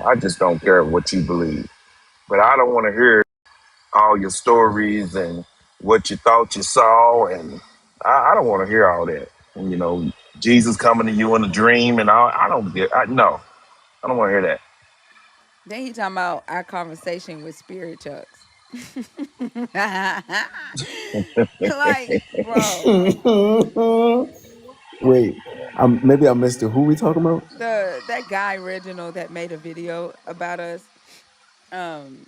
I just don't care what you believe. But I don't want to hear all your stories and what you thought you saw. And I don't want to hear all that. Jesus coming to you in a dream and all. I don't get, no, I don't want to hear that. Then he talking about our conversation with spirit chucks. Like, bro, Wait, maybe I missed it. Who we talking about? that guy Reginald that made a video about us. Um,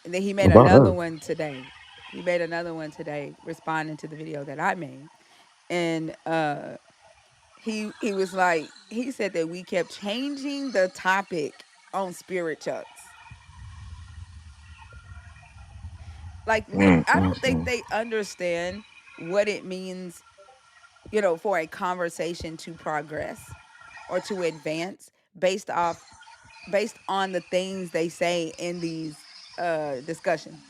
and then he made About another us. one today. He made another one today responding to the video that I made. And he was like, he said that we kept changing the topic on spirit chucks. Like, Mm, I mm, don't think mm. they understand what it means, for a conversation to progress or to advance based on the things they say in these discussions.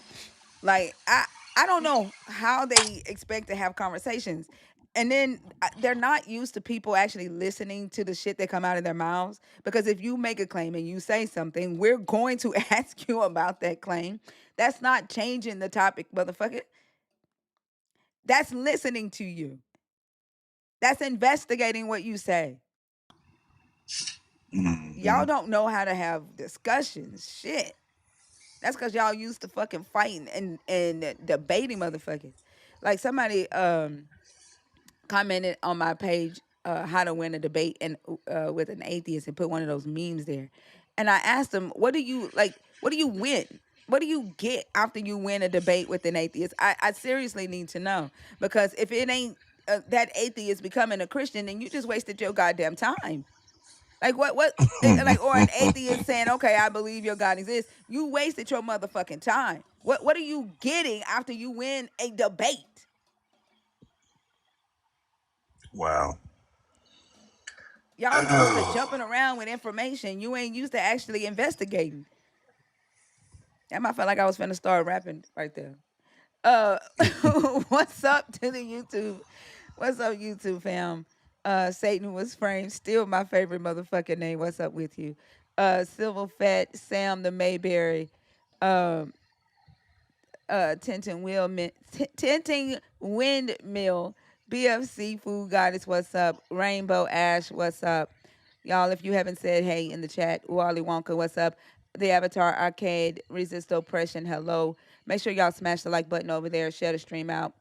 Like, I don't know how they expect to have conversations. And then they're not used to people actually listening to the shit that come out of their mouths. Because if you make a claim and you say something, we're going to ask you about that claim. That's not changing the topic, motherfucker. That's listening to you. That's investigating what you say. Y'all Mhm. don't know how to have discussions. Shit. That's because y'all used to fucking fighting and debating motherfuckers. Like somebody commented on my page how to win a debate and with an atheist and put one of those memes there. And I asked him, what do you like? What do you win? What do you get after you win a debate with an atheist? I seriously need to know because if it ain't that atheist becoming a Christian, then you just wasted your goddamn time. Like like or an atheist saying, "Okay, I believe your God exists." You wasted your motherfucking time. What are you getting after you win a debate? Wow. Y'all used to Oh, jumping around with information. You ain't used to actually investigating. That might feel like I was finna start rapping right there. Uh, what's up to the YouTube? What's up, YouTube fam? Satan was framed. Still my favorite motherfucking name. What's up with you? Silver Fat Sam the Mayberry. Um, Tinting Windmill, BF Seafood Goddess, what's up? Rainbow Ash, what's up? Y'all, if you haven't said hey in the chat, Wally Wonka, what's up? The Avatar Arcade, Resist Oppression, hello. Make sure y'all smash the like button over there, share the stream out.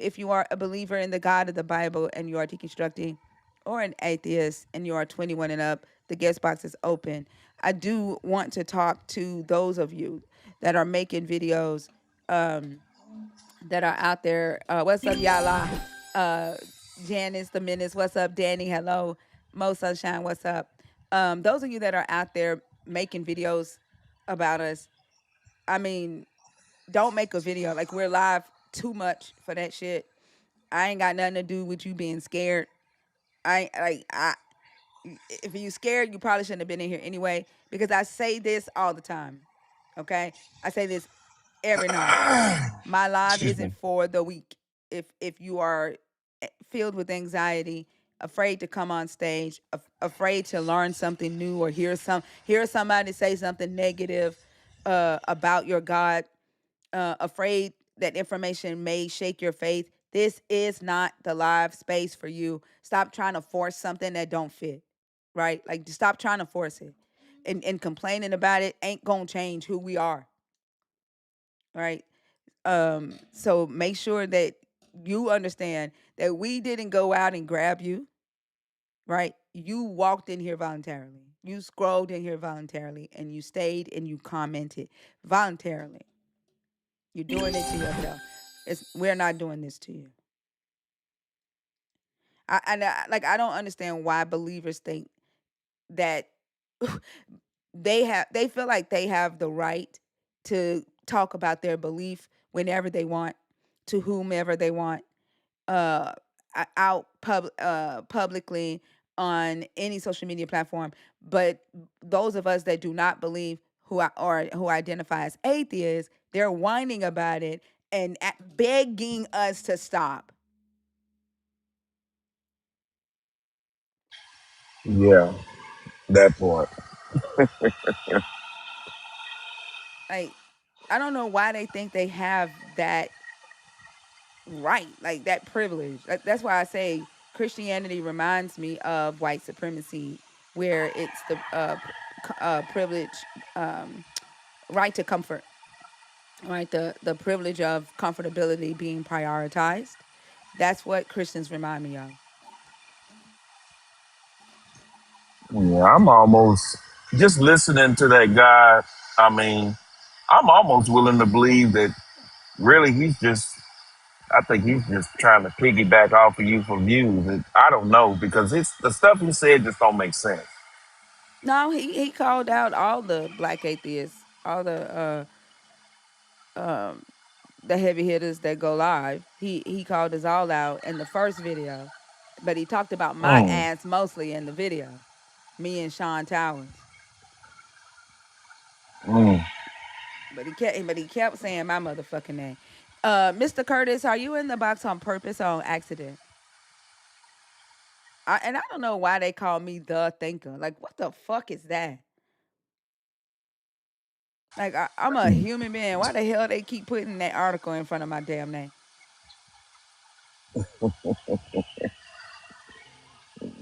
If you are a believer in the God of the Bible and you are deconstructing, or an atheist and you are 21 and up, the guest box is open. I do want to talk to those of you that are making videos um, that are out there. What's up, Yala? Uh, Janice, the Menace. What's up, Danny? Hello. Mo Sunshine, what's up? Those of you that are out there making videos about us, I mean, don't make a video. Like, we're live too much for that shit. I ain't got nothing to do with you being scared. If you scared, you probably shouldn't have been in here anyway, because I say this all the time. Okay? I say this every night. My live excuse isn't me. for the weak. If you are filled with anxiety, afraid to come on stage, afraid to learn something new or hear somebody say something negative about your God, afraid that information may shake your faith, this is not the live space for you. Stop trying to force something that don't fit, right? Like, just stop trying to force it. And complaining about it ain't gonna change who we are, right? So make sure that you understand that we didn't go out and grab you, right? You walked in here voluntarily. You scrolled in here voluntarily and you stayed and you commented voluntarily. You're doing it to yourself. We're not doing this to you. I don't understand why believers think that they feel like they have the right to talk about their belief whenever they want, to whomever they want, uh publicly on any social media platform. But those of us that do not believe, who identify as atheists, they're whining about it and begging us to stop. Yeah, that part. Like, I don't know why they think they have that right, like that privilege. That's why I say Christianity reminds me of white supremacy, where it's the privilege, right to comfort, right? The privilege of comfortability being prioritized. That's what Christians remind me of. Yeah, I'm almost just listening to that guy. I mean, I'm almost willing to believe that really he's just. I think he's just trying to piggyback off of you for views. I don't know because the stuff he said just don't make sense. No, he called out all the black atheists, all the heavy hitters that go live. He called us all out in the first video, but he talked about my Mm, ass mostly in the video. Me and Sean Towers. mm. But he kept saying my motherfucking name. Mr. Curtis, are you in the box on purpose or on accident? And I don't know why they call me the thinker. Like, what the fuck is that? Like, I'm a human being. Why the hell they keep putting that article in front of my damn name?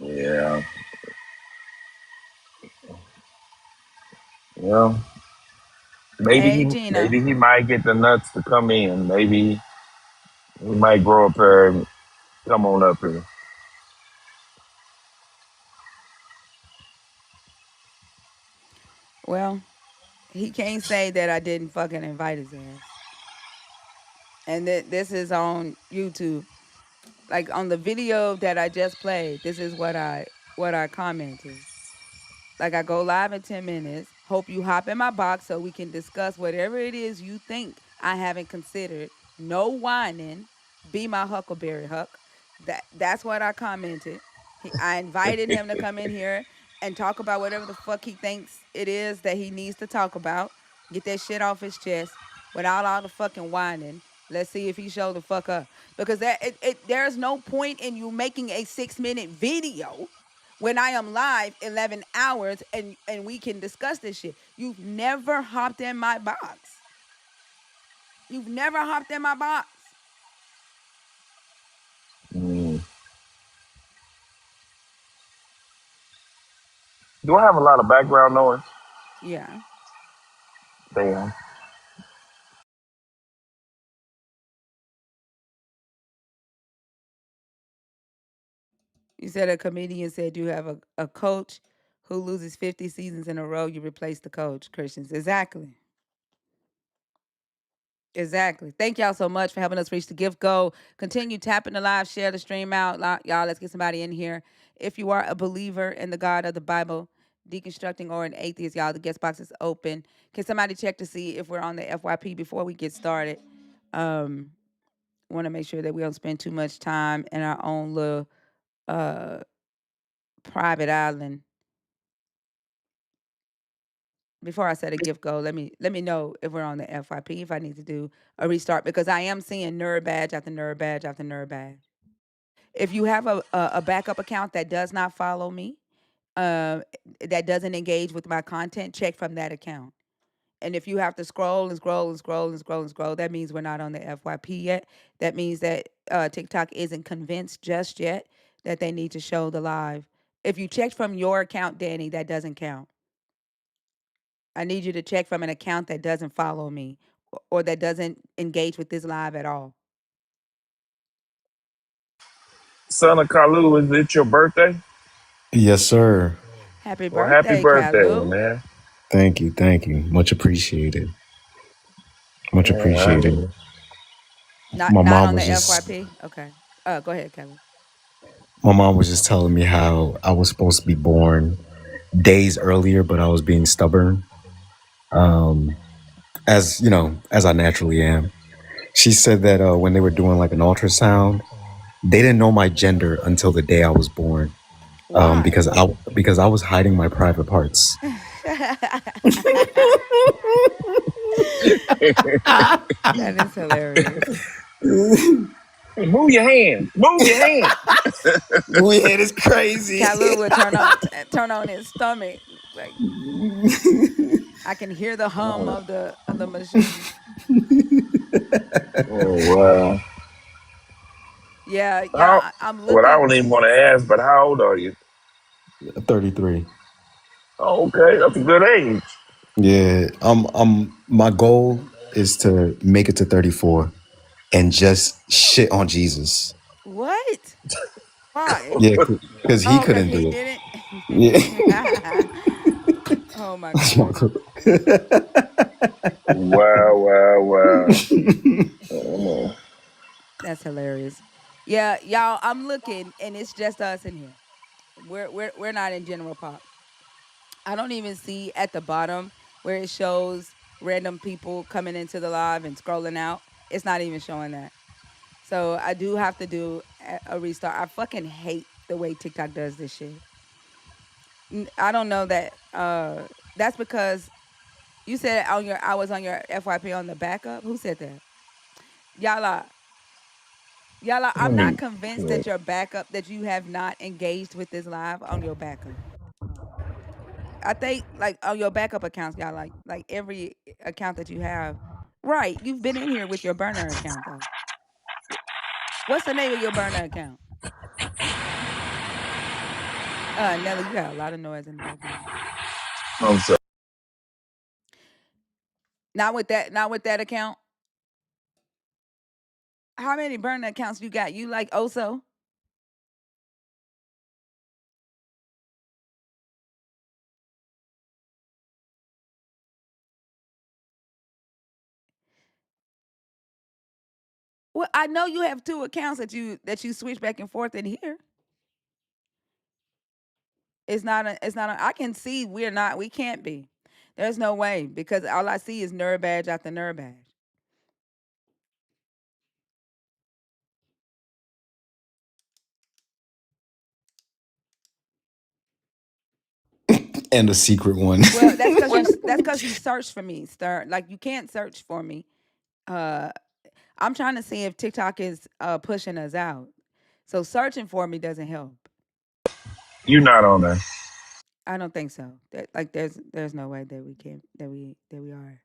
Yeah. Well, Hey, Gina. maybe he might get the nuts to come in. Maybe he might grow up here and come on up here. Well, he can't say that I didn't fucking invite his ass. And this is on YouTube. Like on the video that I just played, this is what I commented. Like, I go live in 10 minutes. Hope you hop in my box so we can discuss whatever it is you think I haven't considered. No whining. Be my Huckleberry Huck. That's what I commented. I invited him to come in here and talk about whatever the fuck he thinks it is that he needs to talk about. Get that shit off his chest without all the fucking whining. Let's see if he show the fuck up. Because there's no point in you making a 6-minute video when I am live 11 hours and we can discuss this shit. You've never hopped in my box. You've never hopped in my box. Mm. Do I have a lot of background noise? Yeah. Damn. You said a comedian said you have a coach who loses 50 seasons in a row, you replace the coach, Christians. Exactly. Exactly. Thank y'all so much for helping us reach the gift goal. Continue tapping the live, share the stream out. Y'all, let's get somebody in here. If you are a believer in the God of the Bible, deconstructing, or an atheist, y'all, the guest box is open. Can somebody check to see if we're on the FYP before we get started? Um, Want to make sure that we don't spend too much time in our own little uh private island. Before I set a gift goal, let me know if we're on the FYP, if I need to do a restart, because I am seeing nerd badge after nerd badge after nerd badge. If you have a backup account that does not follow me, uh, that doesn't engage with my content, check from that account. And if you have to scroll and scroll and scroll and scroll and scroll, that means we're not on the FYP yet. That means that TikTok isn't convinced just yet that they need to show the live. If you checked from your account, Danny, that doesn't count. I need you to check from an account that doesn't follow me or that doesn't engage with this live at all. Son of Kalu, is it your birthday? Yes, sir. Happy Well, happy birthday, birthday, Kalu. man. Thank you. Thank you. Much appreciated. Much Yeah, appreciated. Not My not mom on the was just FYP. Okay. Go ahead, Kalu. my mom was just telling me how I was supposed to be born days earlier, but I was being stubborn. Um, as you know, as I naturally am. She said that when they were doing like an ultrasound, they didn't know my gender until the day I was born. Why? Because I was hiding my private parts. That is hilarious. Hey, move your hand. Move your hand. Weird is crazy. Kalu would turn on his stomach. Like I can hear the hum Oh, of the machine. oh wow. Yeah, How, I'm well, I looking. don't even want to ask, but how old are you? 33. Oh, okay, that's a good age. Yeah. My goal is to make it to 34 and just shit on Jesus. What? Why? Yeah, because he Oh, cause couldn't he do it. didn't. Yeah. Oh my god, Wow, wow, wow. Oh, that's hilarious. Yeah, y'all, I'm looking, and it's just us in here. We're not in general pop. I don't even see at the bottom where it shows random people coming into the live and scrolling out. It's not even showing that. So I do have to do a restart. I fucking hate the way TikTok does this shit. I don't know that. That's because you said on your I was on your FYP on the backup. Who said that? Yala, Yala. I'm not convinced yeah. that your backup that you have not engaged with this live on your backup. I think like on your backup accounts, y'all like every account that you have. Right, you've been in here with your burner account though. What's the name of your burner account? Nelly, you got a lot of noise in the background. I'm sorry. Not with that account. How many burner accounts you got? You like Oso? Well, I know you have two accounts that you switch back and forth in here. It's not a, I can see we can't be. There's no way because all I see is nerd badge after nerd badge. And a secret one. Well, that's cuz you searched for me, sir. Like you can't search for me. Uh I'm trying to see if TikTok is pushing us out. So searching for me doesn't help. You're not on there. I don't think so. Like there's no way that we can that we are.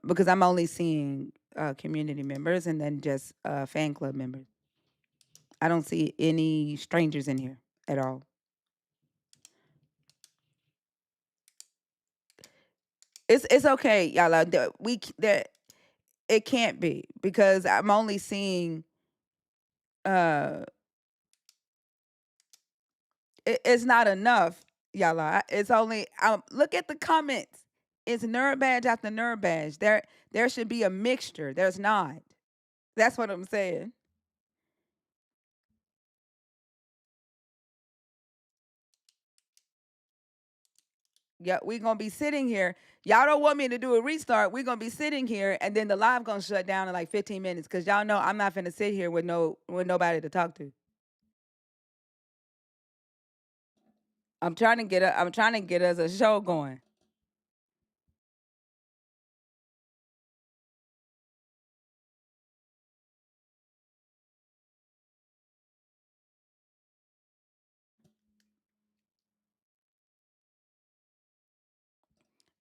Because I'm only seeing community members and then just fan club members. I don't see any strangers in here at all. It's okay, y'all. That it can't be because I'm only seeing uh it's not enough, y'all. It's only look at the comments. It's nerd badge after nerd badge. There should be a mixture. There's not. That's what I'm saying. Yeah, we're gonna be sitting here. Y'all don't want me to do a restart. We're gonna be sitting here and then the live gonna shut down in like 15 minutes because y'all know I'm not gonna sit here with nobody to talk to. I'm trying to get us a show going.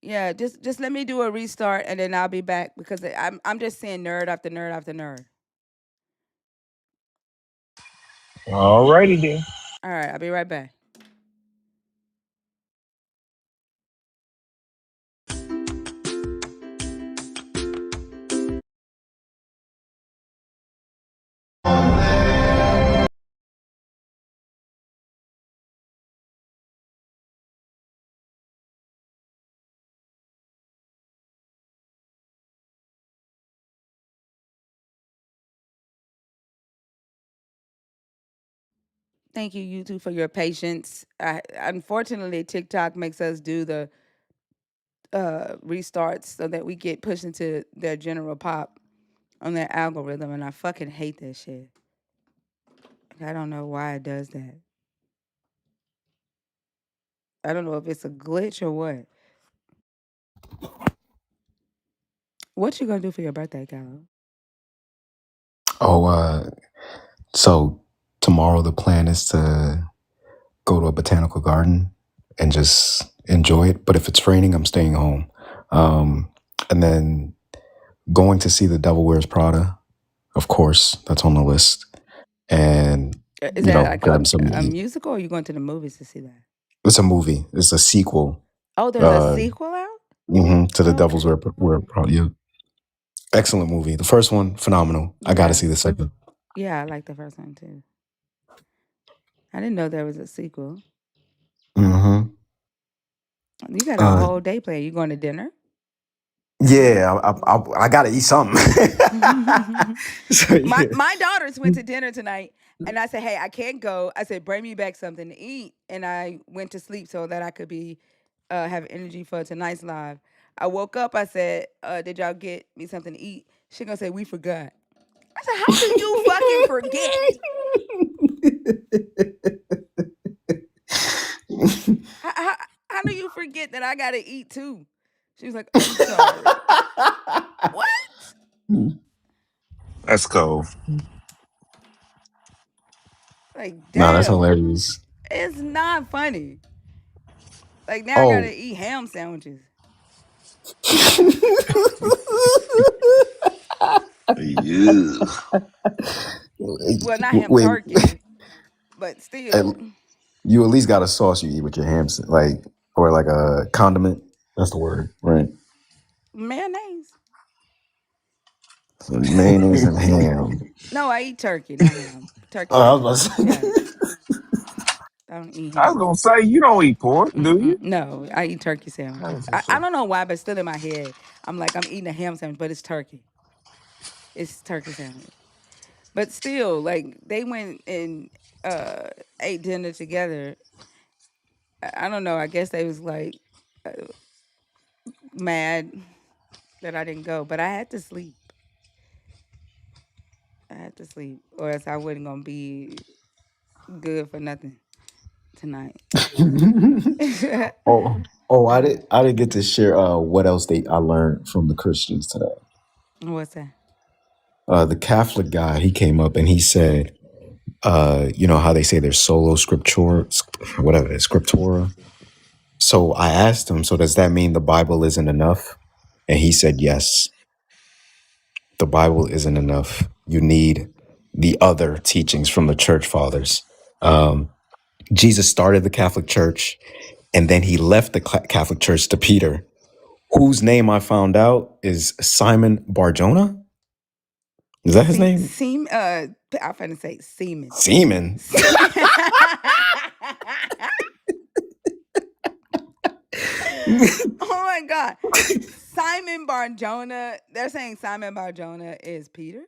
Yeah, just let me do a restart and then I'll be back because I'm just seeing nerd after nerd after nerd. All righty then. All right, I'll be right back. Thank you, YouTube, for your patience. Unfortunately, TikTok makes us do the restarts so that we get pushed into their general pop on their algorithm, and I fucking hate that shit. I don't know why it does that. I don't know if it's a glitch or what. What you gonna do for your birthday, Gallo? Oh, so tomorrow the plan is to go to a botanical garden and just enjoy it. But if it's raining, I'm staying home. And then going to see The Devil Wears Prada, of course, that's on the list. And, Is that like grab something a to eat. musical, or are you going to the movies to see that? It's a movie. It's a sequel Oh, there's a uh, sequel out? to The Devil's Okay. Wear Prada. Yeah. Excellent movie. The first one, phenomenal. I got to Yeah. see the second. Yeah, I like the first one too. I didn't know there was a sequel. Hmm. You got a Uh, whole day planned. You going to dinner? yeah, I got to eat something. So, my yeah. my daughters went to dinner tonight, and I said, "Hey, I can't go." I said, "Bring me back something to eat," and I went to sleep so that I could be have energy for tonight's live. I woke up. I said, "Did y'all get me something to eat?" She gonna say, "We forgot." I said, "How do you fucking forget? How, how, how do you forget that I gotta eat too?" She was like, "I'm sorry." What? That's cool. Like, Nah, that's damn, hilarious. it's not funny. Like now I Oh. gotta eat ham sandwiches. Yeah. Well, not ham Wait, turkey, but at- still you at least got a sauce you eat with your hams, like, or like a condiment. That's the word, right? mayonnaise. So mayonnaise and ham. No, I eat turkey, not ham. Turkey Oh, I sandwich. was about Yeah, to say. I don't eat I was ham. gonna say you don't eat pork, do you? No, I eat turkey sandwiches. That's for I sure. don't know why, but still in my head, I'm like, I'm eating a ham sandwich, but it's turkey. It's turkey sandwich. But still, like they went and uh, ate dinner together. I don't know. I guess they was like uh, mad that I didn't go, but I had to sleep. I had to sleep, or else I wasn't gonna be good for nothing tonight. Oh, I didn't get to share what else I learned from the Christians today. What's that? The Catholic guy, he came up and he said, you know how they say there's solo scriptura, whatever, scriptura. So I asked him, so does that mean the Bible isn't enough? And he said, yes, the Bible isn't enough. You need the other teachings from the church fathers. Um, Jesus started the Catholic Church, and then he left the Catholic Church to Peter, whose name I found out is Simon Barjona. Is that his name? I'm finna say semen. Seaman. Semen. Oh my God. Simon Barjona. They're saying Simon Barjona is Peter.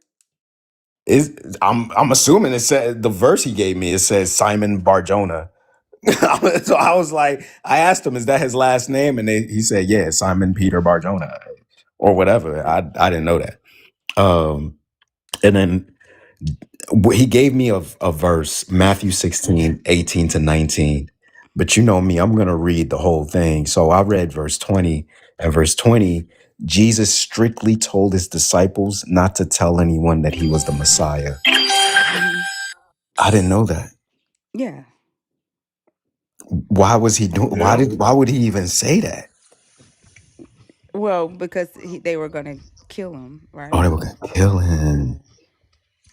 Is I'm assuming it said the verse he gave me. It says Simon Barjona. So I was like, I asked him, is that his last name? And he said, yeah, Simon Peter Barjona or whatever. I didn't know that. And then he gave me a verse, Matthew 16:18 to 19. But you know me, I'm going to read the whole thing. So I read verse 20. And verse 20, Jesus strictly told his disciples not to tell anyone that he was the Messiah. Hmm. I didn't know that. Yeah. Why was he doing? Yeah. Why would he even say that? Well, because they were gonna kill him, Oh, right? they were gonna kill him.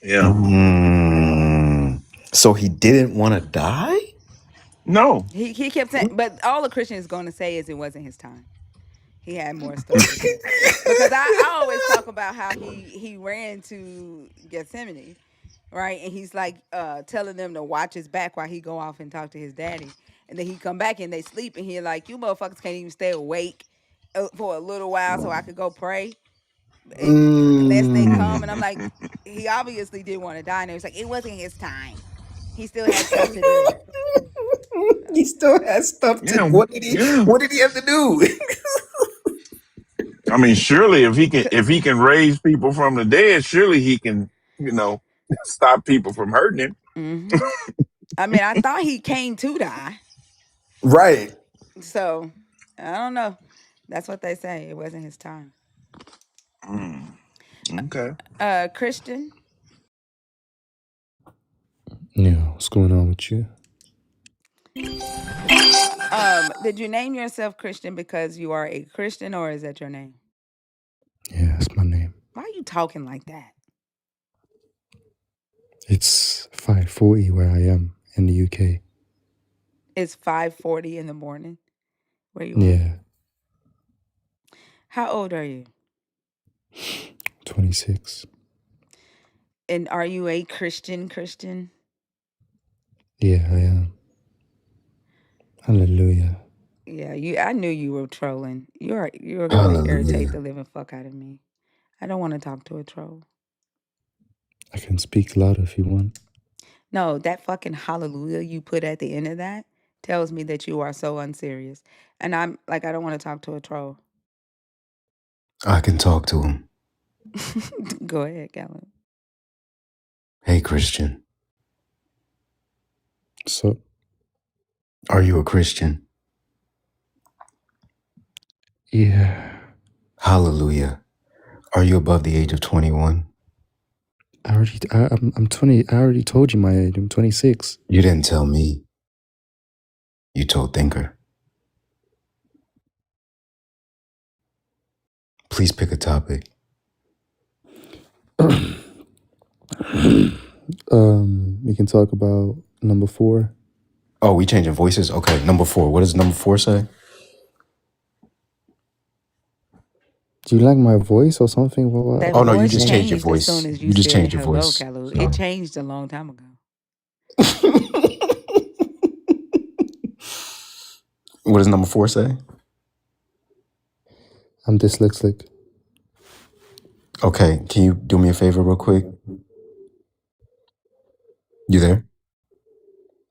Yeah. Mm. So he didn't want to die. No. He kept saying, but all the Christian is going to say is it wasn't his time. He had more stuff to do. Because I always talk about how he ran to Gethsemane, right? And he's like telling them to watch his back while he go off and talk to his daddy. And then he come back and they sleep and he like, you motherfuckers can't even stay awake for a little while so I could go pray. Unless they come. And I'm Mm. like, he obviously didn't want to die. And he was like, it wasn't his time. He still had stuff to do. He still has stuff to. Yeah. What did he? Yeah. What did he have to do? I mean, surely if he can raise people from the dead, surely he can, you know, stop people from hurting him. Hmm. I mean, I thought he came to die. Right. So I don't know. That's what they say. It wasn't his time. Mm, okay. Christian, Yeah, what's going on with you? Did you name yourself Christian because you are a Christian, or is that your name? Yeah, that's my name. Why are you talking like that? It's 5:40 where I am in the UK. It's 5:40 in the morning where you are. Yeah, How old are you? 26. And are you a Christian? Yeah, I am. Hallelujah. Yeah, I knew you were trolling. You're gonna irritate Hallelujah. the living fuck out of me. I don't want to talk to a troll. I can speak louder if you want. No, that fucking hallelujah you put at the end of that tells me that you are so unserious. And I'm like, I don't want to talk to a troll. I can talk to him. Go ahead, Galen. Hey, Christian, So, are you a Christian? yeah, Hallelujah. Are you above the age of 21? I'm 20. I already told you my age. I'm 26. You didn't tell me. You told Thinker. Please pick a topic. We can talk about number 4. Oh, we changing voices? Okay, number 4. What does number 4 say? Do you like my voice or something? That Oh, no, you voice just changed your changed as soon voice. as you You just said changed your hello, voice. Kalu. It So. changed a long time ago. What does number 4 say? I'm dyslexic. Okay, can you do me a favor real quick? You there?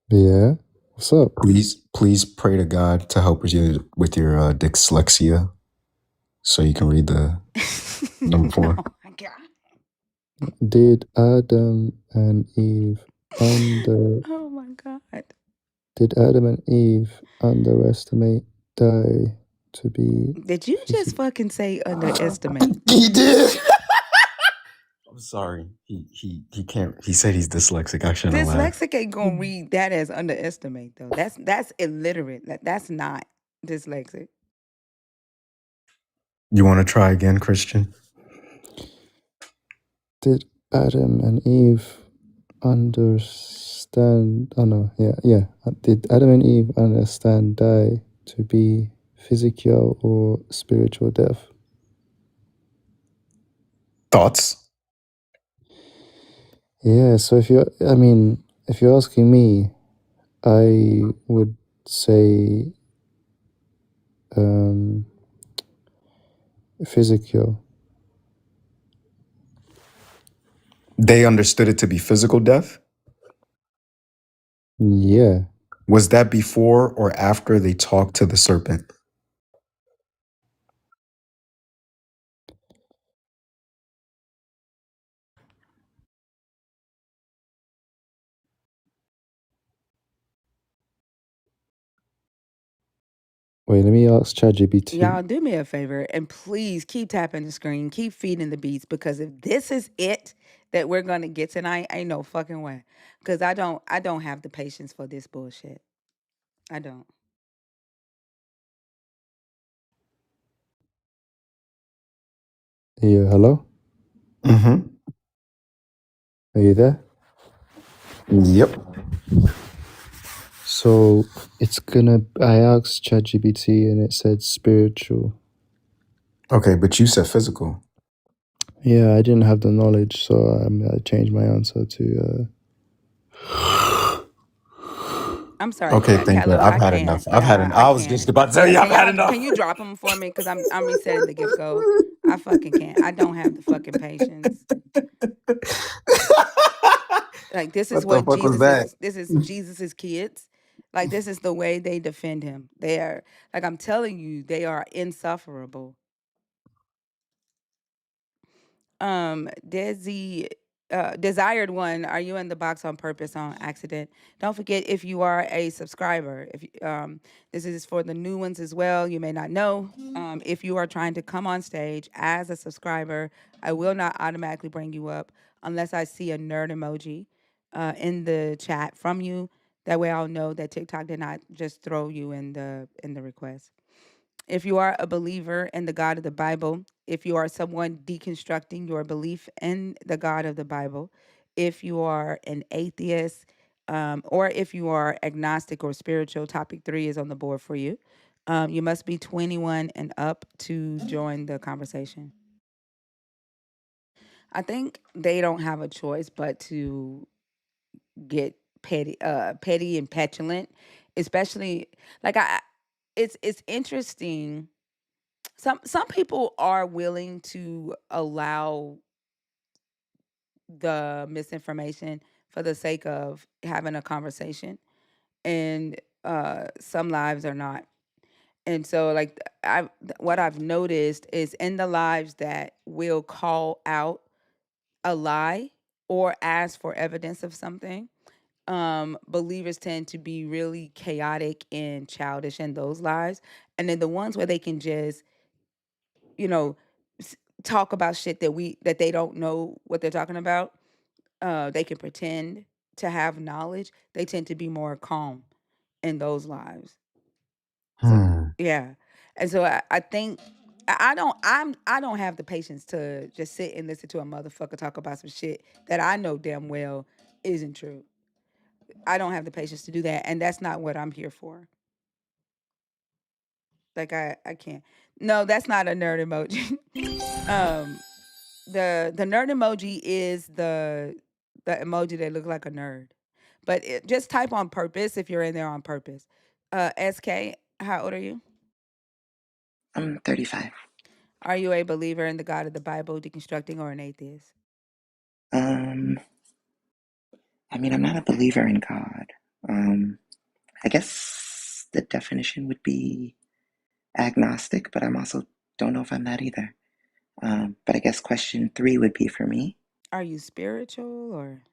Yeah. What's up? Please pray to God to help you with your dyslexia so you can read the number 4. Oh my god. Did Adam and Eve Oh my god. did Adam and Eve underestimate die to be Did you just physical? fucking say underestimate? He did. I'm sorry. He can't. He said he's dyslexic. I shouldn't have laughed. Dyslexic ain't gonna read that as underestimate though. That's illiterate. That's not dyslexic. You want to try again, Christian? Did Adam and Eve understand? Oh no, yeah. Did Adam and Eve understand die to be physical or spiritual death? Thoughts? Yeah. So if you're asking me, I would say physical. They understood it to be physical death. Yeah. Was that before or after they talked to the serpent? Wait, let me ask ChatGPT. Y'all do me a favor and please keep tapping the screen, keep feeding the beats, because if this is it that we're gonna get tonight, ain't no fucking way. Cause I don't have the patience for this bullshit. I don't. Yeah, hello? Mm-hmm. Are you there? Yep. So I asked ChatGPT and it said spiritual. Okay, but you said physical. Yeah, I didn't have the knowledge, so I changed my answer to. I'm sorry, Okay, Thinker. Kalu. I've I had can't. enough. I've had Yeah, an. I I was just can't. about to tell Yeah, you I've had enough. can you drop them for me? Cause I'm resetting the gift code. I fucking can't. I don't have the fucking patience. Like this is What the what fuck was Jesus that? is. This is Jesus's kids. Like this is the way they defend him. They are like I'm telling you, they are insufferable. Desi, desired one. Are you in the box on purpose on accident? Don't forget if you are a subscriber. This is for the new ones as well. You may not know. If you are trying to come on stage as a subscriber, I will not automatically bring you up unless I see a nerd emoji. in the chat from you. That way I'll know that TikTok did not just throw you in the request. If you are a believer in the God of the Bible, if you are someone deconstructing your belief in the God of the Bible, if you are an atheist, or if you are agnostic or spiritual, topic 3 is on the board for you. You must be 21 and up to join the conversation. I think they don't have a choice but to get petty and petulant, especially like it's interesting. Some people are willing to allow the misinformation for the sake of having a conversation, and some lives are not. And so, like, what I've noticed is in the lives that will call out a lie or ask for evidence of something, believers tend to be really chaotic and childish in those lives. And then the ones where they can just, you know, talk about shit that they don't know what they're talking about, they can pretend to have knowledge. They tend to be more calm in those lives. So yeah, and so I think I don't have the patience to just sit and listen to a motherfucker talk about some shit that I know damn well isn't true. I don't have the patience to do that, and that's not what I'm here for. Like I can't. No, that's not a nerd emoji. um, the nerd emoji is the emoji that looks like a nerd. But just type on purpose if you're in there on purpose. SK, how old are you? I'm 35. Are you a believer in the God of the Bible, deconstructing, or an atheist? I mean, I'm not a believer in God. I guess the definition would be agnostic, but I'm also don't know if I'm that either. But I guess question 3 would be for me. Are you spiritual or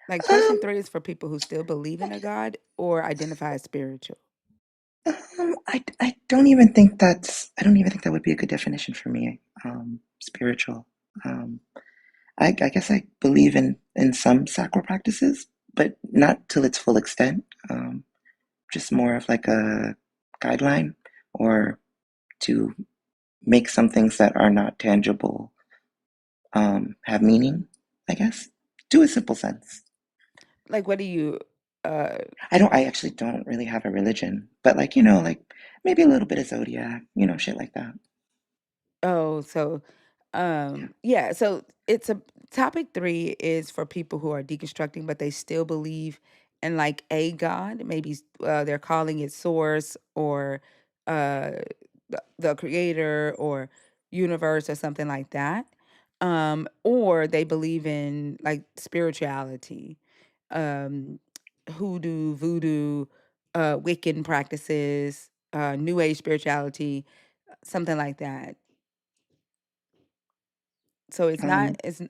like question Um, 3 is for people who still believe in a God or identify as spiritual? I don't even think I don't even think that would be a good definition for me. Spiritual. Um, I guess I believe in some sacral practices, but not to its full extent. Just more of like a guideline or to make some things that are not tangible have meaning, I guess, to a simple sense. Like what do you uh I actually don't really have a religion, but like, like maybe a little bit of zodiac, shit like that. Oh, so Yeah. yeah, so it's a topic 3 is for people who are deconstructing but they still believe in like a god, maybe they're calling it source or uh the creator or universe or something like that. Or they believe in like spirituality, um hoodoo, voodoo, Wiccan practices, new age spirituality, something like that. So it's not Um, it's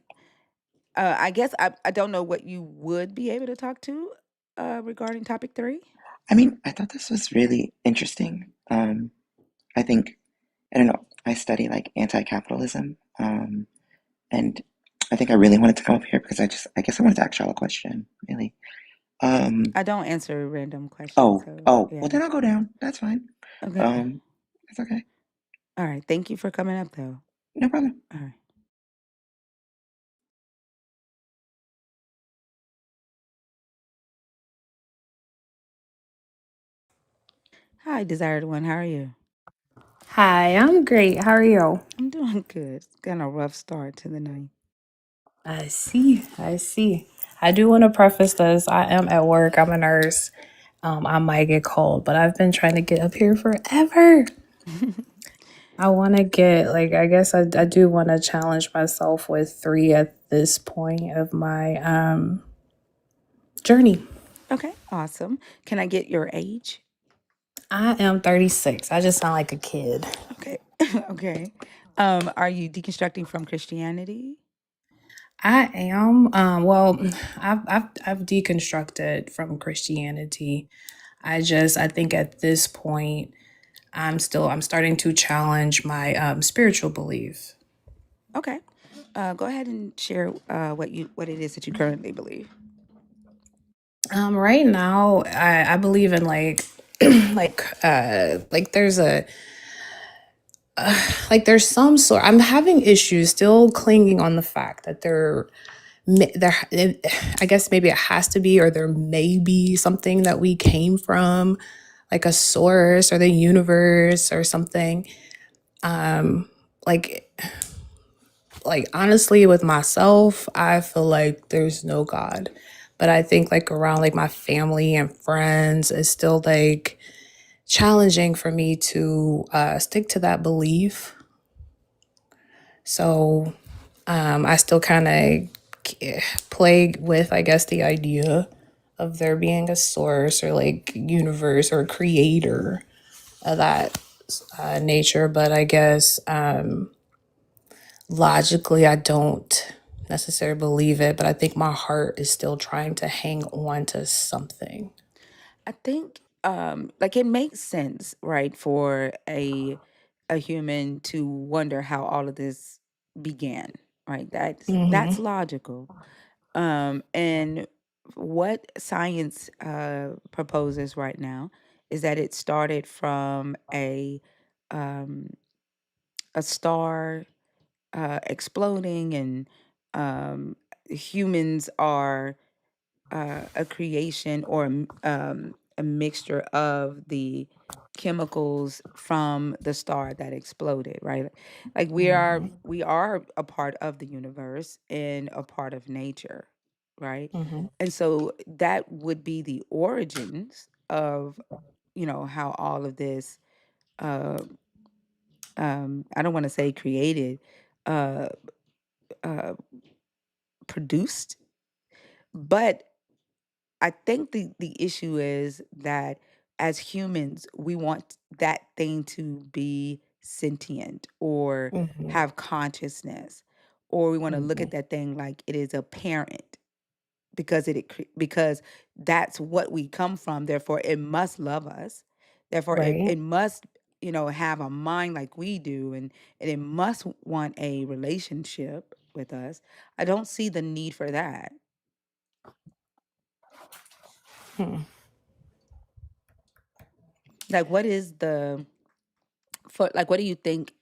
I guess I don't know what you would be able to talk to regarding topic 3. I mean, I thought this was really interesting. I think, I don't know, I study like anti-capitalism, and I think I really wanted to come up here because I guess I wanted to ask y'all a question, really. Um, I don't answer random questions, oh, so oh, well yeah. then I'll go down. That's fine. Okay. Um, that's okay. All right. Thank you for coming up though. No problem. All right. Hi, desired one. How are you? Hi, I'm great. How are you? I'm doing good. It's kind of a rough start to the night. I see. I see. I do want to preface this. I am at work. I'm a nurse. I might get cold, but I've been trying to get up here forever. I want to get, like, I guess I do want to challenge myself with 3 at this point of my journey. Okay, awesome. Can I get your age? I am 36. I just sound like a kid. Okay. Okay. Are you deconstructing from Christianity? I am. Well, I've deconstructed from Christianity. I think at this point, I'm starting to challenge my spiritual belief. Okay. Go ahead and share what it is that you currently believe. Right now, I believe in like there's a like there's some sort. I'm having issues still clinging on the fact that I guess maybe it has to be, or there may be something that we came from, like a source or the universe or something. Um, like honestly, with myself, I feel like there's no God. But I think like around like my family and friends, it's still like challenging for me to stick to that belief. So I still kind of play with, I guess, the idea of there being a source or like universe or creator of that nature. But I guess logically, I don't necessarily believe it, but I think my heart is still trying to hang on to something. I think like it makes sense, right, for a human to wonder how all of this began, right? That's Mm-hmm. logical. And what science proposes right now is that it started from um, a star exploding, and humans are a creation or a mixture of the chemicals from the star that exploded, right? Like Mm-hmm. we are a part of the universe and a part of nature, right? Mm-hmm. And so that would be the origins of, how all of this uh, I don't want to say created, uh, uh, produced, but I think the issue is that as humans, we want that thing to be sentient or Mm-hmm. have consciousness, or we want to look Mm-hmm. at that thing like it is a parent because because that's what we come from. Therefore, it must love us. Therefore, Right. it must have a mind like we do, and it must want a relationship with us. I don't see the need for that. Hmm. Like, what is the for like what do you think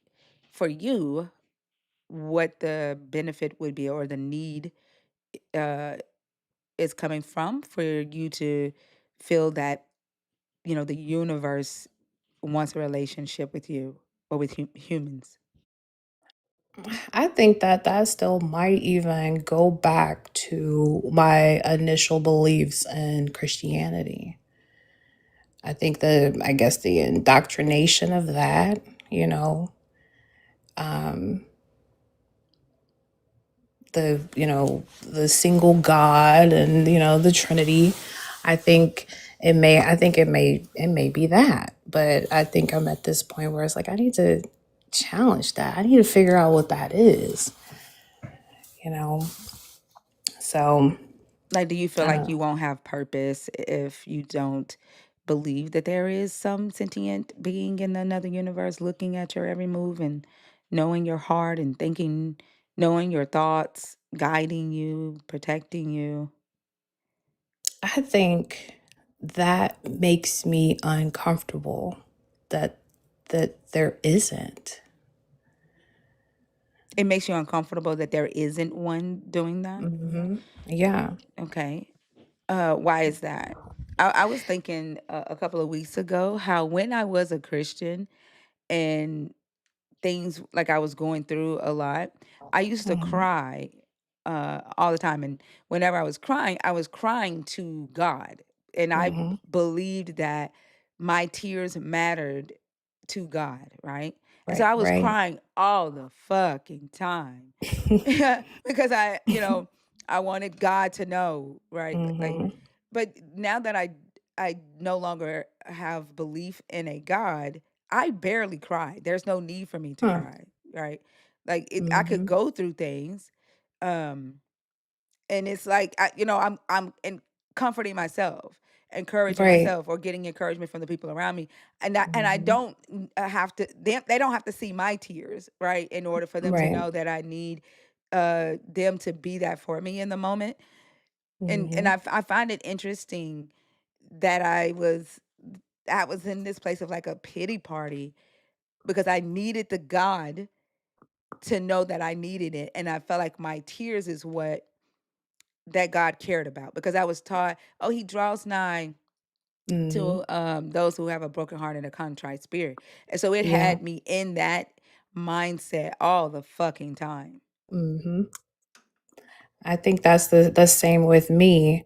for you what the benefit would be or the need uh is coming from for you to feel that the universe wants a relationship with you or with humans? I think that that still might even go back to my initial beliefs in Christianity. I think I guess the indoctrination of that, you know, um, the single God and, the Trinity. I think it may be that. But I think I'm at this point where it's like, I need to challenge that. I need to figure out what that is, you know? So, Like, do you feel like uh, you won't have purpose if you don't believe that there is some sentient being in another universe looking at your every move and knowing your heart and thinking, knowing your thoughts, guiding you, protecting you? I think that makes me uncomfortable that there isn't. It makes you uncomfortable that there isn't one doing that? Yeah. Okay. Why is that? I was thinking a couple of weeks ago how when I was a Christian and things like I was going through a lot, I used to Hmm. cry all the time. And whenever I was crying to God. And I Hmm. believed that my tears mattered to God, right? And so Right. I was Right. crying all the fucking time. Yeah, because I wanted God to know, right? Like, Hmm. but now that I no longer have belief in a God, I barely cry. There's no need for me to Huh. cry, right? Like I could Hmm. go through things, um, and it's like I'm comforting myself, encouraging Right. myself, or getting encouragement from the people around me, and I Hmm. don't have to. They don't have to see my tears, right, in order for them to Right. know that I need them to be that for me in the moment. And I find it interesting that I was in this place of like a pity party because I needed the God to know that I needed it, and I felt like my tears is what that God cared about, because I was taught, oh, he draws nigh Mm-hmm. to those who have a broken heart and a contrite spirit. And so it Yeah. had me in that mindset all the fucking time. Mm-hmm. I think that's the same with me.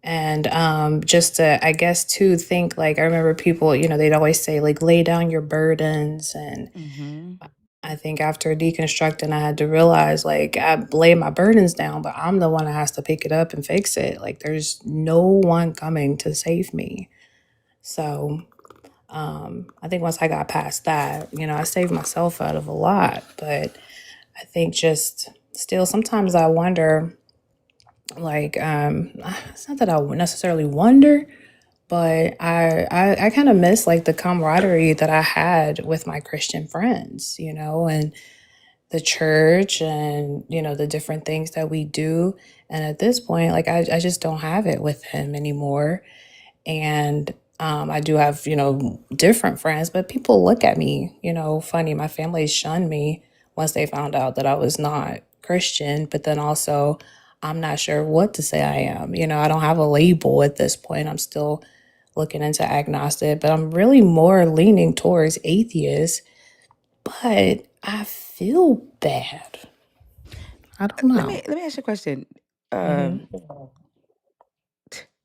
And just to, I guess, to think like, I remember people, they'd always say like, lay down your burdens. And Mm-hmm. I think after deconstructing, I had to realize like, I lay my burdens down, but I'm the one that has to pick it up and fix it. Like, there's no one coming to save me. So I think once I got past that, I saved myself out of a lot. But I think just still, sometimes I wonder, like, it's not that I necessarily wonder, but I kind of miss like the camaraderie that I had with my Christian friends, and the church and, the different things that we do. And at this point, like I just don't have it with him anymore. And I do have, different friends, but people look at me, funny. My family shunned me once they found out that I was not Christian, but then also I'm not sure what to say I am. I don't have a label at this point. I'm still looking into agnostic, but I'm really more leaning towards atheist, but I feel bad. I don't know. Let me ask you a question. Hmm.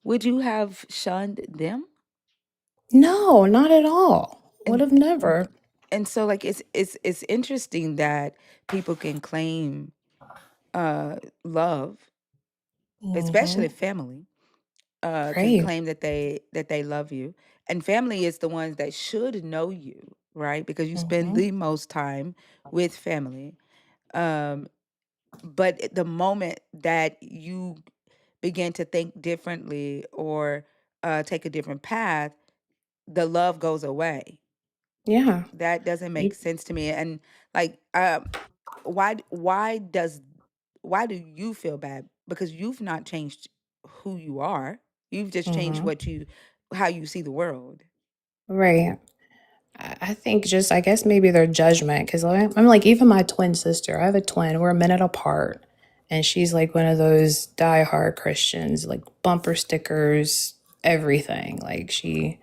Would you have shunned them? No, not at all. Would And have never. so like it's interesting that people can claim love, especially Hmm. family, can Right. claim that they love you, and family is the ones that should know you, right? Because you spend Hmm. the most time with family. Um, but the moment that you begin to think differently or take a different path, the love goes away. Yeah. That doesn't make You, sense to me. And like, why why do you feel bad? Because you've not changed who you are. You've just changed hmm how you see the world. Right. I think just, I guess maybe their judgment, because I'm like, even my twin sister, I have a twin, we're a minute apart. And she's like one of those diehard Christians, like bumper stickers, everything. Like she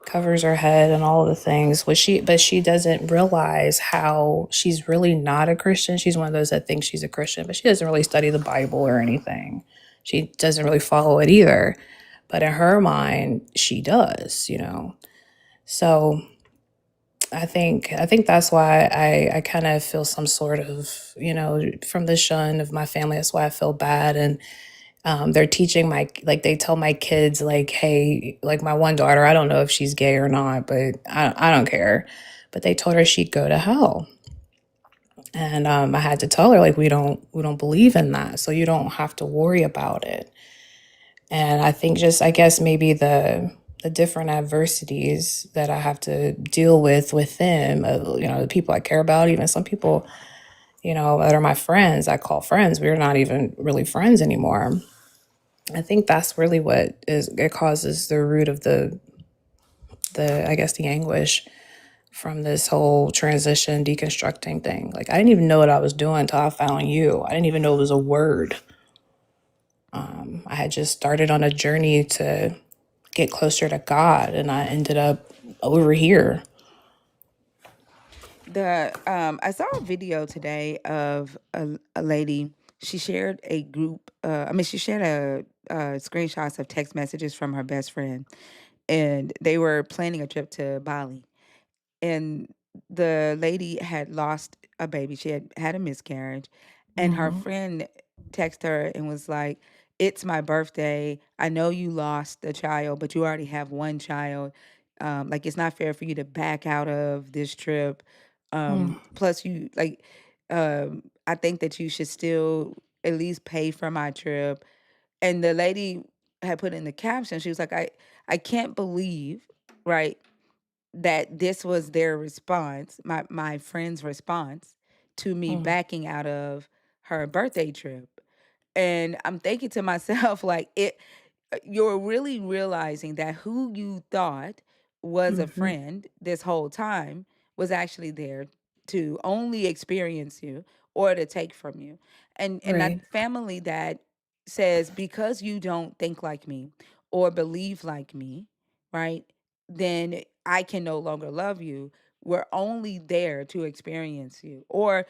covers her head and all of the things. But she doesn't realize how she's really not a Christian. She's one of those that thinks she's a Christian, but she doesn't really study the Bible or anything. She doesn't really follow it either. But in her mind, she does. So I think that's why I kind of feel some sort of, from the shun of my family. That's why I feel bad. And they're teaching like they tell my kids like, hey, like my one daughter, I don't know if she's gay or not, but I don't care. But they told her she'd go to hell. And I had to tell her like we don't believe in that, so you don't have to worry about it. And I think just, I guess maybe the different adversities that I have to deal with them, the people I care about, even some people, that are my friends, I call friends. We're not even really friends anymore. I think that's really what it causes the root of the I guess the anguish from this whole transition deconstructing thing. Like I didn't even know what I was doing until I found you. I didn't even know it was a word. I had just started on a journey to get closer to God, and I ended up over here. I saw a video today of a lady. She shared a group. She shared screenshots of text messages from her best friend, and they were planning a trip to Bali. And the lady had lost a baby. She had had a miscarriage, and her Hmm. friend texted her and was like, "It's my birthday. I know you lost a child, but you already have one child. Like it's not fair for you to back out of this trip. Plus, you like, I think that you should still at least pay for my trip." And the lady had put in the caption, she was like, I can't believe, right, that this was their response, my friend's response to me backing out of her birthday trip. And I'm thinking to myself, like, you're really realizing that who you thought was a Mm-hmm. friend this whole time was actually there to only experience you or to take from you. And that Right. family that says, because you don't think like me or believe like me, right, then I can no longer love you. We're only there to experience you, or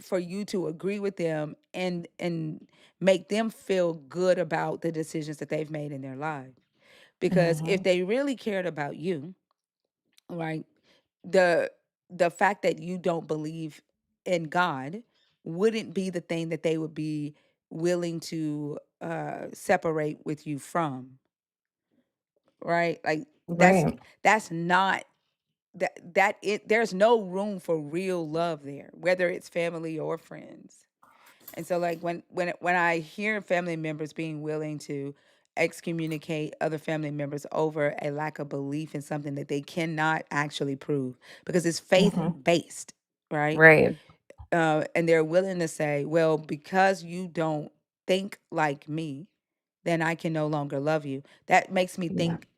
for you to agree with them and make them feel good about the decisions that they've made in their life. Because Mm-hmm. if they really cared about you, right, the the fact that you don't believe in God wouldn't be the thing that they would be willing to separate with you from, right? Like Right. that's not that it there's no room for real love there, whether it's family or friends. And so, like, when I hear family members being willing to excommunicate other family members over a lack of belief in something that they cannot actually prove because it's faith Mm-hmm. based, right? Right. And they're willing to say, well, because you don't think like me, then I can no longer love you. That makes me Yeah. think.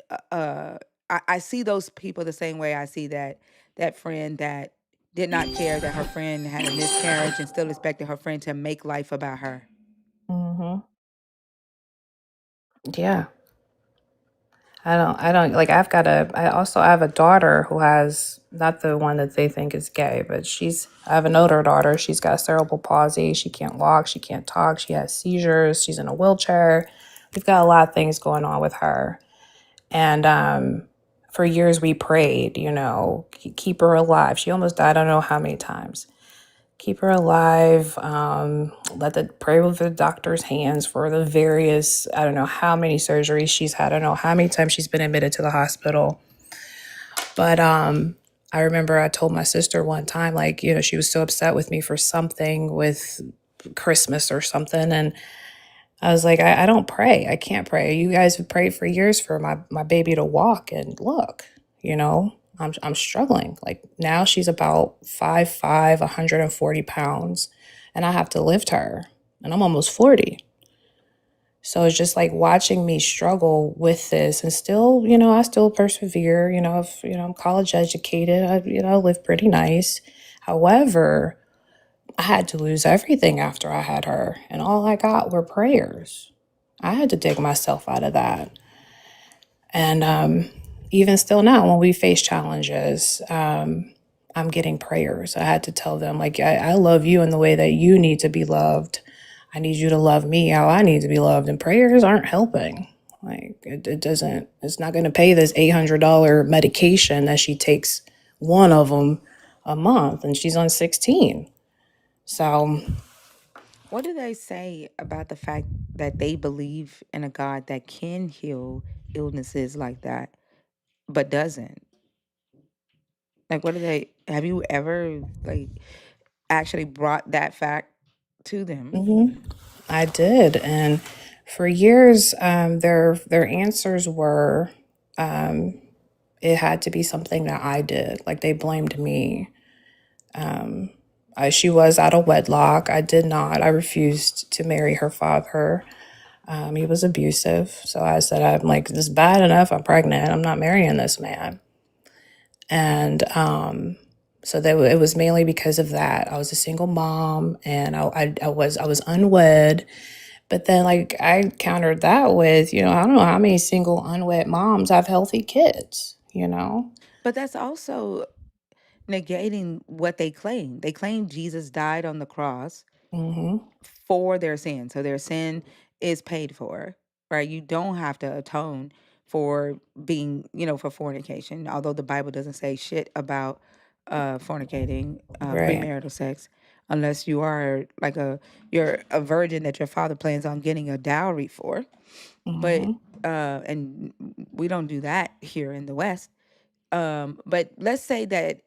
I see those people the same way I see that friend that did not care that her friend had a miscarriage and still expected her friend to make life about her. Mm-hmm. Yeah. I don't like I have a daughter who has not the one that they think is gay, but I have an older daughter. She's got cerebral palsy. She can't walk, she can't talk, she has seizures, she's in a wheelchair. We've got a lot of things going on with her. And for years we prayed, keep her alive. She almost died, I don't know how many times. Keep her alive. Let the pray with the doctor's hands for the various, I don't know how many surgeries she's had. I don't know how many times she's been admitted to the hospital. But I remember I told my sister one time, like, she was so upset with me for something with Christmas or something. And I was like, I don't pray. I can't pray. You guys have prayed for years for my baby to walk, and look, I'm struggling. Like now she's about 5'5", 140 pounds, and I have to lift her, and I'm almost 40. So it's just like watching me struggle with this, and still, I still persevere. If I'm college educated, I live pretty nice. However, I had to lose everything after I had her, and all I got were prayers. I had to dig myself out of that. And even still now, when we face challenges, I'm getting prayers. I had to tell them, like, I love you in the way that you need to be loved. I need you to love me how I need to be loved. And prayers aren't helping. Like, it doesn't, it's not going to pay this $800 medication that she takes, one of them a month, and she's on 16. So, What do they say about the fact that they believe in a God that can heal illnesses like that, but doesn't? Like, what do they? Have you ever like actually brought that fact to them? mhm, I did. And for years, their answers were, um, it had to be something that I did. Like they blamed me. Um, she was out of wedlock. I did not. I refused to marry her father. He was abusive. So I said, I'm like, this is bad enough. I'm pregnant. I'm not marrying this man. And so it was mainly because of that. I was a single mom, and I was unwed. But then, like, I countered that with, I don't know how many single unwed moms have healthy kids, But that's also negating what they claim. They claim Jesus died on the cross Mm-hmm. for their sin. So their sin is paid for, right? You don't have to atone for being, for fornication, although the Bible doesn't say shit about fornicating, Right. premarital sex, unless you're a virgin that your father plans on getting a dowry for. But Mm-hmm. and we don't do that here in the West. But let's say that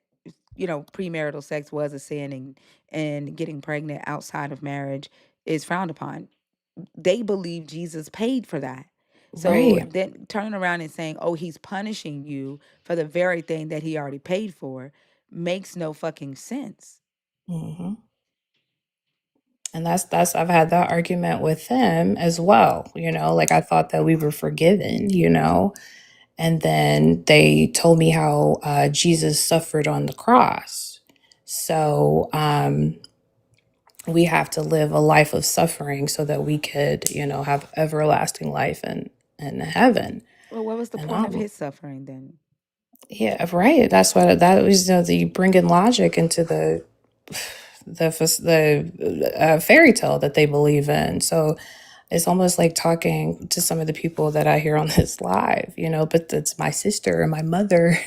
premarital sex was a sin, and getting pregnant outside of marriage is frowned upon. They believe Jesus paid for that. So Right. then turning around and saying, oh, he's punishing you for the very thing that he already paid for makes no fucking sense. Mm-hmm. And that's I've had that argument with them as well, like I thought that we were forgiven, and then they told me how Jesus suffered on the cross. So we have to live a life of suffering so that we could, have everlasting life in heaven. Well, what was the And point of I'm his suffering then? Yeah, right. That's what that was. The bringing logic into the fairy tale that they believe in. So it's almost like talking to some of the people that I hear on this live, but it's my sister and my mother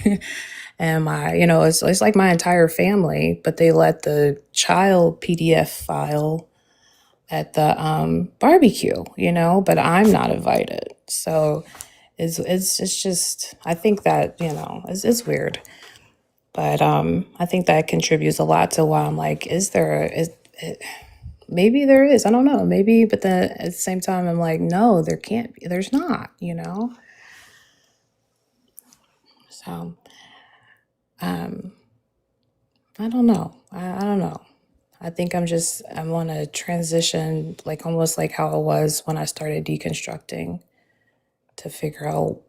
and it's like my entire family, but they let the child PDF file at the barbecue, but I'm not invited. So it's just, I think that, it's weird. But I think that contributes a lot to why I'm like, maybe there is. I don't know. Maybe, but then at the same time, I'm like, no, there can't be. There's not. So I don't know. I don't know. I think I'm on a transition, like almost like how it was when I started deconstructing, to figure out,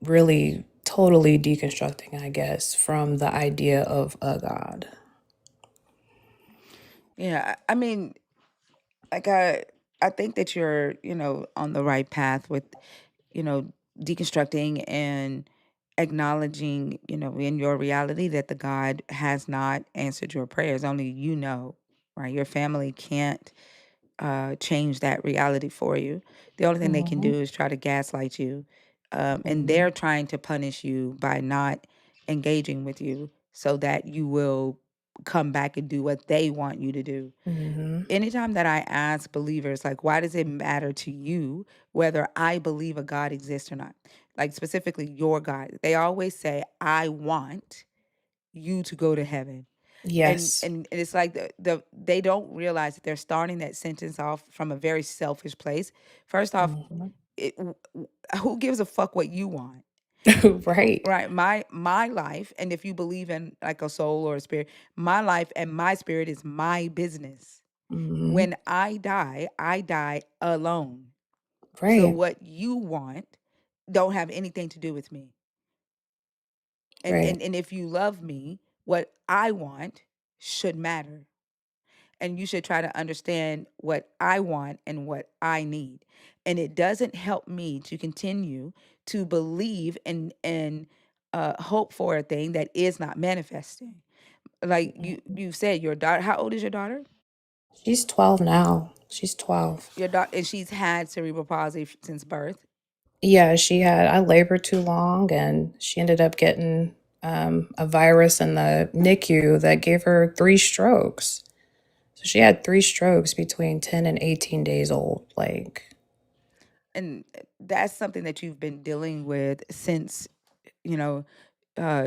really totally deconstructing, I guess, from the idea of a God. Yeah, I mean, like I think that you're, on the right path with, you know, deconstructing and acknowledging, in your reality that the God has not answered your prayers. Only right? Your family can't change that reality for you. The only thing they can Mm-hmm. do is try to gaslight you. And Mm-hmm. they're trying to punish you by not engaging with you so that you will come back and do what they want you to do. Mm-hmm. Anytime that I ask believers, like, why does it matter to you whether I believe a God exists or not? Like, specifically your God. They always say, I want you to go to heaven. And Yes. and it's like they don't realize that they're starting that sentence off from a very selfish place. First off, Mhm. who gives a fuck what you want? Right. Right, my life, and if you believe in like a soul or a spirit, my life and my spirit is my business. Mhm. When I die alone. So Right. what you want don't have anything to do with me. And Right. and and if you love me, what I want should matter. And you should try to understand what I want and what I need. And it doesn't help me to continue to believe and hope for a thing that is not manifesting. Like you said, your daughter. How old is your daughter? She's 12 now. She's 12. Your daughter, and she's had cerebral palsy since birth. Yeah, I labored too long and she ended up getting a virus in the NICU that gave her 3 strokes. So she had 3 strokes between 10 and 18 days old. Like, And that's something that you've been dealing with since you know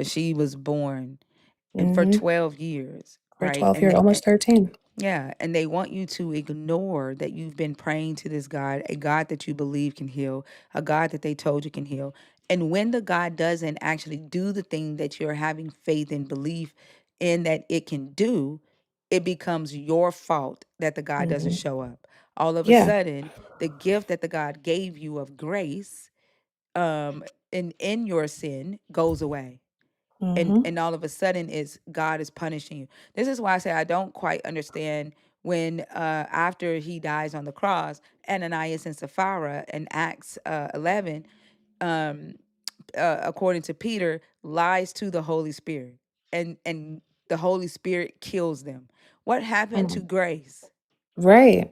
she was born, and for hmm 12 years, for right? 12 years, almost 13. Yeah, and they want you to ignore that you've been praying to this God, a God that you believe can heal, a God that they told you can heal. And when the God doesn't actually do the thing that you're having faith and belief in that it can do, it becomes your fault that the God doesn't hmm show up. All of a Yeah. sudden, the gift that the God gave you of grace, um in your sin goes away. and hmm and all of a sudden is God is punishing you. This is why I say I don't quite understand when after he dies on the cross, Ananias and Sapphira in Acts 11, um according to Peter, lies to the Holy Spirit, and the Holy Spirit kills them. What happened to grace? Right.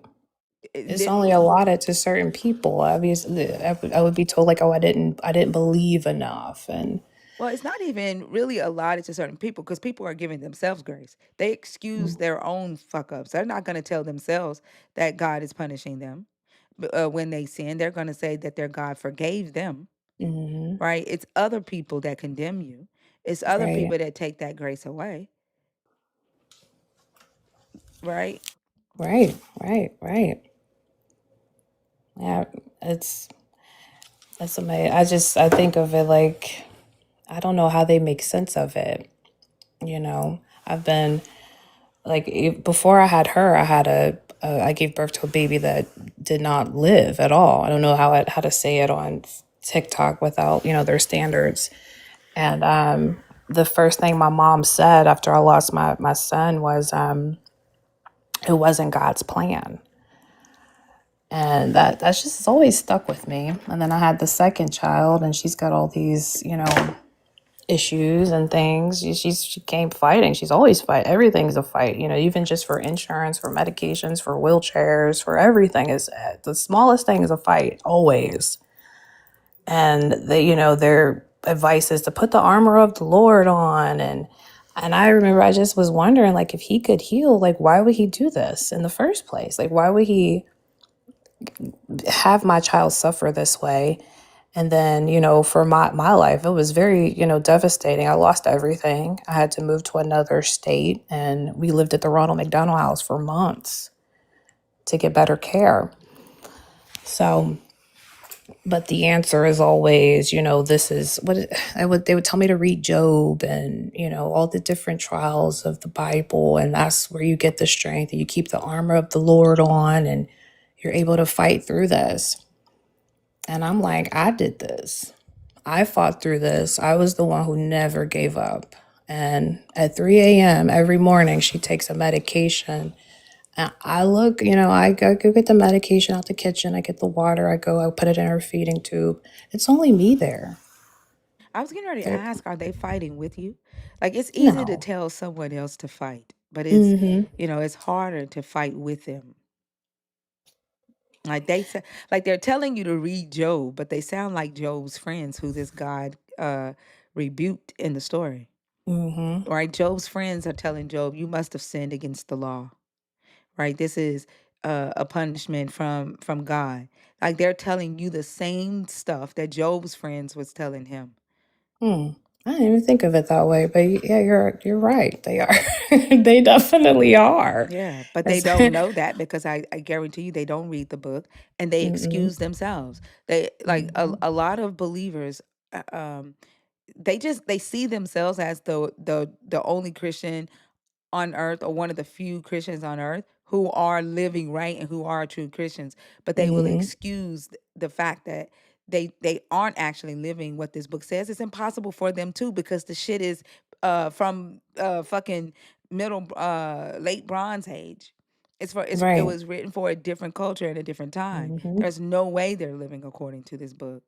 It It's did- only allotted to certain people. Obviously, I would be told like, oh, I didn't believe enough, and Well, it's not even really allotted to certain people because people are giving themselves grace. They excuse their own fuck ups. They're not going to tell themselves that God is punishing them when they sin. They're going to say that their God forgave them, hmm right? It's other people that condemn you, it's other right, people that take that grace away, right? right. Yeah, it's that's amazing. I think of it like I don't know how they make sense of it. I've been like before I had her, I had I gave birth to a baby that did not live at all. I don't know how to say it on TikTok without their standards. And the first thing my mom said after I lost my son was it wasn't God's plan. And that's just always stuck with me. And then I had the second child, and she's got all these issues and things. She came fighting. She's always fight. Everything's a fight. Even just for insurance, for medications, for wheelchairs, for everything is the smallest thing is a fight always. And their advice is to put the armor of the Lord on. And I remember I just was wondering, like, if he could heal, like, why would he do this in the first place? Like, why would he have my child suffer this way? And then, for my life, it was very, devastating. I lost everything. I had to move to another state, and we lived at the Ronald McDonald House for months to get better care. So, but the answer is always, this is they would tell me to read Job and, all the different trials of the Bible. And that's where you get the strength, and you keep the armor of the Lord on, and you're able to fight through this. And I'm like, I did this. I fought through this. I was the one who never gave up. And at 3 a.m. every morning, she takes a medication. And I look, I go get the medication out the kitchen. I get the water. I put it in her feeding tube. It's only me there. I was getting ready to There, ask, are they fighting with you? Like, it's easy to no. tell someone else to fight, but Mm-hmm. it's harder to fight with them. Like they say, like they're telling you to read Job, but they sound like Job's friends who this God rebuked in the story. Mm-hmm. Right? Job's friends are telling Job, you must have sinned against the law. Right? This is a punishment from God. Like they're telling you the same stuff that Job's friends was telling him. Hmm. I didn't even think of it that way, but yeah, you're right. They are. They definitely are. Yeah, but they That's don't know that because I guarantee you they don't read the book and they mm-mm, excuse themselves. They like mm-hmm, a lot of believers uh, um they see themselves as the only Christian on earth, or one of the few Christians on earth who are living right and who are true Christians, but they will mm-hmm. excuse the fact that they aren't actually living what this book says. It's impossible for them to, because the shit is from fucking middle late bronze age. It Right. was written for a different culture and a different time. Mm-hmm. There's no way they're living according to this book.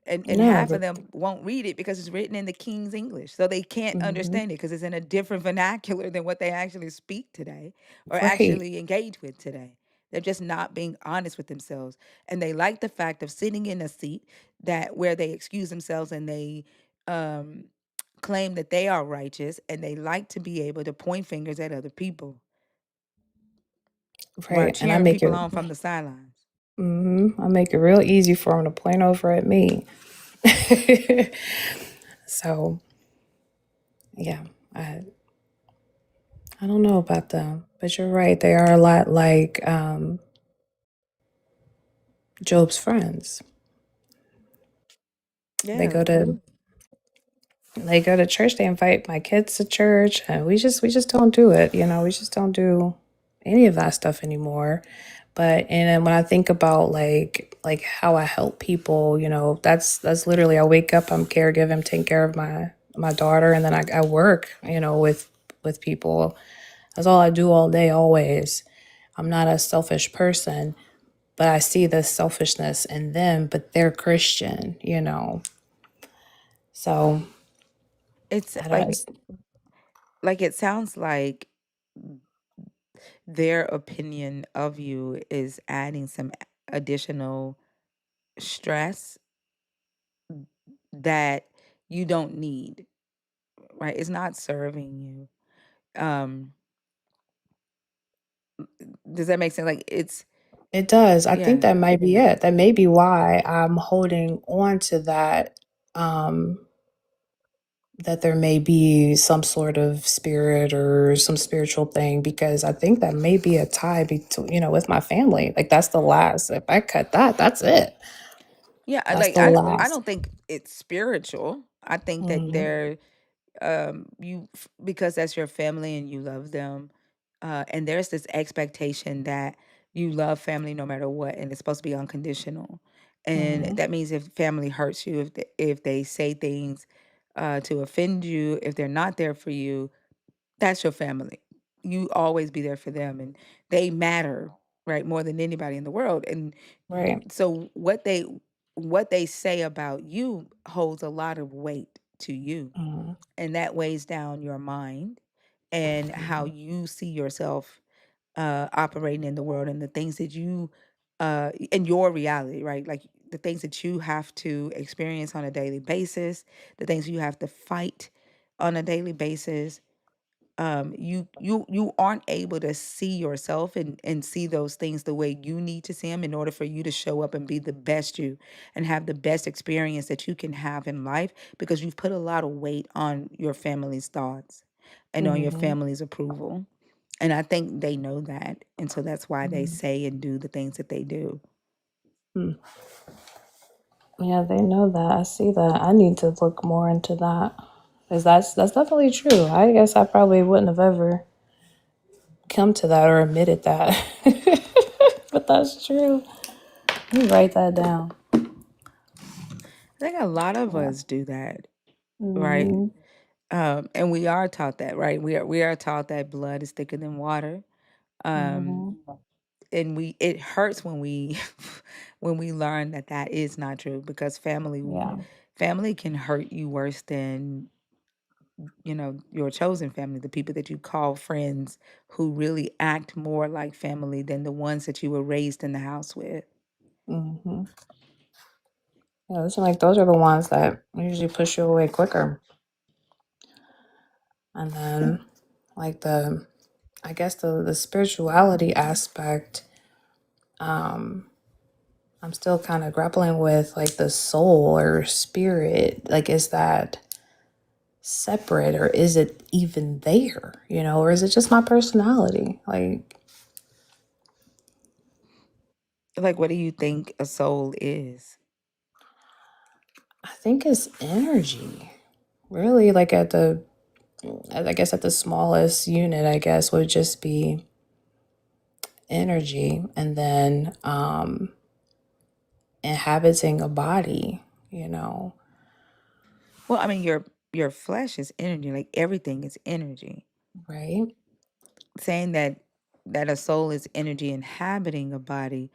And No, half of but them won't read it because it's written in the King's English. So they can't mm-hmm. understand it because it's in a different vernacular than what they actually speak today or Right. actually engage with today. They're just not being honest with themselves. And they like the fact of sitting in a seat that where they excuse themselves and they um, claim that they are righteous, and they like to be able to point fingers at other people while Right. And I cheering make people it on from the sidelines. I make it real easy for them to point over at me. So yeah, I I don't know about them, but you're right. They are a lot like Job's friends. They Yeah. go to they go to church. They invite my kids to church, and we just don't do it. We just don't do any of that stuff anymore. But and then when I think about like how I help people, that's literally I wake up, I'm caregiving, I'm taking care of my daughter, and then I work, with people. That's all I do all day, always. I'm not a selfish person, but I see the selfishness in them, but they're Christian. So It's I don't. like it sounds like their opinion of you is adding some additional stress that you don't need, right? It's not serving you. Does that make sense? Like it's It does. I think yeah. that might be it. That may be why I'm holding on to that. Um, that there may be some sort of spirit or some spiritual thing, because I think that may be a tie between, with my family. Like that's the last. If I cut that, that's it. Yeah, That's like the I last. don't think it's spiritual. I think that Hmm. they're because that's your family and you love them. and there's this expectation that you love family no matter what, and it's supposed to be unconditional. And Mm-hmm. that means if family hurts you, if they say things to offend you, if they're not there for you, that's your family. You always be there for them, and they matter, right, more than anybody in the world. And Right. so what they say about you holds a lot of weight to you, Mm-hmm. and that weighs down your mind and how you see yourself operating in the world, and the things that you in your reality, right? Like the things that you have to experience on a daily basis, the things you have to fight on a daily basis. You aren't able to see yourself and see those things the way you need to see them in order for you to show up and be the best you and have the best experience that you can have in life, because you've put a lot of weight on your family's thoughts and on your Mm-hmm. family's approval. And I think they know that, and so that's why they say and do the things that they do. Mm-hmm. Yeah, they know that. I see that. I need to look more into that. Because that's definitely true. I guess I probably wouldn't have ever come to that or admitted that. But that's true. Let me write that down. I think a lot of Yeah. us do that, right? Mm-hmm. And we are taught that, right? We are taught that blood is thicker than water. Um, Mm-hmm. and it hurts when we when we learn that that is not true, because Yeah. family can hurt you worse than your chosen family, the people that you call friends, who really act more like family than the ones that you were raised in the house with. Mm-hmm. Yeah, it's like those are the ones that usually push you away quicker. And then like I guess the spirituality aspect, um, I'm still kind of grappling with like the soul or spirit. Like, is that separate or is it even there? Or is it just my personality? Like, Like, what do you think a soul is? I think it's energy. Really, like I guess at the smallest unit, I guess would just be energy, and then inhabiting a body, you know. Well, I mean, your flesh is energy. Like everything is energy. Right? Saying that a soul is energy inhabiting a body,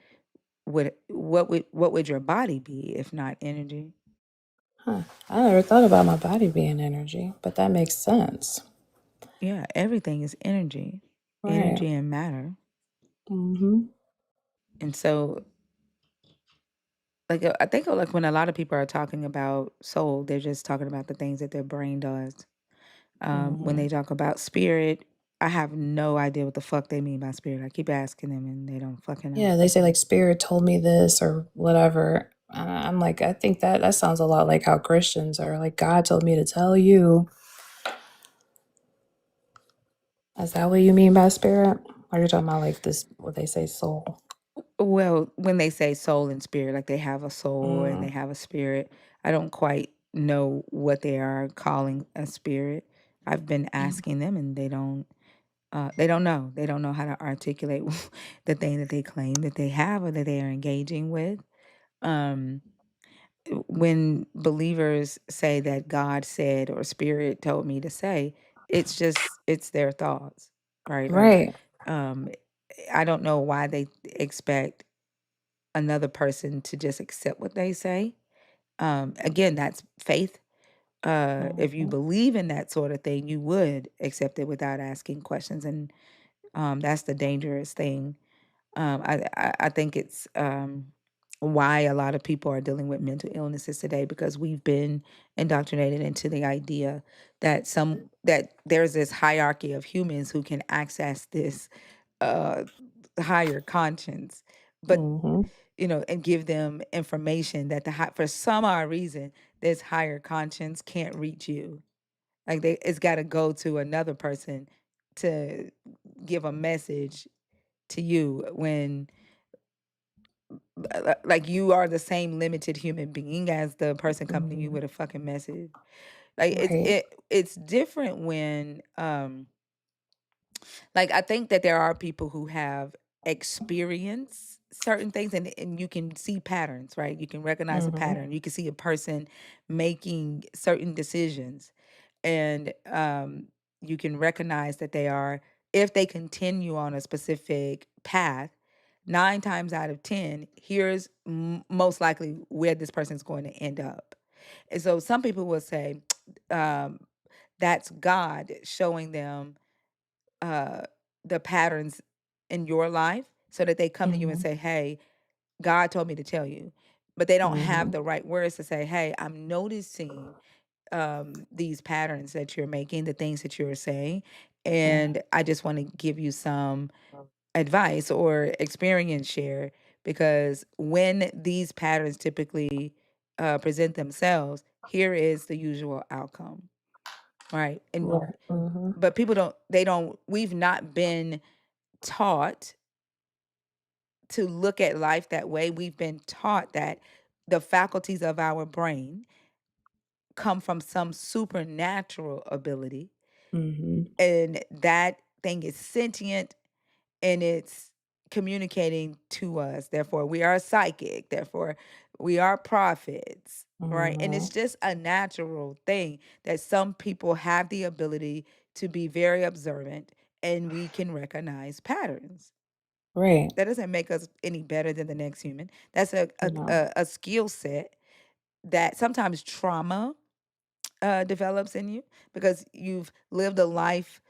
what would your body be if not energy? Huh. I never thought about my body being energy, but that makes sense. Yeah, everything is energy, Right. energy and matter. Mm-hmm. And so, like, I think like when a lot of people are talking about soul, they're just talking about the things that their brain does. When Mm-hmm. they talk about spirit, I have no idea what the fuck they mean by spirit. I keep asking them and they don't fucking know. Yeah, they say like spirit told me this or whatever. I'm like, I think that sounds a lot like how Christians are like, God told me to tell you. Is that what you mean by spirit? Or you're talking about like this, what they say, soul? Well, when they say soul and spirit, like they have a soul and they Mm, have a spirit, I don't quite know what they are calling a spirit. I've been mm, asking them and they don't know. They don't know how to articulate the thing that they claim that they have or that they are engaging with. Um, when believers say that God said or spirit told me to say, it's their thoughts, right? Like, right. um, I don't know why they expect another person to just accept what they say. Again, that's faith. If you Mm-hmm. believe in that sort of thing, you would accept it without asking questions, and that's the dangerous thing. I think it's why a lot of people are dealing with mental illnesses today, because we've been indoctrinated into the idea that there's this hierarchy of humans who can access this uh, higher conscience, but Mm-hmm. and give them information that for some odd reason this higher conscience can't reach you. Like it's got to go to another person to give a message to you when like you are the same limited human being as the person coming to you Mm-hmm. with a fucking message. Like Right. it's different when Like, I think that there are people who have experienced certain things, and you can see patterns, right? You can recognize a Mm-hmm. pattern. You can see a person making certain decisions, and you can recognize that they are, if they continue on a specific path, 9 times out of 10, here's most likely where this person's going to end up. And so some people will say, um, that's God showing them uh, the patterns in your life, so that they come to you and Mm-hmm. say, hey, God told me to tell you. But they don't have Mm-hmm. the right words to say, hey, I'm noticing these patterns that you're making, the things that you're saying. And I just want to give you some advice or experience share, because when these patterns typically present themselves, here is the usual outcome, right? And Right. Mm-hmm. but people we've not been taught to look at life that way. We've been taught that the faculties of our brain come from some supernatural ability, Mm-hmm. and that thing is sentient, and it's communicating to us. Therefore, we are psychic. Therefore, we are prophets, right? And Mm-hmm. it's just a natural thing that some people have the ability to be very observant, and we can recognize patterns. Right. That doesn't make us any better than the next human. That's No. a skill set that sometimes trauma develops in you, because you've lived a life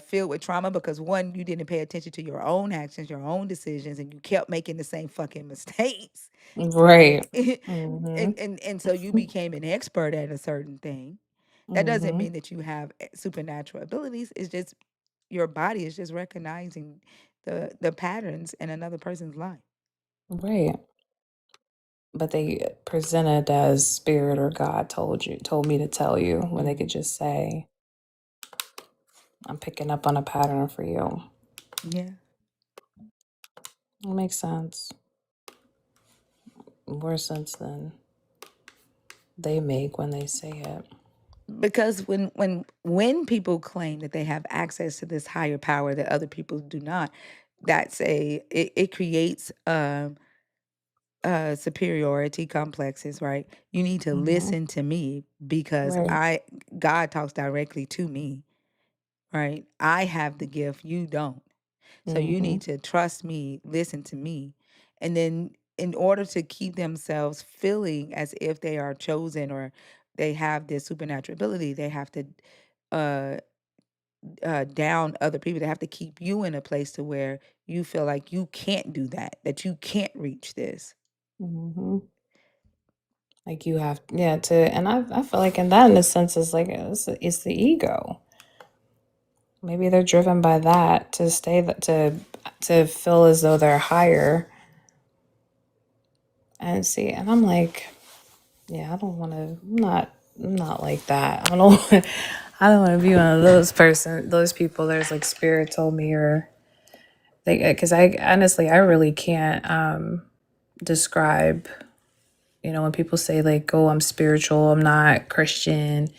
filled with trauma, because one, you didn't pay attention to your own actions, your own decisions, and you kept making the same fucking mistakes, right? Right. Mm-hmm. And so you became an expert at a certain thing. That doesn't Mm-hmm. mean that you have supernatural abilities. It's just your body is just recognizing the patterns in another person's life. Right. But they present it as spirit or God told me to tell you, when they Mm. could just say, I'm picking up on a pattern for you. Yeah. It makes sense. More sense than they make when they say it. Because when people claim that they have access to this higher power that other people do not, it creates superiority complexes, right? You need to Mm-hmm. listen to me because Right. God talks directly to me, right? I have the gift, you don't. So you Mm-hmm. need to trust me, listen to me. And then in order to keep themselves feeling as if they are chosen, or they have this supernatural ability, they have to uh down other people. They have to keep you in a place to where you feel like you can't do that you can't reach this. Mm-hmm. Like you have, yeah, to, and I feel like in that, in a sense, is like it's the ego. Maybe they're driven by that to stay that to feel as though they're higher. And see, and I'm like, yeah, I don't want to. I'm not like that. I don't. I don't want to be one of those people. There's like spirit told me, or they, because I honestly, I really can't describe. When people say like, "Oh, I'm spiritual," I'm not Christian.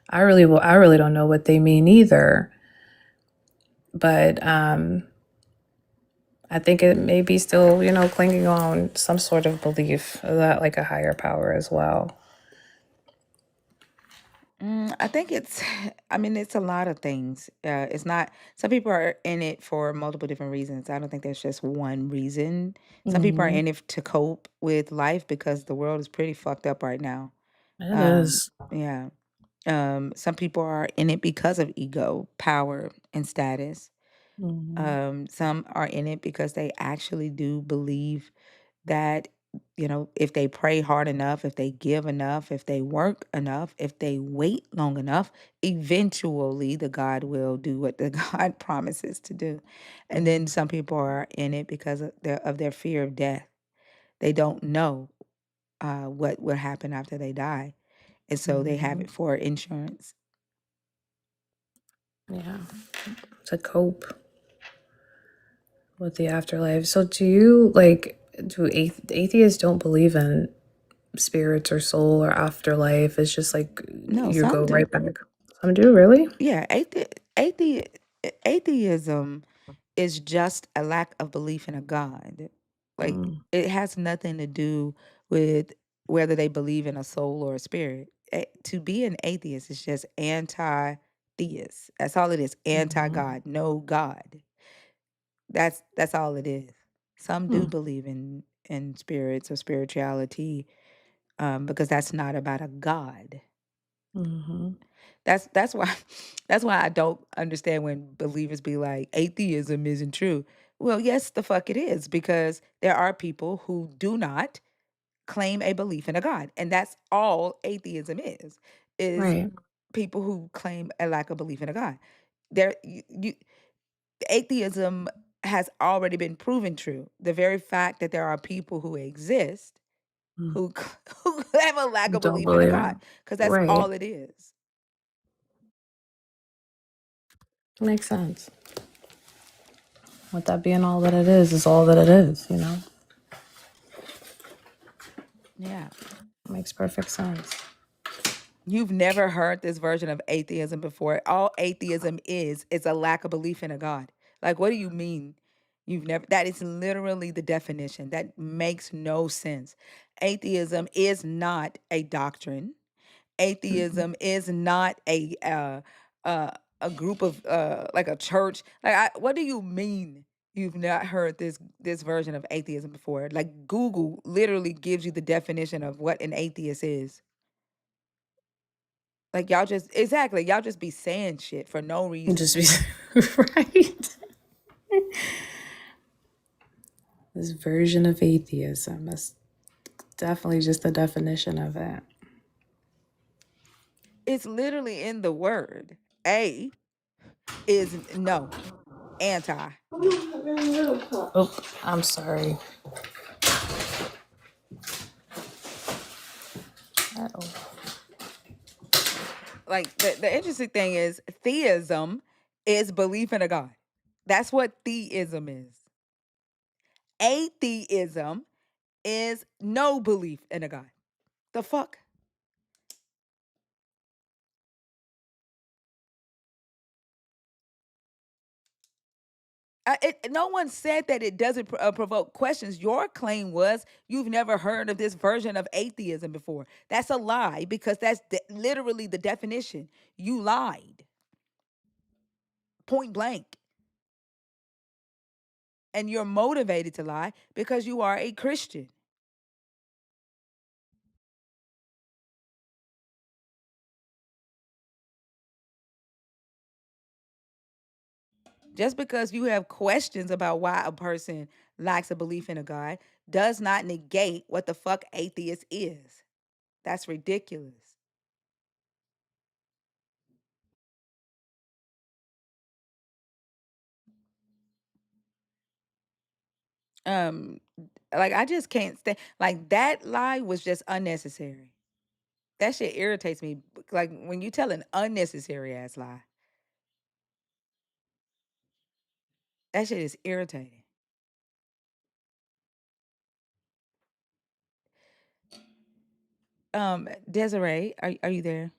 I really don't know what they mean either. But I think it may be still, clinging on some sort of belief that like a higher power as well. I think I mean, it's a lot of things. It's not, some people are in it for multiple different reasons. I don't think there's just one reason. Some people are Mm-hmm. in it to cope with life because the world is pretty fucked up right now. It is. Yeah. Some people are in it because of ego, power, and status. Mm-hmm. Some are in it because they actually do believe that, if they pray hard enough, if they give enough, if they work enough, if they wait long enough, eventually the God will do what the God promises to do. And then Mm-hmm. some people are in it because of their fear of death. They don't know what will happen after they die. And so they have Mm-hmm. it for insurance. Yeah, to cope with the afterlife. So, do you like? Do atheists don't believe in spirits or soul or afterlife? It's just like No, you some go do. right back. Some do, really. Yeah, atheist. Atheism is just a lack of belief in a God. Like, it has nothing to do with whether they believe in a soul or a spirit. To be an atheist is just anti-theist. That's all it is. Anti-God. No God. That's all it is. Some do believe in spirits or spirituality, because that's not about a God. That's why that's why I don't understand when believers be like, atheism isn't true. Well, yes, the fuck it is, because there are people who do not claim a belief in a God, and that's all atheism is Right. people who claim a lack of belief in a God. There, atheism has already been proven true. The very fact that there are people who exist who who have a lack of Don't belief in a believe God, it. because that's Right. all it is. Makes sense. With that being all that it is all that it is, you know? Yeah. Makes perfect sense. You've never heard this version of atheism before. All atheism is a lack of belief in a God. Like, what do you mean? You've never, that is literally the definition. That makes no sense. Atheism is not a doctrine. Atheism is not a group of like a church. Like, what do you mean you've not heard this version of atheism before? Like, Google literally gives you the definition of what an atheist is. Like, y'all just be saying shit for no Just reason. be right. This version of atheism. That's definitely just the definition of it. It's literally in the word. A is no, anti. Oh, I'm sorry. Uh-oh. Like, the interesting thing is, theism is belief in a God. That's what theism is. Atheism is no belief in a God. The fuck? No one said that it doesn't provoke questions. Your claim was you've never heard of this version of atheism before. That's a lie, because that's literally the definition. You lied. Point blank. And you're motivated to lie because you are a Christian. Just because you have questions about why a person lacks a belief in a God does not negate what the fuck atheist is. That's ridiculous. Um, like, I just can't stand, like, that lie was just unnecessary. That shit irritates me. Like, when you tell an unnecessary ass lie, that shit is irritating. Desiree, are you there?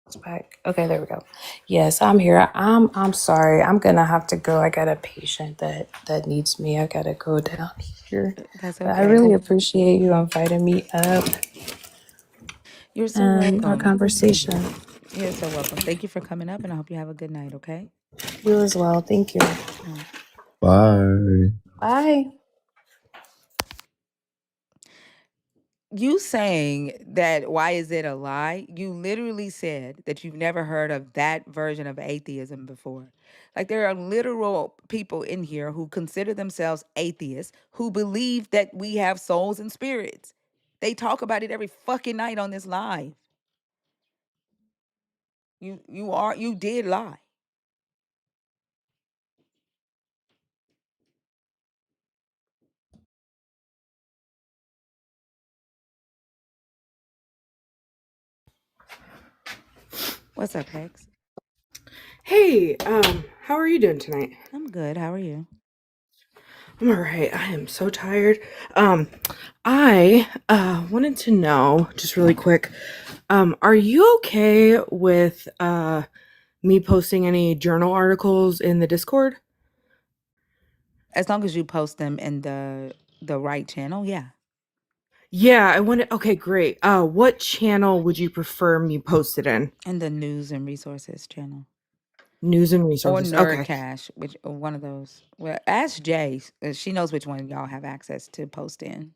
It's back. Okay, there we go. Yes, I'm here. I'm sorry. I'm gonna have to go. I got a patient that needs me. I gotta go down here. That's But I okay. really appreciate you inviting me up You're so and our welcome. conversation. You're so welcome. Thank you for coming up, and I hope you have a good night, okay? You as well. Thank you. All right. Bye. Bye. You saying that, why is it a lie? You literally said that you've never heard of that version of atheism before. Like, there are literal people in here who consider themselves atheists, who believe that we have souls and spirits. They talk about it every fucking night on this live. You did lie. What's up, Hex? Hey, how are you doing tonight? I'm good. How are you? I'm all right. I am so tired. I wanted to know just really quick, are you okay with me posting any journal articles in the Discord? As long as you post them in the right channel, yeah. Yeah, I want to. Okay, great. What channel would you prefer me post it in? In the news and resources channel. News and Or resources. Nerd Okay. Cash, which one of those. Well, ask Jay. She knows which one y'all have access to post in.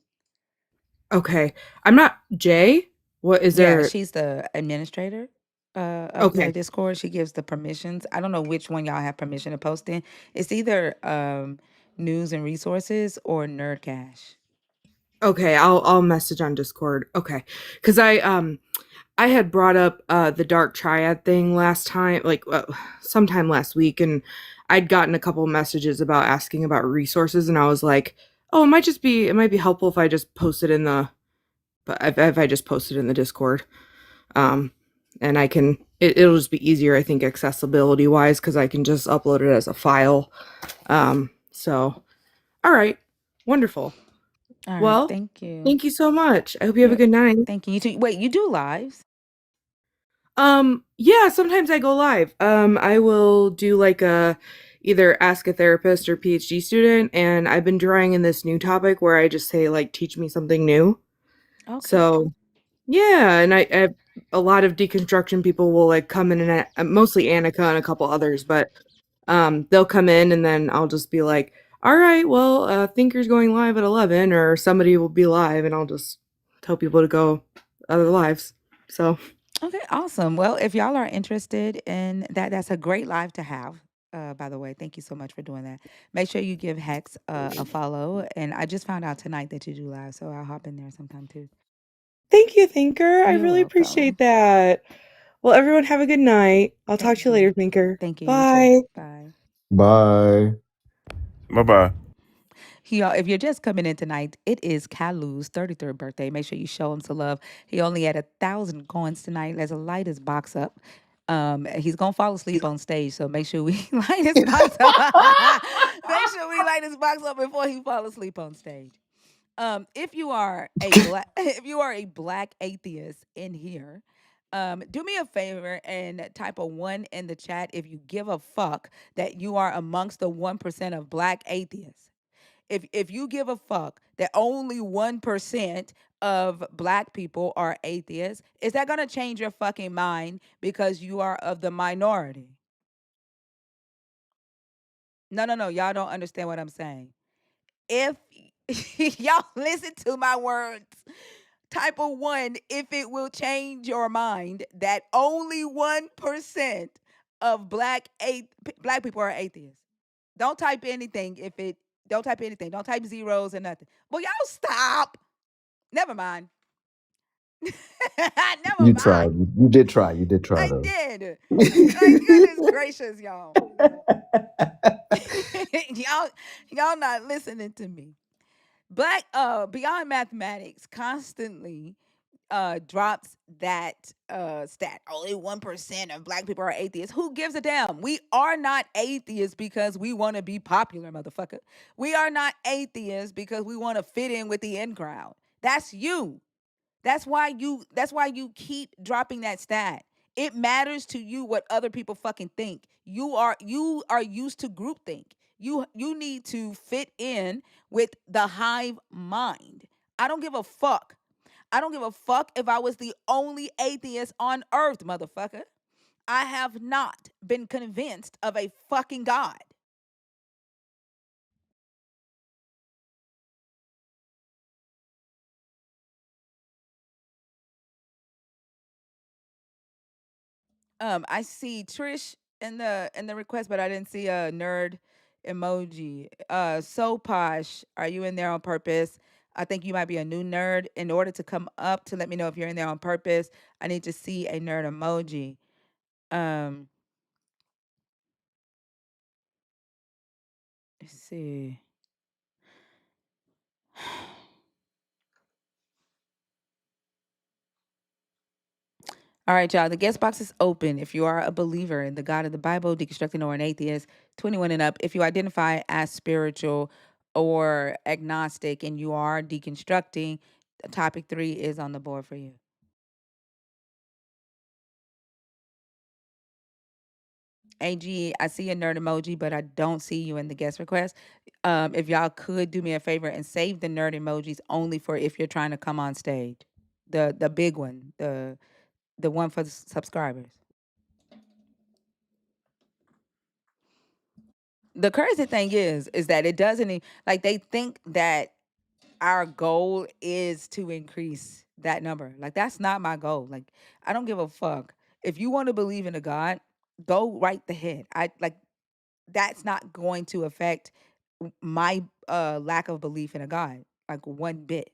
Okay. I'm not Jay. What is Yeah, there? she's the administrator of the Okay. Discord. She gives the permissions. I don't know which one y'all have permission to post in. It's either news and resources or Nerd Cash. Okay, I'll message on Discord. Okay. Cuz I had brought up the dark triad thing last time, like sometime last week, and I'd gotten a couple messages about asking about resources, and I was like, "Oh, it might be helpful if I just post it in the but if I just post it in the Discord." And it'll just be easier, I think, accessibility wise, because I can just upload it as a file. So all right, wonderful. All right, Well, thank you. thank you so much. I hope you have a good night. Thank you. You too. Wait, you do lives? Yeah, sometimes I go live. I will do like a either ask a therapist or PhD student, and I've been drawing in this new topic where I just say like teach me something new. Okay. So yeah, and I a lot of deconstruction people will like come in and mostly Annika and a couple others, but they'll come in and then I'll just be like, all right, well, Thinker's going live at 11, or somebody will be live, and I'll just tell people to go other lives. So Okay, awesome. Well, if y'all are interested in that, that's a great live to have. By the way, thank you so much for doing that. Make sure you give Hex a follow. And I just found out tonight that you do live, so I'll hop in there sometime too. thank you, Thinker. I You're really welcome. appreciate that. Well, everyone have a good night. I'll talk Thank to you later, Thinker. Thank you. You too. Bye. Bye. Bye. Bye bye. Y'all, if you're just coming in tonight, it is Kalu's 33rd birthday. Make sure you show him some love. He only had 1,000 coins tonight. Let's light his box up. He's gonna fall asleep on stage, so make sure we light his box up. Make sure we light his box up before he fall asleep on stage. If you are a black atheist in here, do me a favor and type a 1 in the chat if you give a fuck that you are amongst the 1% of black atheists. If you give a fuck that only 1% of black people are atheists, is that gonna change your fucking mind because you are of the minority? No. Y'all don't understand what I'm saying. If y'all listen to my words, type a 1 if it will change your mind that only 1% of black people are atheists. Don't type anything if it don't type anything. Don't type zeros or nothing. Well, y'all stop. Never mind. Never You tried. mind. You did try. You did try I though. did. Like goodness gracious, y'all. y'all not listening to me. Black Beyond Mathematics constantly drops that stat. Only 1% of black people are atheists. Who gives a damn? We are not atheists because we want to be popular, motherfucker. We are not atheists because we want to fit in with the in crowd. That's you. That's why you keep dropping that stat. It matters to you what other people fucking think. You are used to groupthink. You need to fit in with the hive mind. I don't give a fuck. I don't give a fuck if I was the only atheist on earth, motherfucker. I have not been convinced of a fucking God. I see Trish in the request, but I didn't see a nerd emoji. So posh, are you in there on purpose? I think you might be a new nerd. In order to come up to let me know if you're in there on purpose, I need to see a nerd emoji. Um, let's see. All right, y'all. The guest box is open. If you are a believer in the God of the Bible, deconstructing, or an atheist, 21 and up. If you identify as spiritual or agnostic and you are deconstructing, topic 3 is on the board for you. AG, I see a nerd emoji, but I don't see you in the guest request. If y'all could do me a favor and save the nerd emojis only for if you're trying to come on stage. The big one, the one for the subscribers. The crazy thing is that it doesn't like they think that our goal is to increase that number. Like that's not my goal. Like I don't give a fuck. If you want to believe in a God, go right the head. I like that's not going to affect my lack of belief in a God like one bit.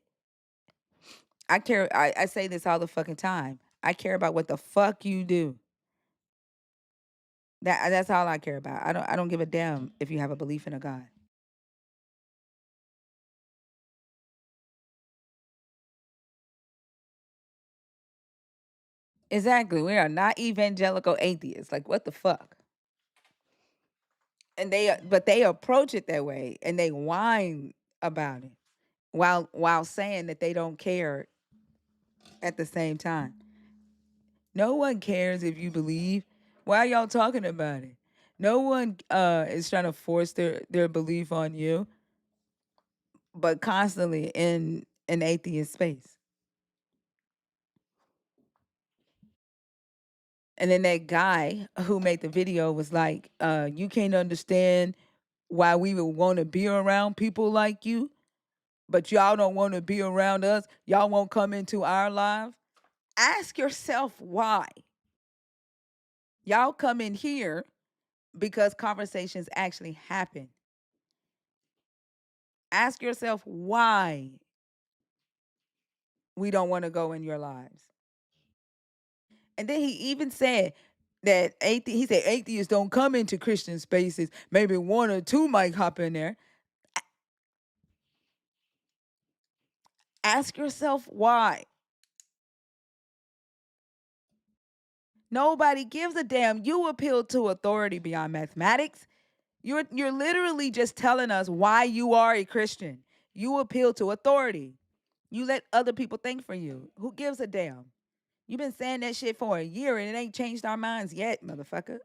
I care. I say this all the fucking time. I care about what the fuck you do. That's all I care about. I don't give a damn if you have a belief in a God. Exactly. We are not evangelical atheists. Like what the fuck? And they approach it that way and they whine about it while saying that they don't care at the same time. No one cares if you believe. Why are y'all talking about it? No one is trying to force their belief on you, but constantly in an atheist space. And then that guy who made the video was like, you can't understand why we would want to be around people like you, but y'all don't want to be around us. Y'all won't come into our lives. Ask yourself why. Y'all come in here because conversations actually happen. Ask yourself why we don't want to go in your lives. And then he even said that he said atheists don't come into Christian spaces. Maybe one or two might hop in there. Ask yourself why. Nobody gives a damn. You appeal to authority beyond mathematics. You're literally just telling us why you are a Christian. You appeal to authority. You let other people think for you. Who gives a damn? You've been saying that shit for a year and it ain't changed our minds yet, motherfucker.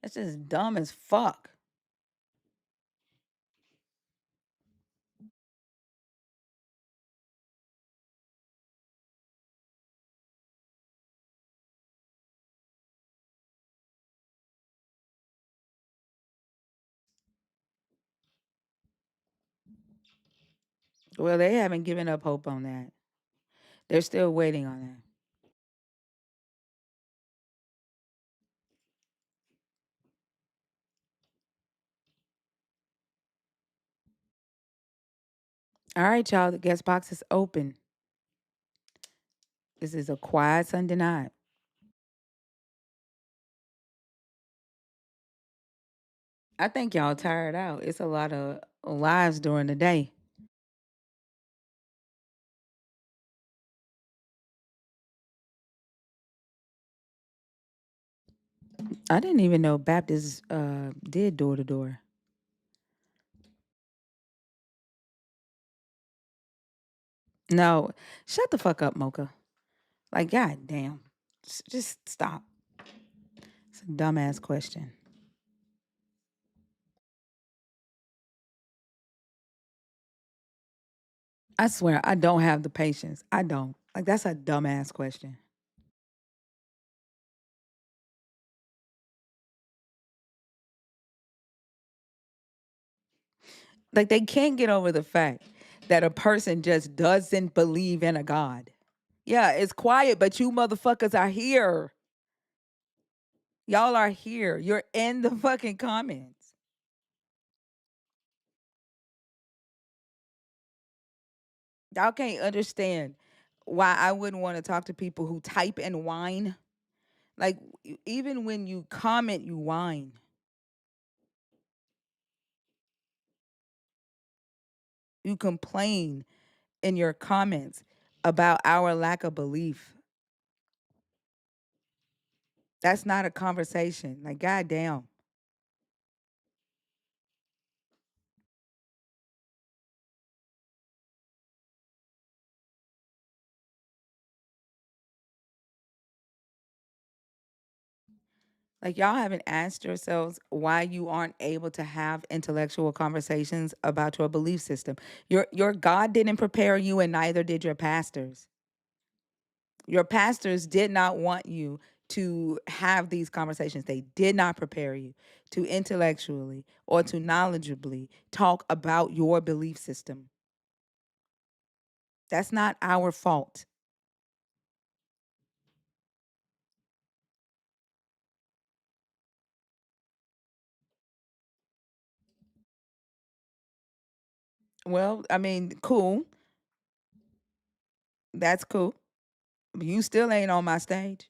That's just dumb as fuck. Well, they haven't given up hope on that. They're still waiting on that. All right, y'all. The guest box is open. This is a quiet Sunday night. I think y'all tired out. It's a lot of lives during the day. I didn't even know Baptists did door to door. No, shut the fuck up, Mocha. Like, god damn. Just stop. It's a dumbass question. I swear, I don't have the patience. I don't. Like, that's a dumbass question. Like, they can't get over the fact that a person just doesn't believe in a God. Yeah, it's quiet, but you motherfuckers are here. Y'all are here. You're in the fucking comments. Y'all can't understand why I wouldn't want to talk to people who type and whine. Like, even when you comment, you whine. You complain in your comments about our lack of belief. That's not a conversation. Like, goddamn. Like, y'all haven't asked yourselves why you aren't able to have intellectual conversations about your belief system. Your God didn't prepare you, and neither did your pastors. Your pastors did not want you to have these conversations. They did not prepare you to intellectually or to knowledgeably talk about your belief system. That's not our fault. Well, I mean, cool. That's cool. But you still ain't on my stage.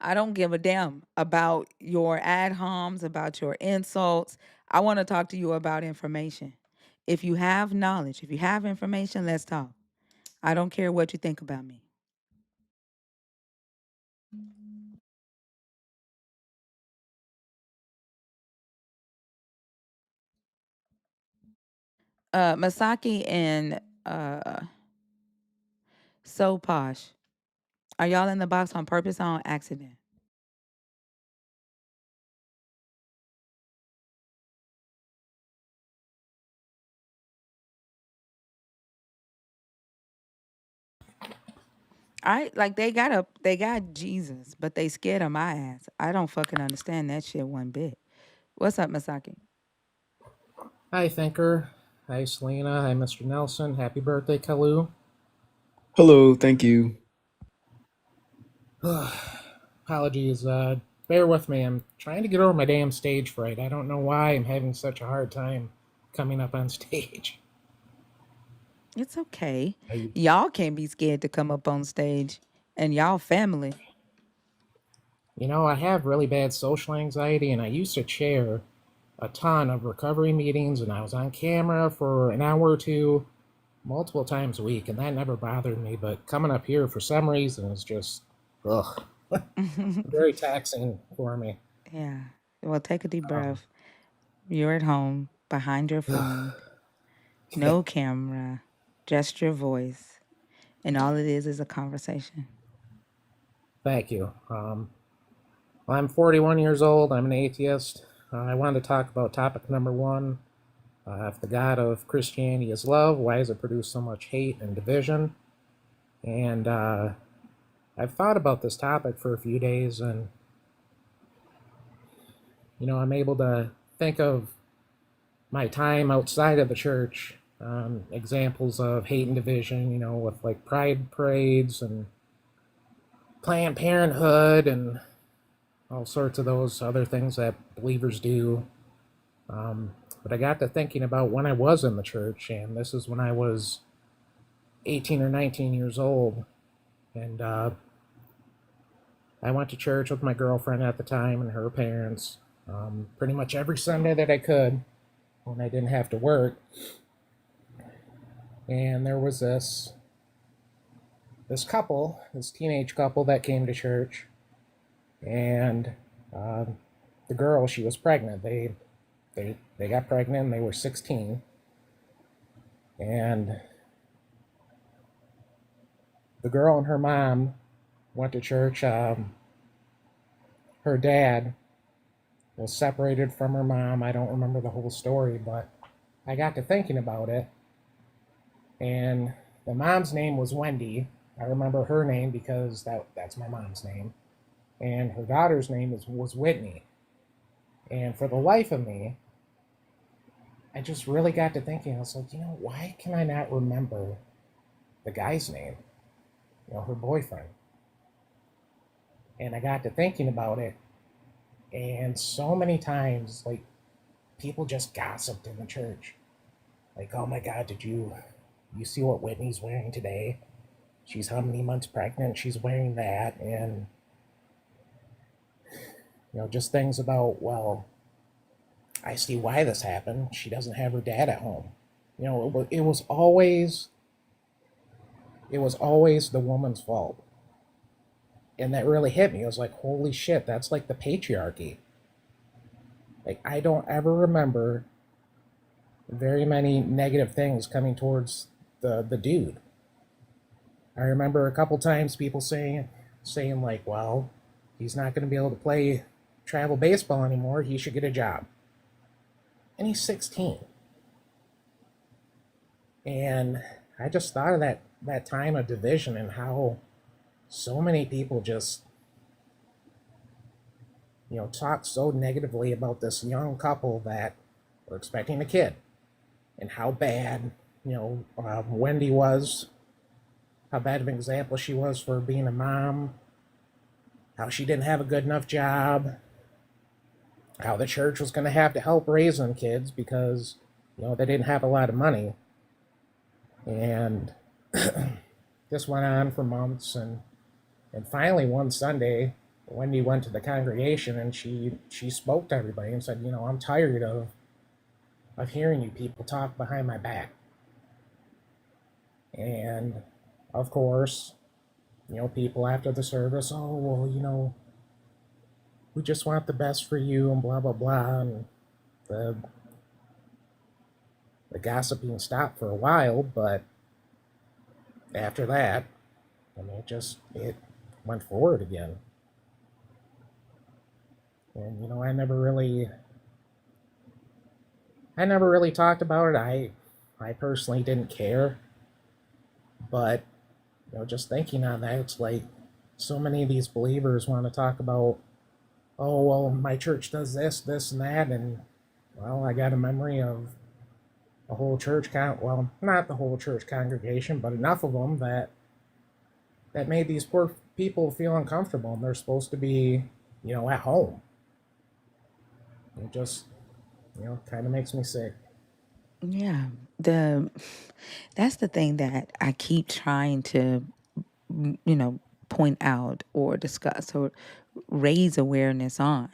I don't give a damn about your ad homs, about your insults. I want to talk to you about information. If you have knowledge, if you have information, let's talk. I don't care what you think about me. Masaki and So Posh, are y'all in the box on purpose or on accident? Like they got Jesus, but they scared of my ass. I don't fucking understand that shit one bit. What's up, Masaki? Hi, Thinker. Hi, Selena. Hi, Mr. Nelson. Happy birthday, Kalu. Hello, thank you. Apologies. Bear with me. I'm trying to get over my damn stage fright. I don't know why I'm having such a hard time coming up on stage. It's okay. I, Y'all can't be scared to come up on stage, and y'all family. I have really bad social anxiety, and I used to chair a ton of recovery meetings, and I was on camera for an hour or two, multiple times a week, and that never bothered me. But coming up here for some reason is just, ugh, very taxing for me. Yeah. Well, take a deep Um, breath. You're at home, behind your phone, no camera, just your voice, and all it is a conversation. Thank you. Well, I'm 41 years old. I'm an atheist. I wanted to talk about topic number one. If the God of Christianity is love, why does it produce so much hate and division? And I've thought about this topic for a few days, and I'm able to think of my time outside of the church, examples of hate and division. With like pride parades and Planned Parenthood and all sorts of those other things that believers do. But I got to thinking about when I was in the church, and this is when I was 18 or 19 years old. And I went to church with my girlfriend at the time and her parents pretty much every Sunday that I could when I didn't have to work. And there was this couple, this teenage couple that came to church, and the girl, she was pregnant. They got pregnant. And they were 16, and the girl and her mom went to church. Her dad was separated from her mom. I don't remember the whole story, but I got to thinking about it. And the mom's name was Wendy. I remember her name because that's my mom's name. And her daughter's name was Whitney. And for the life of me, I just really got to thinking. I was like, why can I not remember the guy's name? Her boyfriend. And I got to thinking about it. And so many times, like, people just gossiped in the church. Like, oh my God, did you see what Whitney's wearing today? She's how many months pregnant? She's wearing that. And, just things about, well, I see why this happened. She doesn't have her dad at home. It was always the woman's fault. And that really hit me. I was like, holy shit, that's like the patriarchy. Like, I don't ever remember very many negative things coming towards the dude. I remember a couple times people saying like, well, he's not going to be able to play travel baseball anymore. He should get a job. And he's 16. And I just thought of that time of division and how so many people just, talk so negatively about this young couple that were expecting a kid, and how bad, Wendy was, how bad of an example she was for being a mom, how she didn't have a good enough job, how the church was going to have to help raise them kids because, they didn't have a lot of money. And this went on for months, and finally one Sunday, Wendy went to the congregation and she spoke to everybody and said, I'm tired of hearing you people talk behind my back. And of course, people after the service, oh, well, we just want the best for you and blah, blah, blah. And the gossiping stopped for a while, but after that, it went forward again. And, I never really talked about it. I personally didn't care. But, just thinking on that, it's like so many of these believers want to talk about, oh, well, my church does this, this, and that. And, well, I got a memory of a whole church, well, not the whole church congregation, but enough of them that made these poor people feel uncomfortable. And they're supposed to be, at home. It just, kind of makes me sick. Yeah, that's the thing that I keep trying to, point out or discuss or raise awareness on.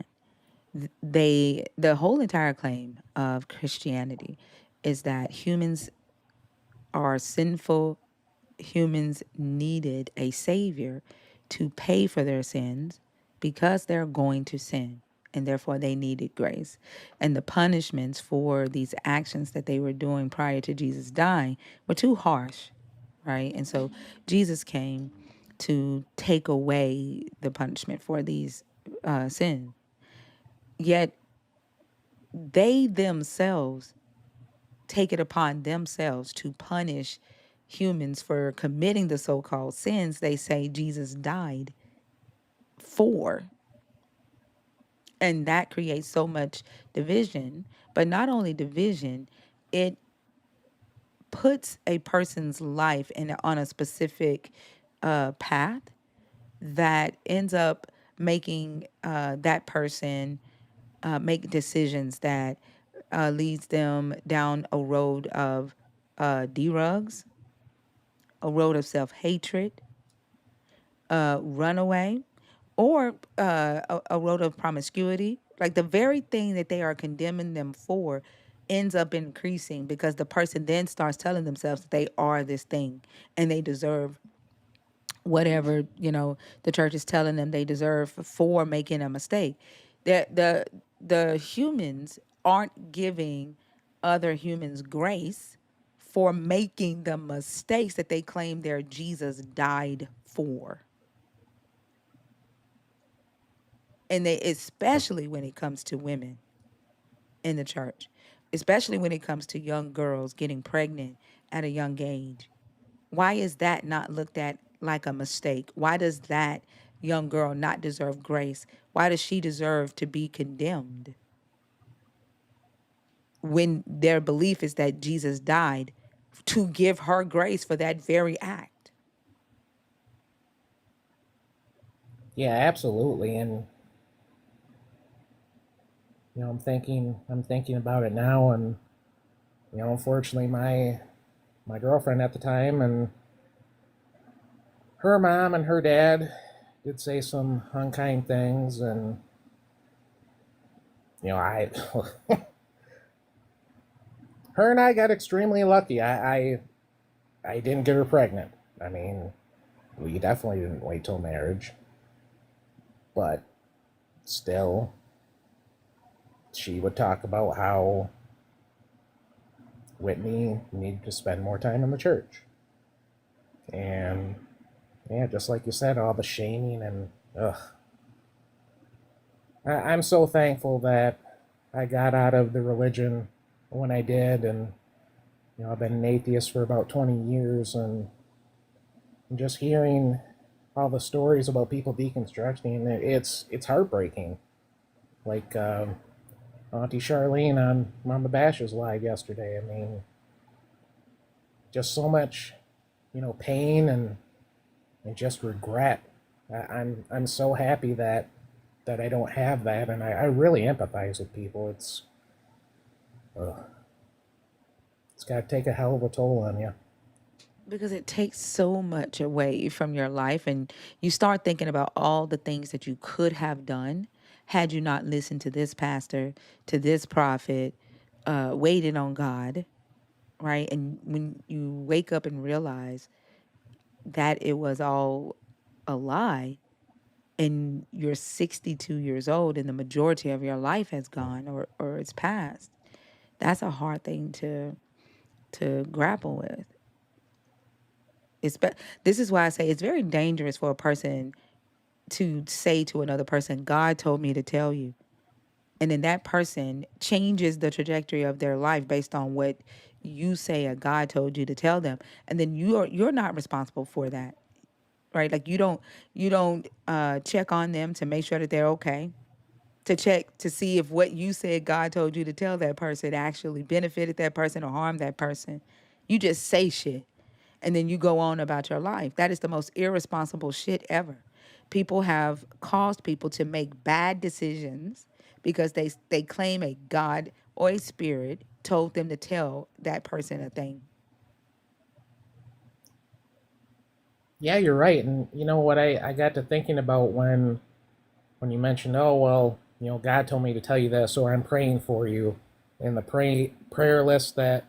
The whole entire claim of Christianity is that humans are sinful. Humans needed a savior to pay for their sins because they're going to sin, and therefore they needed grace. And the punishments for these actions that they were doing prior to Jesus dying were too harsh, right? And so Jesus came to take away the punishment for these sins. Yet they themselves take it upon themselves to punish humans for committing the so-called sins they say Jesus died for. And that creates so much division. But not only division, it puts a person's life on a specific path that ends up making that person make decisions that leads them down a road of drugs, a road of self-hatred, runaway, or a road of promiscuity. Like the very thing that they are condemning them for ends up increasing because the person then starts telling themselves that they are this thing and they deserve whatever, the church is telling them they deserve for making a mistake. The humans aren't giving other humans grace for making the mistakes that they claim their Jesus died for. And especially when it comes to women in the church, especially when it comes to young girls getting pregnant at a young age. Why is that not looked at like a mistake? Why does that young girl not deserve grace? Why does she deserve to be condemned when their belief is that Jesus died to give her grace for that very act? Yeah, absolutely. And I'm thinking about it now, and unfortunately my girlfriend at the time and her mom and her dad did say some unkind things, and I her and I got extremely lucky. I didn't get her pregnant. I mean, we definitely didn't wait till marriage, but still, she would talk about how Whitney needed to spend more time in the church. And yeah, just like you said, all the shaming and ugh. I'm so thankful that I got out of the religion when I did, and I've been an atheist for about 20 years, and just hearing all the stories about people deconstructing, it's heartbreaking. Like Auntie Charlene on Mama Bash's live yesterday. I mean, just so much, pain and just regret. I'm so happy that I don't have that, and I really empathize with people. Uh, it's got to take a hell of a toll on you. Because it takes so much away from your life, and you start thinking about all the things that you could have done had you not listened to this pastor, to this prophet, waited on God, right? And when you wake up and realize that it was all a lie, and you're 62 years old and the majority of your life has gone or it's passed, that's a hard thing to grapple with. This is why I say it's very dangerous for a person to say to another person, God told me to tell you. And then that person changes the trajectory of their life based on what you say a God told you to tell them. And then you're not responsible for that. Right? Like you don't check on them to make sure that they're okay. To check to see if what you said God told you to tell that person actually benefited that person or harmed that person. You just say shit and then you go on about your life. That is the most irresponsible shit ever. People have caused people to make bad decisions because they claim a God or a spirit told them to tell that person a thing. Yeah, you're right. And you know what I got to thinking about when you mentioned, oh well, God told me to tell you this, or I'm praying for you, in the prayer list that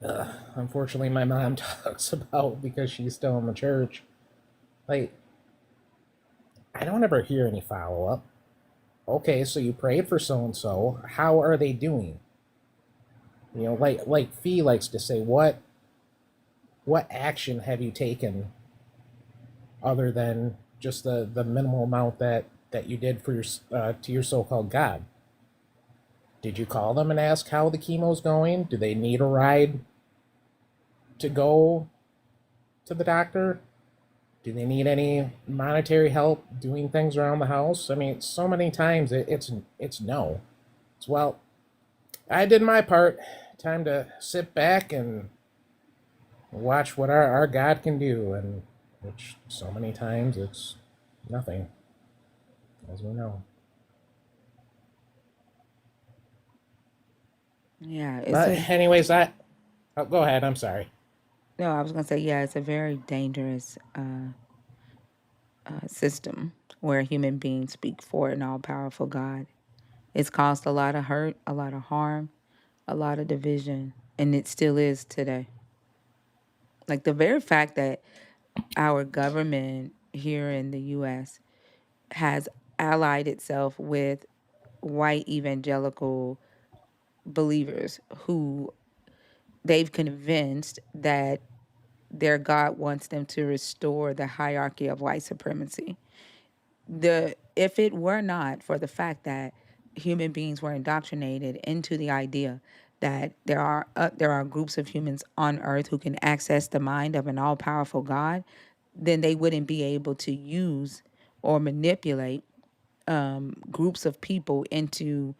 unfortunately my mom talks about because she's still in the church. Like, I don't ever hear any follow up. Okay, so you prayed for so and so. How are they doing? Like Fee likes to say, what action have you taken other than just the minimal amount that you did for your to your so-called God? Did you call them and ask how the chemo's going? Do they need a ride to go to the doctor? Do they need any monetary help doing things around the house? I mean, so many times it's no. It's, well, I did my part. Time to sit back and watch what our God can do, and which so many times it's nothing, as we know. Yeah, But anyways, go ahead. I'm sorry. no, I was gonna say, yeah, it's a very dangerous system where human beings speak for an all-powerful God. It's caused a lot of hurt, a lot of harm, a lot of division, and it still is today. Like the very fact that our government here in the US has allied itself with white evangelical believers who they've convinced that their God wants them to restore the hierarchy of white supremacy. If it were not for the fact that human beings were indoctrinated into the idea that there are groups of humans on earth who can access the mind of an all-powerful God, then they wouldn't be able to use or manipulate groups of people into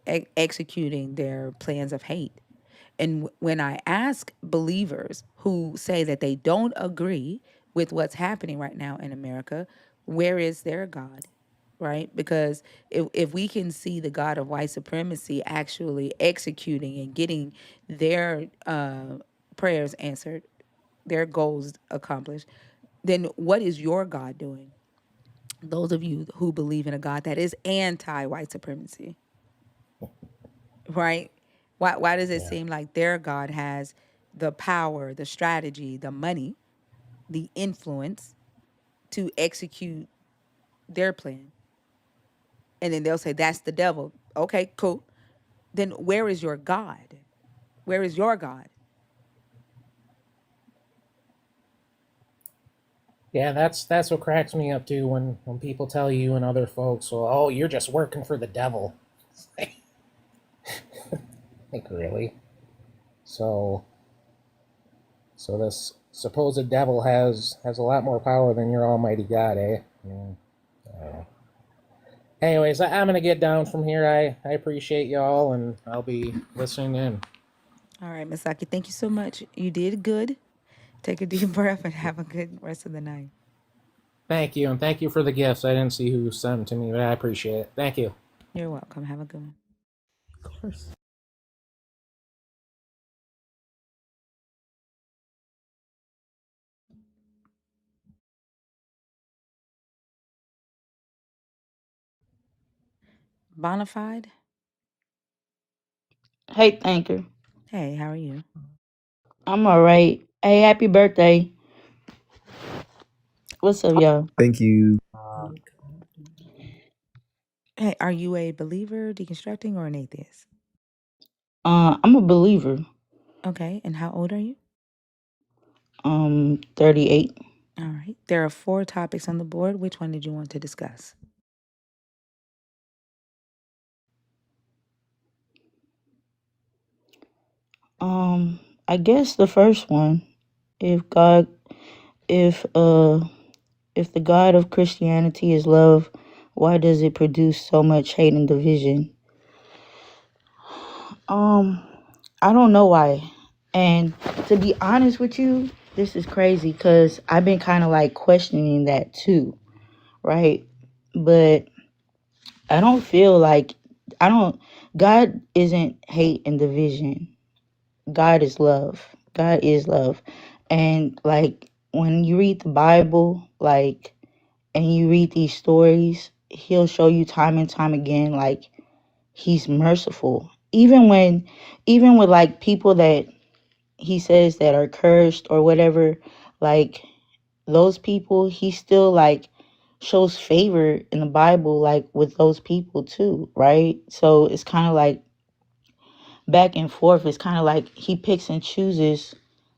executing their plans of hate. And when I ask believers who say that they don't agree with what's happening right now in America, where is their God? Right? Because if we can see the God of white supremacy actually executing and getting their prayers answered, their goals accomplished, then what is your God doing? Those of you who believe in a God that is anti-white supremacy, right? Why does it Yeah. seem like their God has the power, the strategy, the money, the influence to execute their plan? And then they'll say, that's the devil. Okay, cool. Then where is your God? Where is your God? Yeah, that's what cracks me up too when people tell you and other folks, well, oh, you're just working for the devil. Like really? So this supposed devil has a lot more power than your almighty God, eh? Yeah. Anyways, I'm gonna get down from here. I appreciate y'all, and I'll be listening in. All right, Misaki, thank you so much. You did good. Take a deep breath and have a good rest of the night. Thank you, and thank you for the gifts. I didn't see who sent them to me, but I appreciate it. Thank you. You're welcome. Have a good one. Of course. Bonafide. Hey, Thinker. Hey, how are you? I'm all right. Hey, happy birthday. What's up, y'all? Thank you. Hey, are you a believer, deconstructing, or an atheist? I'm a believer. Okay, and how old are you? 38. All right. There are 4 topics on the board. Which one did you want to discuss? I guess the first one, if God, if uh, if the God of Christianity is love, why does it produce so much hate and division? I don't know why. And to be honest with you, this is crazy because I've been kind of like questioning that too, right? But I don't feel like I don't God isn't hate and division. God is love. God is love. And like when you read the Bible, like and you read these stories, he'll show you time and time again like he's merciful. Even with like people that he says that are cursed or whatever, like those people, he still like shows favor in the Bible, like with those people too, right? So it's kind of like back and forth. It's kind of like he picks and chooses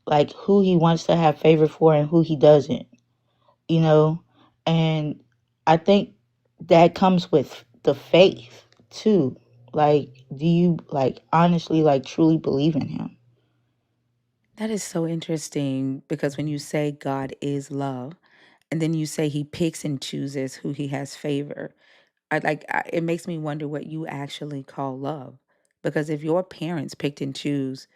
like who he wants to have favor for and who he doesn't, you know? And I think that comes with the faith too. Like, do you like honestly, like truly believe in him? That is so interesting because when you say God is love, and then you say he picks and chooses who he has favor, it makes me wonder what you actually call love. Because if your parents picked and chose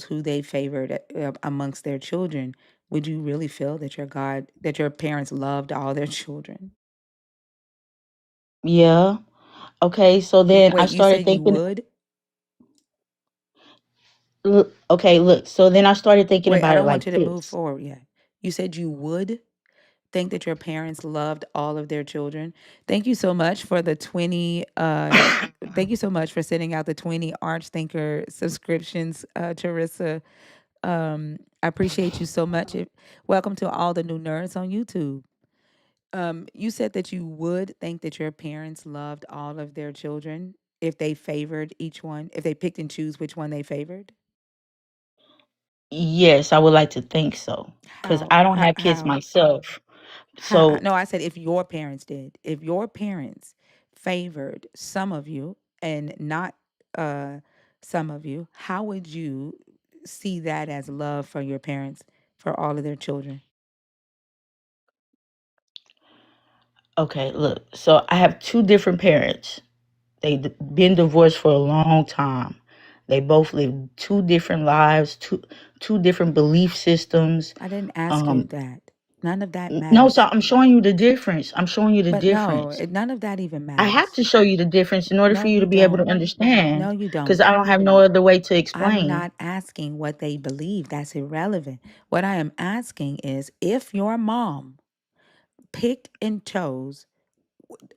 who they favored amongst their children, would you really feel that that your parents loved all their children? Yeah. Okay, so then I Wait, you started said you thinking, would? okay, look, so then I started thinking Wait, I about it don't like want you to move this. forward yet. You said you would think that your parents loved all of their children. Thank you so much for the 20 thank you so much for sending out the 20 Arch Thinker subscriptions, Teresa. I appreciate you so much. Welcome to all the new nerds on YouTube. You said that you would think that your parents loved all of their children if they favored each one, if they picked and choose which one they favored. Yes, I would like to think so because How? I don't How? have kids How? myself. How? So, No, I said if your parents did. If your parents favored some of you and not uh, some of you, how would you see that as love for your parents for all of their children? okay, look, so I have two different parents. They've been divorced for a long time. They both live two different lives, two different belief systems. I didn't ask you Um, that. None of that no, so matters. I'm showing you the difference. I'm showing you the But no, difference. none of that even I have matters. to show you the difference in order No, for you to you be able to don't. No, understand you because don't. I don't have no other way to I'm explain. not asking what they believe. That's irrelevant. What I am asking is if your mom picked and chose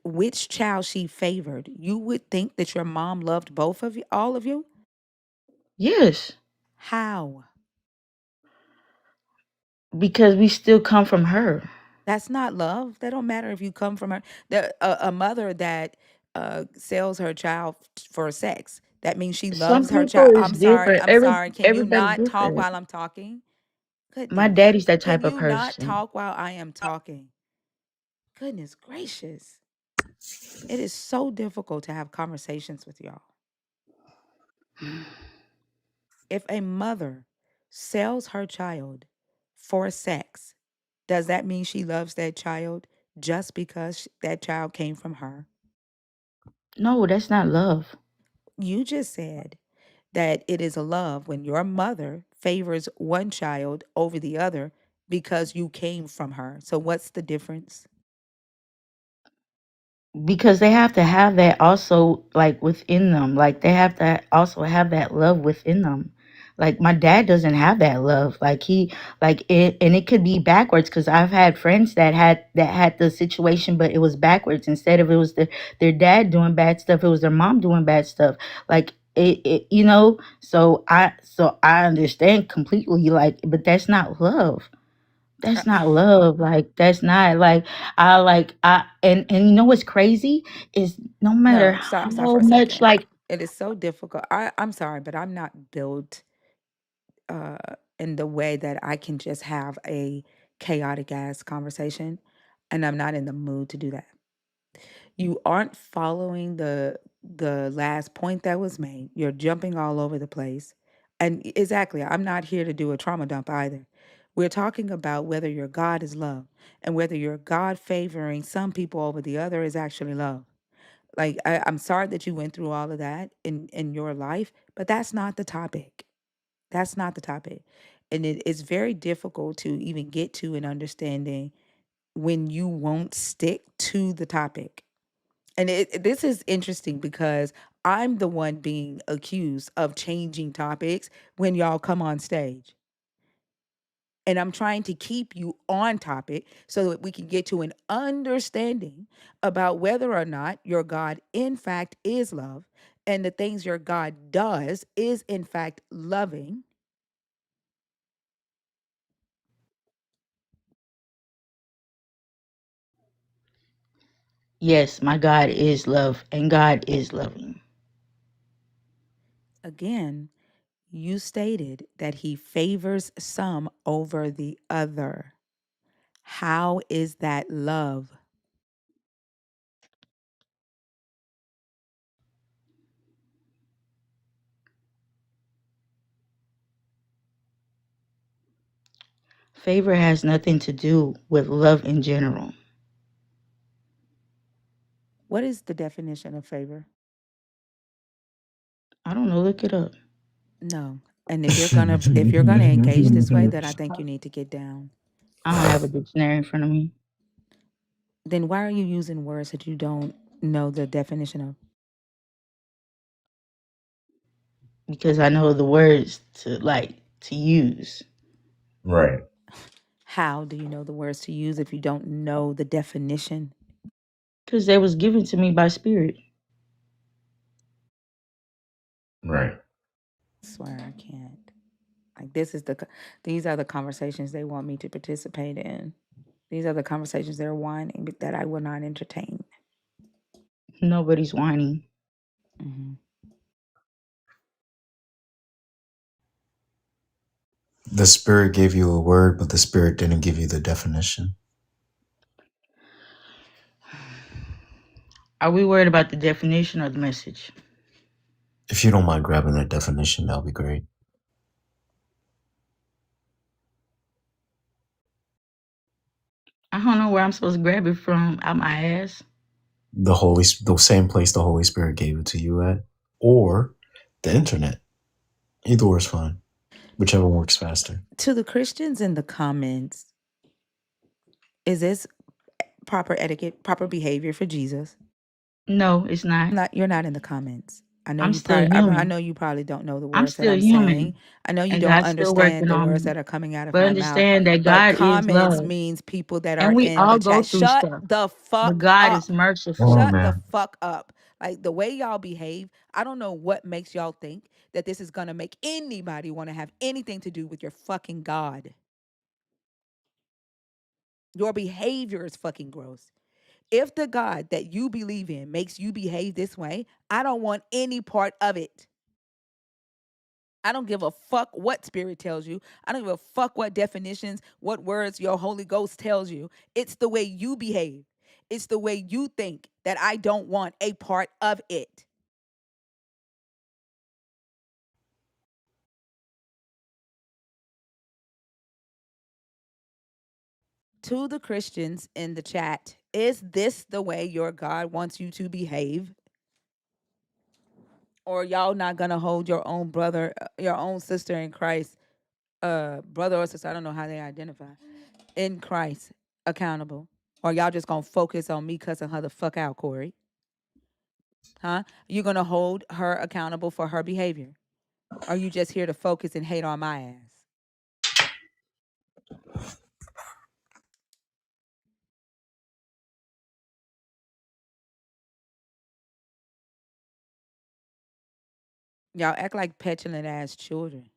which child she favored, you would think that your mom loved both of you, all of you? Yes, How? because we still come from her. That's not love. That don't matter if you come from a mother that sells her child for sex. That means she Some loves her people child. is different. I'm sorry. Can you Everybody not talk different. while I'm talking? My Goodness. daddy's that Can type of you not person. talk while I am talking? Goodness gracious. It is so difficult to have conversations with y'all. If a mother sells her child for sex, does that mean she loves that child just because that child came from her? No, that's not love. You just said that it is a love when your mother favors one child over the other because you came from her. So, what's the difference? Because they have to have that also, like, within them. Like, they have to also have that love within them. Like, my dad doesn't have that love. Like, he, like it, and it could be backwards, because I've had friends that had the situation, but it was backwards. Instead of it was their dad doing bad stuff, it was their mom doing bad stuff. Like, so I understand completely, like, but that's not love. Uh, That's not love. Like, that's not like, and you know what's crazy is, no matter no, stop for how a much, second. like, It is so difficult. I'm sorry, but I'm not built uh, in the way that I can just have a chaotic ass conversation, and I'm not in the mood to do that. You aren't following the last point that was made. You're jumping all over the place. And exactly, I'm not here to do a trauma dump either. We're talking about whether your God is love and whether your God favoring some people over the other is actually love. Like I'm sorry that you went through all of that in your life, but that's not the topic. That's not the topic. And it is very difficult to even get to an understanding when you won't stick to the topic. And this is interesting because I'm the one being accused of changing topics when y'all come on stage. And I'm trying to keep you on topic so that we can get to an understanding about whether or not your God, in fact, is love and the things your God does is, in fact, loving. yes, my God is love, and God is loving. Again, you stated that he favors some over the other. How is that love? Favor has nothing to do with love in general. What is the definition of favor? I don't know. Look it up. No. And if you're gonna engage this way, then I think you need to get down. I don't have a dictionary in front of me, Then why are you using words that you don't know the definition of? because I know the words to use. Right. How do you know the words to use if you don't know the definition? Because they was given to me by spirit. Right. I swear I can't. Like these are the conversations they want me to participate in. These are the conversations they're whining that I will not entertain. Nobody's whining. Hmm. The spirit gave you a word, but the spirit didn't give you the definition. Are we worried about the definition or the message? If you don't mind grabbing that definition, that'll be great. I don't know where I'm supposed to grab it from. Out my ass. The same place the Holy Spirit gave it to you at, or the internet. Either or is fine. Whichever works faster. To the Christians in the comments, is this proper etiquette, proper behavior for Jesus? No, it's not. Not you're not in the comments. I'm still I human. know you probably don't know the I'm words that still I'm saying. human. I know you And don't God's still understand working the on words me. that are coming out of But my mouth. understand that But God is comments love. means people that are And we in all the go chat. through Shut stuff. the But fuck God is up. Oh merciful. Shut the man. fuck up. Like the way y'all behave, I don't know what makes y'all think that this is gonna make anybody want to have anything to do with your fucking God. Your behavior is fucking gross. If the God that you believe in makes you behave this way, I don't want any part of it. I don't give a fuck what spirit tells you. I don't give a fuck what definitions, what words your Holy Ghost tells you. It's the way you behave. It's the way you think that I don't want a part of it. To the Christians in the chat, is this the way your God wants you to behave? Or y'all not gonna hold your own brother, your own sister in Christ, brother or sister, I don't know how they identify, in Christ accountable? Or y'all just gonna focus on me cussing her the fuck out, Corey? Huh? You gonna hold her accountable for her behavior? Or are you just here to focus and hate on my ass? Y'all act like petulant ass children.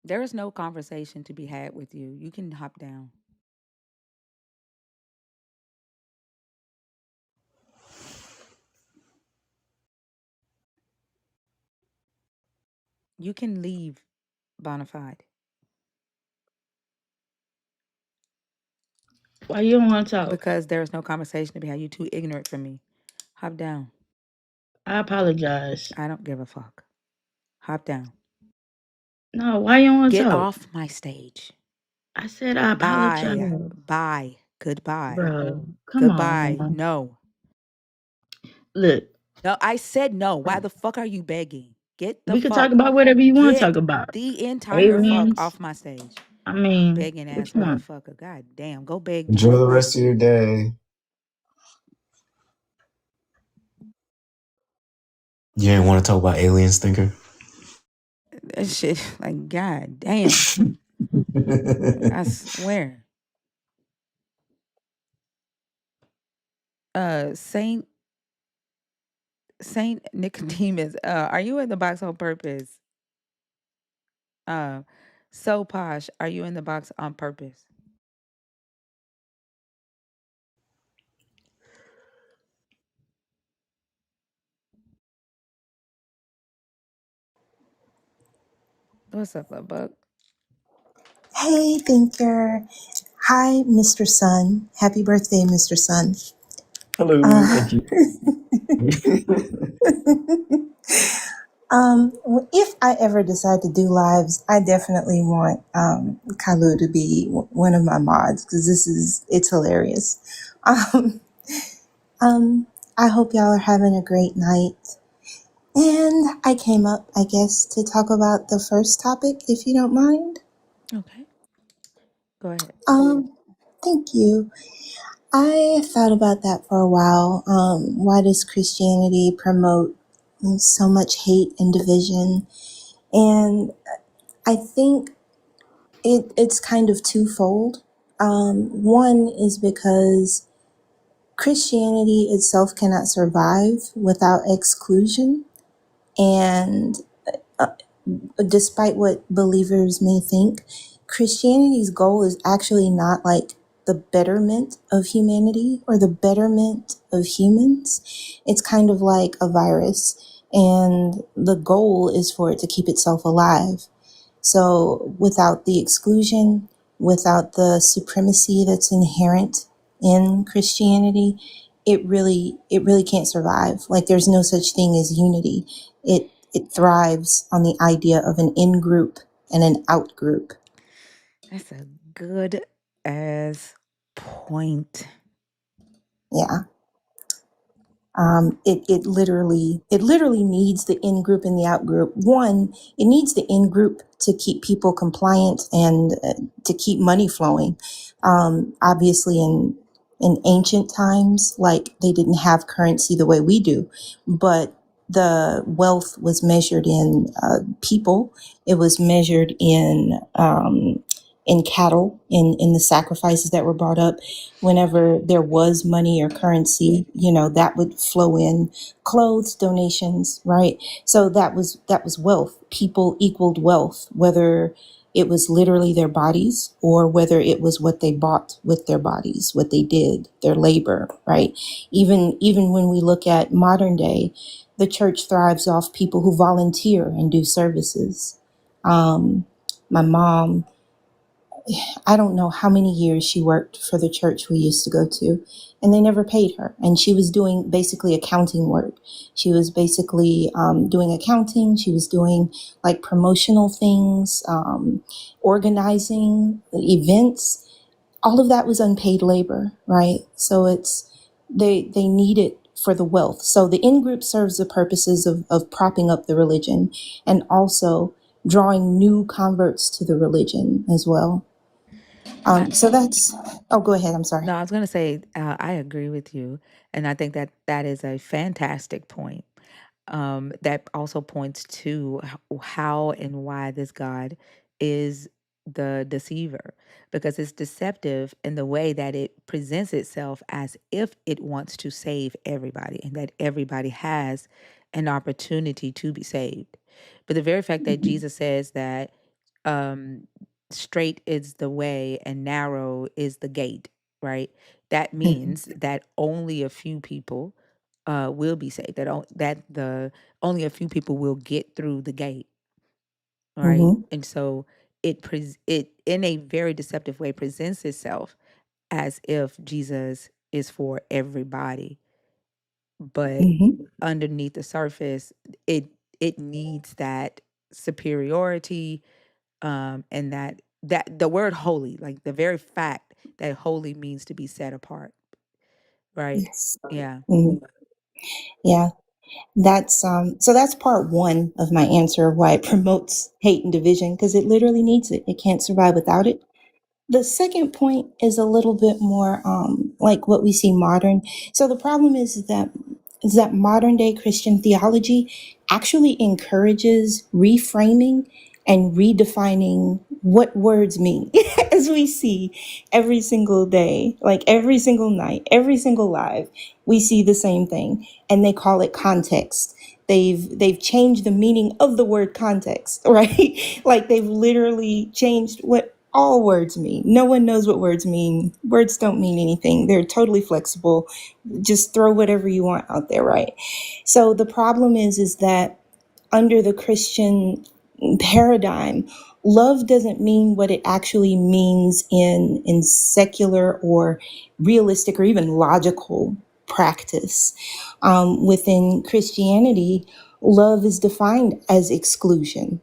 There is no conversation to be had with you. You can hop down. You can leave, Bonafide, Why you don't want to talk? because there is no conversation to be had. You too ignorant for me. Hop down. I apologize. I don't give a fuck. Hop down. No, why you don't want to Get talk? off my stage. I said I apologize. Bye. Bye. Goodbye. Bro, come on, Goodbye. man. No. Look, No, I said no. Why the fuck are you begging? Get the we could talk fuck. about whatever you want to talk Get about. the entire fuck Aliens. off my stage. I mean, Begging ass which one? motherfucker. God damn. Go beg Enjoy more. the rest of your day. You ain't want to talk about aliens, thinker? That shit, like, god damn. I swear. Saint Nicodemus, are you in the box on purpose? So Posh, are you in the box on purpose? What's up, love bug? Hey, Thinker. Hi, Mr. Sun. Happy birthday, Mr. Sun. Hello, Uh, thank you. if I ever decide to do lives, I definitely want Kalu to be one of my mods because it's hilarious. Um, um, I hope y'all are having a great night. And I came up, I guess, to talk about the first topic, if you don't mind. Okay, go ahead. Thank you. I thought about that for a while. Why does Christianity promote so much hate and division? And I think it's kind of twofold. One is because Christianity itself cannot survive without exclusion. And despite what believers may think, Christianity's goal is actually not like the betterment of humanity or the betterment of humans. It's kind of like a virus, and the goal is for it to keep itself alive. So without the exclusion, without the supremacy that's inherent in Christianity, it really can't survive. Like there's no such thing as unity. It thrives on the idea of an in group and an out group. That's a good ass point. Yeah. It literally needs the in group and the out group. One, it needs the in group to keep people compliant and to keep money flowing. Obviously, in ancient times, like they didn't have currency the way we do, but the wealth was measured in people. It was measured in cattle, in the sacrifices that were brought up. Whenever there was money or currency, that would flow in clothes, donations, right? So that was wealth. People equaled wealth, whether it was literally their bodies or whether it was what they bought with their bodies, what they did, their labor, right? Even when we look at modern day, the church thrives off people who volunteer and do services. My mom, I don't know how many years she worked for the church we used to go to, and they never paid her. And she was doing basically accounting work. She was basically doing accounting. She was doing like promotional things, organizing events. All of that was unpaid labor, right? So they need it for the wealth. So the in-group serves the purposes of propping up the religion and also drawing new converts to the religion as well. I, So that's, oh, go ahead. I'm sorry. no, I was going to say, I agree with you. And I think that that is a fantastic point. That also points to how and why this God is the deceiver, because it's deceptive in the way that it presents itself as if it wants to save everybody and that everybody has an opportunity to be saved. But the very fact that Jesus says that um, straight is the way and narrow is the gate, right? That Mhm, means that only a few people will be saved. That the only a few people will get through the gate, right? mhm, And so it in a very deceptive way presents itself as if Jesus is for everybody, but mhm. underneath the surface, it it needs that superiority, and that the word holy, like the very fact that holy means to be set apart, right? Yes. Yeah. Mhm. Yeah. So that's part one of my answer of why it promotes hate and division, because it literally needs it. It can't survive without it. The second point is a little bit more like what we see modern. So the problem is that modern day Christian theology actually encourages reframing and redefining what words mean, as we see every single day, like every single night, every single live, we see the same thing, and they call it context. They've changed the meaning of the word context, right? Like they've literally changed what all words mean. No one knows what words mean. Words don't mean anything. They're totally flexible. Just throw whatever you want out there, right? So the problem is that under the Christian paradigm, love doesn't mean what it actually means in secular or realistic or even logical practice. Within Christianity, love is defined as exclusion.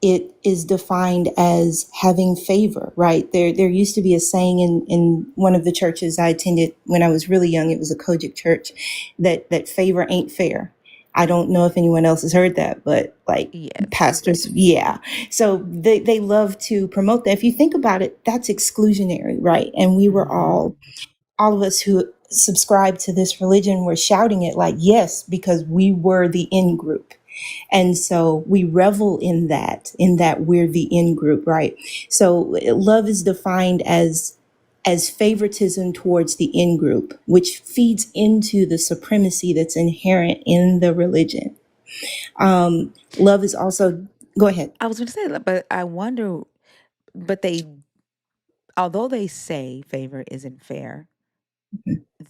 It is defined as having favor, right? There used to be a saying in one of the churches I attended when I was really young. It was a Kojic church, that favor ain't fair. I don't know if anyone else has heard that, but like Yes. pastors, yeah. So they love to promote that. If you think about it, that's exclusionary, right? And we were Hmm. all of us who subscribe to this religion were shouting it like, yes, because we were the in group. And so we revel in that we're the in group, right? So love is defined as favoritism towards the in group, which feeds into the supremacy that's inherent in the religion. Love is also, go ahead. I was going to say that, but I wonder, but although they say favor isn't fair,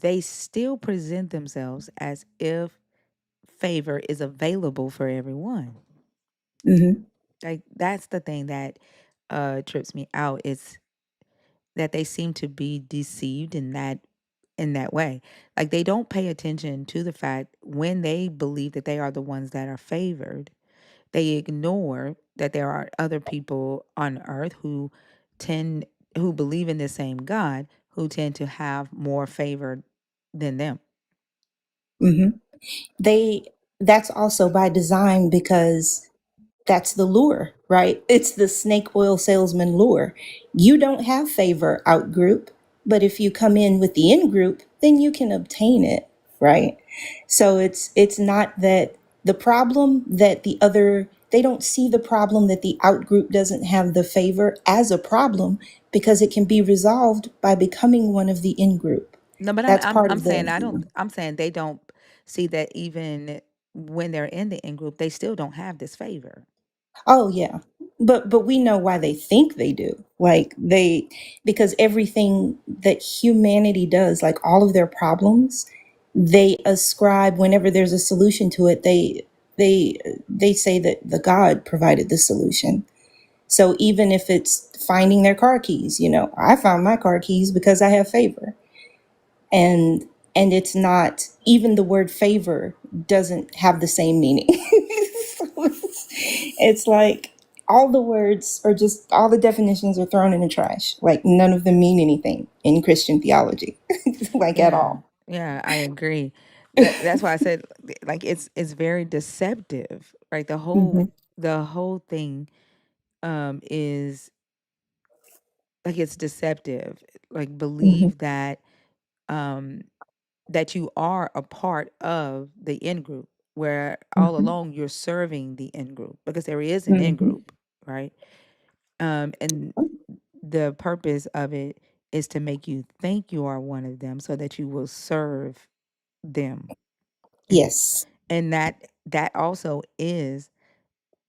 they still present themselves as if favor is available for everyone. Hmm. Like that's the thing that trips me out. It's that they seem to be deceived in that way. Like they don't pay attention to the fact when they believe that they are the ones that are favored, they ignore that there are other people on earth tend who believe in the same God who tend to have more favor than them. Hmm. They, that's also by design because that's the lure, right? It's the snake oil salesman lure. You don't have favor out group, but if you come in with the in group, then you can obtain it, right? So it's not that the problem that the other, they don't see the problem that the out group doesn't have the favor as a problem because it can be resolved by becoming one of the in group. No, but That's part I'm of saying I the, don't. I'm saying they don't see that even when they're in the in group, they still don't have this favor. oh yeah. but we know why they think they do. Like because everything that humanity does, like all of their problems, they ascribe, whenever there's a solution to it, they say that the God provided the solution. So even if it's finding their car keys, I found my car keys because I have favor. And it's not, even the word favor doesn't have the same meaning. It's like all the words are just, all the definitions are thrown in the trash. Like none of them mean anything in Christian theology, like at Yeah, all. yeah, I agree. That's why I said like it's very deceptive, right? Hmm. The whole thing is like it's deceptive. Like Hmm. believe that um that you are a part of the in group where all Hmm. along you're serving the in group because there is an in Hmm. group, right? And the purpose of it is to make you think you are one of them so that you will serve them. And Yes. that also is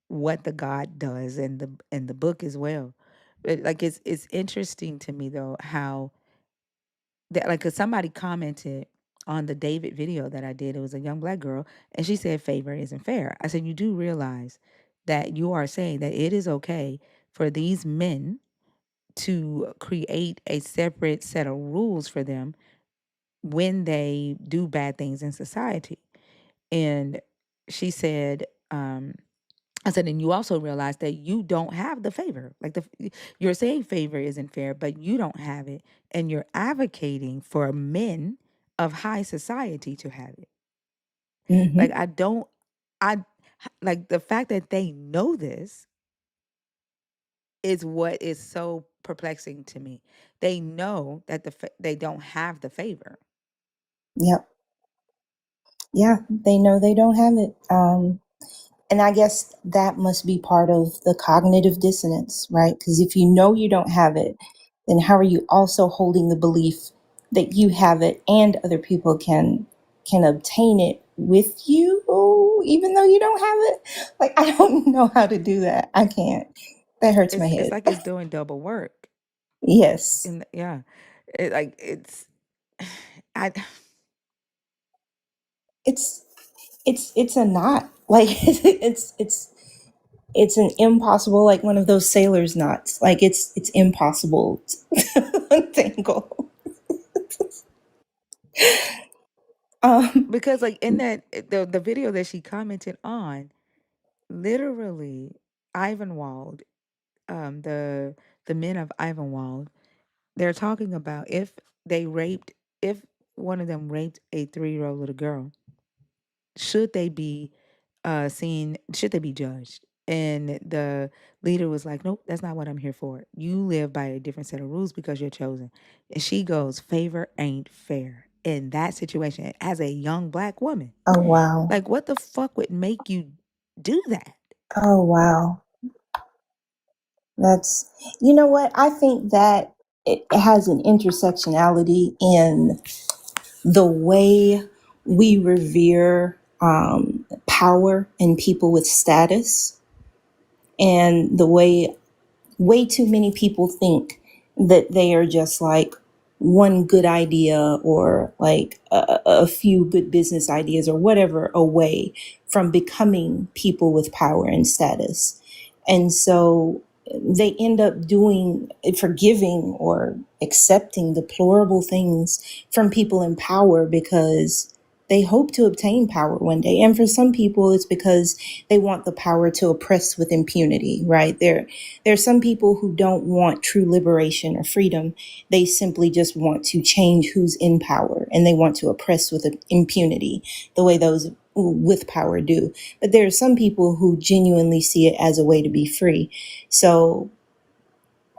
what the God does in the book as well. But like it's interesting to me though how that like 'cause somebody commented on the David video that I did. It was a young black girl, and she said favor isn't fair. I said you do realize that you are saying that it is okay for these men to create a separate set of rules for them when they do bad things in society. And she said, I said, and you also realize that you don't have the favor. Like you're saying favor isn't fair, but you don't have it, and you're advocating for men of high society to have it. Like Hmm. I don't, I like the fact that they know this is what is so perplexing to me. They know that they don't have the favor. Yep. Yeah, they know they don't have it. And I guess that must be part of the cognitive dissonance, right? Because if you know you don't have it, then how are you also holding the belief that you have it and other people can obtain it with you, even though you don't have it? Like I don't know how to do that. I can't. That hurts my It's head. like it's doing double work. Yes, And yeah, like it's I it's it's a knot. Like it's an impossible, like one of those sailor's knots. Like it's impossible to untangle. Um, because like in that the video that she commented on, literally Ivanwald, the men of Ivanwald, they're talking about they raped if one of them raped a 3-year-old little girl, should they be should they be judged? And the leader was like, nope, that's not what I'm here for. You live by a different set of rules because you're chosen. And she goes, favor ain't fair in that situation as a young black woman. oh wow. Like, what the fuck would make you do that? Oh wow. That's, you know what? I think that it has an intersectionality in the way we revere power and people with status, and the way too many people think that they are just like one good idea or like a few good business ideas or whatever away from becoming people with power and status. And so they end up doing, forgiving or accepting deplorable things from people in power because they hope to obtain power one day. And for some people, it's because they want the power to oppress with impunity, right? There's some people who don't want true liberation or freedom. They simply just want to change who's in power, and they want to oppress with impunity the way those with power do. But there are some people who genuinely see it as a way to be free. So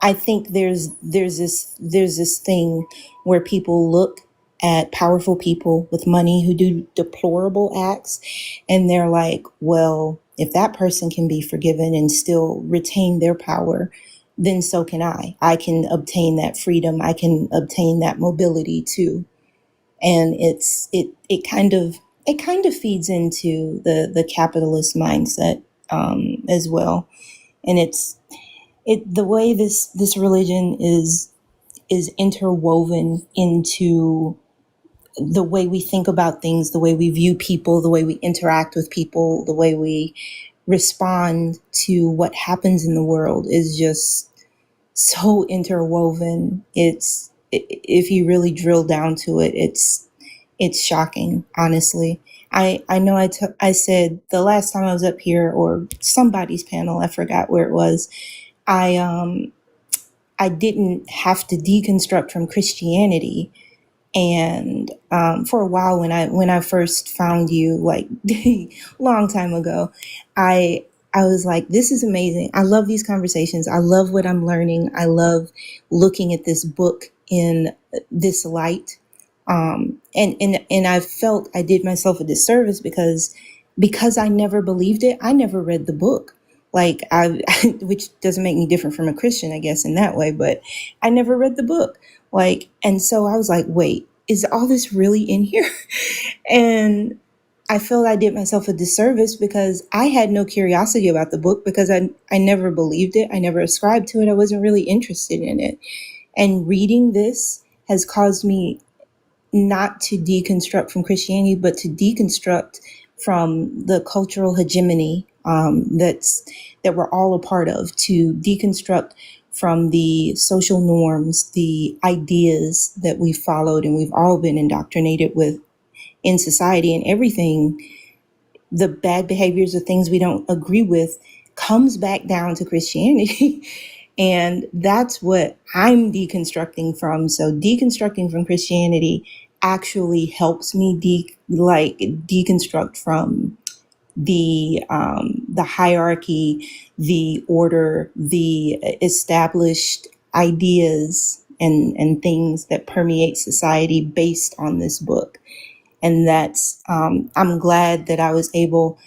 I think there's this thing where people look at powerful people with money who do deplorable acts, and they're like, well, if that person can be forgiven and still retain their power, then so can I. I can obtain that freedom. I can obtain that mobility too. And it kind of feeds into the capitalist mindset as well. And the way this religion is interwoven into the way we think about things, the way we view people, the way we interact with people, the way we respond to what happens in the world is just so interwoven. If you really drill down to it, it's shocking, honestly. I know I said the last time I was up here or somebody's panel, I forgot where it was. I didn't have to deconstruct from Christianity. And for a while, when I first found you, like long time ago, I was like, this is amazing. I love these conversations. I love what I'm learning. I love looking at this book in this light. And I felt I did myself a disservice because I never believed it. I never read the book. Like which doesn't make me different from a Christian, I guess, in that way. But I never read the book. Like, and so I was like, wait, is all this really in here? And I felt I did myself a disservice because I had no curiosity about the book because I never believed it. I never ascribed to it. I wasn't really interested in it. And reading this has caused me not to deconstruct from Christianity, but to deconstruct from the cultural hegemony that we're all a part of, to deconstruct from the social norms, the ideas that we followed and we've all been indoctrinated with in society, and everything, the bad behaviors or things we don't agree with comes back down to Christianity. And that's what I'm deconstructing from. So deconstructing from Christianity actually helps me deconstruct from the hierarchy, the order, the established ideas and things that permeate society based on this book. And that's I'm glad that I was able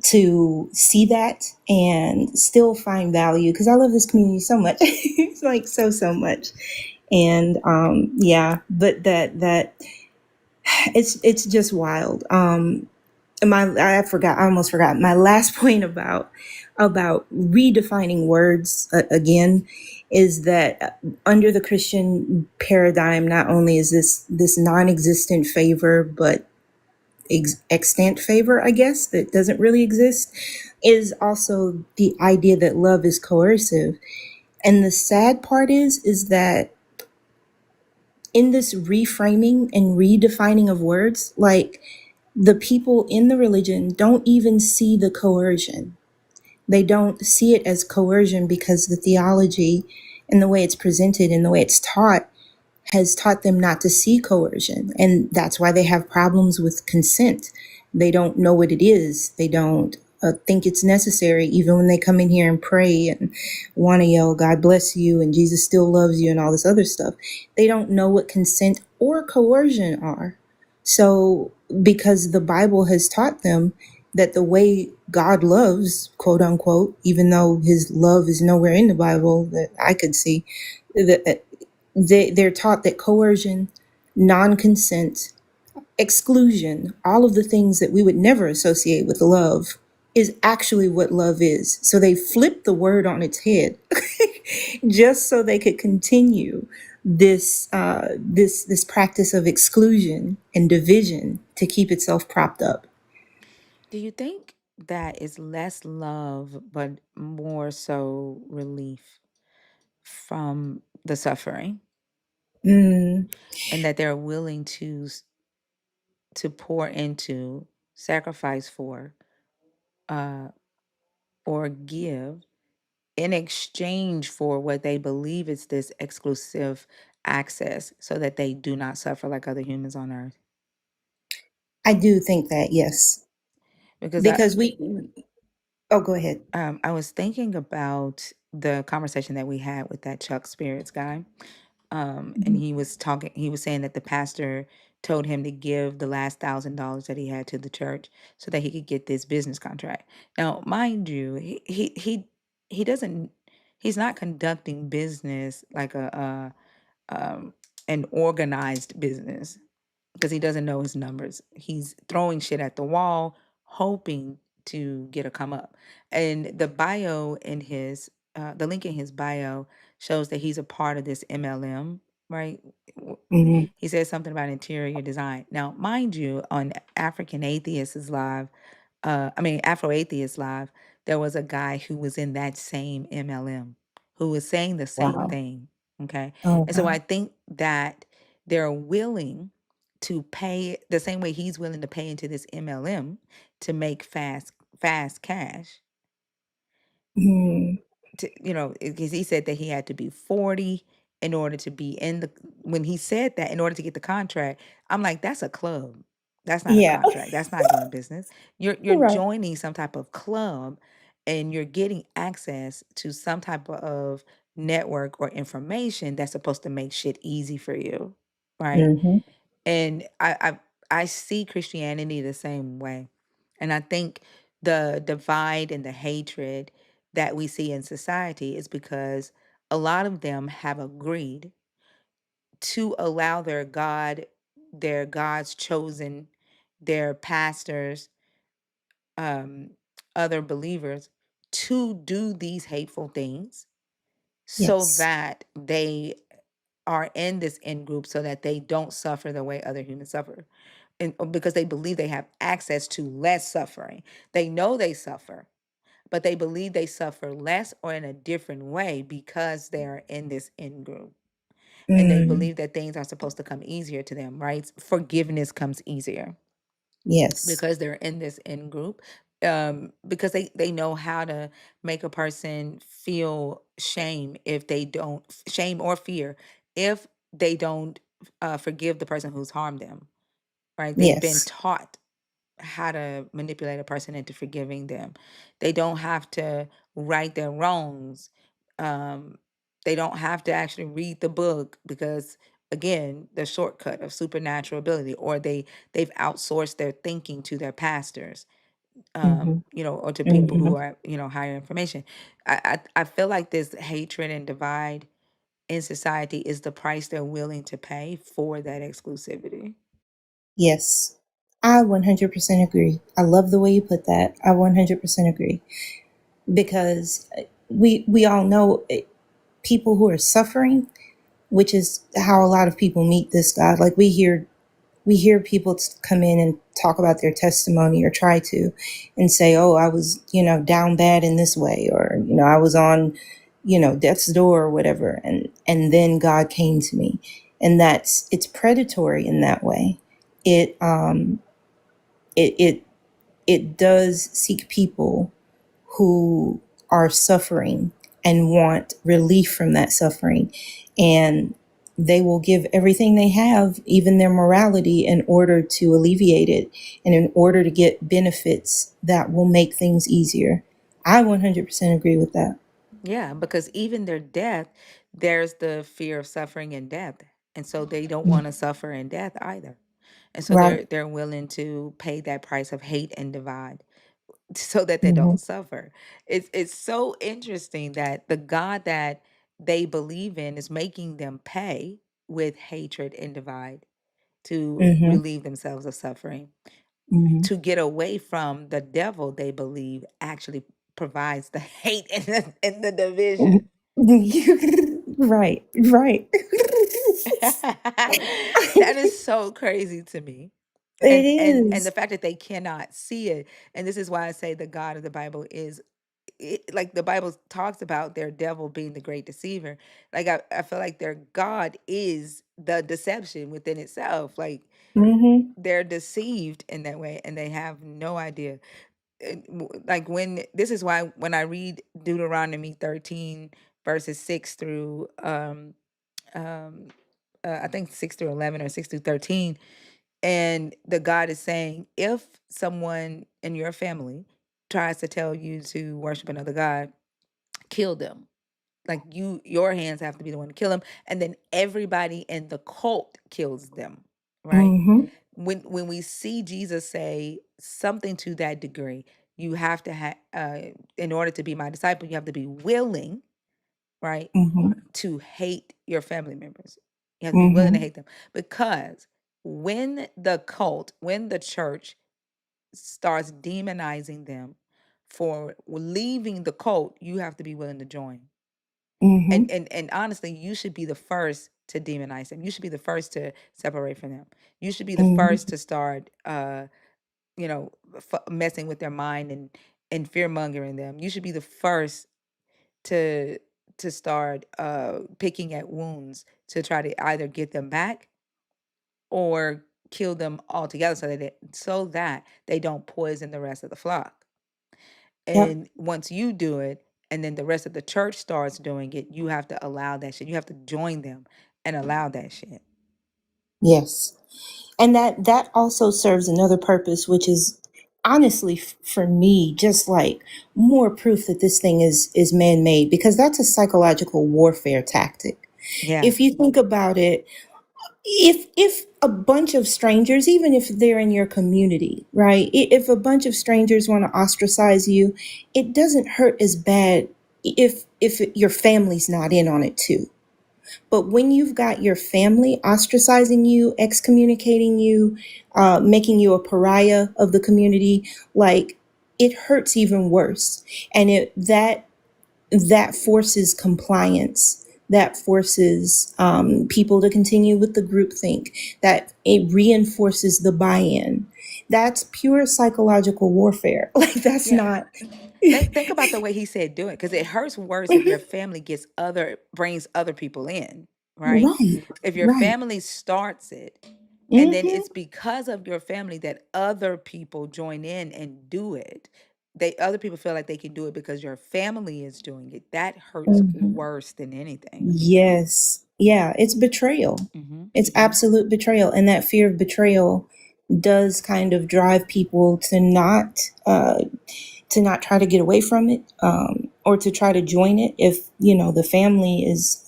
to see that and still find value because I love this community so much. It's like so much. And yeah, but that it's just wild. I almost forgot my last point about redefining words again is that under the Christian paradigm, not only is this non-existent favor, but extant favor, I guess, that doesn't really exist, is also the idea that love is coercive. And the sad part is that in this reframing and redefining of words, like the people in the religion don't even see the coercion. They don't see it as coercion because the theology and the way it's presented and the way it's taught has taught them not to see coercion. And that's why they have problems with consent. They don't know what it is. They don't think it's necessary, even when they come in here and pray and want to yell, God bless you, and Jesus still loves you, and all this other stuff. They don't know what consent or coercion are. So, because the Bible has taught them that the way God loves, quote unquote, even though his love is nowhere in the Bible that I could see, that they're taught that coercion, non-consent, exclusion, all of the things that we would never associate with love is actually what love is. So they flipped the word on its head just so they could continue this practice of exclusion and division to keep itself propped up. Do you think that is less love, but more so relief from the suffering, Mm, and that they're willing to pour into, sacrifice for, uh, or give in exchange for what they believe is this exclusive access, so that they do not suffer like other humans on earth? I do think that, yes, Because because oh, go ahead. I was thinking about the conversation that we had with that Chuck Spirits guy. And Mhm. he was saying that the pastor told him to give the last $1,000 that he had to the church so that he could get this business contract. Now, mind you, he doesn't, he's not conducting business like an organized business, because he doesn't know his numbers. He's throwing shit at the wall, hoping to get a come up. And the bio in his the link in his bio shows that he's a part of this MLM, right? Mm-hmm. He says something about interior design. Now, mind you, on African Atheists Live, Afro Atheist Live, there was a guy who was in that same MLM who was saying the same Wow. thing. Okay. Oh, And so wow. I think that they're willing to pay the same way he's willing to pay into this MLM to make fast cash. Mm, Because he said that he had to be 40 in order to be when he said that, in order to get the contract, I'm like, that's a club. That's not a yeah. contract. That's not doing business. You're Right. joining some type of club and you're getting access to some type of network or information that's supposed to make shit easy for you. Right. Mm-hmm. And I see Christianity the same way. And I think the divide and the hatred that we see in society is because a lot of them have agreed to allow their God's chosen, their pastors, um, other believers to do these hateful things so Yes. that they are in this in group so that they don't suffer the way other humans suffer. And because they believe they have access to less suffering. They know they suffer, but they believe they suffer less or in a different way because they're in this in group. And they Mm, believe that things are supposed to come easier to them, right? Forgiveness comes easier yes. because they're in this in group. Because they know how to make a person feel shame if they don't, shame or fear if they don't forgive the person who's harmed them, right? They've been Yes. taught how to manipulate a person into forgiving them. They don't have to right their wrongs. Um, they don't have to actually read the book because, again, the shortcut of supernatural ability, or they've outsourced their thinking to their pastors, Mm-hmm. or to people Mm-hmm. who are, higher information. I feel like this hatred and divide in society is the price they're willing to pay for that exclusivity. Yes. I 100% agree. I love the way you put that. I 100% agree because we all know people who are suffering, which is how a lot of people meet this God. Like we hear people come in and talk about their testimony or try to and say, oh, I was, down bad in this way, or, I was on, death's door or whatever. And then God came to me. And it's predatory in that way. It, it, it, it does seek people who are suffering and want relief from that suffering. And they will give everything they have, even their morality, in order to alleviate it and in order to get benefits that will make things easier. I 100% agree with that. Yeah, because even their death, there's the fear of suffering and death. And so they don't Mm, want to suffer in death either. And so right. they're willing to pay that price of hate and divide so that they Hmm. don't suffer. It's so interesting that the God that they believe in is making them pay with hatred and divide to Hmm. relieve themselves of suffering, Hmm. to get away from the devil they believe actually provides the hate and the division. Right. Right. That is so crazy to me. It And the is. fact that they cannot see it. And this is why I say the God of the Bible is like the Bible talks about their devil being the great deceiver. Like I feel like their God is the deception within itself. Like Hmm. they're deceived in that way and they have no idea. Like when this is why when I read Deuteronomy 13 verses 6 through um I think 6 through 11 or 6 through 13, and the God is saying, if someone in your family tries to tell you to worship another God, kill them. Like your hands have to be the one to kill them, and then everybody in the cult kills them, right? Hmm. When we see Jesus say something to that degree, you have to have, in order to be my disciple, you have to be willing, right, Hmm. to hate your family members. You have to be willing to Hmm. hate them because when the church starts demonizing them for leaving the cult, you have to be willing to join. Mm-hmm. And honestly, you should be the first to demonize them. You should be the first to separate from them. You should be the Mm-hmm. first to start you know, messing with their mind and fear mongering them. You should be the first to start picking at wounds to try to either get them back or kill them altogether so that they don't poison the rest of the flock. Yep. And once you do it, and then the rest of the church starts doing it, you have to allow that shit. You have to join them and allow that shit. Yes. And that also serves another purpose, which is honestly for me just like more proof that this thing is man-made, because that's a psychological warfare tactic. Yeah. If you think about it, if a bunch of strangers, even if they're in your community, right, if a bunch of strangers want to ostracize you, it doesn't hurt as bad if your family's not in on it too. But when you've got your family ostracizing you, excommunicating you, making you a pariah of the community, like, it hurts even worse. And that forces compliance. That forces people to continue with the groupthink. That it reinforces the buy-in. That's pure psychological warfare. Like, that's Yeah. not. Think about the way he said do it, because it hurts worse if your family brings other people in, right? Right, If your right. family starts it, and then Mm-hmm, it's because of your family that other people join in and do it. Other people feel like they can do it because your family is doing it. That hurts mm-hmm. worse than anything. Yes. Yeah, it's betrayal. Hmm. It's absolute betrayal. And that fear of betrayal does kind of drive people to not try to get away from it, or to try to join it if, the family is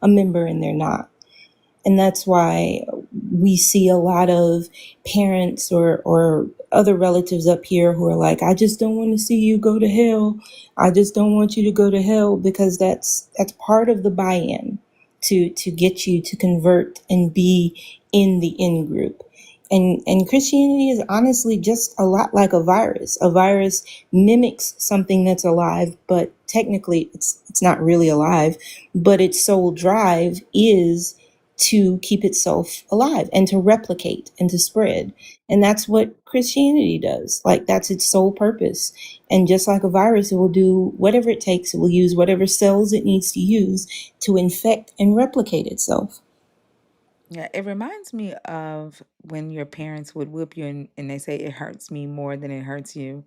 a member and they're not. And that's why we see a lot of parents or other relatives up here who are like, I just don't want to see you go to hell. I just don't want you to go to hell, because that's part of the buy-in to get you to convert and be in the in group. And Christianity is honestly just a lot like a virus. A virus mimics something that's alive, but technically it's not really alive, but its sole drive is to keep itself alive and to replicate and to spread. And that's what Christianity does. Like, that's its sole purpose. And just like a virus, it will do whatever it takes. It will use whatever cells it needs to use to infect and replicate itself. Yeah, it reminds me of when your parents would whoop you and they say it hurts me more than it hurts you.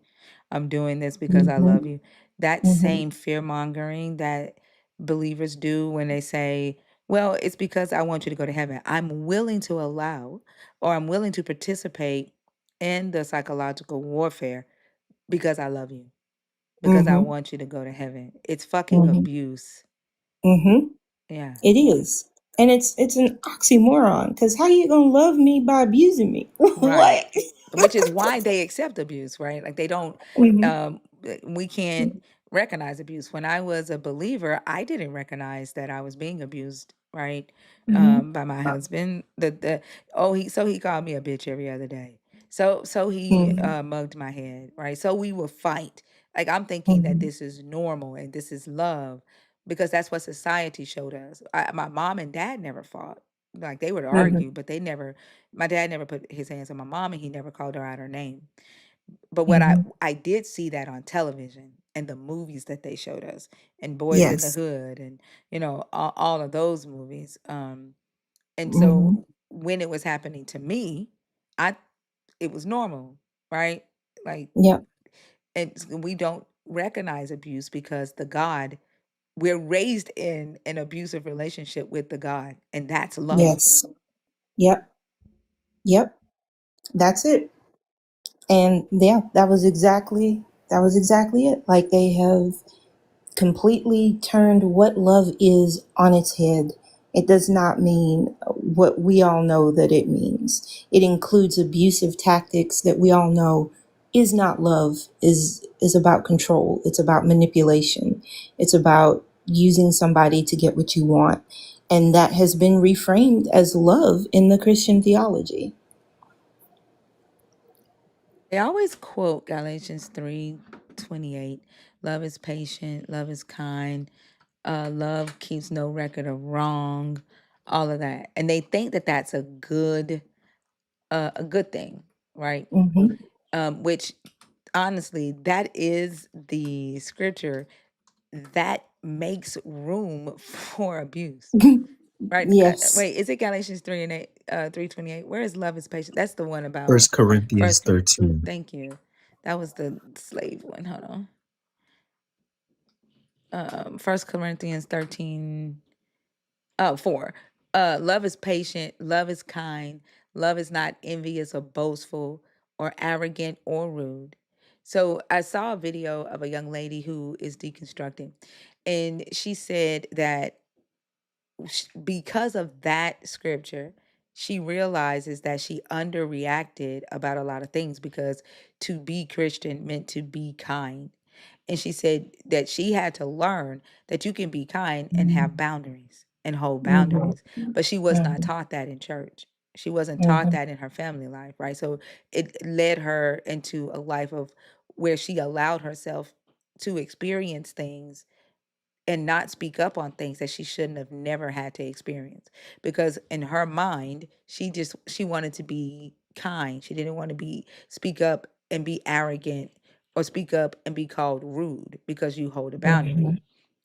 I'm doing this because I Mm-hmm, love you. That mm-hmm, same fear mongering that believers do when they say, well, it's because I want you to go to heaven. I'm willing to allow, or I'm willing to participate in the psychological warfare because I love you, because I mm-hmm, want you to go to heaven. It's fucking mm-hmm, abuse. mm-hmm. Yeah. It is. And it's an oxymoron, because how you gonna love me by abusing me? Right. What? Which is why they accept abuse, right? Like they don't Mm-hmm, we can't recognize abuse. When I was a believer, I didn't recognize that I was being abused, right? mm-hmm, By my husband. He called me a bitch every other day. So he mm-hmm, mugged my head, right? So we would fight. Like I'm thinking that mm-hmm, this is normal and this is love because that's what society showed us. My mom and dad never fought. Like they would mm-hmm, argue, but they never my dad never put his hands on my mom and he never called her out her name. But what I mm-hmm. I did see that on television and the movies that they showed us and Boys in the Yes. Hood and all of those movies. And Mm-hmm. so when it was happening to me, I it was normal, right? Like Yep. we don't recognize abuse because we're raised in an abusive relationship with the God, and that's love. Yes. Yep. Yep. That's it. And yeah, that was exactly it. Like, they have completely turned what love is on its head. It does not mean what we all know that it means. It includes abusive tactics that we all know is not love, is about control. It's about manipulation. It's about using somebody to get what you want. And that has been reframed as love in the Christian theology. They always quote Galatians 3:28. Love is patient, love is kind, love keeps no record of wrong, all of that. And they think that that's a good thing, right? Which honestly, that is the scripture that makes room for abuse. Right? Yes. Wait, is it Galatians 3:8, 3:28? Where is love is patient? That's the one about First Corinthians first. 13. Thank you. That was the slave one. Hold on. 1 Corinthians 13. Oh, 4. Love is patient, love is kind, love is not envious or boastful or arrogant or rude. So I saw a video of a young lady who is deconstructing, and she said that because of that scripture, she realizes that she underreacted about a lot of things because to be Christian meant to be kind. And she said that she had to learn that you can be kind and have boundaries and hold Mm-hmm. boundaries. But she was not Mm-hmm. taught that in church. She wasn't taught Mm-hmm. that in her family life, right? So it led her into a life of where she allowed herself to experience things and not speak up on things that she shouldn't have never had to experience, because in her mind she wanted to be kind. She didn't want to be speak up and be arrogant or speak up and be called rude because you hold a boundary, Mm-hmm.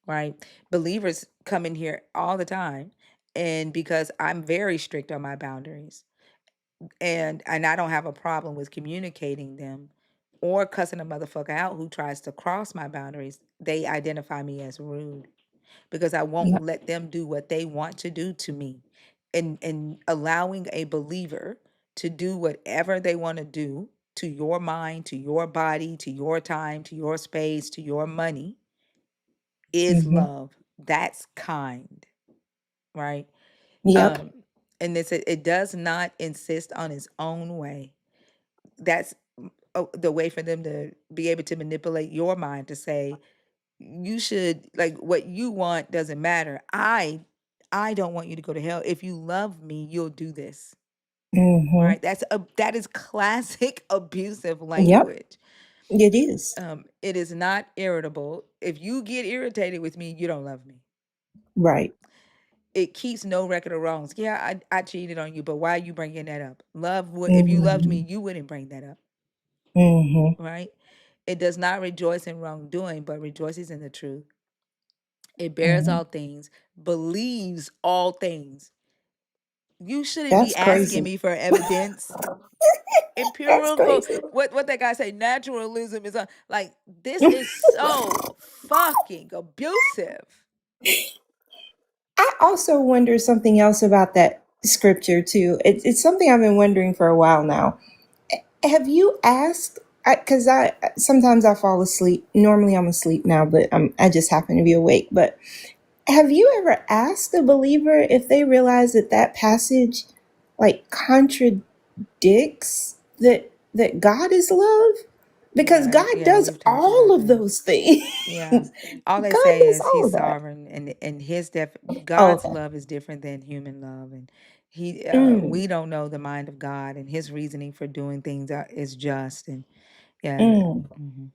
right? Believers come in here all the time, and because I'm very strict on my boundaries, and I don't have a problem with communicating them or cussing a motherfucker out who tries to cross my boundaries, they identify me as rude because I won't Yep. let them do what they want to do to me. And allowing a believer to do whatever they want to do to your mind, to your body, to your time, to your space, to your money is Mm-hmm. love. That's kind, right? Yep. Um, and it does not insist on its own way. That's the way for them to be able to manipulate your mind to say, you should, like, what you want doesn't matter. I don't want you to go to hell. If you love me, you'll do this. Mm-hmm. Right? That is classic abusive Yep. language. It is. It is not irritable. If you get irritated with me, you don't love me. Right. It keeps no record of wrongs. Yeah, I cheated on you, but why are you bringing that up? If you loved me, Mm-hmm. you wouldn't bring that up. Mm-hmm. Right? It does not rejoice in wrongdoing, but rejoices in the truth. It bears Mm-hmm. all things, believes all things. You shouldn't be That's asking crazy. me for evidence. That's Empirical, crazy. what that guy say? Naturalism is like, this is so fucking abusive. I also wonder something else about that scripture too. It's something I've been wondering for a while now. Have you asked? Because I sometimes I fall asleep. Normally I'm asleep now, but I just happen to be awake. But have you ever asked a believer if they realize that that passage like contradicts that God is love? Because Yeah, God yeah, does we've talked all about of this. those things. Yeah, all they God say does is all he's of that. sovereign, and Oh, God's okay. love is different than human love, and Mm, we don't know the mind of God, and his reasoning for doing things is just, and yeah. mm. Mhm.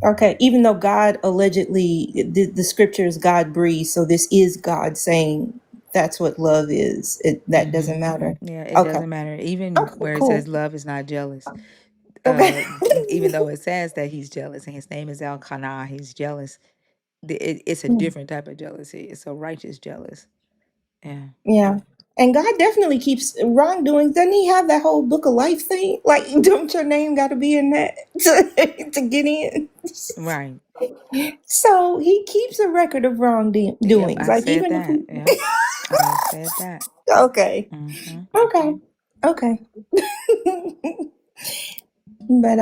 Okay, even though God allegedly, the scriptures God breathed, so this is God saying that's what love is. That doesn't matter. Yeah, it Okay. doesn't matter. Even Okay, where it says cool. love is not jealous, Okay. even though it says that he's jealous and his name is El Kana, he's jealous. It's a Mm, different type of jealousy. It's a righteous jealous. Yeah. yeah. And God definitely keeps wrongdoing. Doesn't he have that whole book of life thing? Like, don't your name got to be in that to get in? Right. So he keeps a record of Yep. wrongdoings. I Like, said even if that. we. Yep. I said that. Okay. Hmm. Okay. Okay. But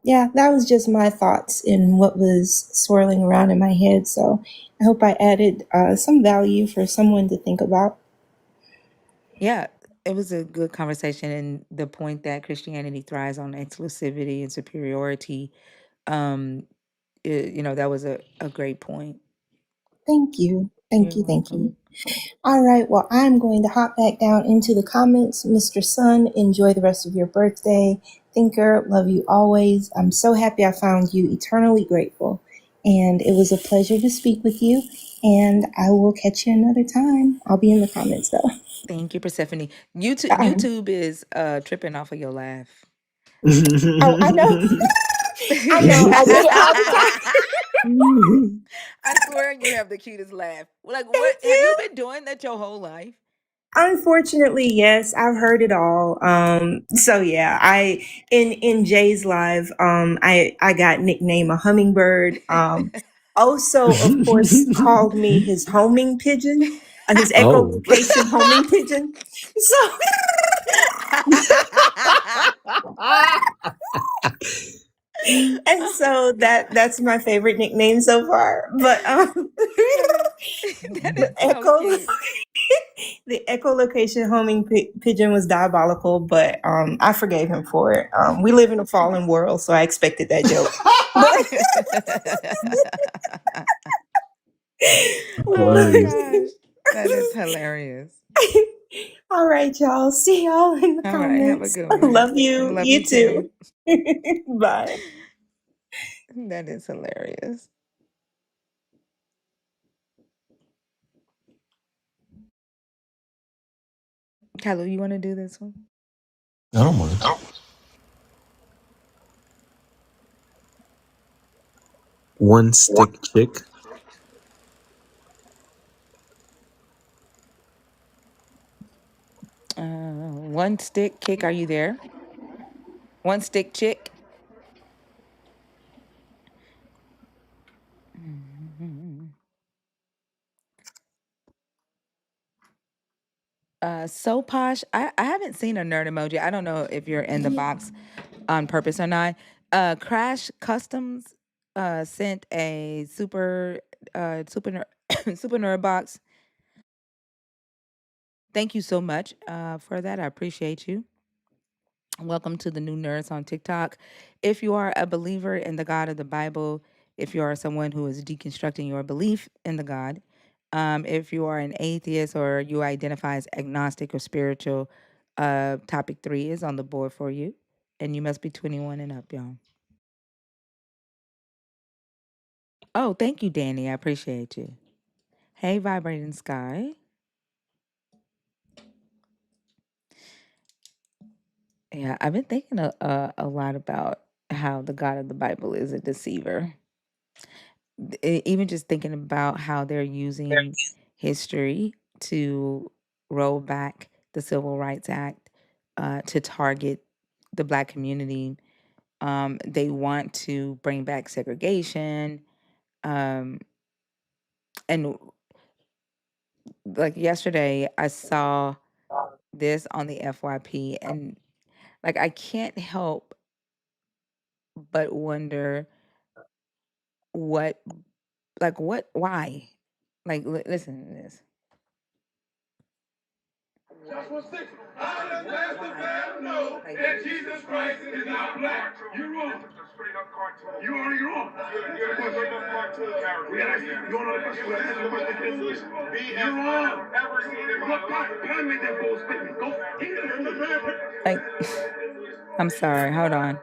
yeah, that was just my thoughts in what was swirling around in my head. So I hope I added some value for someone to think about. Yeah. It was a good conversation, and the point that Christianity thrives on exclusivity and superiority. Um, that was a great point. Thank you. Thank You're you, thank you. welcome. All right, well, I'm going to hop back down into the comments. Mr. Sun, enjoy the rest of your birthday. Thinker, love you always. I'm so happy I found you, eternally grateful. And it was a pleasure to speak with you. And I will catch you another time. I'll be in the comments though. Thank you, Persephone. YouTube is tripping off of your laugh. Oh, I know. I know. I do it all the time. I swear you have the cutest laugh. Like, what Thank have you you. been doing that your whole life? Unfortunately, yes, I've heard it all. So yeah, I in Jay's live, I got nicknamed a hummingbird. Also, of course, called me his homing pigeon, his Oh. echolocation homing pigeon. So and so that's my favorite nickname so far. But That the is so echo cute. the echolocation homing pigeon was diabolical, but I forgave him for it. We live in a fallen world, so I expected that joke. But Oh my Hilarious. gosh. That is hilarious. all right, y'all. See y'all in the All right, have a comments. good one. Love you. Love you You too. too. Bye. That is hilarious. Kylo, you want to do this one? I don't mind. One stick chick. One stick kick. Are you there? One stick chick. So posh. I haven't seen a nerd emoji. I don't know if you're in the box on purpose or not. Crash Customs sent a super super nerd box. Thank you so much for that. I appreciate you. Welcome to the new nerds on TikTok. If you are a believer in the God of the Bible, if you are someone who is deconstructing your belief in the God, if you are an atheist or you identify as agnostic or spiritual, topic 3 is on the board for you. And you must be 21 and up, y'all. Oh, thank you, Danny. I appreciate you. Hey, Vibrating Sky. Yeah, I've been thinking a lot about how the God of the Bible is a deceiver. Even just thinking about how they're using history to roll back the Civil Rights Act to target the Black community. They want to bring back segregation. Um, and like yesterday, I saw this on the FYP, and like I can't help but wonder what, why? Like, listen to this. Just was six. How does Pastor Bam know that Jesus Christ is not black? You're wrong. Straight up cartoon. You're already wrong. You're a straight up cartoon character. You want to know the question? You're wrong. Ever seen in my life? Can I make that bold statement? Go. Like, I'm sorry. Hold on.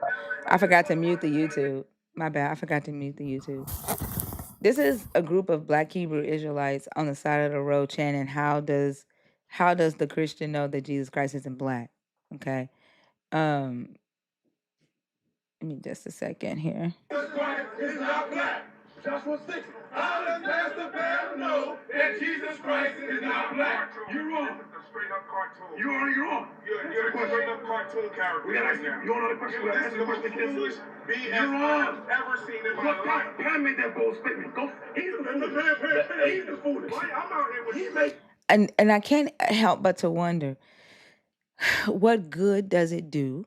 I forgot to mute the YouTube. My bad. I forgot to mute the YouTube. This is a group of Black Hebrew Israelites on the side of the road chanting, how does the Christian know that Jesus Christ isn't black? Okay. Um, Give me just a second here. Jesus Christ is not black. Joshua 6. How does Pastor Bam know that Jesus Christ is not black? You're wrong. Straight up cartoon. You're already wrong. You're a straight up cartoon character. You want to know the question? Answer the question. You're wrong. Ever seen in my life? Can I make that bold statement? Go. He's the foolish. I'm out here with and I can't help but to wonder, what good does it do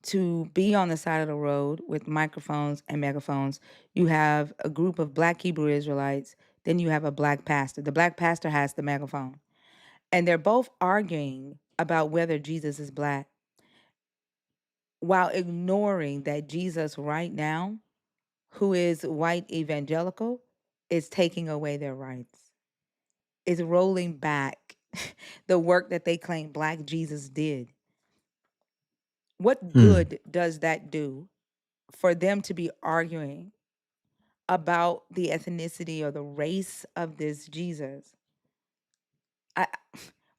to be on the side of the road with microphones and megaphones? You have a group of Black Hebrew Israelites, then you have a black pastor. The black pastor has the megaphone. And they're both arguing about whether Jesus is black while ignoring that Jesus right now, who is white evangelical, is taking away their rights. is rolling back the work that they claim Black Jesus did. What good does that do for them to be arguing about the ethnicity or the race of this Jesus? I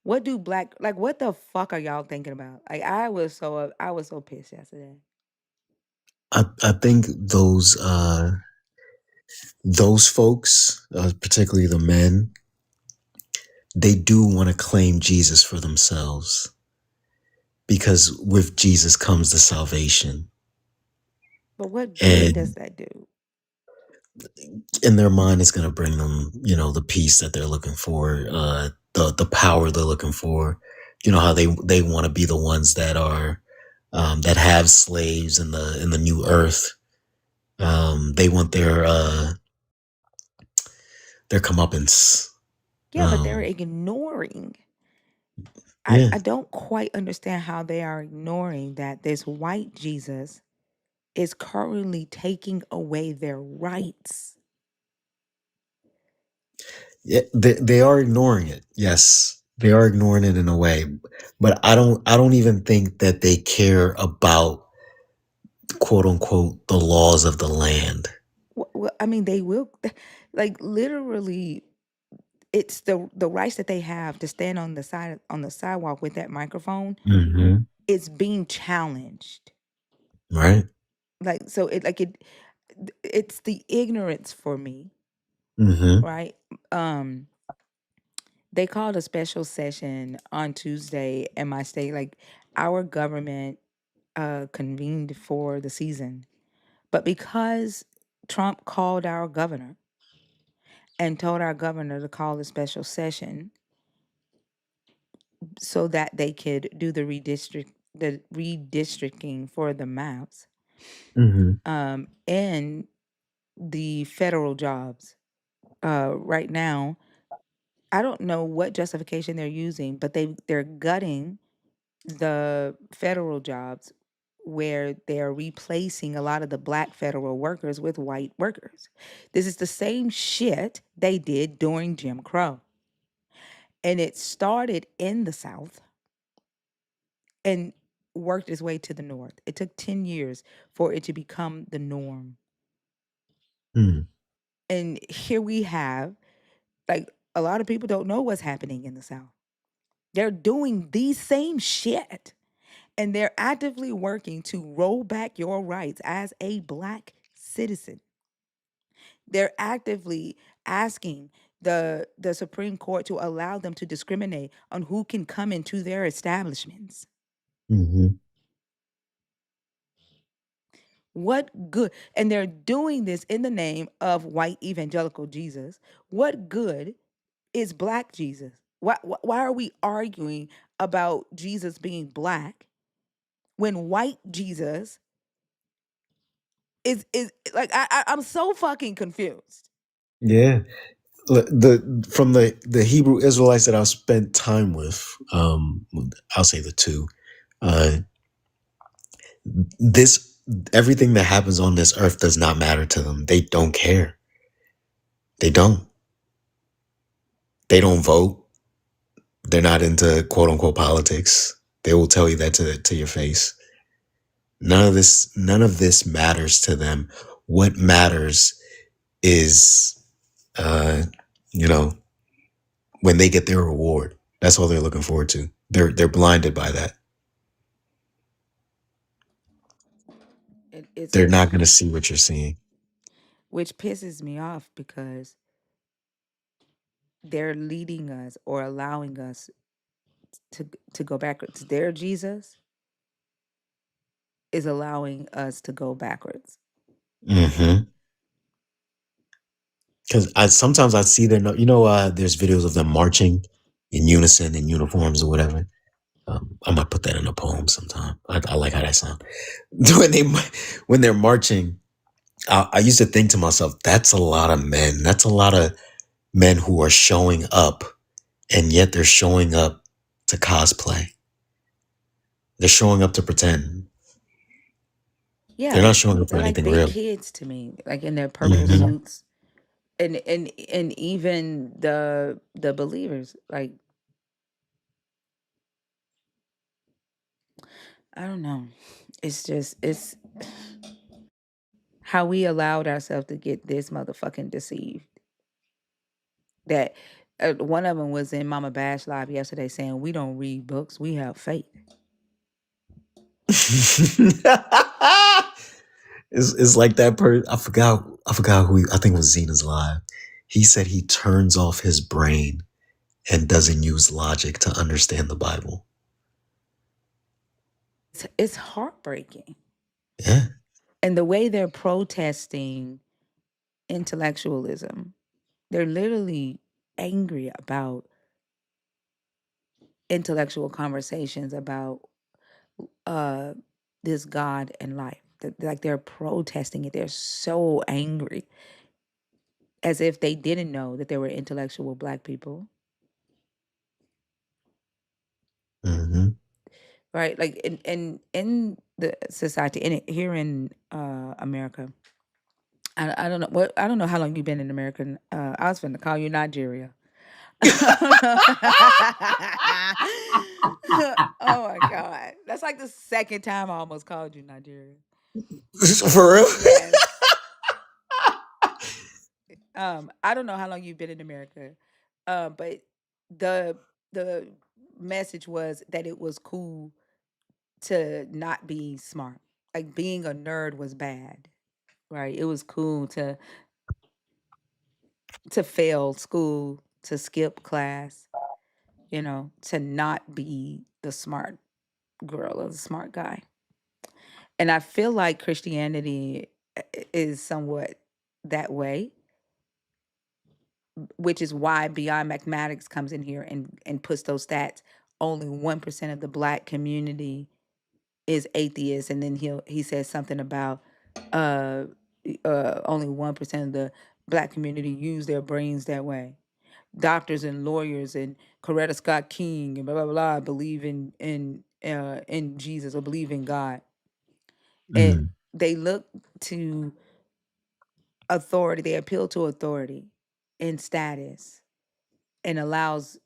what do Black, like, what the fuck are y'all thinking about? Like, I was so pissed yesterday. I think those folks, particularly the men, they do want to claim Jesus for themselves, because with Jesus comes the salvation, But what good does and that do? in their mind, it's going to bring them, the peace that they're looking for, the power they're looking for. You know how they want to be the ones that are that have slaves in the new earth. They want their comeuppance. Yeah, but they're ignoring. Yeah, I don't quite understand how they are ignoring that this white Jesus is currently taking away their rights. yeah, they are ignoring it. Yes, they are ignoring it in a way, but I don't even think that they care about, quote unquote, the laws of the land. Well, I mean, they will, like, literally. It's the rights that they have to stand on the sidewalk with that microphone. Mm-hmm. It's being challenged. Right. Like, so it's the ignorance for me, Mm-hmm. right? They called a special session on Tuesday in my state. Like, our government convened for the season, but because Trump called our governor and told our governor to call a special session so that they could do the redistricting for the maps, Mm-hmm. and the federal jobs. Right now, I don't know what justification they're using, but they're gutting the federal jobs where they're replacing a lot of the Black federal workers with white workers. This is the same shit they did during Jim Crow. And it started in the South and worked its way to the North. It took 10 years for it to become the norm. Mm. And here we have, like, a lot of people don't know what's happening in the South. They're doing the same shit. And they're actively working to roll back your rights as a Black citizen. They're actively asking the Supreme Court to allow them to discriminate on who can come into their establishments. Mm-hmm. What good? And they're doing this in the name of white evangelical Jesus. What good is Black Jesus? Why are we arguing about Jesus being Black when white Jesus is like, I'm so fucking confused. Yeah. From the Hebrew Israelites that I've spent time with, I'll say the two. Uh, this Everything that happens on this earth does not matter to them. They don't care. They don't. They don't vote. They're not into, quote unquote, politics. They will tell you that to your face. None of this matters to them. What matters is, uh, you know, when they get their reward. That's all they're looking forward to. They're blinded by that. It's They're not going to see what you're seeing. which pisses me off because they're leading us or allowing us to go backwards. Their Jesus is allowing us to go backwards. Mm-hmm. Because sometimes I see their, there's videos of them marching in unison in uniforms or whatever. I might put that in a poem sometime. I like how that sounds. When they're marching, I used to think to myself, that's a lot of men. That's a lot of men who are showing up, and yet they're showing up to cosplay. They're showing up to pretend. They're Yeah, not showing up for they're like anything big real. kids to me, like in their purple Mm-hmm. suits, and even the believers, like, I don't know. It's just it's how we allowed ourselves to get this motherfucking deceived. That one of them was in Mama Bash Live yesterday saying we don't read books, we have faith. It's like that person. I forgot who. I think it was Zena's live. He said he turns off his brain and doesn't use logic to understand the Bible. It's heartbreaking. Yeah. And the way they're protesting intellectualism, they're literally angry about intellectual conversations about this God and life. Like, they're protesting it. They're so angry, as if they didn't know that there were intellectual Black people. Mm-hmm. Right? Like, in the society, here in America, I don't know what, I don't know how long you've been in America. I was finna call you Nigeria. Oh my God. That's like the second time I almost called you Nigeria. For real? Yes. I don't know how long you've been in America. But the message was that it was cool to not be smart. Like, being a nerd was bad. Right? It was cool to fail school, to skip class, to not be the smart girl or the smart guy. And I feel like Christianity is somewhat that way, which is why Beyond Mathematics comes in here and puts those stats. Only 1% of the Black community is atheist, and then he says something about uh only 1% of the Black community use their brains that way. Doctors and lawyers and Coretta Scott King and blah blah blah believe in Jesus or believe in God. And Mm. they look to authority, they appeal to authority and status, and allows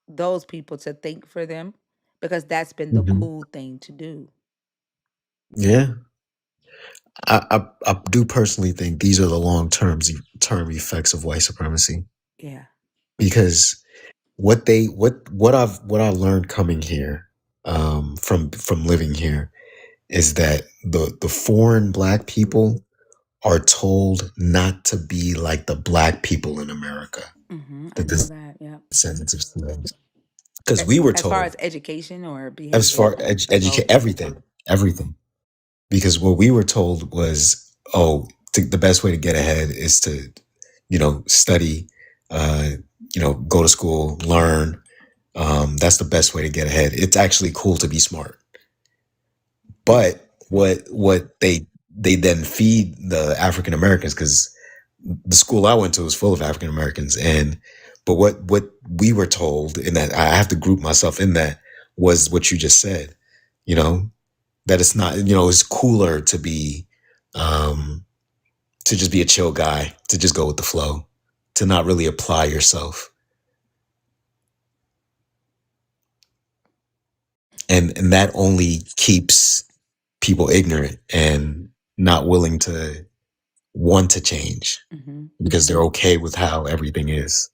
those people to think for them, because that's been the Mm-hmm. cool thing to do. Yeah. I do personally think these are the term effects of white supremacy, Yeah. because what I learned coming here, from living here, is that the foreign Black people are told not to be like the Black people in America, I the know that. Yeah. descendants of slaves, because we were As far as told, education or as behavior, far educate both. everything, because what we were told was, the best way to get ahead is to, study, uh, go to school, learn. That's the best way to get ahead. It's actually cool to be smart. But what they then feed the African Americans, because the school I went to was full of African Americans, but what we were told, and that I have to group myself in that, was what you just said. You know, that it's not, it's cooler to be, to just be a chill guy, to just go with the flow, to not really apply yourself. And that only keeps people ignorant and not willing to want to change, because they're okay with how everything is.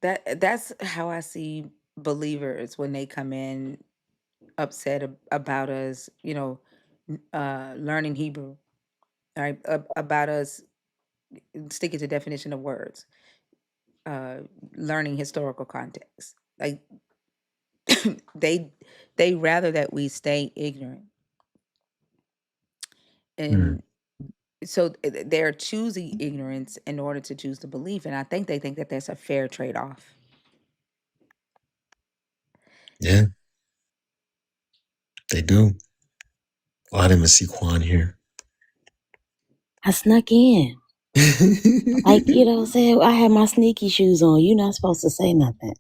That's how I see believers when they come in upset about us, learning Hebrew, right? About us sticking to definition of words, learning historical context. Like, they rather that we stay ignorant, Mm. and so they're choosing ignorance in order to choose the belief, and I think they think that that's a fair trade-off. Yeah, they do. Oh, I didn't even see Quan here. I snuck in. Like, you know what I'm saying? I had my sneaky shoes on. You're not supposed to say nothing.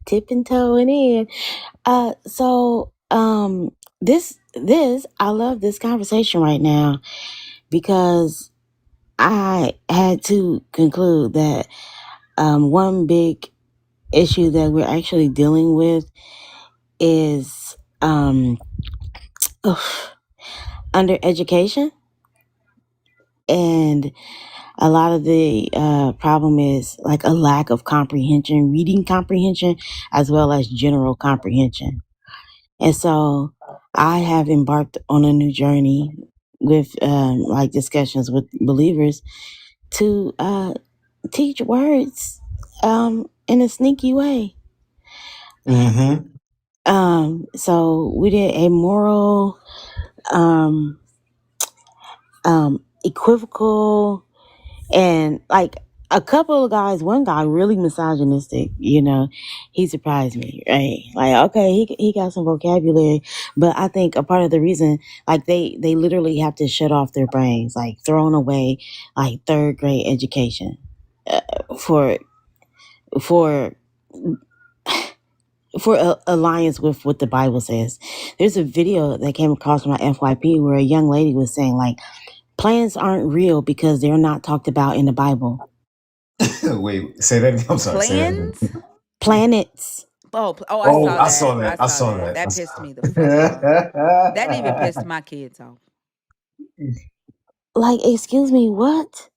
Tipping toeing in. So this I love this conversation right now. because I had to conclude that one big issue that we're actually dealing with is under education, and a lot of the problem is like a lack of comprehension, reading comprehension, as well as general comprehension. And so I have embarked on a new journey with like discussions with believers to teach words in a sneaky way. Mm-hmm. So we did a moral, equivocal, and like a couple of guys, one guy really misogynistic, he surprised me, right? Like, okay, he got some vocabulary, but I think a part of the reason, like they literally have to shut off their brains, like throwing away like third grade education for for alliance with what the Bible says. There's a video that came across my FYP where a young lady was saying like plans aren't real because they're not talked about in the Bible. Wait, say that again. I'm sorry, say that again. Plans? Planets. I Oh, saw I saw that. that. I I saw saw that. that. That pissed me the fuck off. That even pissed my kids off. Like, excuse me, what?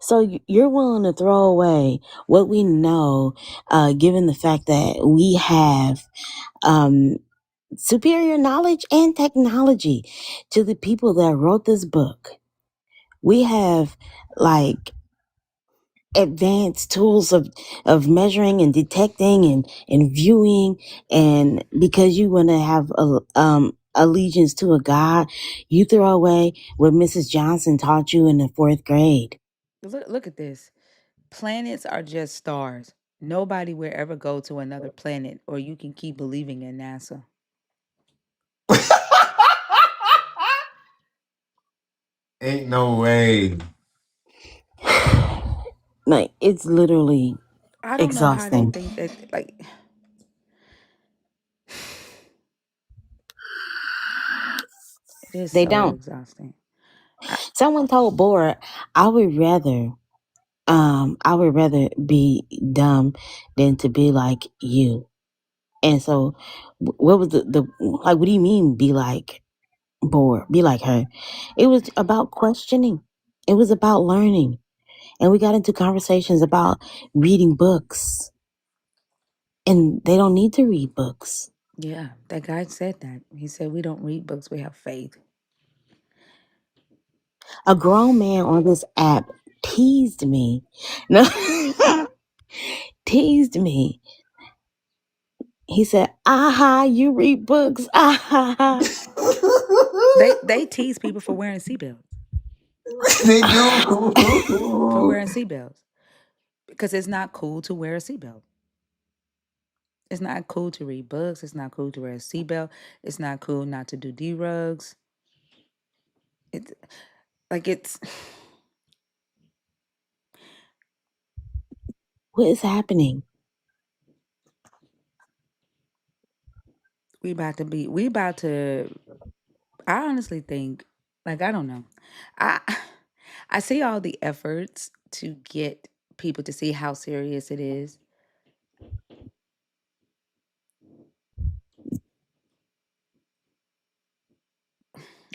So you're willing to throw away what we know, given the fact that we have superior knowledge and technology to the people that wrote this book. We have like advanced tools of measuring and detecting and viewing, and because you want to have allegiance to a god, you throw away what Mrs. Johnson taught you in the 4th grade. Look at this. Planets are just stars. Nobody will ever go to another planet, or you can keep believing in NASA. Ain't no way. Like, it's literally I don't know how they exhausting. think that, like, it is They so don't. exhausting. Someone told Bohr, I would rather be dumb than to be like you. And so what was the like, what do you mean be like Bohr, be like her? It was about questioning. It was about learning. And we got into conversations about reading books. And they don't need to read books. Yeah, that guy said that. He said, we don't read books, we have faith. A grown man on this app teased me. No, teased me. He said, aha, you read books. Aha. They tease people for wearing seatbelts. They do. For wearing seatbelts. Because it's not cool to wear a seatbelt. It's not cool to read books. It's not cool to wear a seatbelt. It's not cool not to do D-rugs. It's like it's What is happening? we about to I honestly think, like, I don't know. I I see all the efforts to get people to see how serious it is.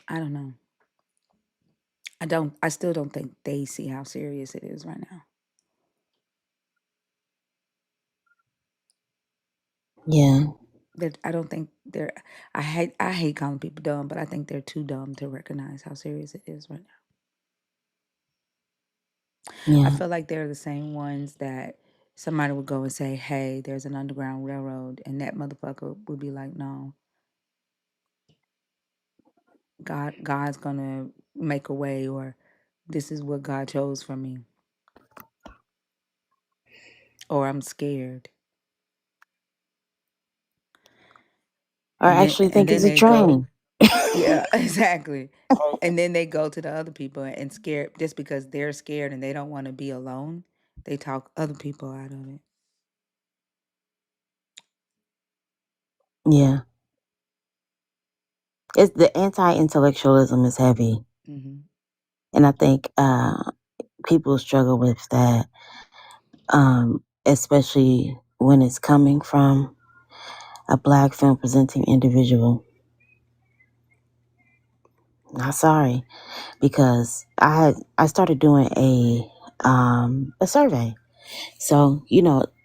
I don't know. I still don't think they see how serious it is right now. Yeah, That I don't think they're I hate calling people dumb, but I think they're too dumb to recognize how serious it is right now. I yeah, feel like they're the same ones that somebody would go and say, "Hey, there's an underground railroad," and that motherfucker would be like, "No, God's gonna make a way," or "This is what God chose for me," or "I'm scared," or actually and think then it's a they go, train. yeah, exactly, and then they go to the other people and scare just because they're scared and they don't want to be alone. They talk other people out of it. Yeah, it's the anti-intellectualism is heavy. Hmm And I think people struggle with that, especially when it's coming from a black film presenting individual. Not sorry, because I started doing a survey. So,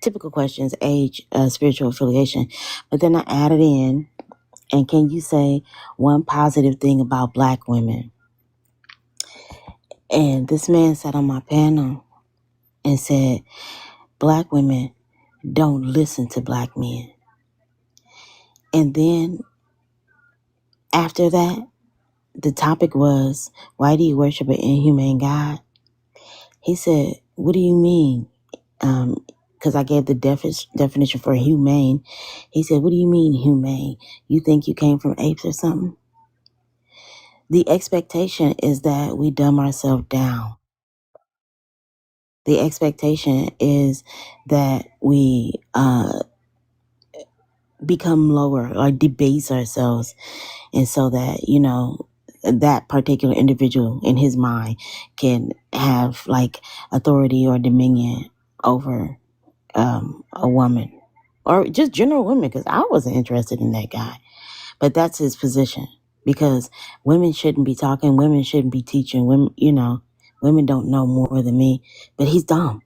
typical questions, age, spiritual affiliation. But then I added in, and can you say one positive thing about black women? And this man sat on my panel and said, black women don't listen to black men. And then after that, the topic was, why do you worship an inhumane God? He said, what do you mean? Because I gave the definition for humane. He said, what do you mean humane? You think you came from apes or something? The expectation is that we dumb ourselves down. The expectation is that we become lower or debase ourselves. And so that, that particular individual in his mind can have like authority or dominion over a woman or just general women, because I wasn't interested in that guy. But that's his position, because women shouldn't be talking, women shouldn't be teaching, women, women don't know more than me. But he's dumb.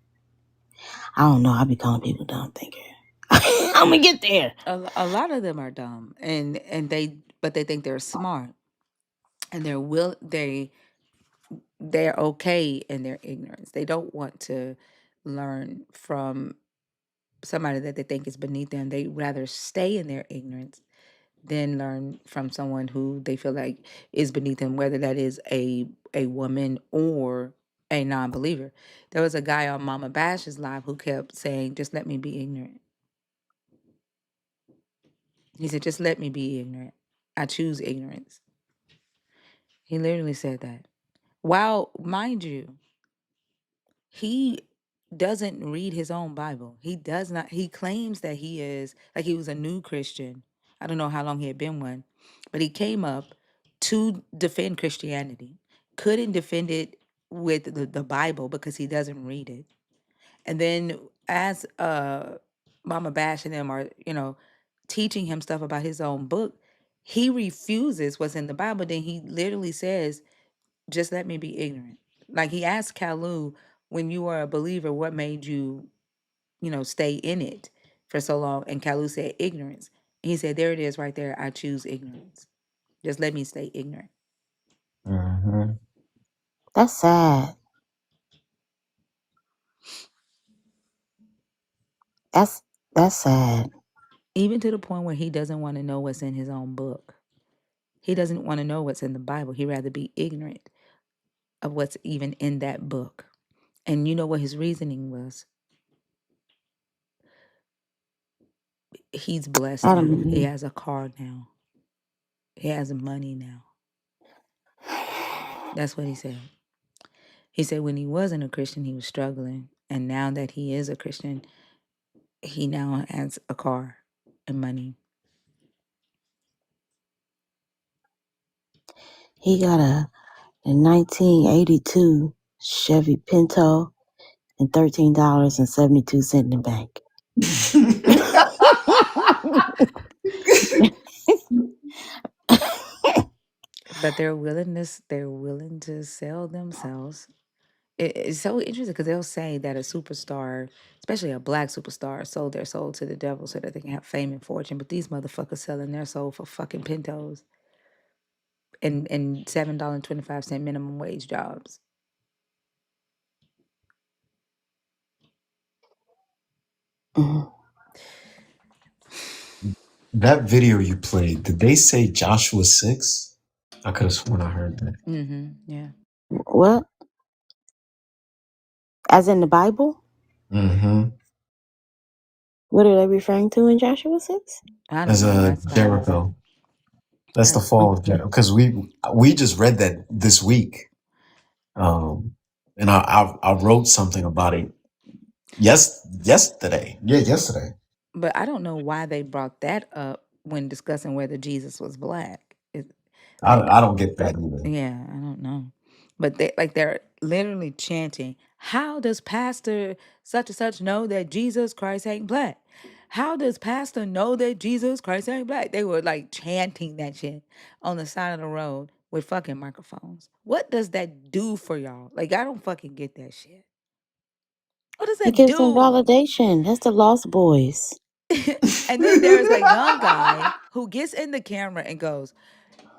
I don't know. I be calling people dumb thinker. I'm gonna get there. A lot of them are dumb, and they think they're smart, and they're okay in their ignorance. They don't want to learn from somebody that they think is beneath them. They rather stay in their ignorance than learn from someone who they feel like is beneath them, whether that is a woman or a non-believer. There was a guy on Mama Bash's live who kept saying, "Just let me be ignorant." He said, "Just let me be ignorant. I choose ignorance." He literally said that. While, mind you, he doesn't read his own Bible. He does not. He claims that he is, like, he was a new Christian. I don't know how long he had been one, but he came up to defend Christianity. Couldn't defend it with the Bible because he doesn't read it. And then as Mama Bash and them are, teaching him stuff about his own book, he refuses what's in the Bible. Then he literally says, just let me be ignorant. Like, he asked Kalu, when you were a believer, what made you, stay in it for so long? And Kalu said, ignorance. And he said, there it is right there. I choose ignorance. Just let me stay ignorant. Mm-hmm. That's sad. That's that's sad. Even to the point where he doesn't want to know what's in his own book. He doesn't want to know what's in the Bible. He'd rather be ignorant of what's even in that book. And you know what his reasoning was? He's blessed now. Adam. He has a car now. He has money now. That's what he said. He said when he wasn't a Christian, he was struggling. And now that he is a Christian, he now has a car and money. He got a 1982 Chevy Pinto and $13.72 in the bank. But they're willing to sell themselves. It's so interesting because they'll say that a superstar, especially a black superstar, sold their soul to the devil so that they can have fame and fortune. But these motherfuckers selling their soul for fucking pintos and $7.25 minimum wage jobs. Mhm. That video you played, did they say Joshua 6? I could have sworn I heard that. Yeah. What? As in the Bible? Mm-hmm. What are they referring to in Joshua 6? I As don't know. a I saw it. Jericho. That's the I, fall of Jericho. Because we just read that this week. And I wrote something about it yesterday. Yeah, yesterday. but I don't know why they brought that up when discussing whether Jesus was black. I Like, I don't get that either. yeah, I don't know. but they're literally chanting, how does pastor such and such know that Jesus Christ ain't black? How does pastor know that Jesus Christ ain't black? They were like chanting that shit on the side of the road with fucking microphones. What does that do for y'all? Like, I don't fucking get that shit. What does It that gives them do? validation. That's the Lost Boys. And then there's a young guy who gets in the camera and goes,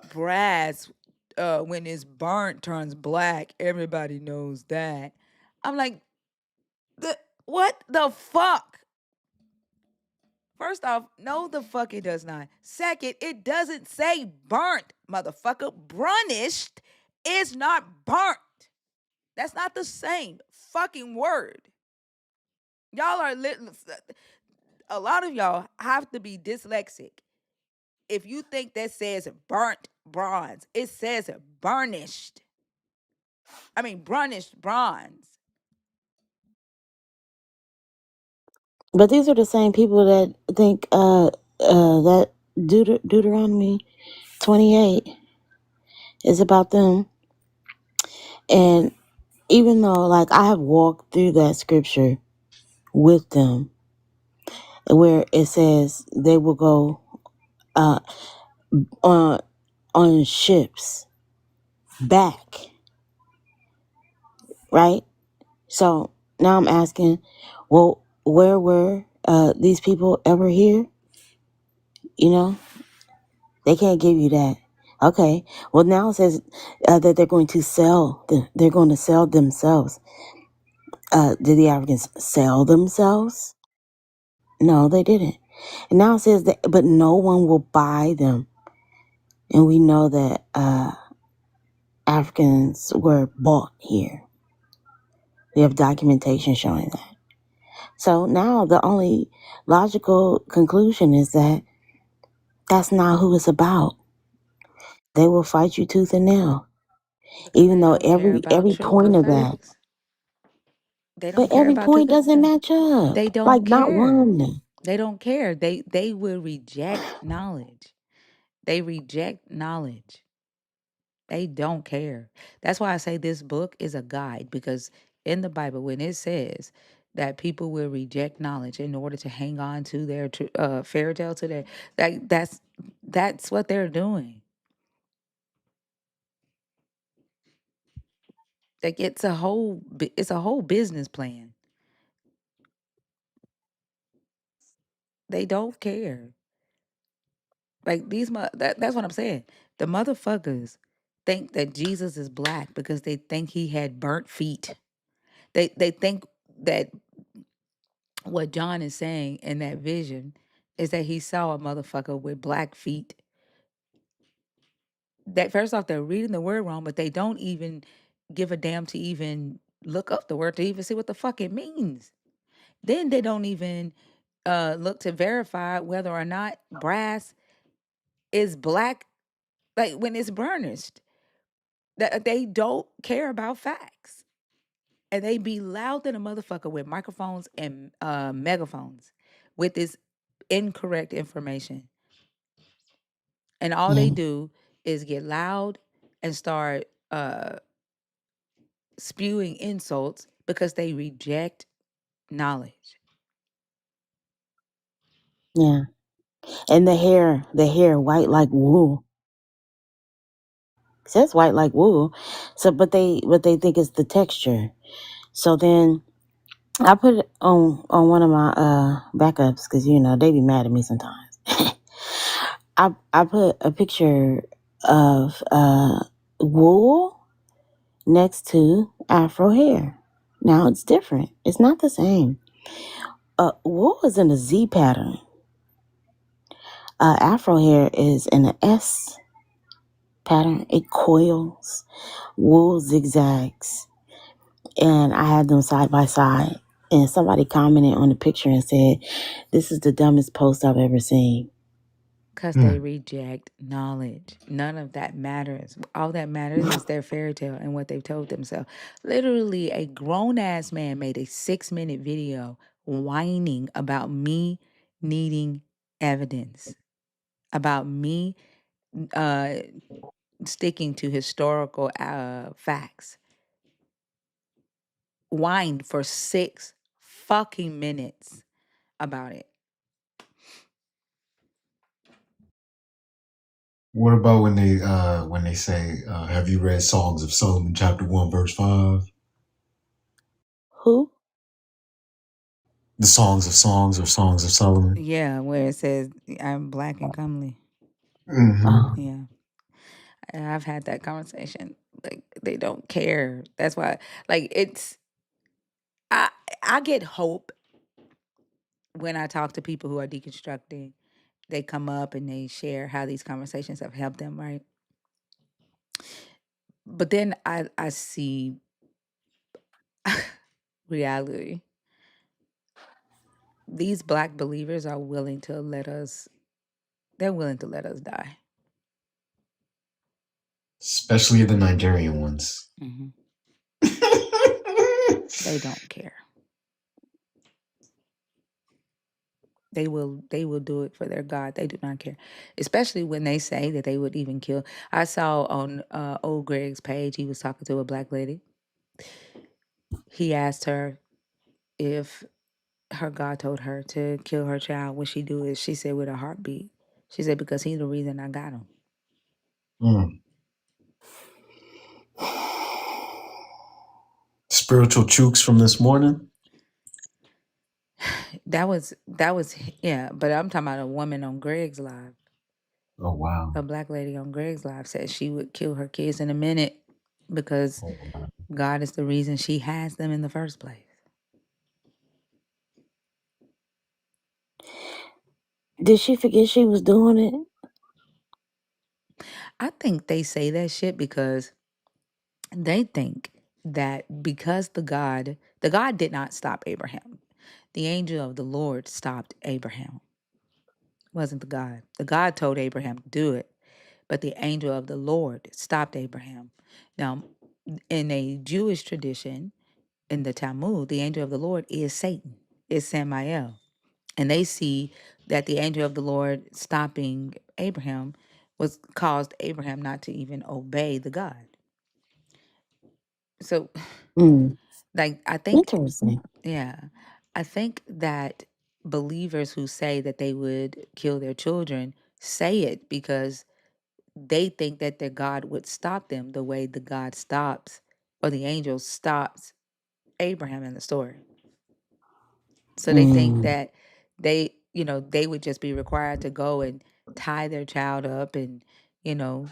brass, when it's burnt turns black. Everybody knows that. I'm like, what the fuck? First off, no, the fuck it does not. Second, it doesn't say burnt, motherfucker. Brunished is not burnt. That's not the same fucking word. Y'all are a lot of y'all have to be dyslexic. If you think that says burnt bronze, it says burnished. I mean, burnished bronze. But these are the same people that think that Deuteronomy 28 is about them. And even though, like, I have walked through that scripture with them, where it says they will go uh, on ships back, right? So now I'm asking, well, where were these people ever here? You know, they can't give you that. Okay. Well, now it says that they're going to sell. They're going to sell themselves. Did the Africans sell themselves? No, they didn't. And now it says that, but no one will buy them. And we know that Africans were bought here. We have documentation showing that. So now the only logical conclusion is that that's not who it's about. They will fight you tooth and nail, Because even they though don't care about every truth or point of that. facts. They don't But care every about truth point or doesn't facts. match up. They Like don't not care. one. They don't care. They will reject knowledge. They reject knowledge. They don't care. That's why I say this book is a guide, because in the Bible, when it says that people will reject knowledge in order to hang on to their fairy tale, to their, that's what they're doing. Like, it's a whole business plan. They don't care. Like, that's what I'm saying. The motherfuckers think that Jesus is black because they think he had burnt feet. They think that what John is saying in that vision is that he saw a motherfucker with black feet. That, first off, they're reading the word wrong, but they don't even give a damn to even look up the word to even see what the fuck it means. Then they don't even look to verify whether or not brass is black, like when it's burnished. That they don't care about facts. And they be loud than a motherfucker with microphones and megaphones with this incorrect information. And all they Yeah, do is get loud and start spewing insults because they reject knowledge. yeah. And the hair white like wool. It says white like wool. So but they think it's the texture. So then I put it on one of my backups because you know they be mad at me sometimes. I put a picture of wool next to afro hair. Now it's different. It's not the same. Wool is in a Z pattern. Afro hair is in an S pattern. It coils. Wool zigzags. And I had them side by side. And somebody commented on the picture and said, "This is the dumbest post I've ever seen." Because Hmm. they reject knowledge. None of that matters. All that matters is their fairy tale and what they've told themselves. Literally, a grown ass man made a 6-minute video whining about me needing evidence, about me uh, sticking to historical facts, whined for 6 fucking minutes about it. What about when they say, have you read Songs of Solomon chapter 1 verse 5? Who? The Songs of Songs or Songs of Solomon? Yeah, where it says, I'm black and comely. Mm-hmm. Yeah. And I've had that conversation. Like, they don't care. That's why, like, I, I get hope when I talk to people who are deconstructing. They come up and they share how these conversations have helped them, right? But then I see reality. These black believers are willing to let us, they're willing to let us die. Especially the Nigerian ones. Hmm. They don't care. They will do it for their God. They do not care. Especially when they say that they would even kill. I saw on old Greg's page, he was talking to a black lady. He asked her if her God told her to kill her child, would she do it? She said with a heartbeat. She said, because he's the reason I got him. Mm. Spiritual chooks from this morning? That was yeah, but I'm talking about a woman on Greg's live. Oh, wow. A black lady on Greg's live said she would kill her kids in a minute because God is the reason she has them in the first place. Did she forget she was doing it? I think they say that shit because they think that because the God did not stop Abraham. The angel of the Lord stopped Abraham. It wasn't the God. The God told Abraham to do it, but the angel of the Lord stopped Abraham. Now, in a Jewish tradition, in the Talmud, the angel of the Lord is Satan, is Samael. And they see that the angel of the Lord stopping Abraham was caused Abraham not to even obey the God. So, Mm. like, I think, Interesting. yeah, I think that believers who say that they would kill their children say it because they think that their God would stop them the way the God stops or the angel stops Abraham in the story. So they think Mm. that they would just be required to go and tie their child up and,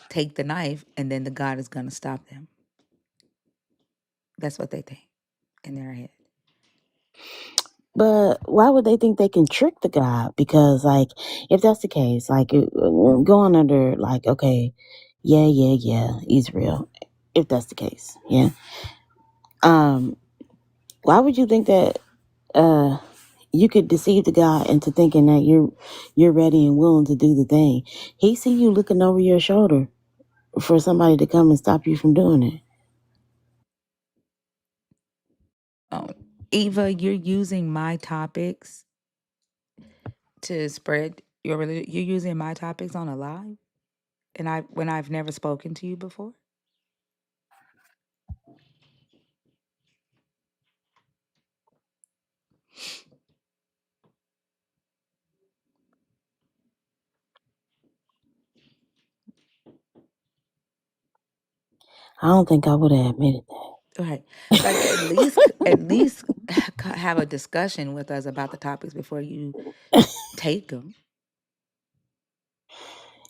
take the knife and then the God is going to stop them. That's what they think in their head. But why would they think they can trick the God? Because, like, if that's the case, like, going under, like, okay, yeah, he's real. If that's the case, yeah. Why would you think that you could deceive the God into thinking that you're ready and willing to do the thing? He see you looking over your shoulder for somebody to come and stop you from doing it. Oh, Eva, you're using my topics to spread your religion. You're using my topics on a live, and when I've never spoken to you before. I don't think I would have admitted that. Right, like at least have a discussion with us about the topics before you take them.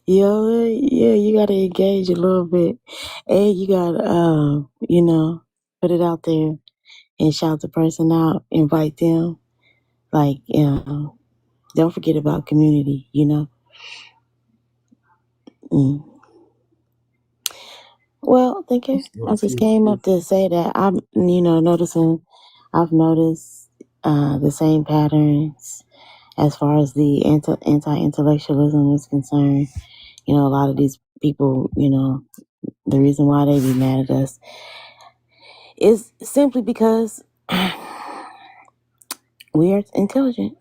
Yeah, you gotta engage a little bit, and you gotta, put it out there and shout the person out, invite them. Like, don't forget about community. Mm. Well, thank you. I just came up to say that I'm, noticing. I've noticed the same patterns as far as the anti-intellectualism is concerned. A lot of these people, the reason why they be mad at us is simply because we are intelligent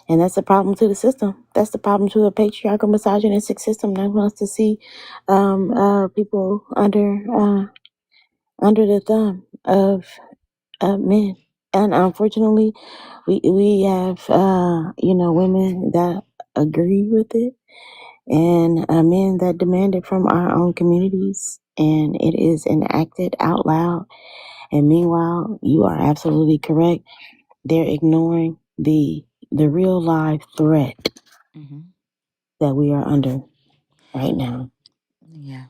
And that's the problem to the system. That's the problem to a patriarchal, misogynistic system that wants to see people under the thumb of men. And unfortunately, we have women that agree with it, and men that demand it from our own communities, and it is enacted out loud. And meanwhile, you are absolutely correct. They're ignoring the real life threat Hmm. that we are under right now. Yeah.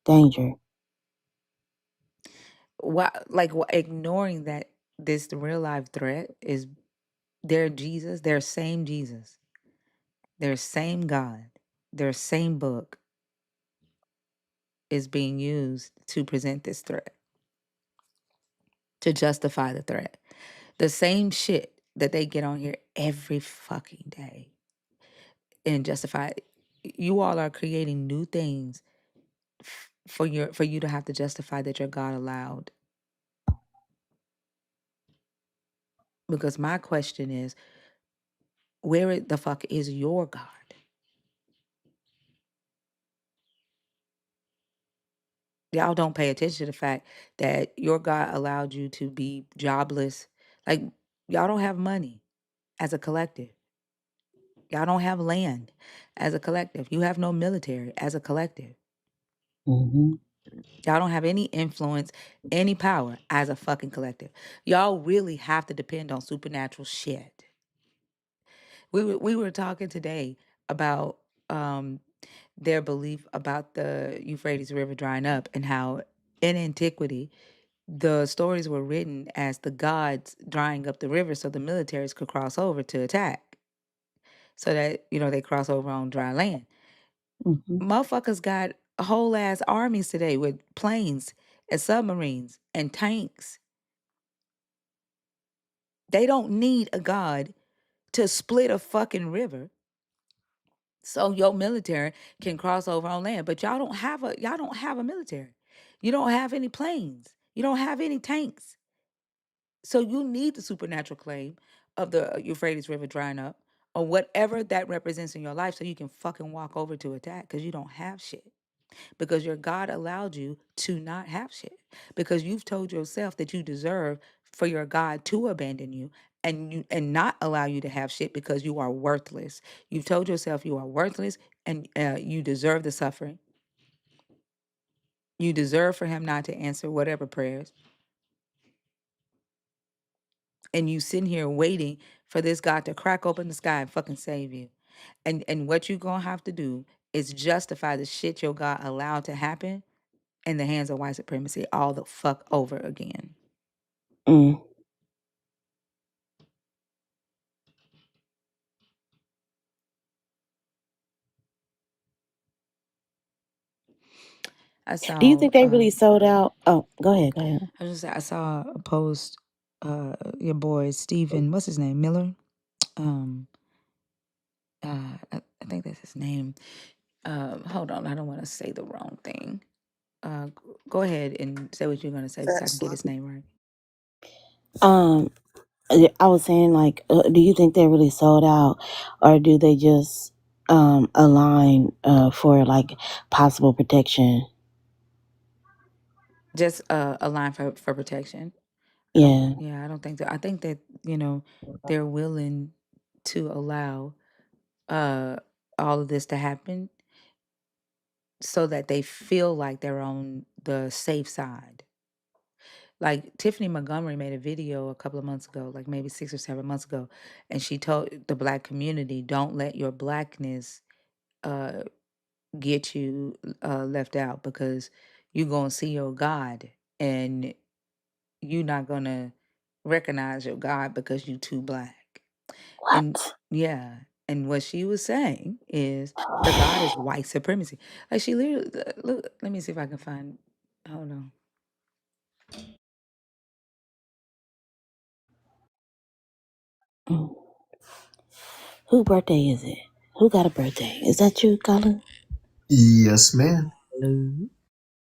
Danger. Ignoring that this the real life threat is their Jesus, their same Jesus, their same God, their same book is being used to present this threat, to justify the threat. The same shit that they get on here every fucking day and justify it. You all are creating new things for you to have to justify that your God allowed. Because my question is, where the fuck is your God? Y'all don't pay attention to the fact that your God allowed you to be jobless. Like, y'all don't have money as a collective. Y'all don't have land as a collective. You have no military as a collective. Mm-hmm. Y'all don't have any influence, any power as a fucking collective. Y'all really have to depend on supernatural shit. We were talking today about their belief about the Euphrates River drying up and how in antiquity the stories were written as the gods drying up the river so the militaries could cross over to attack. So that, they cross over on dry land. Mm-hmm. Motherfuckers got whole ass armies today with planes and submarines and tanks. They don't need a god to split a fucking river so your military can cross over on land. But y'all don't have a military. You don't have any planes. You don't have any tanks. So you need the supernatural claim of the Euphrates River drying up or whatever that represents in your life so you can fucking walk over to attack because you don't have shit. Because your God allowed you to not have shit. Because you've told yourself that you deserve for your God to abandon you and not allow you to have shit because you are worthless. You've told yourself you are worthless and you deserve the suffering. You deserve for him not to answer whatever prayers. And you sitting here waiting for this God to crack open the sky and fucking save you. And what you gonna have to do is justify the shit your God allowed to happen in the hands of white supremacy all the fuck over again. Mm. I Do you saw think they really sold out? Oh, go ahead. Go ahead. I saw a post, your boy Stephen, what's his name? Miller? Um I think that's his name. Hold on, I don't want to say the wrong thing. Go ahead and say what you're gonna say because I can get his name right. Um, I was saying, like, do you think they're really sold out, or do they just align for like possible protection? Just a line for protection. Yeah. I don't think that. I think that, they're willing to allow all of this to happen so that they feel like they're on the safe side. Like Tiffany Montgomery made a video a couple of months ago, like maybe 6 or 7 months ago, and she told the black community, don't let your blackness uh get you left out because you're going to see your God and you're not going to recognize your God because you too black. And What? yeah, and what she was saying is her God is white supremacy. Like she literally look, let me see if I can find, hold on. Mm. Whose birthday is it? Who got a birthday? Is that you, Colin? Yes, ma'am. Hello.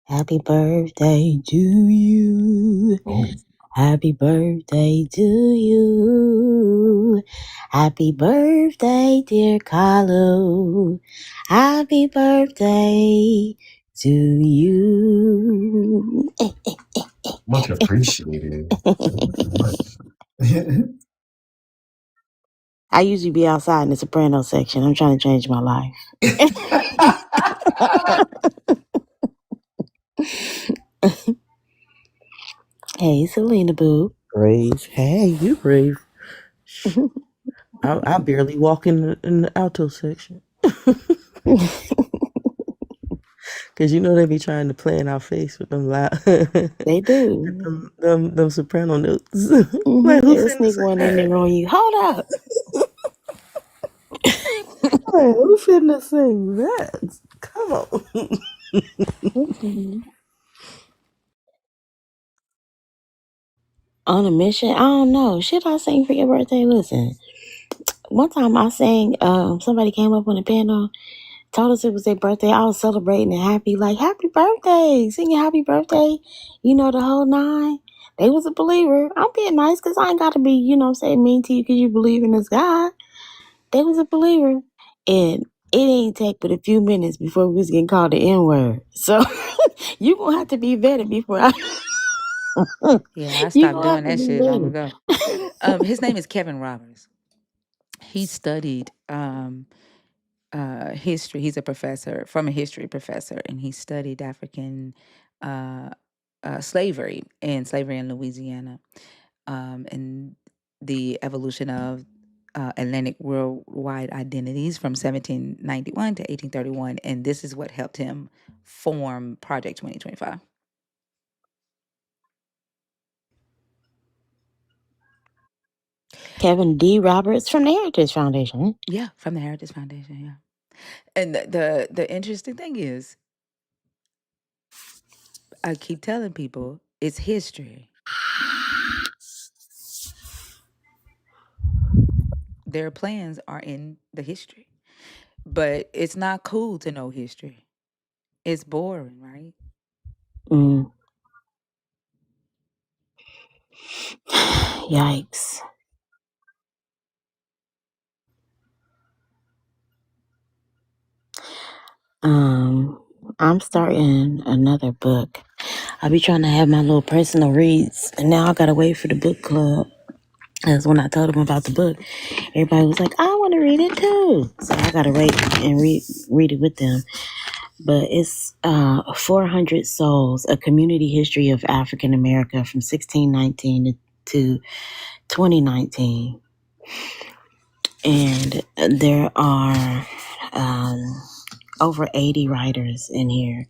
Happy birthday to you. Oh. Happy birthday to you. Happy birthday, dear Carlo. Happy birthday to you. Much appreciated. Thank you so much. I usually be outside in the soprano section. I'm trying to change my life. Hey, Selena Boo. Brave. Hey, you brave. Shh. I barely walk in the alto section. Cause you know they be trying to play in our face with them loud, They do. them soprano notes. Like who They'll finna sneak sing one in that? there on you. Hold up. Like who finna sing that? Come on. On a mission? I don't know. Should I sing for your birthday? Listen, one time I sang, somebody came up on the panel, told us it was their birthday. I was celebrating and happy, like, happy birthday, singing happy birthday, the whole nine. They was a believer. I'm being nice because I ain't got to be, say mean to you because you believe in this God. They was a believer. And it ain't take but a few minutes before we was getting called the N-word. So you going to have to be vetted before I... Yeah, I You stopped going to have doing to that be shit long vetted. ago. His name is Kevin Roberts. He studied history. He's a professor, from a history professor, and he studied African uh, slavery in Louisiana, and the evolution of Atlantic worldwide identities from 1791 to 1831. And this is what helped him form Project 2025. Kevin D. Roberts from the Heritage Foundation. Yeah, from the Heritage Foundation. Yeah. And the interesting thing is, I keep telling people it's history. Their plans are in the history. But it's not cool to know history. It's boring, right? Mm. Yikes. I'm starting another book. I be trying to have my little personal reads, and now I gotta wait for the book club. Because when I told them about the book, everybody was like, "I want to read it too." So I gotta wait and read it with them. But it's 400 Souls, a community history of African America from 1619 to 2019, and there are over 80 writers in here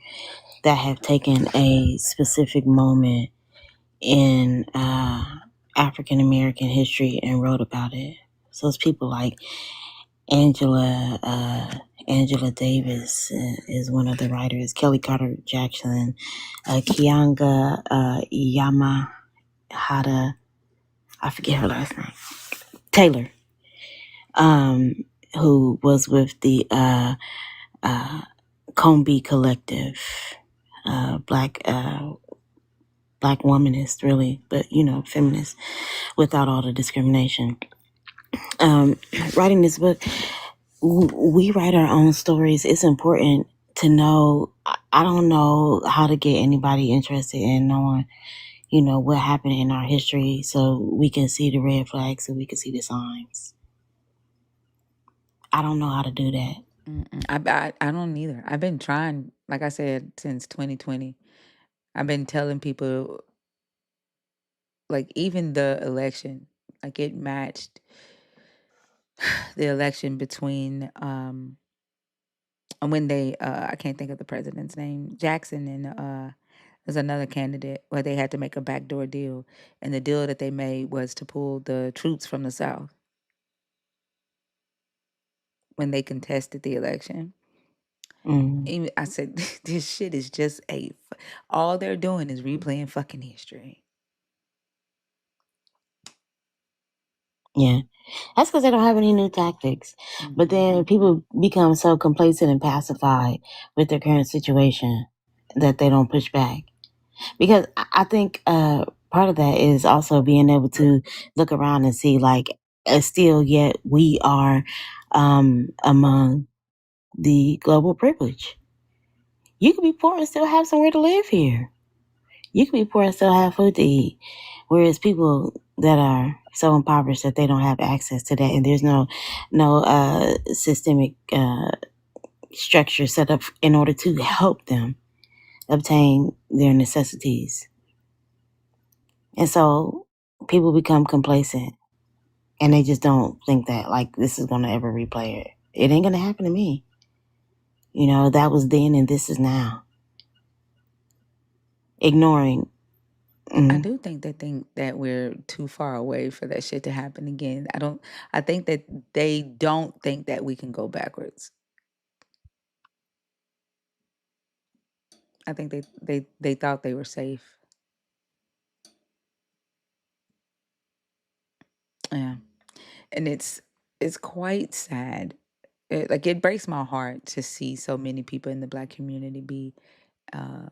that have taken a specific moment in African American history and wrote about it. So it's people like Angela Davis is one of the writers. Kelly Carter Jackson, Kianga Yamahata, I forget her last name. Taylor, who was with the Combi Collective, black womanist, really, but feminist without all the discrimination. Writing this book, we write our own stories. It's important to know. I don't know how to get anybody interested in knowing, what happened in our history, so we can see the red flags, so we can see the signs. I don't know how to do that. I don't either. I've been trying, like I said, since 2020. I've been telling people, like, even the election, like, it matched the election between when they I can't think of the president's name, Jackson, and there's another candidate where they had to make a backdoor deal, and the deal that they made was to pull the troops from the South when they contested the election. Even I said, this shit is just all they're doing is replaying fucking history. Yeah, that's because they don't have any new tactics. But then people become so complacent and pacified with their current situation that they don't push back. Because I think part of that is also being able to look around and see, like, still yet we are among the global privilege. You could be poor and still have somewhere to live here. You could be poor and still have food to eat. Whereas people that are so impoverished that they don't have access to that, and there's no systemic structure set up in order to help them obtain their necessities. And so people become complacent and they just don't think that, like, this is going to ever replay it. It ain't going to happen to me. You know, that was then and this is now. Ignoring. I do think they think that we're too far away for that shit to happen again. I think that they don't think that we can go backwards. I think they thought they were safe. Yeah. And it's quite sad. It breaks my heart to see so many people in the Black community be uh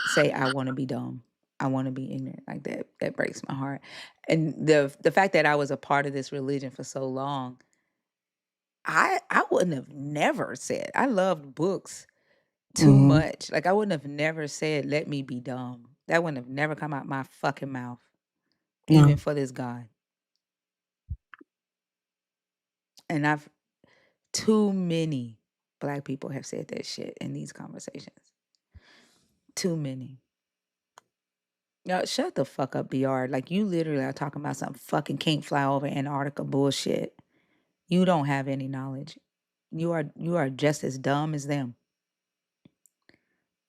say I want to be dumb. I want to be ignorant. Like that breaks my heart. And the fact that I was a part of this religion for so long, I wouldn't have never said. I loved books too Mm-hmm. much. Like I wouldn't have never said let me be dumb. That wouldn't have never come out my fucking mouth even No. for this God. And I've too many Black people have said that shit in these conversations. Too many. Yo, shut the fuck up, BR. Like you literally are talking about some fucking can't fly over Antarctica bullshit. You don't have any knowledge. You are just as dumb as them.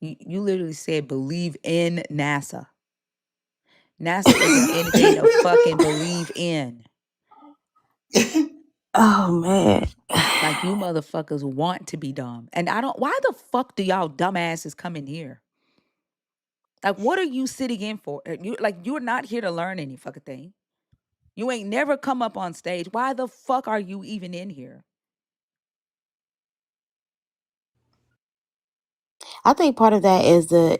You literally said believe in NASA. NASA isn't anything to fucking believe in. Oh, man. Like you motherfuckers want to be dumb. And I don't why the fuck do y'all dumbasses come in here? Like what are you sitting in for? You're not here to learn any fucking thing. You ain't never come up on stage. Why the fuck are you even in here? I think part of that is the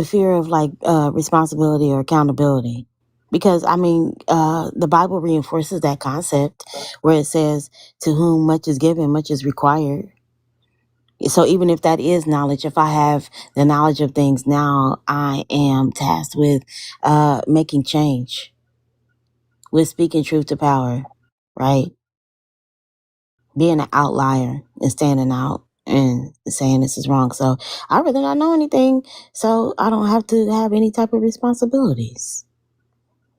fear of, like, responsibility or accountability. Because I mean, the Bible reinforces that concept where it says, "To whom much is given, much is required." So even if that is knowledge, if I have the knowledge of things now, I am tasked with making change, with speaking truth to power, right? Being an outlier and standing out and saying this is wrong. So I really not know anything, so I don't have to have any type of responsibilities.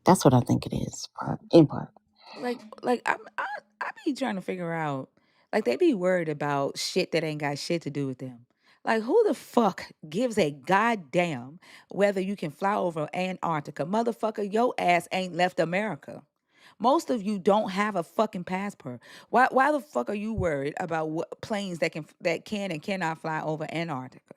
That's what I think it is, in part. I be trying to figure out, like they be worried about shit that ain't got shit to do with them. Like who the fuck gives a goddamn whether you can fly over Antarctica? Motherfucker, your ass ain't left America. Most of you don't have a fucking passport. Why the fuck are you worried about what planes that can and cannot fly over Antarctica?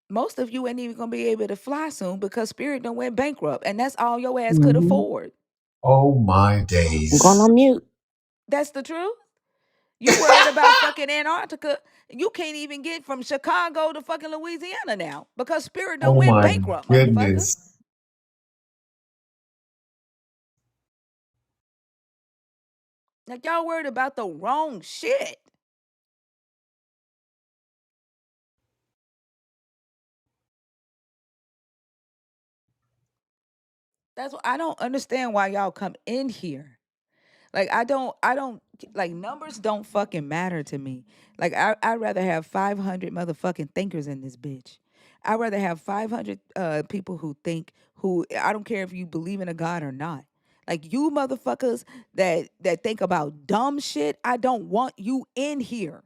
Most of you ain't even gonna be able to fly soon because Spirit done went bankrupt, and that's all your ass could Mm-hmm. afford. Oh my I'm going days. on mute. That's the truth. You worried about fucking Antarctica. You can't even get from Chicago to fucking Louisiana now because Spirit done Oh went my bankrupt, motherfucker. goodness. Like y'all worried about the wrong shit. That's what I don't understand why y'all come in here. Like I don't like numbers don't fucking matter to me. Like I'd rather have 500 motherfucking thinkers in this bitch. I'd rather have 500 people who think who I don't care if you believe in a god or not. Like you motherfuckers that think about dumb shit, I don't want you in here.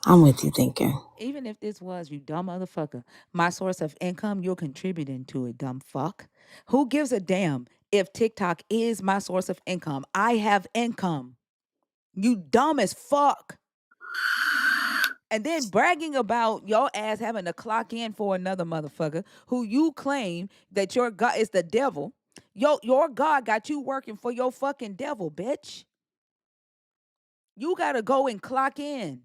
I'm with you, thinker. Even if this was you dumb motherfucker, my source of income, you're contributing to it, dumb fuck. Who gives a damn if TikTok is my source of income? I have income. You dumb as fuck. And then bragging about your ass having to clock in for another motherfucker who you claim that your God is the devil. Your God got you working for your fucking devil, bitch. You gotta go and clock in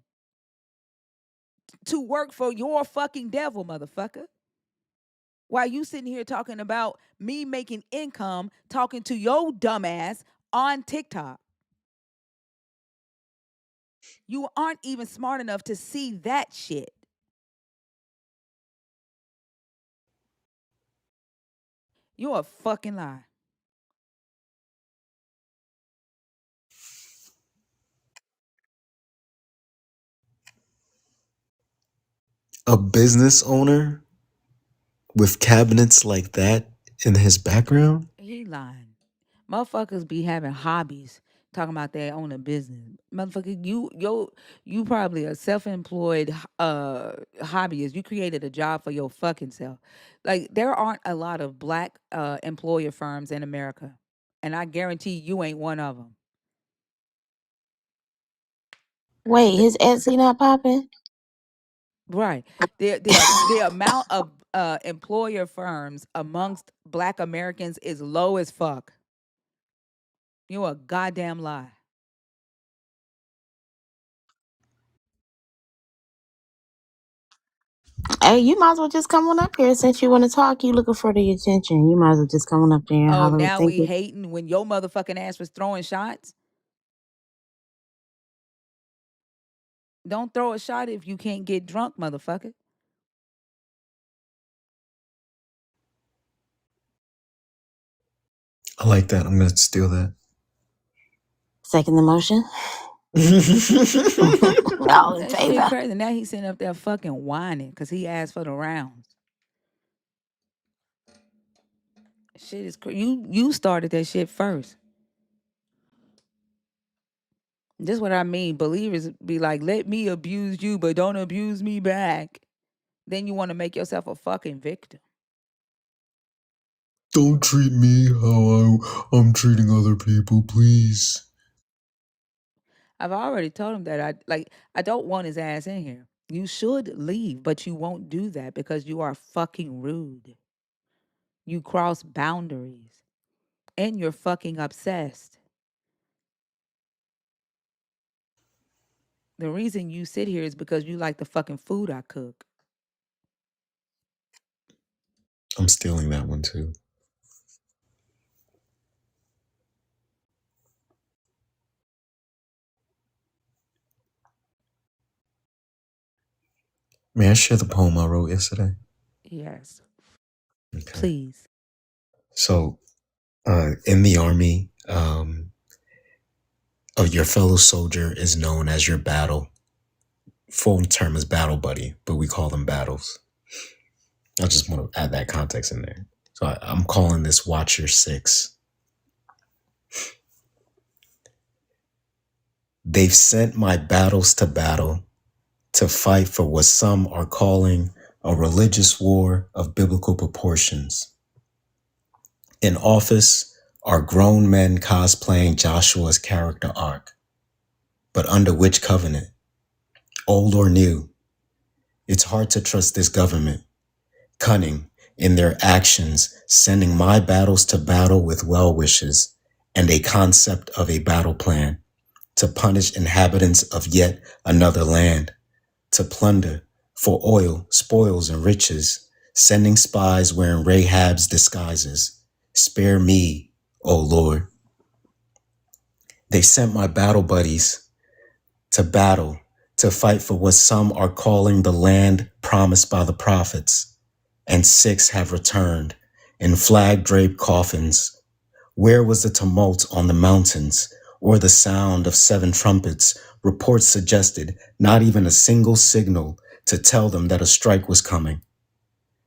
to work for your fucking devil, motherfucker. While you sitting here talking about me making income talking to your dumbass on TikTok. You aren't even smart enough to see that shit. You're a fucking lie. A business owner with cabinets like that in his background? He lying. Motherfuckers be having hobbies, talking about they own a business. Motherfucker, you probably a self-employed hobbyist. You created a job for your fucking self. Like there aren't a lot of black employer firms in America, and I guarantee you ain't one of them. Wait, his Etsy not popping? Right. The amount of employer firms amongst black Americans is low as fuck. You a goddamn lie. Hey, you might as well just come on up here since you want to talk. You looking for the attention. You might as well just come on up there and Oh, holler and now think we it. hating when your motherfucking ass was throwing shots? Don't throw a shot if you can't get drunk, motherfucker. I like that. I'm gonna steal that. Second the motion. All in That shit favor. crazy. Now he's sitting up there fucking whining because he asked for the rounds. Shit is crazy. You started that shit first. This is what I mean. Believers be like, let me abuse you, but don't abuse me back. Then you want to make yourself a fucking victim. Don't treat me how I'm treating other people, please. I've already told him that I don't want his ass in here. You should leave, but you won't do that because you are fucking rude. You cross boundaries and you're fucking obsessed. The reason you sit here is because you like the fucking food I cook. I'm stealing that one too. May I share the poem I wrote yesterday? Yes. Okay. Please. So, in the army, your fellow soldier is known as your battle. Full term is battle buddy, but we call them battles. I just want to add that context in there. So I'm calling this Watcher 6. They've sent my battles to battle to fight for what some are calling a religious war of biblical proportions. In office are grown men cosplaying Joshua's character arc. But under which covenant? Old or new? It's hard to trust this government. Cunning in their actions, sending my battles to battle with well wishes and a concept of a battle plan to punish inhabitants of yet another land, to plunder for oil, spoils, and riches, sending spies wearing Rahab's disguises. Spare me, O Lord. They sent my battle buddies to battle, to fight for what some are calling the land promised by the prophets, and 6 have returned in flag-draped coffins. Where was the tumult on the mountains, or the sound of 7 trumpets? Reports suggested not even a single signal to tell them that a strike was coming.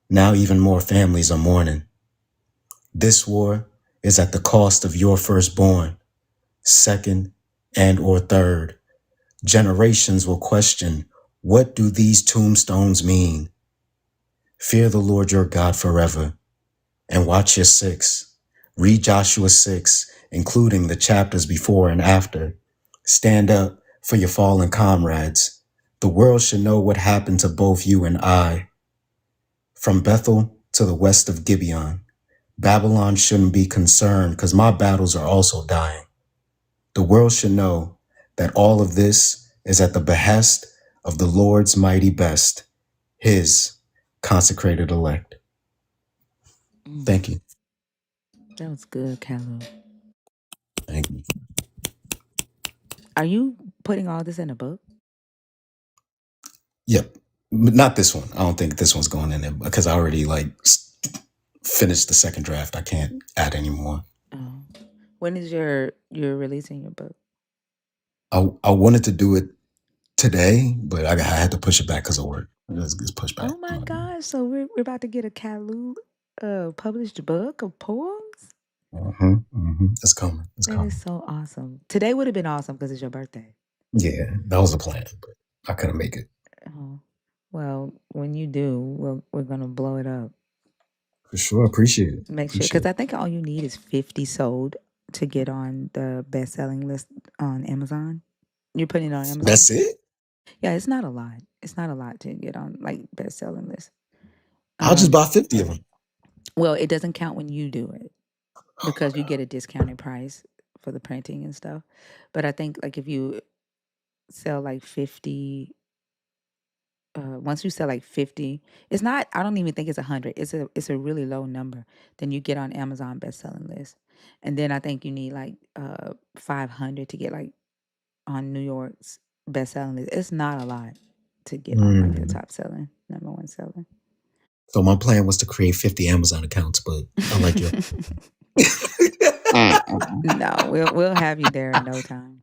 Now even more families are mourning. This war is at the cost of your firstborn, second, and or third. Generations will question, what do these tombstones mean? Fear the Lord your God forever, and watch your 6. Read Joshua 6, including the chapters before and after. Stand up for your fallen comrades. The world should know what happened to both you and I. From Bethel to the west of Gibeon, Babylon shouldn't be concerned because my battles are also dying. The world should know that all of this is at the behest of the Lord's mighty best, his consecrated elect. Thank you. That was good, Caleb. Thank you. Are you putting all this in a book? Yep. But not this one. I don't think this one's going in there because I already finished the second draft. I can't add any more. Oh. When is you're releasing your book? I wanted to do it today, but I had to push it back because of work. It's pushed back. Oh my gosh! So we're about to get a Kalu published book of poems. It's coming. It's That coming. is so awesome. Today would have been awesome because it's your birthday. Yeah, that was the plan, but I couldn't make it. Oh, well, when you do, we're gonna blow it up. For sure, appreciate it. Make sure, because I think all you need is 50 sold to get on the best-selling list on Amazon. You're putting it on Amazon. That's it. Yeah, it's not a lot. It's not a lot to get on like best-selling list. I'll just buy 50 of them. Well, it doesn't count when you do it because you get a discounted price for the printing and stuff. But I think like if you sell like 50, once you sell like 50, it's not, I don't even think it's 100. It's a really low number. Then you get on Amazon best-selling list. And then I think you need like 500 to get like on New York's best-selling list. It's not a lot to get on like the top selling, number one selling. So my plan was to create 50 Amazon accounts, but I like it. No, we'll have you there in no time.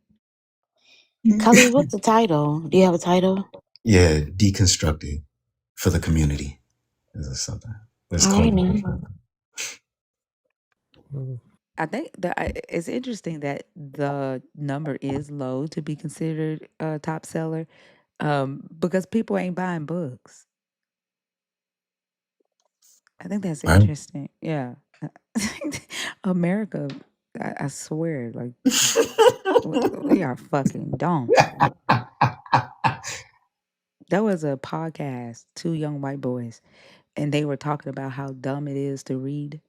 Khalid, what's the title? Do you have a title? Yeah, Deconstructed for the community. Is this something? That's All right, cool. I think that it's interesting that the number is low to be considered a top seller, because people ain't buying books. I think that's Right. interesting. Yeah, America, I swear, like we are fucking dumb. There was a podcast, two young white boys, and they were talking about how dumb it is to read,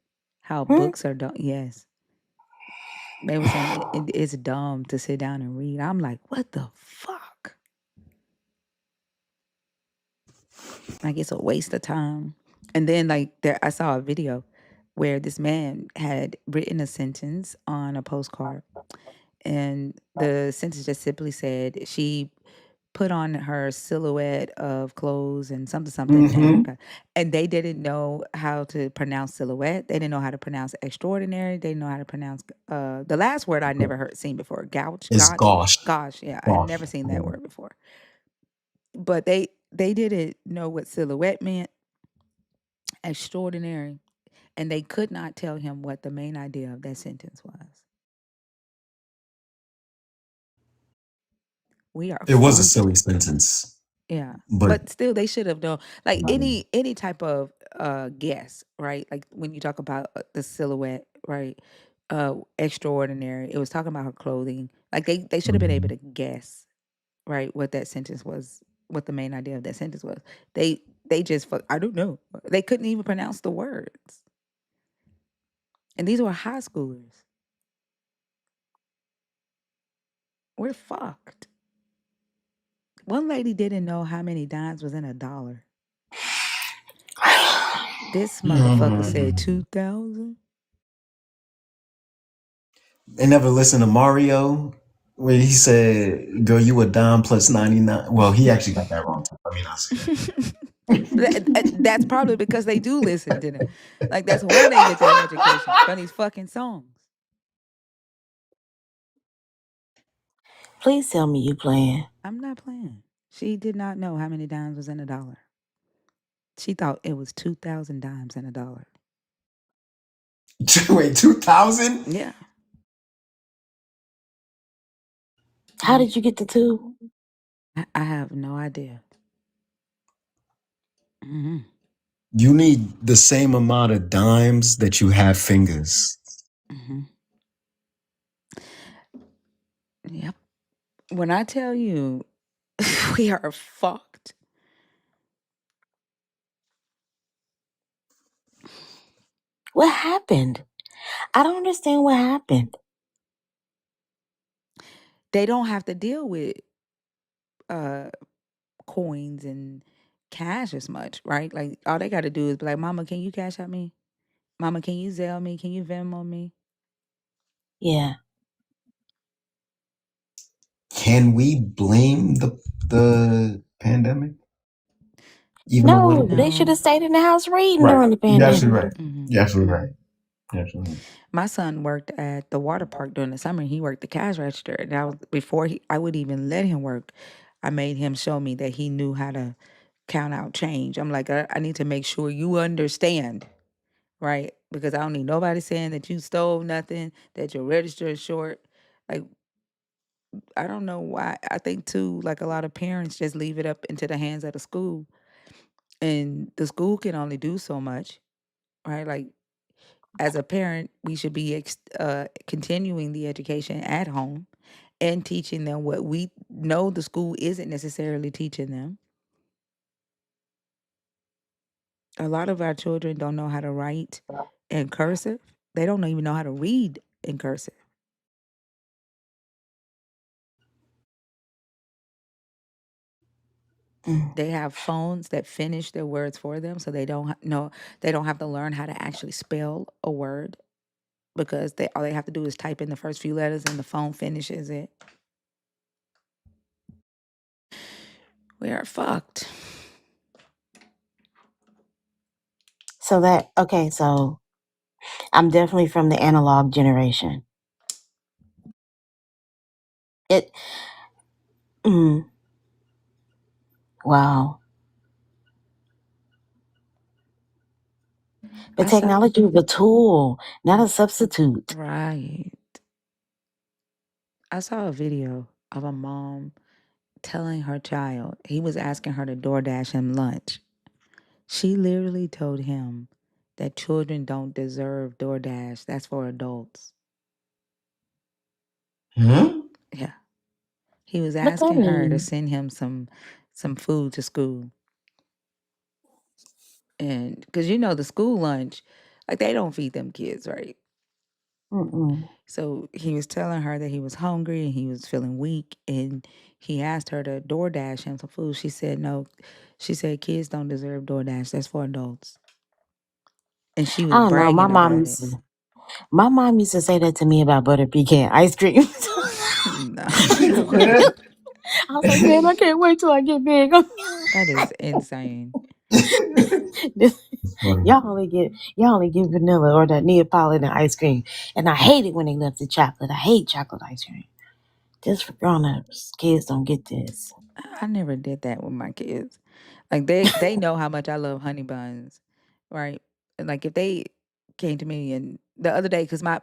how books are dumb. Yes. They were saying it's dumb to sit down and read. I'm like, what the fuck? Like it's a waste of time. And then like I saw a video where this man had written a sentence on a postcard, and the sentence just simply said she put on her silhouette of clothes and something, and they didn't know how to pronounce silhouette. They didn't know how to pronounce extraordinary. They didn't know how to pronounce the last word I never seen before. Gouge. It's gosh. Gosh. Yeah, I had never seen that word before. But they didn't know what silhouette meant, extraordinary, and they could not tell him what the main idea of that sentence was. We are. It was a silly sentence. Yeah, but still, they should have known. Like any type of guess, right? Like when you talk about the silhouette, right? Extraordinary. It was talking about her clothing. Like they should have been able to guess, right? What that sentence was. What the main idea of that sentence was. They just I don't know. They couldn't even pronounce the words. And these were high schoolers. We're fucked. One lady didn't know how many dimes was in a dollar. This motherfucker said 2,000. They never listened to Mario where he said, "Girl, you a dime plus 99." Well, he actually got that wrong. I mean, I say that. That's probably because they do listen to them. Like that's where they get their education from these fucking songs. Please tell me you playing. I'm not playing. She did not know how many dimes was in a dollar. She thought it was 2,000 dimes in a dollar. Wait, 2,000? Yeah. How did you get the two? I have no idea. Mm-hmm. You need the same amount of dimes that you have fingers. Mm-hmm. Yep. When I tell you we are fucked, What happened? I don't understand what happened. they don't have to deal with uh coins and cash as much, right? Like all they got to do is be like, "Mama, can you cash out me? Mama, can you Zelle me? Can you Venmo me?" Yeah. Can we blame the pandemic, even a little No, bit? they should No. have stayed in the house reading Right. during the You're pandemic. absolutely right. Hmm. You're absolutely right. You're absolutely right. My son worked at the water park during the summer. He worked the cash register, and I was before I would even let him work. I made him show me that he knew how to count out change. I'm like, I need to make sure you understand, right? Because I don't need nobody saying that you stole nothing, that your register is short. Like, I don't know why. I think too, like a lot of parents just leave it up into the hands of the school, and the school can only do so much, right? Like as a parent, we should be continuing the education at home and teaching them what we know the school isn't necessarily teaching them. A lot of our children don't know how to write in cursive. They don't even know how to read in cursive. Mm. They have phones that finish their words for them, so they don't know they don't have to learn how to actually spell a word because they all they have to do is type in the first few letters and the phone finishes it. We are fucked. So I'm definitely from the analog generation. It, mm, wow. But I saw technology is a tool, not a substitute. right. I saw a video of a mom telling her child, he was asking her to DoorDash him lunch. She literally told him that children don't deserve DoorDash. That's for adults. Hmm? Yeah. He was What that asking her to mean? send him some food to school. And cuz the school lunch, like they don't feed them kids, right? Mm-mm. So he was telling her that he was hungry and he was feeling weak and he asked her to DoorDash him some food. She said no. She said kids don't deserve DoorDash. That's for adults. And she I was don't know. bragging about it. My mom used to say that to me about butter pecan ice cream. No. She used to say that? I was like, man, I can't wait till I get big. That is insane. Funny. Y'all only get vanilla or that Neapolitan ice cream, and I hate it when they left the chocolate. I hate chocolate ice cream. Just for grown-ups, kids don't get this. I never did that with my kids. Like they know how much I love honey buns, right? And like if they came to me and the other day, because my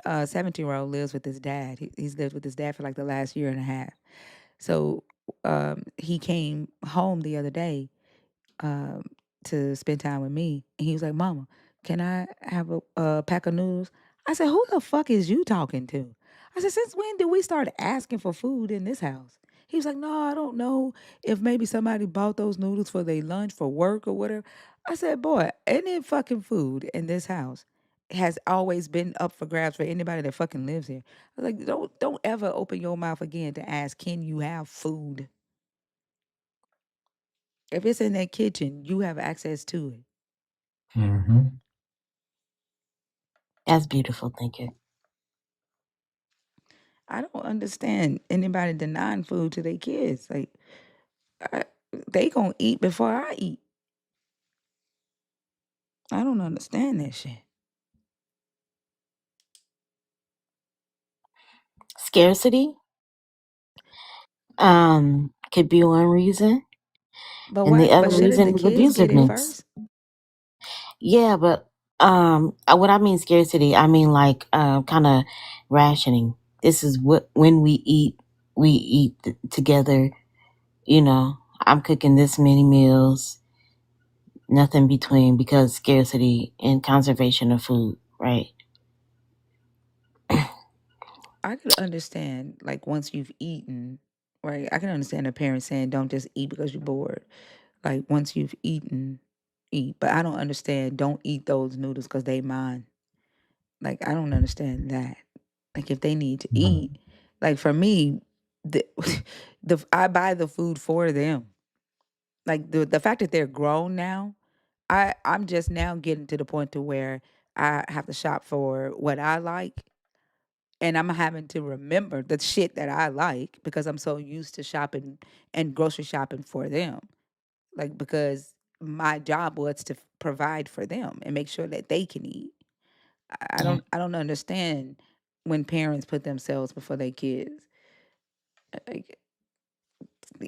17-year-old lives with his dad. He's lived with his dad for like the last year and a half. So he came home the other day um, to spend time with me. And he was like, Mama, can I have a pack of noodles? I said, Who the fuck is you talking to? I said, Since when did we start asking for food in this house? He was like, No, I don't know if maybe somebody bought those noodles for their lunch for work or whatever. I said, Boy, any fucking food in this house has always been up for grabs for anybody that fucking lives here. I was like, don't ever open your mouth again to ask, can you have food? If it's in that kitchen, you have access to it. Mm-hmm. That's beautiful. Thank you. I don't understand anybody denying food to their kids. Like, I, they gonna eat before I eat. I don't understand that shit. Scarcity could be one reason, But and why? the other But shouldn't reason the is kids get it abusiveness. first? Yeah, but what I mean scarcity, I mean like kind of rationing. This is what when we eat together. You know, I'm cooking this many meals, nothing between because scarcity and conservation of food, right? I could understand like once you've eaten. right? I can understand a parent saying, "Don't just eat because you're bored." Like once you've eaten, eat. But I don't understand. Don't eat those noodles because they mine. Like I don't understand that. Like if they need to Mhm. eat, like for me, the I buy the food for them. Like the fact that they're grown now, I'm just now getting to the point to where I have to shop for what I like, and I'm having to remember the shit that I like because I'm so used to shopping and grocery shopping for them. Like because my job was to provide for them and make sure that they can eat. Yeah. I don't understand when parents put themselves before their kids. Like,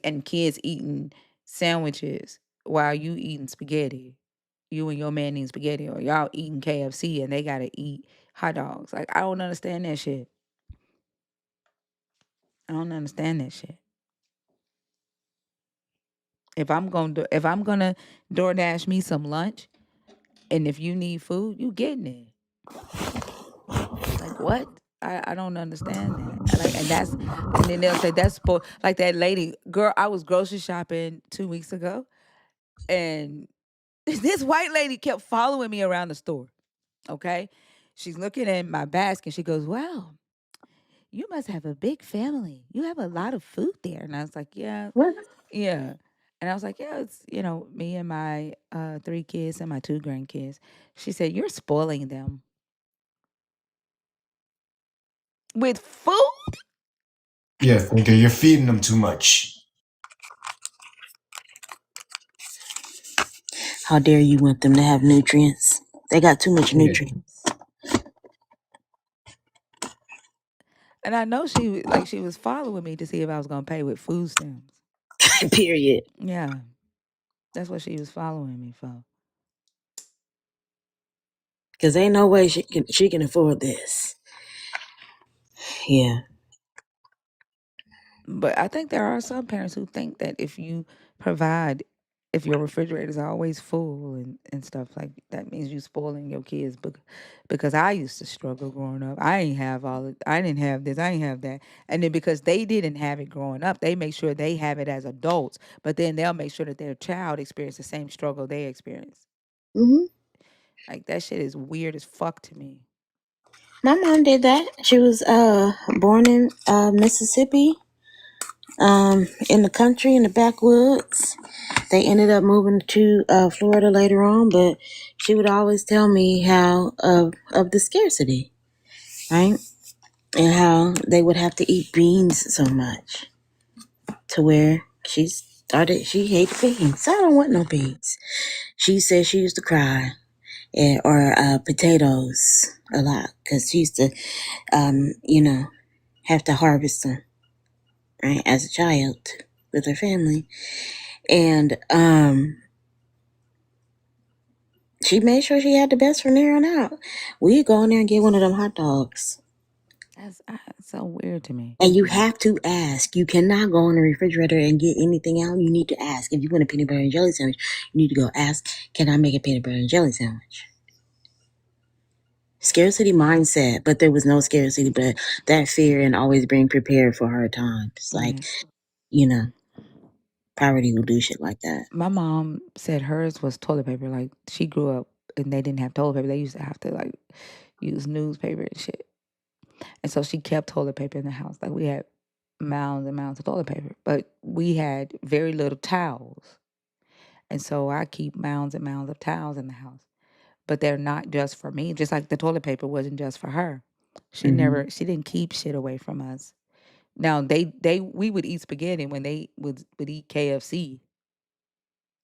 and kids eating sandwiches while you eating spaghetti. You and your man eating spaghetti, or y'all eating KFC and they gotta eat hot dogs. Like I don't understand that shit. I don't understand that shit. If I'm gonna DoorDash me some lunch, and if you need food, you getting it. Like what? I don't understand that. Like and then they'll say that's like that lady girl. I was grocery shopping 2 weeks ago, and this white lady kept following me around the store. Okay, she's looking at my basket. She goes, "Wow, you must have a big family. You have a lot of food there." And I was like, "Yeah, What? yeah." And I was like, "Yeah, it's me and my 3 kids and my 2 grandkids." She said, "You're spoiling them with food." Yeah, thinker, you're feeding them too much. How dare you want them to have nutrients? They got too much Yeah. nutrients. And I know she was following me to see if I was gonna pay with food stamps. Period. Yeah, that's what she was following me for. Because ain't no way she can afford this. Yeah. But I think there are some parents who think that if you provide, if your refrigerator is always full and stuff like that means you spoiling your kids. Because I used to struggle growing up. I didn't have this, I didn't have that. And then because they didn't have it growing up, they make sure they have it as adults. But then they'll make sure that their child experience the same struggle they experience. Hmm. Like that shit is weird as fuck to me. My mom did that. She was born in Mississippi, in the country, in the backwoods. They ended up moving to Florida later on, but she would always tell me how of the scarcity, right? And how they would have to eat beans so much to where she hated beans. I don't want no beans. She said she used to cry, or potatoes a lot because she used to, you know, have to harvest them, right, as a child with her family. And she made sure she had the best from there on out. We'd go in there and get one of them hot dogs. That's so weird to me. And you have to ask. You cannot go in the refrigerator and get anything out. You need to ask. If you want a peanut butter and jelly sandwich, you need to go ask, can I make a peanut butter and jelly sandwich? Scarcity mindset, but there was no scarcity, but that fear and always being prepared for hard times. Like, Yeah. you know, poverty will do shit like that. My mom said hers was toilet paper. Like she grew up and they didn't have toilet paper. They used to have to like use newspaper and shit. And so she kept toilet paper in the house. Like we had mounds and mounds of toilet paper, but we had very little towels. And so I keep mounds and mounds of towels in the house. But they're not just for me. Just like the toilet paper wasn't just for her. Hmm. She didn't keep shit away from us. Now we would eat spaghetti when they would eat KFC.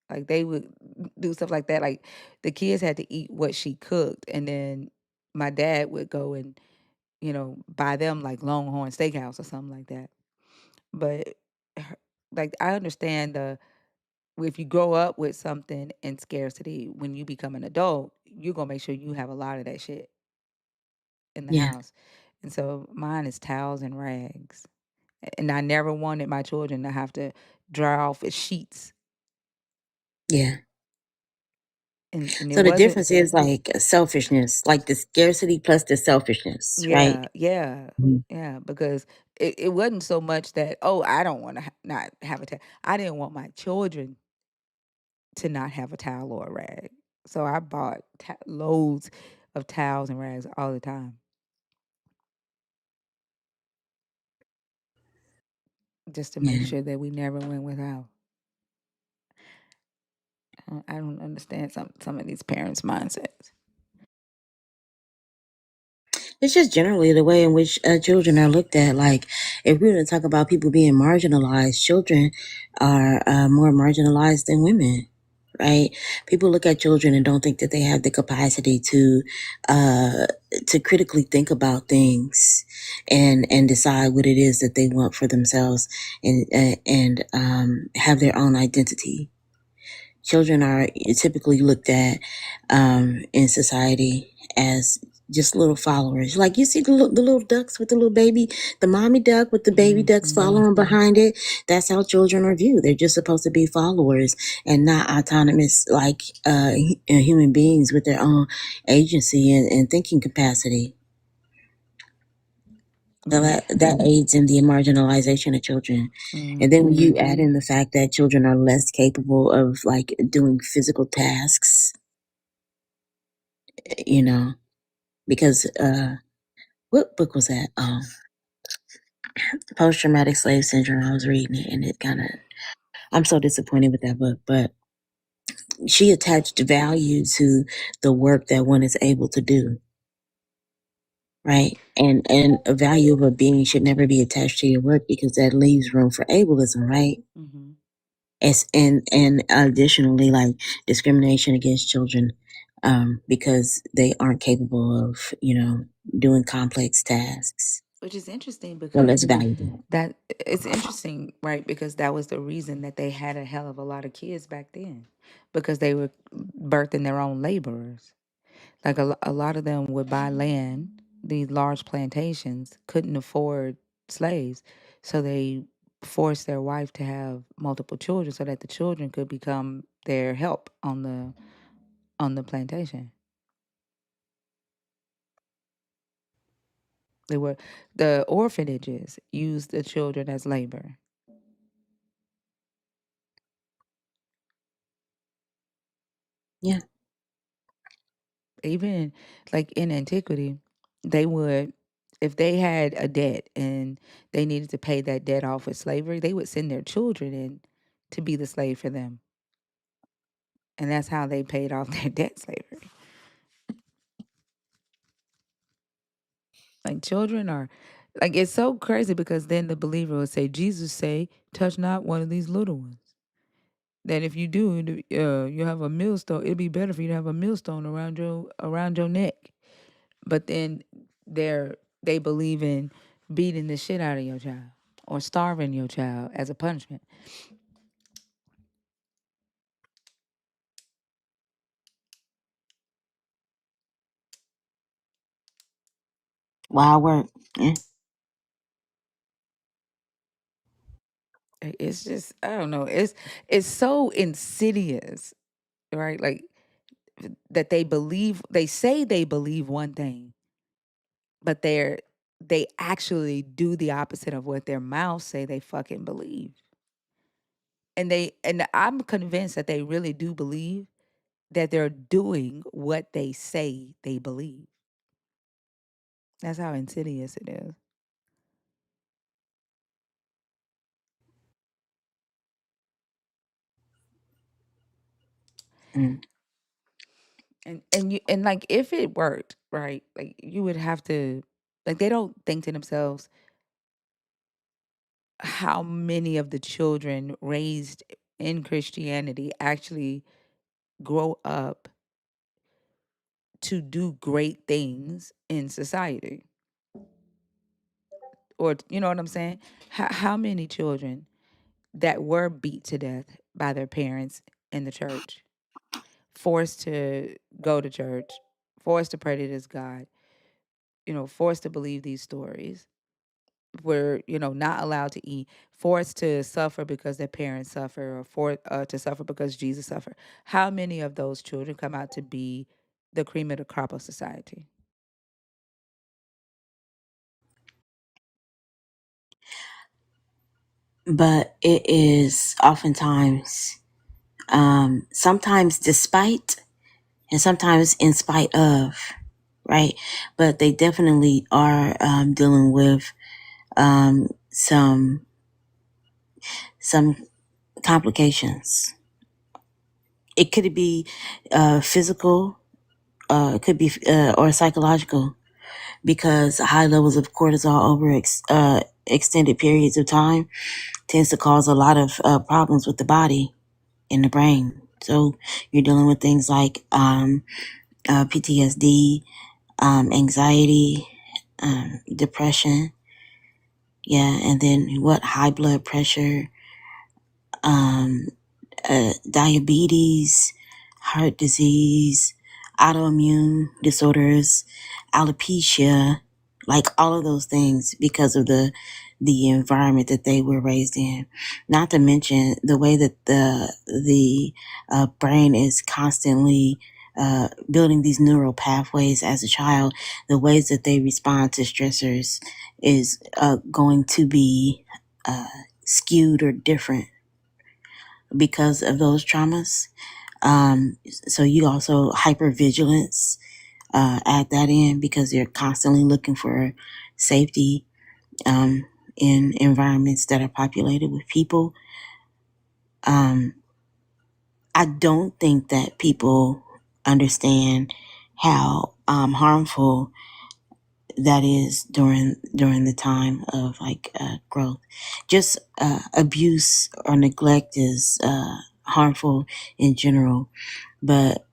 Like they would do stuff like that. Like the kids had to eat what she cooked, and then my dad would go and buy them like Longhorn Steakhouse or something like that. But like I understand the if you grow up with something in scarcity, when you become an adult, you're gonna make sure you have a lot of that shit in the Yeah, house. And so mine is towels and rags. And I never wanted my children to have to dry off with sheets. yeah. and it So the wasn't. difference is like selfishness, like the scarcity plus the selfishness, right? Yeah, yeah, Mhm. yeah. Because it wasn't so much that, oh, I don't want to not have a towel. I didn't want my children to not have a towel or a rag, so I bought loads of towels and rags all the time, just to make Yeah. sure that we never went without. I don't understand some of these parents' mindsets. It's just generally the way in which children are looked at. Like, if we were to talk about people being marginalized, children are more marginalized than women, right? People look at children and don't think that they have the capacity uh, to critically think about things and decide what it is that they want for themselves and have their own identity. Children are typically looked at in society as just little followers. Like you see the little ducks with the little baby, the mommy duck with the baby ducks Hmm. following behind it. That's how children are viewed. They're just supposed to be followers and not autonomous, like human beings with their own agency and thinking capacity. So Yeah. that aids in the marginalization of children. And then when Hmm. you add in the fact that children are less capable of like doing physical tasks, you know, because what book was that? Post traumatic slave syndrome. I was reading it and it kind of, I'm so disappointed with that book, but she attached value to the work that one is able to do, right? And a value of a being should never be attached to your work because that leaves room for ableism, right? Hmm. As and additionally, like discrimination against children, because they aren't capable of, doing complex tasks. Which is interesting Well, because that's valuable. that it's interesting, right? Because that was the reason that they had a hell of a lot of kids back then, because they were birthing their own laborers. Like a lot of them would buy land, these large plantations, couldn't afford slaves, so they forced their wife to have multiple children so that the children could become their help on the plantation. They were the orphanages used the children as labor. Yeah. Even like in antiquity, they would, if they had a debt and they needed to pay that debt off with slavery, they would send their children in to be the slave for them. And that's how they paid off their debt, slavery. Like children are, like, it's so crazy because then the believer will say, Jesus say, touch not one of these little ones. That if you do, you have a millstone. It'd be better for you to have a millstone around your neck. But then they believe in beating the shit out of your child or starving your child as a punishment. Wild work. Yeah. It's just, I don't know. It's so insidious, right? Like that they say they believe one thing, but they actually do the opposite of what their mouths say they fucking believe. And I'm convinced that they really do believe that they're doing what they say they believe. That's how insidious it is. Mm. And like if it worked, right? Like you would have to, like, they don't think to themselves how many of the children raised in Christianity actually grow up to do great things in society. Or you know what I'm saying? How many children that were beat to death by their parents in the church, forced to go to church, forced to pray to this God, forced to believe these stories, were, not allowed to eat, forced to suffer because their parents suffer, or to suffer because Jesus suffered. How many of those children come out to be the cream of the crop of society? But it is oftentimes, sometimes despite and sometimes in spite of, right? But they definitely are dealing with some complications. It could be physical, it could be or psychological, because high levels of cortisol over extended periods of time tends to cause a lot of problems with the body and the brain. So you're dealing with things like PTSD, anxiety, depression, yeah, and then high blood pressure, um, diabetes, heart disease, autoimmune disorders, alopecia, like all of those things because of the environment that they were raised in. Not to mention the way that the brain is constantly building these neural pathways as a child. The ways that they respond to stressors is going to be skewed or different because of those traumas. So you also hypervigilance, add that in because you're constantly looking for safety in environments that are populated with people. I don't think that people understand how harmful that is during the time of growth. Just abuse or neglect is harmful in general, but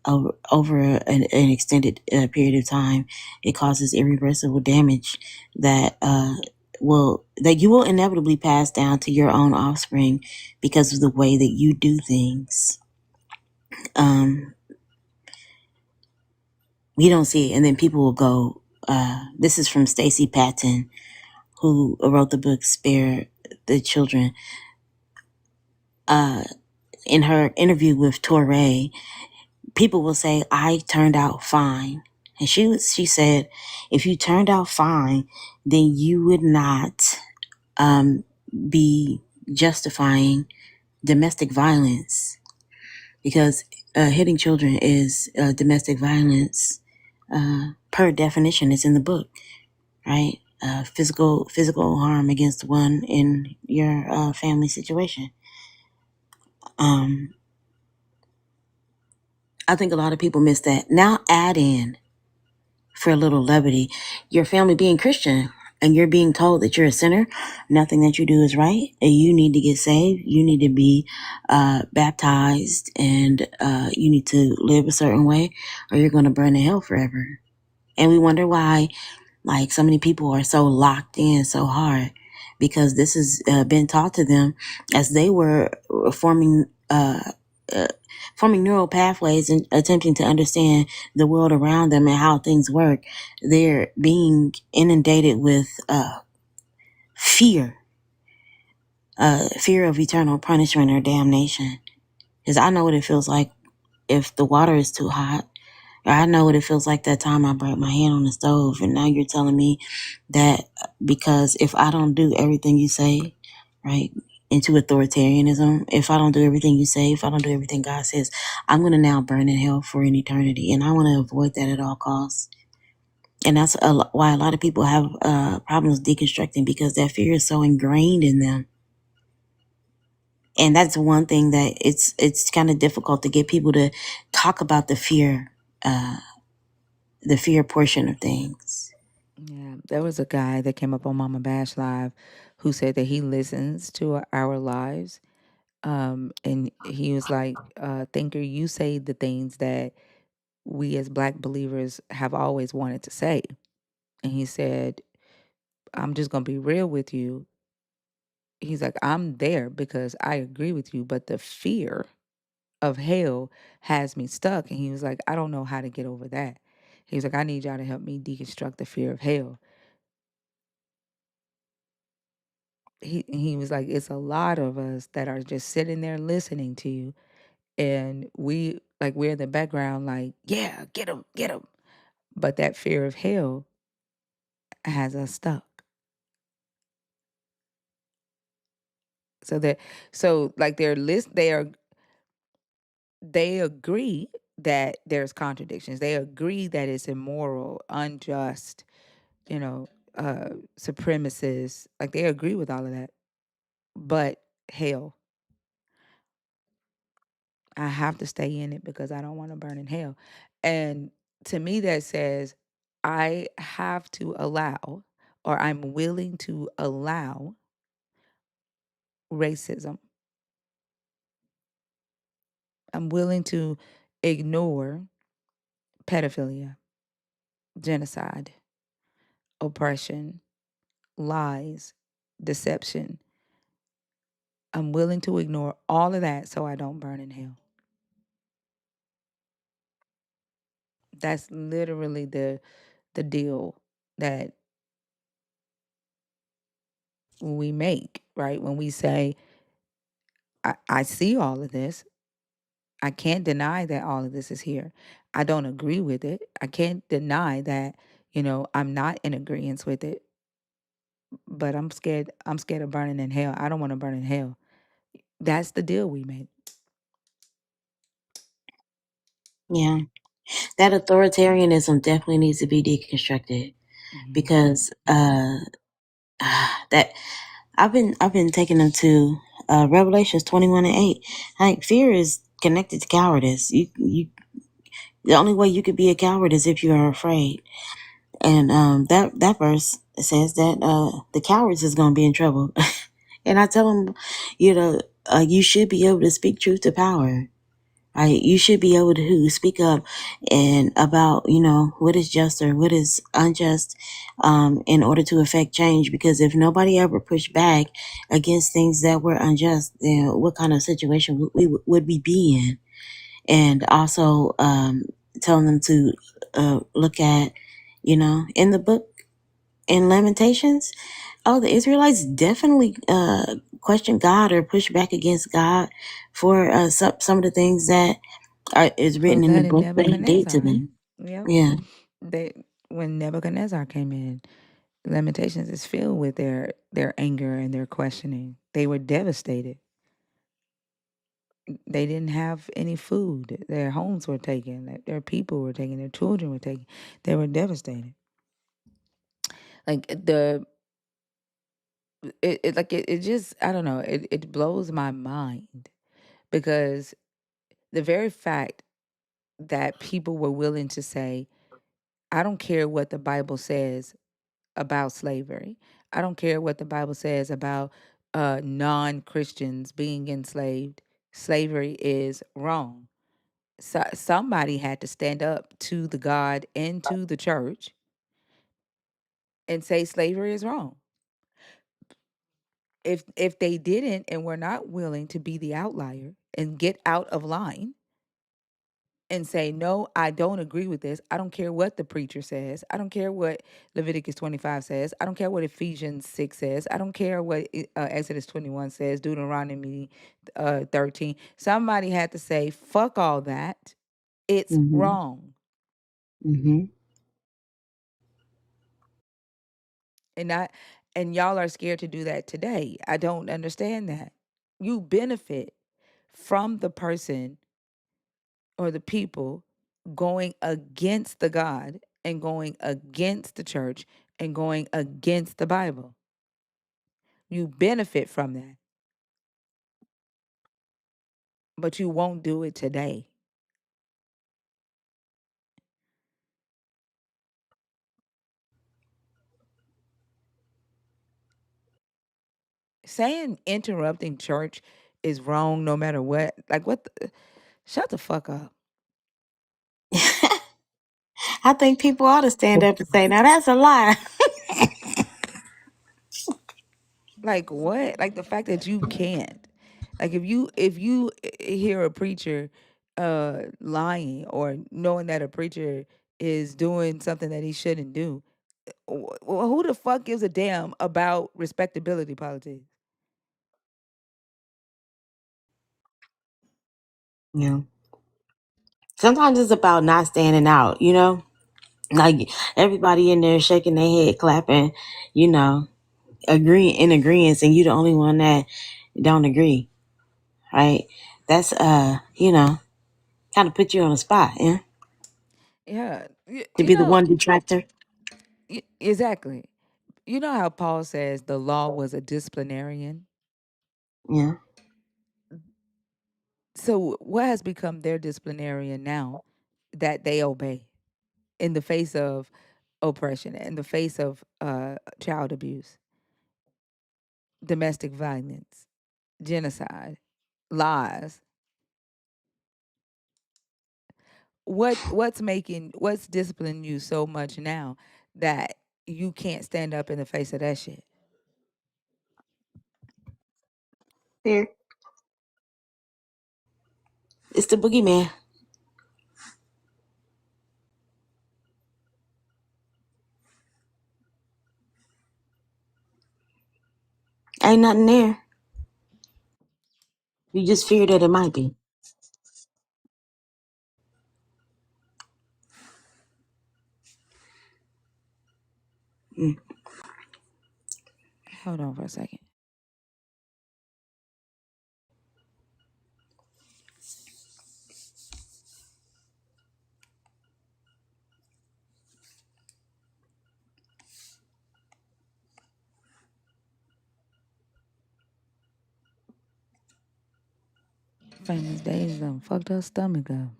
over an extended period of time, it causes irreversible damage that you will inevitably pass down to your own offspring because of the way that you do things. You don't see it, and then people will go. This is from Stacey Patton, who wrote the book "Spare the Children." In her interview with Torre, people will say, "I turned out fine," and she said, "If you turned out fine, then you would not be justifying domestic violence, because hitting children is domestic violence per definition. It's in the book, right? Physical harm against one in your family situation." I think a lot of people miss that. Now add in, for a little levity, your family being Christian and you're being told that you're a sinner, nothing that you do is right, and you need to get saved, you need to be baptized, and you need to live a certain way or you're going to burn in hell forever. And we wonder why so many people are so locked in so hard, because this has been taught to them as they were forming neural pathways and attempting to understand the world around them and how things work. They're being inundated with fear, fear of eternal punishment or damnation. Because I know what it feels like if the water is too hot. I know what it feels like that time I burnt my hand on the stove, and now you're telling me that because if I don't do everything you say, right, into authoritarianism, if I don't do everything you say, if I don't do everything God says, I'm going to now burn in hell for an eternity, and I want to avoid that at all costs. And that's why a lot of people have problems deconstructing, because that fear is so ingrained in them. And that's one thing that it's kind of difficult to get people to talk about the fear portion of things. Yeah, there was a guy that came up on Mama Bash Live who said that he listens to our lives. And he was like, Thinker, you say the things that we as Black believers have always wanted to say. And he said, I'm just going to be real with you. He's like, I'm there because I agree with you, but the fear of hell has me stuck. And he was like, I don't know how to get over that. He was like, I need y'all to help me deconstruct the fear of hell. he was like, it's a lot of us that are just sitting there listening to you, and we're in the background like, yeah, get him, get him. But that fear of hell has us stuck. So that so like they agree that there's contradictions. They agree that it's immoral, unjust, you know, supremacist. Like they agree with all of that. But hell, I have to stay in it because I don't want to burn in hell. And to me, that says I have to allow, or I'm willing to allow racism. I'm willing to ignore pedophilia, genocide, oppression, lies, deception. I'm willing to ignore all of that so I don't burn in hell. That's literally the deal that we make, right? When we say, I see all of this. I can't deny that all of this is here. I don't agree with it. I can't deny that, I'm not in agreement with it, but I'm scared. I'm scared of burning in hell. I don't want to burn in hell. That's the deal we make. Yeah. That authoritarianism definitely needs to be deconstructed Mhm. because that I've been taking them to Revelations 21:8. Like fear is connected to cowardice. You the only way you could be a coward is if you are afraid. And that verse says that the cowards is gonna be in trouble. And I tell them, you should be able to speak truth to power. Right? You should be able to speak up and about, what is just or what is unjust, in order to affect change. Because if nobody ever pushed back against things that were unjust, then what kind of situation would we be in? And also telling them to look at, in the book in Lamentations, the Israelites definitely questioned God or pushed back against God for some of the things that is written Was in the that in book that he did to Nebuchadnezzar? them. Yep. Yeah. When Nebuchadnezzar came in, Lamentations is filled with their anger and their questioning. They were devastated. They didn't have any food. Their homes were taken. Their people were taken. Their children were taken. They were devastated. Like it just, I don't know. It blows my mind because the very fact that people were willing to say, I don't care what the Bible says about slavery. I don't care what the Bible says about non-Christians being enslaved. Slavery is wrong. So somebody had to stand up to the God and to the church and say slavery is wrong. If they didn't and were not willing to be the outlier and get out of line and say, no, I don't agree with this. I don't care what the preacher says. I don't care what Leviticus 25 says. I don't care what Ephesians 6 says. I don't care what Exodus 21 says, Deuteronomy 13. Somebody had to say, fuck all that. It's Mm-hmm. wrong. Mm-hmm. And I and y'all are scared to do that today. I don't understand that. You benefit from the person or the people going against the God and going against the church and going against the Bible. You benefit from that, but you won't do it today. Saying interrupting church is wrong no matter what. Like what shut the fuck up. I think people ought to stand up and say, now that's a lie. Like what? Like the fact that you can't. Like if you hear a preacher lying or knowing that a preacher is doing something that he shouldn't do, who the fuck gives a damn about respectability politics? You know, sometimes it's about not standing out. You know, like everybody in there shaking their head, clapping. You know, agreeing in agreement, and you the only one that don't agree. Right? That's you know, kind of put you on the spot. Yeah, Yeah, to be the one detractor. exactly. You know how Paul says the law was a disciplinarian? Yeah. So, what has become their disciplinarian now that they obey in the face of oppression, in the face of child abuse, domestic violence, genocide, lies? What's disciplining you so much now that you can't stand up in the face of that shit? Here, it's the boogeyman. Ain't nothing there. You just fear that it might be. Mm. Hold on for a second. Famous days done fucked her stomach up.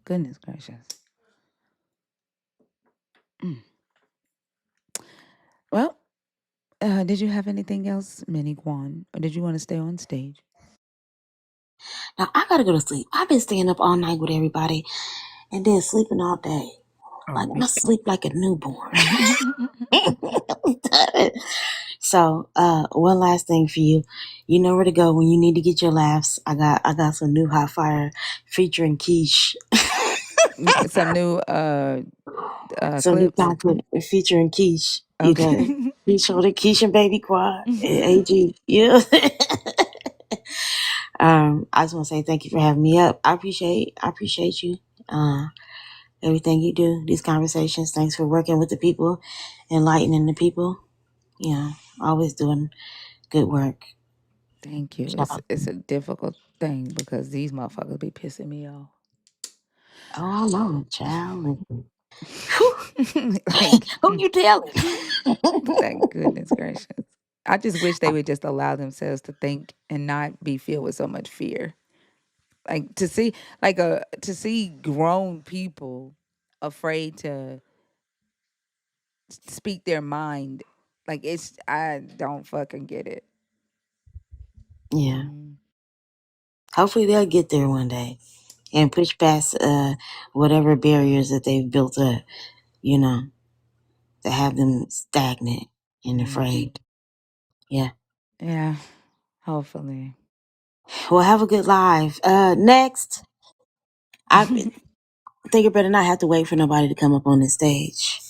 Goodness gracious. Mm. Well, did you have anything else, Minnie Kwan, or did you want to stay on stage? Now I gotta go to sleep. I've been staying up all night with everybody and then sleeping all day. Like Oh. I sleep like a newborn. So, one last thing for you. You know where to go when you need to get your laughs. I got some new hot fire featuring Quiche. Some new Some new clips. content featuring Quiche. You know, Okay. Quiche on the Quiche and Baby Quad. AG. Yeah. I just want to say thank you for having me up. I appreciate you. Everything you do, these conversations. Thanks for working with the people, enlightening the people. Always doing good work. Thank you. Shout It's out. it's a difficult thing because these motherfuckers be pissing me off. Oh, I know, child. Whew. Like, Who you telling? thank goodness gracious. I just wish they would just allow themselves to think and not be filled with so much fear. Like to see grown people afraid to speak their mind. Like I don't fucking get it. Yeah. Mm. Hopefully they'll get there one day and push past whatever barriers that they've built up, you know, to have them stagnant and Yeah. afraid. Yeah. Yeah. Hopefully. Well, have a good live. Next, I think you better not have to wait for nobody to come up on the stage.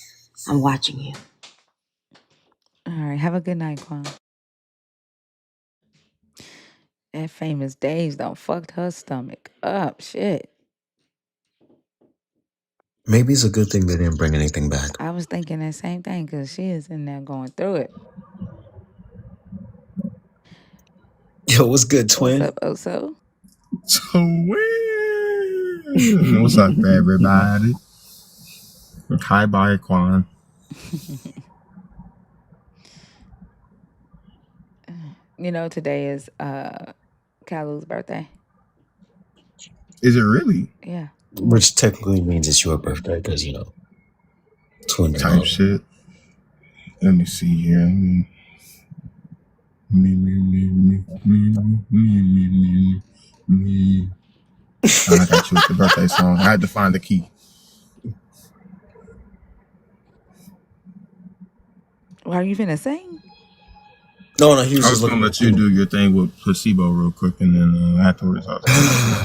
I'm watching you. All right. Have a good night, Quan. That famous Dave's done fucked her stomach up. Shit. Maybe it's a good thing they didn't bring anything back. I was thinking that same thing because she is in there going through it. Yo, what's good, What's twin? up, Oso? Twin. What's up, everybody? Hi, bye, Quan. You know, today is Kalu's birthday. Is it really? Yeah. Which technically means it's your birthday because, twins and Type all. shit? Let me see here. Me. I got you with the birthday song. I had to find the key. Why are you finna sing? No, he was I just was gonna looking let you do your thing with placebo real quick, and then afterwards I was gonna let you.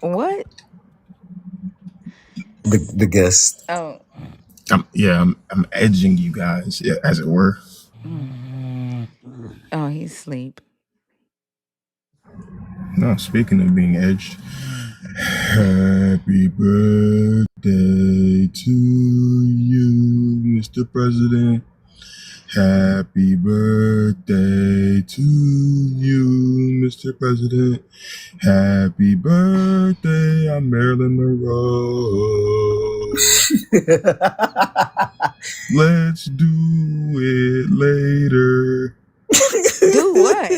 What? the guest. Oh. I'm edging you guys, yeah, as it were. Mm. He's asleep. No, speaking of being edged, happy birthday to you, Mr. President. Happy birthday to you, Mr. President. Happy birthday, I'm Marilyn Monroe. Let's do it later. Do what?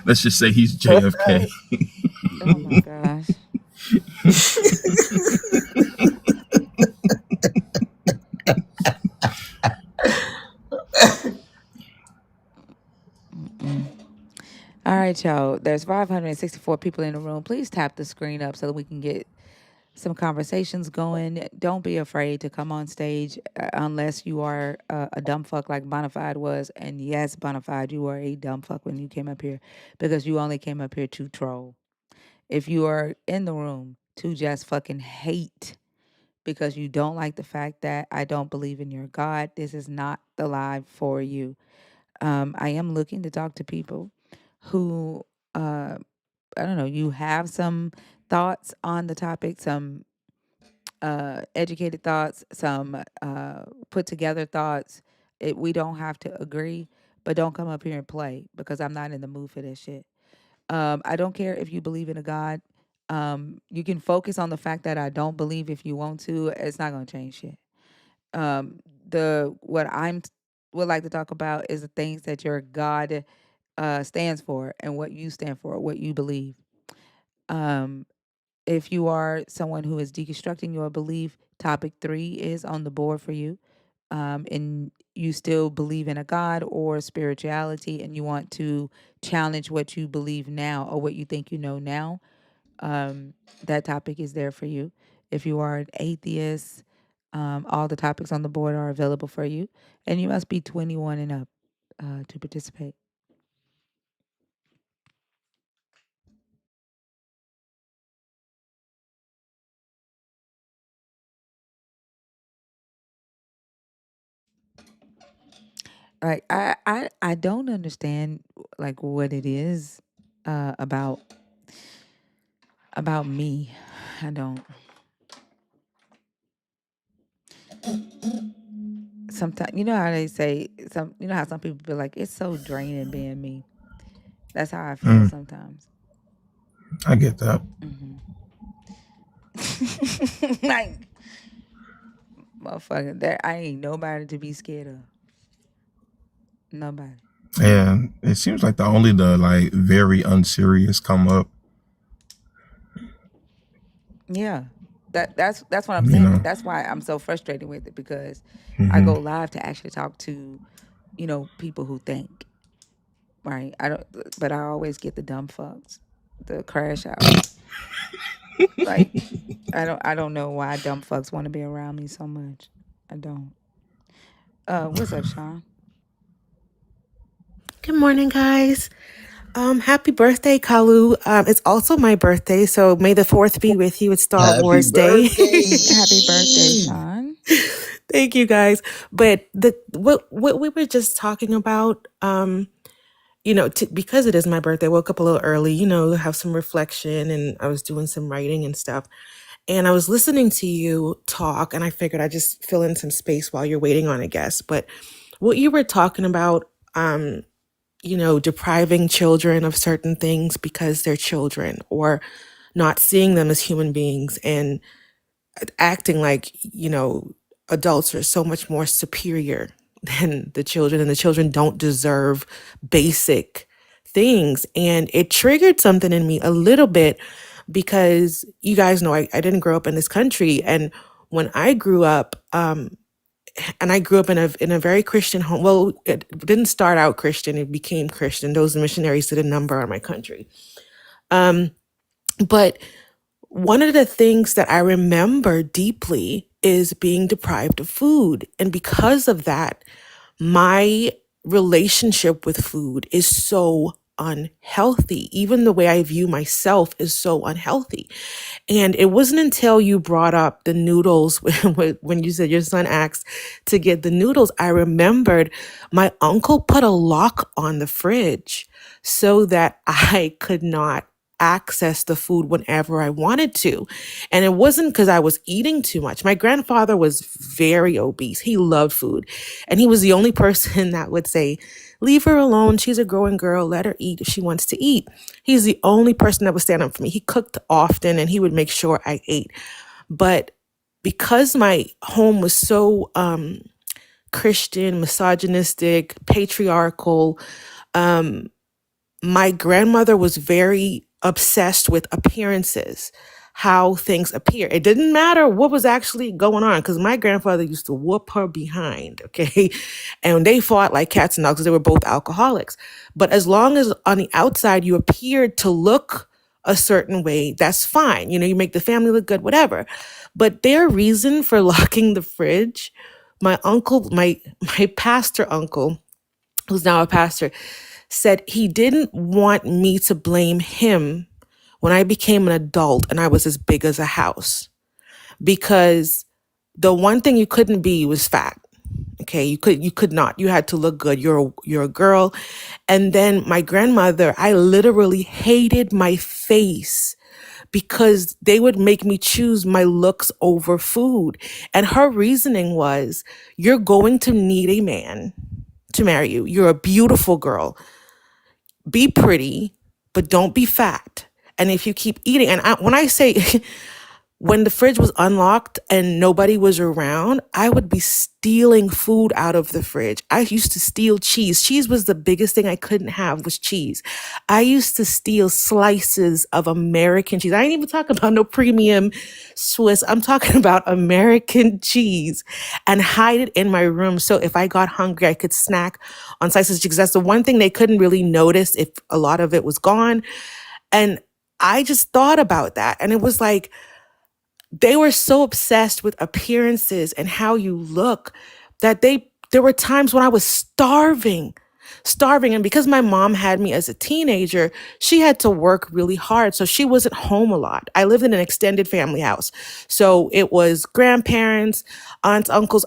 Let's just say he's JFK. Oh my gosh. All right, y'all. There's 564 people in the room. Please tap the screen up so that we can get some conversations going. Don't be afraid to come on stage unless you are a dumb fuck like Bonafide was. And yes, Bonafide, you are a dumb fuck when you came up here because you only came up here to troll. If you are in the room to just fucking hate because you don't like the fact that I don't believe in your God, this is not the live for you. I am looking to talk to people who, I don't know, you have some thoughts on the topic, some educated thoughts, some put together thoughts. We don't have to agree, but don't come up here and play because I'm not in the mood for this shit. I don't care if you believe in a God. You can focus on the fact that I don't believe if you want to. It's not going to change shit. What I'm would like to talk about is the things that your God stands for and what you stand for, what you believe. If you are someone who is deconstructing your belief, topic 3 is on the board for you. And you still believe in a God or spirituality and you want to challenge what you believe now or what you think you know now, that topic is there for you. If you are an atheist, all the topics on the board are available for you. And you must be 21 and up to participate. Like I don't understand like what it is about me. I don't. Sometimes you know how they say you know how some people be like, it's so draining being me. That's how I feel sometimes. I get that. Like motherfucker, there I ain't nobody to be scared of. Nobody. And it seems like the like very unserious come up. Yeah. That's what I'm You saying. know. That's why I'm so frustrated with it because I Mm-hmm. go live to actually talk to, people who think. Right. But I always get the dumb fucks, the crash outs. Like I don't know why dumb fucks want to be around me so much. I don't. What's up, Sean? Good morning, guys. Happy birthday, Kalu. It's also my birthday, so may the 4th be with you. It's Star Happy Wars Day. Happy birthday, birthday! Sean. Thank you, guys. But what we were just talking about, because it is my birthday, I woke up a little early, have some reflection, and I was doing some writing and stuff. And I was listening to you talk, and I figured I'd just fill in some space while you're waiting on a guest. But what you were talking about, depriving children of certain things because they're children or not seeing them as human beings and acting like, adults are so much more superior than the children and the children don't deserve basic things. And it triggered something in me a little bit because you guys know I didn't grow up in this country. And when I grew up, and I grew up in a very Christian home. Well, it didn't start out Christian; it became Christian. Those missionaries did a number on my country. But one of the things that I remember deeply is being deprived of food, and because of that, my relationship with food is so unhealthy. Even the way I view myself is so unhealthy. And it wasn't until you brought up the noodles when you said your son asked to get the noodles, I remembered my uncle put a lock on the fridge so that I could not access the food whenever I wanted to. And it wasn't because I was eating too much. My grandfather was very obese. He loved food. And he was the only person that would say, leave her alone. She's a growing girl. Let her eat if she wants to eat. He's the only person that would stand up for me. He cooked often and he would make sure I ate. But because my home was so Christian, misogynistic, patriarchal, my grandmother was very obsessed with appearances, how things appear. It didn't matter what was actually going on because my grandfather used to whoop her behind, okay? And they fought like cats and dogs because they were both alcoholics. But as long as on the outside you appeared to look a certain way, that's fine. You know, you make the family look good, whatever. But their reason for locking the fridge, my uncle, my pastor uncle, who's now a pastor, said he didn't want me to blame him when I became an adult and I was as big as a house. Because the one thing you couldn't be was fat. Okay, you could not. You had to look good. You're a girl. And then my grandmother, I literally hated my face because they would make me choose my looks over food. And her reasoning was, you're going to need a man to marry you. You're a beautiful girl. Be pretty, but don't be fat. And if you keep eating, and when I say, when the fridge was unlocked and nobody was around, I would be stealing food out of the fridge. I used to steal cheese. Cheese was the biggest thing I couldn't have was cheese. I used to steal slices of American cheese. I ain't even talking about no premium Swiss. I'm talking about American cheese and hide it in my room. So if I got hungry, I could snack on slices of cheese. That's the one thing they couldn't really notice if a lot of it was gone. And I just thought about that. And it was like, they were so obsessed with appearances and how you look that there were times when I was starving. And because my mom had me as a teenager, she had to work really hard. So she wasn't home a lot. I lived in an extended family house. So it was grandparents, aunts, uncles.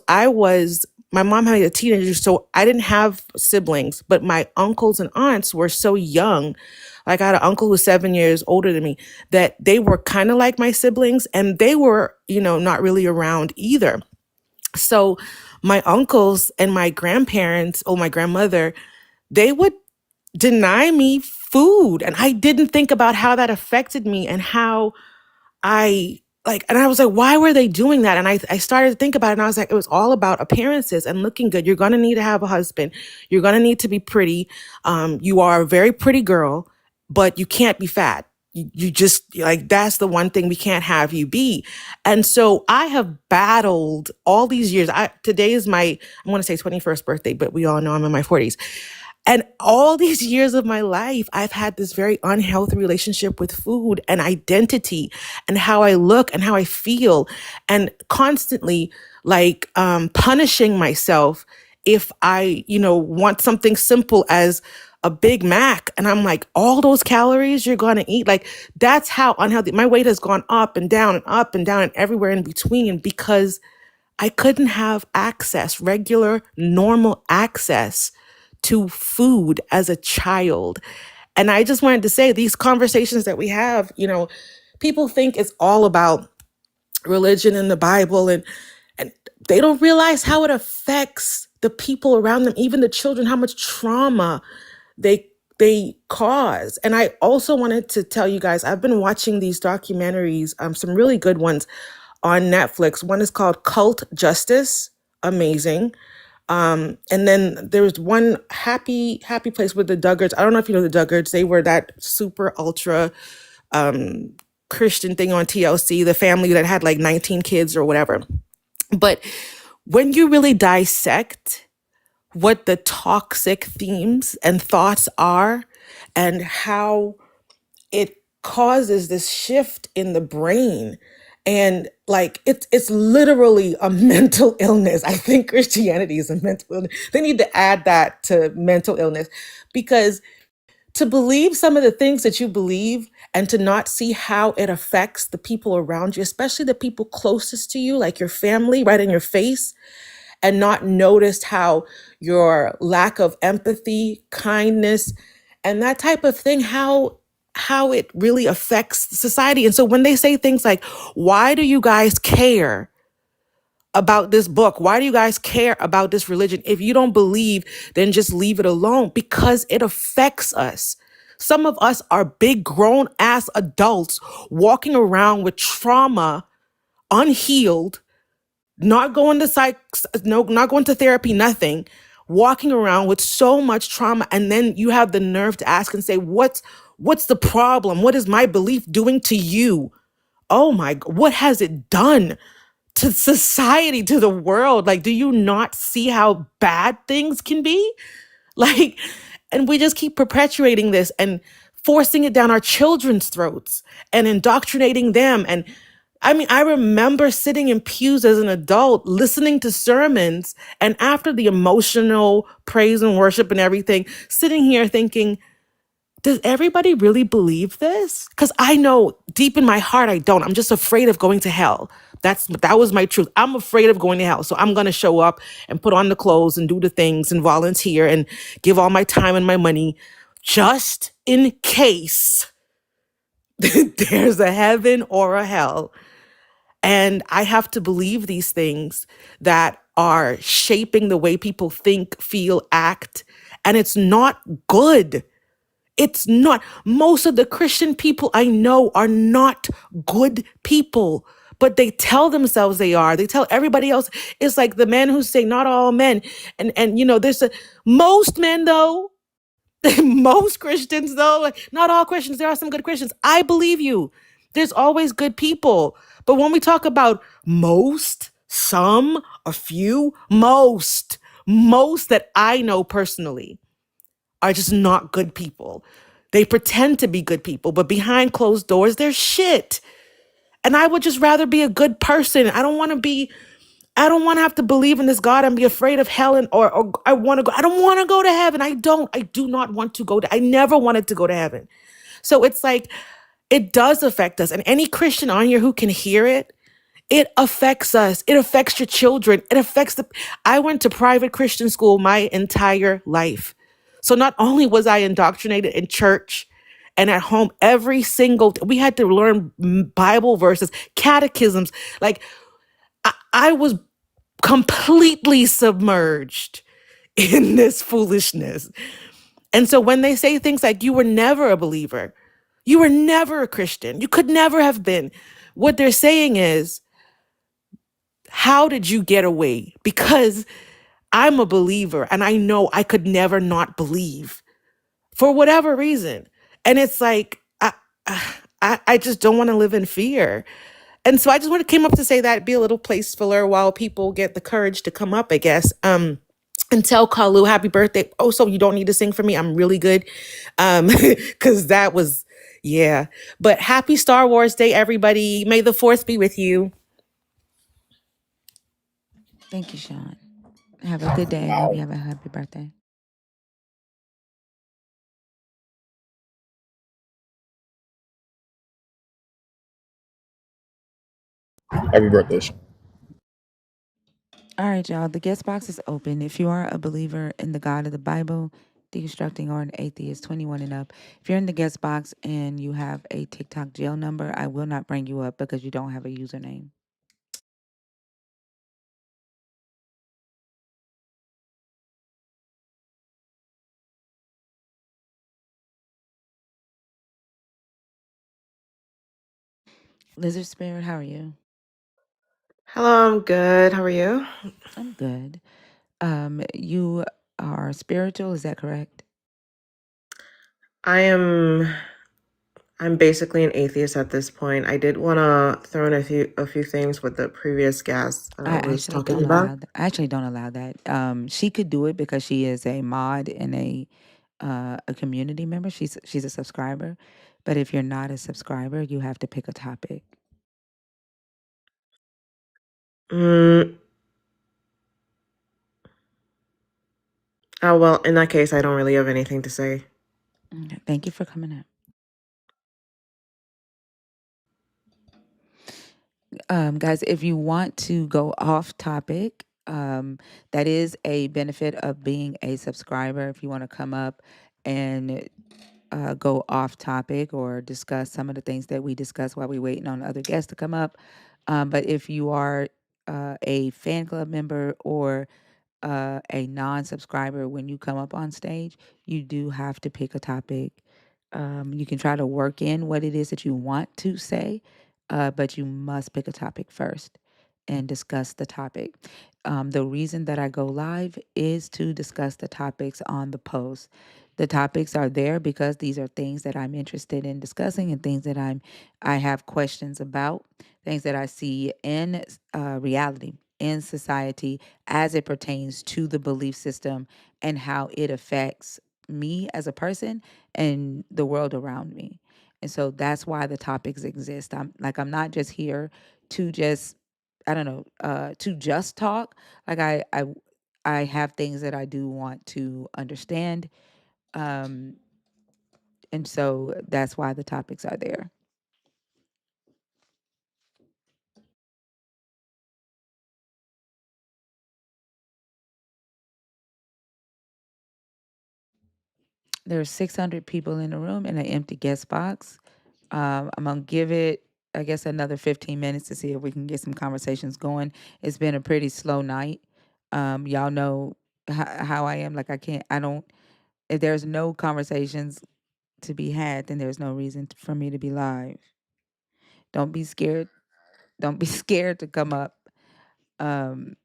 My mom had me as a teenager, so I didn't have siblings, but my uncles and aunts were so young. Like I had an uncle who was 7 years older than me, that they were kind of like my siblings and they were, not really around either. So my uncles and my grandparents, or my grandmother, they would deny me food. And I didn't think about how that affected me and how and I was like, why were they doing that? And I started to think about it and I was like, it was all about appearances and looking good. You're going to need to have a husband. You're going to need to be pretty. You are a very pretty girl, but you can't be fat. You just that's the one thing we can't have you be. And so I have battled all these years. Today is I want to say 21st birthday, but we all know I'm in my 40s. And all these years of my life, I've had this very unhealthy relationship with food and identity and how I look and how I feel, and constantly punishing myself if I, want something simple as a Big Mac. And I'm like, all those calories you're going to eat, that's how unhealthy. My weight has gone up and down and up and down and everywhere in between because I couldn't have regular, normal access to food as a child. And I just wanted to say, these conversations that we have, people think it's all about religion and the Bible, and they don't realize how it affects the people around them, even the children, how much trauma they cause. And I also wanted to tell you guys, I've been watching these documentaries, some really good ones on Netflix. One is called Cult Justice, amazing. And then there's one happy place with the Duggards. I don't know if you know the Duggards. They were that super ultra Christian thing on TLC, the family that had 19 kids or whatever. But when you really dissect what the toxic themes and thoughts are and how it causes this shift in the brain, and it's literally a mental illness. I think Christianity is a mental illness. They need to add that to mental illness because to believe some of the things that you believe and to not see how it affects the people around you, especially the people closest to you, like your family, right in your face, and not notice how your lack of empathy, kindness, and that type of thing, how it really affects society. And so when they say things like, why do you guys care about this book? Why do you guys care about this religion? If you don't believe, then just leave it alone, because it affects us. Some of us are big grown ass adults walking around with trauma, unhealed, not going to no, not going to therapy, nothing, walking around with so much trauma. And then you have the nerve to ask and say, what's the problem? What is my belief doing to you? Oh my, what has it done to society, to the world? Like, do you not see how bad things can be? Like, and we just keep perpetuating this and forcing it down our children's throats and indoctrinating them. And I mean, I remember sitting in pews as an adult, listening to sermons, and after the emotional praise and worship and everything, sitting here thinking, does everybody really believe this? Because I know deep in my heart I don't. I'm just afraid of going to hell. That was my truth. I'm afraid of going to hell. So I'm gonna show up and put on the clothes and do the things and volunteer and give all my time and my money just in case there's a heaven or a hell. And I have to believe these things that are shaping the way people think, feel, act. And it's not good. It's not. Most of the Christian people I know are not good people, but they tell themselves they are. They tell everybody else. It's like the men who say not all men. And you know, most men though, most Christians though, like not all Christians, there are some good Christians. I believe you. There's always good people. But when we talk about most, some, a few, most that I know personally are just not good people. They pretend to be good people, but behind closed doors, they're shit. And I would just rather be a good person. I don't want to have to believe in this God and be afraid of hell or I don't want to go to heaven. I do not want to I never wanted to go to heaven. So it's like, it does affect us. And any Christian on here who can hear it, it affects us. It affects your children. I went to private Christian school my entire life. So not only was I indoctrinated in church and at home we had to learn Bible verses, catechisms. Like I was completely submerged in this foolishness. And so when they say things like, you were never a believer, you were never a Christian, you could never have been, what they're saying is, how did you get away? Because I'm a believer and I know I could never not believe for whatever reason. And it's like, I just don't want to live in fear. And so I just came up to say that, be a little place filler while people get the courage to come up, I guess. And tell Kalu happy birthday. Oh, so you don't need to sing for me. I'm really good. Because that was, yeah. But happy Star Wars Day, everybody. May the fourth be with you. Thank you, Sean. Have a good day. Hope you have a happy birthday. Happy birthday. All right, y'all. The guest box is open. If you are a believer in the God of the Bible, deconstructing, or an atheist, 21 and up, if you're in the guest box and you have a TikTok jail number, I will not bring you up because you don't have a username. Lizard Spirit, how are you? Hello, I'm good. How are you? I'm good. You are spiritual, is that correct? I'm basically an atheist at this point. I did want to throw in a few things with the previous guest I was actually talking don't about. allow that. I actually don't allow that. She could do it because she is a mod and a community member. She's a subscriber. But if you're not a subscriber, you have to pick a topic. Mm, oh well, in that case, I don't really have anything to say. Okay, thank you for coming up. Guys, if you want to go off topic, that is a benefit of being a subscriber. If you want to come up and go off topic or discuss some of the things that we discuss while we're waiting on other guests to come up. But if you are a fan club member or a non-subscriber, when you come up on stage, you do have to pick a topic. You can try to work in what it is that you want to say, but you must pick a topic first and discuss the topic. The reason that I go live is to discuss the topics on the post. The topics are there because these are things that I'm interested in discussing and things that I have questions about, things that I see in reality, in society, as it pertains to the belief system and how it affects me as a person and the world around me. And so that's why the topics exist. I'm not just here to just, I don't know, to just talk. Like I have things that I do want to understand. Um, and so that's why the topics are there. There's 600 people in the room in an empty guest box. I'm going to give it, I guess, another 15 minutes to see if we can get some conversations going. It's been a pretty slow night. Y'all know how I am. Like, if there's no conversations to be had, then there's no reason for me to be live. Don't be scared. Don't be scared to come up. Um,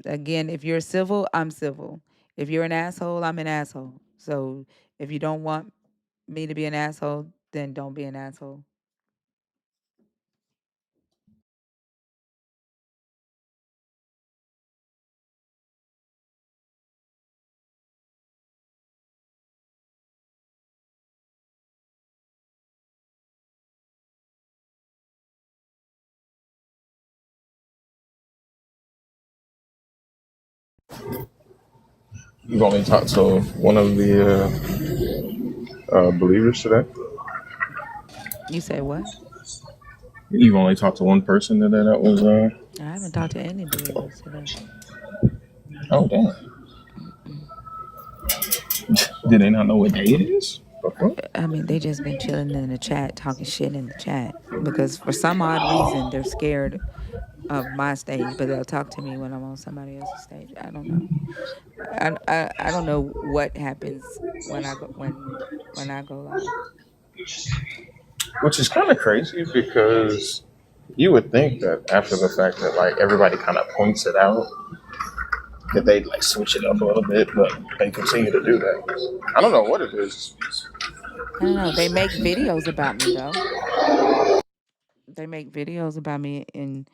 Again, if you're civil, I'm civil. If you're an asshole, I'm an asshole. So if you don't want me to be an asshole, then don't be an asshole. You've only talked to one of the believers today. You say what? You've only talked to one person today. That was. I haven't talked to any believers today. Oh damn! Mm-mm. Did they not know what day it is? Okay. I mean, they just been chilling in the chat, talking shit in the chat because for some odd reason they're scared of my stage, but they'll talk to me when I'm on somebody else's stage. I don't know. I don't know what happens when I go live. Which is kind of crazy because you would think that after the fact that like everybody kind of points it out, that they'd like switch it up a little bit, but they continue to do that. I don't know what it is. I don't know. They make videos about me though. They make videos about me and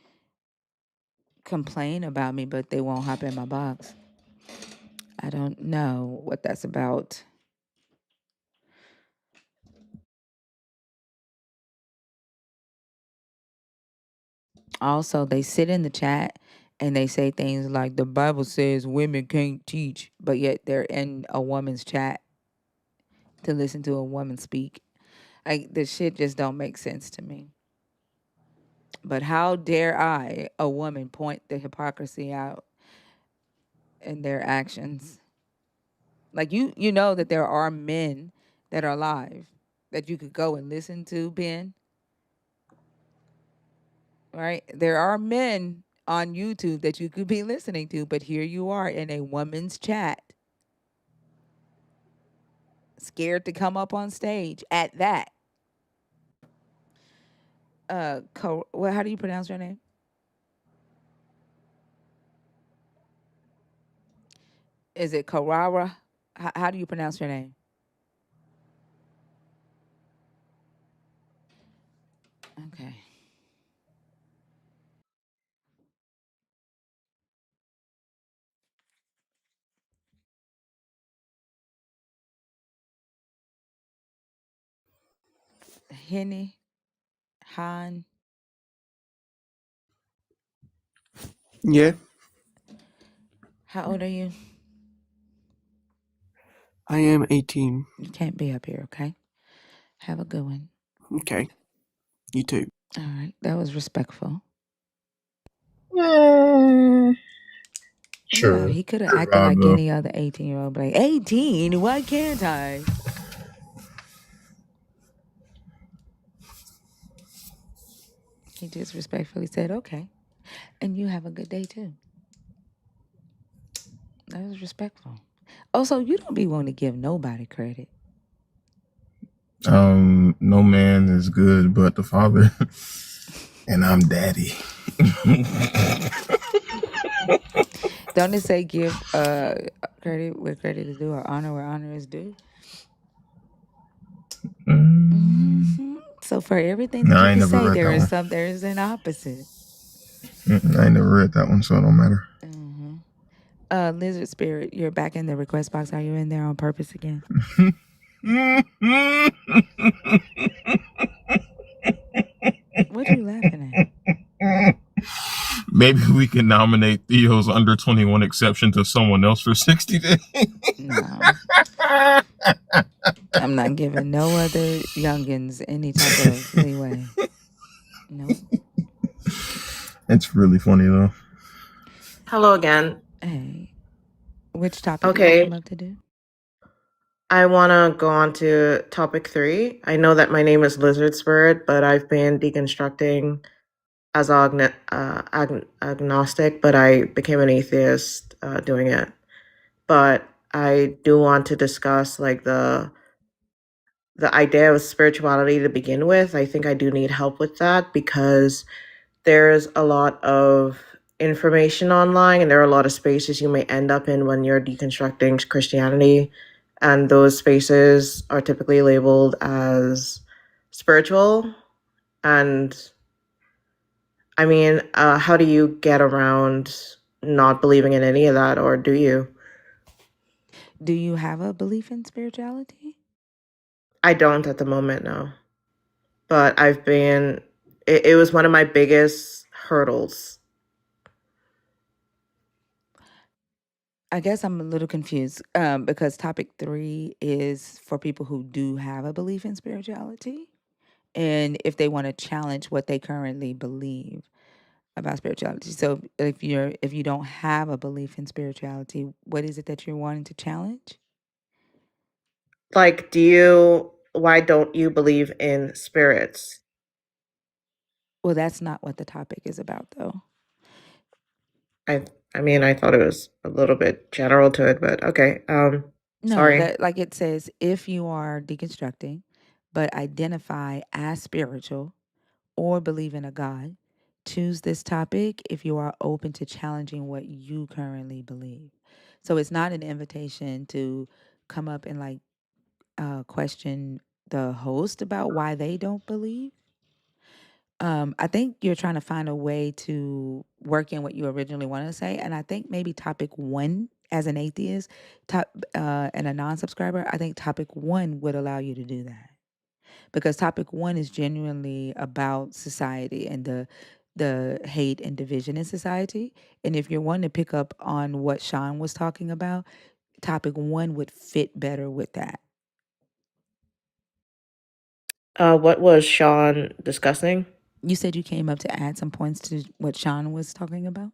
complain about me, but they won't hop in my box. I don't know what that's about. Also, they sit in the chat and they say things like the Bible says women can't teach, but yet they're in a woman's chat to listen to a woman speak. Like the shit just don't make sense to me. But how dare I, a woman, point the hypocrisy out in their actions? Like you know that there are men that are alive that you could go and listen to, Ben, right? There are men on YouTube that you could be listening to, but here you are in a woman's chat, scared to come up on stage at that. Well, how do you pronounce your name? Is it Karara? How do you pronounce your name? Okay. Henny, Han. Yeah, How old are you? I am 18. You can't be up here, okay? Have a good one. Okay. You too. All right, that was respectful. Mm, Yeah, sure. he could have Sure, acted Rob, like though. any other 18-year-old, like 18. Why can't I? He just respectfully said, "Okay," and you have a good day too. That was respectful. Also, you don't be wanting to give nobody credit. No man is good but the father, and I'm daddy. Don't it say give credit where credit is due or honor where honor is due? So for everything No, that you I ain't can never say, read that one. there is an opposite. I ain't never read that one, so it don't matter. Lizard spirit, you're back in the request box. Are you in there on purpose again? What are you laughing at? Maybe we can nominate Theo's under 21 exception to someone else for 60 days. No. I'm not giving no other youngins any type of leeway. Nope. It's really funny though. Hello again. Hey, which topic did you come Okay, up to do? I want to go on to topic 3. I know that my name is Lizard Spirit, but I've been deconstructing as agnostic, but I became an atheist doing it. But I do want to discuss like the idea of spirituality to begin with. I think I do need help with that because there's a lot of information online and there are a lot of spaces you may end up in when you're deconstructing Christianity. And those spaces are typically labeled as spiritual. And I mean, how do you get around not believing in any of that, or do you? Do you have a belief in spirituality? I don't at the moment, no. But it was one of my biggest hurdles. I guess I'm a little confused because topic 3 is for people who do have a belief in spirituality and if they want to challenge what they currently believe about spirituality. So if you don't have a belief in spirituality, what is it that you're wanting to challenge? Like, why don't you believe in spirits? Well, that's not what the topic is about, though. I I mean, I thought it was a little bit general to it, but okay. No, Sorry. that like it says, if you are deconstructing, but identify as spiritual or believe in a God, choose this topic if you are open to challenging what you currently believe. So it's not an invitation to come up and like question the host about why they don't believe. I think you're trying to find a way to work in what you originally wanted to say, and I think maybe topic 1 as an atheist, and a non-subscriber, I think topic 1 would allow you to do that because topic 1 is genuinely about society and the hate and division in society. And if you're wanting to pick up on what Sean was talking about, topic 1 would fit better with that. What was Sean discussing? You said you came up to add some points to what Sean was talking about.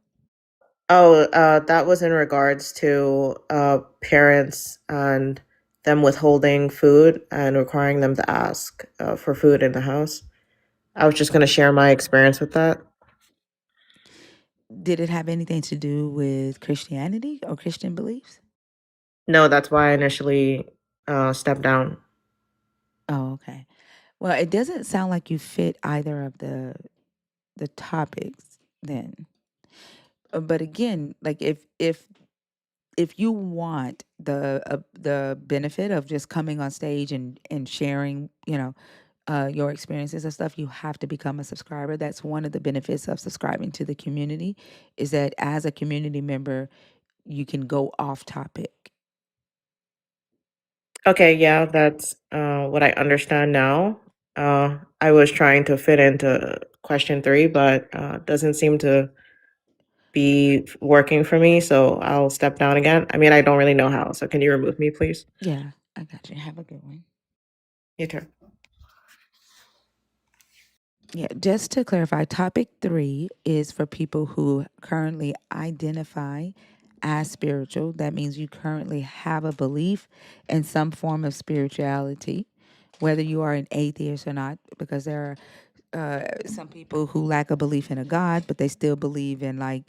Oh, that was in regards to parents and them withholding food and requiring them to ask for food in the house. I was just going to share my experience with that. Did it have anything to do with Christianity or Christian beliefs? No, that's why I initially stepped down. Oh, okay. Well, it doesn't sound like you fit either of the topics then. But again, like if you want the benefit of just coming on stage and sharing, your experiences and stuff, you have to become a subscriber. That's one of the benefits of subscribing to the community, is that as a community member, you can go off topic. Okay, yeah, that's what I understand now. I was trying to fit into question 3, but doesn't seem to. be working for me, so I'll step down again. I mean, I don't really know how, so can you remove me, please? Yeah, I got you. Have a good one. You too. Yeah, just to clarify, topic 3 is for people who currently identify as spiritual. That means you currently have a belief in some form of spirituality, whether you are an atheist or not, because there are some people who lack a belief in a God, but they still believe in like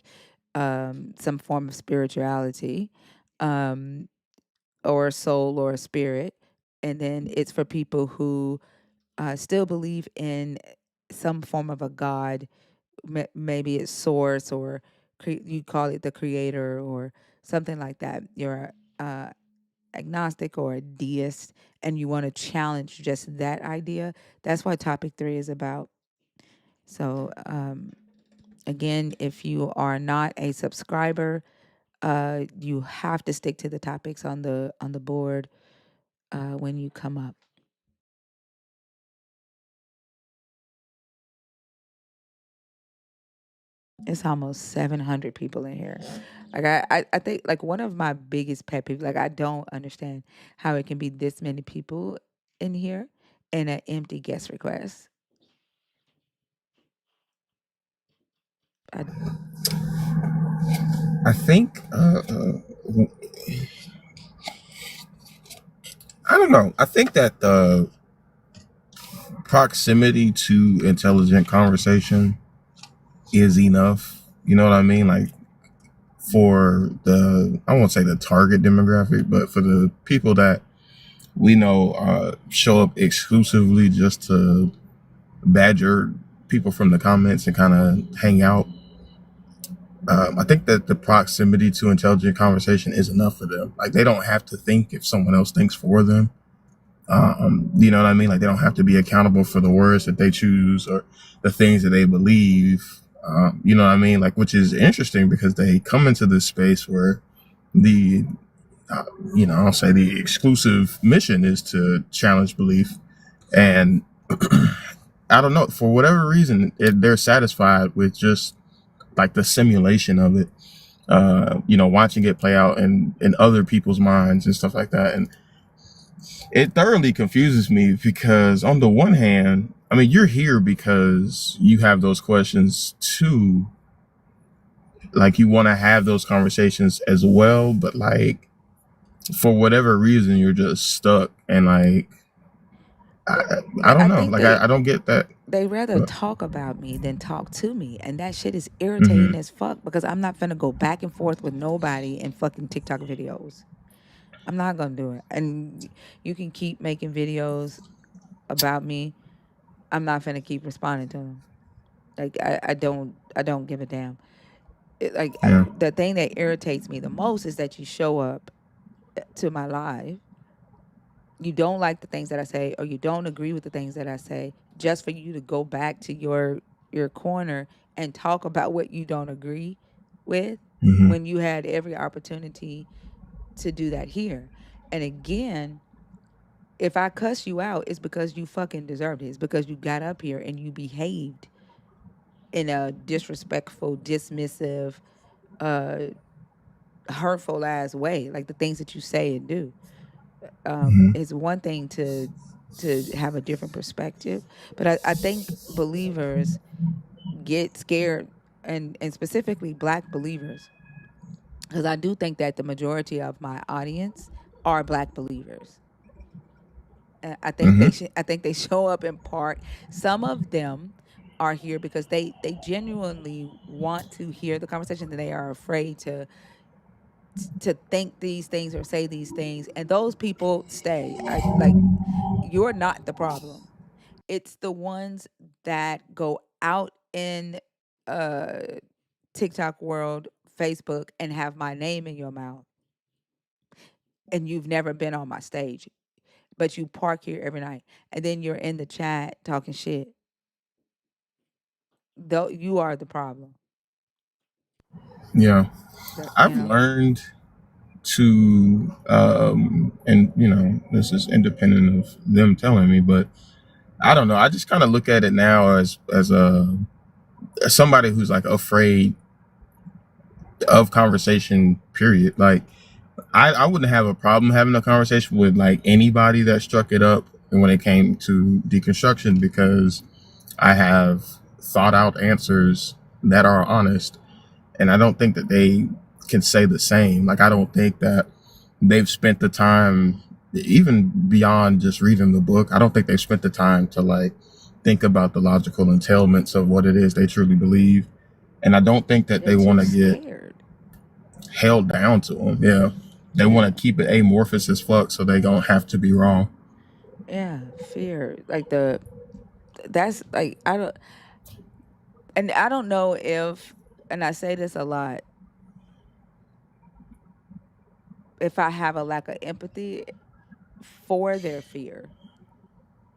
some form of spirituality, or a soul or a spirit. And then it's for people who still believe in some form of a God. Maybe it's source, or you call it the creator or something like that. You're agnostic or a deist, and you want to challenge just that idea. That's what topic 3 is about. So again, if you are not a subscriber, you have to stick to the topics on the board when you come up. It's almost 700 people in here. Like I think like one of my biggest pet peeves, like I don't understand how it can be this many people in here and an empty guest request. I think I don't know. I think that the proximity to intelligent conversation is enough. You know what I mean? Like for the, I won't say the target demographic, but for the people that we know show up exclusively just to badger people from the comments and kind of hang out. I think that the proximity to intelligent conversation is enough for them. Like they don't have to think if someone else thinks for them. You know what I mean? Like they don't have to be accountable for the words that they choose or the things that they believe. You know what I mean? Like, which is interesting because they come into this space where the, I'll say the exclusive mission is to challenge belief. And I don't know, for whatever reason, they're satisfied with just like the simulation of it, watching it play out in other people's minds and stuff like that. And it thoroughly confuses me because on the one hand, I mean, you're here because you have those questions too. Like you want to have those conversations as well, but like for whatever reason, you're just stuck. And like, I don't I know. think Like, I don't get that. they rather But, talk about me than talk to me, and that shit is irritating as fuck because I'm not finna go back and forth with nobody in fucking TikTok videos. I'm not gonna do it. And you can keep making videos about me. I'm not finna keep responding to them. Like I don't give a damn. yeah. The thing that irritates me the most is that you show up to my live. You don't like the things that I say, or you don't agree with the things that I say, just for you to go back to your corner and talk about what you don't agree with, hmm when you had every opportunity to do that here. And again, if I cuss you out, it's because you fucking deserved it. It's because you got up here and you behaved in a disrespectful, dismissive, uh, hurtful ass way. Like the things that you say and do. It's one thing to have a different perspective, but I think believers get scared, and specifically Black believers, because I do think that the majority of my audience are Black believers. hmm I think they show up in part. Some of them are here because they genuinely want to hear the conversation, and they are afraid to think these things or say these things, and those people stay. I like You're not the problem. It's the ones that go out in uh TikTok world, Facebook, and have my name in your mouth, and you've never been on my stage, but you park here every night, and then you're in the chat talking shit. Though you are the problem. Yeah. That, I've learned to, and this is independent of them telling me, but I don't know. I just kind of look at it now as somebody who's like afraid of conversation, period. Like I wouldn't have a problem having a conversation with like anybody that struck it up when it came to deconstruction, because I have thought out answers that are honest. And I don't think that they can say the same. Like, I don't think that they've spent the time, even beyond just reading the book, I don't think they've spent the time to like think about the logical entailments of what it is they truly believe. And I don't think that They're they too want to get scared. held down to them. Yeah. They Yeah. want to keep it amorphous as fuck so they don't have to be wrong. Yeah, fear. Like that's like I don't know if, and I say this a lot, if I have a lack of empathy for their fear.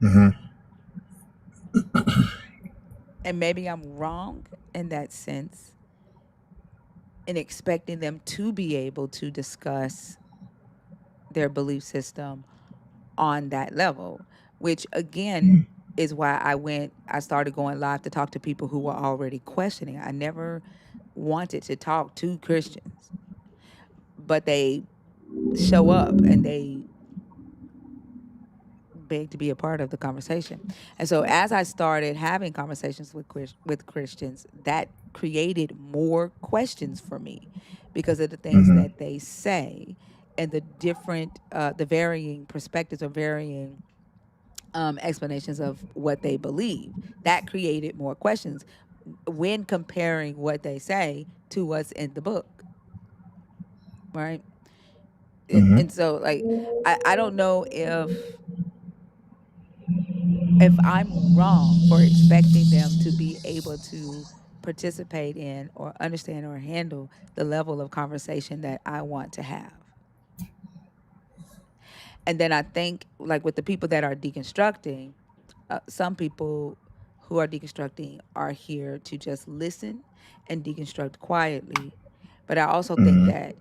Hmm. And maybe I'm wrong in that sense, in expecting them to be able to discuss their belief system on that level, which again is why I started going live to talk to people who were already questioning. I never wanted to talk to Christians, but they show up and they beg to be a part of the conversation. And so as I started having conversations with Christians, that created more questions for me because of the things Hmm. that they say and the different the varying perspectives or varying explanations of what they believe. That created more questions when comparing what they say to what's in the book, right? Hmm. And so like I don't know if I'm wrong for expecting them to be able to participate in or understand or handle the level of conversation that I want to have. And then I think, like with the people that are deconstructing, some people who are deconstructing are here to just listen and deconstruct quietly. But I also think Hmm. that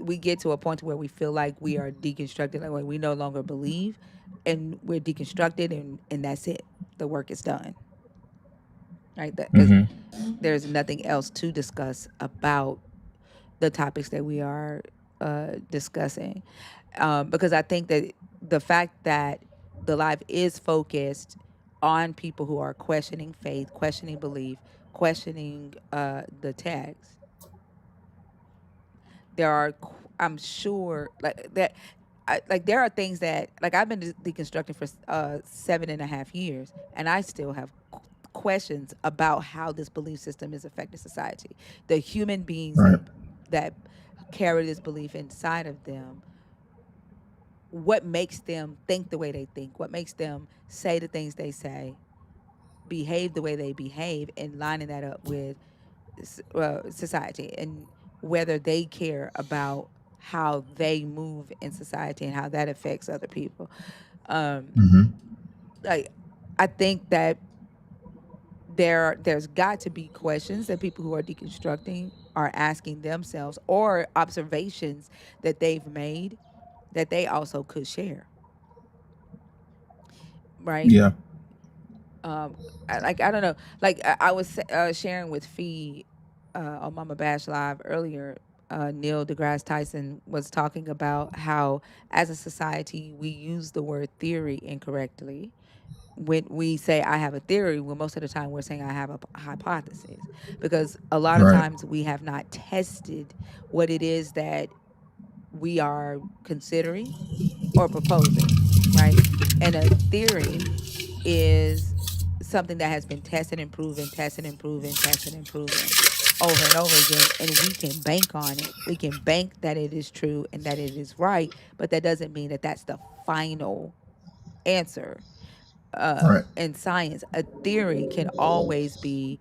we get to a point where we feel like we are deconstructed, like we no longer believe, and we're deconstructed, and that's it. The work is done, right? Because Hmm. there's nothing else to discuss about the topics that we are discussing. Because I think that the fact that the life is focused on people who are questioning faith, questioning belief, questioning the text, there are, I'm sure, like that. Like there are things that like I've been deconstructing for 7.5 years, and I still have questions about how this belief system is affecting society. The human beings Right. that carry this belief inside of them, what makes them think the way they think, what makes them say the things they say, behave the way they behave, and lining that up with society, and whether they care about how they move in society and how that affects other people. Um, Hmm. like I think that there's got to be questions that people who are deconstructing are asking themselves, or observations that they've made that they also could share, right? Yeah. um I don't know, like I was sharing with Fee on Mama Bash Live earlier. Neil deGrasse Tyson was talking about how as a society we use the word theory incorrectly. When we say I have a theory, well, most of the time we're saying I have a hypothesis, because a lot of Right. times we have not tested what it is that we are considering or proposing, right? And a theory is something that has been tested and proven, tested and proven, tested and proven over and over again, and we can bank on it. We can bank that it is true and that it is right, but that doesn't mean that that's the final answer. Right. In science, a theory can always be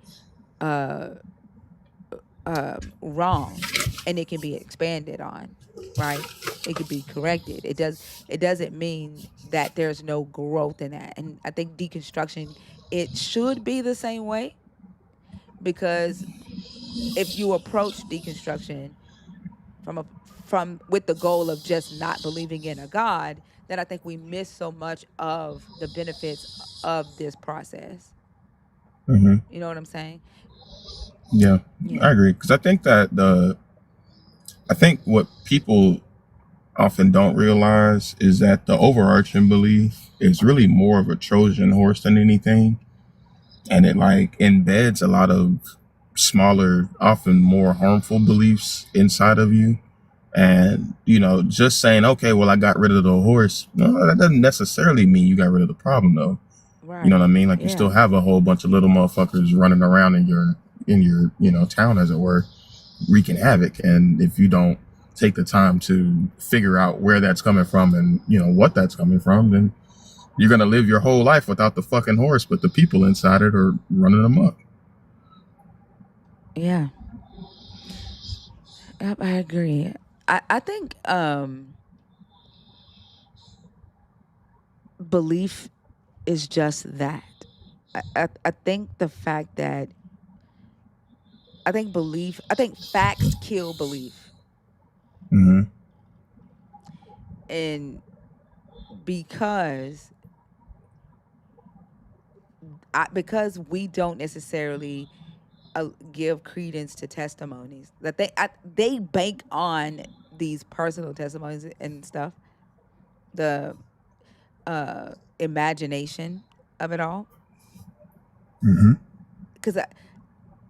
uh, wrong, and it can be expanded on, right? It could be corrected. It doesn't mean that there's no growth in that. And I think deconstruction, it should be the same way, because if you approach deconstruction from with the goal of just not believing in a God, then I think we miss so much of the benefits of this process. Hmm. You know what I'm saying? Yeah, Yeah. I agree. Because I think what people often don't realize is that the overarching belief is really more of a Trojan horse than anything. And it like embeds a lot of smaller, often more harmful beliefs inside of you. And, just saying, okay, well, I got rid of the horse. No, that doesn't necessarily mean you got rid of the problem though. You know what Right. I mean? Like you still Yeah. have a whole bunch of little motherfuckers running around in your town, as it were, wreaking havoc. And if you don't take the time to figure out where that's coming from and what that's coming from, then you're gonna live your whole life without the fucking horse, but the people inside it are running amok. Yeah. Yep, I agree. I think belief is just that. I think the fact that I think facts kill belief. Mm-hmm. And because because we don't necessarily give credence to testimonies that they bank on these personal testimonies and stuff, the imagination of it all, Mm-hmm. because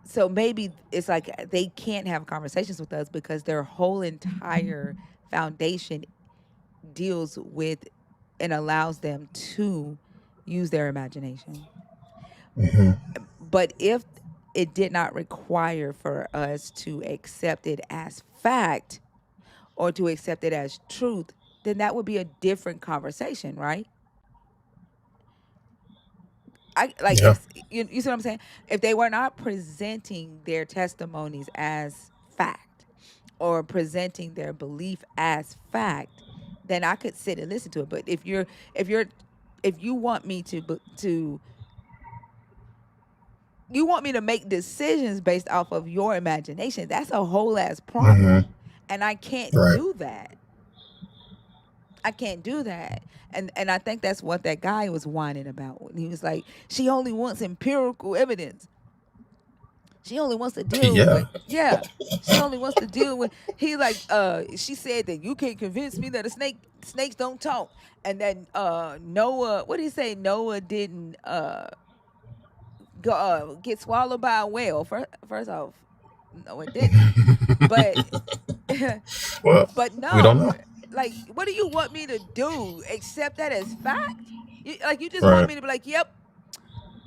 so maybe it's like they can't have conversations with us because their whole entire foundation deals with and allows them to use their imagination. Mm-hmm. But if it did not require for us to accept it as fact or to accept it as truth, then that would be a different conversation, right? I like Yeah. if you see what I'm saying? If they were not presenting their testimonies as fact or presenting their belief as fact, then I could sit and listen to it. But if you're if you want me to you want me to make decisions based off of your imagination, that's a whole ass Mm-hmm. problem. And I can't Right. do that. I can't do that. And I think that's what that guy was whining about when he was like, she only wants empirical evidence. She only wants to deal Yeah. with yeah. She only wants to deal with he like she said that you can't convince me that snakes don't talk. And then Noah, what did he say? Noah didn't go get swallowed by a whale. First off, no it didn't. But Well, but we don't no, know. like what do you want me to do? Accept that as fact? You just want Right. me to be like, "Yep,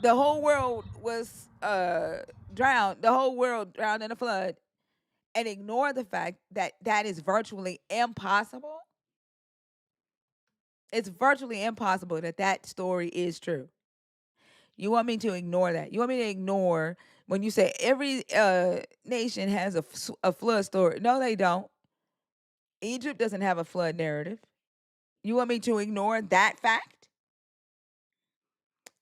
the whole world was drowned. The whole world drowned in a flood." And ignore the fact that that is virtually impossible. It's virtually impossible that that story is true. You want me to ignore that? You want me to ignore when you say every nation has a flood story? No, they don't. Egypt doesn't have a flood narrative. You want me to ignore that fact?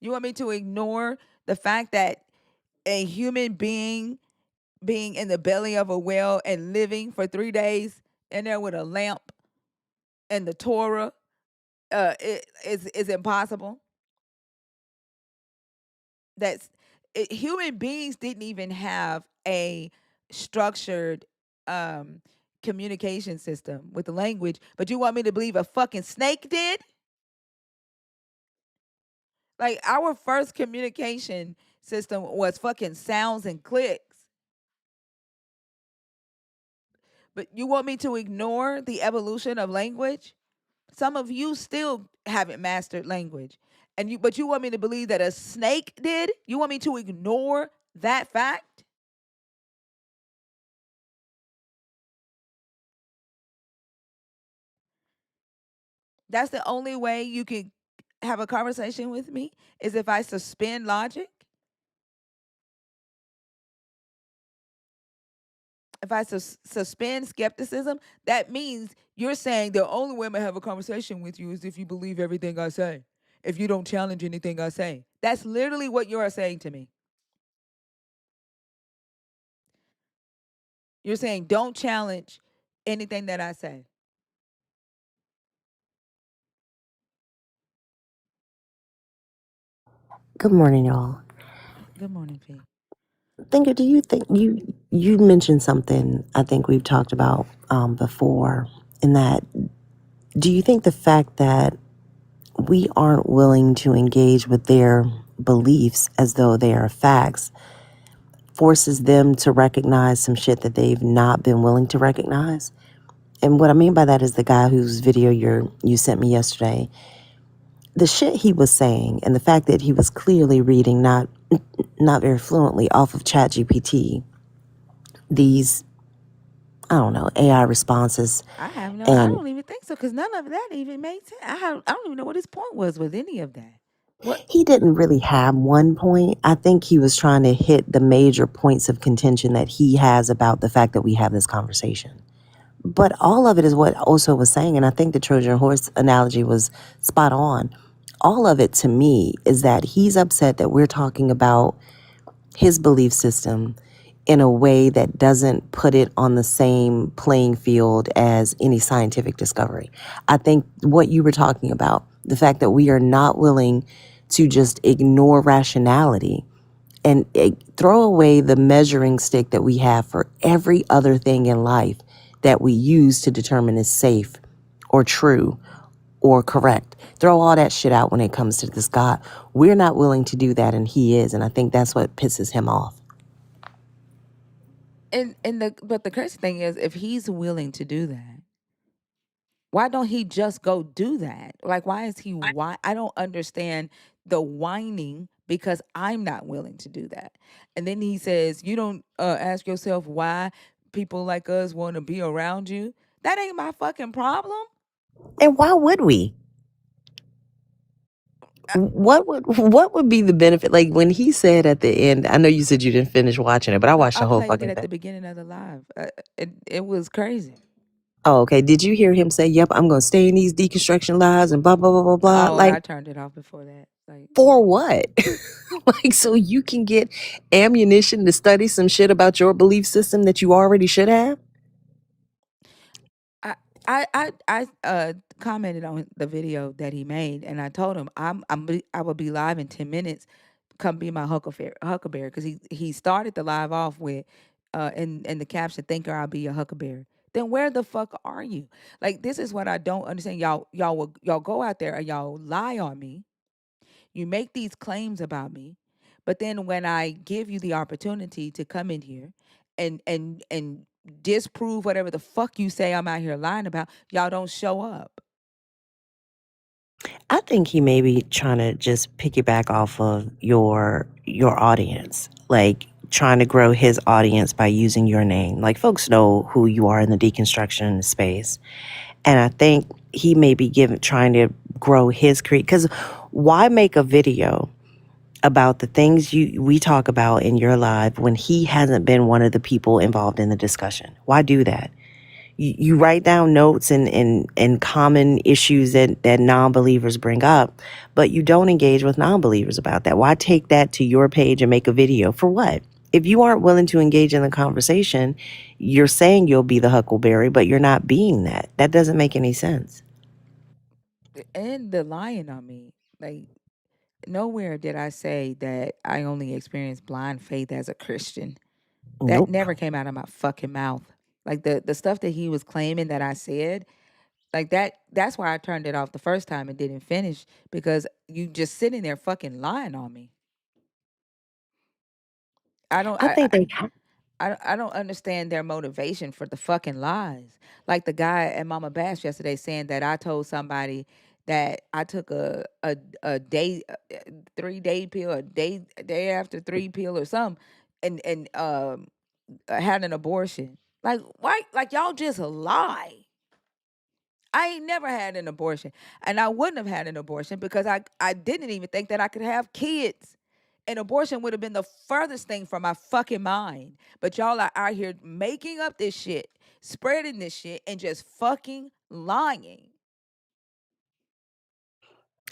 You want me to ignore the fact that a human being in the belly of a whale and living for 3 days in there with a lamp and the Torah is impossible? That's human beings didn't even have a structured um communication system with the language, but you want me to believe a fucking snake did? Like our first communication system was fucking sounds and clicks. But you want me to ignore the evolution of language? Some of you still haven't mastered language. But you want me to believe that a snake did? You want me to ignore that fact? That's the only way you can have a conversation with me is if I suspend logic. If I suspend skepticism, that means you're saying the only way I'm gonna have a conversation with you is if you believe everything I say. If you don't challenge anything I say. That's literally what you are saying to me. You're saying don't challenge anything that I say. Good morning, y'all. Good morning, P. Thinker, do you think you mentioned something I think we've talked about before, in that, do you think the fact that we aren't willing to engage with their beliefs as though they are facts forces them to recognize some shit that they've not been willing to recognize? And what I mean by that is the guy whose video you sent me yesterday. The shit he was saying, and the fact that he was clearly reading not very fluently off of ChatGPT, these, I don't know, AI responses. I And don't even think so, because none of that even made sense. I don't even know what his point was with any of that. What? he didn't really have one point. I think he was trying to hit the major points of contention that he has about the fact that we have this conversation. But all of it is what Oso was saying, and I think the Trojan horse analogy was spot on. All of it to me is that he's upset that we're talking about his belief system in a way that doesn't put it on the same playing field as any scientific discovery. I think what you were talking about, the fact that we are not willing to just ignore rationality and throw away the measuring stick that we have for every other thing in life that we use to determine is safe or true or correct. Throw all that shit out when it comes to this God. We're not willing to do that, and he is, and I think that's what pisses him off. But the crazy thing is, if he's willing to do that, why don't he just go do that? Like, why is he? Why I don't understand the whining because I'm not willing to do that. And then he says, "You don't ask yourself why people like us want to be around you. That ain't my fucking problem." And why would we? What would be the benefit? Like when he said at the end, I know you said you didn't finish watching it, but I No, watched I the whole played it fucking at thing. the beginning of the live. It was crazy. Oh, okay. Did you hear him say, "Yep, I'm gonna stay in these deconstruction lives," and blah blah blah blah blah? Oh, Like, I turned it off before that. Like, for what? Like, so you can get ammunition to study some shit about your belief system that you already should have? I commented on the video that he made, and I told him I will be live in 10 minutes. Come be my huckleberry, because he started the live off with in the caption, "Thinker, I'll be your huckleberry." Then where the fuck are you? Like, this is what I don't understand. Y'all go out there and y'all lie on me. You make these claims about me, but then when I give you the opportunity to come in here and disprove whatever the fuck you say I'm out here lying about, y'all don't show up. I think he may be trying to just piggyback off of your audience, like trying to grow his audience by using your name. Like folks know who you are in the deconstruction space, and I think he may be trying to grow his creed. Because why make a video about the things we talk about in your live when he hasn't been one of the people involved in the discussion? Why do that? You write down notes and common issues that non-believers bring up, but you don't engage with non-believers about that. Why take that to your page and make a video? For what? If you aren't willing to engage in the conversation, you're saying you'll be the huckleberry, but you're not being that. That doesn't make any sense. And the lying on me. Like, nowhere did I say that I only experienced blind faith as a Christian. That Nope. never came out of my fucking mouth. Like, the stuff that he was claiming that I said, like, that's why I turned it off the first time and didn't finish, because you just sitting there fucking lying on me. I don't I I think they I don't understand their motivation for the fucking lies. Like the guy at Mama Bash yesterday saying that I told somebody that I took a day 3 day pill, a day after three pill or something, and had an abortion. Like, why? Like, y'all just lie. I ain't never had an abortion, and I wouldn't have had an abortion because I didn't even think that I could have kids. An abortion would have been the furthest thing from my fucking mind. But y'all are out here making up this shit, spreading this shit, and just fucking lying.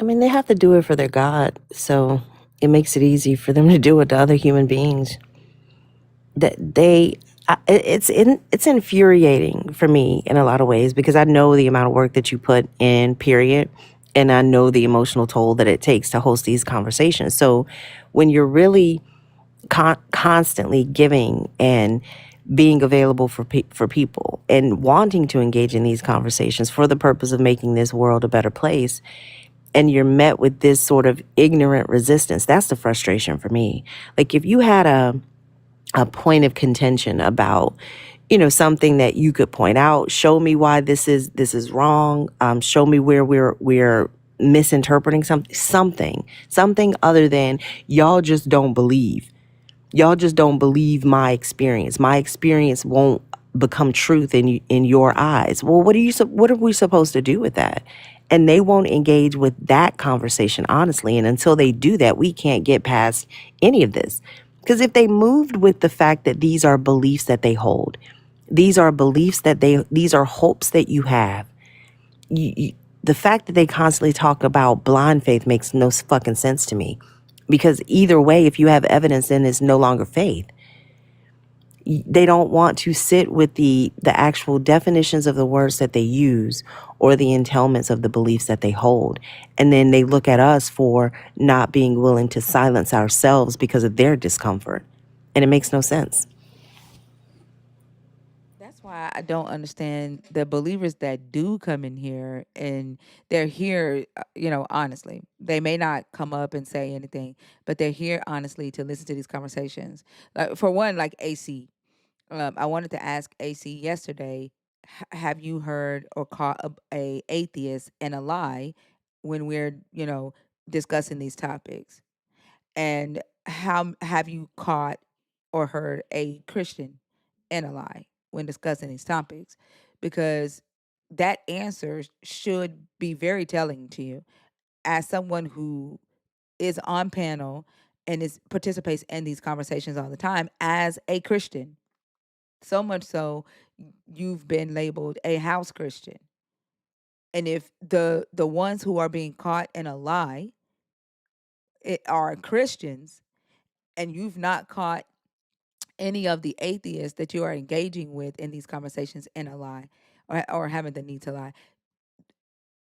I mean, they have to do it for their God, so it makes it easy for them to do it to other human beings. That it's infuriating for me in a lot of ways because I know the amount of work that you put in, period, and I know the emotional toll that it takes to host these conversations. So when you're really constantly giving and being available for people and wanting to engage in these conversations for the purpose of making this world a better place, and you're met with this sort of ignorant resistance. That's the frustration for me. Like, if you had a point of contention about, something that you could point out, show me why this is wrong, show me where we're misinterpreting something other than y'all just don't believe. Y'all just don't believe my experience. My experience won't become truth in your eyes. Well, what are we supposed to do with that? And they won't engage with that conversation honestly. And until they do that, we can't get past any of this. Because if they moved with the fact that these are beliefs that they hold, these are beliefs these are hopes that you have. The fact that they constantly talk about blind faith makes no fucking sense to me. Because either way, if you have evidence, then it's no longer faith. They don't want to sit with the actual definitions of the words that they use or the entailments of the beliefs that they hold. And then they look at us for not being willing to silence ourselves because of their discomfort. And it makes no sense. That's why I don't understand the believers that do come in here and they're here, honestly. They may not come up and say anything, but they're here honestly to listen to these conversations. Like, for one, like AC. I wanted to ask AC yesterday, have you heard or caught a atheist in a lie when we're, discussing these topics? And how have you caught or heard a Christian in a lie when discussing these topics? Because that answer should be very telling to you as someone who is on panel and participates in these conversations all the time as a Christian. So much so, you've been labeled a house Christian. And if the ones who are being caught in a lie are Christians, and you've not caught any of the atheists that you are engaging with in these conversations in a lie, or having the need to lie,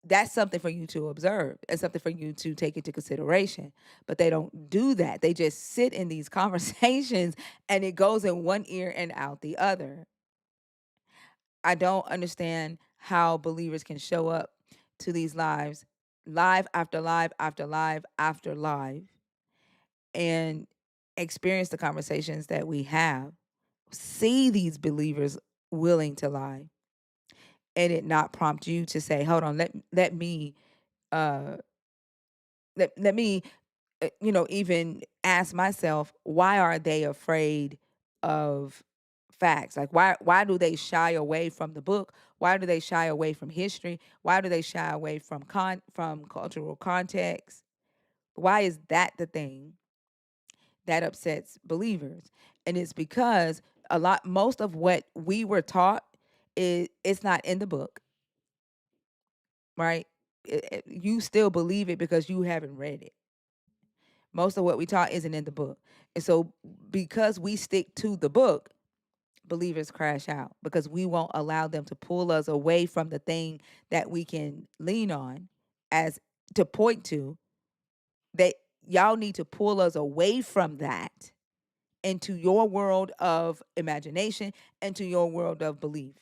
that's something for you to observe and something for you to take into consideration. But they don't do that. They just sit in these conversations and it goes in one ear and out the other. I don't understand how believers can show up to these lives, live after live after live after live, and experience the conversations that we have, see these believers willing to lie, and it not prompt you to say, hold on, let me uh let me even ask myself, why are they afraid of facts? Like, why do they shy away from the book? Why do they shy away from history? Why do they shy away from from cultural context? Why is that the thing that upsets believers? And it's because most of what we were taught it's not in the book, right? You still believe it because you haven't read it. Most of what we taught isn't in the book. And so because we stick to the book, believers crash out because we won't allow them to pull us away from the thing that we can lean on as to point to, that y'all need to pull us away from that into your world of imagination, into your world of belief.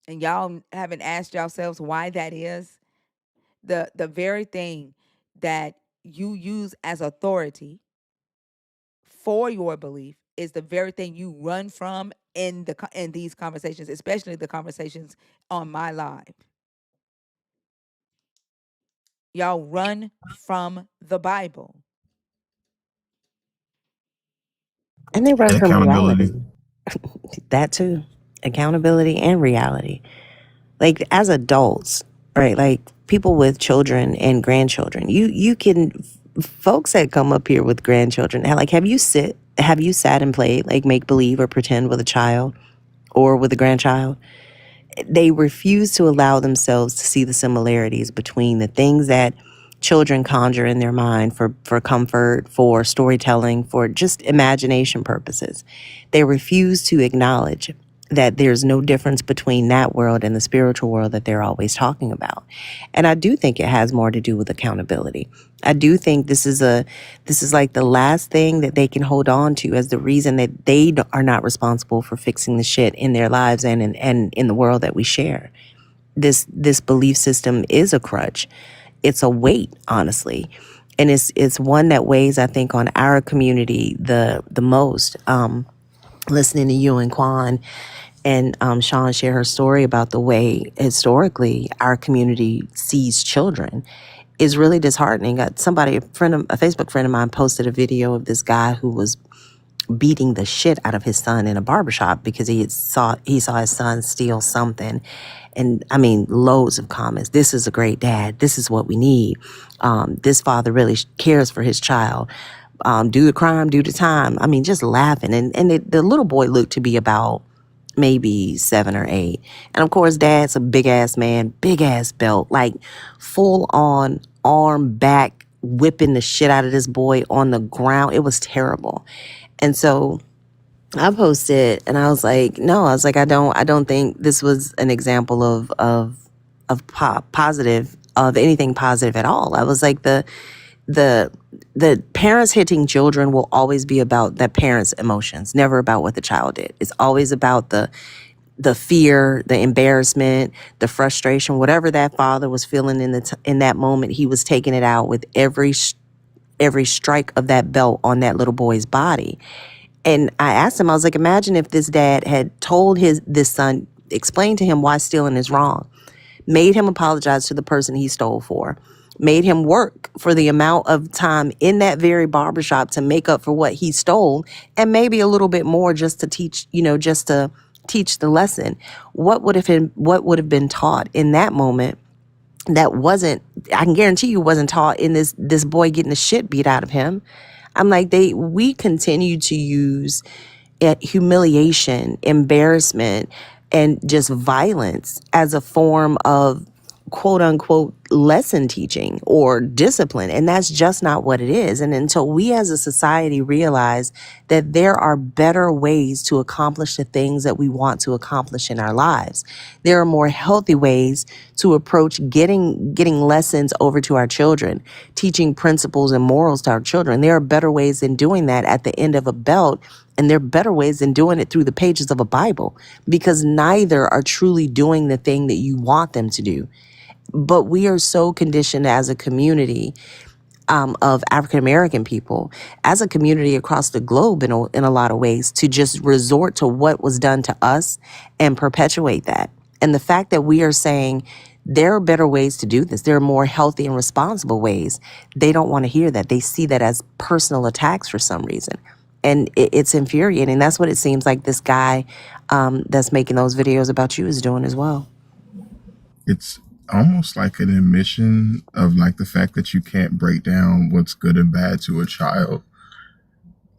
And y'all haven't asked yourselves why that is. The very thing that you use as authority for your belief is the very thing you run from in these conversations, especially the conversations on my live. Y'all run from the Bible. And they run And from accountability. reality. That too. Accountability and reality. Like, as adults, right? Like, people with children and grandchildren. You can, folks that come up here with grandchildren, like, have you sat and played like make believe or pretend with a child or with a grandchild? They refuse to allow themselves to see the similarities between the things that children conjure in their mind for comfort, for storytelling, for just imagination purposes. They refuse to acknowledge that there's no difference between that world and the spiritual world that they're always talking about. And I do think it has more to do with accountability. I do think this is like the last thing that they can hold on to as the reason that they are not responsible for fixing the shit in their lives and in the world that we share. This belief system is a crutch. It's a weight, honestly. And it's one that weighs, I think, on our community the most. Listening to you and Quan and Sean share her story about the way historically our community sees children is really disheartening. A Facebook friend of mine posted a video of this guy who was beating the shit out of his son in a barbershop because he saw his son steal something. And I mean, loads of comments. This is a great dad. This is what we need. This father really cares for his child. Do the crime, do the time. I mean, just laughing. And the little boy looked to be about maybe 7 or 8. And of course, dad's a big ass man, big ass belt, like full on arm back, whipping the shit out of this boy on the ground. It was terrible. And so I posted and I was like, no, I was like, I don't think this was an example of positive, of anything positive at all. I was like, the parents hitting children will always be about that parent's emotions, never about what the child did. It's always about the fear, the embarrassment, the frustration, whatever that father was feeling in that moment. He was taking it out with every strike of that belt on that little boy's body. And I asked him, I was like, imagine if this dad had told this son, explained to him why stealing is wrong, made him apologize to the person he stole for, made him work for the amount of time in that very barbershop to make up for what he stole, and maybe a little bit more just to teach the lesson. What would have been taught in that moment that wasn't, I can guarantee you wasn't taught in this boy getting the shit beat out of him. I'm like, we continue to use humiliation, embarrassment, and just violence as a form of quote unquote lesson teaching or discipline. And that's just not what it is. And until we as a society realize that there are better ways to accomplish the things that we want to accomplish in our lives, there are more healthy ways to approach getting lessons over to our children, teaching principles and morals to our children. There are better ways than doing that at the end of a belt. And there are better ways than doing it through the pages of a Bible, because neither are truly doing the thing that you want them to do. But we are so conditioned as a community of African American people, as a community across the globe in a lot of ways, to just resort to what was done to us and perpetuate that. And the fact that we are saying there are better ways to do this, there are more healthy and responsible ways, they don't want to hear that. They see that as personal attacks for some reason. And it's infuriating. That's what it seems like this guy that's making those videos about you is doing as well. It's almost like an admission of like the fact that you can't break down what's good and bad to a child.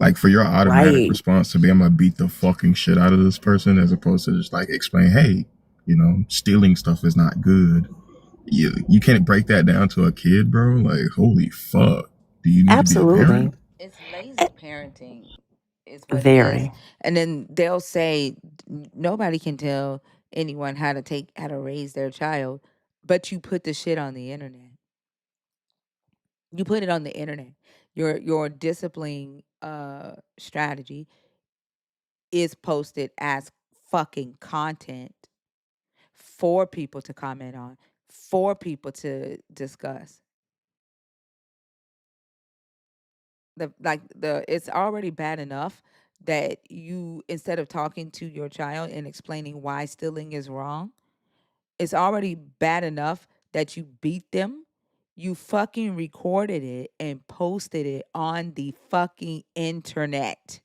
Like for your automatic Right. response to be, I'm gonna beat the fucking shit out of this person, as opposed to just like explain, hey, stealing stuff is not good. You can't break that down to a kid, bro. Like, holy fuck. Do you need to be a Absolutely. parent? It's lazy parenting, is what it is. Very. And then they'll say nobody can tell anyone how to raise their child, but you put the shit on the internet. You put it on the internet. Your discipline strategy is posted as fucking content for people to comment on, for people to discuss. It's already bad enough that you, instead of talking to your child and explaining why stealing is wrong, it's already bad enough that you beat them. You fucking recorded it and posted it on the fucking internet.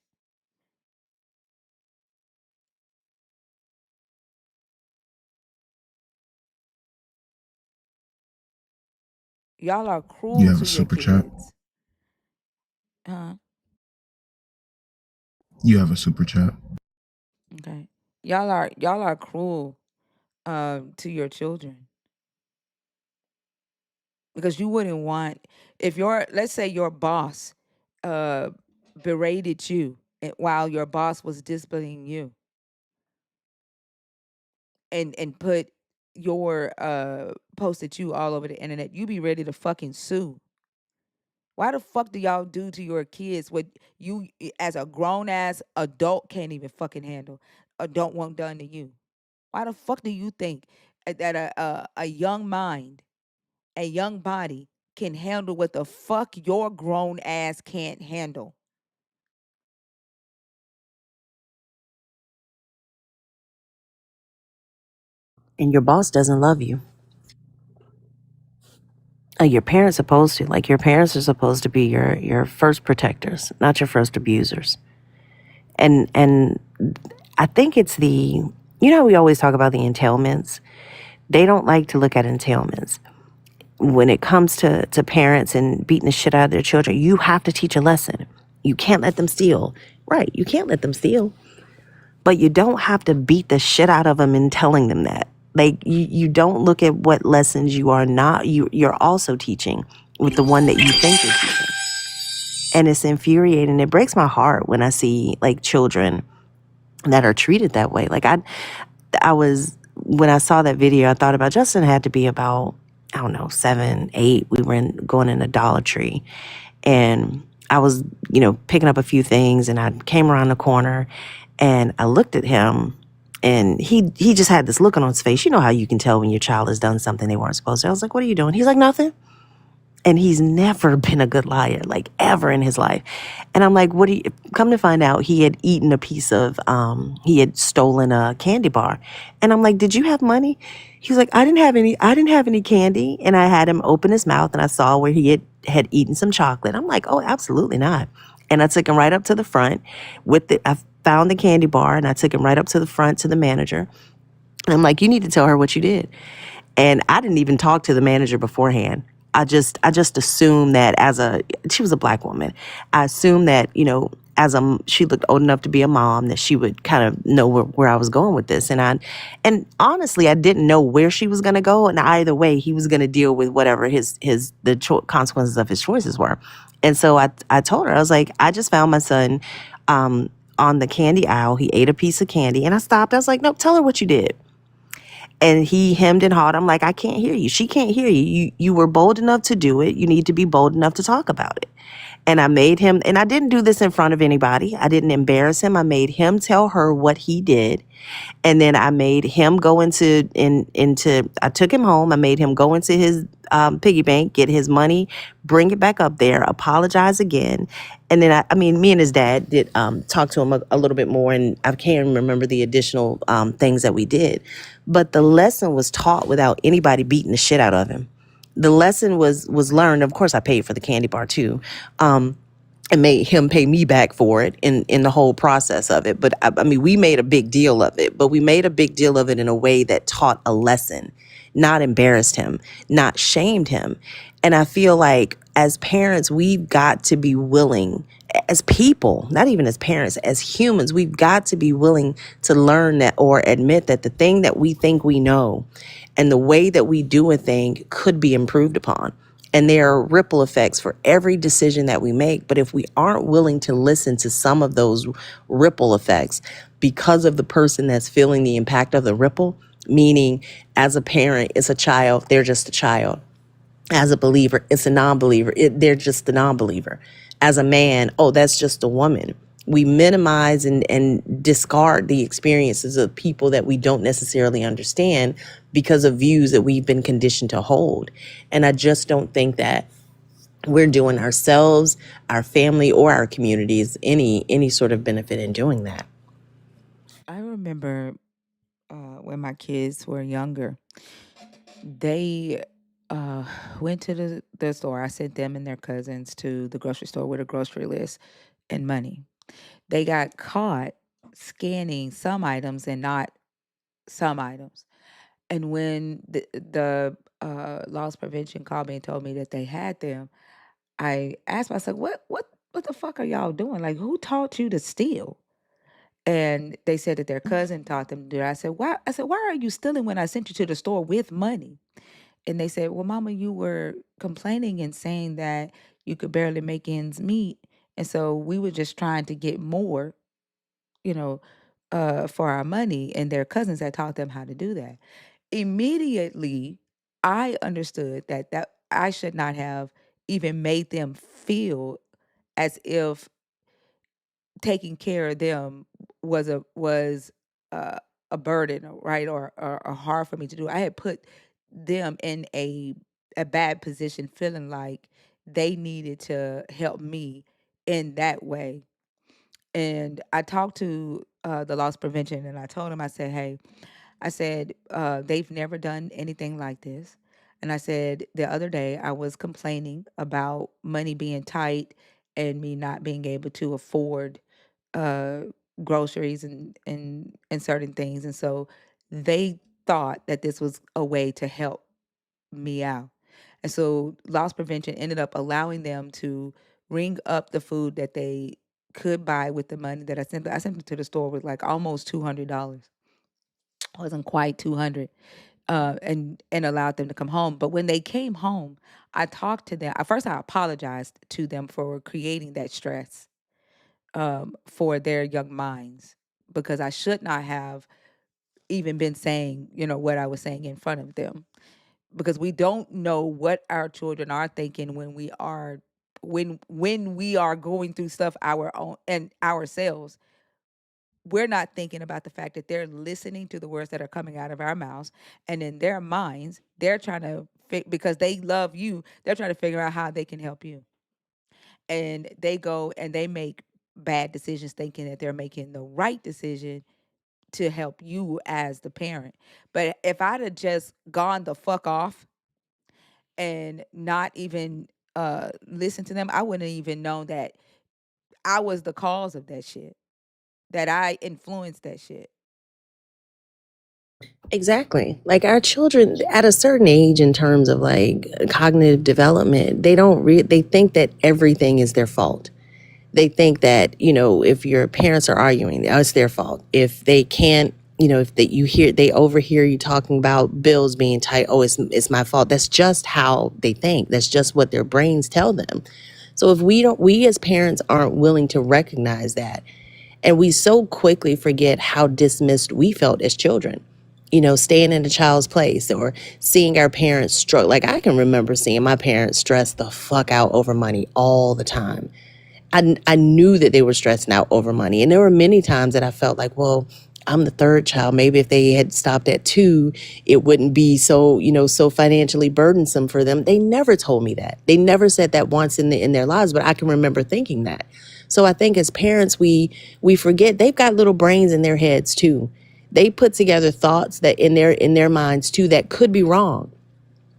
Y'all are You cruel have a to your super chat. kids. Huh? You have a super chat. Okay. Y'all are cruel to your children, because you wouldn't want, if your, let's say your boss uh berated you while your boss was disciplining you. and put your posted you all over the internet, you be ready to fucking sue. Why the fuck do y'all do to your kids what you as a grown ass adult can't even fucking handle or don't want done to you? Why the fuck do you think that a young mind, a young body can handle what the fuck your grown ass can't handle? And your boss doesn't love you. Your parents supposed to. Like, your parents are supposed to be your first protectors, not your first abusers. And I think it's the, you know, we always talk about the entailments. They don't like to look at entailments. When it comes to parents and beating the shit out of their children, you have to teach a lesson. You can't let them steal. Right, you can't let them steal. But you don't have to beat the shit out of them and telling them that. Like, you don't look at what lessons you are not, you're also teaching with the one that you think you're teaching. And it's infuriating. It breaks my heart when I see like children that are treated that way. Like I was, when I saw that video, I thought about Justin had to be about, I don't know, 7, 8. We were going in a Dollar Tree, and I was, picking up a few things, and I came around the corner, and I looked at him, and he just had this look on his face. You know how you can tell when your child has done something they weren't supposed to. I was like, "What are you doing?" He's like, "Nothing." And he's never been a good liar, like ever in his life. And I'm like, come to find out, he had eaten a piece of, he had stolen a candy bar. And I'm like, "Did you have money?" He was like, I didn't have any candy. And I had him open his mouth, and I saw where he had eaten some chocolate. I'm like, "Oh, absolutely not." And I took him right up to the front I found the candy bar, and I took him right up to the front to the manager. And I'm like, "You need to tell her what you did." And I didn't even talk to the manager beforehand. I just assumed that she was a black woman. I assumed that, she looked old enough to be a mom, that she would kind of know where I was going with this. And honestly, I didn't know where she was going to go. And either way, he was going to deal with whatever the consequences of his choices were. And so I told her, I was like, "I just found my son, on the candy aisle. He ate a piece of candy." And I stopped. I was like, "No, tell her what you did." And he hemmed and hawed. I'm like, "I can't hear you. She can't hear you. You were bold enough to do it. You need to be bold enough to talk about it." And I made him, and I didn't do this in front of anybody. I didn't embarrass him. I made him tell her what he did. And then I made him go I took him home. I made him go into his piggy bank, get his money, bring it back up there, apologize again. And then, me and his dad did talk to him a little bit more, and I can't remember the additional things that we did. But the lesson was taught without anybody beating the shit out of him. The lesson was learned. Of course, I paid for the candy bar too. And made him pay me back for it in the whole process of it. But we made a big deal of it, but we made a big deal of it in a way that taught a lesson, not embarrassed him, not shamed him. And I feel like as parents, we've got to be willing, as people, not even as parents, as humans, we've got to be willing to learn that or admit that the thing that we think we know and the way that we do a thing could be improved upon. And there are ripple effects for every decision that we make. But if we aren't willing to listen to some of those ripple effects because of the person that's feeling the impact of the ripple, meaning as a parent, it's a child, they're just a child. As a believer, it's a non-believer, they're just a non-believer. As a man, oh, that's just a woman. We minimize and discard the experiences of people that we don't necessarily understand because of views that we've been conditioned to hold. And I just don't think that we're doing ourselves, our family, or our communities any sort of benefit in doing that. I remember when my kids were younger, they uh, went to the store. I sent them and their cousins to the grocery store with a grocery list and money. They got caught scanning some items and not some items. And when the loss prevention called me and told me that they had them, I asked myself, what the fuck are y'all doing? Like, who taught you to steal? And they said that their cousin taught them to do it. I said, why? I said, why are you stealing when I sent you to the store with money? And they said, well, Mama, you were complaining and saying that you could barely make ends meet. And so we were just trying to get more, you know, for our money, and their cousins had taught them how to do that. Immediately, I understood that I should not have even made them feel as if taking care of them was uh, a burden, right, or hard for me to do. I had put them in a bad position, feeling like they needed to help me in that way. And I talked to the loss prevention, and I told them, I said, hey, I said, they've never done anything like this. And I said, the other day I was complaining about money being tight and me not being able to afford uh, groceries and certain things. And so they thought that this was a way to help me out. And so loss prevention ended up allowing them to ring up the food that they could buy with the money that I sent. I sent them to the store with like almost $200. Wasn't quite 200, and allowed them to come home. But when they came home, I talked to them. At first, I apologized to them for creating that stress for their young minds, because I should not have even been saying, what I was saying in front of them, because we don't know what our children are thinking when we are going through stuff our own and ourselves. We're not thinking about the fact that they're listening to the words that are coming out of our mouths, and in their minds they're trying to because they love you, they're trying to figure out how they can help you, and they go and they make bad decisions thinking that they're making the right decision to help you as the parent. But if I'd have just gone the fuck off and not even listen to them, I wouldn't even known that I was the cause of that shit, that I influenced that shit. Exactly. Like our children at a certain age in terms of like cognitive development, they think that everything is their fault. They think that, if your parents are arguing, oh, it's their fault. If they can't, if they overhear you talking about bills being tight, oh, it's my fault. That's just how they think. That's just what their brains tell them. So if we as parents aren't willing to recognize that, and we so quickly forget how dismissed we felt as children, staying in a child's place or seeing our parents struggle. Like I can remember seeing my parents stress the fuck out over money all the time. I knew that they were stressing out over money. And there were many times that I felt like, well, I'm the third child. Maybe if they had stopped at two, it wouldn't be so financially burdensome for them. They never told me that. They never said that once in their lives, but I can remember thinking that. So I think as parents, we forget they've got little brains in their heads too. They put together thoughts that in their minds too that could be wrong.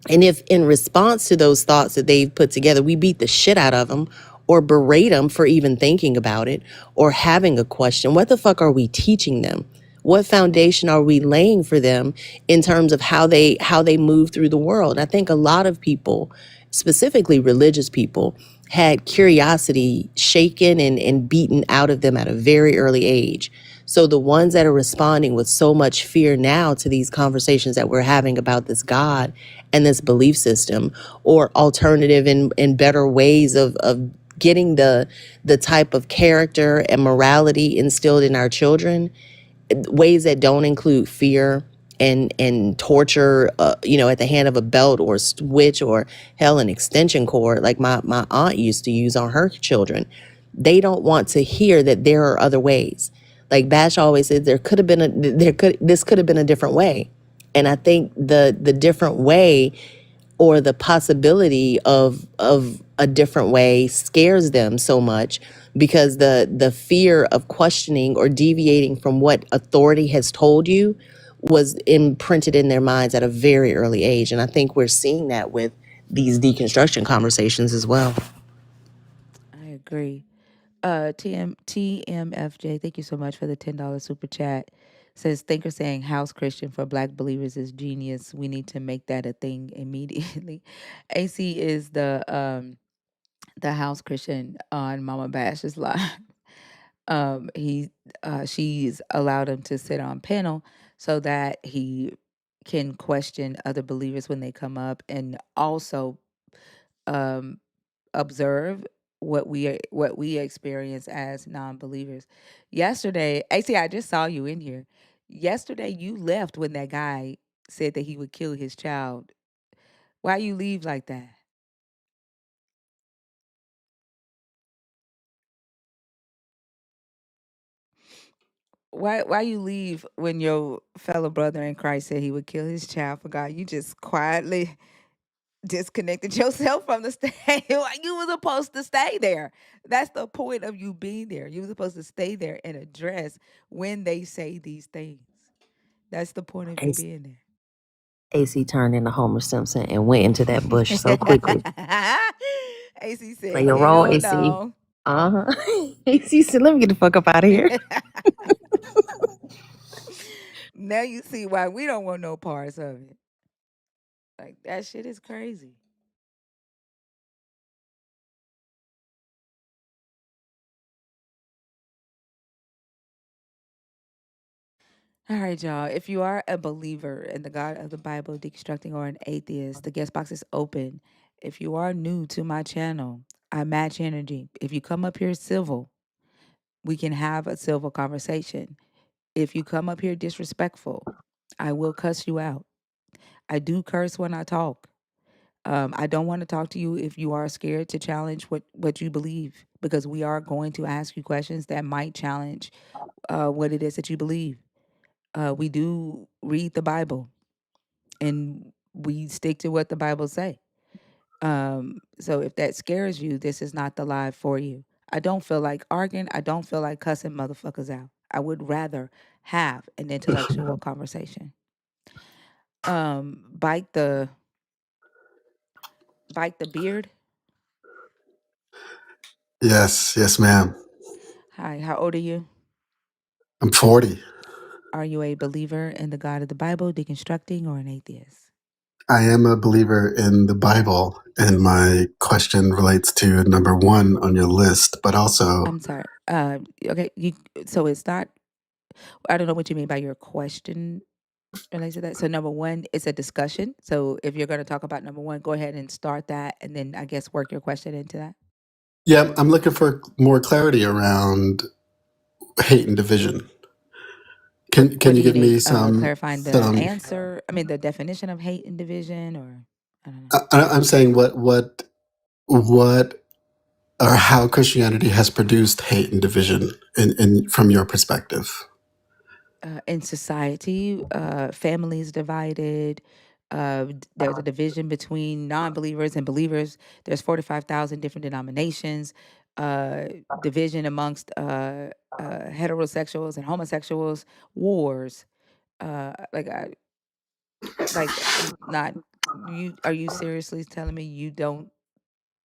And if in response to those thoughts that they've put together, we beat the shit out of them or berate them for even thinking about it or having a question, what the fuck are we teaching them? What foundation are we laying for them in terms of how they move through the world? I think a lot of people, specifically religious people, had curiosity shaken and beaten out of them at a very early age. So the ones that are responding with so much fear now to these conversations that we're having about this God and this belief system, or alternative and better ways of getting the type of character and morality instilled in our children, ways that don't include fear and torture, at the hand of a belt or a switch or hell, an extension cord like my aunt used to use on her children. They don't want to hear that there are other ways. Like Bash always says, this could have been a different way. And I think the different way, or the possibility of a different way, scares them so much, because the fear of questioning or deviating from what authority has told you was imprinted in their minds at a very early age. And I think we're seeing that with these deconstruction conversations as well. I agree. TMFJ, thank you so much for the $10 super chat. Says thinker saying house Christian for black believers is genius. We need to make that a thing immediately. AC is the house Christian on Mama Bash's live. She's allowed him to sit on panel so that he can question other believers when they come up, and also um observe what we experience as non-believers. Yesterday, AC, I just saw you in here. Yesterday, you left when that guy said that he would kill his child. Why you leave like that? Why you leave when your fellow brother in Christ said he would kill his child for God? You just quietly disconnected yourself from the stage. Like, you were supposed to stay there. That's the point of you being there. You were supposed to stay there and address when they say these things. That's the point of you AC, being AC turned into Homer Simpson and went into that bush so quickly. there. AC Play said, your role, hell AC. no. AC said, let me get the fuck up out of here. Now you see why we don't want no parts of it. Like, that shit is crazy. All right, y'all. If you are a believer in the God of the Bible, deconstructing, or an atheist, the guest box is open. If you are new to my channel, I match energy. If you come up here civil, we can have a civil conversation. If you come up here disrespectful, I will cuss you out. I do curse when I talk. I don't want to talk to you if you are scared to challenge what you believe, because we are going to ask you questions that might challenge what it is that you believe. We do read the Bible and we stick to what the Bible say. So if that scares you, this is not the live for you. I don't feel like arguing. I don't feel like cussing motherfuckers out. I would rather have an intellectual conversation. Bite the beard. Yes, yes, ma'am. Hi, how old are you? I'm 40. Are you a believer in the God of the Bible, deconstructing, or an atheist? I am a believer in the Bible, and my question relates to number one on your list, but also, I'm sorry. Okay, so it's not. I don't know what you mean by your question relates to that. So number one, it's a discussion. So if you're going to talk about number one, go ahead and start that, and then I guess work your question into that. yeah, I'm looking for more clarity around hate and division. Can What do you you give need? me some Clarifying the some? answer. I mean, the definition of hate and division, or I don't know. I'm saying what or how Christianity has produced hate and division in from your perspective. In society, families divided. There's a division between non-believers and believers. There's 45,000 different denominations. Division amongst heterosexuals and homosexuals. Wars. Like I'm not. You are you seriously telling me you don't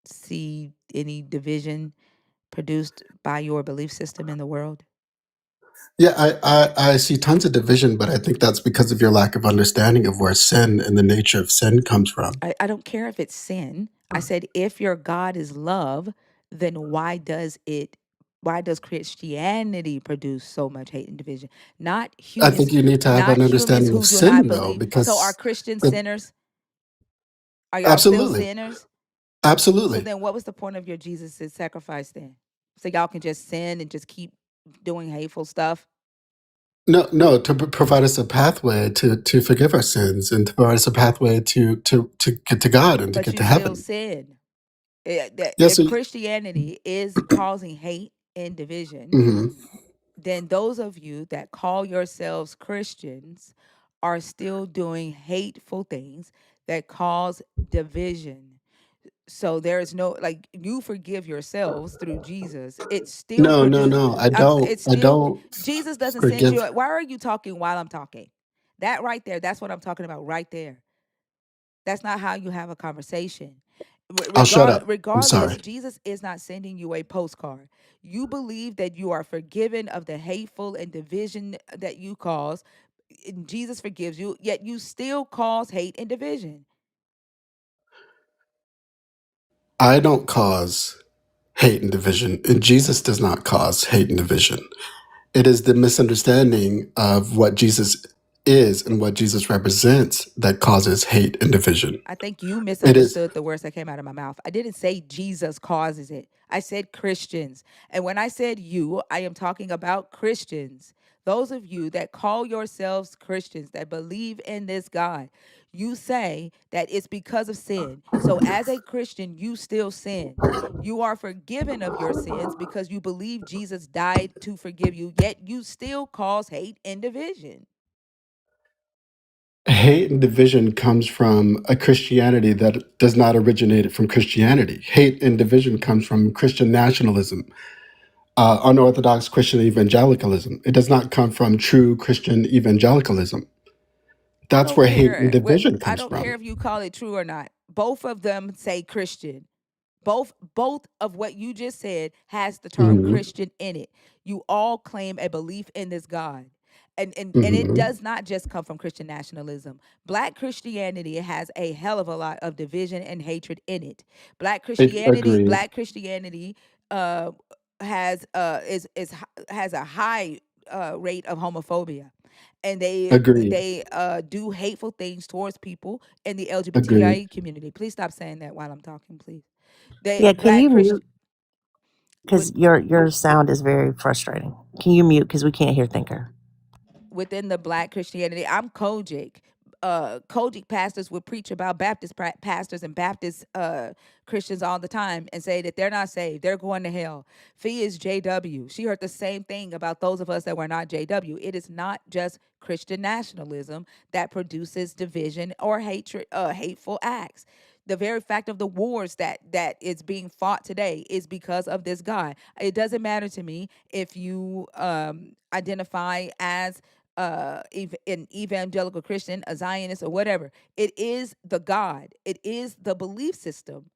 see any division produced by your belief system in the world? Yeah, I see tons of division, but I think that's because of your lack of understanding of where sin and the nature of sin comes from. I don't care if it's sin. I said if your God is love, then why does Christianity produce so much hate and division? I think you need to have an Not humans understanding of who do not sin, though, believe. So are because Christian the, sinners? Are y'all still absolutely, sinners? So absolutely. then what was the point of your Jesus' sacrifice then? So y'all can just sin and just keep doing hateful stuff? No, no, to provide us a pathway to forgive our sins and to provide us a pathway to get to God and to But get to you still heaven. sin. Yeah, If so Christianity is causing hate and division, mhm. then those of you that call yourselves Christians are still doing hateful things that cause division. So there is no, like, you forgive yourselves through Jesus. It still No, no, produce. no. I don't. It's I still don't Jesus doesn't send you. forgive. Why are you talking while I'm talking? That right there. That's what I'm talking about right there. That's not how you have a conversation. I'll shut up. I'm Regardless, sorry. Jesus is not sending you a postcard. You believe that you are forgiven of the hateful and division that you cause. And Jesus forgives you, yet you still cause hate and division. I don't cause hate and division, and Jesus does not cause hate and division. It is the misunderstanding of what Jesus is and what Jesus represents that causes hate and division. I think you It is misunderstood the words that came out of my mouth. I didn't say Jesus causes it. I said Christians. And when I said you, I am talking about Christians. Those of you that call yourselves Christians, that believe in this God, you say that it's because of sin. So as a Christian, you still sin. You are forgiven of your sins because you believe Jesus died to forgive you, yet you still cause hate and division. hate and division comes from a Christianity that does not originate from Christianity. Hate and division comes from Christian nationalism, unorthodox Christian evangelicalism. It does not come from true Christian evangelicalism. I That's don't where hate and care. division I comes don't care from. if you call it true or not. Both of them say Christian. Both of what you just said has the term Hmm. Christian in it. You all claim a belief in this God. And it Hmm. does not just come from Christian nationalism. Black Christianity has a hell of a lot of division and hatred in it. Agreed. Black Christianity uh has a high rate of homophobia, and Agreed. they do hateful things towards people in the Agreed. LGBTI community. Please stop saying that while I'm talking, please. They Yeah, can black you Christian mute? with Because your sound is very frustrating. Can you mute? Because we can't hear Thinker. within the black Christianity. I'm Kojic. Kojic pastors would preach about Baptist pastors and Baptist Christians all the time and say that they're not saved. They're going to hell. Fee is JW. She heard the same thing about those of us that were not JW. It is not just Christian nationalism that produces division or hatred, hateful acts. The very fact of the wars that is being fought today is because of this God. It doesn't matter to me if you identify as an evangelical Christian, a Zionist, or whatever. It is the God, it is the belief system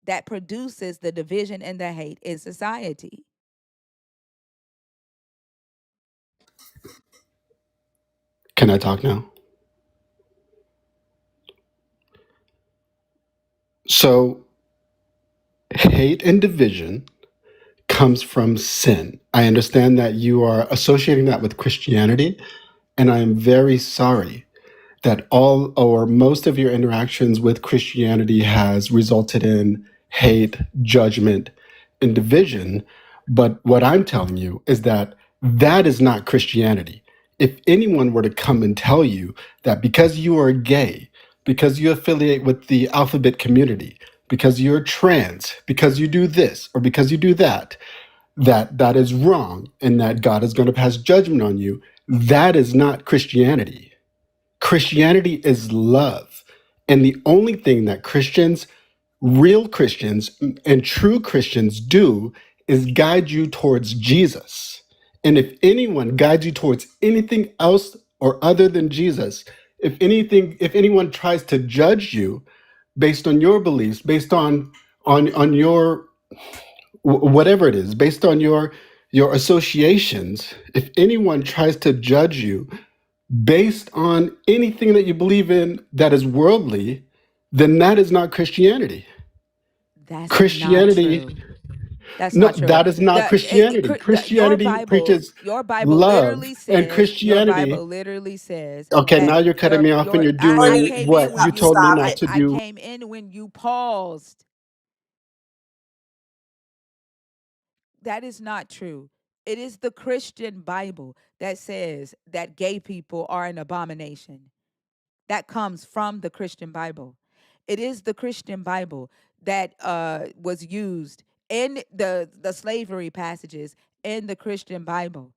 that produces the division and the hate in society. Can I talk now? So, hate and division comes from sin. I understand that you are associating that with Christianity, and I am very sorry that all or most of your interactions with Christianity has resulted in hate, judgment, and division. But what I'm telling you is that that is not Christianity. If anyone were to come and tell you that because you are gay, because you affiliate with the alphabet community, because you're trans, because you do this or because you do that, that is wrong and that God is going to pass judgment on you, that is not Christianity. Christianity is love. And the only thing that Christians, real Christians, and true Christians do is guide you towards Jesus. And if anyone guides you towards anything else or other than Jesus, if anyone tries to judge you based on your beliefs, based on your whatever it is, based on your associations, if anyone tries to judge you based on anything that you believe in that is worldly, then that is not Christianity. That's not Christianity, true. That's no, not true. that is not Christianity. Christianity preaches Your Bible love, literally and says Christianity. Okay, that now you're cutting me off and you're I doing Honey, came in what when you stop, you told me stop not it. to I do. came in when you paused. That is not true. It is the Christian Bible that says that gay people are an abomination. That comes from the Christian Bible. It is the Christian Bible that was used in the slavery passages in the Christian Bible.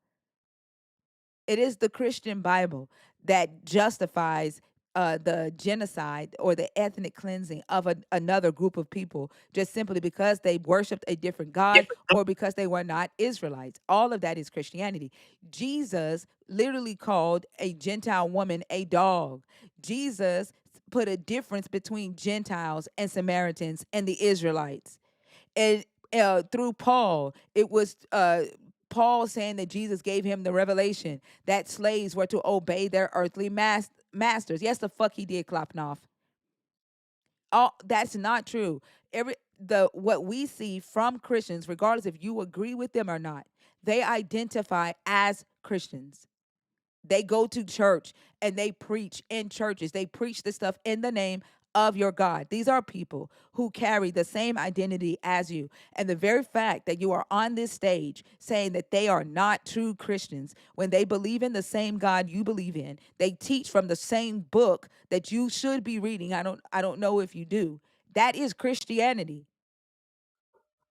It is the Christian Bible that justifies the genocide or the ethnic cleansing of another group of people just simply because they worshiped a different God or because they were not Israelites. All of that is Christianity. Jesus literally called a Gentile woman a dog. Jesus put a difference between Gentiles and Samaritans and the Israelites. And through Paul, it was Paul saying that Jesus gave him the revelation that slaves were to obey their earthly masters. Yes, the fuck he did, Klopnoff. All that's not true. Every the what we see from Christians, regardless if you agree with them or not, they identify as Christians. They go to church and they preach in churches. They preach this stuff in the name of your God. These are people who carry the same identity as you. And the very fact that you are on this stage saying that they are not true Christians when they believe in the same God you believe in, they teach from the same book that you should be reading. I don't know if you do. That is Christianity.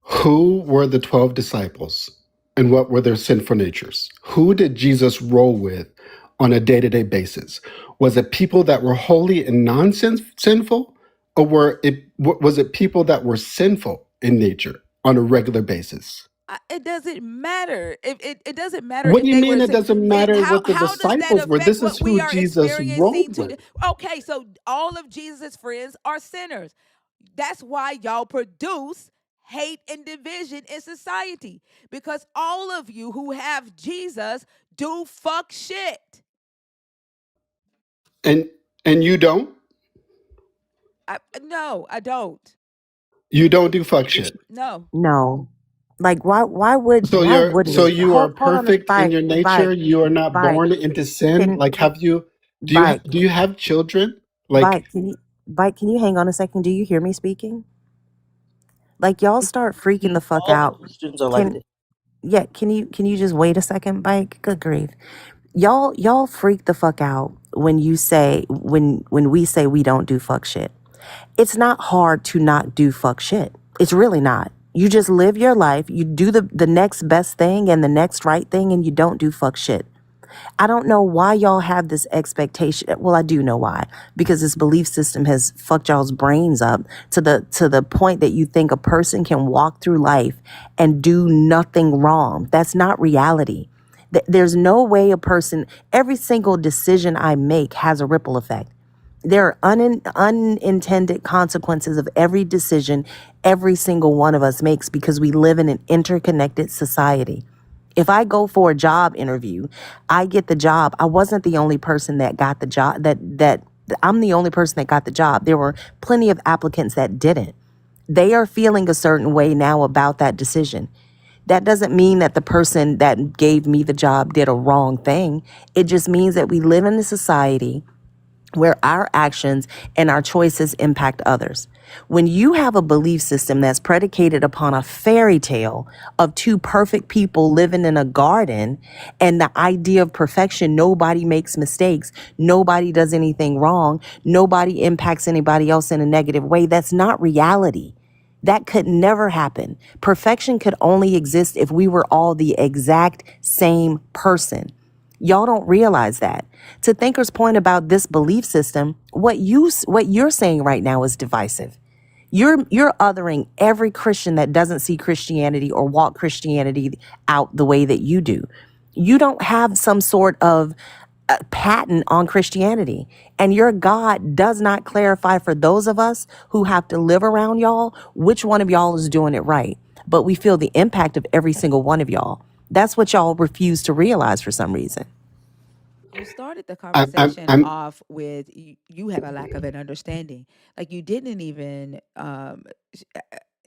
Who were the 12 disciples and what were their sinful natures? Who did Jesus roll with on a day to day basis? Was it people that were holy and sinful? Or was it people that were sinful in nature on a regular basis? It doesn't matter. It doesn't matter What if do you they mean were. it doesn't It, matter what the how does that disciples were? affect This is what we who are Jesus experiencing rolled today? with. Okay, so all of Jesus' friends are sinners. That's why y'all produce hate and division in society, because all of you who have Jesus do fuck shit. And you don't? No, I don't. You don't do fuck shit. No. No. Like So why you're wouldn't so we? you are Hold on, perfect in your nature. You are not bike. born into sin. Can Like, have you? bike Do you have children? Like, bike can you hang on a second? Do you hear me speaking? Like y'all start freaking the fuck All out. Christians are like Can this. Yeah, can you just wait a second, bike? Good grief. Y'all freak the fuck out when you say when we say we don't do fuck shit. It's not hard to not do fuck shit. It's really not. You just live your life, you do the next best thing and the next right thing, and you don't do fuck shit. I don't know why y'all have this expectation. Well, I do know why. Because this belief system has fucked y'all's brains up to the point that you think a person can walk through life and do nothing wrong. That's not reality. There's no way a person, every single decision I make has a ripple effect. There are unintended consequences of every decision every single one of us makes because we live in an interconnected society. If I go for a job interview, I get the job. I wasn't the only person that got the job that I'm the only person that got the job. There were plenty of applicants that didn't. They are feeling a certain way now about that decision. That doesn't mean that the person that gave me the job did a wrong thing. It just means that we live in a society where our actions and our choices impact others. When you have a belief system that's predicated upon a fairy tale of two perfect people living in a garden and the idea of perfection, nobody makes mistakes, nobody does anything wrong, nobody impacts anybody else in a negative way, that's not reality. That could never happen. Perfection could only exist if we were all the exact same person. Y'all don't realize that. To Thinker's point about this belief system, what you're saying right now is divisive. You're othering every Christian that doesn't see Christianity or walk Christianity out the way that you do. You don't have some sort of patent on Christianity. And your God does not clarify for those of us who have to live around y'all which one of y'all is doing it right. But we feel the impact of every single one of y'all. That's what y'all refuse to realize for some reason. You started the conversation I'm off with you have a lack of an understanding. Like you didn't even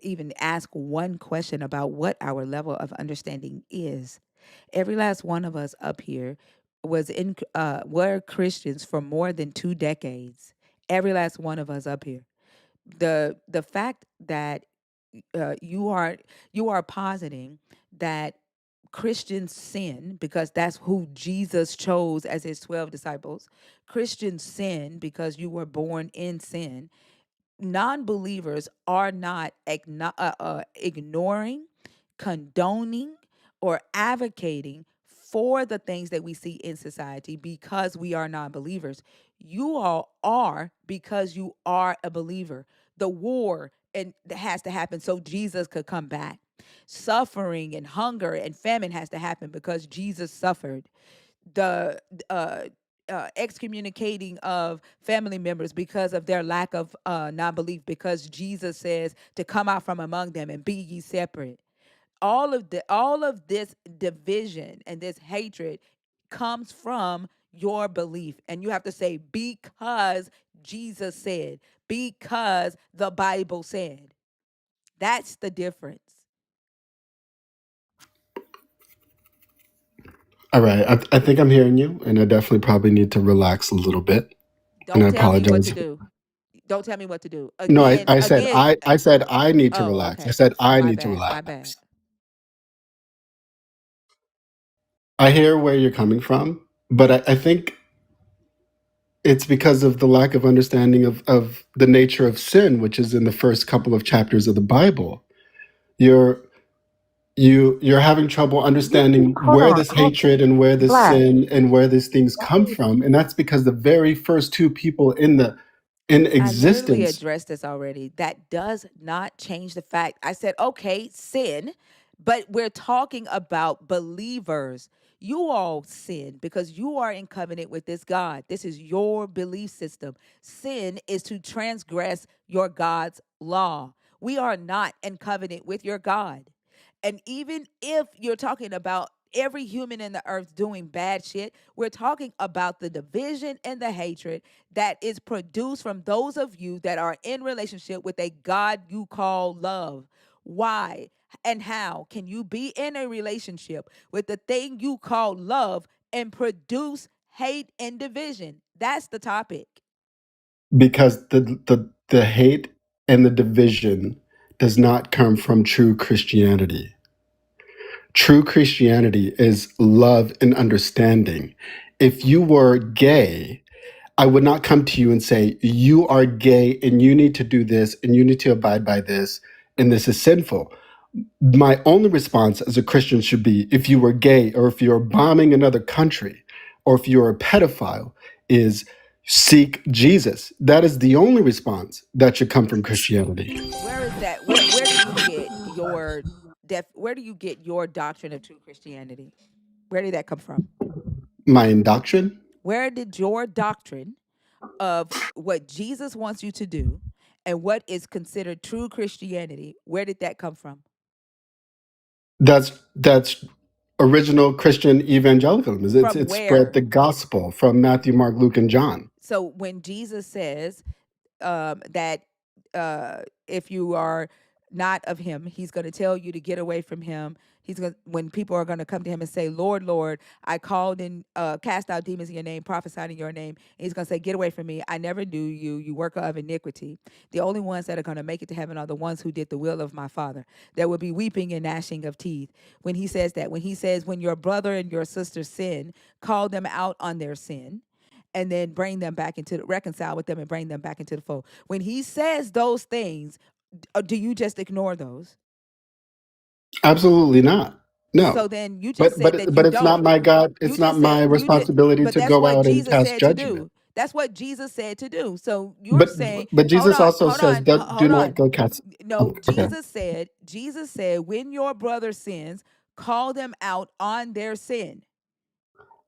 even ask one question about what our level of understanding is. Every last one of us up here were Christians for more than 2 decades. Every last one of us up here. The fact that you are positing that Christians sin because that's who Jesus chose as his 12 disciples. Christians sin because you were born in sin. Non-believers are not ignoring, condoning, or advocating for the things that we see in society because we are non-believers. You all are because you are a believer. The war and that has to happen so Jesus could come back. Suffering and hunger and famine has to happen because Jesus suffered. The excommunicating of family members because of their lack of non-belief, because Jesus says to come out from among them and be ye separate. All of this division and this hatred comes from your belief, and you have to say because Jesus said, because the Bible said. That's the difference. All right. I think I'm hearing you, and I definitely probably need to relax a little bit. And I Don't tell me what to apologize. do. Don't tell me what to do. No, I, Again, I said again. I said I need to Oh, relax. I okay. said I My need to bad. My bad. relax. I hear where you're coming from, but I think it's because of the lack of understanding of the nature of sin, which is in the first couple of chapters of the Bible. You're you're having trouble understanding Hold where on, this hatred and where this Black. sin and where these things come from, and that's because the very first two people in I literally existence. addressed this already. That does not change the fact. I said, okay, sin, but we're talking about believers. You all sin because you are in covenant with this God. This is your belief system. Sin is to transgress your God's law. We are not in covenant with your God. And even if you're talking about every human in the earth doing bad shit, we're talking about the division and the hatred that is produced from those of you that are in relationship with a God you call love. Why and how can you be in a relationship with the thing you call love and produce hate and division? That's the topic. Because the hate and the division does not come from true Christianity. True Christianity is love and understanding. If you were gay, I would not come to you and say, you are gay and you need to do this and you need to abide by this and this is sinful. My only response as a Christian should be, if you were gay or if you're bombing another country or if you're a pedophile, is seek Jesus. That is the only response that should come from Christianity. Where is that? Where do you get your where do you get your doctrine of true Christianity? Where did that come from? My doctrine, Where did your doctrine of what Jesus wants you to do and what is considered true Christianity, where did that come from? that's original Christian evangelicalism. From It's spread where? the gospel from Matthew, Mark, Luke, and John. So when Jesus says that if you are not of him, he's going to tell you to get away from him. He's going when people are going to come to him and say, Lord, Lord, I called and cast out demons in your name, prophesied in your name. And he's going to say, get away from me. I never knew you, you worker of iniquity. The only ones that are going to make it to heaven are the ones who did the will of my Father. There will be weeping and gnashing of teeth. When he says that, when he says, when your brother and your sister sin, call them out on their sin and then bring them back into reconcile with them and bring them back into the fold. When he says those things, do you just ignore those? Absolutely not. No. So then you just said that But you it's not don't. my God. You It's not just said my you did, responsibility but to that's go what out and Jesus cast said to judgment. do. That's what Jesus said to do. So you're But saying, but Jesus also hold says, on, do hold not on. go cast. No, Okay. Jesus said, when your brother sins, call them out on their sin.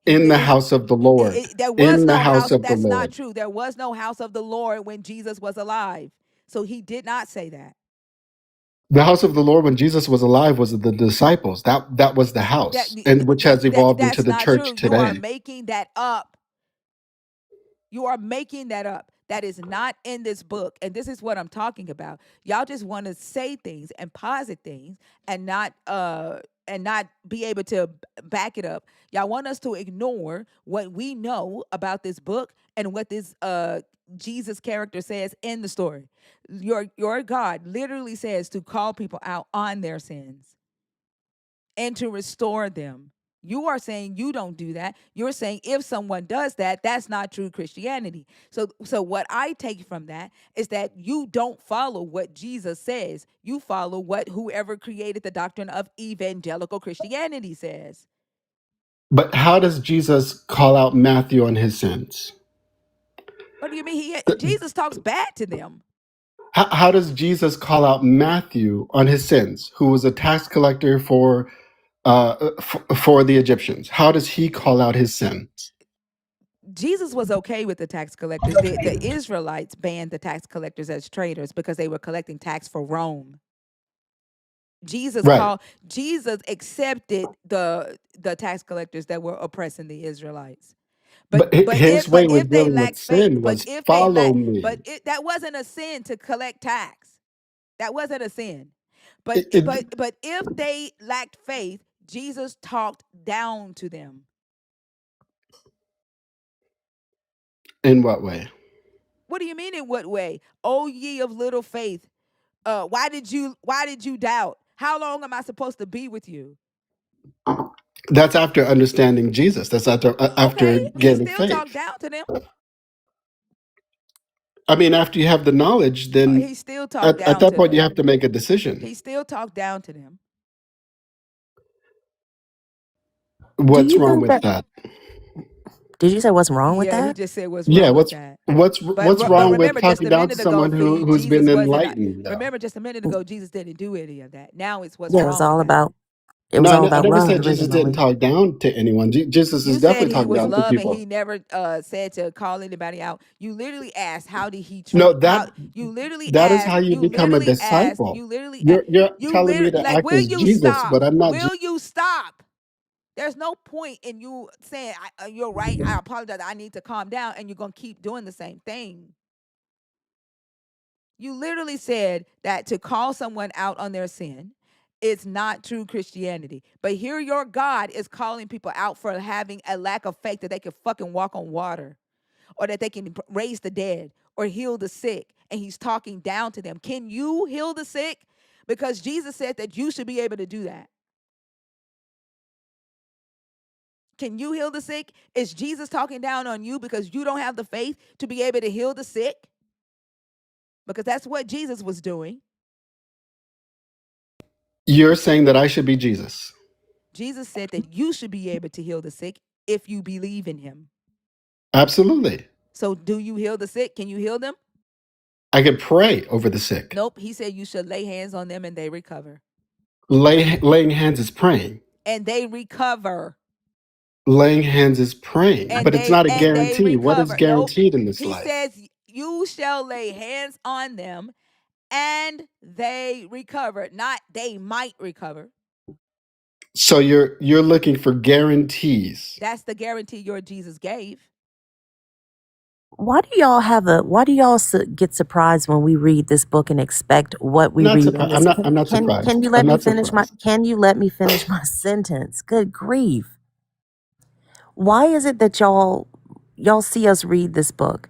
He In the didn't. house of the Lord. There was In the no house house. of the That's not Lord. true. There was no house of the Lord when Jesus was alive. So he did not say that. The house of the Lord when Jesus was alive was the disciples. That was the house, and which has evolved into That's the not church true. You are today. making that up. You are making that up. That is not in this book. And this is what I'm talking about. Y'all just want to say things and posit things and not be able to back it up. Y'all want us to ignore what we know about this book and what this Jesus character says in the story. Your God literally says to call people out on their sins and to restore them. You are saying you don't do that. You're saying if someone does that, that's not true Christianity. So what I take from that is that you don't follow what Jesus says. You follow what whoever created the doctrine of evangelical Christianity says. But how does Jesus call out Matthew on his sins? What do you mean? Jesus talks bad to them. How does Jesus call out Matthew on his sins, who was a tax collector for the Egyptians? How does he call out his sins? Jesus was okay with the tax collectors. The Israelites banned the tax collectors as traitors because they were collecting tax for Rome. Right. Jesus accepted the tax collectors that were oppressing the Israelites. But his way But with if they dealing with lacked faith, sin was follow me. that wasn't a sin to collect tax. That wasn't a sin. But It, it, but if they lacked faith, Jesus talked down to them. In what way? What do you mean in what way? O ye of little faith. Why did you doubt? How long am I supposed to be with you? That's after understanding Jesus. That's Okay, after he gaining still faith. talked down to them. I mean, after you have the knowledge, then He still talked at down that to point you them. have to make a decision. He still talked down to them. Do What's you wrong think with that? that? Did you say what's wrong with Yeah, he that? just said what's Yeah, wrong with that. what's But wrong with remember, just talking a down to minute ago, someone Fee, who's been Jesus wasn't. enlightened though? Remember, just a minute ago, Jesus didn't do any of that. Now it's what's Yeah, it was wrong with all that. about it No, was all I about never love said Jesus didn't originally. talk down to anyone. Jesus is You said definitely he talking was down to love, and people. he never said to call anybody out. You literally asked, "How did he No, treat?" How that you literally that is how asked. you You become a literally asked. disciple. You literally. You're You telling me literally to like. act Will as you Jesus, stop? but I'm not. Will you stop? There's no point in you saying, "You're right. I apologize. I need to calm down," and you're gonna keep doing the same thing. You literally said that to call someone out on their sin is not true Christianity. But here your God is calling people out for having a lack of faith that they can fucking walk on water or that they can raise the dead or heal the sick. And he's talking down to them. Can you heal the sick? Because Jesus said that you should be able to do that. Can you heal the sick? Is Jesus talking down on you because you don't have the faith to be able to heal the sick? Because that's what Jesus was doing. You're saying that I should be Jesus. Jesus said that you should be able to heal the sick if you believe in him. Absolutely. So do you heal the sick? Can you heal them? I can pray over the sick. Nope. He said you should lay hands on them and they recover. Laying hands is praying. And they recover. Laying hands is praying, And but it's they not a and they guarantee. What is recover. Nope. guaranteed in this He life? says you shall lay hands on them and they recover. Not they might recover. So you're looking for guarantees. That's the guarantee your Jesus gave. Why do y'all get surprised when we read this book and expect what I'm we not read in surprised. this? I'm not Can surprised. you I'm let me not finish my surprised. sentence? Good grief. Why is it that y'all see us read this book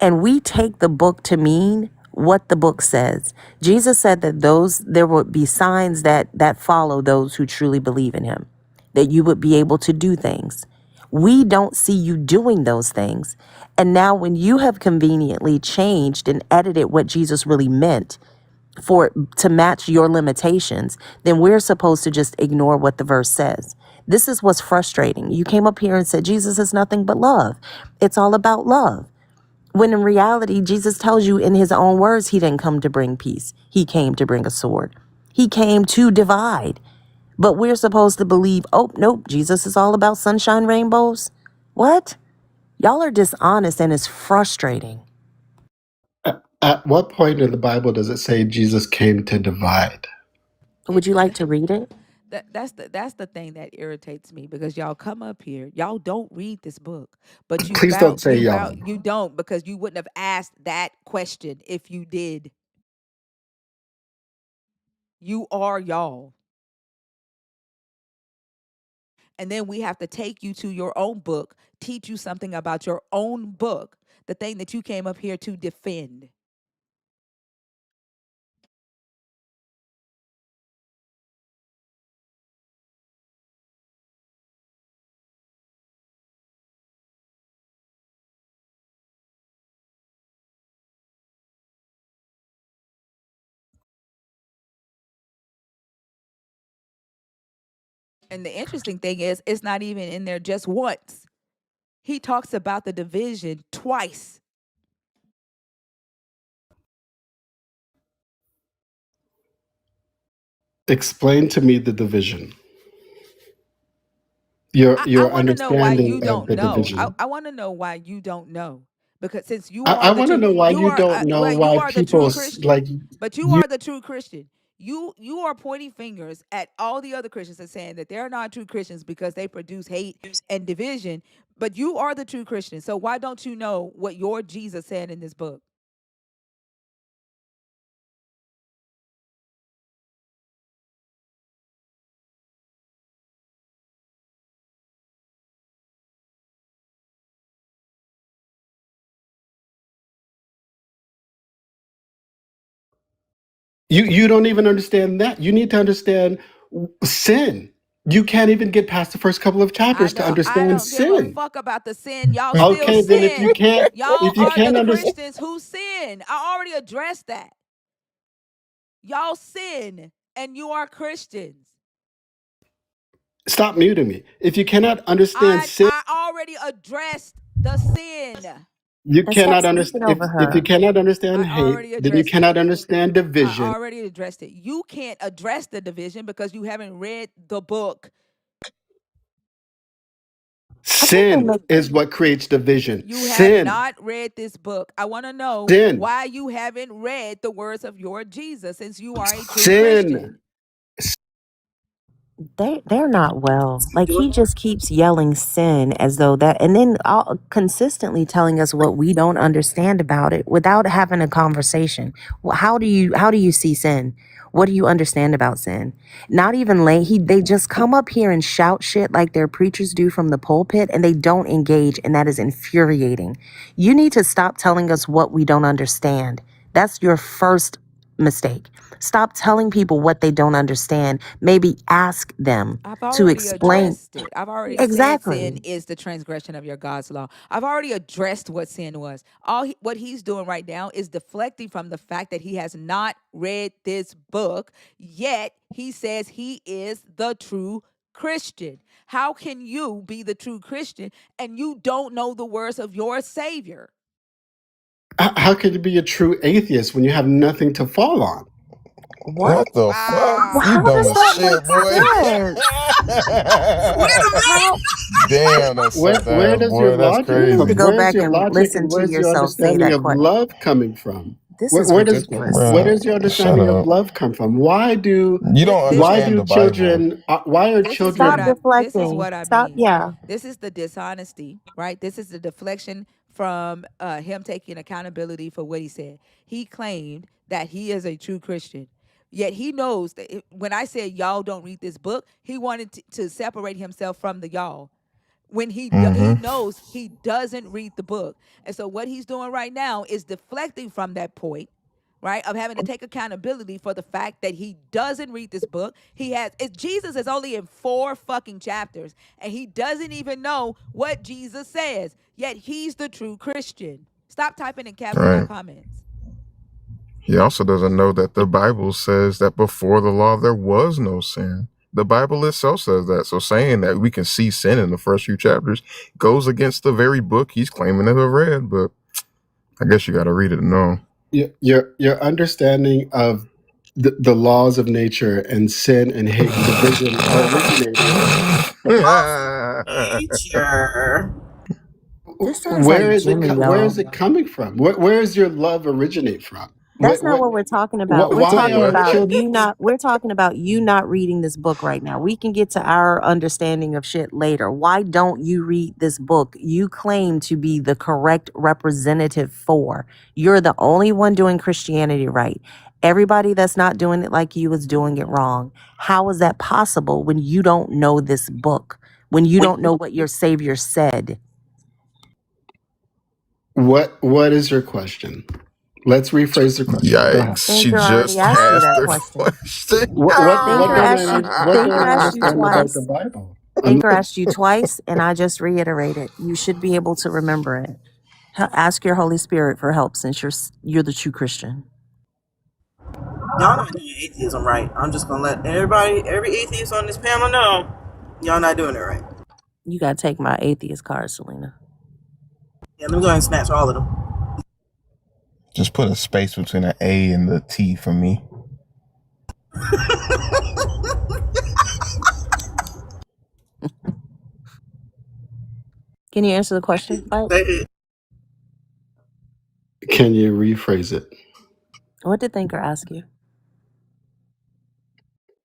and we take the book to mean what the book says? Jesus said that there would be signs that follow those who truly believe in him, that you would be able to do things. We don't see you doing those things. And now when you have conveniently changed and edited what Jesus really meant for it to match your limitations, then we're supposed to just ignore what the verse says. This is what's frustrating. You came up here and said Jesus is nothing but love. It's all about love. When in reality, Jesus tells you in his own words, he didn't come to bring peace. He came to bring a sword. He came to divide. But we're supposed to believe, oh, nope, Jesus is all about sunshine, rainbows. What? Y'all are dishonest and it's frustrating. At what point in the Bible does it say Jesus came to divide? Would you like to read it? That's the thing that irritates me because y'all come up here, y'all don't read this book, but Please don't say y'all. you don't because you wouldn't have asked that question if you did. You are y'all. And then we have to take you to your own book, teach you something about your own book, the thing that you came up here to defend. And the interesting thing is, it's not even in there just once. He talks about the division twice. Explain to me the division. I Your want to know why understanding you of don't the know. division. I want to know why you don't know. Because since you I are the want to true, know why you you are don't know well, you why are the people true Christian. like But you you. are the true Christian. You are pointing fingers at all the other Christians and saying that they're not true Christians because they produce hate and division. But you are the true Christian. So why don't you know what your Jesus said in this book? You don't even understand that. You need to understand sin. You can't even get past the first couple of chapters to I understand don't give a sin. fuck about the sin. Y'all still Okay, then sin. Y'all if you are the can't understand, Christians who sin. I already addressed that. Y'all sin and you are Christians. stop muting me. If you cannot understand I sin, already addressed the sin. you And stop cannot speaking understand. over If you her. cannot understand I hate, already then you addressed it. cannot understand I division. already addressed it. You can't address the division because you haven't read the book. I think they Sin make is what creates division. You have Sin, not read this book. I want to know sin, why you haven't read the words of your Jesus since you are a true sin. Christian. they're not well. Like he just keeps yelling sin as though that, and then consistently telling us what we don't understand about it without having a conversation. Well, how do you see sin? What do you understand about sin? Not even late. They just come up here and shout shit like their preachers do from the pulpit, and they don't engage, and that is infuriating. You need to stop telling us what we don't understand. That's your first mistake. Stop telling people what they don't understand. Maybe ask them I've to already explain. addressed it. I've already said sin Exactly. is the transgression of your God's law. I've already addressed what sin was. What he's doing right now is deflecting from the fact that he has not read this book, yet he says he is the true Christian. How can you be the true Christian and you don't know the words of your Savior? How could you be a true atheist when you have nothing to fall on? What? What the fuck? Well, You Wow. how dumb does as that shit, boy. make sense? How Damn, Where does your boy. That's you logic need to come? crazy. go Where's back your and logic listen and to where's your yourself say understanding that of question. love coming from? This is Where ridiculous. Bruh, does your shut understanding of up. love come from? You don't This Why is understand do the Bible. children why are this is what Stop children deflecting. I Stop. mean. Yeah. This is the dishonesty, right? This is the deflection from him taking accountability for what he said. He claimed that he is a true Christian. Yet he knows that when I said y'all don't read this book, he wanted to separate himself from the y'all. When he Mm-hmm. knows he doesn't read the book. And so what he's doing right now is deflecting from that point, right? Of having to take accountability for the fact that he doesn't read this book. Jesus is only in 4 fucking chapters and he doesn't even know what Jesus says. Yet he's the true Christian. Stop typing in caps in my Right. comments. He also doesn't know that the Bible says that before the law there was no sin. The Bible itself says that. So saying that we can see sin in the first few chapters goes against the very book he's claiming to have read. But I guess you got to read it to know. your understanding of the laws of nature and sin and hate and division originated Nature. This sounds like Jimmy, where is y'all. it coming from? Where does your love originate from? That's not what we're talking about. We're Why talking are about children we're talking about you not reading this book right now. We can get to our understanding of shit later. Why don't you read this book you claim to be the correct representative for? You're the only one doing Christianity right. Everybody that's not doing it like you is doing it wrong. How is that possible when you don't know this book? When you don't know what your savior said? what is your question? Let's rephrase the question. Go ahead. Yikes. She Thinker already just asked you asked that her question. question. What Thinker don't I asked you understand about the twice. Bible? Thinker asked you twice, and I just reiterated. You should be able to remember it. Ask your Holy Spirit for help since you're the true Christian. Y'all not doing atheism right. I'm just gonna let every atheist on this panel know, y'all not doing it right. You gotta take my atheist card, Selena. Yeah, let me go ahead and snatch all of them. Just put a space between an A and the T for me. Can you answer the question, Fight? Can you rephrase it? What did Thinker ask you?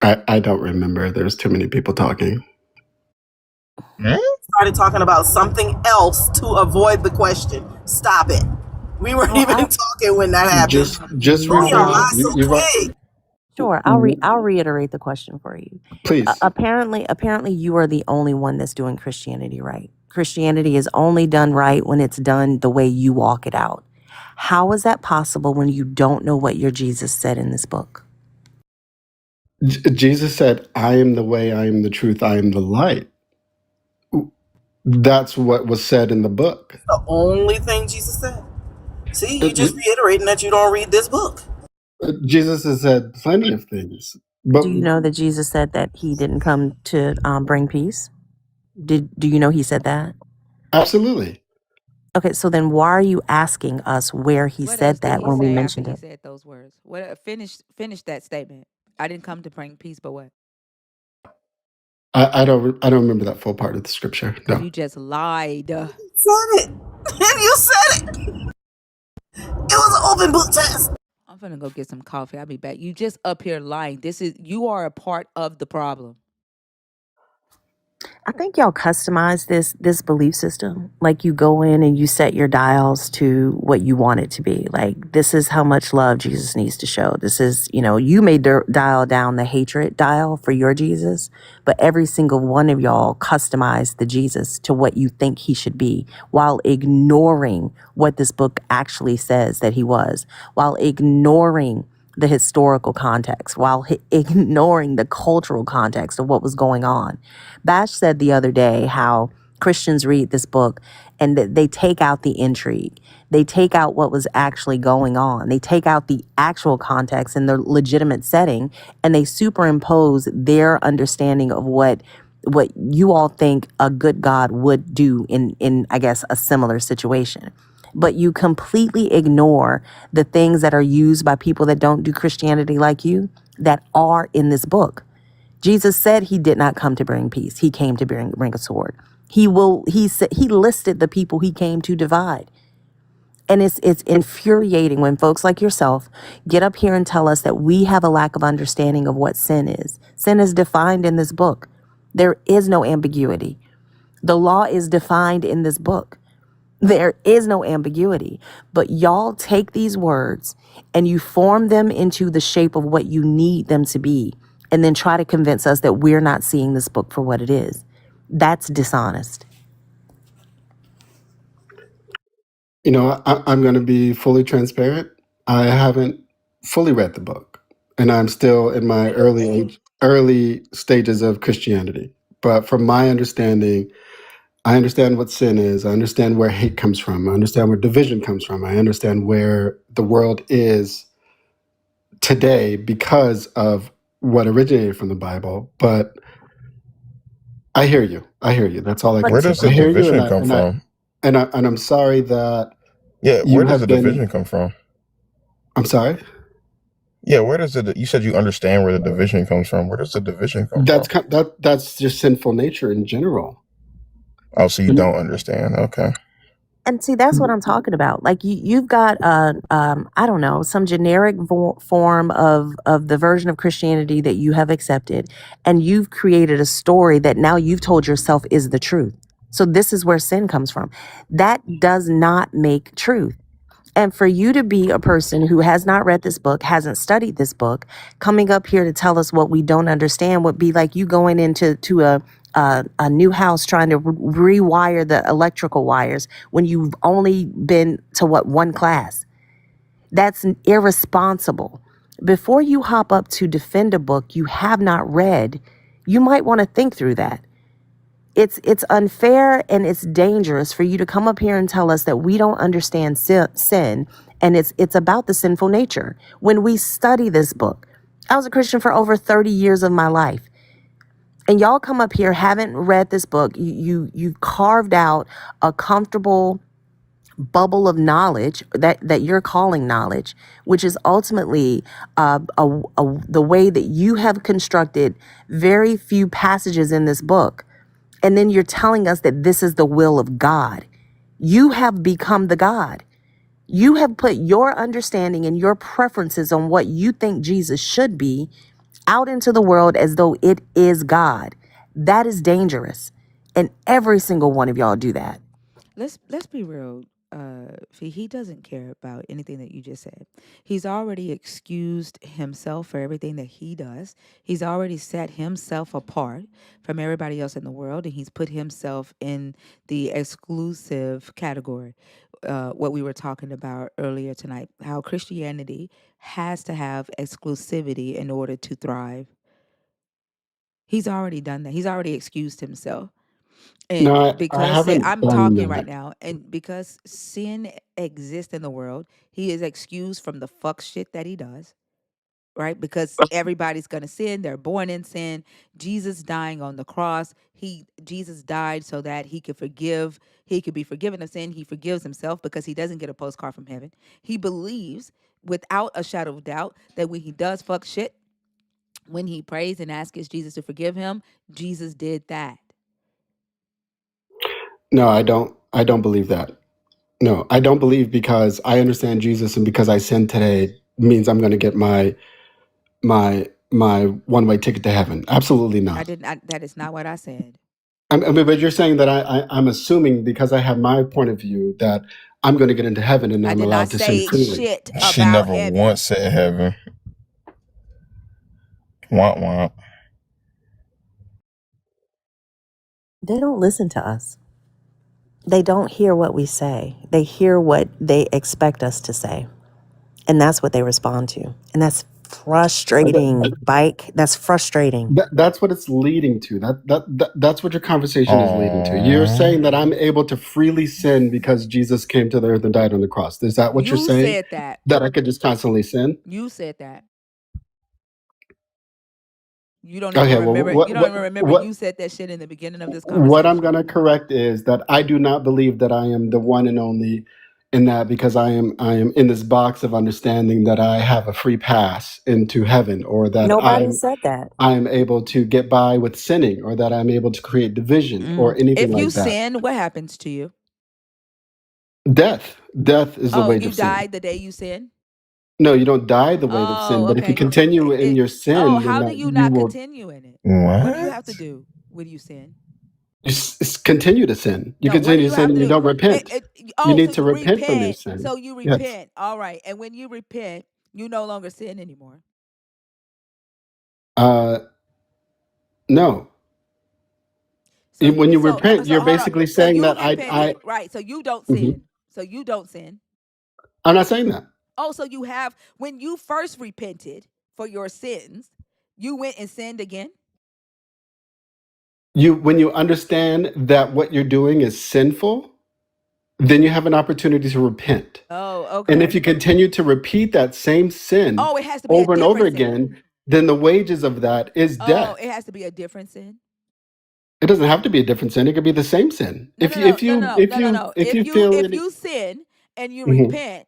I don't remember. There's too many people talking. Started talking about something else to avoid the question. Stop it. We weren't Well, even talking when that happened. Just Oh, y'all rephrase it. lie so quick. Sure. I'll reiterate the question for you. Please. Apparently, you are the only one that's doing Christianity right. Christianity is only done right when it's done the way you walk it out. How is that possible when you don't know what your Jesus said in this book? Jesus said, I am the way, I am the truth, I am the light. That's what was said in the book. The only thing Jesus said. See, Uh, you just reiterating that you don't read this book. Jesus has said plenty of things, but Do you know that Jesus said that he didn't come to bring peace? Do you know he said that? absolutely. Okay, so then why are you asking us where he What else said did that he when we say after mentioned he it? said those words? What finish that statement. I didn't come to bring peace, but what? I don't remember that full part of the scripture. Because No. you just lied. Said it. And you said it. It was an open book test. I'm finna go get some coffee. I'll be back. You just up here lying. You are a part of the problem. I think y'all customize this belief system. Like you go in and you set your dials to what you want it to be. Like this is how much love Jesus needs to show. This is, you may dial down the hatred dial for your Jesus, but every single one of y'all customize the Jesus to what you think he should be while ignoring what this book actually says that he was, while ignoring the historical context, while ignoring the cultural context of what was going on. Bash said the other day how Christians read this book and that they take out the intrigue. They take out what was actually going on. They take out the actual context and the legitimate setting, and they superimpose their understanding of what you all think a good God would do in I guess a similar situation. But you completely ignore the things that are used by people that don't do Christianity like you that are in this book. Jesus said he did not come to bring peace. He came to bring a sword. He said he listed the people he came to divide. And it's infuriating when folks like yourself get up here and tell us that we have a lack of understanding of what sin is. Sin is defined in this book. There is no ambiguity. The law is defined in this book. There is no ambiguity, but y'all take these words and you form them into the shape of what you need them to be, and then try to convince us that we're not seeing this book for what it is. That's dishonest. I'm going to be fully transparent. I haven't fully read the book, and I'm still in my early stages of Christianity. But from my understanding, I understand what sin is. I understand where hate comes from. I understand where division comes from. I understand where the world is today because of what originated from the Bible. But I hear you. I hear you. That's all I But can Where say. does I the hear you, division come from? and I'm sorry that Yeah, you where does the have been. division come from? I'm sorry. Yeah, where does it? You said you understand where the division comes from. Where does the division come from? That's just sinful nature in general. Oh, so you don't understand? Okay. and see, that's what I'm talking about. Like you've got I don't know, some generic form of the version of Christianity that you have accepted, and you've created a story that now you've told yourself is the truth. So this is where sin comes from. That does not make truth. And for you to be a person who has not read this book, hasn't studied this book, coming up here to tell us what we don't understand would be like you going into a new house trying to rewire the electrical wires when you've only been to one class. That's irresponsible. Before you hop up to defend a book you have not read, you might want to think through that. It's unfair and it's dangerous for you to come up here and tell us that we don't understand sin and it's about the sinful nature. When we study this book, I was a Christian for over 30 years of my life. And y'all come up here, haven't read this book. You've carved out a comfortable bubble of knowledge that you're calling knowledge, which is ultimately the way that you have constructed very few passages in this book. And then you're telling us that this is the will of God. You have become the God. You have put your understanding and your preferences on what you think Jesus should be out into the world as though it is God. That is dangerous. And every single one of y'all do that. Let's be real. Fee, he doesn't care about anything that you just said. He's already excused himself for everything that he does. He's already set himself apart from everybody else in the world, and he's put himself in the exclusive category. What we were talking about earlier tonight, how Christianity has to have exclusivity in order to thrive. He's already done that. He's already excused himself. No, And I because haven't I'm done talking right that. now, and because sin exists in the world, he is excused from the fuck shit that he does, right? Because everybody's gonna sin, they're born in sin. Jesus dying on the cross, Jesus died so that he could be forgiven of sin. He forgives himself because he doesn't get a postcard from heaven. He believes without a shadow of doubt that when he does fuck shit, when he prays and asks Jesus to forgive him, Jesus did that. No, I don't. I don't believe that. No, I don't believe because I understand Jesus, and because I sin today means I'm going to get my one way ticket to heaven. Absolutely I not. did not. That is not what I said. I mean, but you're saying that I'm assuming because I have my point of view that I'm going to get into heaven and I I'm did not allowed to sin say freely. shit She about never heaven. once said heaven. Womp womp. They don't listen to us. They don't hear what we say. They hear what they expect us to say. And that's what they respond to. And that's frustrating, Bike. That's frustrating. That's what it's leading to. That's what your conversation is leading to. You're Aww. saying that I'm able to freely sin because Jesus came to the earth and died on the cross. Is that what you're You saying? said that. That I could just constantly sin? You said that. You don't even Okay. Well, remember. You don't even remember. You said that shit in the beginning of this what I'm conversation. going to correct is that I do not believe that I am the one and only in that, because I am in this box of understanding that I have a free pass into heaven, or that Nobody said that. I am able to get by with sinning, or that I'm able to create division or anything If you like that. sin, what happens to you? Death is the Oh, wage you of sin. died the day you sin. No, you don't die the weight of sin, Oh, but if you okay. continue in your Oh, sin, then how do that you you not will continue in it? What do you have to What? do when you sin? continue to sin. You No, what do continue you to sin have to and you do? don't repent. You Oh, so need to you repent from your repent. sin. So you Yes. repent. All right. And when you repent, you no longer sin anymore. Uh, no. So When you so repent, so you're hold on. basically So saying you that repented, right? So you don't Mhm. sin. So you don't sin. I'm not saying that. Oh, so you have when you first repented for your sins, you went and sinned again? When you understand that what you're doing is sinful, then you have an opportunity to repent. Oh, And if okay. you continue to repeat that same sin Oh, it has to be a over and over different sin. again, then the wages of that is Oh, death. it has to be a different sin. It doesn't have to be a different sin. It could be the same sin. No, no, no, no, no, no, no, no. If you feel If it, you sin and you Mhm. repent,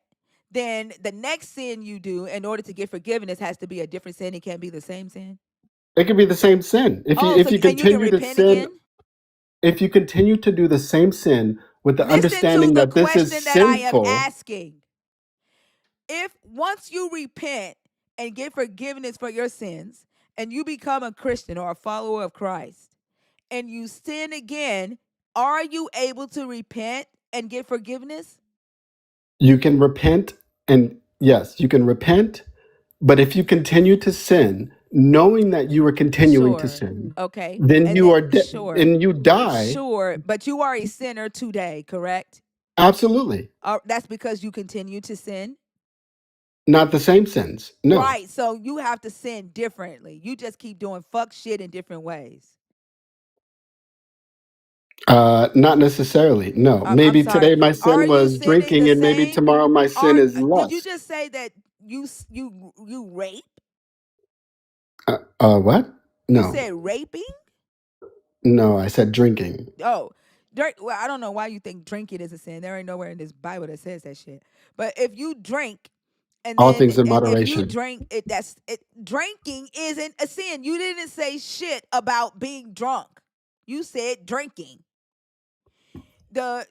then the next sin you do in order to get forgiveness has to be a different sin. It can't be the same sin. It could be the same sin. Oh, so and you can repent again? If you continue to do the same sin with the Listen to understanding the that this is question that I am sinful, asking. If once you repent and get forgiveness for your sins and you become a Christian or a follower of Christ and you sin again, are you able to repent and get forgiveness? you can repent, and yes, you can repent. But if you continue to sin, knowing that you are continuing to Sure. sin, Okay. then And then sure. and you die. Sure, but you are a sinner today, correct? Absolutely. That's because you continue to sin. Not the same sins. No. Right. So you have to sin differently. You just keep doing fuck shit in different ways. Not necessarily. No. I'm Maybe sorry. today my Are sin you was sinning drinking, the and maybe same? tomorrow my sin Are is did you lust. just say that you rape? What? You No. said raping? No, I said drinking. Oh, well, I don't know why you think drinking is a sin. There ain't nowhere in this Bible that says that shit. But if you drink and All then things in if you moderation. drink it, that's it. Drinking isn't a sin. You didn't say shit about being drunk. You said drinking. The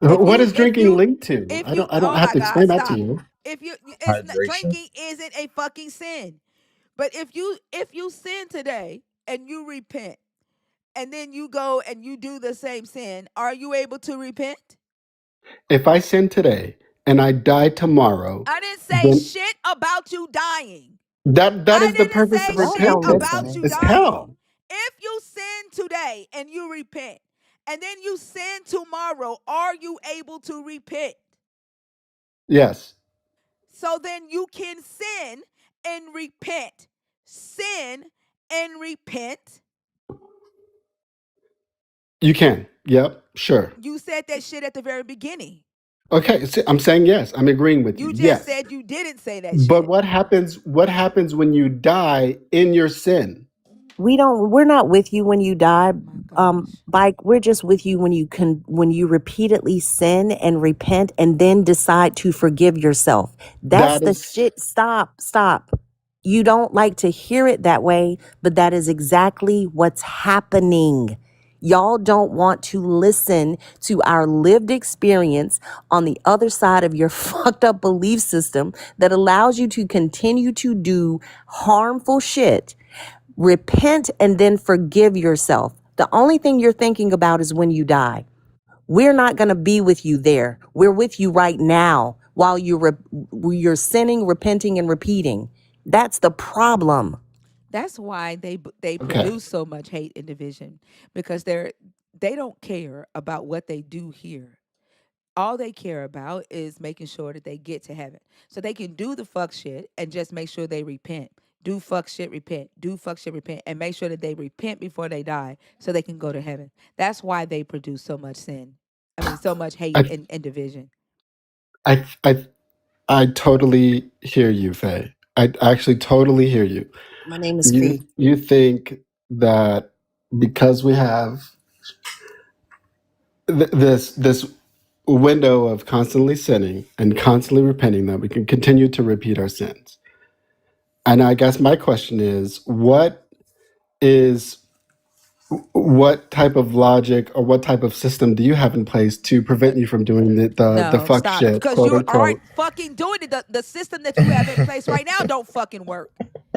What is drinking linked to? if you I don't oh have my to God, explain that to stop. you. If you it's not, Hydration. drinking isn't a fucking sin. But if you sin today and you repent and then you go and you do the same sin, are you able to repent? If I sin today and I die tomorrow, I didn't say then shit about you dying. that I is the didn't purpose say of Y'all shit don't repentance. about listen. you It's dying. hell. If you sin today and you repent, and then you sin tomorrow, are you able to repent? Yes. So then you can sin and repent. Sin and repent. You can. Yep. Sure. You said that shit at the very beginning. Okay. I'm saying yes. I'm agreeing with you. You just Yes. said you didn't say that But shit. what happens? What happens when you die in your sin? We're not with you when you die, Oh my gosh. Bike. We're just with you when you repeatedly sin and repent and then decide to forgive yourself. That's That the is shit. Stop. You don't like to hear it that way, but that is exactly what's happening. Y'all don't want to listen to our lived experience on the other side of your fucked up belief system that allows you to continue to do harmful shit. Repent and then forgive yourself. The only thing you're thinking about is when you die. We're not going to be with you there. We're with you right now while you're sinning, repenting, and repeating. That's the problem. That's why they okay. produce so much hate and division, because they don't care about what they do here. All they care about is making sure that they get to heaven. So they can do the fuck shit and just make sure they repent. Do fuck shit, repent. Do fuck shit, repent. And make sure that they repent before they die so they can go to heaven. That's why they produce so much sin. I mean, so much hate I and division. I I I totally hear you, Faye. I actually totally hear you. My name is You Fee. you think that because we have this window of constantly sinning and constantly repenting that we can continue to repeat our sins. And I guess my question is what type of logic or what type of system do you have in place to Uh, prevent you from doing the no, fuck stop. shit, Because quote you aren't unquote? fucking doing it. The system that you have in place right now don't fucking work.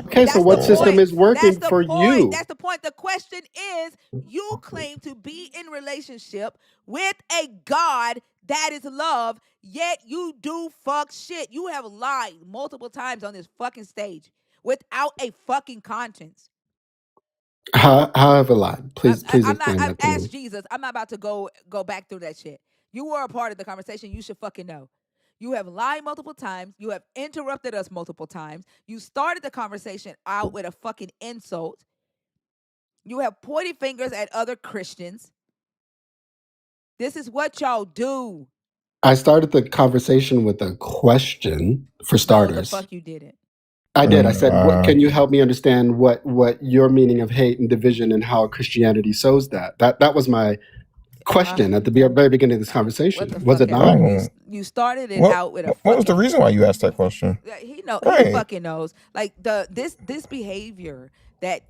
Okay, so That's the what system point. is That's working the for point. you? That's the point. The question is, you claim to be in relationship with a God that is love, yet you do fuck shit. You have lied multiple times on this fucking stage without a fucking conscience. How have I lied? Please I'm not. explain I've that to asked me. Jesus. I'm not about to go back through that shit. You were a part of the conversation. You should fucking know. You have lied multiple times. You have interrupted us multiple times. You started the conversation out with a fucking insult. You have pointed fingers at other Christians. This is what y'all do. I started the conversation with a question for No, the starters. fuck you didn't. I did. I said, "What Uh, can you help me understand what your meaning of hate and division and how Christianity sows that?" That was my Uh, question at the very beginning of this what the conversation. Was fuck it ever. not? oh, You started it what out with a what was the fucking. reason why you asked that question? He Right. fucking knows. Like this behavior that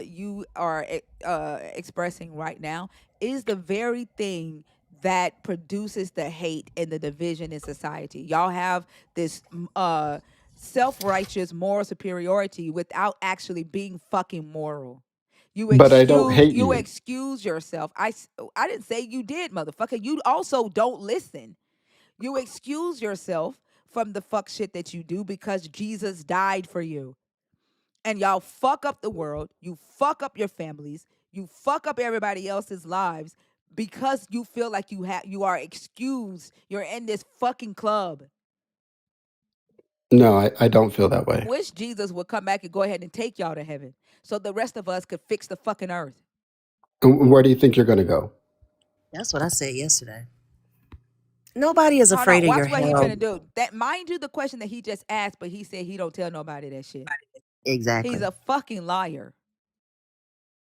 you are expressing right now is the very thing that produces the hate and the division in society. Y'all have this self-righteous moral superiority without actually being fucking moral. But I don't hate You you. excuse yourself. I didn't say you did, motherfucker. You also don't listen. You excuse yourself from the fuck shit that you do because Jesus died for you. And y'all fuck up the world. You fuck up your families. You fuck up everybody else's lives because you feel like you are excused. You're in this fucking club. No, I don't feel that I way. wish Jesus would come back and go ahead and take y'all to heaven so the rest of us could fix the fucking earth. Where do you think you're going to go? That's what I said yesterday. Nobody is Hold afraid on, of your watch what he hell. finna do. That mind you, the question that he just asked, but he said he don't tell nobody that shit. He's Exactly. a fucking liar.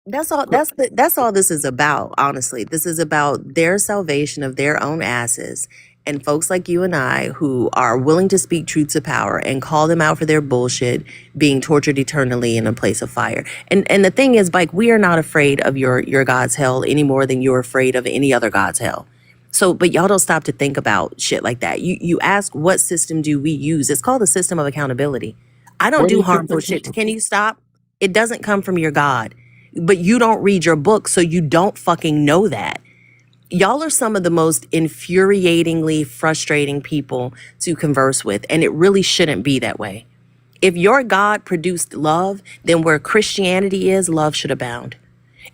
That's all. That's all this is about. Honestly, this is about their salvation of their own asses, and folks like you and I who are willing to speak truth to power and call them out for their bullshit, being tortured eternally in a place of fire. And the thing is, like, we are not afraid of your God's hell any more than you're afraid of any other God's hell. So, but y'all don't stop to think about shit like that. You ask, what system do we use? It's called the system of accountability. I don't Where do do you think harmful this shit. is? Can you stop? It doesn't come from your God. But you don't read your book, so you don't fucking know that. Y'all are some of the most infuriatingly frustrating people to converse with, and it really shouldn't be that way. If your God produced love, then where Christianity is, love should abound.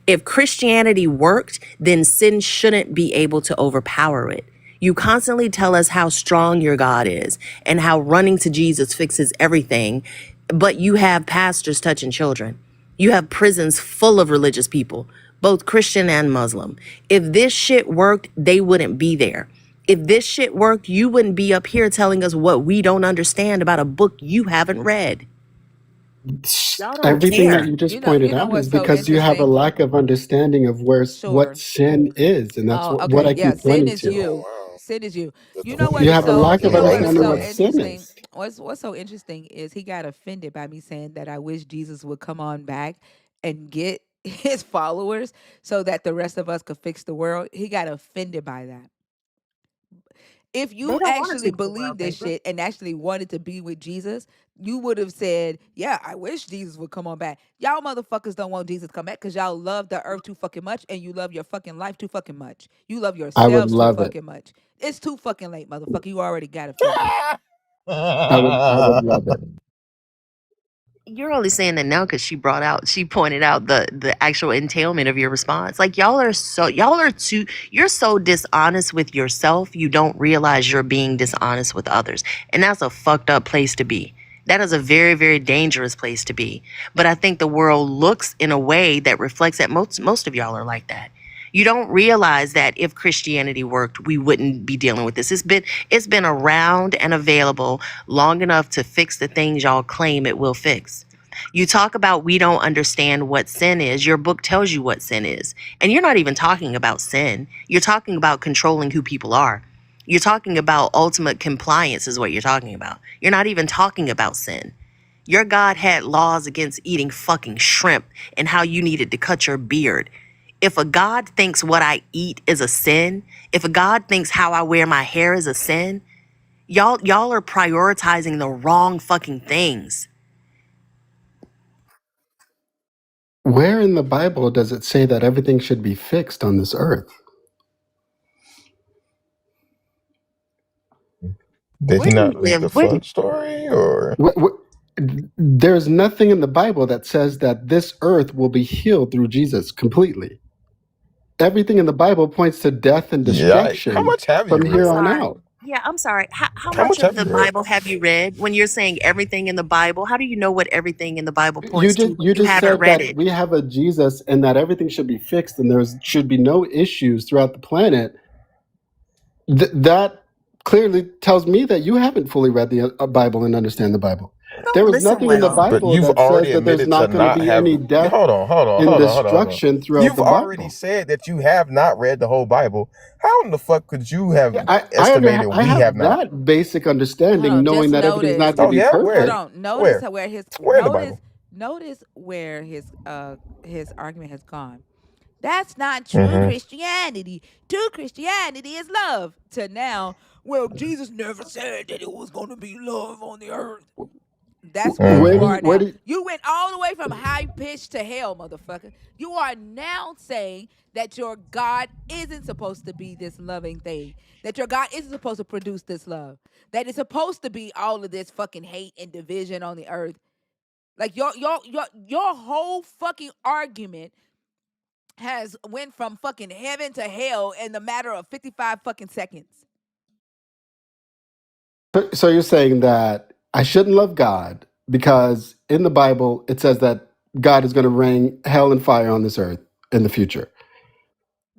If Christianity worked, then sin shouldn't be able to overpower it. You constantly tell us how strong your God is and how running to Jesus fixes everything, but you have pastors touching children. You have prisons full of religious people, both Christian and Muslim. If this shit worked, they wouldn't be there. If this shit worked, you wouldn't be up here telling us what we don't understand about a book you haven't read. Y'all don't Everything that care. you just You pointed know out is what's so because you have a interesting? lack of understanding of what Sure. sin is, and that's Oh, what okay. I Yeah, keep sin pointing is to. you. Oh wow. Sin is you. That's You the know whole what You is have a so lack you of know what is understanding so what sin interesting? is. What's so interesting is he got offended by me saying that I wish Jesus would come on back and get his followers so that the rest of us could fix the world. He got offended by that. If They you don't want to actually fix the world, believe this baby. shit and actually wanted to be with Jesus, you would have said, "Yeah, I wish Jesus would come on back." Y'all motherfuckers don't want Jesus to come back because y'all love the earth too fucking much and you love your fucking life too fucking much. You love I would yourselves too love it. fucking much. It's too fucking late, motherfucker. You already got offended. I would love it. You're only saying that now because she pointed out the actual entailment of your response. Like you're so dishonest with yourself, you don't realize you're being dishonest with others. And that's a fucked up place to be. That is a very, very dangerous place to be. But I think the world looks in a way that reflects that most of y'all are like that. You don't realize that if Christianity worked, we wouldn't be dealing with this. It's been around and available long enough to fix the things y'all claim it will fix. You talk about we don't understand what sin is. Your book tells you what sin is. And you're not even talking about sin. You're talking about controlling who people are. You're talking about ultimate compliance is what you're talking about. You're not even talking about sin. Your God had laws against eating fucking shrimp and how you needed to cut your beard. If a God thinks what I eat is a sin, if a God thinks how I wear my hair is a sin, y'all are prioritizing the wrong fucking things. Where in the Bible does it say that everything should be fixed on this earth? Did he Where do you not read the live? Where do flood story or Wh- wh- There's nothing in the Bible that says that this earth will be healed through Jesus completely. Everything in the Bible points to death and yeah? How destruction much have you from I'm here read? on sorry. out. Yeah, I'm sorry. How How much much of have the you read? Bible have you read? When you're saying everything in the Bible, how do you know what everything in the Bible You points to just when you you just haven't said read that it? we have a Jesus and that everything should be fixed and there should be no issues throughout the planet. That clearly tells me that you haven't fully read the Bible and understand the Bible. You There don't was listen nothing in the well. But Bible you've that says already that there's admitted to not going to not be have. any death Hold and on, hold on, hold on. destruction throughout You've the already Bible. said that you have not read the whole Bible. How in the fuck could you have Yeah, estimated I we have have not? that basic Hold understanding, on. knowing Just that everything's notice. not going Oh to be yeah, Hold perfect. on. Notice where, how where his where in the Bible? notice where his argument has gone. That's not true Mm-hmm. Christianity. True Christianity is love. To now, well, Jesus never said that it was going to be love on the earth. That's where Where you do Mm-hmm. you, are where now. do you, You went all the way from high pitch to hell, motherfucker. You are now saying that your God isn't supposed to be this loving thing. That your God isn't supposed to produce this love. That it's supposed to be all of this fucking hate and division on the earth. Like your whole fucking argument has went from fucking heaven to hell in the matter of 55 fucking seconds. so you're saying that I shouldn't love God because in the Bible it says that God is going to rain hell and fire on this earth in the future.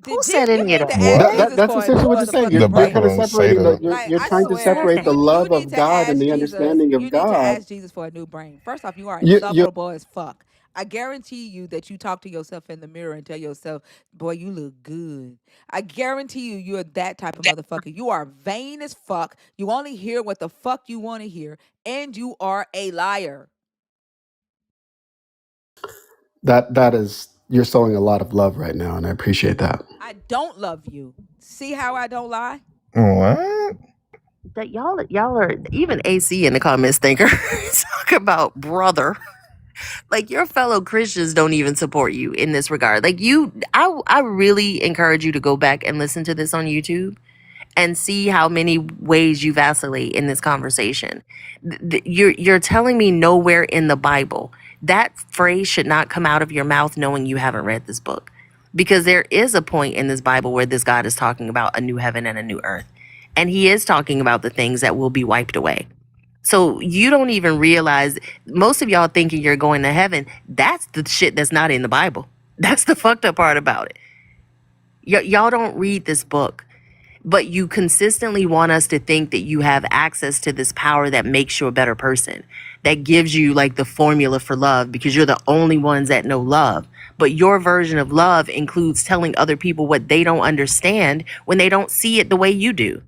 Who Did said you any of need to that? ask What? Jesus That's for a essentially new what you're saying. The motherfucking You're Bible kind of brain? don't say separating that. the Like, you're I trying to swear, separate the you love need of to God and ask the Jesus. understanding of You need to God. ask Jesus for a new brain. First off, you are You insufferable as fuck. I guarantee you that you talk to yourself in the mirror and tell yourself, "Boy, you look good." I guarantee you, you're that type of motherfucker. You are vain as fuck. You only hear what the fuck you want to hear, and you are a liar. that is you're sowing a lot of love right now, and I appreciate that. I don't love you. See how I don't lie? What? That y'all are even AC in the comments thinker talk about brother. Like your fellow Christians don't even support you in this regard. Like I really encourage you to go back and listen to this on YouTube and see how many ways you vacillate in this conversation. You're telling me nowhere in the Bible that phrase should not come out of your mouth knowing you haven't read this book. Because there is a point in this Bible where this God is talking about a new heaven and a new earth. And he is talking about the things that will be wiped away. So you don't even realize most of y'all thinking you're going to heaven. That's the shit that's not in the Bible. That's the fucked up part about it. Y'all don't read this book, but you consistently want us to think that you have access to this power that makes you a better person, that gives you like the formula for love because you're the only ones that know love. But your version of love includes telling other people what they don't understand when they don't see it the way you do.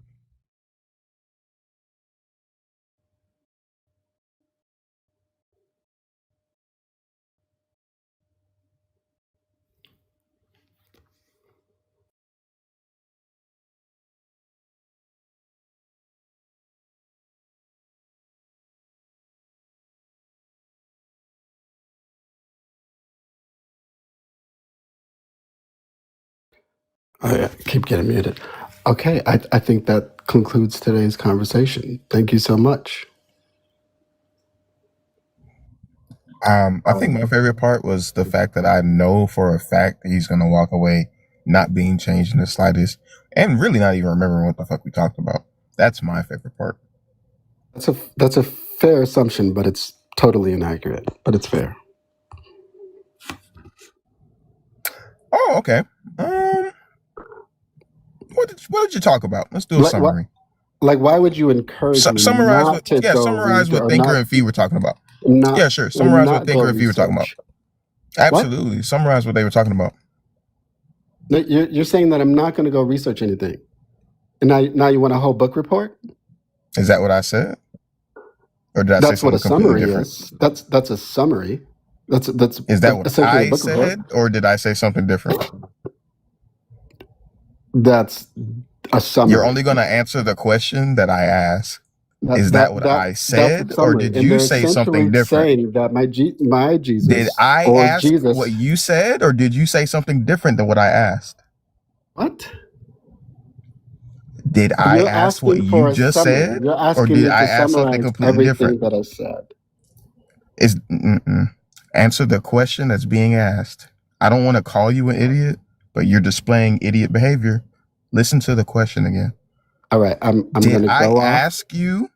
Oh, yeah. Keep getting muted. Okay, I think that concludes today's conversation. Thank you so much. I think my favorite part was the fact that I know for a fact that he's going to walk away not being changed in the slightest and really not even remembering what the fuck we talked about. That's my favorite part. That's a fair assumption, but it's totally inaccurate. But it's fair. Oh, okay. What did you talk about? Let's do a Like what? summary. Like, why would you encourage me Summarize not what to go summarize read what or Thinker not and Fee were talking about. not Yeah, sure. and Summarize what not go Thinker and Fee were talking about. research? What? Absolutely. Summarize what they were talking about. No, you're saying that I'm not going to go research anything, and now you want a whole book report? Is that what I said? Or did I say That's what a something completely summary different? is. That's a summary. That's Is that what essentially a I book report. said? Or did I say something different? That's a summary. You're only going to answer the question that I asked. Is that what I That's a said? Or summary, did and you they're say something essentially different? saying that my Did Jesus I or ask what Jesus. you said? Or did you say something different than what I asked? What? Did I You're ask what asking you for a just summary. said? You're Or asking did me I to ask something summarize completely everything different? that I said. Answer the question that's being asked. I don't want to call you an idiot, but you're displaying idiot behavior. Listen to the question again. All right, I'm Did going to I go off. ask you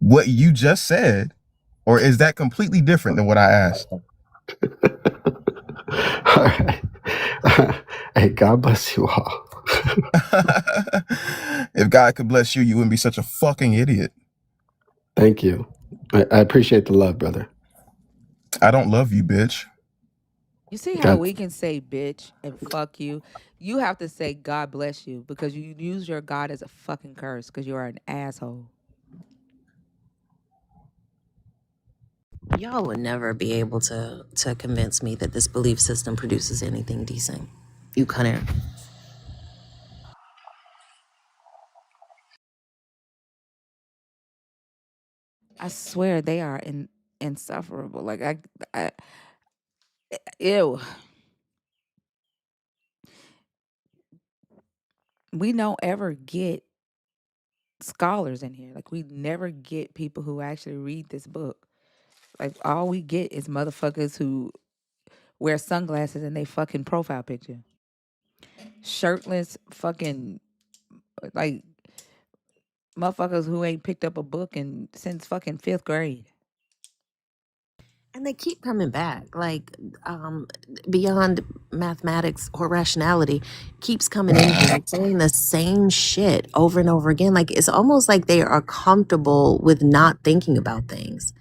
what you just said, or is that completely different than what I asked? All right. Hey, God bless you all. If God could bless you, you wouldn't be such a fucking idiot. Thank you. I appreciate the love, brother. I don't love you, bitch. You see how God, we can say bitch and fuck you? You have to say God bless you because you use your God as a fucking curse because you are an asshole. Y'all would never be able to convince me that this belief system produces anything decent. You couldn't. I swear they are insufferable. Like I ew. We don't ever get scholars in here. Like we never get people who actually read this book. Like all we get is motherfuckers who wear sunglasses in their fucking profile picture. Shirtless fucking like motherfuckers who ain't picked up a book since fucking 5th grade. And they keep coming back. Like, beyond mathematics or rationality, keeps coming in here and saying the same shit over and over again. Like, it's almost like they are comfortable with not thinking about things.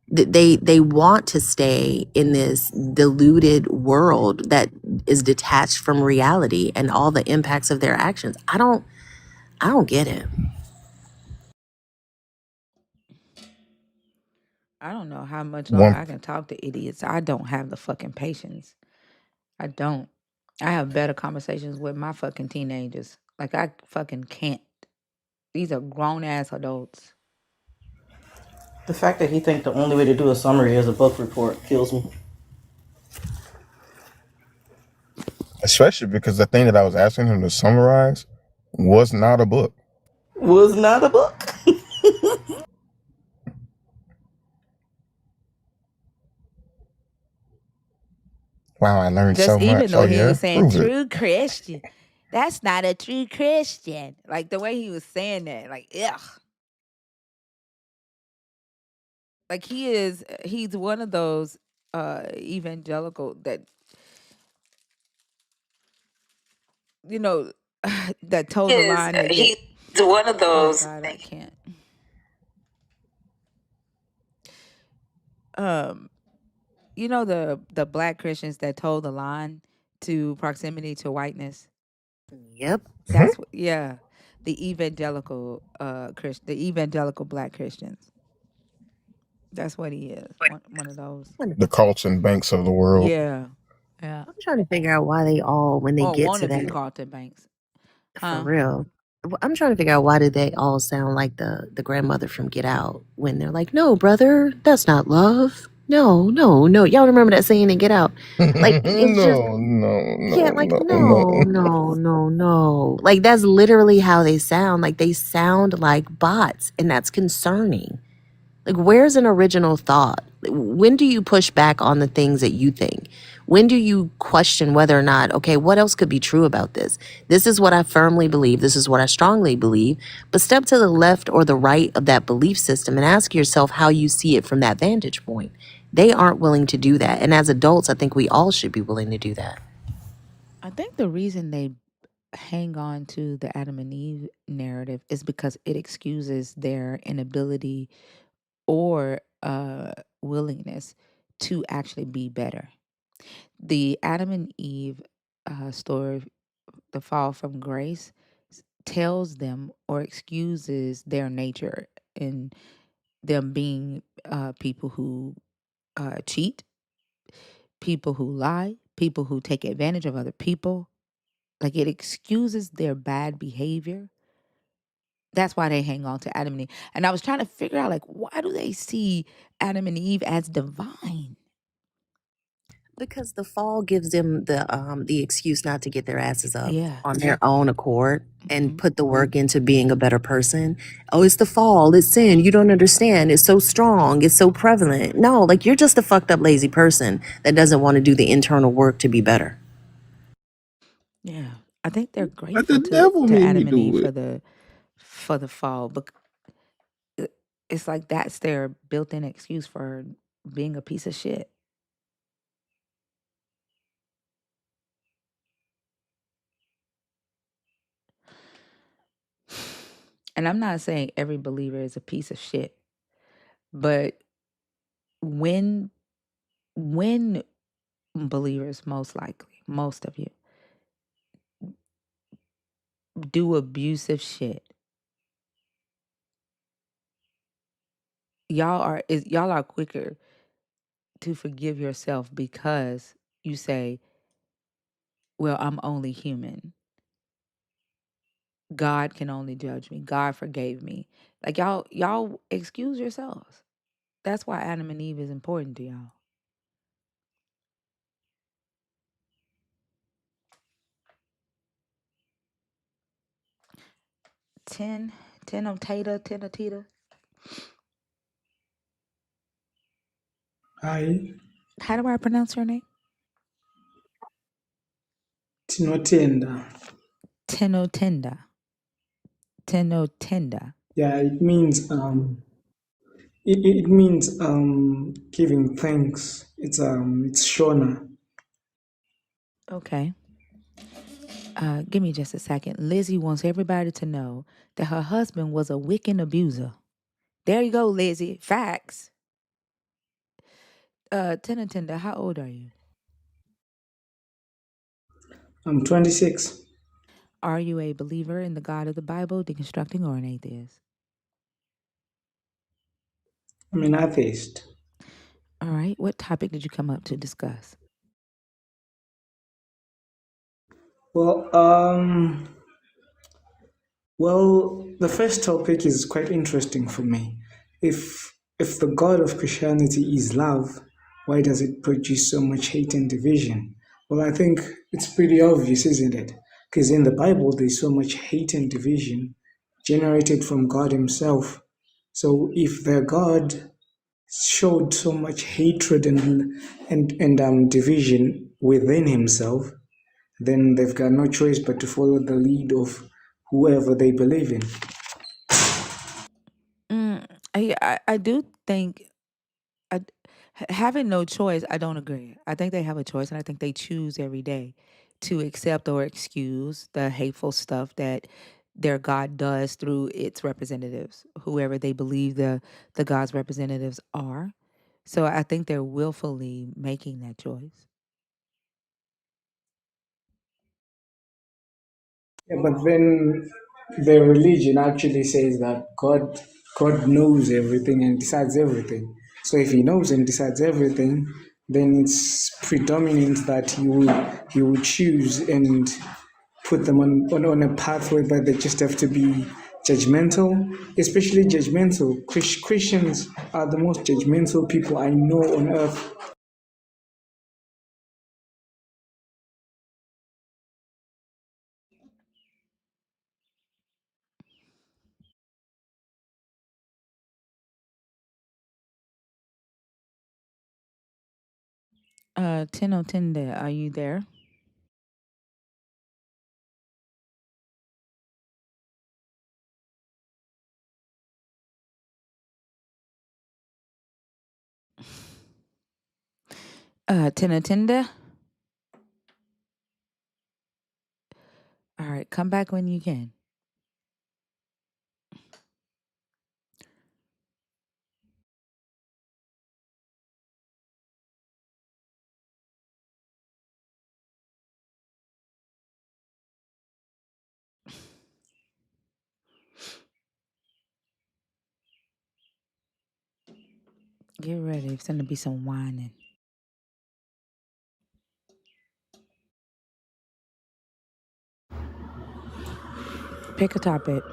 They want to stay in this deluded world that is detached from reality and all the impacts of their actions. I don't get it. I don't know how much longer One, I can talk to idiots. I don't have the fucking patience. I don't. I have better conversations with my fucking teenagers. Like I fucking can't. These are grown ass adults. The fact that he think the only way to do a summary is a book report kills me. especially because the thing that I was asking him to summarize was not a book. Was not a book. Wow, I learned Just so even much. though Oh he yeah, was saying prove it. true Christian. That's not a true Christian. Like the way he was saying that, like, ugh. Like he's one of those evangelical that you know, that told the Is line that get. he's one of Oh those. God, I can't. Um, you know the black Christians that told the line to proximity to whiteness. Yep. That's what. Yeah, the evangelical the evangelical black Christians. That's what he is. One of those. The Carlton Banks of the world. Yeah, yeah. I'm trying to figure out why they all, when they Or get want to to be that, Carlton Banks, for huh? real. I'm trying to figure out why did they all sound like the grandmother from Get Out when they're like, "No, brother, that's not love. No, no, no." Y'all remember that scene in Get Out? Like it's just No, no, yeah, no, like no, no, no. no, no, no. Like that's literally how they sound. Like they sound like bots, and that's concerning. Like, where's an original thought? When do you push back on the things that you think? When do you question whether or not, okay, what else could be true about this? This is what I firmly believe. This is what I strongly believe. But step to the left or the right of that belief system and ask yourself how you see it from that vantage point. They aren't willing to do that. And as adults, I think we all should be willing to do that. I think the reason they hang on to the Adam and Eve narrative is because it excuses their inability or willingness to actually be better. The Adam and Eve story, the fall from grace, tells them or excuses their nature in them being people who cheat, people who lie, people who take advantage of other people. Like it excuses their bad behavior. That's why they hang on to Adam and Eve. And I was trying to figure out, like, why do they see Adam and Eve as divine? Because the fall gives them the excuse not to get their asses up Yeah. on their own accord and Hmm. put the work into being a better person. Oh, it's the fall, it's sin. You don't understand. It's so strong, it's so prevalent. No, like you're just a fucked up lazy person that doesn't want to do the internal work to be better. Yeah. I think they're But the grateful devil to made me Adam and Eve do it. for the fall. But it's like that's their built-in excuse for being a piece of shit. And I'm not saying every believer is a piece of shit, but when when believers, most likely, most of you, do abusive shit, y'all are quicker to forgive yourself because you say, well, I'm only human. God can only judge me. God forgave me. Like y'all excuse yourselves. That's why Adam and Eve is important to y'all. 10, 10 of Tata, 10 of Tita. Hi, How do I pronounce your name? Tinotenda. Tenotenda. Tenotenda. Yeah, it means giving thanks. It's Shona. Okay. Give me just a second. Lizzie wants everybody to know that her husband was a Wiccan abuser. There you go, Lizzie. Facts. Tenotenda, how old are you? I'm 26. Are you a believer in the God of the Bible, deconstructing, or an atheist? I'm an atheist. All right. What topic did you come up to discuss? Well, the first topic is quite interesting for me. If the God of Christianity is love, why does it produce so much hate and division? Well, I think it's pretty obvious, isn't it? Because in the Bible, there's so much hate and division generated from God Himself. So if their God showed so much hatred and division within Himself, then they've got no choice but to follow the lead of whoever they believe in. Mm, I do think I, having no choice, I don't agree. I think they have a choice, and I think they choose every day to accept or excuse the hateful stuff that their God does through its representatives, whoever they believe the God's representatives are. So I think they're willfully making that choice. Yeah, but then their religion actually says that God knows everything and decides everything. So if he knows and decides everything, then it's predominant that he will choose and put them on a pathway, but they just have to be judgmental, especially judgmental. Christians are the most judgmental people I know on earth. Tino Tinde, are you there? Tino Tinde? All right, come back when you can. Get ready. It's going to be some whining. Pick a topic.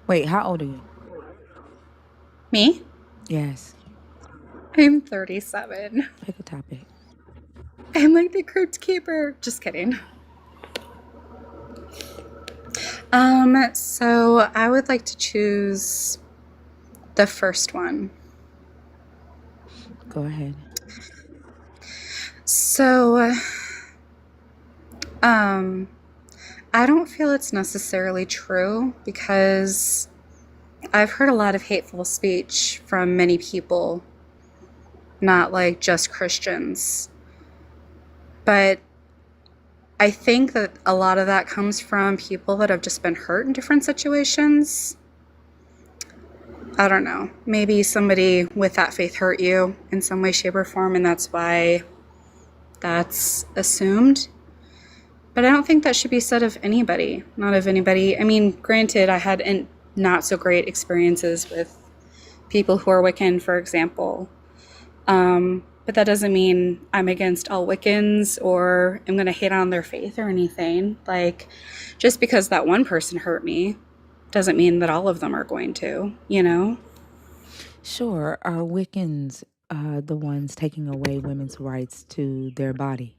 Wait, how old are you? Me? Yes. I'm 37. Pick a topic. I'm like the crypt keeper. Just kidding. So I would like to choose the first one. Go ahead. So, I don't feel it's necessarily true because I've heard a lot of hateful speech from many people, not like just Christians. But I think that a lot of that comes from people that have just been hurt in different situations. I don't know. Maybe somebody with that faith hurt you in some way, shape, or form, and that's why that's assumed. But I don't think that should be said of anybody, not of anybody. I mean, granted, I had not so great experiences with people who are Wiccan, for example. But that doesn't mean I'm against all Wiccans or I'm going to hate on their faith or anything. Like, just because that one person hurt me doesn't mean that all of them are going to, you know? Sure. Are Wiccans the ones taking away women's rights to their body?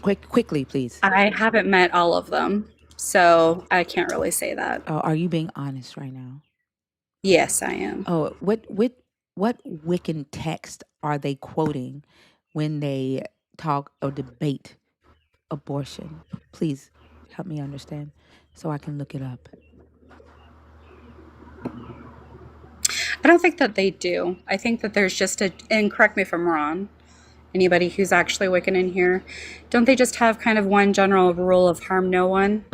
Quickly, please. I haven't met all of them, so I can't really say that. Oh, are you being honest right now? Yes, I am. Oh, what Wiccan text are they quoting when they talk or debate abortion? Please help me understand so I can look it up. I don't think that they do. I think that there's just and correct me if I'm wrong, anybody who's actually Wiccan in here, don't they just have kind of one general rule of harm no one?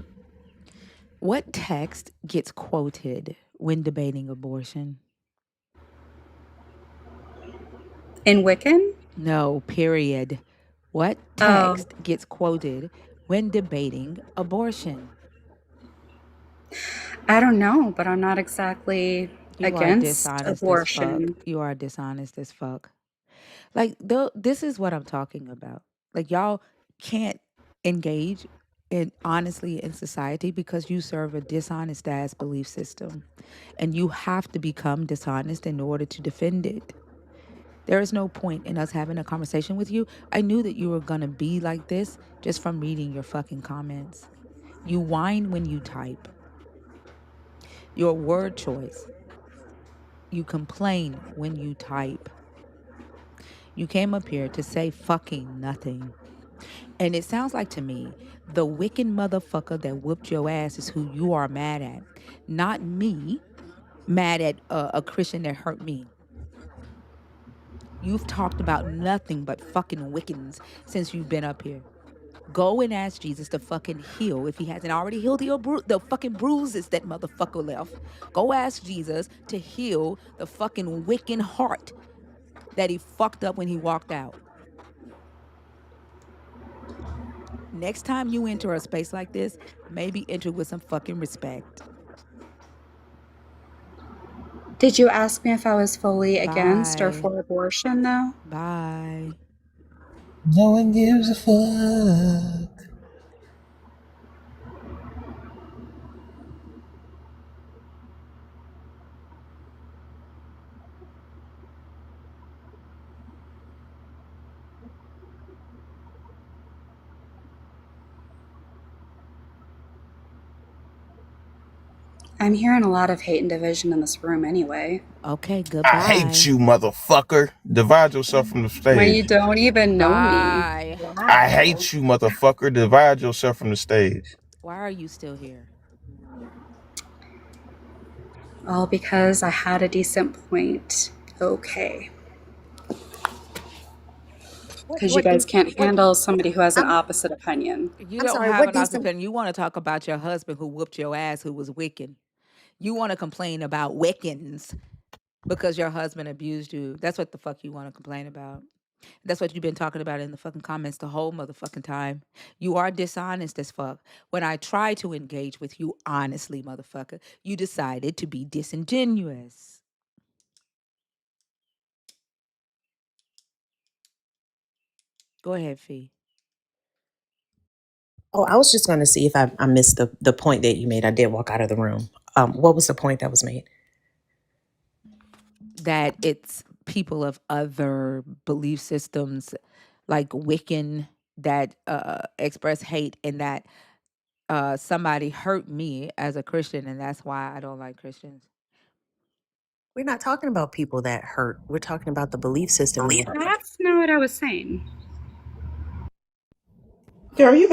What text gets quoted when debating abortion? In Wiccan? No, period. What text gets quoted when debating abortion? I don't know, but I'm not exactly You are against dishonest as fuck. abortion. You are dishonest as fuck. Like, this is what I'm talking about. Like, y'all can't engage in honestly in society because you serve a dishonest ass belief system. And you have to become dishonest in order to defend it. There is no point in us having a conversation with you. I knew that you were gonna be like this just from reading your fucking comments. You whine when you type. Your word choice. You complain when you type. You came up here to say fucking nothing. And it sounds like to me, the Wiccan motherfucker that whooped your ass is who you are mad at. Not me, mad at a Christian that hurt me. You've talked about nothing but fucking Wiccans since you've been up here. Go and ask Jesus to fucking heal if he hasn't already healed the fucking bruises that motherfucker left. Go ask Jesus to heal the fucking Wiccan heart that he fucked up when he walked out. Next time you enter a space like this, maybe enter with some fucking respect. Did you ask me if I was fully against or Bye. for abortion, though? Bye. No one gives a fuck. I'm hearing a lot of hate and division in this room anyway. Okay, I hate goodbye. you, motherfucker. Divide yourself from the When you stage. don't even know me. Bye. I Wow. hate you, motherfucker. Divide yourself from the stage. Why are you still here? All because I had a decent point. Okay. Because you guys can't What? handle somebody who has an I'm opposite opinion. You I'm don't sorry. have What an decent? occupant. You want to talk about your husband who whooped your ass, who was Wiccan. You want to complain about Wiccans because your husband abused you. That's what the fuck you want to complain about. That's what you've been talking about in the fucking comments the whole motherfucking time. You are dishonest as fuck. When I try to engage with you honestly, motherfucker, you decided to be disingenuous. Go ahead, Fee. Oh, I was just going to see if I missed the point that you made. I did walk out of the room. What was the point that was made? That it's people of other belief systems like Wiccan that express hate, and that somebody hurt me as a Christian, and that's why I don't like Christians. We're not talking about people that hurt. We're talking about the belief system you have. That's not what I was saying. Girl, you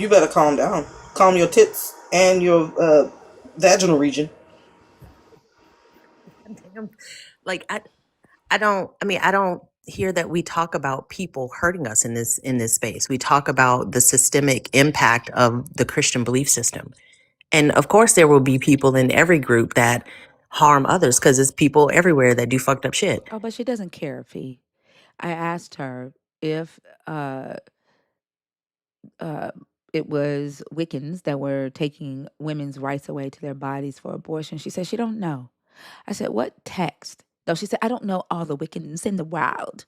better calm down. Calm your tits and your vaginal region. Damn. Like I don't hear that we talk about people hurting us in this space. We talk about the systemic impact of the Christian belief system. And of course there will be people in every group that harm others because it's people everywhere that do fucked up shit. Oh, but she doesn't care, Fee. I asked her if uh, it was Wiccans that were taking women's rights away to their bodies for abortion. She said she don't know. I said, what text? No, she said, I don't know all the Wiccans in the world.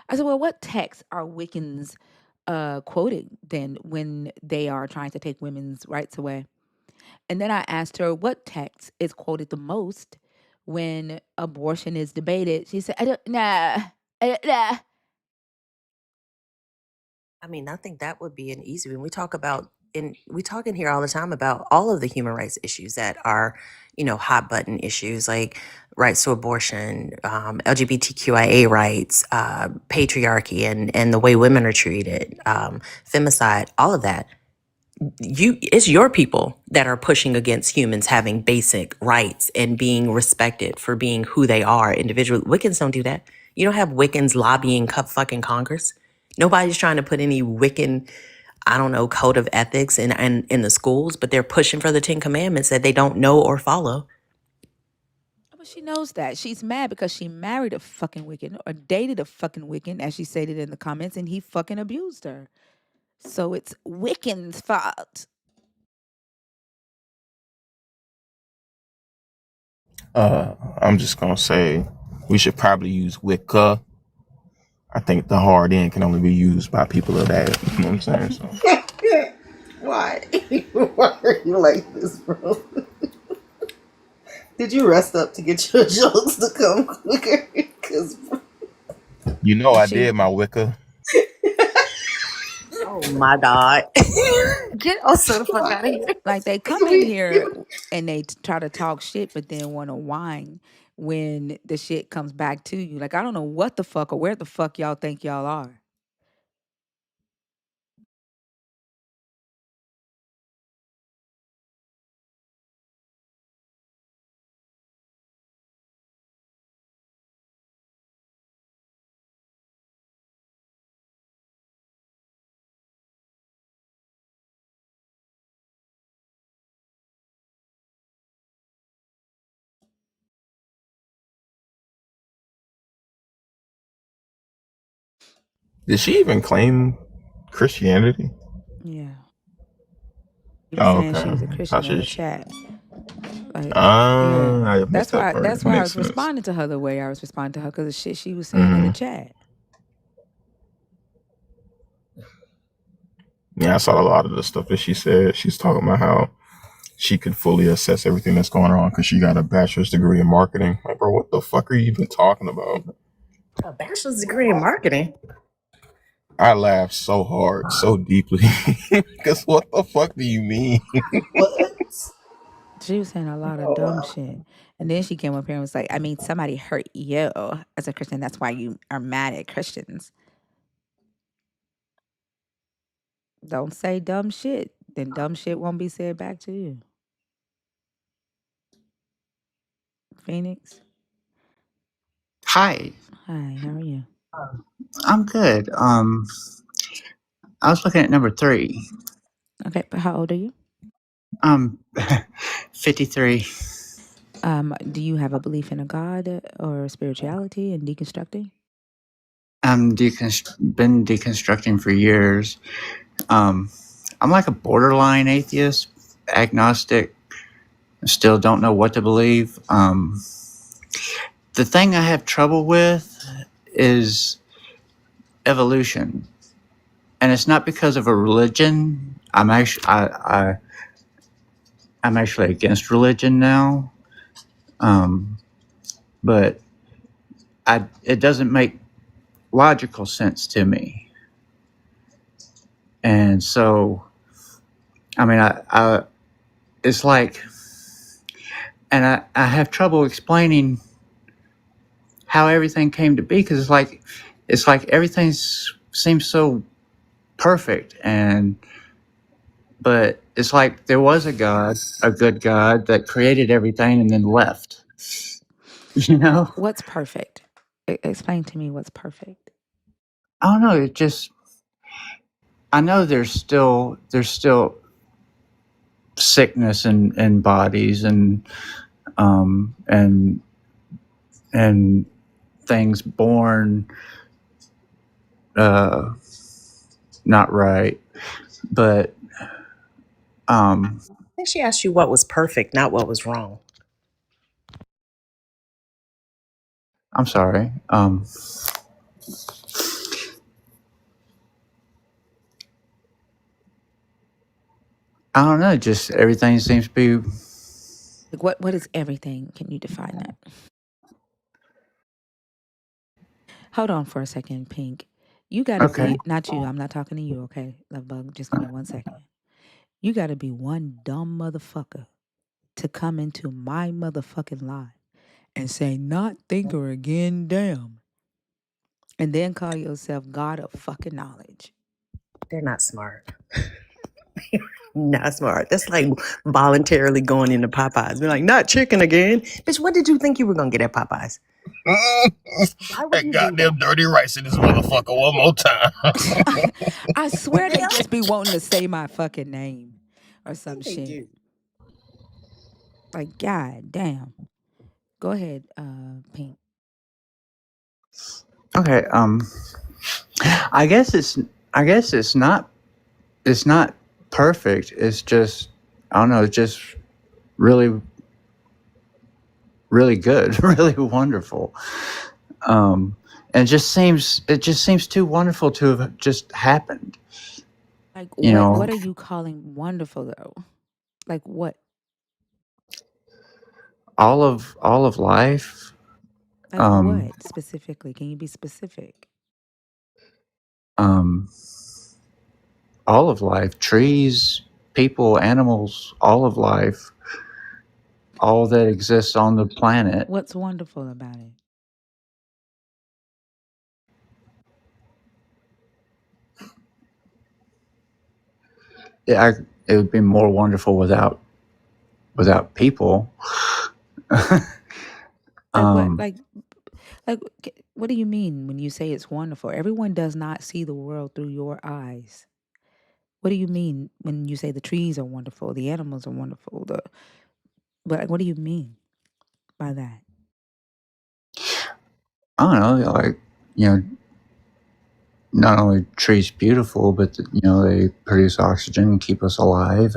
I said, well, what text are Wiccans quoting then when they are trying to take women's rights away? And then I asked her what text is quoted the most when abortion is debated. She said, I don't, nah, nah. I mean, I think that would be an easy one. We talk in here all the time about all of the human rights issues that are, hot button issues like rights to abortion, LGBTQIA rights, patriarchy, and the way women are treated, femicide, all of that. It's your people that are pushing against humans having basic rights and being respected for being who they are individually. Wiccans don't do that. You don't have Wiccans lobbying fucking Congress. Nobody's trying to put any Wiccan, I don't know, code of ethics in the schools, but they're pushing for the Ten Commandments that they don't know or follow. But she knows that. She's mad because she married a fucking Wiccan or dated a fucking Wiccan, as she stated in the comments, and he fucking abused her. So it's Wiccan's fault. I'm just gonna say we should probably use Wicca. I think the hard end can only be used by people of that. You know what I'm saying? So Why? Why are you like this, bro? Did you rest up to get your jokes to come quicker? Because you know I She did my Wicca. Oh my God. Get also the fuck out of here. like they come in here and they try to talk shit, but then want to whine when the shit comes back to you. Like I don't know what the fuck or where the fuck y'all think y'all are. Did she even claim Christianity? Yeah. She was Oh, saying she okay. was a I Christian in should. the chat. Like, yeah. I missed that part. That's why I Makes was sense. responding to her the way I was responding to her, because the shit she was saying in the Hmm. chat. Yeah, I saw a lot of the stuff that she said. She's talking about how she could fully assess everything that's going on because she got a bachelor's degree in marketing. Like, bro, what the fuck are you even talking about? A bachelor's degree in marketing. I laughed so hard, so deeply. Because what the fuck do you mean? What? She was saying a lot of Oh dumb wow. shit. And then she came up here and was like, I mean, somebody hurt you as a Christian. That's why you are mad at Christians. Don't say dumb shit. Then dumb shit won't be said back to you. Phoenix. Hi, Hi, how are you? I'm good. I was looking at number 3. Okay, but how old are you? 53. Do you have a belief in a God or spirituality and deconstructing? Been deconstructing for years. I'm like a borderline atheist, agnostic. Still don't know what to believe. The thing I have trouble with is evolution, and it's not because of a religion. I'm actually against religion now. But it doesn't make logical sense to me. And so, I mean, it's like, and I have trouble explaining how everything came to be, because it's like everything seems so perfect, but it's like there was a God, a good God that created everything and then left. You know, What's perfect? Explain to me what's perfect. I don't know. It just, I know there's still sickness in bodies, um and and things born uh not right, but I think she asked you what was perfect, not what was wrong. I'm sorry. I don't know, just everything seems to be Like what is everything? Can you define that? Hold on for a second, Pink. You gotta okay. be not you, I'm not talking to you, okay? Love bug, just give me 1 second. You gotta be one dumb motherfucker to come into my motherfucking life and say not think or again damn. And then call yourself God of fucking knowledge. They're not smart. Not smart. That's like voluntarily going into Popeyes. Be like, not chicken again. Bitch, what did you think you were gonna get at Popeyes? Why would That you do that? goddamn dirty rice in this motherfucker one more time. I swear They they are. just be wanting to say my fucking name or I some think they shit. do. Like, god damn. Go ahead, Pink. Okay. I guess it's not perfect. It's just, I don't know, it's just really really good, really wonderful. And it just seems too wonderful to have just happened. Like, You what know, are you calling wonderful though? Like what? all of life, Like um, what specifically? Can you be specific? um, all of life, trees, people, animals, all of life, all that exists on the planet. What's wonderful about it? I, it would be more wonderful without people. Like what? um, What do you mean when you say it's wonderful? Everyone does not see the world through your eyes. What do you mean when you say the trees are wonderful, the animals are wonderful? But what do you mean by that? I don't know, like, you know, not only trees beautiful, but they produce oxygen and keep us alive,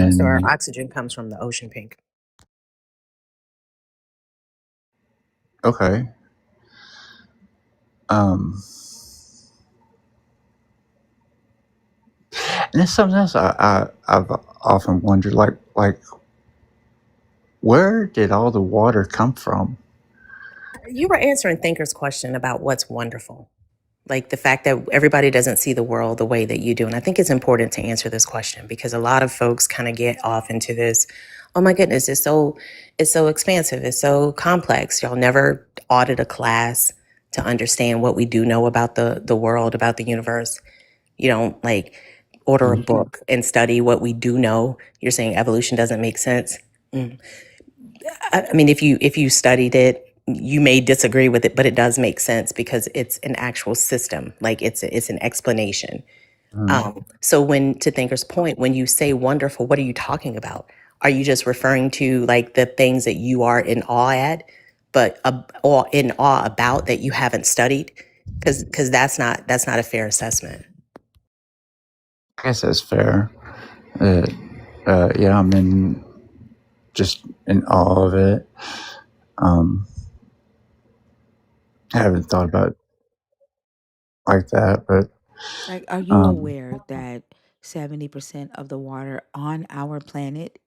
So our and oxygen comes from the ocean pink. okay. Um, and it's something else I've often wondered, like where did all the water come from? You were answering Thinker's question about what's wonderful, like the fact that everybody doesn't see the world the way that you do. And I think it's important to answer this question because a lot of folks kind of get off into this, oh my goodness, it's so expansive, it's so complex. Y'all never audit a class to understand what we do know about the world, about the universe. You don't like order a Mm, book and study what we do know. You're saying evolution doesn't make sense. Mm. I mean, if you studied it, you may disagree with it, but it does make sense because it's an actual system. Like it's an explanation. mm. So when, to Thinker's point, when you say wonderful, what are you talking about? Are you just referring to like the things that you are in awe at, but or in awe about that you haven't studied? Because that's not a fair assessment. I guess that's fair. Uh, yeah, just in awe of it. Um, I haven't thought about it like that, but Like, are you um, aware that 70% of the water on our planet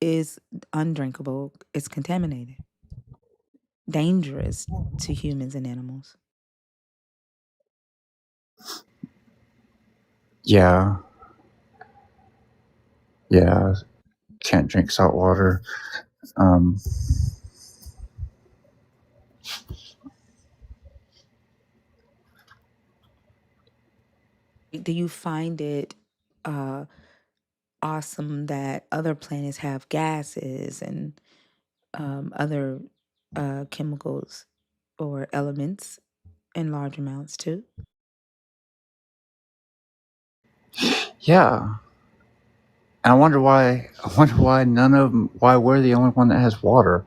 is undrinkable? It's contaminated, dangerous to humans and animals. yeah, yeah, can't drink salt water. Um, Do you find it uh, awesome that other planets have gases and other chemicals or elements in large amounts too? yeah, and I wonder why. I wonder why none of them. Why we're the only one that has water.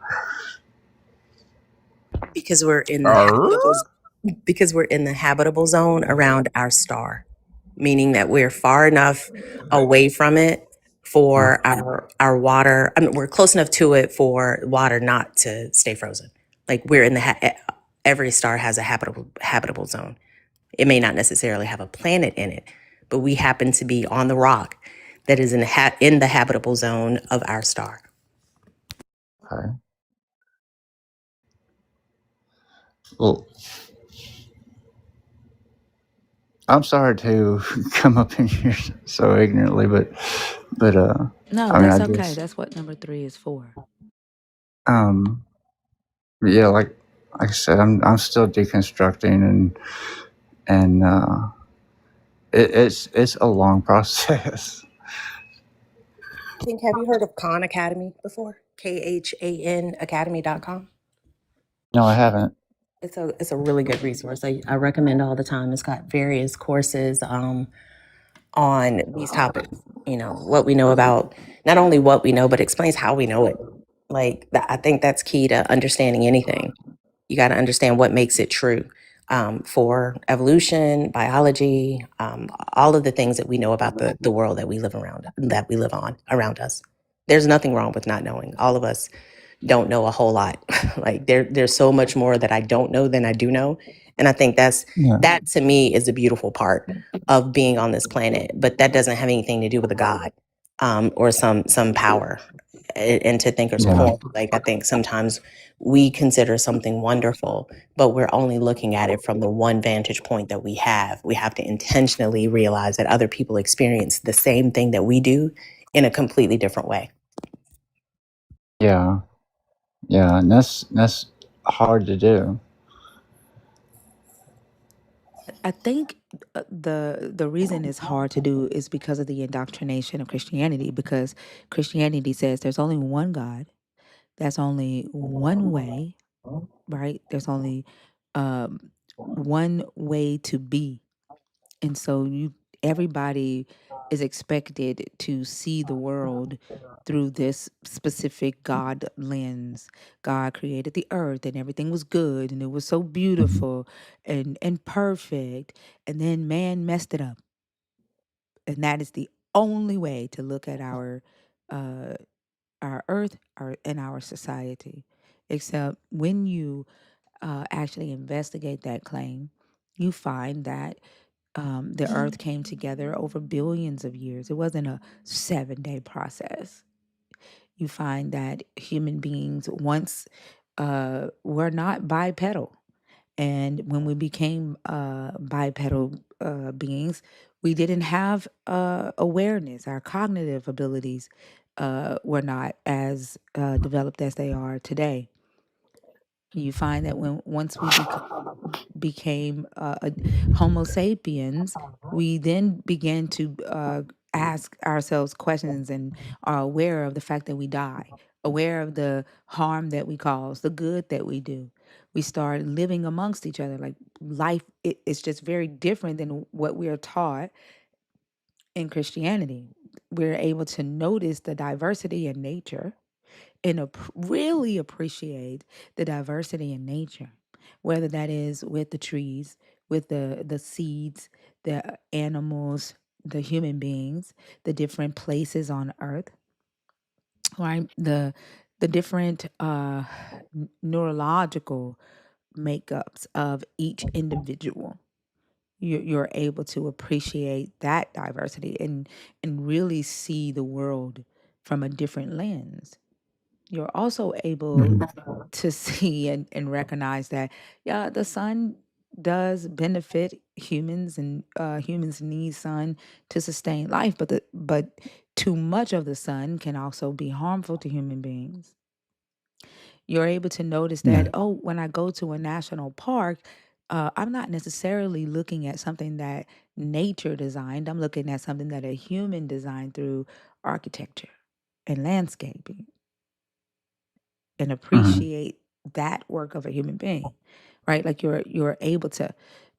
Because we're in the Arr? habitable because we're in the habitable zone around our star, meaning that we're far enough away from it for our water. I mean, we're close enough to it for water not to stay frozen. Like we're in the every star has a habitable zone. It may not necessarily have a planet in it, but we happen to be on the rock that is in the habitable zone of our star. Okay. Well, I'm sorry to come up in here so ignorantly, but No, I mean, I that's okay. just That's what number 3 is for. um, yeah, like I said, I'm still deconstructing, and it's a long process. Have you heard of Khan Academy before? KHAN Academy.com. No, I haven't. It's a really good resource. I recommend all the time. It's got various courses on these topics. You know, what we know about, not only what we know, but explains how we know it. Like I think that's key to understanding anything. You got to understand what makes it true, for evolution, biology, all of the things that we know about the world that we live on around us. There's nothing wrong with not knowing. All of us don't know a whole lot. Like there's so much more that I don't know than I do know. And I think Yeah, that to me is the beautiful part of being on this planet. But that doesn't have anything to do with a God, or some power. And to Thinker's yeah, point, like I think sometimes we consider something wonderful, but we're only looking at it from the one vantage point that we have. We have to intentionally realize that other people experience the same thing that we do in a completely different way. yeah, yeah, and that's hard to do. I think the reason it's hard to do is because of the indoctrination of Christianity. Because Christianity says there's only one God, there's only one way, right? There's only one way to be, and so everybody is expected to see the world through this specific God lens. God created the earth and everything was good and it was so beautiful and perfect. And then man messed it up. And that is the only way to look at uh, our earth and our society. Except when you actually investigate that claim, you find that the earth came together over billions of years. It wasn't a 7-day process. You find that human beings once were not bipedal. And when we became bipedal beings, we didn't have awareness. Our cognitive abilities were not as developed as they are today. You find that when once we became Homo sapiens, we then began to ask ourselves questions and are aware of the fact that we die, aware of the harm that we cause, the good that we do. We start living amongst each other. Like life, it's just very different than what we are taught in Christianity. We're able to notice the diversity in nature and really appreciate the diversity in nature, whether that is with the trees, with the seeds, the animals, the human beings, the different places on earth, right? The different neurological makeups of each individual. You're able to appreciate that diversity and really see the world from a different lens. You're also able to see and recognize that, yeah, the sun does benefit humans and humans need sun to sustain life, but too much of the sun can also be harmful to human beings. You're able to notice that, oh, when I go to a national park, I'm not necessarily looking at something that nature designed. I'm looking at something that a human designed through architecture and landscaping, and Mhm. appreciate that work of a human being, right? Like you're able to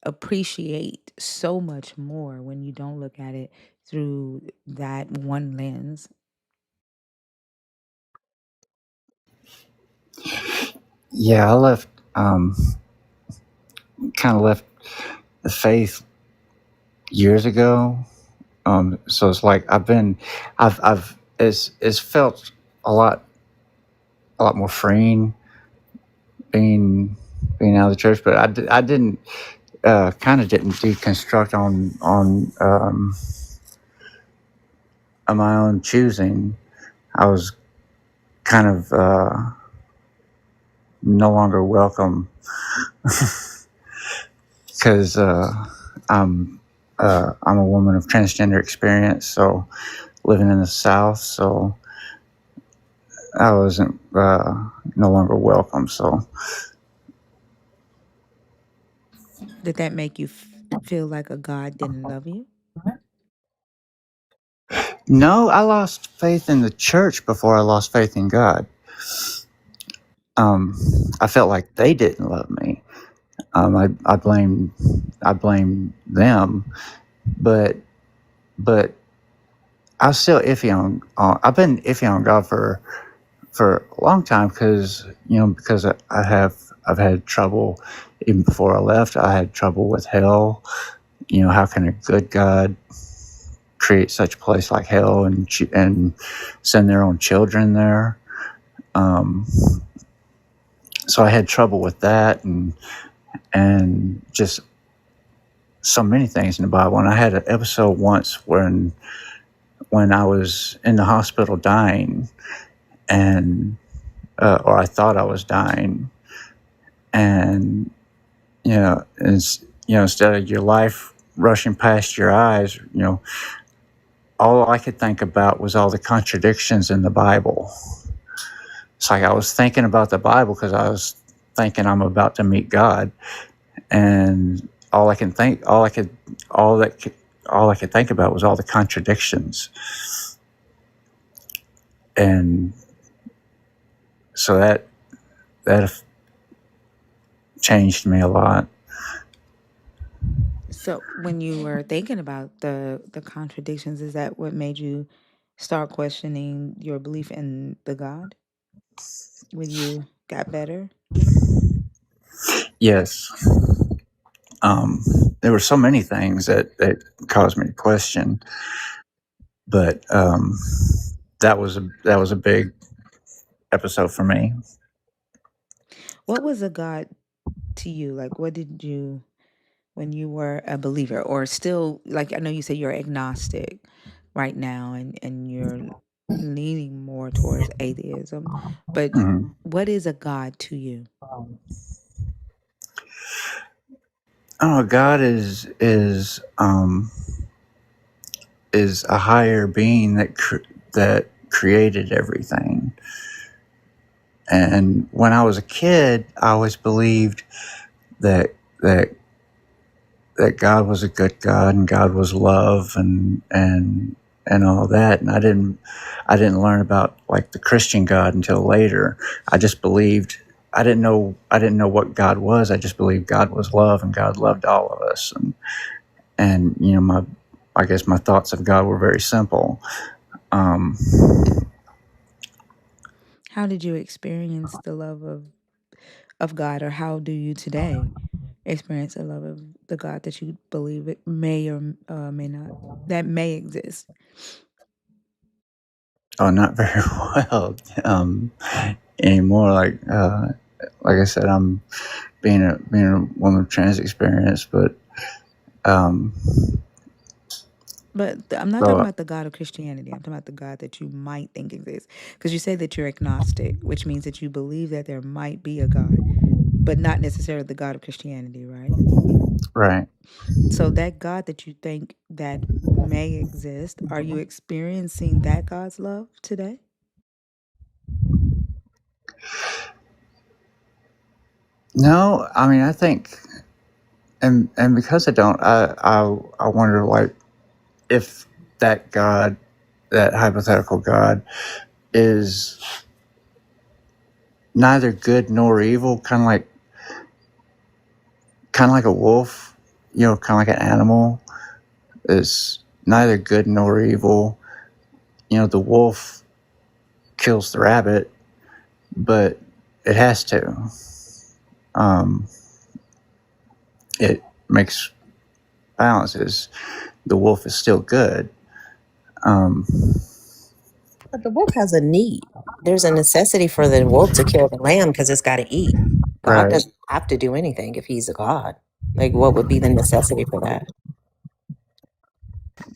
appreciate so much more when you don't look at it through that one lens. Yeah, I left, kind of left the faith years ago. So it's like it's felt a lot more freeing being out of the church, but I didn't kind of didn't deconstruct on my own choosing. I was kind of no longer welcome because I'm a woman of transgender experience, so living in the South, so I wasn't no longer welcome. So Did that make you feel like a God didn't love you? no, I lost faith in the church before I lost faith in God. Um, I felt like they didn't love me. I blame them, but but I was still iffy on. I've been iffy on God for a long time because I've had trouble even before I left. I had trouble with hell. How can a good God create such a place like hell and send their own children there? Um, so I had trouble with that and just so many things in the Bible. And I had an episode once when I was in the hospital dying, and or I thought I was dying, and instead of your life rushing past your eyes, all I could think about was all the contradictions in the Bible. It's like I was thinking about the Bible because I was thinking I'm about to meet God, and all I could think about was all the contradictions, and so that changed me a lot. So when you were thinking about the contradictions, is that what made you start questioning your belief in the God when you got better? Yes. Um, there were so many things that caused me to question, but that was a big episode for me. What was a God to you? Like, what did you, when you were a believer, or still, like, I know you say you're agnostic right now, and you're leaning more towards atheism, but Mhm. what is a God to you? Oh, God is a higher being that created everything. And when I was a kid, I always believed that that that God was a good God and God was love and all that. And I didn't learn about like the Christian God until later. I just believed I didn't know what God was. I just believed God was love and God loved all of us. And you know, I guess my thoughts of God were very simple. Um, How did you experience the love of God, or how do you today experience the love of the God that you believe it may or may not, that may exist? oh, not very well anymore. Like I said, I'm being a woman of trans experience, but um, But I'm not talking so about the God of Christianity. I'm talking about the God that you might think exists. Because you say that you're agnostic, which means that you believe that there might be a God, but not necessarily the God of Christianity, right? right. So that God that you think that may exist, are you experiencing that God's love today? No, I mean I think, and because I don't, I wonder like if that God, that hypothetical God, is neither good nor evil, kind of like a wolf, you know, kind of like an animal is neither good nor evil. You know, the wolf kills the rabbit, but it has to. Um, it makes balances. The wolf is still good. Um, But the wolf has a need. There's a necessity for the wolf to kill the lamb because it's got to eat. God right, doesn't have to do anything if he's a God. Like, what would be the necessity for that?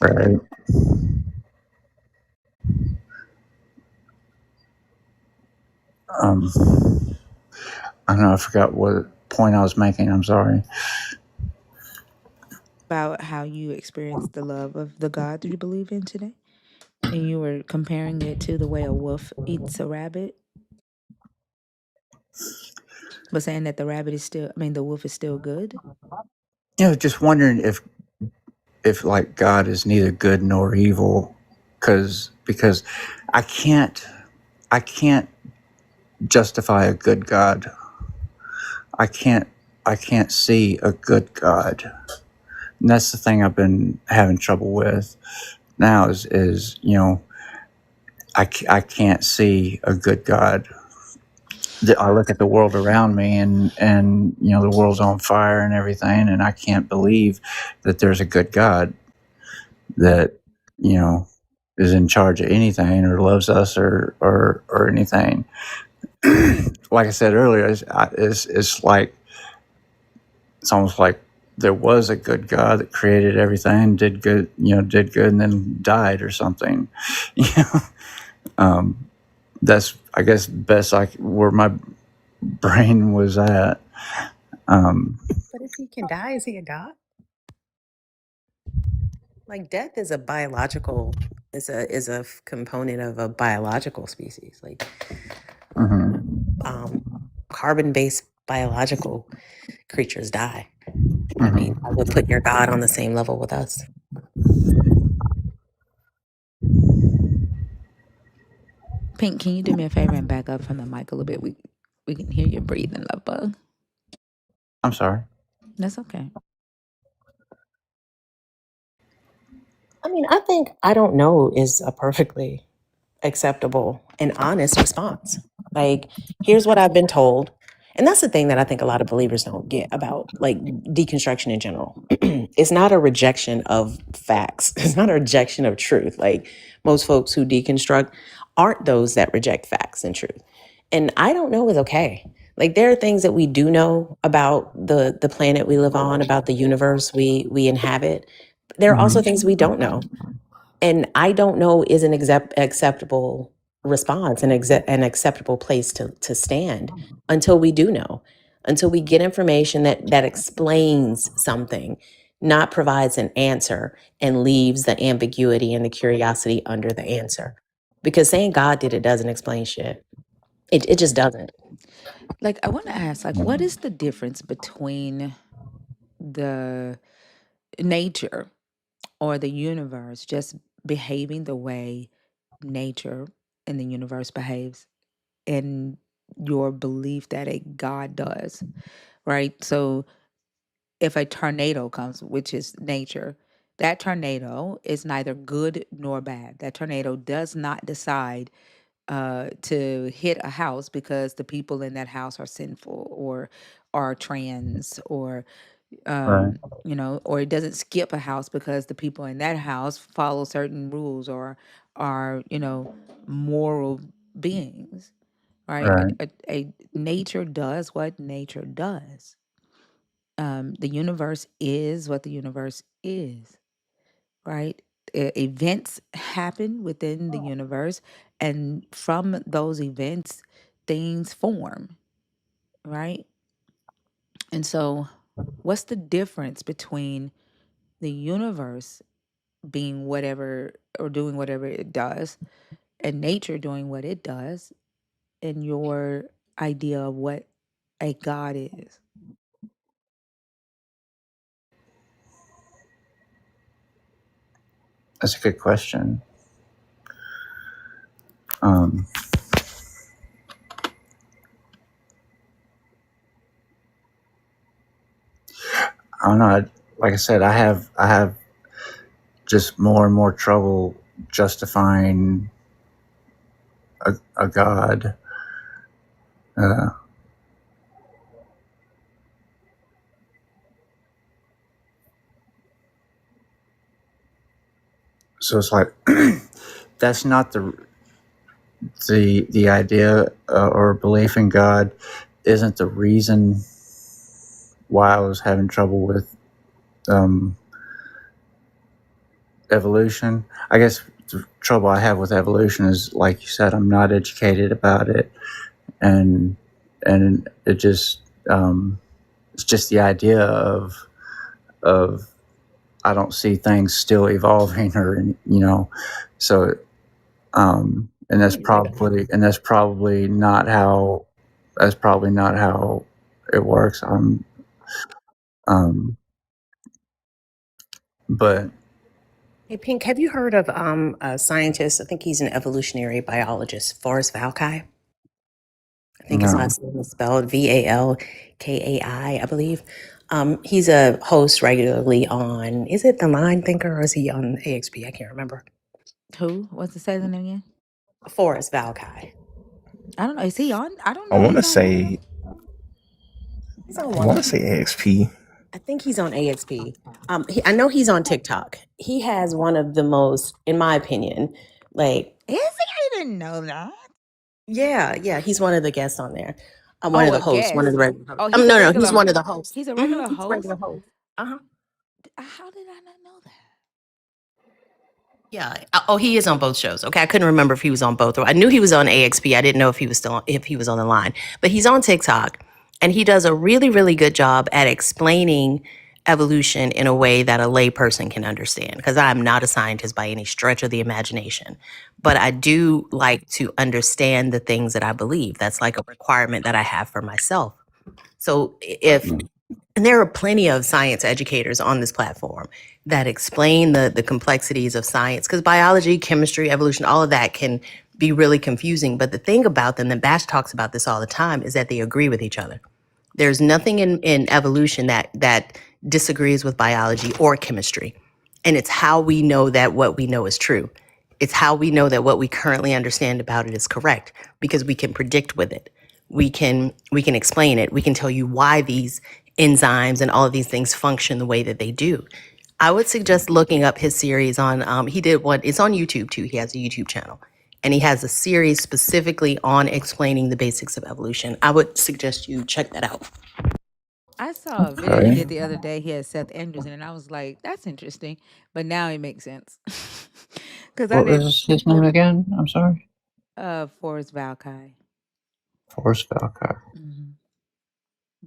right. Um, I don't know. I forgot what point I was making. I'm sorry. About how you experience the love of the God that you believe in today? And you were comparing it to the way a wolf eats a rabbit, but saying that the rabbit is still, I mean, the wolf is still good. You know, just wondering if like God is neither good nor evil, because I can't I can't justify a good God. I can't I can't see a good God. And that's the thing I've been having trouble with now is you know I can't see a good God. I look at the world around me and you know the world's on fire and everything, and I can't believe that there's a good God that you know is in charge of anything or loves us or anything. Like I said earlier, it's like it's almost like there was a good God that created everything, did good, and then died or something. You know, that's I guess best where my brain was at. Um, But if he can die, is he a God? Like, death is a biological, component of a biological species. Like, mhm, carbon-based biological creatures die. I mean, I mhm. would put your God on the same level with us. Pink, can you do me a favor and back up from the mic a little bit? We can hear you breathing, love bug. I'm sorry. That's okay. I mean, I think I don't know is a perfectly acceptable and honest response. Like, here's what I've been told. And that's the thing that I think a lot of believers don't get about like deconstruction in general. It's not a rejection of facts. It's not a rejection of truth. Like most folks who deconstruct aren't those that reject facts and truth. And I don't know is okay. Like there are things that we do know about the planet we live on, about the universe we inhabit. There are also things we don't know, and I don't know is an acceptable response and an acceptable place to stand until we do know, until we get information that explains something, not provides an answer and leaves the ambiguity and the curiosity under the answer. Because saying God did it doesn't explain shit. It just doesn't. Like, I want to ask, like, what is the difference between the nature or the universe just behaving the way nature and the universe behaves and your belief that a God does, right? So if a tornado comes, which is nature, that tornado is neither good nor bad. That tornado does not decide to hit a house because the people in that house are sinful or are trans or Right. or it doesn't skip a house because the people in that house follow certain rules or are moral beings, right? Right. A nature does what nature does. The universe is what the universe is, right? Events happen within the universe, and from those events, things form, right? And so, what's the difference between the universe being whatever or doing whatever it does and nature doing what it does and your idea of what a God is? That's a good question. Um, I don't know. Like I said, I have just more and more trouble justifying a God. Uh, so it's like that's not the idea or belief in God isn't the reason why I was having trouble with um, evolution. I guess the trouble I have with evolution is, like you said, I'm not educated about it, and it just it's just the idea of I don't see things still evolving or so and that's probably not how it works. Um but Hey, Pink, have you heard of a scientist? I think he's an evolutionary biologist, Forrest Valkai. I think his no. last name is spelled Valkai, I believe. He's a host regularly on, is it The Line Thinker or is he on AXP? I can't remember. Who? What's the second name again? Forrest Valkai. I don't know. Is he on? I don't I know. want He's to on one of them. say, He's on I one want of to them. say AXP. I think he's on AXP. I know he's on TikTok. He has one of the most, in my opinion, like, Is he? I didn't know that. yeah, he's one of the guests on there. One of Oh, the a hosts, one of the guest. regular hosts. Oh, he's a No, regular. he's one of the hosts. He's a regular He's a host. regular host. Uh-huh. How did I not know that? Yeah. Oh, he is on both shows. Okay, I couldn't remember if he was on both. I knew he was on AXP. I didn't know if he was still if he was on the line. But he's on TikTok, and he does a really, really good job at explaining evolution in a way that a layperson can understand. Because I'm not a scientist by any stretch of the imagination, but I do like to understand the things that I believe. That's like a requirement that I have for myself. So if and there are plenty of science educators on this platform that explain the complexities of science, because biology, chemistry, evolution, all of that can be really confusing. But the thing about them, and Bash talks about this all the time, is that they agree with each other. There's nothing in evolution that disagrees with biology or chemistry. And it's how we know that what we know is true. It's how we know that what we currently understand about it is correct, because we can predict with it. We can explain it. We can tell you why these enzymes and all of these things function the way that they do. I would suggest looking up his series on he did one, it's on YouTube too. He has a YouTube channel. And he has a series specifically on explaining the basics of evolution. I would suggest you check that out. I saw a video he Okay. did the other day. He had Seth Andrews in it, and I was like, that's interesting. But now it makes sense. Because I What didn't, was his name again? I'm sorry. Forrest Valkai. Forrest Falcott. hmm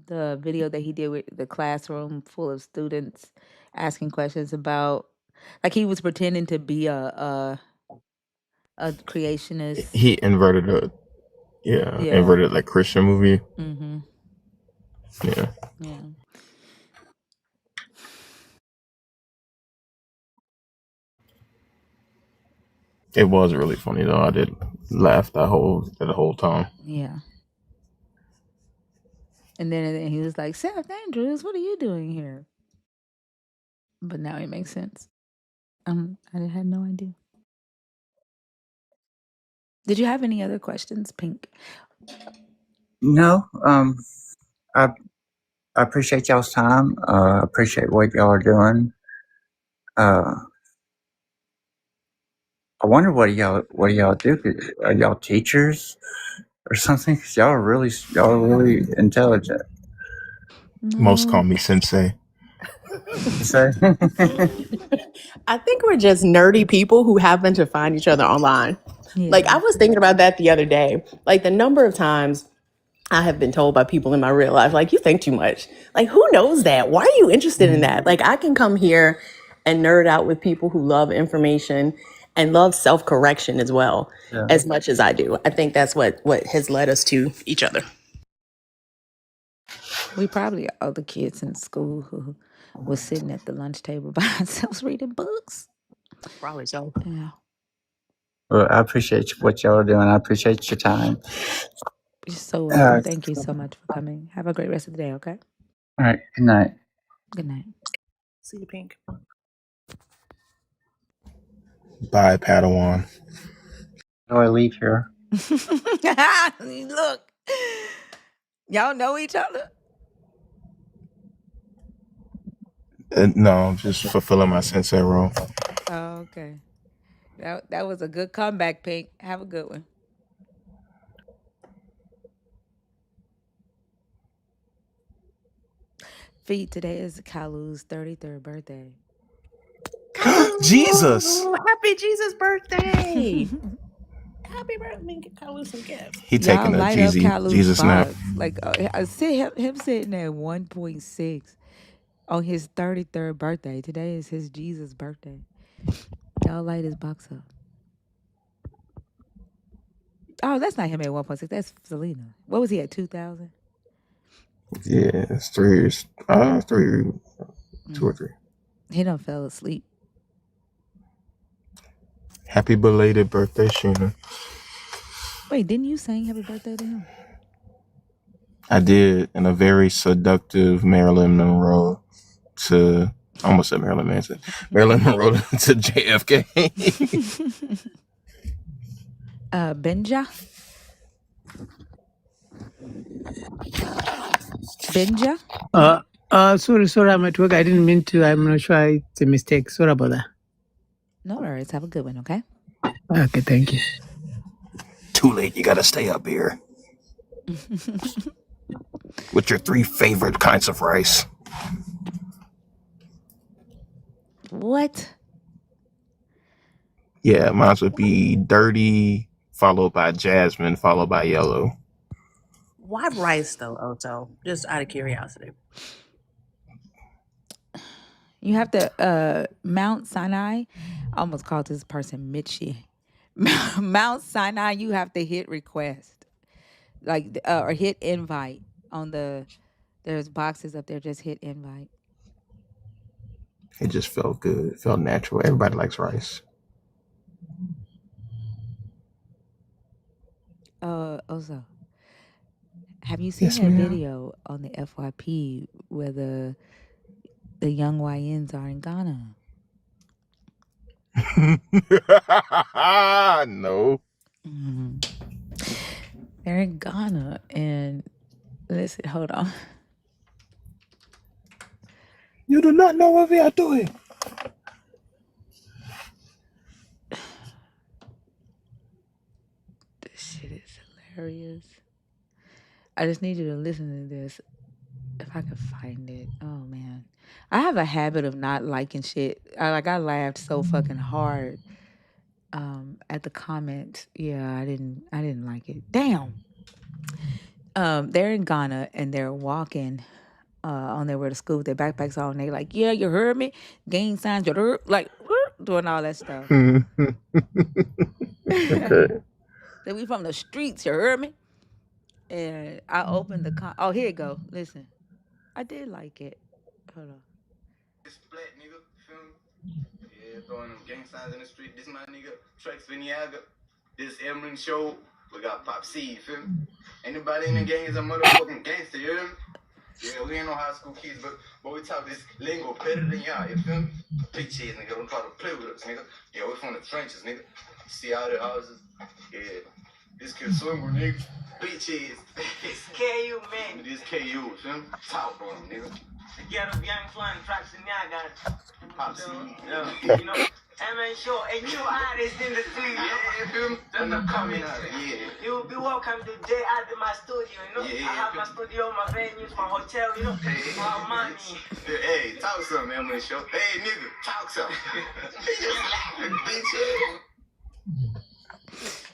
The video that he did with the classroom full of students asking questions about, like he was pretending to be a creationist. He inverted a Yeah. inverted like Christian movie. Mm-hmm. Yeah. Yeah. It was really funny though. I did laugh the whole time. Yeah. And then he was like, Seth Andrews, what are you doing here? But now it makes sense. I had no idea. Did you have any other questions, Pink? No. I appreciate y'all's time. Appreciate what y'all are doing. I wonder what do y'all do? Are y'all teachers or something? 'Cause y'all are really intelligent. Most call No. me sensei. So, I think we're just nerdy people who happen to find each other online. Like, Yeah. I was thinking about that the other day. Like, the number of times I have been told by people in my real life, like, you think too much. Like, who knows that? Why are you interested in that? Like, I can come here and nerd out with people who love information and love self correction as well, yeah. as much as I do. I think that's what has led us to each other. We probably are the kids in school who was sitting at the lunch table by ourselves reading books. Probably so. Yeah. Well, I appreciate what y'all are doing. I appreciate your time. You're so welcome. Uh, Thank you so much for coming. Have a great rest of the day, okay? all right. Good night. Good night. See you, Pink. Bye, Padawan. How do I leave here? Look. Y'all know each other? No, I'm just fulfilling my sensei role. Oh, okay. That was a good comeback, Pink. Have a good one. Feet, today is Kalu's 33rd birthday. Jesus. Ooh, happy Jesus birthday. Happy birthday. Let me get Kylie some gifts. He Y'all taking a light up Kalu's Jesus nap. box. Like I see him sitting at 1.6 on his 33rd birthday. Today is his Jesus birthday. Y'all light his box up. Oh, that's not him at 1.6. That's Selena. What was he at, 2,000? Yeah, it's 3 years. 2 or 3. He done fell asleep. Happy belated birthday, Sheena. Wait, didn't you sing happy birthday to him? I did in a very seductive Marilyn Monroe to I almost said Marilyn Manson. Marilyn Monroe to JFK. Benja? Benja? Sorry, I'm at work. I didn't mean to. I'm not sure it's a mistake. Sorry about that. No worries. Have a good one, okay? Okay, thank you. Too late. You gotta stay up here with your 3 favorite kinds of rice. What? Yeah, mine would be dirty, followed by jasmine, followed by yellow. Why rice though, Oto? Just out of curiosity. You have to Mount Sinai. I almost called this person Mitchie. Mount Sinai, you have to hit request, like or hit invite on the. There's boxes up there. Just hit invite. It just felt good. It felt natural. Everybody likes rice. Also, have you seen Yes, that ma'am. video on the FYP where the young YNs are in Ghana? No. Mhm. They're in Ghana, and listen, hold on. You do not know what we are doing. This shit is hilarious. I just need you to listen to this. If I could find it. Oh man. I have a habit of not liking shit. I laughed so fucking hard at the comment. Yeah, I didn't like it. Damn. They're in Ghana and they're walking on their way to school with their backpacks on. They like, yeah, you heard me? Gang signs, you heard? Like doing all that stuff. Okay. Then we from the streets, you heard me? And I opened the oh, here you go. Listen. I did like it. Hold on. This black nigga, feel me? Yeah, throwing them gang signs in the street. This my nigga, Trex Viniaga. This Emerald Show. We got Pop C, you feel me? Anybody in the gang is a motherfucking gangster, you hear me? Yeah, we ain't no high school kids, but we talk this lingo better than y'all, you feel me? Bitch ass nigga, don't try to play with us, nigga. Yeah, we from the trenches, nigga. See all the houses? Yeah. This kid swimmer, nigga. Bitch ass. It's KU, man. This KU, you feel me? Talk on him, nigga. Together, young flying tracks in there, guys. Pop C. You know? I mean, sure, a new artist in the street. Yeah, you feel me? Just no coming out. Yeah. You will be welcome to J out in my studio, you know? Yeah, I have my studio, my venues, my hotel, you know? Hey, my money. Hey, talk something, man, on the show. Hey, nigga, talk something. He just laughing, bitch.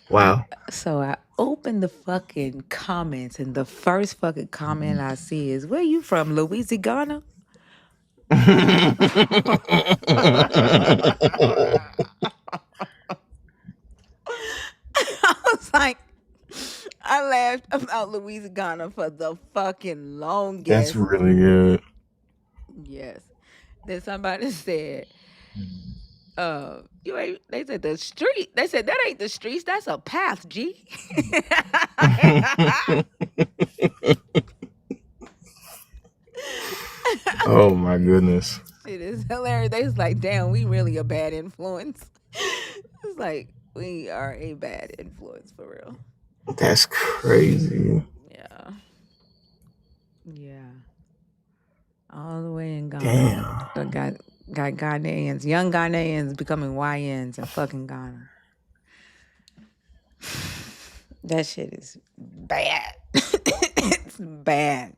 Wow. So I open the fucking comments, and the first fucking comment I see is, "Where you from, Louisiana?" I was like, I laughed about Louisiana for the fucking That's longest. really good. Yes. Then somebody said, you ain't, they said the street. They said that ain't the streets, that's a path, G. Oh my goodness. It is hilarious. They was like, damn, we really a bad influence. It's like, we are a bad influence for real. That's crazy. Yeah. Yeah. All the way in Ghana. Damn. Got Ghanaians, young Ghanaians becoming YNs in fucking Ghana. That shit is bad. It's bad.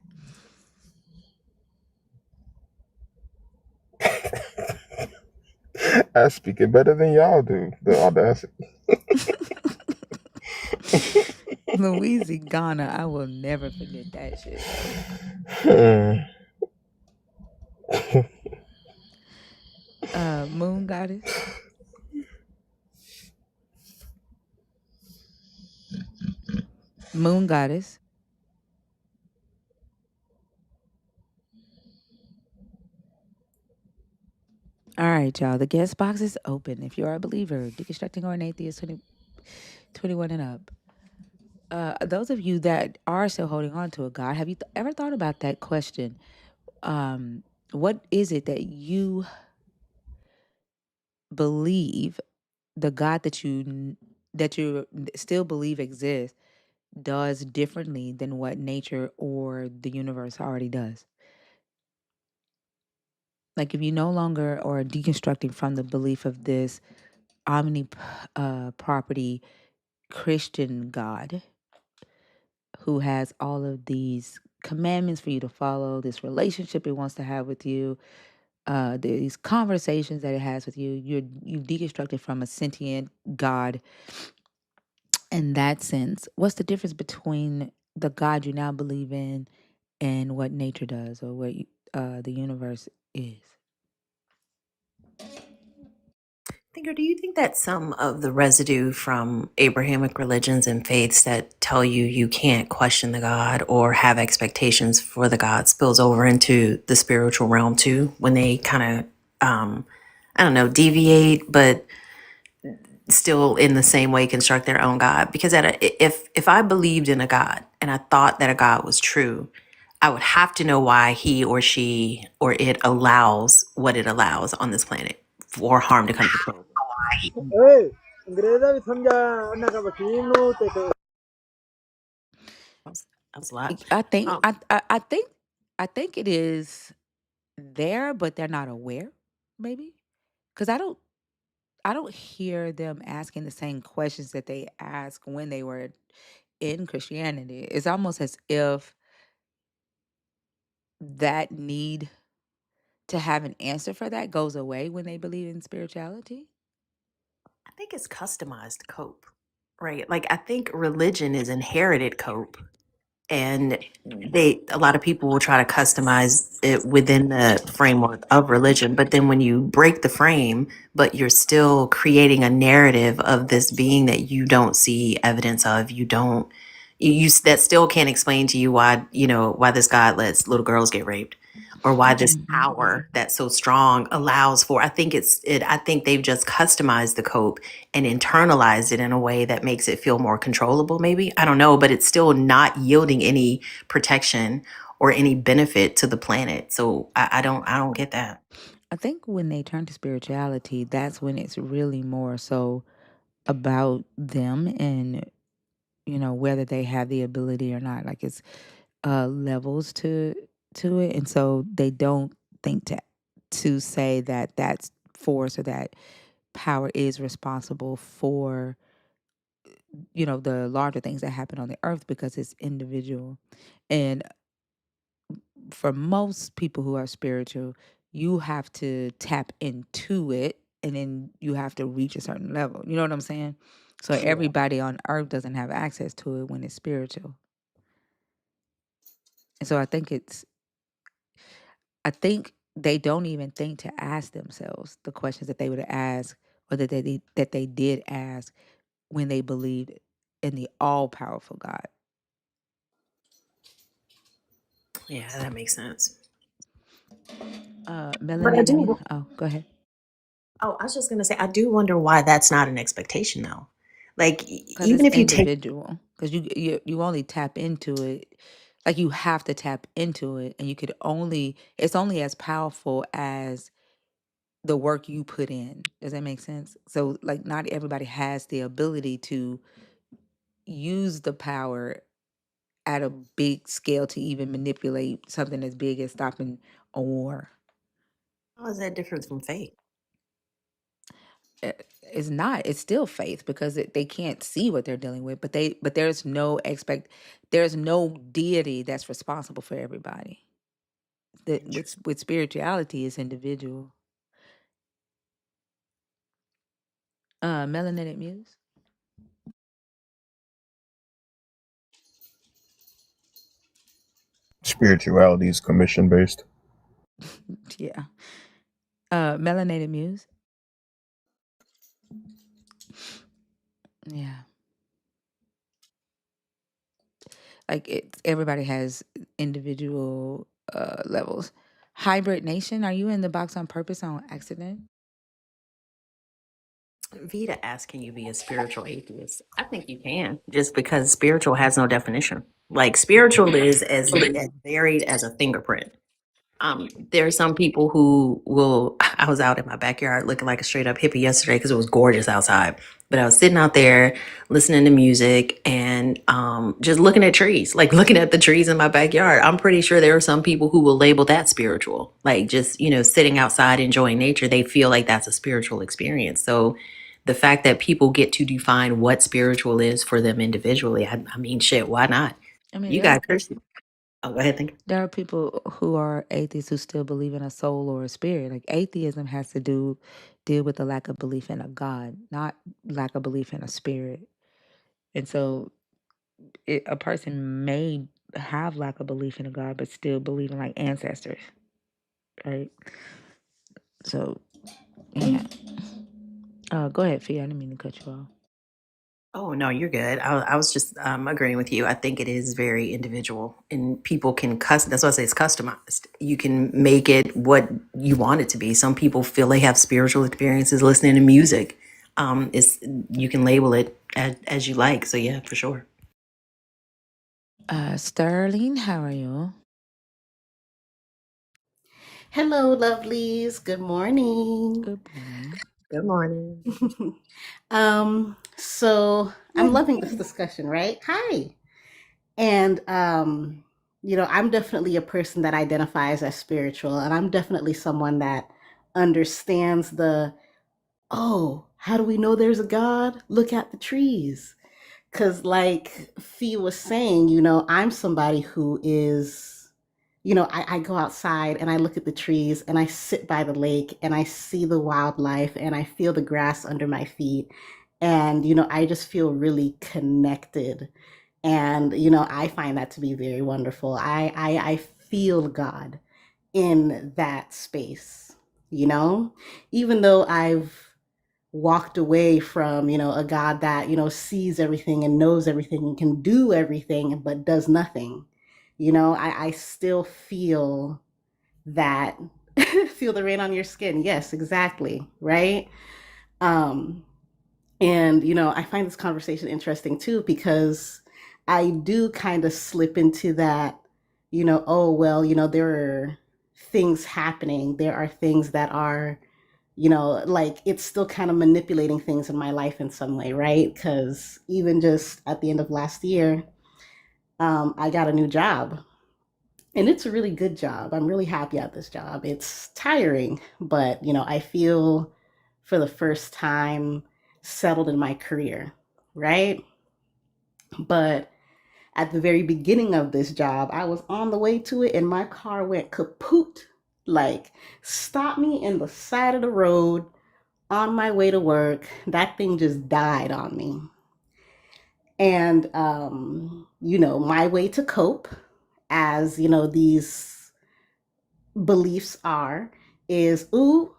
I speak it better than y'all do. The audacity. Louisiana, I will never forget that shit. Moon Goddess. Moon Goddess. All right, y'all. The guest box is open. If you are a believer, deconstructing or an atheist, 21 and up. Those of you that are still holding on to a God, have you ever thought about that question? What is it that you believe the God that you still believe exists does differently than what nature or the universe already does? Like if you no longer are deconstructing from the belief of this property Christian God who has all of these commandments for you to follow, this relationship it wants to have with you, these conversations that it has with you, you've deconstructed from a sentient God. In that sense, what's the difference between the God you now believe in and what nature does or what the universe is? Thinker, do you think that some of the residue from Abrahamic religions and faiths that tell you you can't question the God or have expectations for the God spills over into the spiritual realm too, when they kind of, I don't know, deviate, but still in the same way construct their own God? Because if I believed in a God and I thought that a God was true, I would have to know why he or she or it allows what it allows on this planet for harm to come to people. That's a lot. I think Um, I think it is there, but they're not aware, maybe. Because I don't hear them asking the same questions that they asked when they were in Christianity. It's almost as if that need to have an answer for that goes away when they believe in spirituality. I think it's customized to cope, right? Like I think religion is inherited cope, and a lot of people will try to customize it within the framework of religion, but then when you break the frame, but you're still creating a narrative of this being that you don't see evidence of, you don't that still can't explain to you why, why this God lets little girls get raped, or why this Hmm. power that's so strong allows for. I think they've just customized the cope and internalized it in a way that makes it feel more controllable, maybe. I don't know, but it's still not yielding any protection or any benefit to the planet. So I don't get that. I think when they turn to spirituality, that's when it's really more so about them and whether they have the ability or not. Like it's levels to it, and so they don't think to say that that's force or that power is responsible for the larger things that happen on the earth because it's individual. And for most people who are spiritual, you have to tap into it and then you have to reach a certain level. You know what I'm saying? So Yeah. everybody on earth doesn't have access to it when it's spiritual. And so I think they don't even think to ask themselves the questions that they would ask or that they did ask when they believed in the all powerful God. Yeah, that makes sense. But I Melanated me. do. Oh, go ahead. Oh, I was just gonna say, I do wonder why that's not an expectation, though. Like, Because even it's if you take, individual. Because you only tap into it, like you have to tap into it, and it's only as powerful as the work you put in. Does that make sense? So like, not everybody has the ability to use the power at a big scale to even manipulate something as big as stopping a war. how is that different from faith? Uh, It's not. It's still faith because they can't see what they're dealing with. But there's no deity that's responsible for everybody. That Interesting. with spirituality is individual. Melanated Muse. Spirituality is commission based. Yeah. Melanated Muse. Yeah. Like everybody has individual levels. Hybrid Nation, are you in the box on purpose on accident? Vita asked, can you be a spiritual atheist? I think you can, just because spiritual has no definition. Like, spiritual is as varied as a fingerprint. There are some people who will. I was out in my backyard looking like a straight up hippie yesterday because it was gorgeous outside. But I was sitting out there listening to music and just looking at trees, like looking at the trees in my backyard. I'm pretty sure there are some people who will label that spiritual, like just, sitting outside enjoying nature. They feel like that's a spiritual experience. So the fact that people get to define what spiritual is for them individually, I mean, shit, why not? I mean, You got Christian. Oh, go ahead, think. there are people who are atheists who still believe in a soul or a spirit. Like atheism has to deal with the lack of belief in a God, not lack of belief in a spirit. And so a person may have lack of belief in a God, but still believe in like ancestors, right? So yeah. Go ahead, Fia. I didn't mean to cut you off. Oh, no, you're good. I was just agreeing with you. I think it is very individual, and people can custom. That's why I say it's customized. You can make it what you want it to be. Some people feel they have spiritual experiences listening to music. It's You can label it as you like. So yeah, for sure. Sterling, how are you? Hello, lovelies. Good morning. Good morning. Good morning. So I'm loving this discussion, right? Hi. And I'm definitely a person that identifies as spiritual, and I'm definitely someone that understands oh, how do we know there's a God? Look at the trees. Cause like Fee was saying, I'm somebody who is, I go outside and I look at the trees and I sit by the lake and I see the wildlife and I feel the grass under my feet. And, I just feel really connected. And, I find that to be very wonderful. I feel God in that space, even though I've walked away from a God that sees everything and knows everything and can do everything but does nothing. I still feel that feel the rain on your skin. Yes, exactly, right. And I find this conversation interesting too, because I do kind of slip into that, oh well, there are things happening, there are things that are like it's still kind of manipulating things in my life in some way, right? Because even just at the end of last year, I got a new job, and it's a really good job. I'm really happy at this job. It's tiring, but I feel for the first time settled in my career, right? But at the very beginning of this job, I was on the way to it and my car went kaput, like stopped me in the side of the road on my way to work. That thing just died on me. And, my way to cope, as, these beliefs are, is, ooh,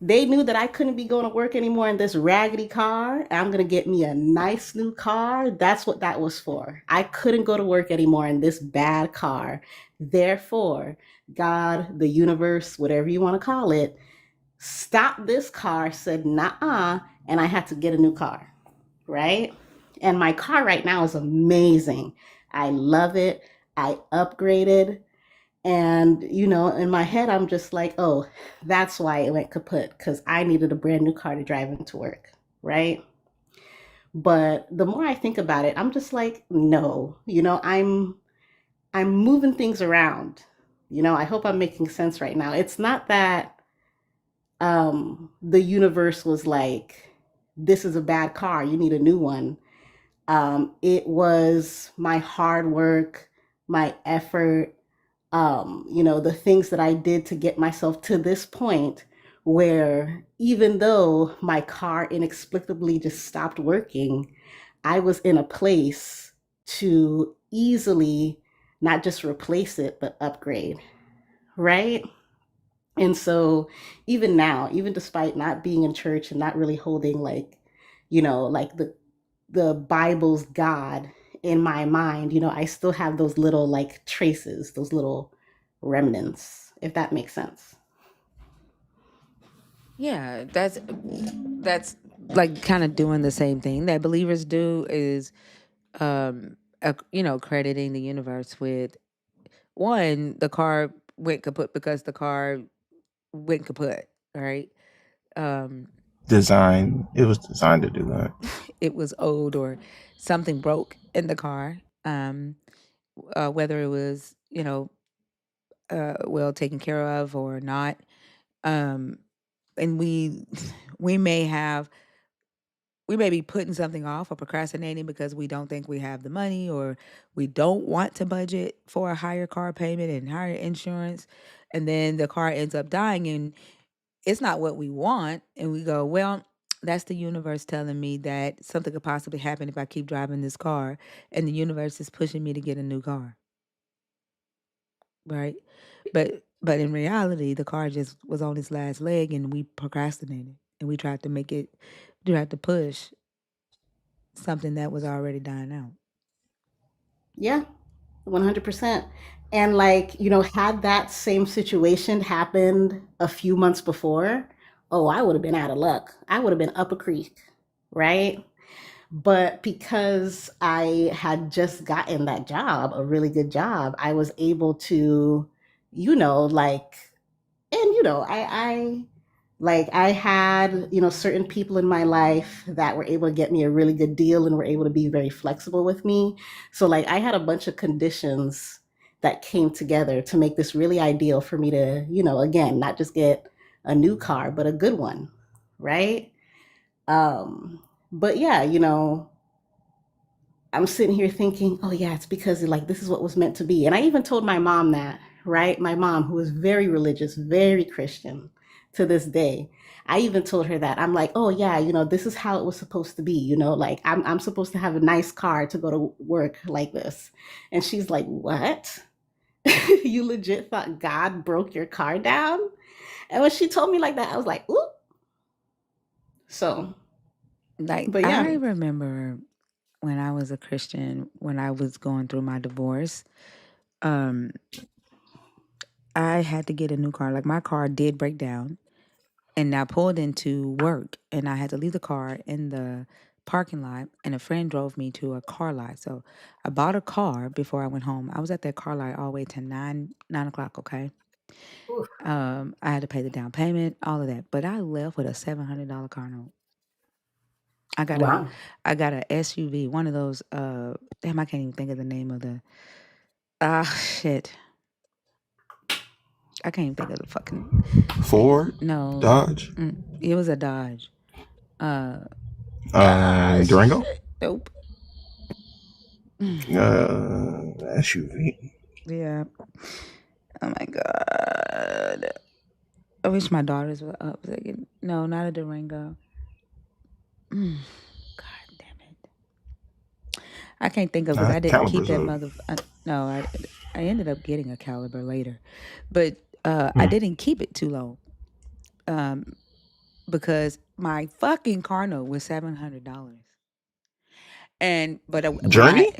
they knew that I couldn't be going to work anymore in this raggedy car. I'm going to get me a nice new car. That's what that was for. I couldn't go to work anymore in this bad car. Therefore, God, the universe, whatever you want to call it, stopped this car, said, nah, and I had to get a new car, right? And my car right now is amazing. I love it. I upgraded. And, in my head, I'm just like, oh, that's why it went kaput, because I needed a brand new car to drive into work, right? But the more I think about it, I'm just like, no, I'm moving things around. I hope I'm making sense right now. It's not that the universe was like, this is a bad car, you need a new one. It was my hard work, my effort, the things that I did to get myself to this point where even though my car inexplicably just stopped working, I was in a place to easily not just replace it, but upgrade, right? And so even now, even despite not being in church and not really holding like, like the Bible's God in my mind, I still have those little like traces, those little remnants, if that makes sense. Yeah, that's like kind of doing the same thing that believers do, is crediting the universe with, one, the car went kaput because the car went kaput, right? Um It was designed to do that. it was old or something broke in the car. Whether it was, well taken care of or not. Um and we may have we may be putting something off or procrastinating because we don't think we have the money, or we don't want to budget for a higher car payment and higher insurance. And then the car ends up dying and it's not what we want. And we go, well, that's the universe telling me that something could possibly happen if I keep driving this car. And the universe is pushing me to get a new car. Right. But in reality, the car just was on its last leg and we procrastinated and we tried to push something that was already dying out. Yeah, 100%. And like, had that same situation happened a few months before, oh, I would have been out of luck. I would have been up a creek, right? But because I had just gotten that job, a really good job, I was able to, like, and Like I had, certain people in my life that were able to get me a really good deal and were able to be very flexible with me. So like I had a bunch of conditions that came together to make this really ideal for me to, again, not just get a new car, but a good one, right? But yeah, I'm sitting here thinking, oh yeah, it's because like this is what was meant to be. And I even told my mom that, right? My mom, who is very religious, very Christian to this day. I even told her that. I'm like, oh yeah, this is how it was supposed to be, like I'm supposed to have a nice car to go to work like this. And she's like, what? You legit thought God broke your car down? And when she told me like that, I was like, ooh. So, Like, but yeah. I remember when I was a Christian, when I was going through my divorce, um, I had to get a new car. Like, my car did break down, and I pulled into work, and I had to leave the car in the parking lot, and a friend drove me to a car lot. So I bought a car before I went home. I was at that car lot all the way to 9 o'clock, okay? I had to pay the down payment, all of that. But I left with a $700 car note. I got a Wow. I got a SUV, one of those damn, I can't even think of the name of the shit. I can't even think of the fucking Ford, no. Dodge, It was a Dodge. Durango, Shit. Nope. SUV. Yeah. Oh my god. I wish my daughters were up. No, not a Durango. God damn it. I can't think of because I didn't keep Calibers that up. mother. No, I ended up getting a caliber later, but I didn't keep it too long. Because my fucking car note was $700, and but when I Journey?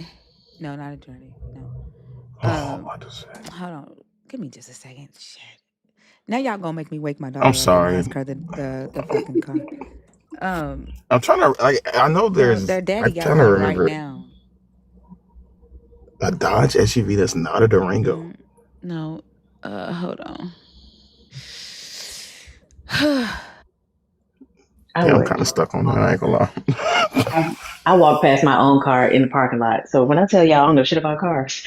no, not a Journey, no. Oh, what to say? Hold on, give me just a second. Shit. Now y'all gonna make me wake my I'm daughter up and sorry. ask her the fucking car. I'm trying to. I know No, there's. their daddy I'm got trying to one right remember now. a Dodge SUV that's not a Durango. No, hold on. I Yeah, I'm would. kind of stuck on that. I ain't gonna lie. I walk past my own car in the parking lot. So when I tell y'all I don't know shit about cars,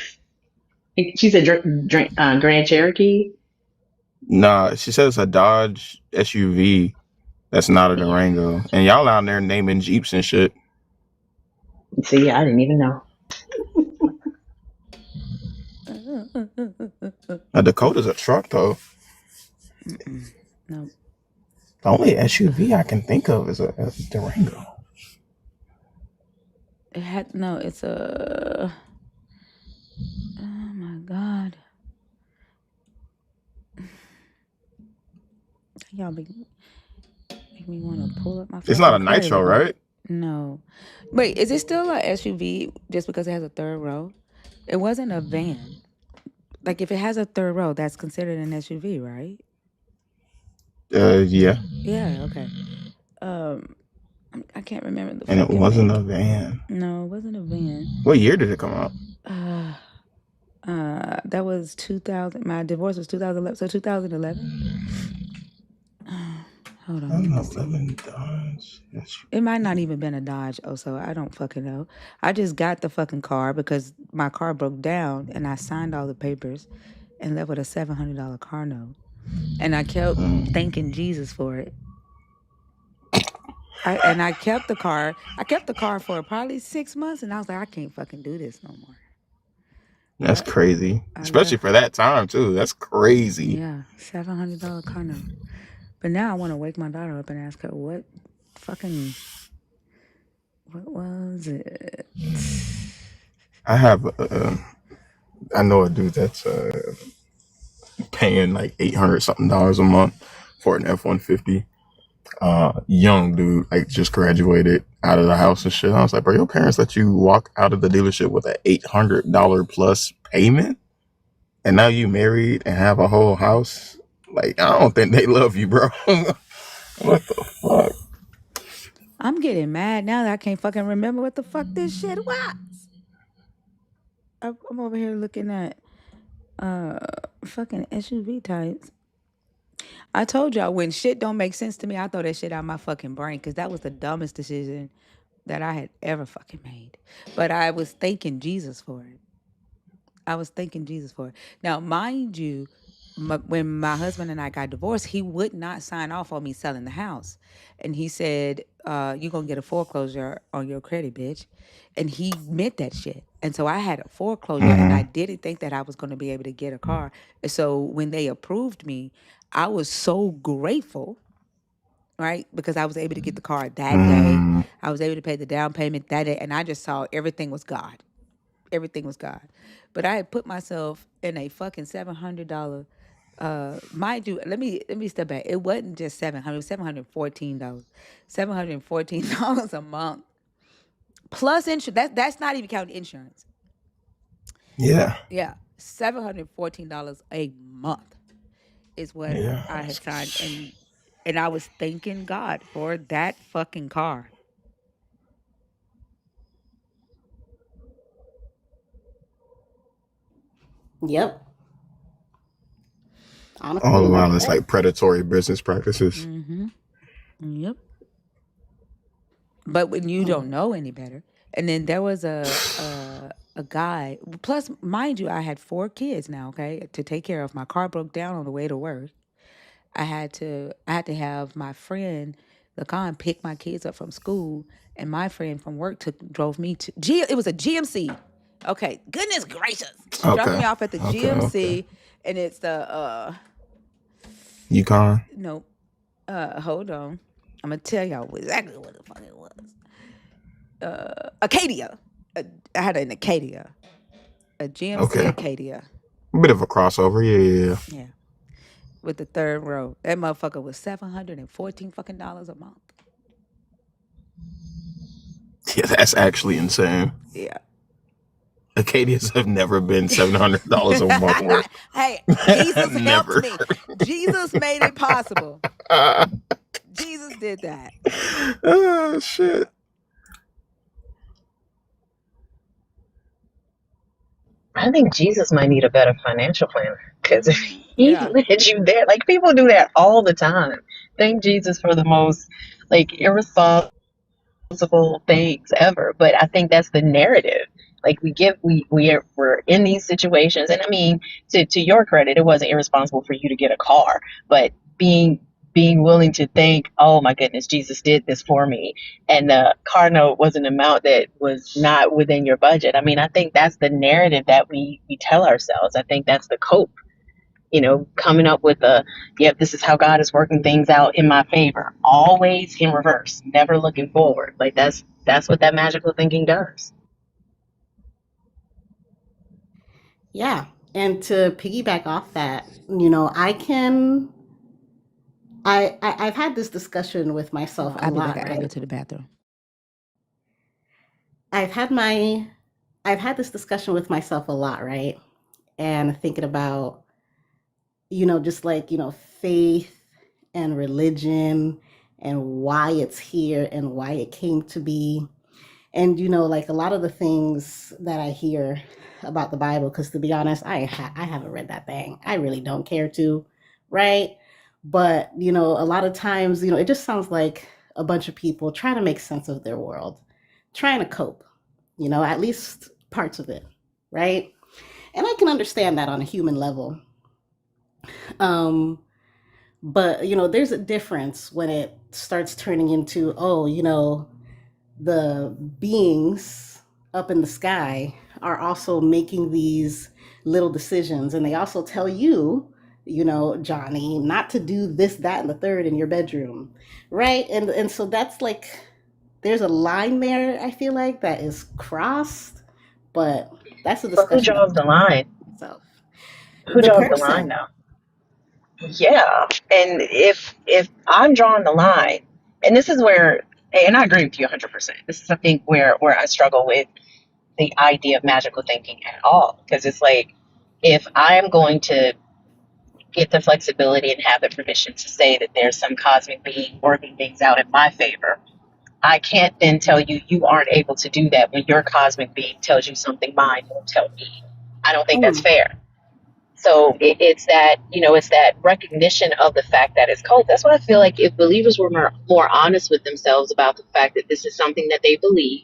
she said Grand Cherokee. Nah, she says it's a Dodge SUV that's not a Yeah. Durango, and y'all out there naming Jeeps and shit. See, I didn't even know. A Dakota's a truck though. No, The only SUV I can think of is a Durango. it had no. It's a. Oh my god. Y'all make me want to pull up my It's not fucking a Nitro, credit. right? No. Wait, is it still a SUV just because it has a third row? It wasn't a van. Like if it has a third row, that's considered an SUV, right? Yeah, Yeah, okay. I can't remember the and it fucking wasn't make. a van. No, it wasn't a van. What year did it come out? That was 2000. My divorce was 2011. So 2011. Hold on, let me see. 11 Dodge. It might not even been a Dodge. So I don't fucking know. I just got the fucking car because my car broke down and I signed all the papers and left with a $700 car note. And I kept thanking Jesus for it. I kept the car. I kept the car for probably 6 months, and I was like, I can't fucking do this no more. That's But crazy, I especially left. for that time too. That's crazy. Yeah, $700 car note. But now I want to wake my daughter up and ask her what was it? I have. I know a dude that's paying like $800 something a month for an F-150. Young dude, like just graduated out of the house and shit. I was like, bro, your parents let you walk out of the dealership with an $800 plus payment, and now you married and have a whole house. Like, I don't think they love you, bro. What the fuck? I'm getting mad now that I can't fucking remember what the fuck this shit was. I'm over here looking at fucking SUV types. I told y'all when shit don't make sense to me, I throw that shit out my fucking brain because that was the dumbest decision that I had ever fucking made. But I was thanking Jesus for it. I was thanking Jesus for it. Now, mind you, when my husband and I got divorced, he would not sign off on me selling the house. And he said, you're going to get a foreclosure on your credit, bitch. And he meant that shit. And so I had a foreclosure and I didn't think that I was going to be able to get a car. And so when they approved me, I was so grateful, right? Because I was able to get the car that day. I was able to pay the down payment that day. And I just saw everything was God. Everything was God. But I had put myself in a fucking $700 mind you, let me step back. It wasn't just $700, it was $714. $714 a month. Plus insurance. That's not even counting insurance. Yeah. Yeah. $714 a month is what Yeah. I had signed. And I was thanking God for that fucking car. Yep. Honestly, All the while, like it's that. like predatory business practices. Mm-hmm. Yep. But when you don't know any better, and then there was a guy. Plus, mind you, I had 4 kids now. Okay, to take care of. My car broke down on the way to work. I had to have my friend Lacan pick my kids up from school, and my friend from work drove me to It was a GMC. Okay, goodness gracious, she dropped Okay. me off at the Okay. GMC, and it's the Yukon. no, hold on, I'm gonna tell y'all exactly what the fuck it was. Acadia. I had an Acadia, a GMC Okay. Acadia. A bit of a crossover. Yeah. Yeah, with the third row. That motherfucker was $714 fucking dollars a month. Yeah, that's actually insane. Yeah. Acadians have never been $700 a month worth. Hey, Jesus helped Never. me. Jesus made it possible. Jesus did that. Oh shit. I think Jesus might need a better financial planner because if he Yeah. led you there, like people do that all the time. Thank Jesus for the most like irresponsible things ever. But I think that's the narrative. Like we're in these situations, and I mean, to your credit, it wasn't irresponsible for you to get a car, but being willing to think, oh my goodness, Jesus did this for me, and the car note was an amount that was not within your budget. I mean, I think that's the narrative that we tell ourselves. I think that's the cope. Coming up with yep, this is how God is working things out in my favor, always in reverse, never looking forward. Like that's what that magical thinking does. Yeah. And to piggyback off that, I've had this discussion with Hold myself on, a I'll be back. lot, I gotta go right? to the bathroom. I've had my I've had this discussion with myself a lot, right? And thinking about, just like, faith and religion and why it's here and why it came to be. And, like a lot of the things that I hear about the Bible, because to be honest, I haven't read that thing. I really don't care to, right? But, a lot of times, it just sounds like a bunch of people trying to make sense of their world, trying to cope, at least parts of it, right? And I can understand that on a human level. Um, but, there's a difference when it starts turning into, oh, the beings up in the sky are also making these little decisions. And they also tell you, Johnny, not to do this, that, and the third in your bedroom. Right. And so that's like, there's a line there, I feel like, that is crossed, but that's a But who discussion draws of the line? itself. Who The draws the line person. though? Yeah. And if I'm drawing the line, and this is where, and I agree with you 100%. This is I think where I struggle with the idea of magical thinking at all, because it's like if I'm going to get the flexibility and have the permission to say that there's some cosmic being working things out in my favor, I can't then tell you you aren't able to do that when your cosmic being tells you something mine won't tell me. I don't think that's Mm, fair. So it's that, it's that recognition of the fact that it's cult. That's what I feel like if believers were more honest with themselves about the fact that this is something that they believe,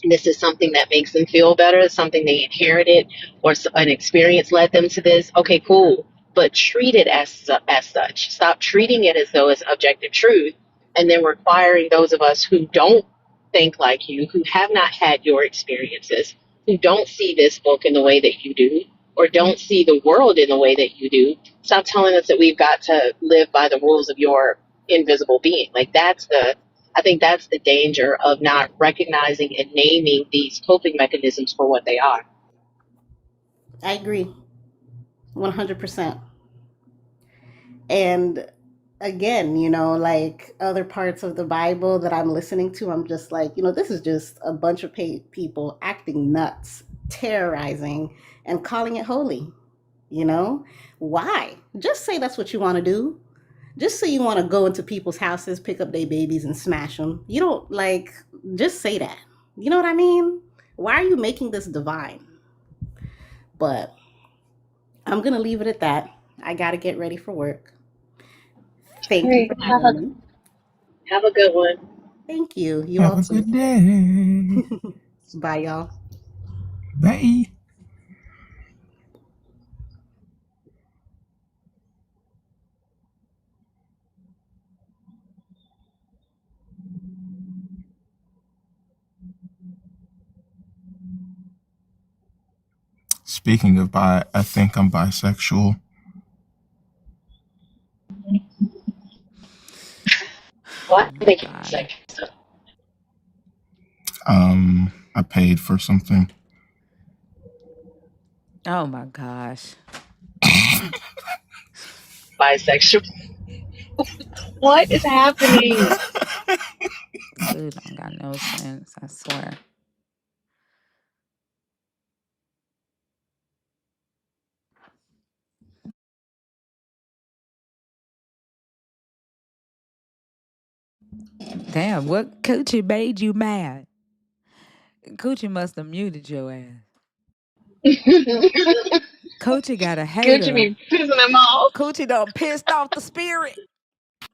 this is something that makes them feel better, something they inherited, or an experience led them to this. Okay, cool. But treat it as such. Stop treating it as though it's objective truth, and then requiring those of us who don't think like you, who have not had your experiences, who don't see this book in the way that you do, or don't see the world in the way that you do. Stop telling us that we've got to live by the rules of your invisible being. Like I think that's the danger of not recognizing and naming these coping mechanisms for what they are. I agree 100%. And again, like other parts of the Bible that I'm listening to, I'm just like, this is just a bunch of people acting nuts, terrorizing, and calling it holy. Why? Just say that's what you want to do. Just say you want to go into people's houses, pick up their babies, and smash them. You don't just say that. You know what I mean? Why are you making this divine? But I'm going to leave it at that. I got to get ready for work. Thank you Hey, for having me. have a good one. Thank you. You Have all a too. good day. Bye, y'all. Bye. Speaking of bi, I think I'm bisexual. Oh What? my God. I paid for something. Oh my gosh. Bisexual. What is happening? Dude don't got no sense, I swear. Damn, what Coochie made you mad? Coochie must have muted your ass. Coochie got a Good to hater. be pissing them off. Coochie done pissed off the spirit.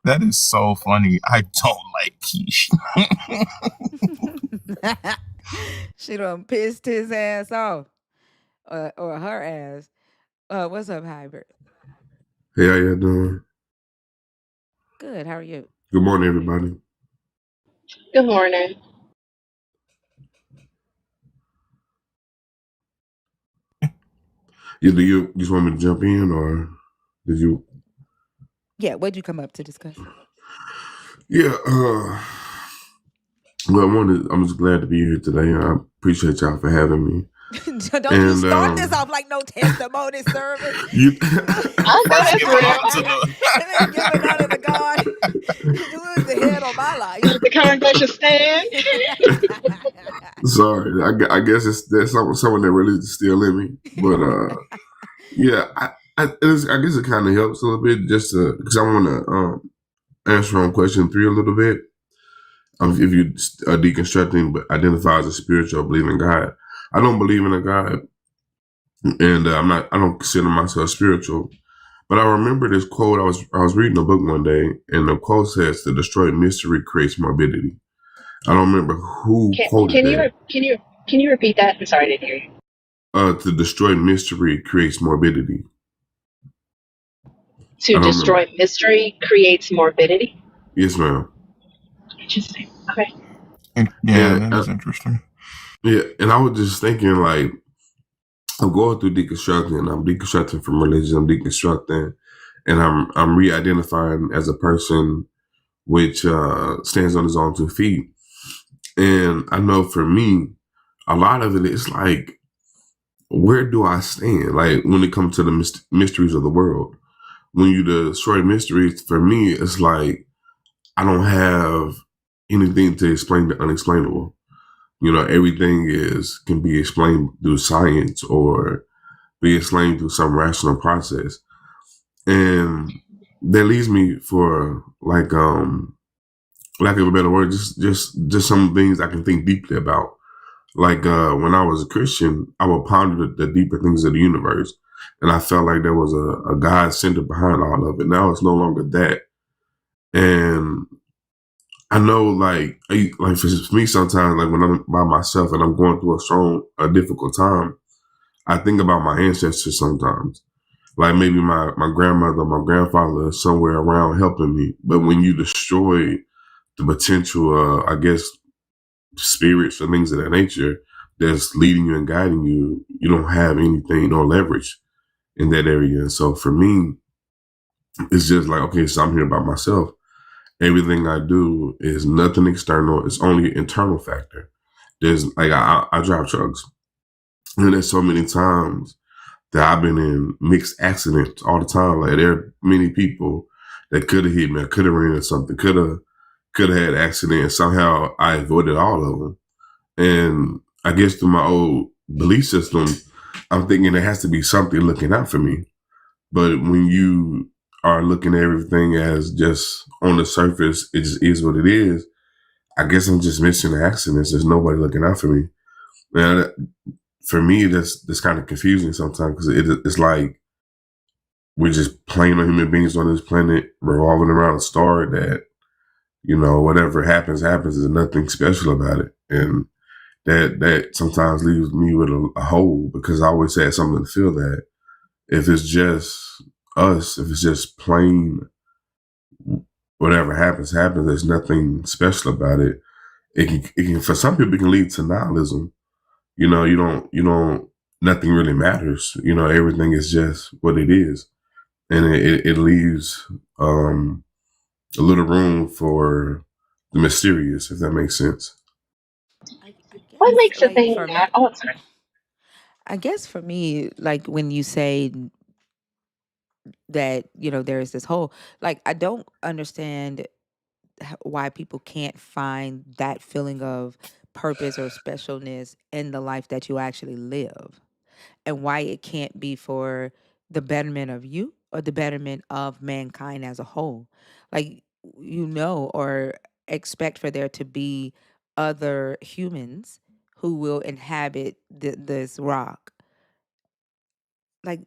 That is so funny. I don't like quiche. She done pissed his ass off. Or her ass. What's up, Hybrid? Hey, how y'all doing? Good, how are you? Good morning, everybody. Good morning. Do you just want me to jump in, or did you? Yeah, what'd you come up to discuss? Yeah. Well, I'm just glad to be here today. I appreciate y'all for having me. Don't you start this off like no testimony service. You I know First, that's give real. honor to the. Giving honor to God. Who is the head on my life? Let the congregation stand. Sorry, I guess there's someone that really is still in me, but yeah, I guess it kind of helps a little bit just because I want to answer on question 3 a little bit. If you are deconstructing, but identify as a spiritual, believe in God. I don't believe in a God, and I don't consider myself spiritual. But I remember this quote. I was reading a book one day, and the quote says, "To destroy mystery creates morbidity." I don't remember who quoted that. Can you repeat that? I'm sorry, I didn't hear you. To destroy mystery creates morbidity. To I don't remember. destroy mystery creates morbidity. Yes, ma'am. Interesting. Okay. Yeah, And that is interesting. yeah, and I was just thinking, like, I'm going through deconstructing. I'm deconstructing from religion. I'm deconstructing, and I'm re-identifying as a person which stands on his own 2 feet. And I know for me, a lot of it is like, where do I stand? Like when it comes to the mysteries of the world, when you destroy mysteries, for me, it's like I don't have anything to explain the unexplainable. Everything can be explained through science or be explained through some rational process. And that leads me for lack of a better word, just some things I can think deeply about. Like when I was a Christian, I would ponder the deeper things of the universe. And I felt like there was a God center behind all of it. Now it's no longer that. And I know, like for me, sometimes, like when I'm by myself and I'm going through a difficult time, I think about my ancestors sometimes. Like maybe my grandmother, my grandfather is somewhere around helping me. But when you destroy the potential, I guess, spirits or things of that nature that's leading you and guiding you, you don't have anything, no leverage in that area. And so for me, it's just like, okay, so I'm here by myself. Everything I do is nothing external. It's only an internal factor. There's like, I drive trucks, and there's so many times that I've been in mixed accidents all the time. Like there are many people that could have hit me, could have ran into something, could have had accidents. Somehow I avoided all of them. And I guess through my old belief system, I'm thinking there has to be something looking out for me. But when you are looking at everything as just on the surface, it just is what it is. I guess I'm just missing the accidents. There's nobody looking out for me. And for me, that's kind of confusing sometimes because it's like we're just plain human beings on this planet revolving around a star that, whatever happens, happens. There's nothing special about it. And that sometimes leaves me with a hole because I always had something to feel that if it's just us, if it's just plain whatever happens, happens. There's nothing special about it. It can for some people it can lead to nihilism. You don't nothing really matters. Everything is just what it is, and it leaves a little room for the mysterious, if that makes sense. I What guess makes you like think for me, that? Oh, sorry. I guess for me, like when you say that, there's this whole, like, I don't understand why people can't find that feeling of purpose or specialness in the life that you actually live, and why it can't be for the betterment of you or the betterment of mankind as a whole. Like, or expect for there to be other humans who will inhabit this rock. Like,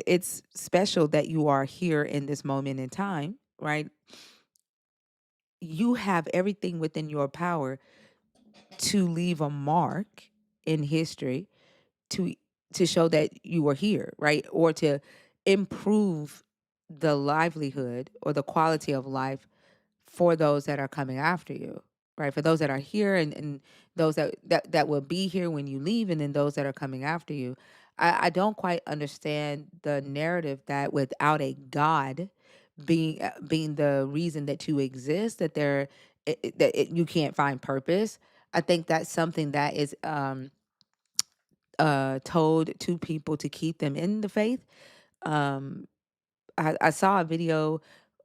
it's special that you are here in this moment in time, right? You have everything within your power to leave a mark in history, to to show that you were here, right? Or to improve the livelihood or the quality of life for those that are coming after you, right? For those that are here, and those that will be here when you leave, and then those that are coming after you. I don't quite understand the narrative that without a God being the reason that you exist, that you can't find purpose. I think that's something that is told to people to keep them in the faith. Um, I saw a video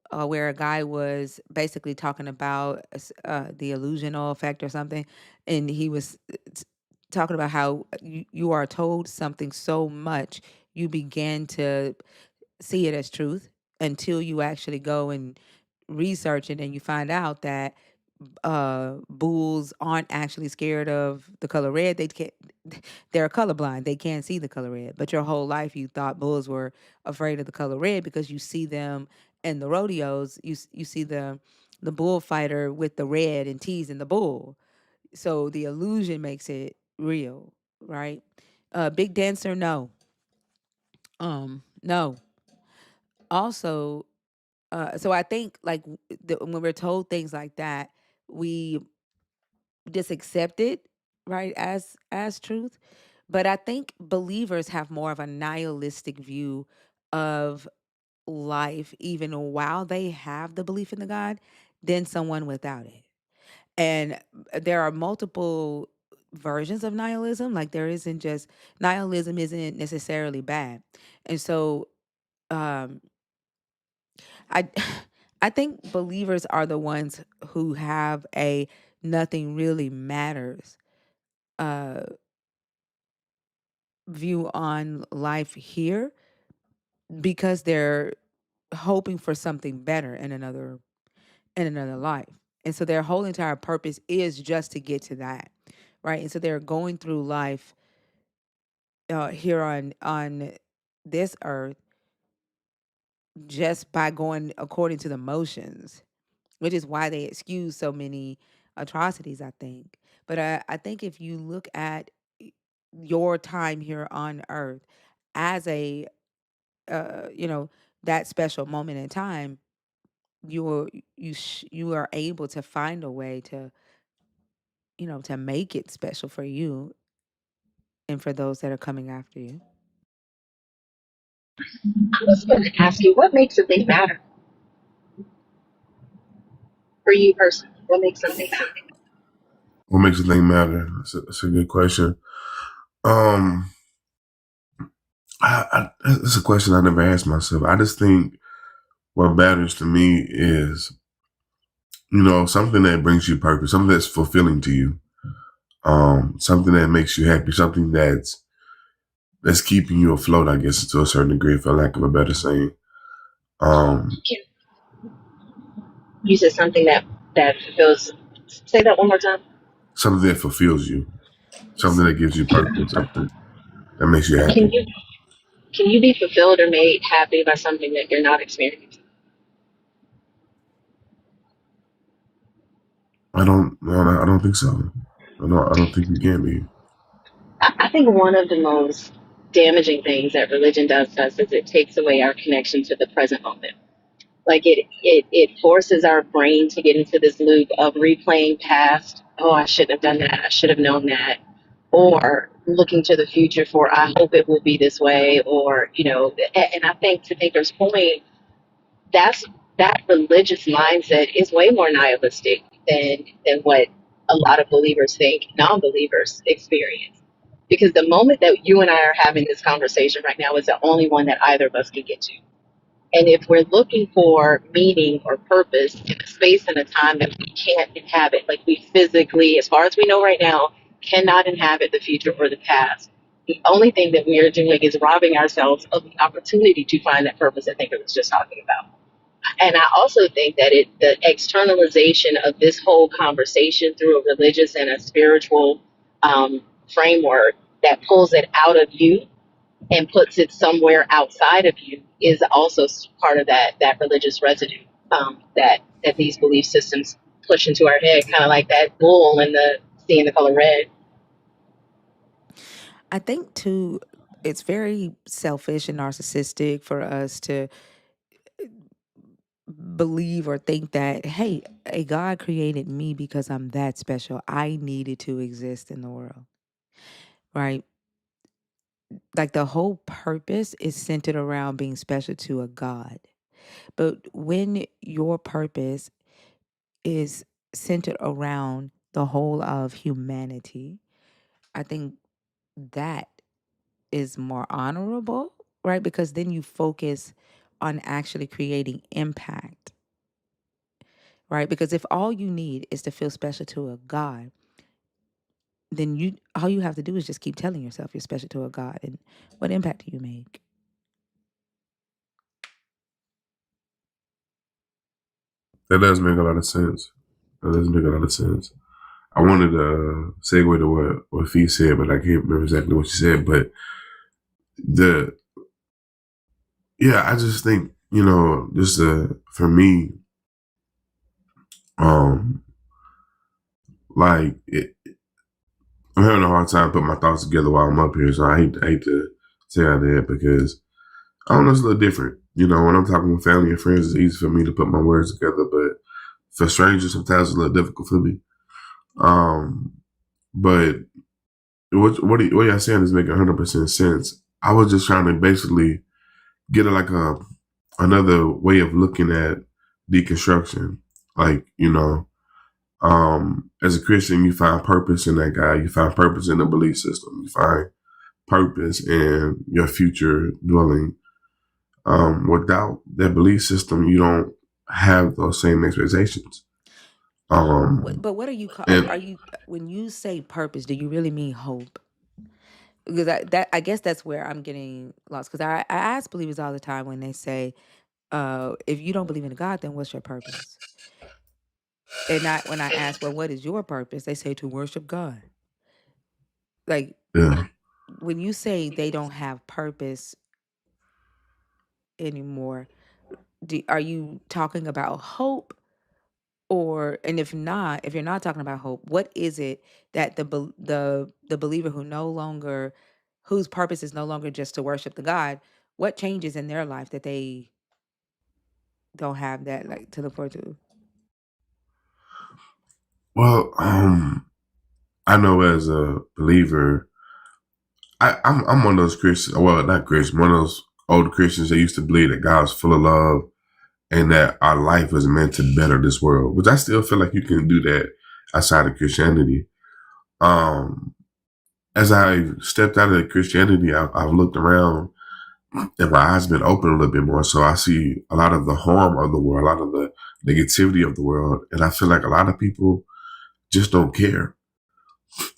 where a guy was basically talking about the illusional effect or something, and he was talking about how you are told something so much, you begin to see it as truth until you actually go and research it, and you find out that bulls aren't actually scared of the color red. They can't. They're colorblind. They can't see the color red. But your whole life, you thought bulls were afraid of the color red because you see them in the rodeos. You see the bullfighter with the red and teasing the bull. So the illusion makes it real, right? Big dancer, no, no. Also, so I think like when we're told things like that, we just accept it, right, as truth. But I think believers have more of a nihilistic view of life, even while they have the belief in the God, than someone without it. And there are multiple versions of nihilism. Like, there isn't just nihilism isn't necessarily bad. And so um I I think believers are the ones who have a nothing really matters uh view on life here, because they're hoping for something better in another life. And so their whole entire purpose is just to get to that, right? And so they're going through life here on this earth just by going according to the motions, which is why they excuse so many atrocities, I think. But I think if you look at your time here on earth as a, you know, that special moment in time, you are able to find a way to, you know, to make it special for you and for those that are coming after you. I was going to ask you, what makes a thing matter for you personally? What makes something matter? What makes a thing matter? That's a good question. Um, it's a question I never asked myself. I just think what matters to me is, you know, something that brings you purpose, something that's fulfilling to you, something that makes you happy, something that's keeping you afloat, I guess, to a certain degree, for lack of a better saying. You said something that fulfills. Say that one more time. Something that fulfills you, something that gives you purpose, something that makes you Can happy. you can you be fulfilled or made happy by something that you're not experiencing? I don't think so. I don't think you can be. I think one of the most damaging things that religion does to us is it takes away our connection to the present moment. Like it forces our brain to get into this loop of replaying past. Oh, I shouldn't have done that. I should have known that. Or looking to the future for, I hope it will be this way. Or, you know, and I think to Thinker's point, that's that religious mindset is way more nihilistic than what a lot of believers think non-believers experience. Because the moment that you and I are having this conversation right now is the only one that either of us can get to. And if we're looking for meaning or purpose in a space and a time that we can't inhabit, like we physically, as far as we know right now, cannot inhabit the future or the past, the only thing that we are doing is robbing ourselves of the opportunity to find that purpose I think I was just talking about. And I also think that the externalization of this whole conversation through a religious and a spiritual framework that pulls it out of you and puts it somewhere outside of you is also part of that religious residue that these belief systems push into our head, kind of like that bull and the seeing the color red. I think too, it's very selfish and narcissistic for us to believe or think that, hey, a God created me because I'm that special. I needed to exist in the world, right? Like the whole purpose is centered around being special to a God. But when your purpose is centered around the whole of humanity, I think that is more honorable, right? Because then you focus on actually creating impact, right? Because if all you need is to feel special to a God, then all you have to do is just keep telling yourself you're special to a God. And what impact do you make? That does make a lot of sense. That does make a lot of sense. I wanted to segue to what Fee said, but I can't remember exactly what she said. But I just think, you know, just for me, like I'm having a hard time putting my thoughts together while I'm up here. So I hate to say all that because I don't know, it's a little different. You know, when I'm talking with family and friends, it's easy for me to put my words together, but for strangers, sometimes it's a little difficult for me. But what y'all saying is making 100% sense. I was just trying to basically get another way of looking at deconstruction. Like, you know, as a Christian, you find purpose in that guy. You find purpose in the belief system. You find purpose in your future dwelling. Without that belief system, you don't have those same expectations. But what are you, And are you, when you say purpose, do you really mean hope? Because I guess that's where I'm getting lost. Because I ask believers all the time when they say, if you don't believe in a God, then what's your purpose? And when I ask, well, what is your purpose? They say to worship God. Like yeah, when you say they don't have purpose, anymore, are you talking about hope? Or, and if not, if you're not talking about hope, what is it that the believer who no longer, whose purpose is no longer just to worship the God, what changes in their life that they don't have that like to look forward to? Well, I know as a believer, I'm one of those Christians. Well, not Christian, one of those old Christians that used to believe that God was full of love and that our life was meant to better this world. Which I still feel like you can do that outside of Christianity. As I stepped out of Christianity, I've looked around and my eyes been open a little bit more. So I see a lot of the harm of the world, a lot of the negativity of the world, and I feel like a lot of people just don't care.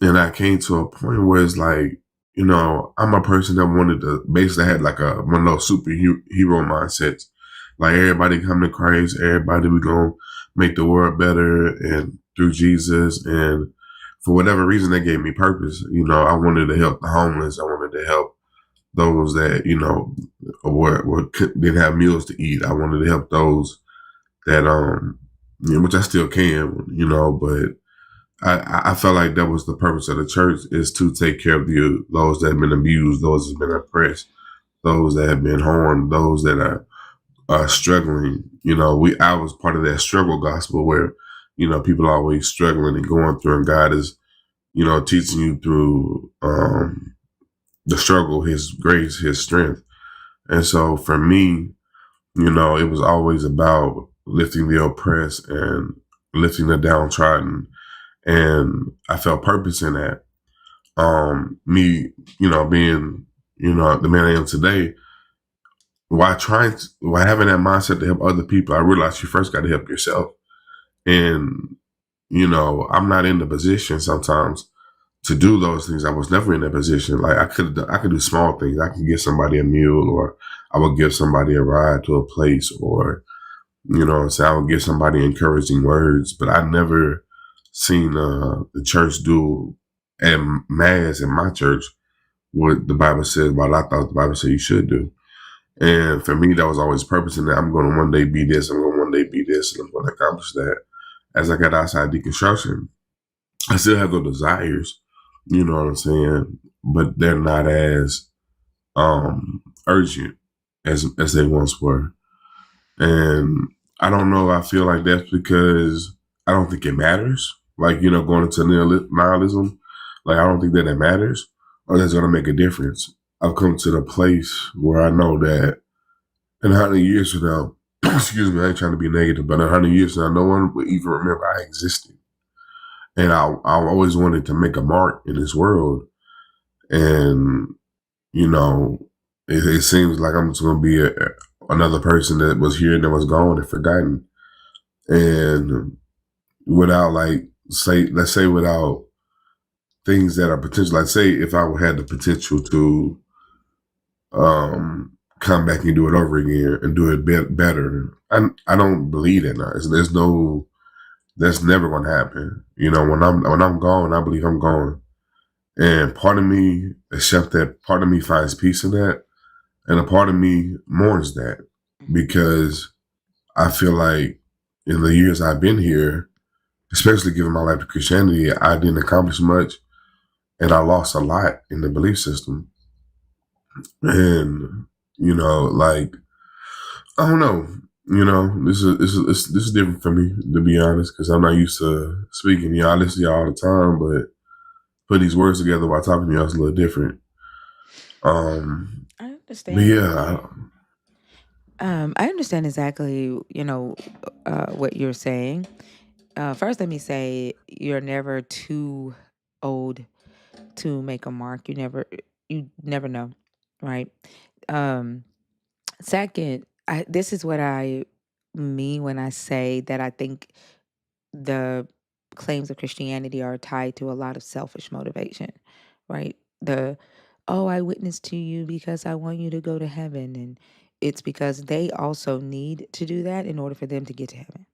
And I came to a point where it's like, I'm a person that wanted to basically had like one of those superhero mindsets. Like everybody come to Christ, everybody we gonna make the world better and through Jesus. And for whatever reason, that gave me purpose. I wanted to help the homeless. I wanted to help those that, didn't have meals to eat. I wanted to help those that, which I still can, but I felt like that was the purpose of the church, is to take care of those that have been abused, those that have been oppressed, those that have been harmed, those that are struggling. I was part of that struggle gospel where, people are always struggling and going through, and God is, teaching you through the struggle, His grace, His strength. And so for me, it was always about lifting the oppressed and lifting the downtrodden. And I felt purpose in that. Me, being, the man I am today, while having that mindset to help other people, I realized you first got to help yourself. And, I'm not in the position sometimes to do those things. I was never in that position. Like I could do small things. I could give somebody a meal, or I would give somebody a ride to a place, or, so I would give somebody encouraging words, but I never seen the church do en mass in my church what the Bible says, what I thought the Bible said you should do. And for me, that was always purpose in that I'm going to one day be this, I'm going to one day be this, and I'm going to accomplish that. As I got outside Deconstruction, I still have those desires, you know what I'm saying? But they're not as urgent as they once were. And I don't know, I feel like that's because I don't think it matters. Like, going into nihilism, like I don't think that it matters or that's going to make a difference. I've come to the place where I know that in 100 years from now, excuse me, I ain't trying to be negative, but in 100 years from now, no one will even remember I existed. And I always wanted to make a mark in this world. And, it seems like I'm just going to be another person that was here and that was gone and forgotten. And without let's say without things that are potential, like say if I had the potential to come back and do it over again and do it better, I don't believe that now. That's never going to happen. When I'm gone, I believe I'm gone. And part of me accepts that, part of me finds peace in that, and a part of me mourns that, because I feel like in the years I've been here, especially giving my life to Christianity, I didn't accomplish much, and I lost a lot in the belief system. And I don't know. This is different for me, to be honest, because I'm not used to speaking. I listen to y'all all the time, but put these words together while talking to y'all is a little different. I understand. But yeah. I understand exactly, what you're saying. First, let me say you're never too old to make a mark. You never know, right? Second, this is what I mean when I say that I think the claims of Christianity are tied to a lot of selfish motivation, right? I witness to you because I want you to go to heaven. And it's because they also need to do that in order for them to get to heaven.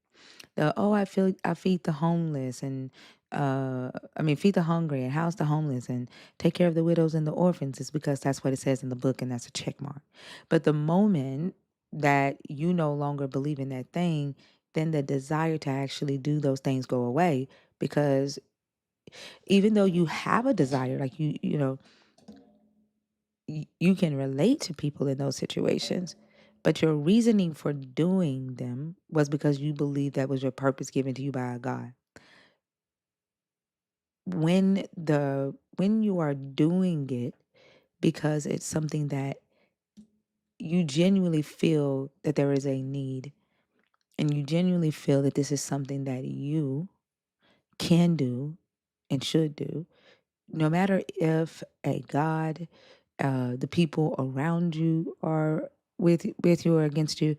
I feed the homeless and feed the hungry and house the homeless and take care of the widows and the orphans is because that's what it says in the book and that's a check mark. But the moment that you no longer believe in that thing, then the desire to actually do those things go away. Because even though you have a desire, like you know, you can relate to people in those situations, but your reasoning for doing them was because you believe that was your purpose given to you by a God. When you are doing it because it's something that you genuinely feel that there is a need, and you genuinely feel that this is something that you can do and should do, no matter if a God, the people around you are with you or against you,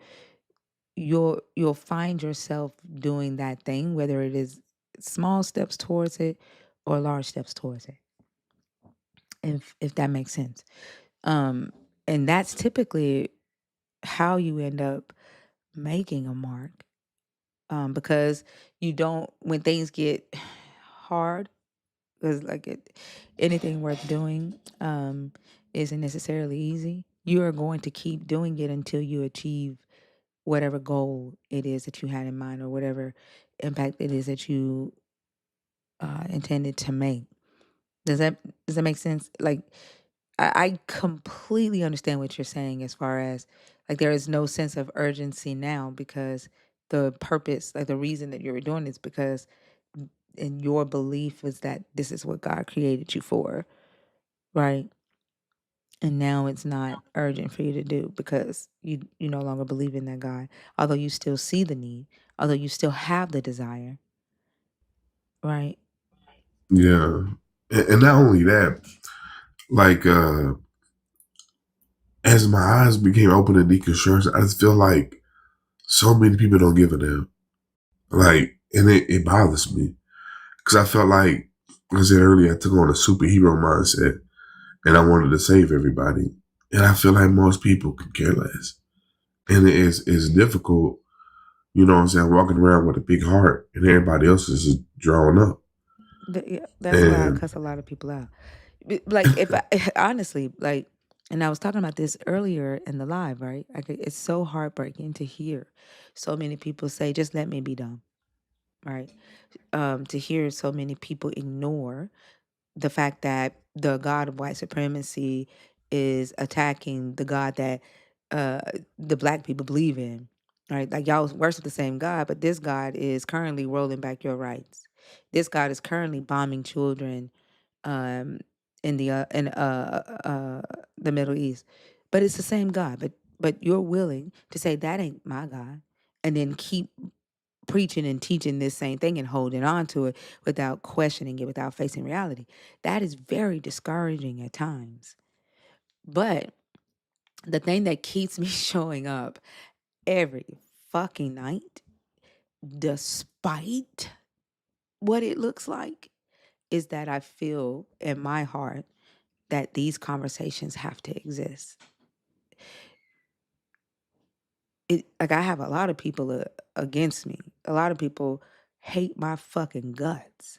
you'll find yourself doing that thing, whether it is small steps towards it or large steps towards it. If that makes sense. And that's typically how you end up making a mark. Because you don't, when things get hard, because anything worth doing isn't necessarily easy. You are going to keep doing it until you achieve whatever goal it is that you had in mind, or whatever impact it is that you intended to make. Does that make sense? Like, I completely understand what you're saying, as far as like there is no sense of urgency now, because the purpose, like the reason that you were doing is because in your belief was that this is what God created you for, right? And now it's not urgent for you to do because you no longer believe in that God, although you still see the need, although you still have the desire, right? Yeah. And not only that, like as my eyes became open to deconstruction, I just feel like so many people don't give a damn. Like, and it bothers me. Because I felt like, I said earlier, I took on a superhero mindset and I wanted to save everybody. And I feel like most people could care less. And it's difficult, you know what I'm saying, walking around with a big heart and everybody else is just drawn up. Yeah, that's why I And cuss a lot of people out. Like, if I honestly, like, and I was talking about this earlier in the live, right? Like, it's so heartbreaking to hear so many people say, "Just let me be dumb," right? To hear so many people ignore the fact that the God of white supremacy is attacking the God that uh, the black people believe in, right? Like, y'all worship the same God, but this God is currently rolling back your rights. This God is currently bombing children um, in the Middle East, but it's the same God. But you're willing to say that ain't my God, and then keep preaching and teaching this same thing and holding on to it without questioning it, without facing reality. That is very discouraging at times. But the thing that keeps me showing up every fucking night, despite what it looks like, is that I feel in my heart that these conversations have to exist. Like, I have a lot of people against me. A lot of people hate my fucking guts.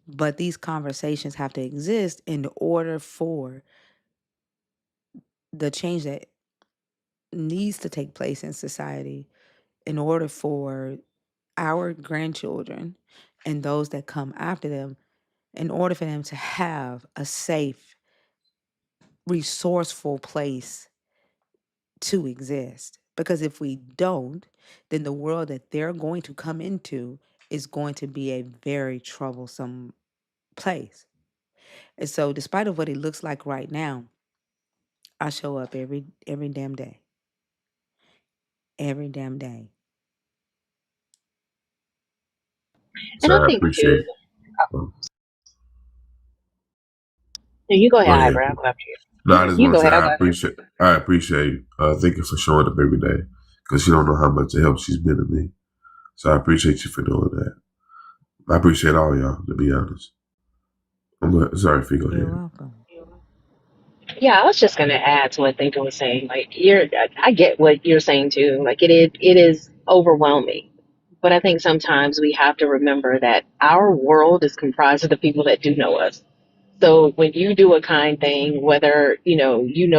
But these conversations have to exist in order for the change that needs to take place in society, in order for our grandchildren and those that come after them, in order for them to have a safe, resourceful place to exist. Because if we don't, then the world that they're going to come into is going to be a very troublesome place. And so, despite of what it looks like right now, I show up every damn day. Every damn day. And so I I think too. appreciate it. No, you go ahead, Go ahead. Ivor. I'll go after you. No, I just You want to go say ahead. I'll go after you. I appreciate thank you for showing up every day, because you don't know how much help she's been to me. So I appreciate you for doing that. I appreciate all y'all, to be honest. Sorry if you go You're ahead. welcome. Yeah, I was just gonna add to what Thinker was saying. Like, I get what you're saying too. Like, it is overwhelming, but I think sometimes we have to remember that our world is comprised of the people that do know us. So when you do a kind thing, whether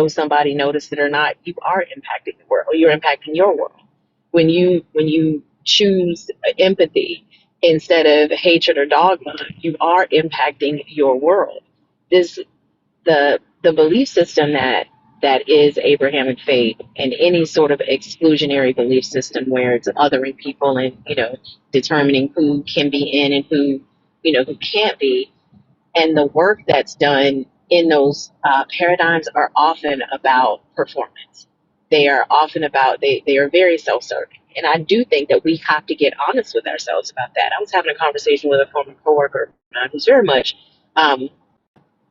somebody noticed it or not, you are impacting the world. You're impacting your world. When you choose empathy instead of hatred or dogma, you are impacting your world. This the belief system that is Abrahamic faith and any sort of exclusionary belief system where it's othering people and determining who can be in and who can't be, and the work that's done in those paradigms are often about performance. They are often about they are very self-serving, and I do think that we have to get honest with ourselves about that. I was having a conversation with a former coworker of mine who's very much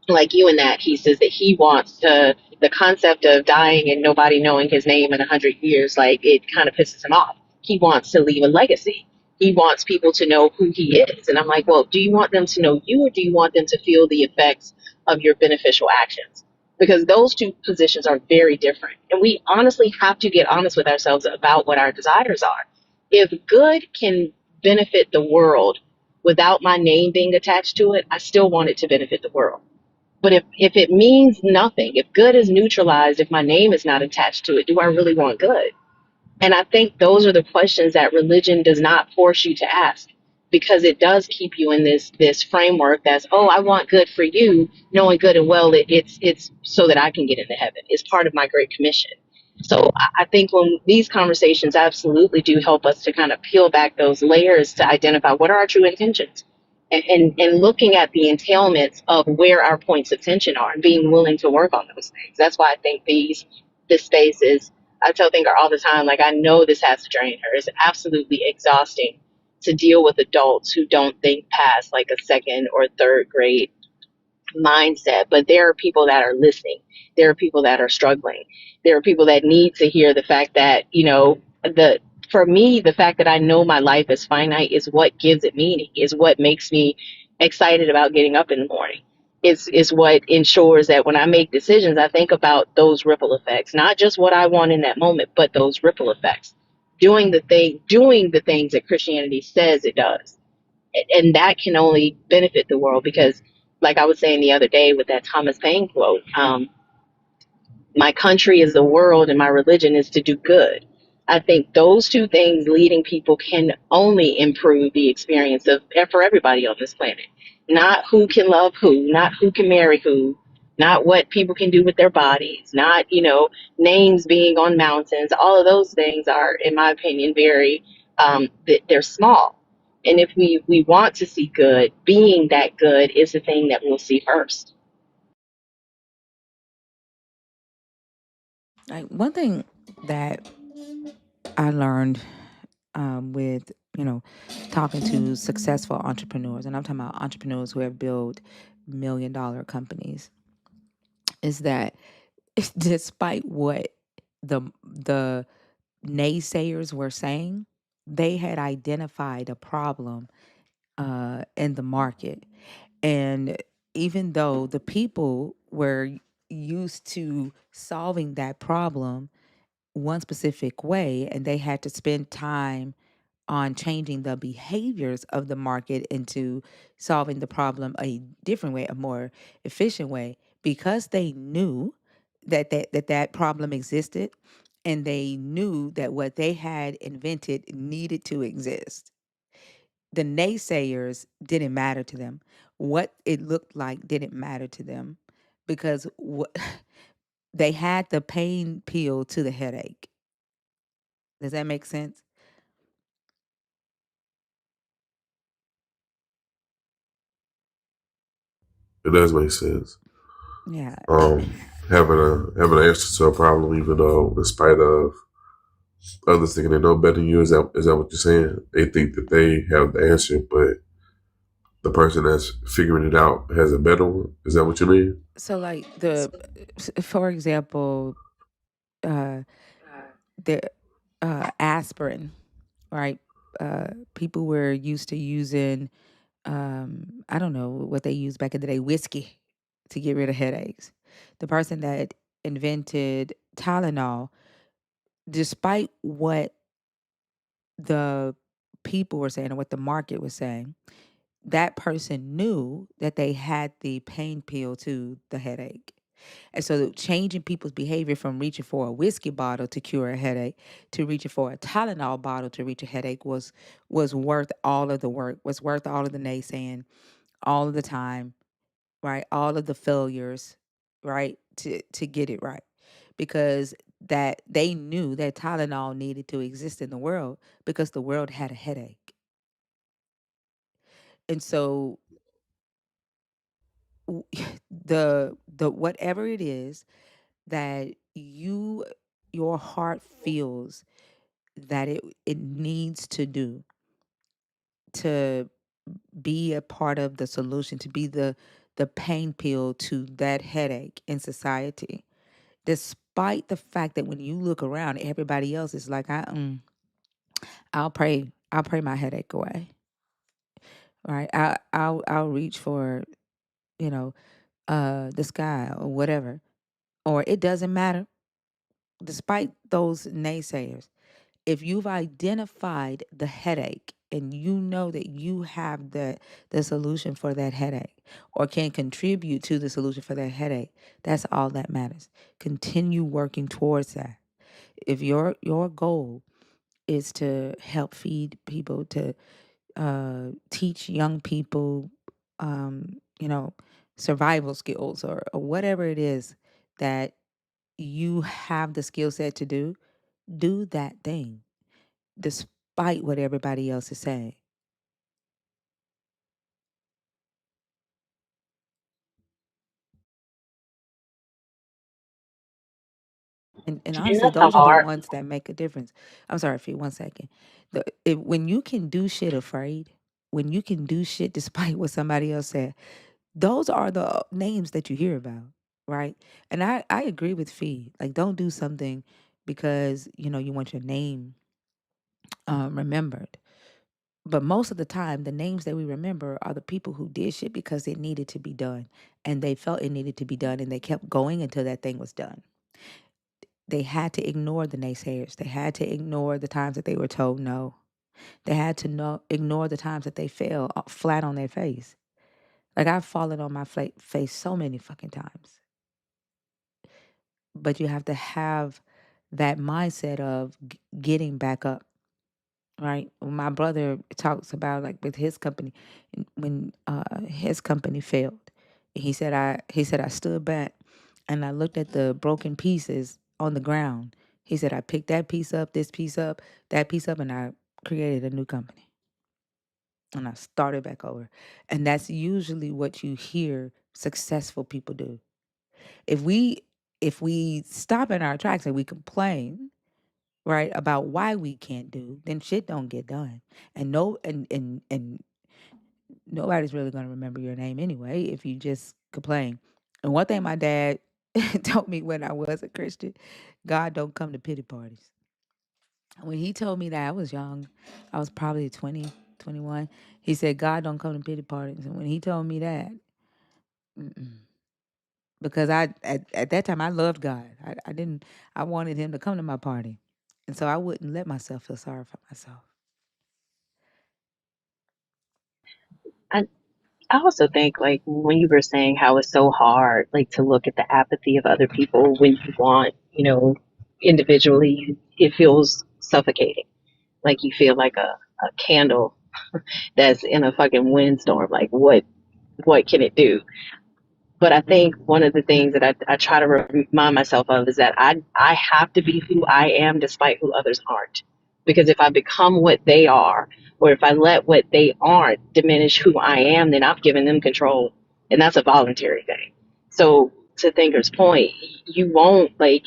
like you in that he says that he wants to the concept of dying and nobody knowing his name in 100 years, like it kind of pisses him off. He wants to leave a legacy. He wants people to know who he is. And I'm like, well, do you want them to know you, or do you want them to feel the effects of your beneficial actions? Because those two positions are very different. And we honestly have to get honest with ourselves about what our desires are. If good can benefit the world without my name being attached to it, I still want it to benefit the world. But if it means nothing, if good is neutralized, if my name is not attached to it, do I really want good? And I think those are the questions that religion does not force you to ask, because it does keep you in this framework that's, oh, I want good for you, knowing good and well it's so that I can get into heaven. It's part of my Great Commission. So I think when these conversations absolutely do help us to kind of peel back those layers to identify what are our true intentions, and looking at the entailments of where our points of tension are and being willing to work on those things. That's why I think this space is, I tell Thinker all the time, like, I know this has to drain her. It's absolutely exhausting to deal with adults who don't think past like a second or third grade mindset. But there are people that are listening. There are people that are struggling. There are people that need to hear the fact that, for me, the fact that I know my life is finite is what gives it meaning, is what makes me excited about getting up in the morning. Is what ensures that when I make decisions, I think about those ripple effects, not just what I want in that moment, but those ripple effects. Doing the things that Christianity says it does, and that can only benefit the world. Because, like I was saying the other day with that Thomas Paine quote, my country is the world and my religion is to do good. I think those two things leading people can only improve the experience of for everybody on this planet. Not who can love who, not who can marry who, not what people can do with their bodies, not, names being on mountains. All of those things are, in my opinion, very, they're small. And if we want to see good, being that good is the thing that we'll see first. Like, one thing that I learned with talking to successful entrepreneurs, and I'm talking about entrepreneurs who have built $1 million companies, is that despite what the naysayers were saying, they had identified a problem in the market. And even though the people were used to solving that problem one specific way, and they had to spend time on changing the behaviors of the market into solving the problem a different way, a more efficient way, because they knew that problem existed, and they knew that what they had invented needed to exist. The naysayers didn't matter to them. What it looked like didn't matter to them, because they had the pain pill to the headache. Does that make sense? It does make sense. Yeah. Having an answer to a problem, even though, in spite of others thinking they know better than you, is that what you're saying? They think that they have the answer, but the person that's figuring it out has a better one. Is that what you mean? So, like, for example, uh, the aspirin, right? People were used to using, I don't know what they used back in the day, whiskey to get rid of headaches. The person that invented Tylenol, despite what the people were saying and what the market was saying, that person knew that they had the pain pill to the headache. And so changing people's behavior from reaching for a whiskey bottle to cure a headache to reaching for a Tylenol bottle to reach a headache was worth all of the work, was worth all of the naysaying, all of the time, right? All of the failures, right? To get it right. Because that they knew that Tylenol needed to exist in the world because the world had a headache. And so the whatever it is that your heart feels that it needs to do to be a part of the solution, to be the pain pill to that headache in society, despite the fact that when you look around, everybody else is like, I'll pray my headache away, right? I'll reach for, you know, the sky or whatever, or it doesn't matter. Despite those naysayers, if you've identified the headache and you know that you have the solution for that headache or can contribute to the solution for that headache, that's all that matters. Continue working towards that. If your goal is to help feed people, to teach young people, you know, survival skills or whatever it is that you have the skill set to do that thing despite what everybody else is saying. And And honestly, that's the those are the hard. ones that make a difference. I'm sorry, Fee, 1 second. When you can do shit afraid, when you can do shit despite what somebody else said, those are the names that you hear about, right? And I agree with Fee. Like, don't do something because, you want your name remembered. But most of the time, the names that we remember are the people who did shit because it needed to be done. And they felt it needed to be done and they kept going until that thing was done. They had to ignore the naysayers. They had to ignore the times that they were told no. They had to ignore the times that they fell flat on their face. Like, I've fallen on my face so many fucking times. But you have to have that mindset of getting back up, right? My brother talks about, like, with his company, when his company failed, he said I stood back and I looked at the broken pieces on the ground. He said I picked that piece up, this piece up, that piece up, and I created a new company and I started back over. And that's usually what you hear successful people do. If we stop in our tracks and we complain, right, about why we can't do, then shit don't get done. And no and nobody's really gonna remember your name anyway if you just complain. And one thing my dad told me when I was a Christian, God don't come to pity parties. When he told me that, I was young. I was probably 20, 21. He said, God don't come to pity parties. And when he told me that, mm-mm. Because at that time I loved God. I wanted him to come to my party. And so I wouldn't let myself feel sorry for myself. I, I also think, like, when you were saying how it's so hard, like, to look at the apathy of other people when you want, individually, it feels suffocating. Like, you feel like a candle that's in a fucking windstorm. Like, what can it do? But I think one of the things that I try to remind myself of is that I have to be who I am despite who others aren't. Because if I become what they are, or if I let what they aren't diminish who I am, then I've given them control. And that's a voluntary thing. So, to Thinker's point, you won't like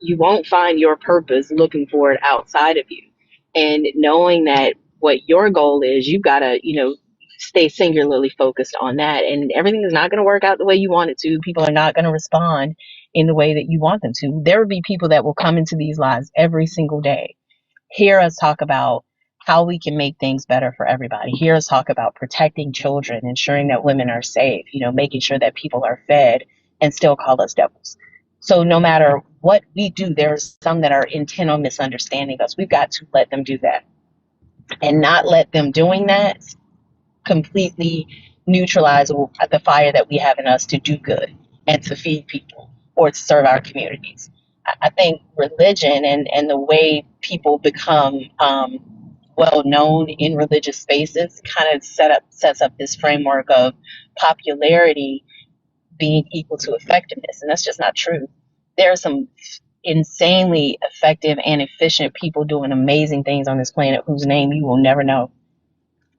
you won't find your purpose looking for it outside of you. And knowing that what your goal is, you've got to, stay singularly focused on that. And everything is not going to work out the way you want it to. People are not going to respond in the way that you want them to. There will be people that will come into these lives every single day, hear us talk about how we can make things better for everybody. Hear us talk about protecting children, ensuring that women are safe, making sure that people are fed, and still call us devils. So no matter what we do, there's some that are intent on misunderstanding us. We've got to let them do that and not let them doing that completely neutralize the fire that we have in us to do good and to feed people or to serve our communities. I think religion and the way people become well known in religious spaces kind of sets up this framework of popularity being equal to effectiveness, and that's just not true. There are some insanely effective and efficient people doing amazing things on this planet whose name you will never know,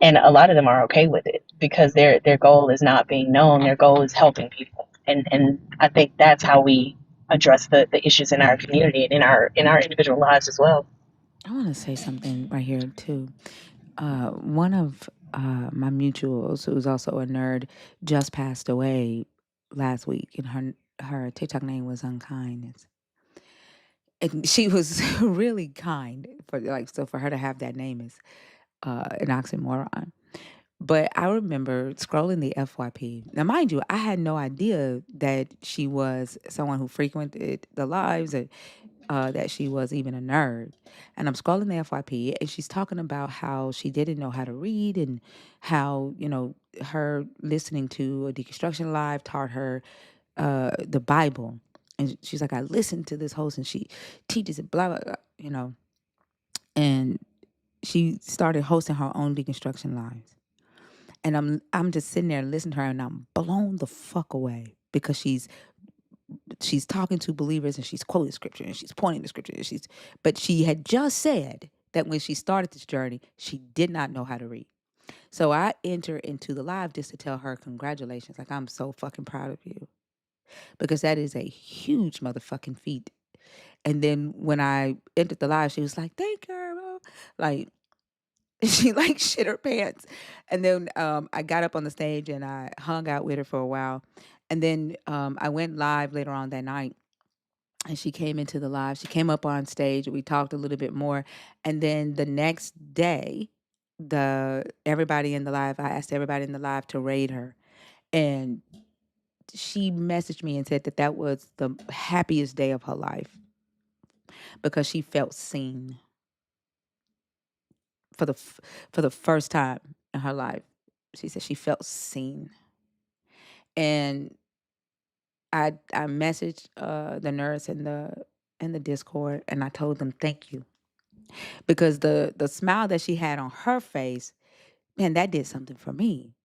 and a lot of them are okay with it because their goal is not being known. Their goal is helping people, and I think that's how we address the issues in our community and in our individual lives as well. I want to say something right here too. One of my mutuals, who's also a nerd, just passed away last week, and her TikTok name was Unkindness. And she was really kind for her to have that name is an oxymoron. But I remember scrolling the FYP. Now, mind you, I had no idea that she was someone who frequented the lives and that she was even a nerd. And I'm scrolling the FYP and she's talking about how she didn't know how to read and how, her listening to a Deconstruction live taught her the Bible. And she's like, I listened to this host and she teaches it, blah, blah, blah. And she started hosting her own Deconstruction lives. And I'm just sitting there listening to her and I'm blown the fuck away because she's talking to believers and she's quoting scripture and she's pointing to scripture but she had just said that when she started this journey, she did not know how to read. So I enter into the live just to tell her congratulations. Like, I'm so fucking proud of you because that is a huge motherfucking feat. And then when I entered the live, she was like, thank you. Like, she like shit her pants. And then I got up on the stage and I hung out with her for a while. And then I went live later on that night and she came into the live. She came up on stage. We talked a little bit more. And then the next day, everybody in the live, I asked everybody in the live to raid her. And she messaged me and said that was the happiest day of her life because she felt seen for the first time in her life. She said she felt seen. And I messaged the nurse in the Discord and I told them thank you. Because the smile that she had on her face, man, that did something for me.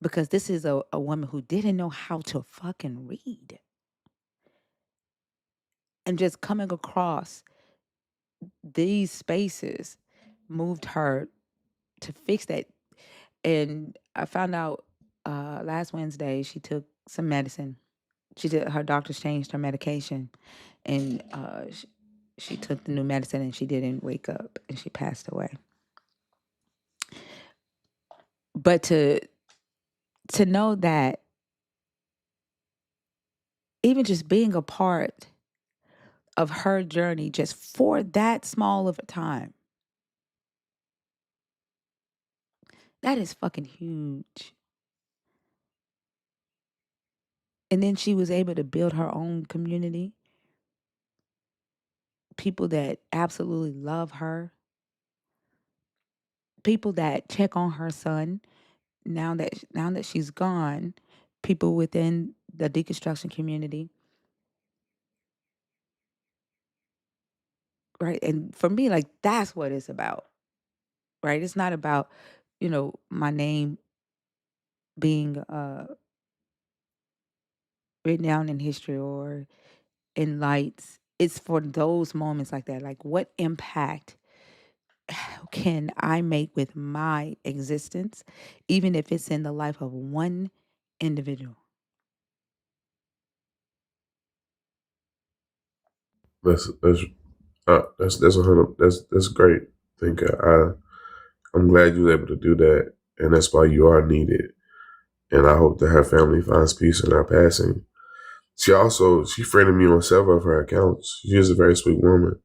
Because this is a woman who didn't know how to fucking read. And just coming across these spaces moved her to fix that. And I found out last Wednesday she took some medicine. Her doctors changed her medication. And she took the new medicine and she didn't wake up and she passed away. But to know that even just being a part of her journey just for that small of a time, that is fucking huge. And then she was able to build her own community, people that absolutely love her, people that check on her son now that she's gone, people within the Deconstruction community. Right. And for me, like, that's what it's about. Right. It's not about, my name being written down in history or in lights. It's for those moments like that. Like, what impact can I make with my existence, even if it's in the life of one individual? That's 100. That's great. I think I'm glad you were able to do that, and that's why you are needed. And I hope that her family finds peace in her passing. She friended me on several of her accounts. She is a very sweet woman.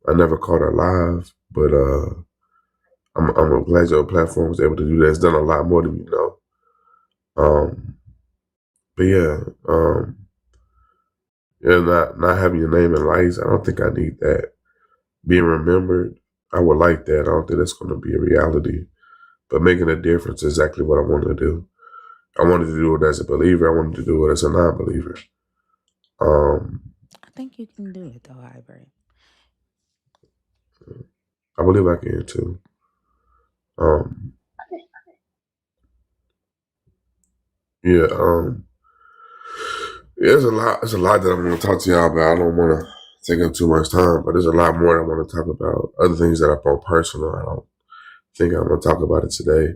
I never caught her live, but I'm glad your platform was able to do that. It's done a lot more than you know. But yeah, not having your name in lights, I don't think I need that. Being remembered, I would like that. I don't think that's going to be a reality. but making a difference is exactly what I wanted to do. I wanted to do it as a believer. I wanted to do it as a non-believer. I think you can do it though, Hybrid. I believe I can too. Yeah. Yeah, there's a lot. There's a lot that I'm going to talk to y'all about. I don't want to take up too much time, but there's a lot more I want to talk about. Other things that are more personal. I don't think I'm going to talk about it today.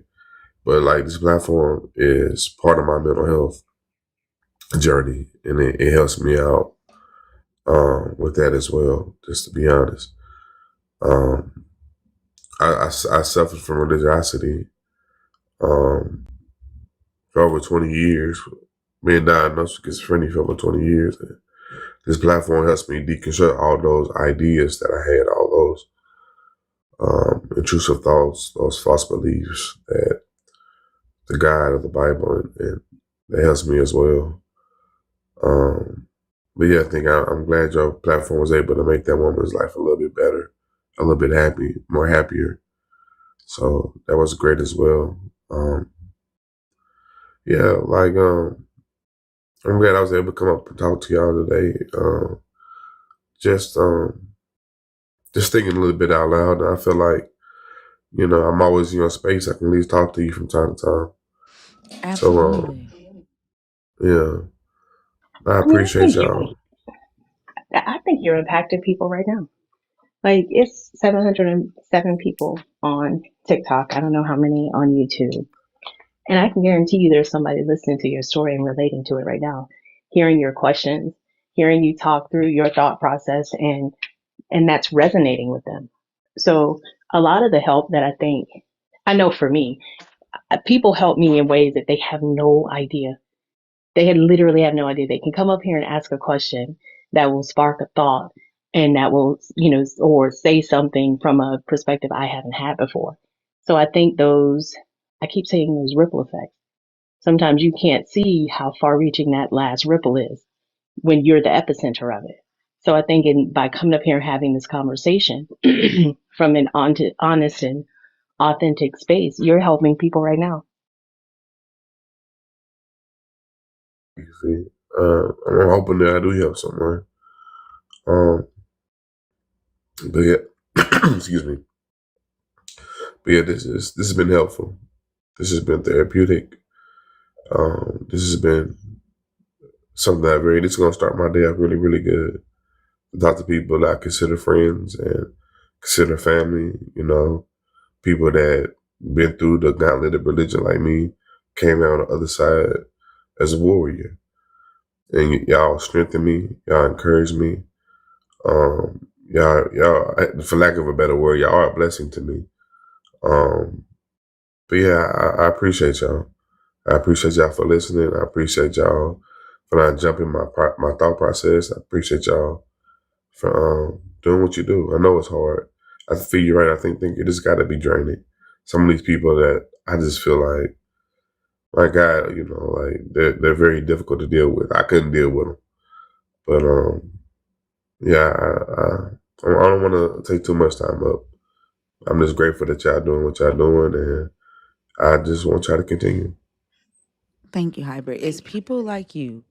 But like this platform is part of my mental health journey, and it helps me out with that as well. Just to be honest, um, I suffered from religiosity for over 20 years. Being diagnosed with schizophrenia for over 20 years. And this platform helps me deconstruct all those ideas that I had, all those intrusive thoughts, those false beliefs that the God of the Bible, and that helps me as well. But yeah, I think I'm glad your platform was able to make that woman's life a little bit better, a little bit more happier. So that was great as well. Yeah, like I'm glad I was able to come up and talk to y'all today. Just just thinking a little bit out loud. And I feel like, I'm always in your space. I can at least talk to you from time to time. So Absolutely. yeah, I I mean, I appreciate think y'all. you're impacting people right now. Like it's 707 people on TikTok. I don't know how many on YouTube. And I can guarantee you there's somebody listening to your story and relating to it right now, hearing your questions, hearing you talk through your thought process, and that's resonating with them. So a lot of the help that I know for me, people help me in ways that they have no idea. They had literally have no idea. They can come up here and ask a question that will spark a thought and that will, or say something from a perspective I haven't had before. So I think I keep saying those ripple effects. Sometimes you can't see how far reaching that last ripple is when you're the epicenter of it. So I think by coming up here and having this conversation from an honest and authentic space, you're helping people right now. You see, I'm hoping that I do help someone. But yeah, excuse me. But yeah, this has been helpful. This has been therapeutic. This has been something that this is gonna start my day off really, really good. Talk to people that I consider friends and consider family. People that been through the gauntlet of religion like me, came out on the other side as a warrior, and y'all strengthen me. Y'all encourage me. Y'all, for lack of a better word, y'all are a blessing to me. But yeah, I appreciate y'all. I appreciate y'all for listening. I appreciate y'all for not jumping my thought process. I appreciate y'all for doing what you do. I know it's hard. I feel you right. I think it just got to be draining. Some of these people that I just feel like, my God, like they're very difficult to deal with. I couldn't deal with them, but yeah, I don't want to take too much time up. I'm just grateful that y'all doing what y'all doing, and I just want y'all to continue. Thank you, Hybrid. It's people like you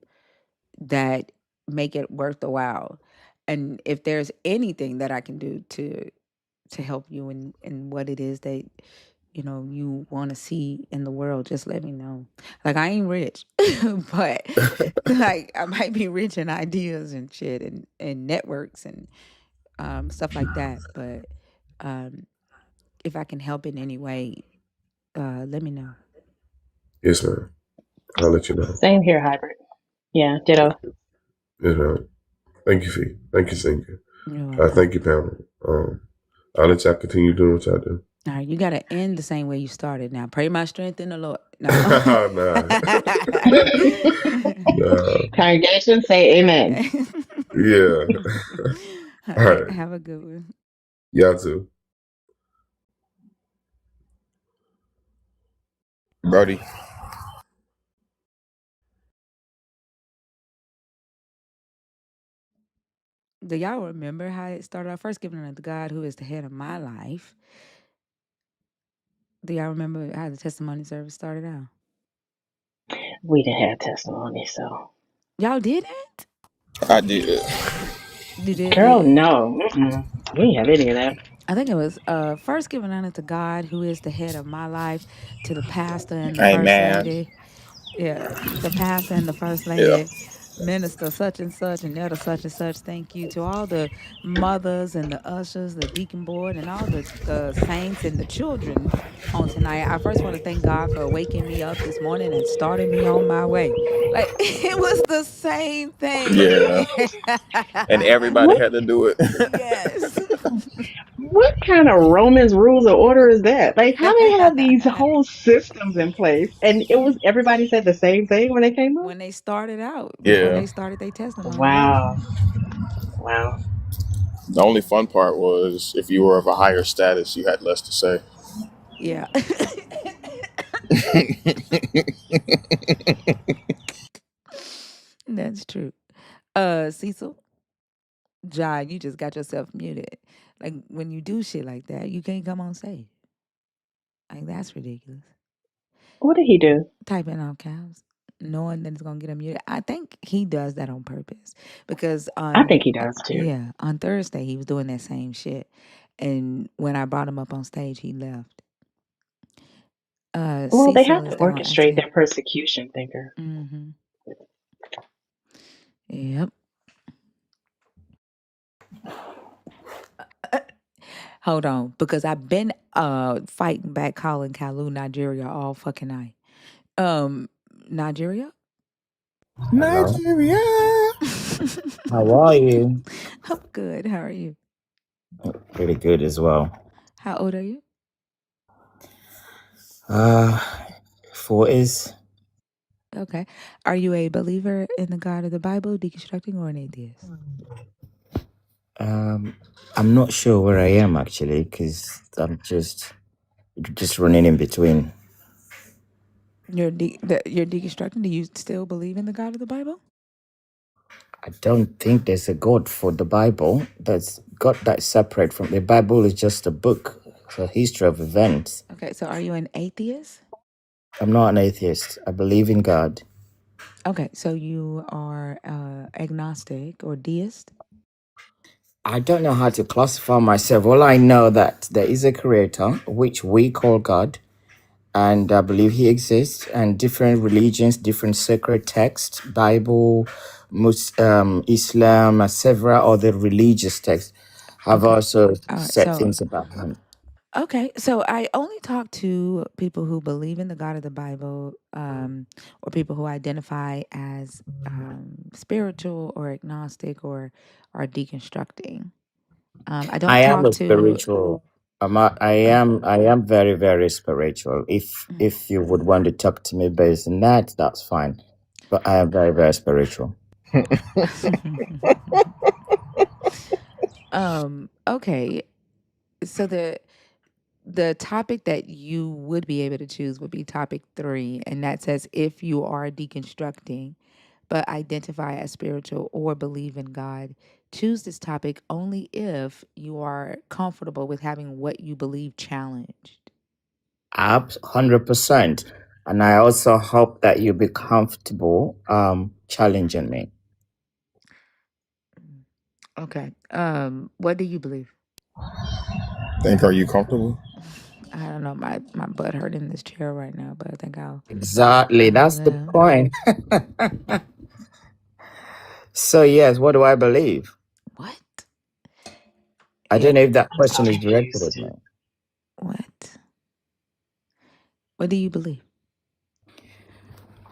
that make it worth the while. And if there's anything that I can do to help you in what it is that you want to see in the world, just let me know. Like I ain't rich, but like I might be rich in ideas and shit and networks and stuff like that. But um, if I can help in any way, let me know. Yes, ma'am. I'll let you know. Same here, hybrid. Yeah, ditto. Yes, ma'am. Thank you, Fee. Thank you, Cynthia. You're welcome. Thank you, Pamela. I'll let y'all continue doing what y'all do. All right, you got to end the same way you started. Now, pray my strength in the Lord. No. Nah. Nah. Congregation, say amen. Yeah. All All right, right. have a good one. Y'all too. Brody. Do y'all remember how it started? I first giving it to God, who is the head of my life. Do y'all remember how the testimony service started out? We didn't have testimony, so. Y'all didn't? I did. You did? Girl, no. Mm-mm. We didn't have any of that. I think it was first giving honor to God, who is the head of my life, to the pastor and the first Amen. lady. Yeah, the pastor and the first Yeah. lady, minister such and elder such and such. Thank you to all the mothers and the ushers, the deacon board, and all the saints and the children on tonight. I first want to thank God for waking me up this morning and starting me on my way. Like it was the same thing. Yeah. And everybody What had to do it. Yes. what kind of Romans rules of order is that? Like how they have these whole systems in place and it was everybody said the same thing when they came up? When they started out, before Yeah. they started their testimony, yeah. Wow. Wow. The only fun part was if you were of a higher status, you had less to say. Yeah. That's true. Cecil, Jai, you just got yourself muted. Like when you do shit like that, you can't come on stage. Like that's ridiculous. What did he do? Typing out cows, knowing that it's gonna get him muted. I think he does that on purpose because I think he does too. on Thursday he was doing that same shit, and when I brought him up on stage, he left. Well, they Cecil have is to down on orchestrate STF. their persecution, thinker. Mm-hmm. Yep. Hold on, because I've been fighting back calling Kalu Nigeria all fucking night. Nigeria? Hello. Nigeria. How are you? I'm good. How are you? Pretty good as well. How old are you? Uh, 40s. Okay. Are you a believer in the God of the Bible, deconstructing, or an atheist? I'm not sure where I am actually, because I'm just running in between. You're deconstructing. Do you still believe in the God of the Bible? I don't think there's a God for the Bible. That's God that's separate from the Bible is just a book, it's a history of events. Okay. So are you an atheist? I'm not an atheist. I believe in God. Okay. So you are agnostic or deist? I don't know how to classify myself. All I know that there is a creator, which we call God, and I believe he exists, and different religions, different sacred texts, Bible, Islam, and several other religious texts have Okay. also All right. said So things about him. okay, so I only talk to people who believe in the God of the Bible, or people who identify as spiritual or agnostic or are deconstructing. I I don't am talk a to. spiritual. Uh, I am very, very spiritual. If you would want to talk to me based on that, that's fine. But I am very, very spiritual. okay, so the topic that you would be able to choose would be topic 3, and that says if you are deconstructing but identify as spiritual or believe in God, choose this topic only if you are comfortable with having what you believe challenged. 100%. And I also hope that you be comfortable challenging me. Okay. What do you believe? Think, are you comfortable? I don't know. My butt hurt in this chair right now, but I think Exactly. I'll That's the live. point. So, yes, what do I believe? What? I Yeah. don't know if that That's all question is you get directed used at to. me. What? What do you believe?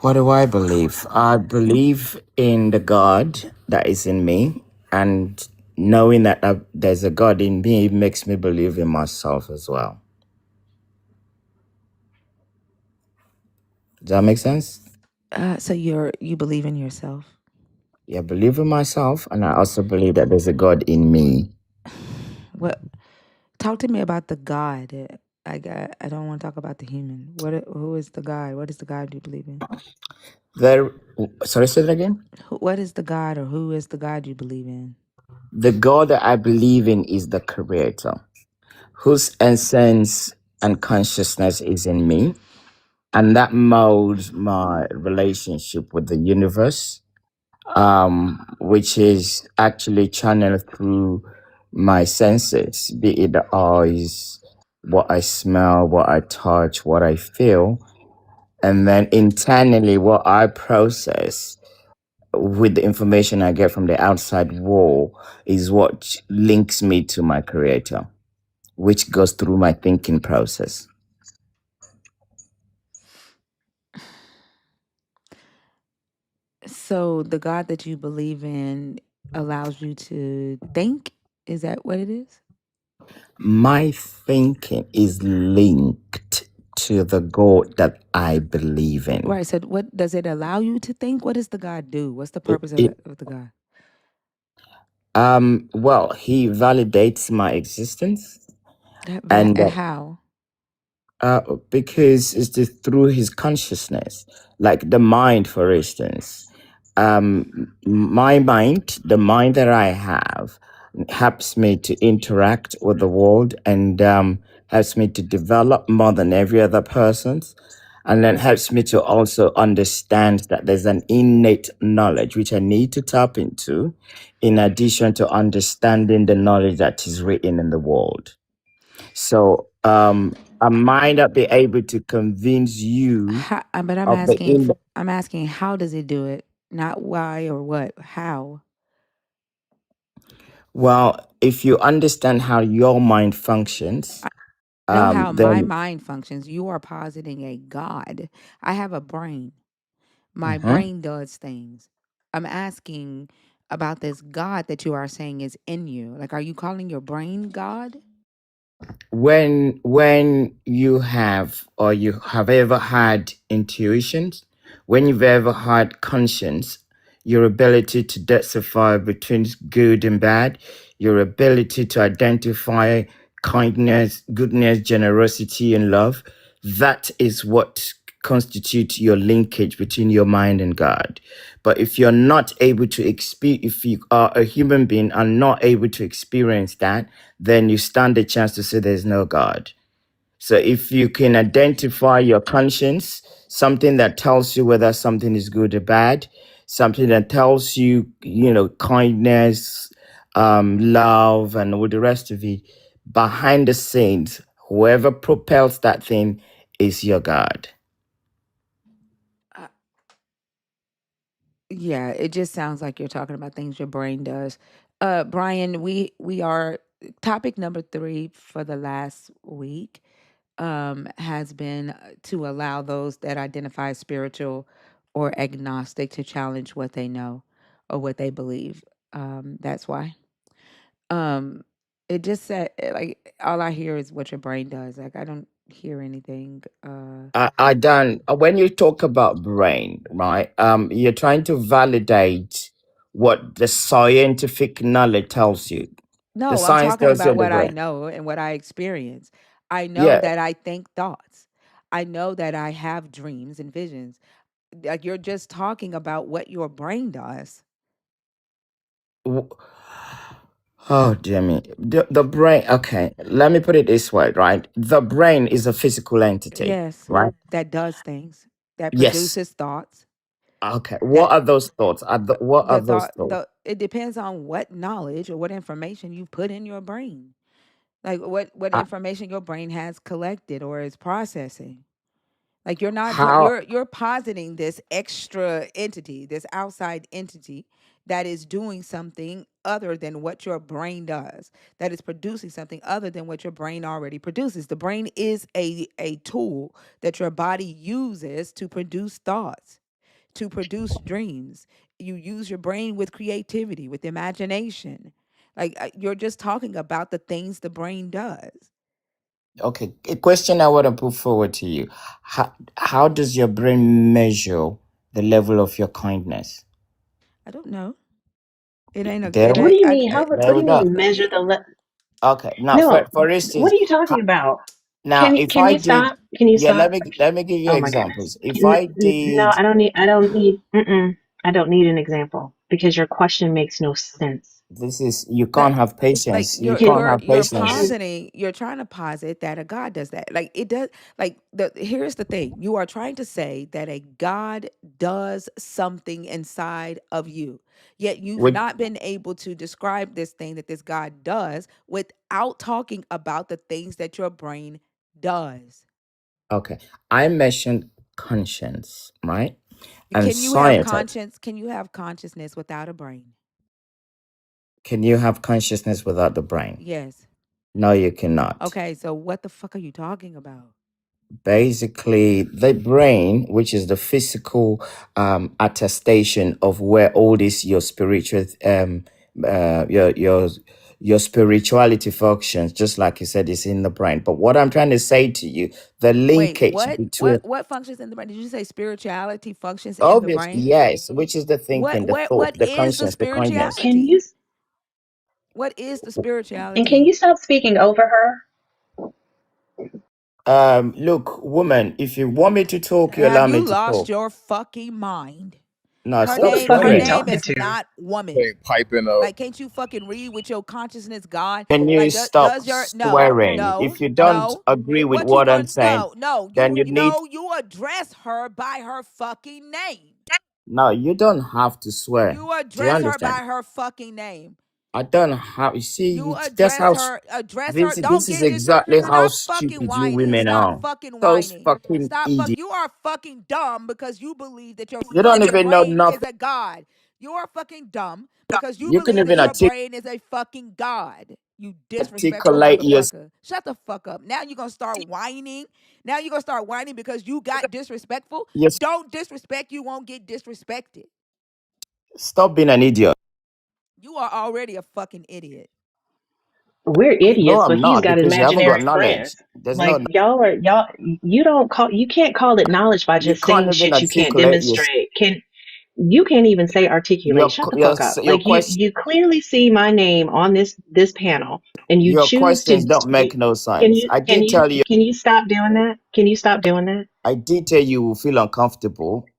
What do I believe? I believe in the God that is in me, and knowing that there's a God in me makes me believe in myself as well. Does that make sense? So you believe in yourself? Yeah, I believe in myself, and I also believe that there's a God in me. What? Talk to me about the God. I don't want to talk about the human. Who is the God? What is the God you believe in? There, sorry, say that again. What is the God, or who is the God you believe in? The God that I believe in is the Creator, whose essence and consciousness is in me, and that molds my relationship with the universe, which is actually channeled through my senses, be it the eyes, what I smell, what I touch, what I feel, and then internally what I process with the information I get from the outside world is what links me to my creator, which goes through my thinking process. So the God that you believe in allows you to think? Is that what it is? My thinking is linked to the God that I believe in. Right. So what does it allow you to think? What does the God do? What's the It, purpose it of the God? well, he validates my existence, That, and how? because it's just through his consciousness, like the mind, for instance. My mind, the mind that I have, helps me to interact with the world, and helps me to develop more than every other person's. And then helps me to also understand that there's an innate knowledge which I need to tap into, in addition to understanding the knowledge that is written in the world. So I might not be able to convince you How, but of the in. I'm asking how does it do it? Not why or what. How? Well, if you understand how your mind functions, I know how my then mind functions. You are positing a God. I have a brain. My Mhm. brain does things. I'm asking about this God that you are saying is in you. Like, are you calling your brain God? when you have, or you have ever had intuitions, when you've ever had conscience, your ability to decipher between good and bad, your ability to identify kindness, goodness, generosity, and love, that is what constitutes your linkage between your mind and God. But if you're not able to experience, if you are a human being and not able to experience that, then you stand a chance to say there's no God. So if you can identify your conscience, something that tells you whether something is good or bad, something that tells you, kindness, love, and all the rest of it, behind the scenes, whoever propels that thing is your God. Uh, yeah, it just sounds like you're talking about things your brain does. Brian, we are topic number 3 for the last week. Has been to allow those that identify as spiritual or agnostic to challenge what they know or what they believe. That's why. Um, it just said like all I hear is what your brain does. Like I don't hear anything. I don't. When you talk about brain, right? You're trying to validate what the scientific knowledge tells you. The No, I'm science talking tells you about the what I brain. know and what I experience. I know Yeah. that I think thoughts. I know that I have dreams and visions. Like you're just talking about what your brain does. W- Oh, dear me. The brain. Okay, let me put it this way, right? The brain is a physical entity, Yes, right? that does things. That Yes. produces thoughts. Okay. What That are those thoughts? What are the those thought thoughts? the it depends on what knowledge or what information you put in your brain. Like what Uh, information your brain has collected or is processing. Like you're not how? you're positing this extra entity, this outside entity that is doing something other than what your brain does. That is producing something other than what your brain already produces. The brain is a tool that your body uses to produce thoughts, to produce dreams. You use your brain with creativity, with imagination. Like you're just talking about the things the brain does. Okay. A question I want to put forward to you: how does your brain measure the level of your kindness? I don't know. It ain't a There it What we do ain't you I, mean? I What there do we you go. mean measure the? Okay. Now, No. for What instance, are you talking about? now if Can I you did, stop? Can you yeah, stop? let me give you Oh my goodness. examples. If I No, did, I don't need. I don't need. I don't need an example because your question makes no sense. This is you Like can't have like patience. You you're can't you're have you're patience. positing, you're trying to posit that a God does that. Like it does, like here's the thing. You are trying to say that a God does something inside of you. Yet you've With not been able to describe this thing that this God does without talking about the things that your brain does. okay, I mentioned conscience, right? And Can you have scientists. conscience? Can you have consciousness without a brain? Can you have consciousness without the brain? Yes. No, you cannot. Okay, so what the fuck are you talking about? Basically, the brain, which is the physical attestation of where all this your spiritual uh your your your spirituality functions, just like you said, is in the brain. But what I'm trying to say to you, the Wait, linkage what between what functions in the brain? Did you say spirituality functions in the obviously brain? yes, which is the What thinking, the what thought, what the is the conscience, the kindness. Can spirituality? you What is the and can spirituality? you stop speaking over her? Look, woman, if you want me to talk, you Have allow me you to lost talk. your fucking mind? No, Her Who stop the name fuck are her you swearing. name talking is to? not woman. They piping up. Like can't you fucking read with your consciousness, God? Can you Like stop does your no, swearing? no, If you don't no. agree with What you what I'm going saying, no, no, then you you need. know you address her by her fucking name. No, you don't have to swear. You Do you address her understand? by her fucking name. I don't have. You see, You that's address how. her, address her. This Don't is get dis. exactly how Stop fucking stupid you whining. women Stop are. fucking Those whining. fucking Stop fuck. idiots. You are fucking dumb because you believe that your You don't fucking even know brain is nothing. a god. You are fucking dumb because you You can believe that even your brain is a fucking god. You disrespectful articulate your motherfucker. Shut the fuck up. Now you're gonna start whining. Now you're gonna start whining because you got disrespectful. your. Don't disrespect. You won't get disrespected. Stop being an idiot. You are already a fucking idiot. We're No, idiots, but I'm he's not got because you haven't got imaginary knowledge. friends. There's Like no. y'all you don't call you can't call it knowledge by You just can't saying even shit you can't articulate your demonstrate. Can you can't even say articulate. your Shut the your fuck up. your Like question. you clearly see my name on this panel and you Your choose to questions don't make no sense. I did tell you. can you stop doing that? Can you stop doing that? I did tell you will feel uncomfortable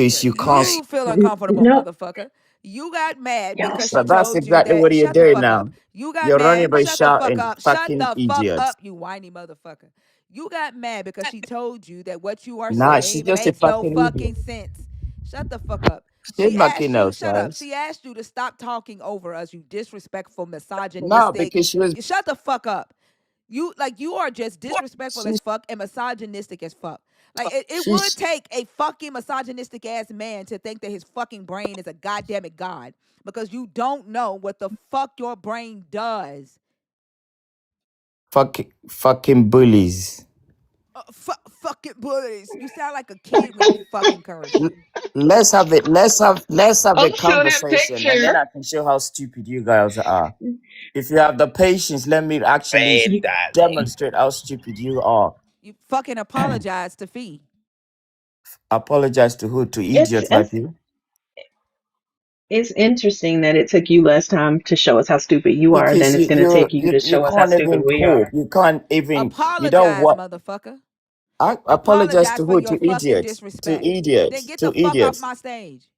Yeah, because you can't. you feel uncomfortable, No, motherfucker. You got mad y'all because she So that's told you exactly that. what you're Shut the doing fuck now. up. You got You're running mad. by Shut the fuck shouting, up. Shut fucking the fuck idiots. up, you whiny motherfucker. You got mad because she told you that what you are Nah, she's saying just a makes no fucking idiot. fucking sense. Shut the fuck up. She's She making asked no you, shut up. sense. She asked you to stop talking over us, you disrespectful, No, misogynistic. because she was. Shut the fuck up. You are just disrespectful She's as fuck and misogynistic as fuck. Like it would she's take a fucking misogynistic ass man to think that his fucking brain is a goddamn it god because you don't know what the fuck your brain does. fucking bullies. Fucking bullies. You sound like a kid when you fucking curse. L- let's have a oh, show that conversation, and then picture. I can show how stupid you guys are. If you have the patience, let me actually Man, You, darling. demonstrate how stupid you are. You fucking apologize to Fee. Apologize to who? To it's idiots like it's you? it's interesting that it took you less time to show us how stupid you are than Because it's you going to you take you you, to you show us how can't stupid even we talk. are. You can't even. You don't Apologize, what? motherfucker. I apologize Apologize to for who? your To fucking idiots. To disrespect. Then idiots. get To the fuck off idiots. my stage.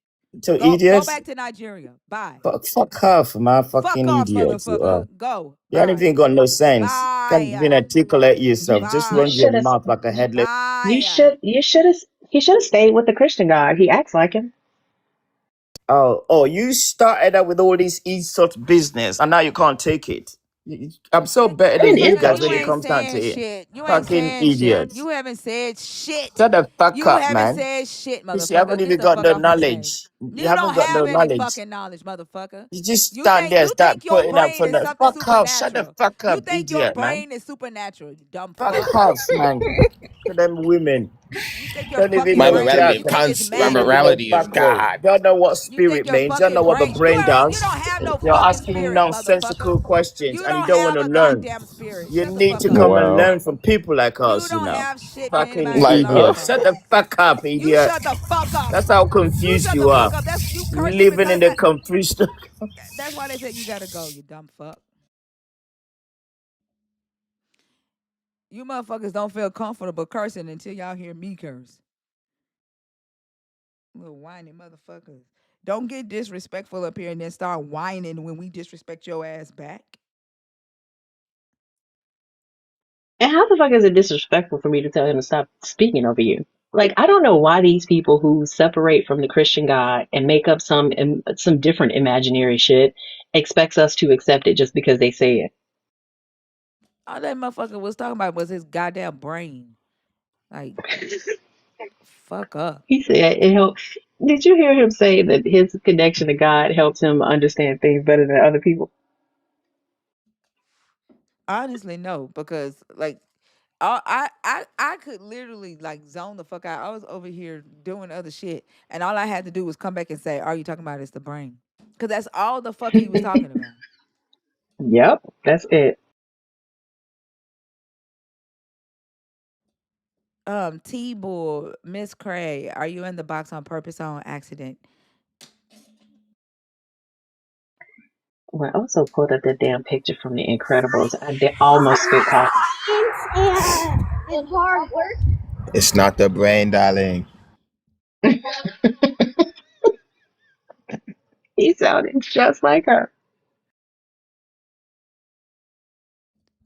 To Go idiots. back to Nigeria. Bye. Fuck off, my Fuck fucking off, idiots you are. motherfucker. Go. You ain't Bye. even got no sense. Can't even Bye. articulate You yourself. Just you run Bye. your should have mouth like a headless. Bye. you should have he should have stayed with the Christian God. He acts like him. Oh, you started out with all this insult business, and now you can't take it. I'm so better I than didn't you Nigga, guys insult you when it you. ain't comes down to saying it. shit. You ain't Fucking saying shit. idiots. You haven't said shit. Shut the fuck You up, haven't man. said shit, Because you haven't motherfucker. Get even the got fuck no off my stage. knowledge. You You haven't don't got no have any knowledge. fucking knowledge, motherfucker. You just You stand think there, you start think your putting up brain for is the something fuck off. Shut the supernatural. fuck You up, think your idiot, man. brain is supernatural, you dumb Fuck fuck. off, man. To them women. You think your Don't even fucking My know brain, morality you of think jack. it's cons. You My don't magic. even know morality of backward. God. Don't know what You think spirit your means. Don't know fucking what the brain, brain you does. don't have no You're fucking asking spirit, motherfucker. nonsensical questions You and you don't don't want have to a learn. goddamn spirit. You Shut the need fuck to up. come and Well, learn from people like You us, don't have shit for Fucking anybody to like, learn idiot. from. Shut the fuck up, You idiot. shut the fuck up. That's how You confused shut you the fuck are. up. That's you cursing Living in because the confused. that's why they said you gotta go, you dumb fuck. You motherfuckers don't feel comfortable cursing until y'all hear me curse. Little whiny motherfuckers. Don't get disrespectful up here and then start whining when we disrespect your ass back. And how the fuck is it disrespectful for me to tell him to stop speaking over you? Like, I don't know why these people who separate from the Christian God and make up some different imaginary shit expects us to accept it just because they say it. All that motherfucker was talking about was his goddamn brain. Like, fuck up. He said it helped. Did you hear him say that his connection to God helps him understand things better than other people? Honestly, no, because like I could literally like zone the fuck out. I was over here doing other shit, and all I had to do was come back and say, "All you talking about is the brain," because that's all the fuck he was talking about. Yep, that's it. T-Bull, Miss Cray, are you in the box on purpose or on accident? Well, I also pulled up that damn picture from The Incredibles. Almost spit coffee. It's hard work. It's not the brain, darling. He sounded just like her.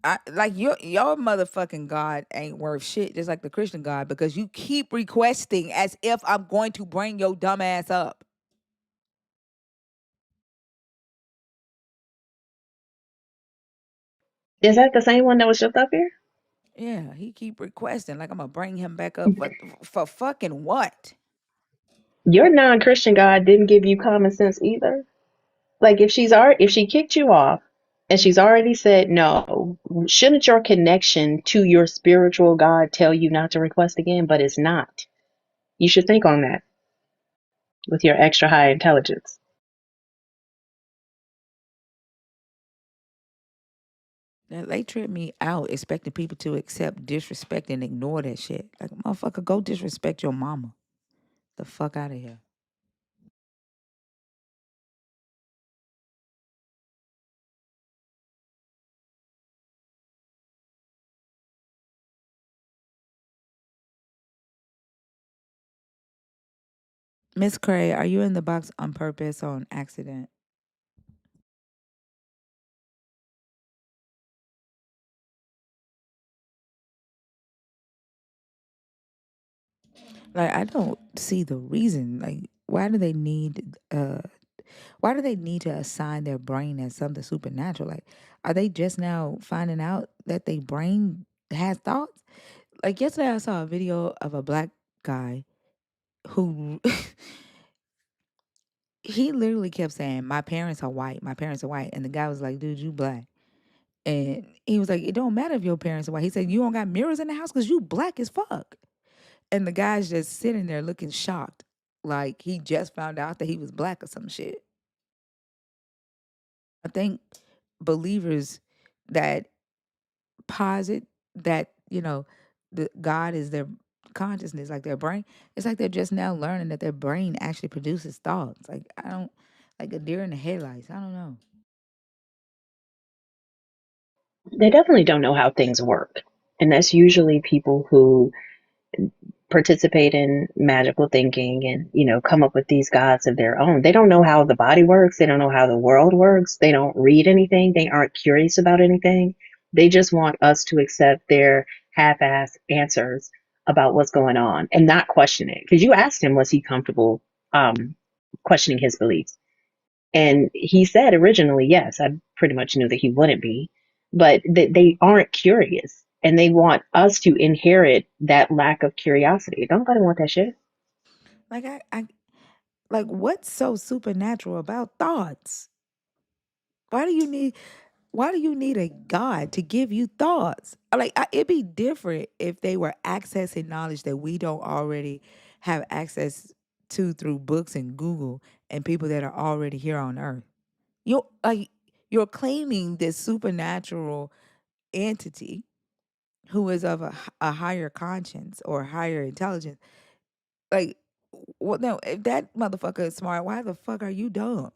I like your motherfucking God ain't worth shit, just like the Christian God, because you keep requesting as if I'm going to bring your dumb ass up. Is that the same one that was just up here? Yeah, he keep requesting like I'm gonna bring him back up for fucking what? Your non-Christian God didn't give you common sense either. Like if she kicked you off and she's already said no, shouldn't your connection to your spiritual God tell you not to request again? But it's not. You should think on that with your extra high intelligence. They trip me out expecting people to accept disrespect and ignore that shit. Like, motherfucker, go disrespect your mama. The fuck out of here. Miss Cray, are you in the box on purpose or on accident? Like, I don't see the reason. Like, why do they need to assign their brain as something supernatural? Like, are they just now finding out that their brain has thoughts? Like yesterday I saw a video of a black guy who he literally kept saying, "My parents are white. My parents are white." And the guy was like, "Dude, you black." And he was like, "It don't matter if your parents are white." He said, "You don't got mirrors in the house because you black as fuck." And the guy's just sitting there looking shocked, like he just found out that he was black or some shit. I think believers that posit that, the God is their consciousness, like their brain, it's like they're just now learning that their brain actually produces thoughts. Like I don't like a deer in the headlights. I don't know. They definitely don't know how things work. And that's usually people who participate in magical thinking and, come up with these gods of their own. They don't know how the body works. They don't know how the world works. They don't read anything. They aren't curious about anything. They just want us to accept their half-ass answers about what's going on and not question it. Because you asked him, was he comfortable questioning his beliefs? And he said originally, yes. I pretty much knew that he wouldn't be, but that they aren't curious and they want us to inherit that lack of curiosity. Don't nobody want that shit. Like I like what's so supernatural about thoughts? Why do you need why do you need a God to give you thoughts? It'd be different if they were accessing knowledge that we don't already have access to through books and Google and people that are already here on earth. You're claiming this supernatural entity who is of a higher conscience or higher intelligence. Like, well, no, if that motherfucker is smart, why the fuck are you dumb?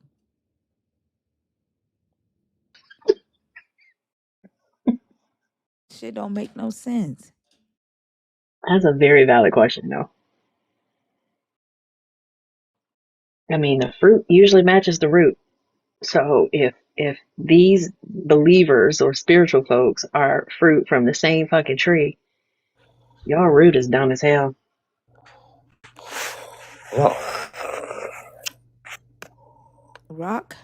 Shit don't make no sense. That's a very valid question, though. I mean, the fruit usually matches the root. So if these believers or spiritual folks are fruit from the same fucking tree, your root is dumb as hell. Well, Rock,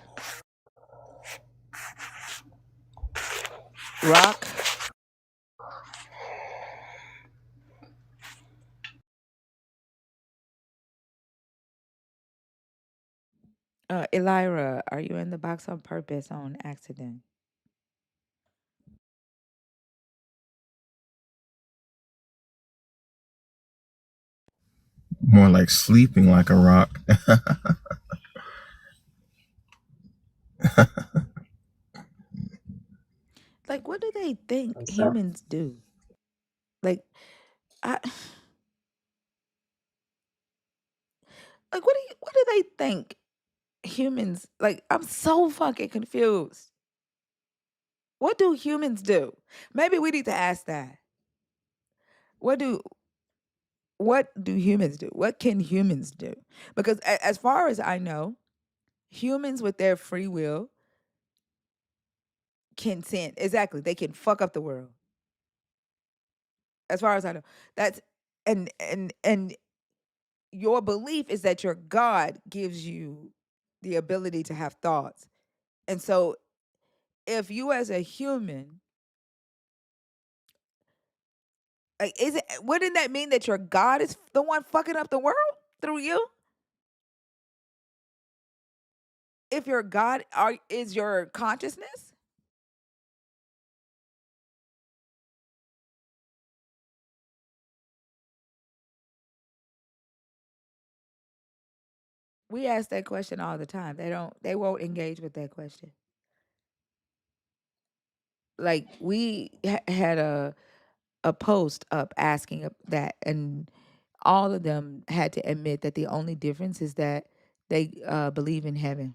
rock. Elira, are you in the box on purpose on accident? More like sleeping like a rock. Like, what do they think So humans do? Like, I like what do they think humans like? I'm so fucking confused. What do humans do? Maybe we need to ask that. What do what do humans do? What can humans do? Because as far as I know, humans with their free will can sin. Exactly. They can fuck up the world. As far as I know. That's and your belief is that your God gives you the ability to have thoughts. And so if you as a human, like, is it wouldn't that mean that your God is the one fucking up the world through you? If your God is your consciousness? We ask that question all the time. They won't engage with that question. Like we had a post up asking that, and all of them had to admit that the only difference is that they believe in heaven,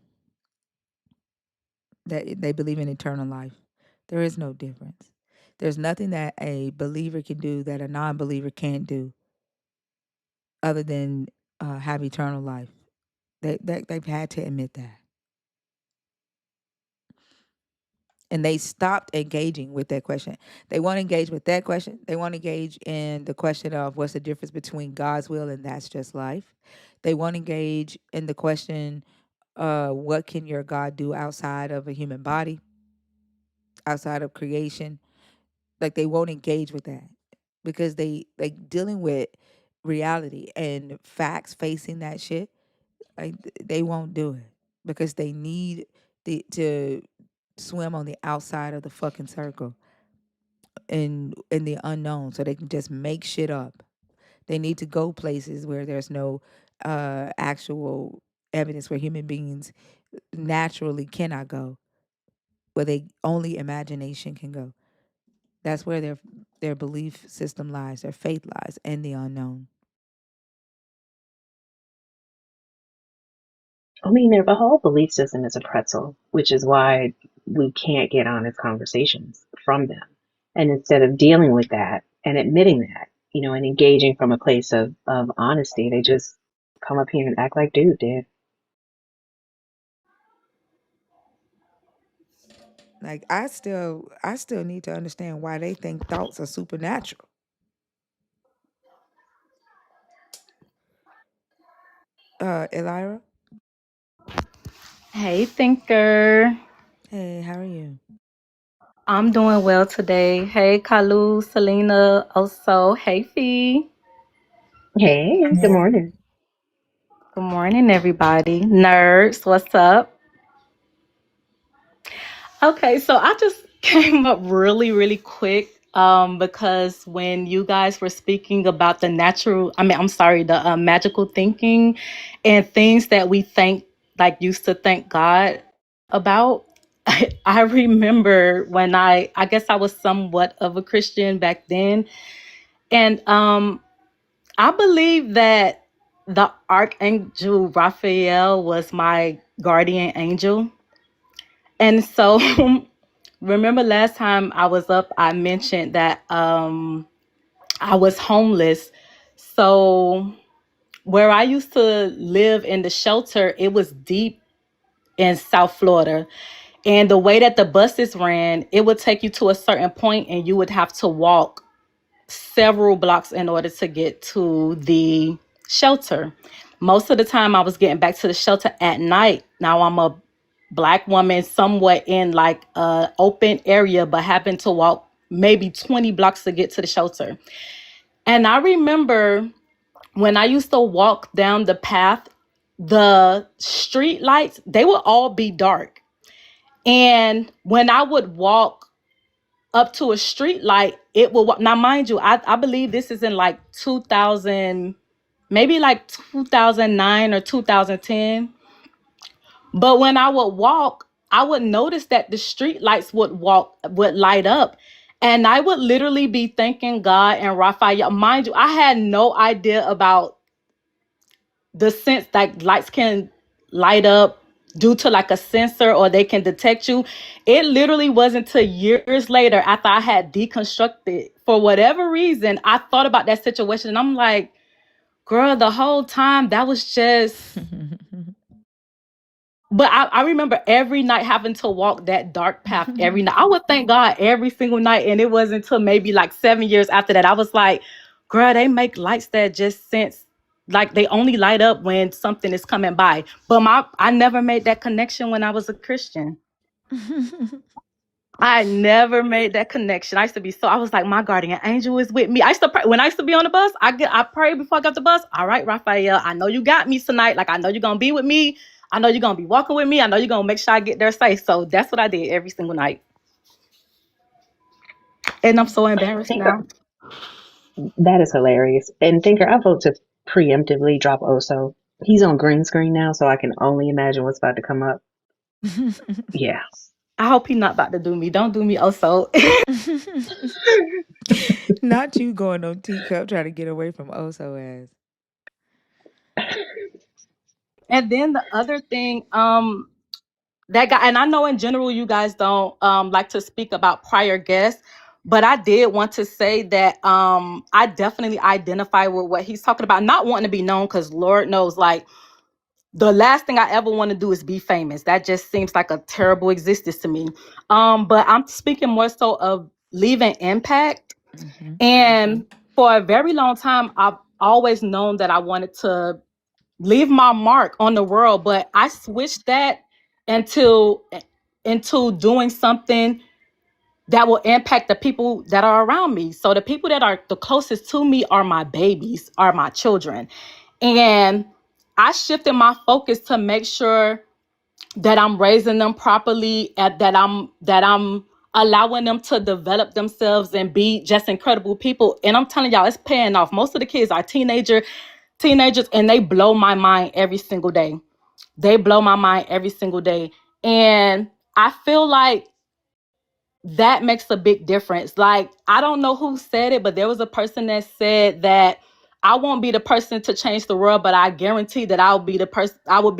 that they believe in eternal life. There is no difference. There's nothing that a believer can do that a non-believer can't do, other than have eternal life. They've had to admit that. And they stopped engaging with that question. They won't engage with that question. They won't engage in the question of what's the difference between God's will and that's just life. They won't engage in the question, what can your God do outside of a human body, outside of creation? Like they won't engage with that because they like dealing with reality and facts, facing that shit. Like they won't do it because they need to swim on the outside of the fucking circle in the unknown, so they can just make shit up. They need to go places where there's no actual evidence, where human beings naturally cannot go, where they only imagination can go. That's where their belief system lies, their faith lies, in the unknown. I mean, their whole belief system is a pretzel, which is why we can't get honest conversations from them. And instead of dealing with that and admitting that, and engaging from a place of honesty, they just come up here and act like dude did. Like I still need to understand why they think thoughts are supernatural. Elira, Hey, thinker. hey, how are you? I'm doing well today. Hey, Kalu, Selena, Oso. Hey, Fee. Hey, good morning. Good morning, everybody. Nerds, what's up? Okay, so I just came up really, really quick because when you guys were speaking about the magical thinking and things that we think, like, used to thank God about. I remember when I guess I was somewhat of a Christian back then, and I believe that the Archangel Raphael was my guardian angel. And so remember last time I was up, I mentioned that I was homeless. So where I used to live in the shelter, it was deep in South Florida. And the way that the buses ran, it would take you to a certain point and you would have to walk several blocks in order to get to the shelter. Most of the time I was getting back to the shelter at night. Now I'm a Black woman somewhat in like a open area, but happened to walk maybe 20 blocks to get to the shelter. And I remember when I used to walk down the path, the street lights, they would all be dark. And when I would walk up to a street light, it will, now mind you, I believe this is in like 2000, maybe like 2009 or 2010. But when I would walk, I would notice that the street lights would light up. And I would literally be thanking God and Raphael. Mind you, I had no idea about the sense that lights can light up due to like a sensor or they can detect you. It literally wasn't until years later after I had deconstructed, for whatever reason, I thought about that situation and I'm like, girl, the whole time that was just... But I remember every night having to walk that dark path every night. I would thank God every single night. And it wasn't until maybe like 7 years after that, I was like, girl, they make lights that just sense like they only light up when something is coming by. But I never made that connection when I was a Christian. I never made that connection. I used to be I was like, my guardian angel is with me. I used to pray when I used to be on the bus. I prayed before I got the bus. All right, Raphael, I know you got me tonight. Like, I know you're going to be with me. I know you're going to be walking with me. I know you're going to make sure I get there safe. So that's what I did every single night. And I'm so embarrassed now. That is hilarious. And Thinker, I vote to preemptively drop Oso. He's on green screen now, so I can only imagine what's about to come up. Yeah. I hope he's not about to do me. Don't do me also. Not you going on teacup trying to get away from Oso ass. And then the other thing, that guy, and I know in general you guys don't like to speak about prior guests, but I did want to say that I definitely identify with what he's talking about, not wanting to be known, because Lord knows, like, the last thing I ever want to do is be famous. That just seems like a terrible existence to me. But I'm speaking more so of leaving impact. Mm-hmm. And for a very long time, I've always known that I wanted to leave my mark on the world, but I switched that into doing something that will impact the people that are around me. So the people that are the closest to me are my babies, are my children. And I shifted my focus to make sure that I'm raising them properly, and that I'm allowing them to develop themselves and be just incredible people. And I'm telling y'all, it's paying off. Most of the kids are teenagers, and they blow my mind every single day. They blow my mind every single day. And I feel like that makes a big difference. Like, I don't know who said it, but there was a person that said that I won't be the person to change the world, but I guarantee that I will be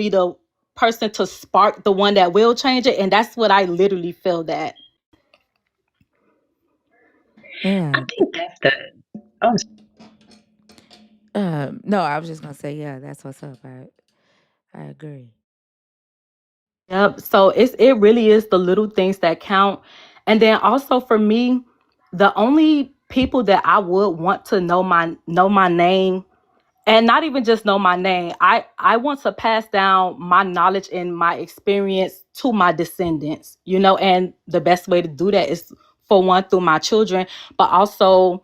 the person to spark the one that will change it. And that's what I literally feel that. Yeah. I think that's the... Oh, No, I was just gonna say, yeah, that's what's up. I agree. Yep. So it really is the little things that count. And then also for me, the only people that I would want to know my name, and not even just know my name, I want to pass down my knowledge and my experience to my descendants, and the best way to do that is, for one, through my children, but also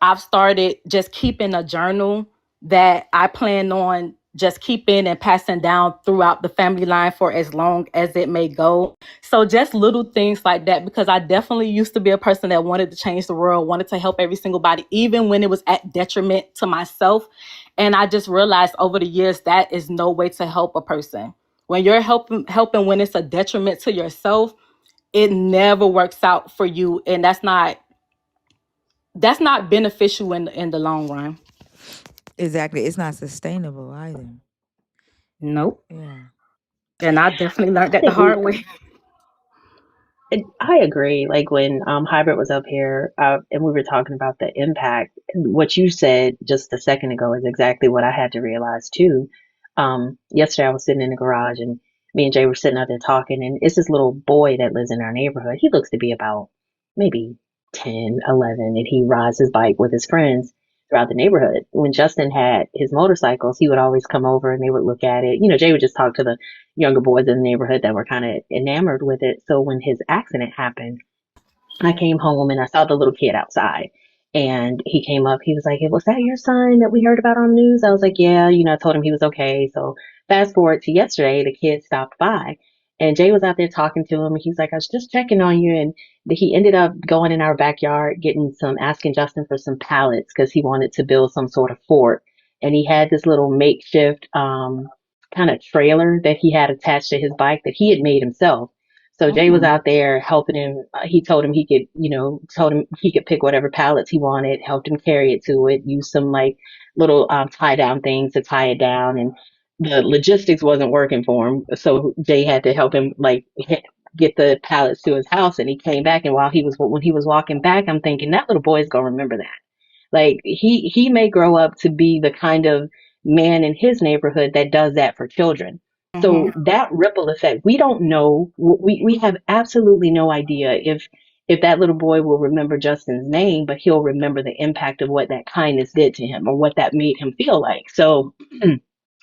I've started just keeping a journal that I plan on just keeping and passing down throughout the family line for as long as it may go. So just little things like that, because I definitely used to be a person that wanted to change the world, wanted to help every single body, even when it was at detriment to myself. And I just realized over the years that is no way to help a person. When you're helping when it's a detriment to yourself, it never works out for you. And that's not beneficial in the long run. Exactly. It's not sustainable either. Nope. Yeah. And I definitely learned that the hard way. I agree. Like when Hybrid was up here and we were talking about the impact, what you said just a second ago is exactly what I had to realize too. Yesterday I was sitting in the garage and me and Jay were sitting out there talking, and it's this little boy that lives in our neighborhood. He looks to be about maybe 10, 11, and he rides his bike with his friends throughout the neighborhood. When Justin had his motorcycles, he would always come over and they would look at it. You know, Jay would just talk to the younger boys in the neighborhood that were kind of enamored with it. So when his accident happened, I came home and I saw the little kid outside. And he came up, he was like, "Hey, was that your son that we heard about on the news?" I was like, "Yeah," I told him he was okay. So fast forward to yesterday, the kid stopped by and Jay was out there talking to him. And he's like, "I was just checking on you." And he ended up going in our backyard, asking Justin for some pallets because he wanted to build some sort of fort. And he had this little makeshift, kind of trailer that he had attached to his bike that he had made himself. So Jay was out there helping him. He told him told him he could pick whatever pallets he wanted, helped him carry it to it, use some like little tie down things to tie it down. And the logistics wasn't working for him. So Jay had to help him get the pallets to his house. And he came back. And when he was walking back, I'm thinking that little boy is going to remember that. Like he may grow up to be the kind of man in his neighborhood that does that for children. So that ripple effect, we don't know. We have absolutely no idea if that little boy will remember Justin's name, but he'll remember the impact of what that kindness did to him or what that made him feel like. So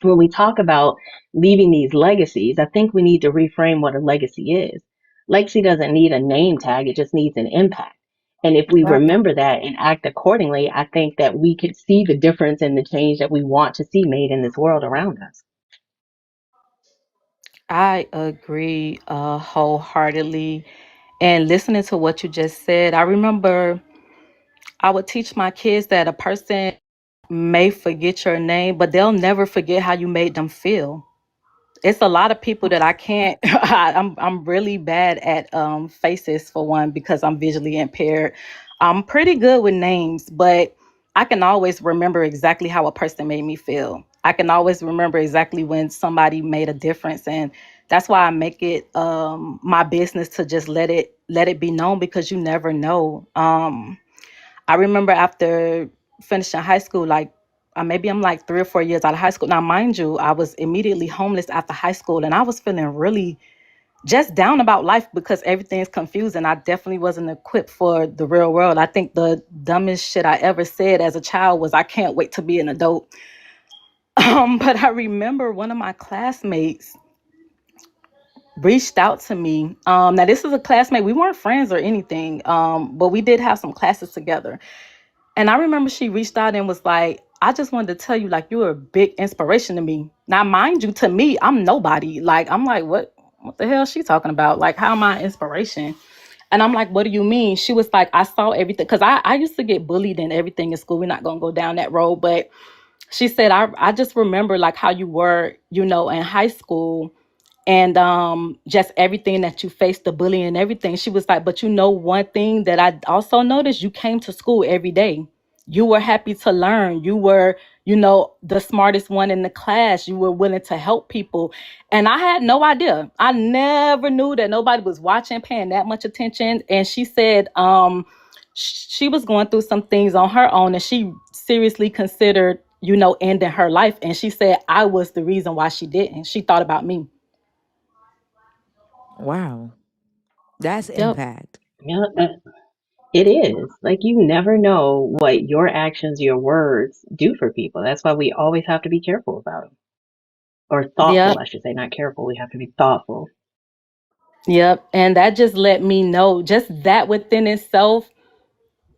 when we talk about leaving these legacies, I think we need to reframe what a legacy is. Legacy doesn't need a name tag, it just needs an impact. And if we Right. remember that and act accordingly, I think that we could see the difference in the change that we want to see made in this world around us. I agree wholeheartedly. And listening to what you just said, I remember I would teach my kids that a person may forget your name, but they'll never forget how you made them feel. It's a lot of people that I can't. I'm really bad at faces for one because I'm visually impaired. I'm pretty good with names, but I can always remember exactly how a person made me feel. I can always remember exactly when somebody made a difference, and that's why I make it my business to just let it be known because you never know. I remember after finishing high school, like maybe I'm like 3 or 4 years out of high school. Now, mind you, I was immediately homeless after high school, and I was feeling really just down about life because everything's confusing. I definitely wasn't equipped for the real world. I think the dumbest shit I ever said as a child was, "I can't wait to be an adult." But I remember one of my classmates reached out to me. Now, this is a classmate. We weren't friends or anything, but we did have some classes together. And I remember she reached out and was like, "I just wanted to tell you, like, you're a big inspiration to me." Now, mind you, to me, I'm nobody. Like, I'm like, what the hell is she talking about? Like, how am I an inspiration? And I'm like, "What do you mean?" She was like, "I saw everything." Because I used to get bullied and everything in school. We're not going to go down that road. But she said, I just remember like how you were, in high school and just everything that you faced, the bullying and everything. She was like, "But one thing that I also noticed, you came to school every day. You were happy to learn. You were, the smartest one in the class. You were willing to help people." And I had no idea. I never knew that nobody was watching, paying that much attention. And she said she was going through some things on her own, and she seriously considered, ending her life. And she said I was the reason why she didn't. She thought about me. Wow. That's Yep. impact. Yeah, it is. Like you never know what your actions, your words do for people. That's why we always have to be careful about them. Or thoughtful, Yep. I should say, not careful. We have to be thoughtful. Yep. And that just let me know, just that within itself,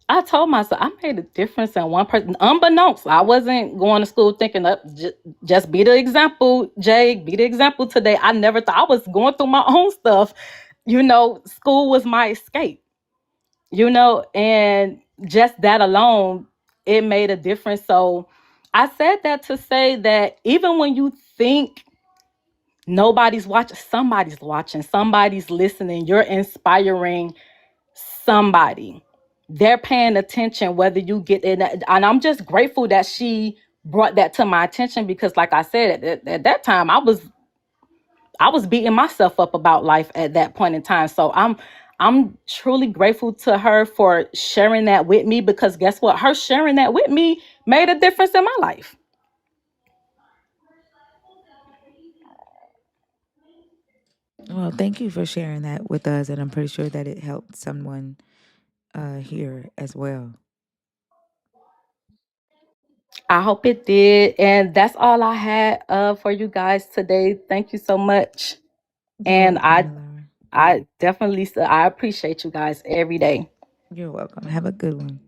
I told myself I made a difference in one person, unbeknownst. I wasn't going to school thinking up, just be the example, Jay, be the example today. I never thought I was going through my own stuff. School was my escape, and just that alone, it made a difference. So I said that to say that even when you think nobody's watching, somebody's listening, you're inspiring somebody. They're paying attention whether you get in. And I'm just grateful that she brought that to my attention because, like I said, at that time, I was beating myself up about life at that point in time. So I'm truly grateful to her for sharing that with me, because guess what? Her sharing that with me made a difference in my life. Well, thank you for sharing that with us, and I'm pretty sure that it helped someone here as well. I hope it did. And that's all I had for you guys today. Thank you so much. You're And welcome, Laura. I definitely I appreciate you guys every day. You're welcome. Have a good one.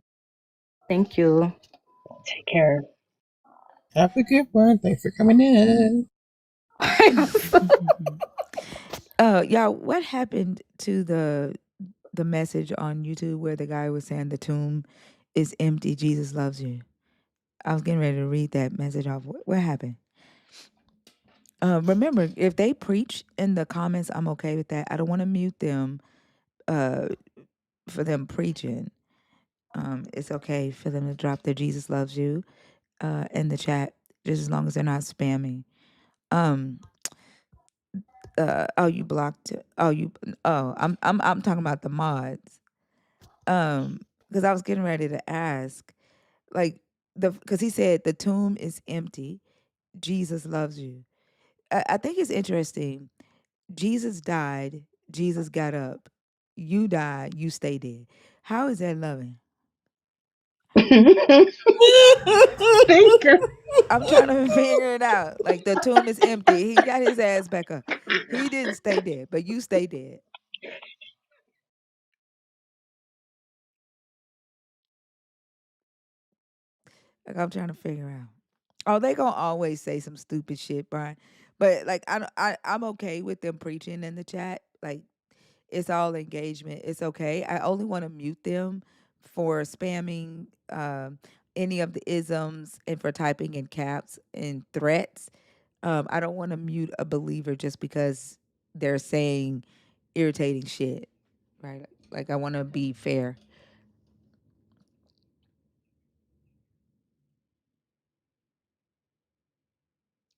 Thank you. Take care. Have a good one. Thanks for coming in. Y'all, what happened to the message on YouTube where the guy was saying the tomb is empty, Jesus loves you? I was getting ready to read that message off. What happened? Remember, if they preach in the comments, I'm okay with that. I don't want to mute them for them preaching. It's okay for them to drop their Jesus loves you in the chat, just as long as they're not spamming. Oh, you blocked it. I'm talking about the mods. Because I was getting ready to ask, like, because he said the tomb is empty, Jesus loves you. I think it's interesting. Jesus died, Jesus got up. You died, you stay dead. How is that loving? Thinker. I'm trying to figure it out. Like, the tomb is empty. He got his ass back up. He didn't stay dead, but you stay dead. Like, I'm trying to figure out. Oh, they gonna always say some stupid shit, Brian. But like, I'm okay with them preaching in the chat. Like, it's all engagement. It's okay. I only want to mute them for spamming any of the isms and for typing in caps and threats. I don't want to mute a believer just because they're saying irritating shit. Right? Like, I want to be fair.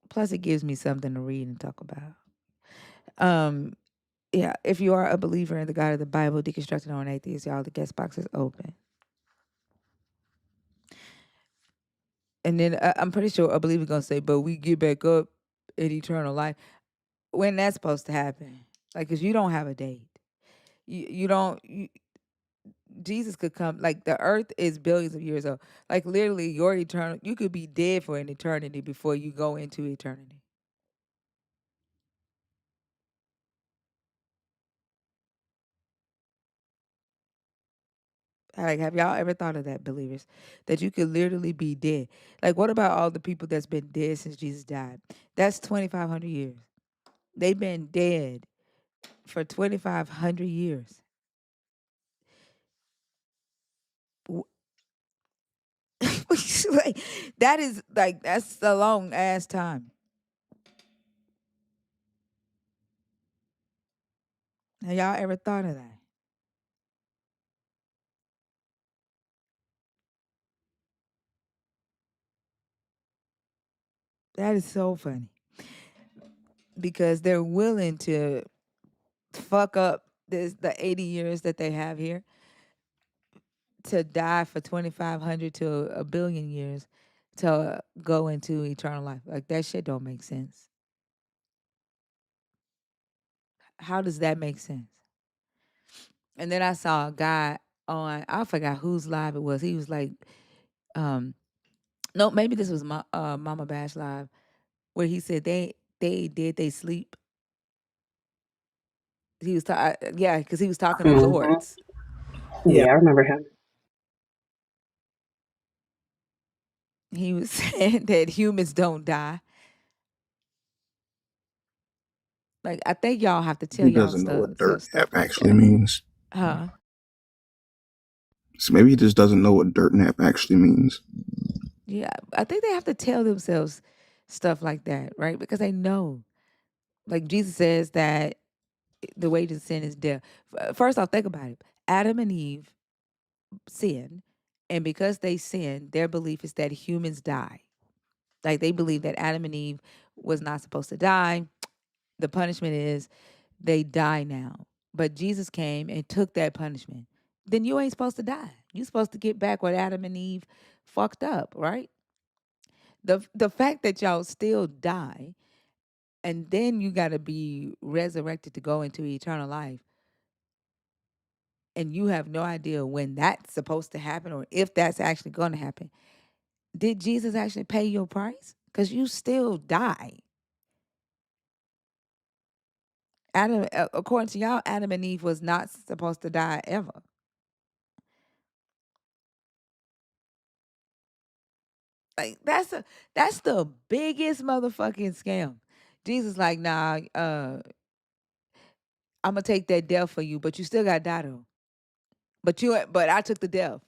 Plus, it gives me something to read and talk about. Yeah, if you are a believer in the God of the Bible, Deconstruction or an atheist, y'all, the guest box is open. And then I'm pretty sure a believer gonna say, "But we get back up in eternal life." When that's supposed to happen? Like, cause you don't have a date. You don't. Jesus could come. Like, the earth is billions of years old. Like, literally, your eternal. You could be dead for an eternity before you go into eternity. Like, have y'all ever thought of that, believers? That you could literally be dead. Like, what about all the people that's been dead since Jesus died? That's 2,500 years. They've been dead for 2,500 years. Like, that is like, that's a long ass time. Have y'all ever thought of that? That is so funny because they're willing to fuck up the 80 years that they have here to die for 2,500 to a billion years to go into eternal life. Like, that shit don't make sense. How does that make sense? And then I saw a guy on, I forgot whose live it was. He was like, no, maybe this was Mama Bash live, where he said they sleep. He was yeah, because he was talking to Mhm. Lords. Yeah, I remember him. He was saying that humans don't die. Like, I think y'all have to tell He y'all doesn't know stuff what dirt nap like actually that. means. Huh? So maybe he just doesn't know what dirt nap actually means. Yeah, I think they have to tell themselves stuff like that, right? Because they know. Like, Jesus says that the wages of sin is death. First off, think about it. Adam and Eve sinned, and because they sinned, their belief is that humans die. Like, they believe that Adam and Eve was not supposed to die. The punishment is they die now. but Jesus came and took that punishment, then you ain't supposed to die. You supposed to get back what Adam and Eve fucked up, right? The fact that y'all still die and then you got to be resurrected to go into eternal life, and you have no idea when that's supposed to happen or if that's actually going to happen. Did Jesus actually pay your price? Because you still die. Adam, according to y'all, Adam and Eve was not supposed to die ever. Like that's the biggest motherfucking scam. Jesus like, nah, I'm gonna take that death for you, but you still gotta die though. But I took the death.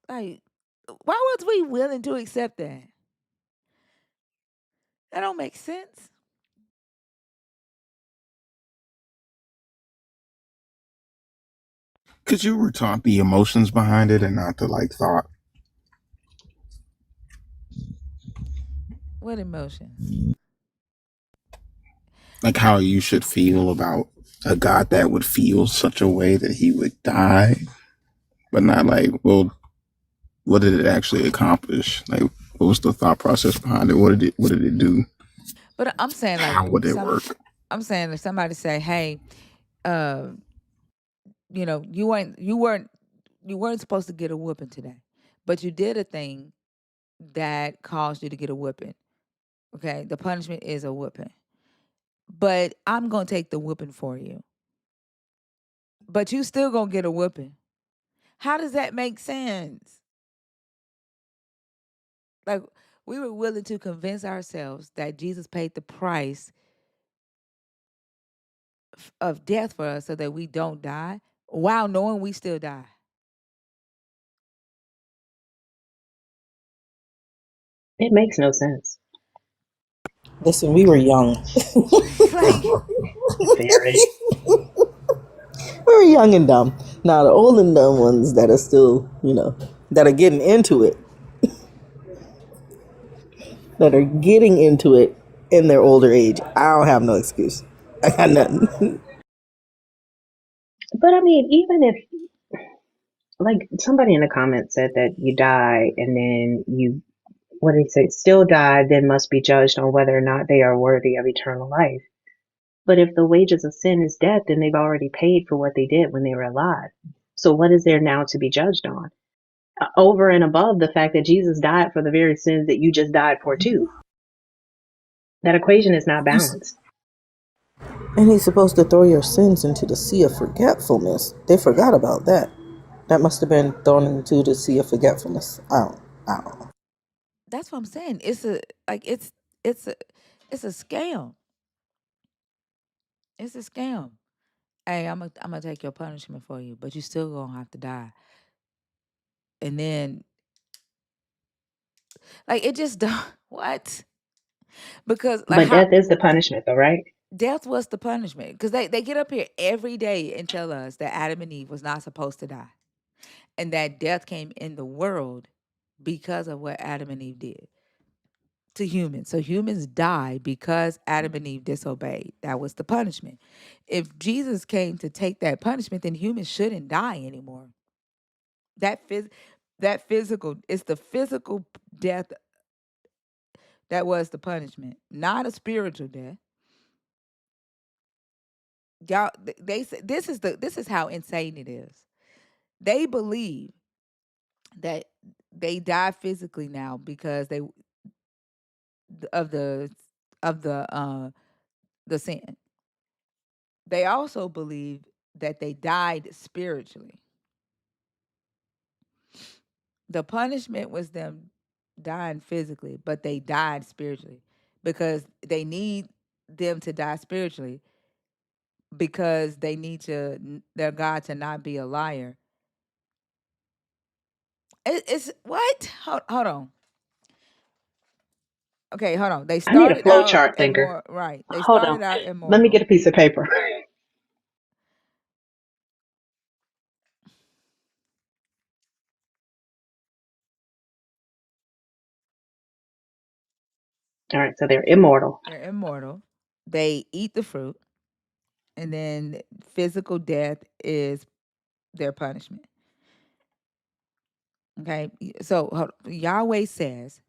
Like, why was we willing to accept that? That don't make sense. Because you were taught the emotions behind it and not the like thought. What emotion? Like how you should feel about a God that would feel such a way that he would die, but not like, well, what did it actually accomplish? Like, what was the thought process behind it? What did it do? But I'm saying like How would it some. work? I'm saying if somebody say, "Hey, uh, you weren't supposed to get a whooping today, but you did a thing that caused you to get a whooping." Okay, the punishment is a whooping, but I'm gonna take the whooping for you. But you still gonna get a whooping. How does that make sense? Like we were willing to convince ourselves that Jesus paid the price of death for us so that we don't die, while knowing we still die. It makes no sense. Listen, we were young. Like, Very. We were young and dumb. Now the old and dumb ones that are still, that are getting into it, in their older age. I don't have no excuse. I got nothing. But I mean, even if, like, somebody in the comments said that you die and then you, what did he say, still die, then must be judged on whether or not they are worthy of eternal life. But if the wages of sin is death, then they've already paid for what they did when they were alive. So what is there now to be judged on? Over and above the fact that Jesus died for the very sins that you just died for too. That equation is not balanced. And he's supposed to throw your sins into the sea of forgetfulness. They forgot about that. That must have been thrown into the sea of forgetfulness. I don't know. that's what I'm saying. It's a scam. It's a scam. Hey, I'm gonna take your punishment for you, but you still gonna have to die. And then like it just don't what? Because like But how death is the punishment though, right? death was the punishment. Because they get up here every day and tell us that Adam and Eve was not supposed to die. And that death came in the world because of what Adam and Eve did to humans. So humans die because Adam and Eve disobeyed. That was the punishment. If Jesus came to take that punishment, then humans shouldn't die anymore. That phys- that physical, it's the physical death that was the punishment, not a spiritual death. Y'all, they say this is how insane it is. They believe that they die physically now because they of the sin. They also believe that they died spiritually. The punishment was them dying physically, but they died spiritually because they need them to die spiritually because they need their God to not be a liar. It's what? Hold on. Okay, hold on. They I need a started flow out chart thinker. immoral, right? They Hold on. started out Let me get immoral. a piece of paper. All right, so they're immortal. They're immortal. They eat the fruit, and then physical death is their punishment. Okay, so Yahweh says,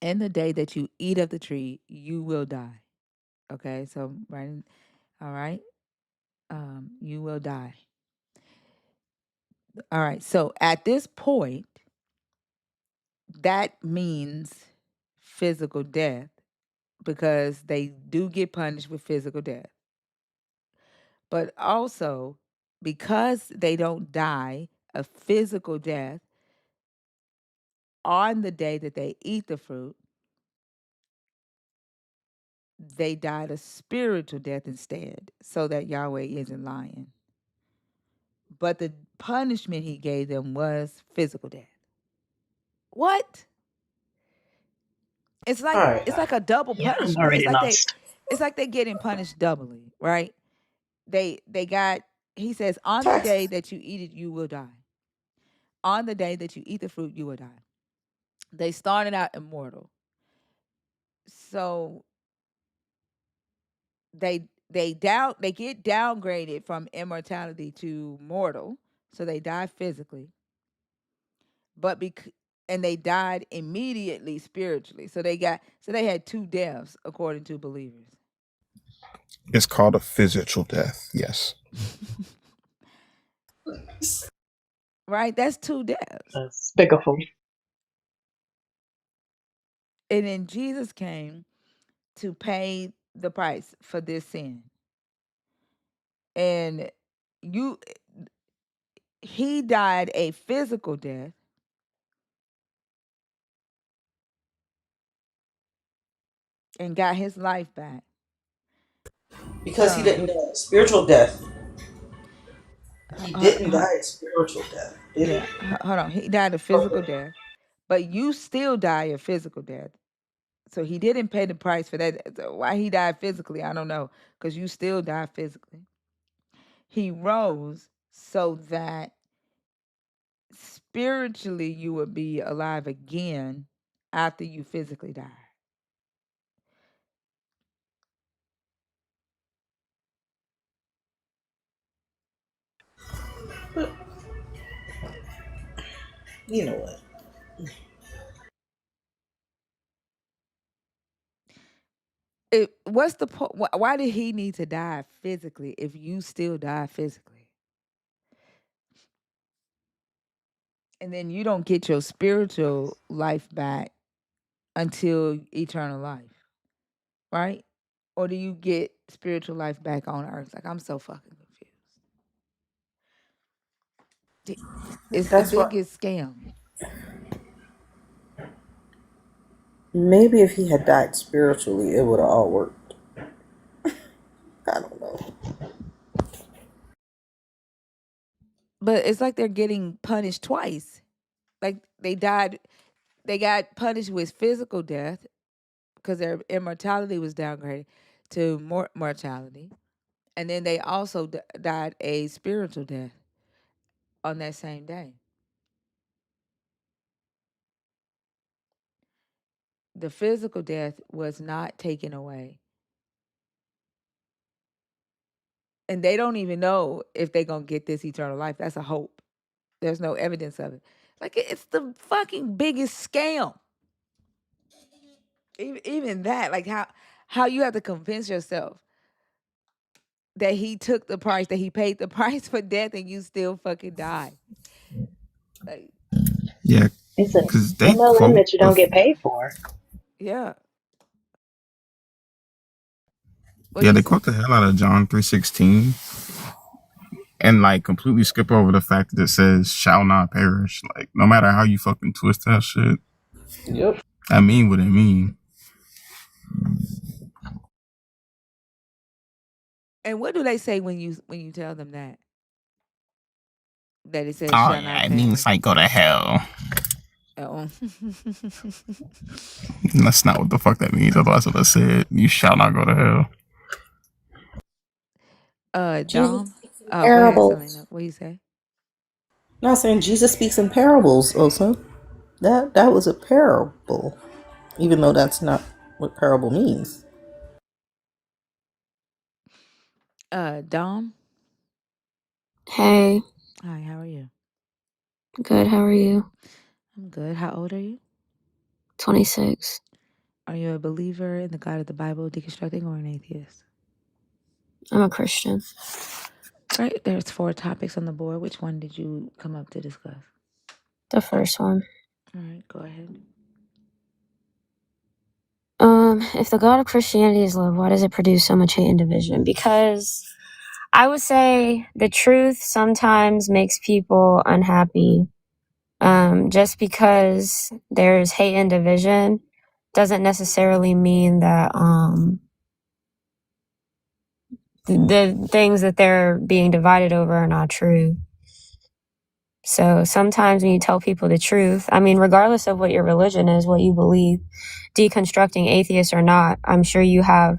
"In the day that you eat of the tree, you will die." Okay, so right, all right, you will die. All right, so at this point, that means physical death because they do get punished with physical death. But also, because they don't die a physical death on the day that they eat the fruit, they died a spiritual death instead, so that Yahweh isn't lying. But the punishment he gave them was physical death. What? It's All like right. it's like a double Yeah, I'm punishment. already lost. It's like they're getting punished doubly, right? They got, he says, on the day Text. that you eat it, you will die. On the day that you eat the fruit, you will die. They started out immortal. So they get downgraded from immortality to mortal. So they die physically. But and they died immediately spiritually. So they had two deaths according to believers. It's called a physical death. Yes. Right? That's two deaths. Despicable. And then Jesus came to pay the price for this sin. And you he died a physical death and got his life back. Because he didn't die a spiritual death. He Hold, didn't die a spiritual death, did yeah, he? hold on. He died a physical Okay. death, but you still die a physical death. So he didn't pay the price for that. So why he died physically, I don't know, because you still die physically. He rose so that spiritually you would be alive again after you physically die. But you know what? What's the point? Why did he need to die physically if you still die physically? And then you don't get your spiritual life back until eternal life, right? Or do you get spiritual life back on earth? Like, I'm so fucking confused. It's the That's what. biggest scam. Maybe if he had died spiritually, it would have all worked. I don't know. But it's like they're getting punished twice. Like they got punished with physical death because their immortality was downgraded to mortality. And then they also died a spiritual death on that same day. The physical death was not taken away. And they don't even know if they're going to get this eternal life. That's a hope. There's no evidence of it. Like, it's the fucking biggest scam. Even that, like how you have to convince yourself that he took the price, that he paid the price for death, and you still fucking die. Like, Yeah, It's an because they MLM quote that you don't get paid for. yeah. What yeah, you they say? quote the hell out of John 3:16 and like completely skip over the fact that it says shall not perish. Like, no matter how you fucking twist that shit, Yep. I mean what it mean. And what do they say when you tell them that? That it says Oh shall yeah, not it means perish. like go to hell. Oh. That's not what the fuck that means. Otherwise, I said you shall not go to hell. Jesus Dom. speaks in Oh, go ahead, parables. Selena. What do you say? Not saying Jesus speaks in parables, Osa. That was a parable. even though that's not what parable means. Dom. Hey, Hi, how are you? good. How are you? I'm good. How old are you? 26. Are you a believer in the God of the Bible, deconstructing, or an atheist? I'm a Christian. All right, there's 4 topics on the board. Which one did you come up to discuss? The first one. All right, go ahead. If the God of Christianity is love, why does it produce so much hate and division? Because I would say the truth sometimes makes people unhappy. Just because there's hate and division doesn't necessarily mean that the things that they're being divided over are not true. So sometimes when you tell people the truth, I mean, regardless of what your religion is, what you believe, deconstructing atheist or not, I'm sure you have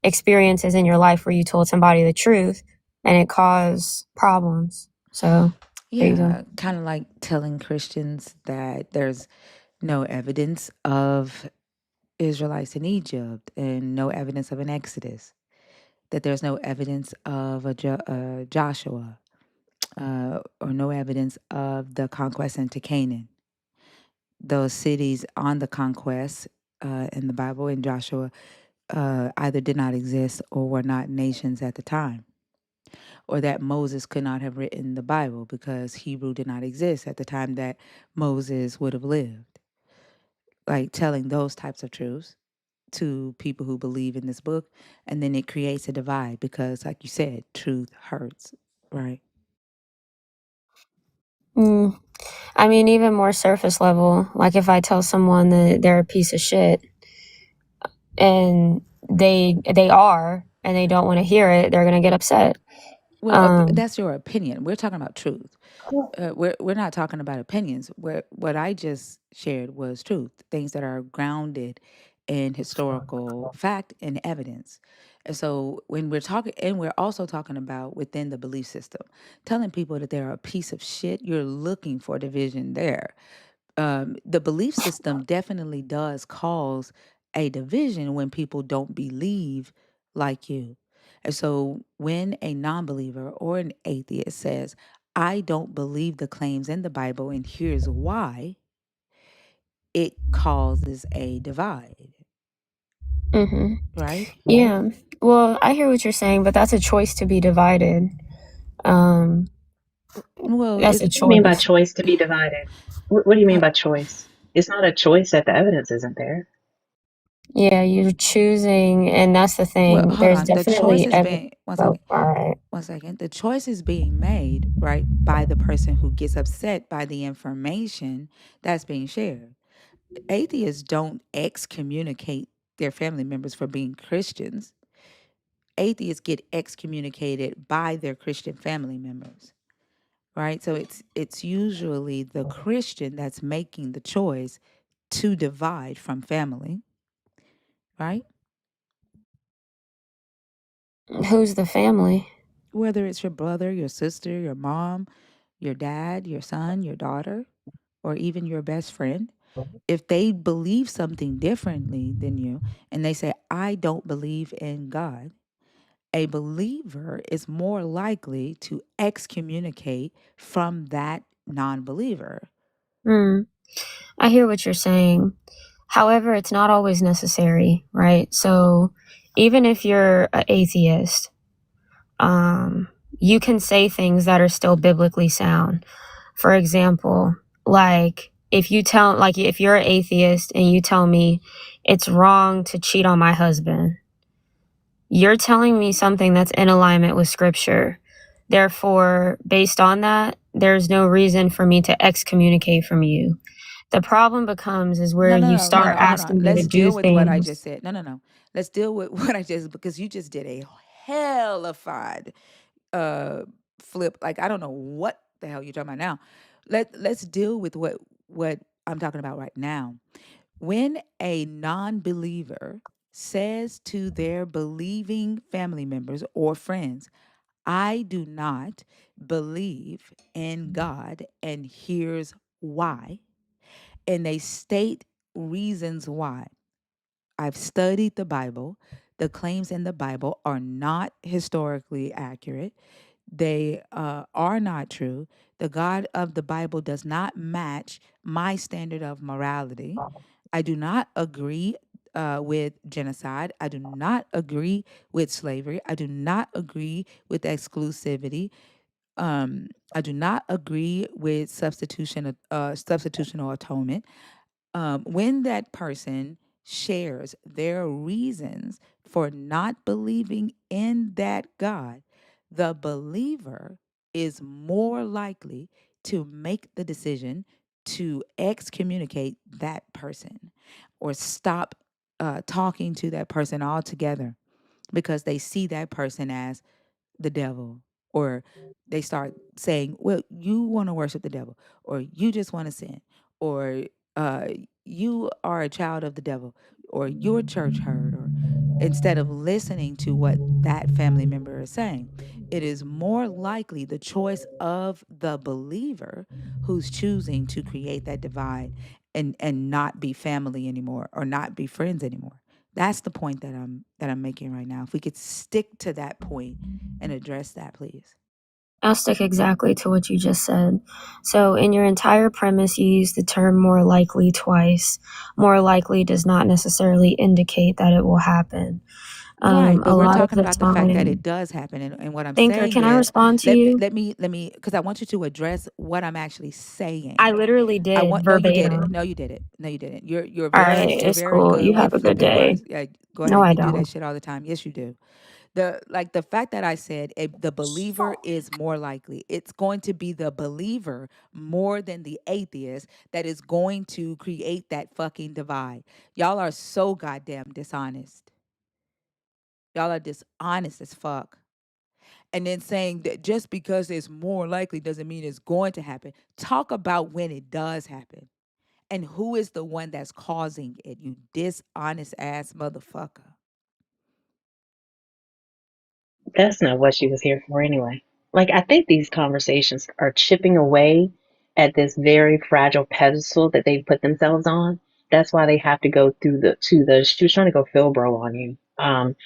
experiences in your life where you told somebody the truth and it caused problems. So there you go. Yeah, kind of like telling Christians that there's no evidence of Israelites in Egypt and no evidence of an Exodus, that there's no evidence of a Joshua, or no evidence of the conquest into Canaan. Those cities on the conquest in the Bible in Joshua either did not exist or were not nations at the time, or that Moses could not have written the Bible because Hebrew did not exist at the time that Moses would have lived. Like telling those types of truths to people who believe in this book, and then it creates a divide because, like you said, truth hurts, right? I mean, even more surface level, like if I tell someone that they're a piece of shit and they are and they don't want to hear it, they're going to get upset. Well, that's your opinion. We're talking about truth. We're not talking about opinions. What I just shared was truth, things that are grounded in historical fact and evidence. And so when we're talking, and we're also talking about within the belief system, telling people that they're a piece of shit, you're looking for division there. The belief system definitely does cause a division when people don't believe like you. And so when a non-believer or an atheist says, I don't believe the claims in the Bible and here's why, it causes a divide, right? Yeah. Well, I hear what you're saying, but that's a choice to be divided. Um, Well, that's a What do you mean by choice. choice to be divided? What do you mean uh, by choice? It's not a choice that the evidence isn't there. Yeah, you're choosing, and that's the well, thing. hold There's on. The choice definitely is evidence. being, one Oh, second, all right. one second. The choice is being made, right, by the person who gets upset by the information that's being shared. Atheists don't excommunicate their family members for being Christians. Atheists get excommunicated by their Christian family members, right? So it's usually the Christian that's making the choice to divide from family, right? Who's the family? Whether it's your brother, your sister, your mom, your dad, your son, your daughter, or even your best friend, if they believe something differently than you and they say, I don't believe in God, a believer is more likely to excommunicate from that non believer. I hear what you're saying. However, it's not always necessary, right? So even if you're an atheist, you can say things that are still biblically sound. For example, like if you're an atheist and you tell me it's wrong to cheat on my husband, you're telling me something that's in alignment with scripture. Therefore, based on that, there's no reason for me to excommunicate from you. The problem becomes is where you No, start no, hold on. asking me to Let's do deal with what I things. just said. No. Let's deal with what I just, because you just did a hellified uh flip. Like, I don't know what the hell you're talking about now. Let's deal with what I'm talking about right now. When a non-believer says to their believing family members or friends, I do not believe in God, and here's why, and they state reasons why. I've studied the Bible. The claims in the Bible are not historically accurate. They are not true. The God of the Bible does not match my standard of morality. I do not agree with genocide. I do not agree with slavery. I do not agree with exclusivity. I do not agree with substitutional atonement. When that person shares their reasons for not believing in that God, the believer is more likely to make the decision to excommunicate that person or stop talking to that person altogether because they see that person as the devil, or they start saying, well, you want to worship the devil, or you just want to sin, or uh, you are a child of the devil, or you're church hurt, or instead of listening to what that family member is saying, it is more likely the choice of the believer who's choosing to create that divide and not be family anymore or not be friends anymore. That's the point that I'm making right now. If we could stick to that point and address that, please. I'll stick exactly to what you just said. So, in your entire premise, you use the term more likely twice. More likely does not necessarily indicate that it will happen. Right, A but we're lot of talking the about the fact that time, it does happen, and what I'm Thinker, saying can I is, respond to let me you? let me let me, because I want you to address what I'm actually I saying. literally I did want No, you did it. verbatim. No, you did it. No, you didn't. You're All very right, you're it's very cool. good You have with a good flipping day. words. Yeah, go No, ahead. I You do that don't. shit all the time. Yes, you do. The fact that I said the believer is more likely, it's going to be the believer more than the atheist that is going to create that fucking divide. Y'all are so goddamn dishonest. Y'all are dishonest as fuck. And then saying that just because it's more likely doesn't mean it's going to happen. Talk about when it does happen and who is the one that's causing it, you dishonest ass motherfucker. That's not what she was here for anyway. Like, I think these conversations are chipping away at this very fragile pedestal that they put themselves on. That's why they have to go through she was trying to go Philbro on you.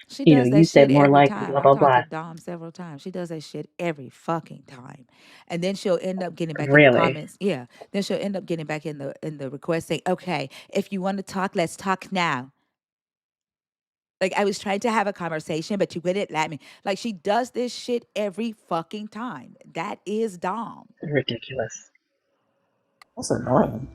She does You that said shit more every likely, time. blah, I've blah, talked blah. to Dom several times. She does that shit every fucking time. And then she'll end up getting back in the Really? comments. Yeah. Then she'll end up getting back in the request saying, okay, if you want to talk, let's talk now. Like, I was trying to have a conversation, but you wouldn't let me. Like, she does this shit every fucking time. That is Dom. Ridiculous. That's annoying.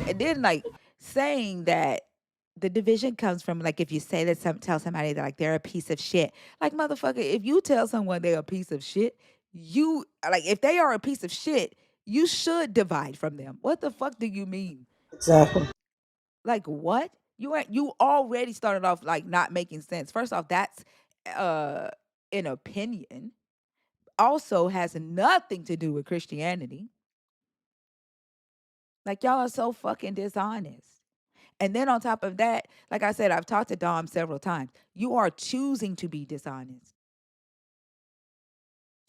And then like saying that the division comes from, like, if you say that tell somebody that like they're a piece of shit. Like, motherfucker, if you tell someone they're a piece of shit, you like, if they are a piece of shit, you should divide from them. What the fuck do you mean? Exactly. Like, what? You already started off like not making sense. First off, that's uh an opinion. Also has nothing to do with Christianity. Like, y'all are so fucking dishonest. And then on top of that, like I said, I've talked to Dom several times. You are choosing to be dishonest.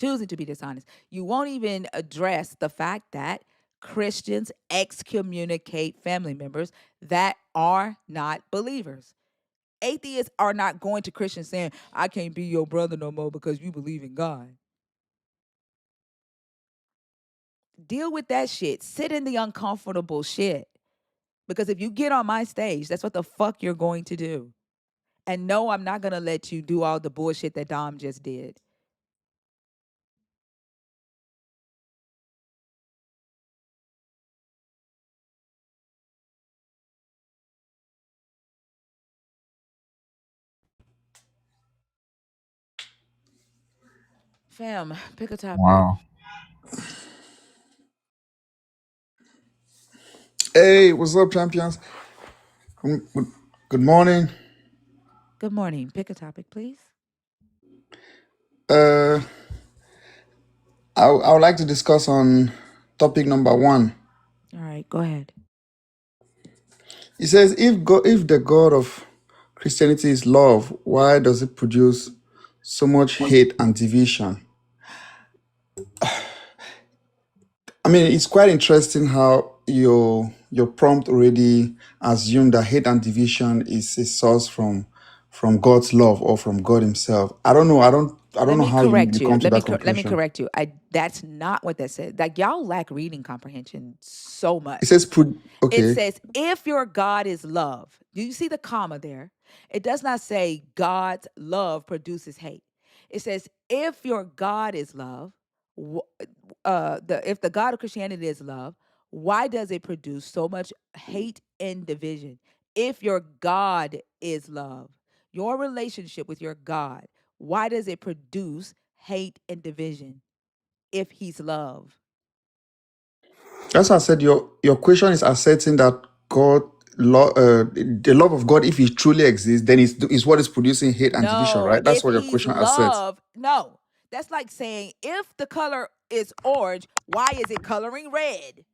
Choosing to be dishonest. You won't even address the fact that Christians excommunicate family members that are not believers. Atheists are not going to Christians saying, I can't be your brother no more because you believe in God. Deal with that shit. Sit in the uncomfortable shit. Because if you get on my stage, that's what the fuck you're going to do. And no, I'm not going to let you do all the bullshit that Dom just did. Fam, pick a topic. Wow. Hey, what's up, champions? Good morning. Good morning. Pick a topic, please. Uh, I would like to discuss on topic number one. All right, go ahead. It says, if the God of Christianity is love, why does it produce so much hate and division. I mean, it's quite interesting how your prompt already assumed that hate and division is a source from God's love or from God Himself. I don't know. I don't Let know me how you correct you. come to that Let me conclusion. correct you. That's not what that said. Like y'all lack reading comprehension so It says much. put It okay. says, if your God is love. Do you see the comma there? It does not say God's love produces hate. It says, if your God is love, if the God of Christianity is love, why does it produce so much hate and division? If your God is love, your relationship with your God, why does it produce hate and division if He's love? That's why I said your question is asserting that the love of God, if it truly exists, then is what is producing hate and division, No, right? That's if what your he's question asserts. love, no. That's like saying if the color is orange, why is it coloring red?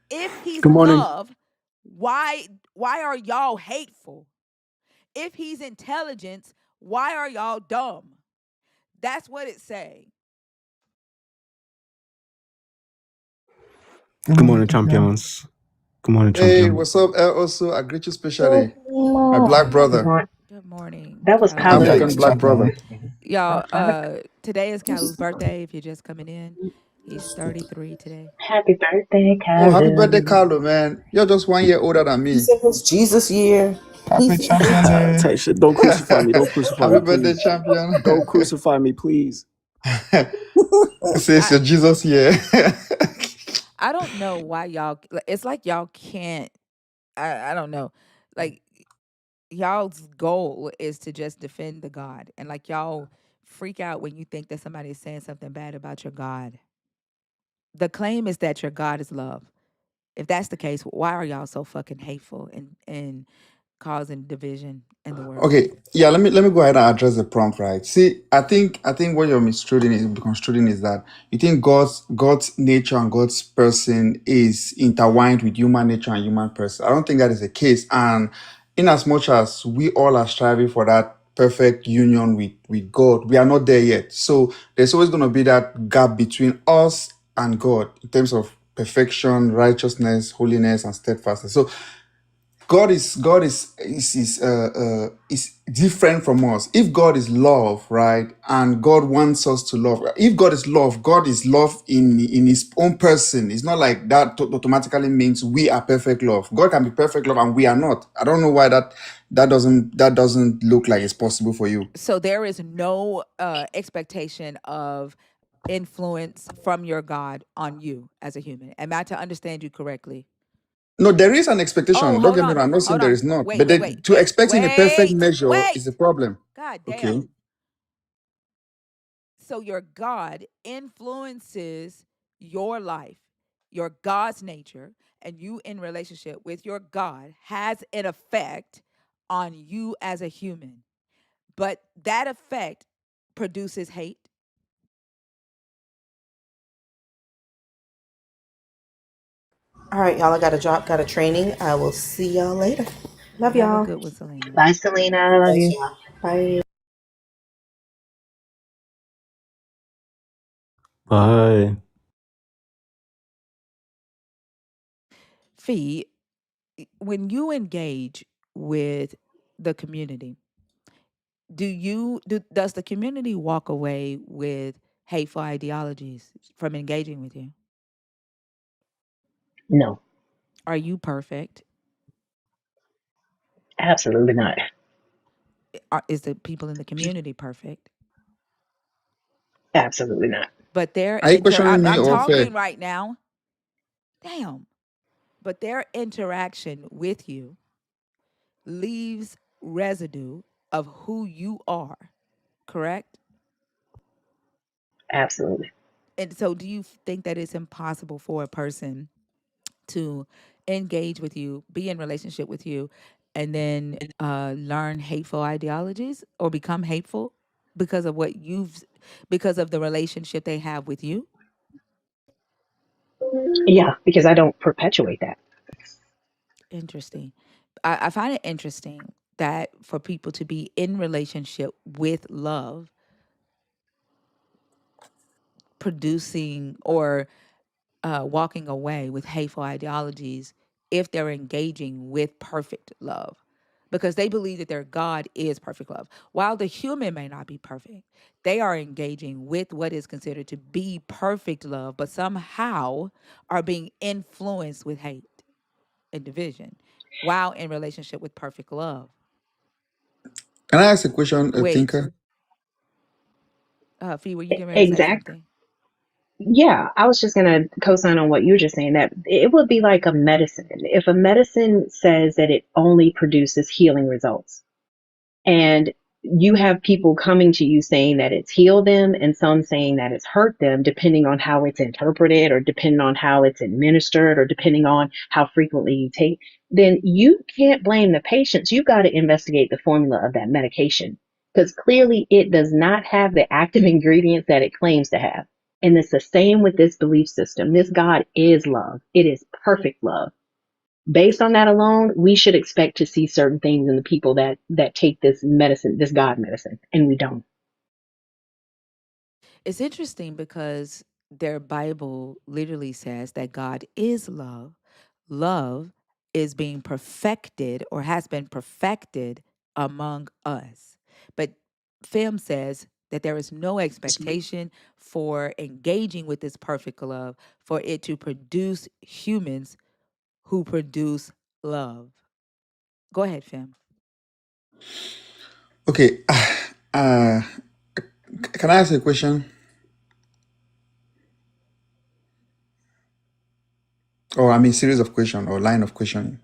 If he's Good morning. love, why are y'all hateful? If he's intelligence, why are y'all dumb? That's what it say. Good morning, champions. Good morning, Hey, champions. what's up? Also, I greet you Good specially, my black brother, morning. Good morning, That was Kalu. powerful. African Thanks, black brother. champion. Y'all, Uh-huh. today is Kalu's birthday if you're just coming in. He's 33 today. Happy birthday, Oh, happy birthday, Calvin. Carlo, man. You're just 1 year older than He me. said it's Jesus year. He Happy said champion day. Taisha, don't crucify me. Don't crucify Happy me, birthday, please. champion. Don't crucify me, please. Say it's I your Jesus year. I don't know why y'all. It's like y'all can't. I don't know. Like y'all's goal is to just defend the God, and like y'all freak out when you think that somebody is saying something bad about your God. The claim is that your God is love. If that's the case, why are y'all so fucking hateful and causing division in the world? Okay, yeah, let me go ahead and address the prompt, right? See, I think what you're misconstruing is that you think God's nature and God's person is intertwined with human nature and human person. I don't think that is the case. And in as much as we all are striving for that perfect union with God, we are not there yet. So there's always gonna be that gap between us and God in terms of perfection, righteousness, holiness, and steadfastness. So God is different from us. If God is love, right, and God wants us to love. If God is love in His own person. It's not like that automatically means we are perfect love. God can be perfect love and we are not. I don't know why that doesn't look like it's possible for you. So there is no expectation of influence from your God on you as a human. Am I to understand you correctly? No, there is an Oh, expectation. Don't get me wrong. I'm not saying hold there on. is not, Wait, but wait, wait, to wait, expect in a perfect wait, measure is wait. a problem. God Okay. damn. So your God influences your life, your God's nature, and you in relationship with your God has an effect on you as a human. But that effect produces hate. All right, y'all. I got a job, got a training. I will see y'all later. Love Have a y'all. good one, Selena. Bye, Selena. I love Thanks, you. y'all. Bye. Bye. Fee, when you engage with the community, does the community walk away with hateful ideologies from engaging with you? No, Are you perfect? absolutely not. Is the people in the community perfect? Absolutely not. But their Are you questioning me I'm or fair? talking right now. Damn. But their interaction with you leaves residue of who you are, correct? Absolutely. And so do you think that it's impossible for a person to engage with you, be in relationship with you, and then learn hateful ideologies or become hateful because of because of the relationship they have with you? Yeah, because I don't perpetuate that. Interesting. I find it interesting that for people to be in relationship with love, producing or walking away with hateful ideologies if they're engaging with perfect love, because they believe that their God is perfect love. While the human may not be perfect, they are engaging with what is considered to be perfect love, but somehow are being influenced with hate and division while in relationship with perfect love. Can I ask a question, a Wait, thinker? Fee, were you getting ready to say Exact. something? Yeah, I was just gonna co-sign on what you were just saying, that it would be like a medicine. If a medicine says that it only produces healing results, and you have people coming to you saying that it's healed them and some saying that it's hurt them, depending on how it's interpreted or depending on how it's administered or depending on how frequently you take, then you can't blame the patients. You've got to investigate the formula of that medication, because clearly it does not have the active ingredients that it claims to have. And it's the same with this belief system. This God is love. It is perfect love. Based on that alone, we should expect to see certain things in the people that take this medicine, this God medicine, and we don't. It's interesting because their Bible literally says that God is love. Love is being perfected or has been perfected among us. But Fem says that there is no expectation for engaging with this perfect love for it to produce humans who produce love. Go ahead, Fem. Okay. Uh, can I ask a question? Or I mean, series of question or line of questioning.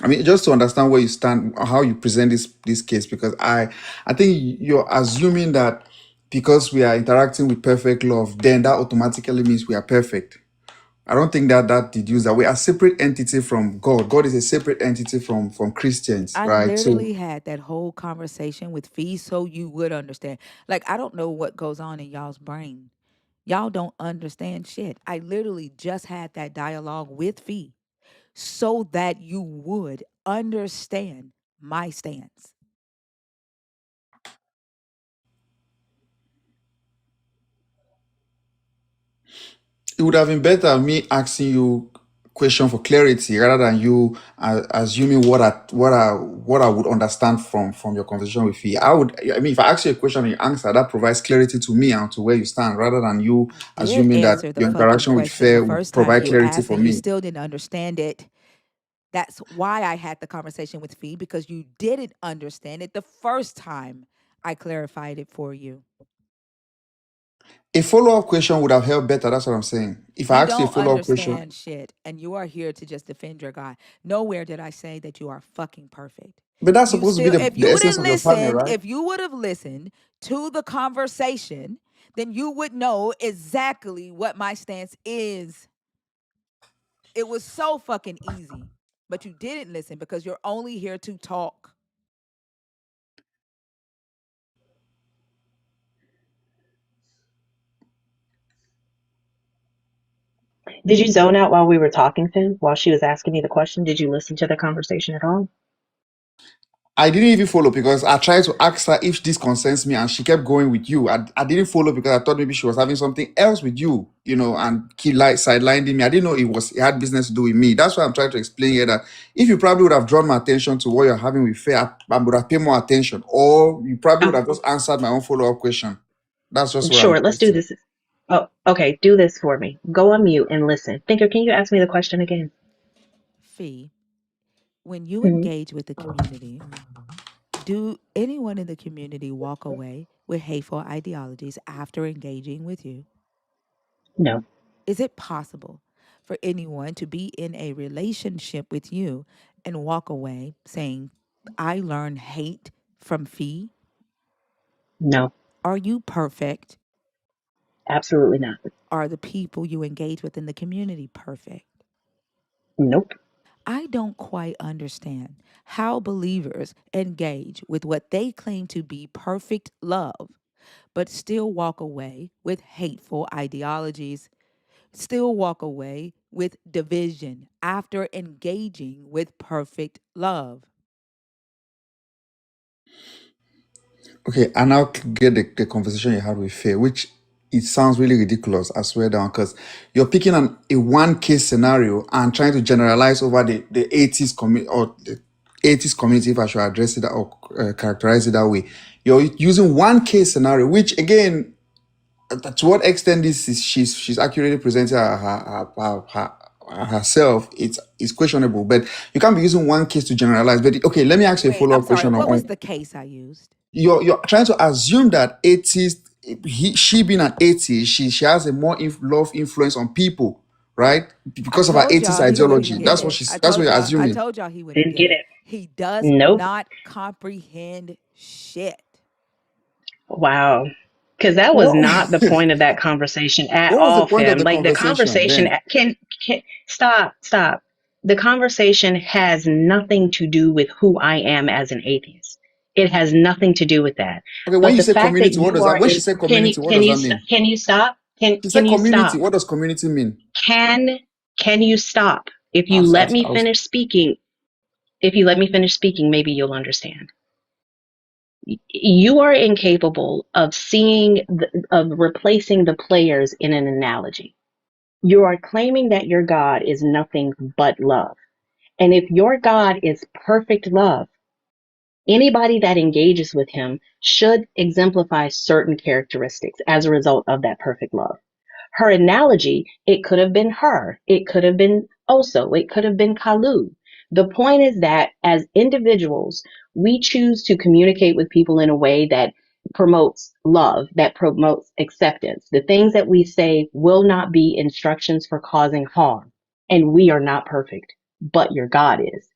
I mean, just to understand where you stand, how you present this case, because I think you're assuming that because we are interacting with perfect love, then that automatically means we are perfect. I don't think that deduces that we are a separate entity from God. God is a separate entity from Christians, I right? So literally had that whole conversation with Fee so you would understand. Like, I don't know what goes on in y'all's brain. Y'all don't understand shit. I literally just had that dialogue with Fee so that you would understand my stance. it would have been better me asking you question for clarity rather than you assuming what I would understand from your conversation with you. I mean, if I ask you a question and you answer, that provides clarity to me and to where you stand, rather than you I did assuming that answer the your fucking interaction with question the Fair would first time provide you clarity asked for and you me. still didn't understand it. That's why I had the conversation with Fee, because you didn't understand it the first time I clarified it for you. A follow-up question would have helped better. That's what I'm saying. If I You ask you a don't follow-up question, understand shit, and you are here to just defend your God. Nowhere did I say that you are fucking perfect. but that's You supposed to be still, the, if the you would essence have of your panel, listened, right? if you would have listened to the conversation, then you would know exactly what my stance is. It was so fucking easy, but you didn't listen because you're only here to talk. Did you zone out while we were talking, Finn? While she was asking me the question, did you listen to the conversation at all? I didn't even follow because I tried to ask her if this concerns me, and she kept going with you. I didn't follow because I thought maybe she was having something else with you, and he like sidelined me. I didn't know it had business to do with me. That's why I'm trying to explain here that if you probably would have drawn my attention to what you're having with Fair, I would have paid more attention, or you probably would Oh, have just answered my own follow-up question. That's just what I'm sure. Let's trying do to. this. Oh, okay. Do this for me. Go on mute and listen. Thinker, can you ask me the question again? Fee, when you Mhm. engage with the community, do anyone in the community walk away with hateful ideologies after engaging with you? No, Is it possible for anyone to be in a relationship with you and walk away saying, I learned hate from Fee? no, Are you perfect? absolutely not. Are the people you engage with in the community perfect? Nope. I don't quite understand how believers engage with what they claim to be perfect love, but still walk away with hateful ideologies, still walk away with division after engaging with perfect love. Okay, I now get the conversation you had with Faye, which it sounds really ridiculous, I swear down, because you're picking a one case scenario and trying to generalize over the atheist community or the atheist community, if I should address it or characterize it that way. You're using one case scenario, which again, to what extent this is she's accurately presenting herself, it's questionable. But you can't be using one case to generalize. But okay, let me ask you a Wait, I'm follow-up sorry. question What on was the case I used? you're trying to assume that atheist she being an atheist she has a more love influence on people, right, I because of her told atheist y'all he wouldn't ideology. get That's what it. she's that's what you're I assuming. told y'all he wouldn't Didn't get get it. it. He does Nope. not comprehend shit. Wow. Because that was What not the point of that conversation at what was the all, point of fam. the Like the conversation conversation then? can stop. The conversation has nothing to do with who I am as an atheist. It has nothing to do with that. Okay, when But you the say fact that community, what you does that are when she in said community, what does that mean? can you stop? She said Can you community, stop? what does community mean? Can you stop? If I you was, I let was, me I was finish speaking, if you let me finish speaking, maybe you'll understand. You are incapable of of replacing the players in an analogy. You are claiming that your God is nothing but love. And if your God is perfect love, anybody that engages with him should exemplify certain characteristics as a result of that perfect love. Her analogy, it could have been her. It could have been Oso. It could have been Kalu. The point is that as individuals, we choose to communicate with people in a way that promotes love, that promotes acceptance. The things that we say will not be instructions for causing harm. And we are not perfect, but your God is.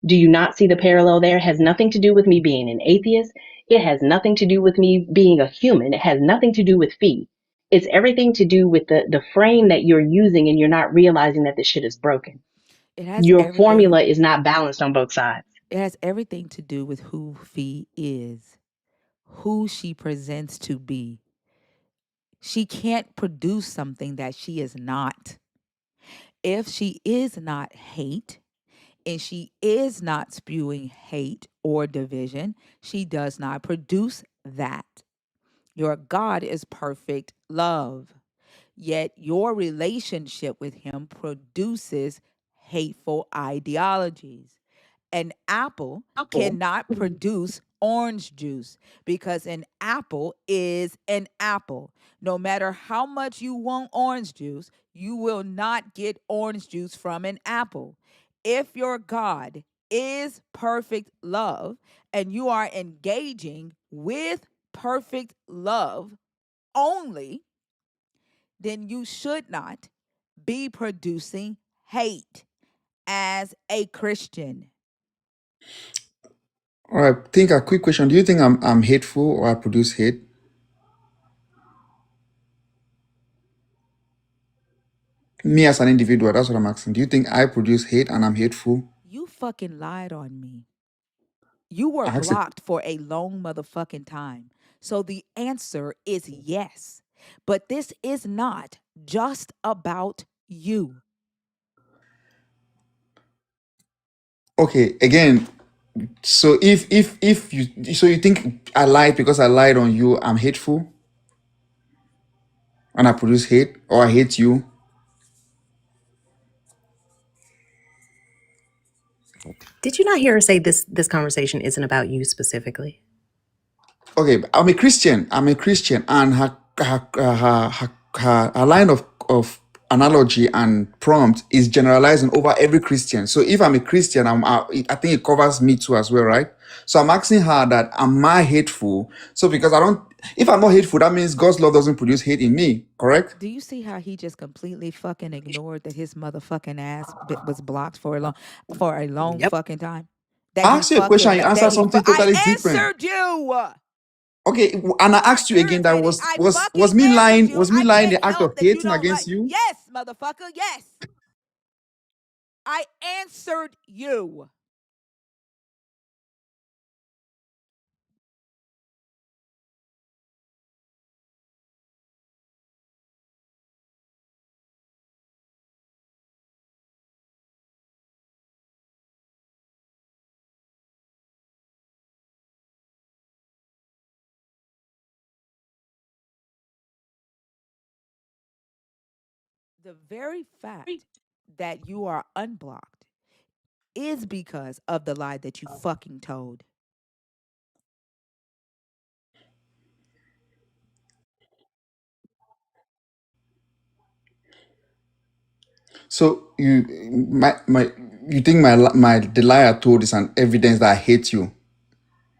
Do you not see the parallel there? It has nothing to do with me being an atheist. It has nothing to do with me being a human. It has nothing to do with fee. It's everything to do with the frame that you're using and you're not realizing that the shit is broken. It has Your everything. formula is not balanced on both sides. It has everything to do with who Fee is, who she presents to be. She can't produce something that she is not. If she is not hate and she is not spewing hate or division, she does not produce that. Your God is perfect love, yet your relationship with him produces hateful ideologies. An apple cannot produce orange juice because an apple is an apple. No matter how much you want orange juice, you will not get orange juice from an apple. If your God is perfect love and you are engaging with perfect love only, then you should not be producing hate as a Christian. all right. Think a quick question. Do you think I'm hateful or I produce hate? Me as an individual, that's what I'm asking. Do you think I produce hate and I'm hateful? You fucking lied on me. You were I asked it. blocked for a long motherfucking time. So the answer is yes. But this is not just about you. Okay, again, so if you so you think I lied because I lied on you, I'm hateful and I produce hate or I hate you? Did you not hear her say this conversation isn't about you specifically? Okay, I'm a Christian, and her line of analogy and prompt is generalizing over every Christian. So if I'm a Christian, I think it covers me too as well, right? So I'm asking her that am I hateful? So because I don't, if I'm not hateful, that means God's love doesn't produce hate in me, correct? Do you see how he just completely fucking ignored that his motherfucking ass was blocked for a long Yep. fucking time? That I he asked you a question, fucking you that answered he something I totally different. answered you. Okay, and I You're asked you again that irritating. I was fucking me answered lying? you. Was me I lying can't the act of help that you hating don't like. against you? Yes, motherfucker. Yes. I answered you. The very fact that you are unblocked is because of the lie that you fucking told. So you think my the lie I told is an evidence that I hate you?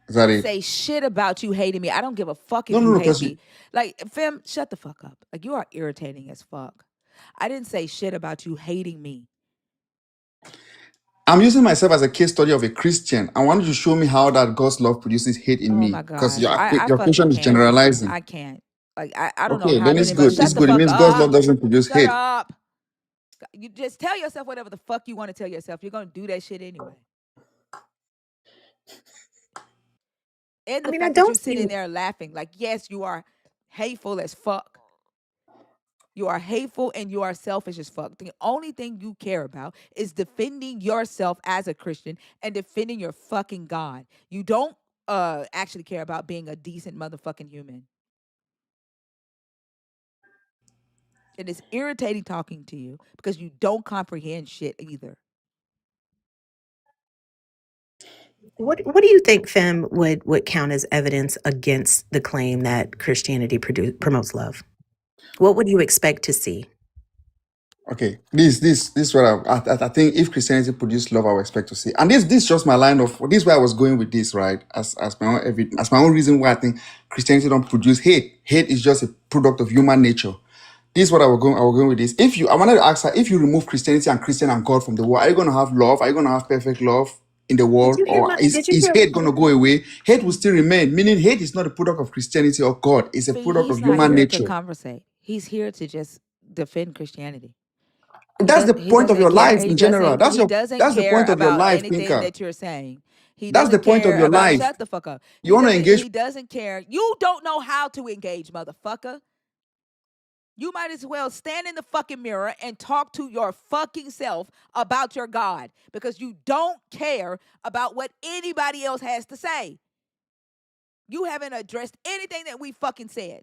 Is that Didn't it? say shit about you hating me. I don't give a fuck No, if no, you no. hate Because me. Like, fam, shut the fuck up. Like, you are irritating as fuck. I didn't say shit about you hating me. I'm using myself as a case study of a Christian. I want you to show me how that God's love produces hate in Oh me. my Because gosh. I your fucking question is can't. generalizing. I can't. Like, I don't know Okay, how then it's many, but good. It's shut the good. It fuck means God's love up. doesn't produce Shut hate. up. You just tell yourself whatever the fuck you want to tell yourself. You're going to do that shit anyway. And I the mean, I fact that you're don't see. sitting there laughing, like, yes, you are hateful as fuck. You are hateful and you are selfish as fuck. The only thing you care about is defending yourself as a Christian and defending your fucking God. You don't actually care about being a decent motherfucking human. And it's irritating talking to you because you don't comprehend shit either. What do you think, Fem, would count as evidence against the claim that Christianity promotes love? What would you expect to see? Okay, this is what I think. If Christianity produced love, I would expect to see. And this is just my line of this is where I was going with this, right? As my own as my own reason why I think Christianity don't produce hate. Hate is just a product of human nature. This is what I was going with this. I wanted to ask her, if you remove Christianity and Christian and God from the world, are you going to have love? Are you going to have perfect love in the Did world, you hear or my? Did you is hear? hate going to go away? Hate will still remain. Meaning, hate is not a product of Christianity or God. It's a See, product of he's not human here to nature. conversate. He's here to just defend Christianity. That's the He point of doesn't your care. life in general. He doesn't That's the care point of your about life, anything thinker. that you're saying. He That's the doesn't point of care your about life. shut the fuck up. You want to engage? He doesn't care. You don't know how to engage, motherfucker. You might as well stand in the fucking mirror and talk to your fucking self about your God because you don't care about what anybody else has to say. You haven't addressed anything that we fucking said.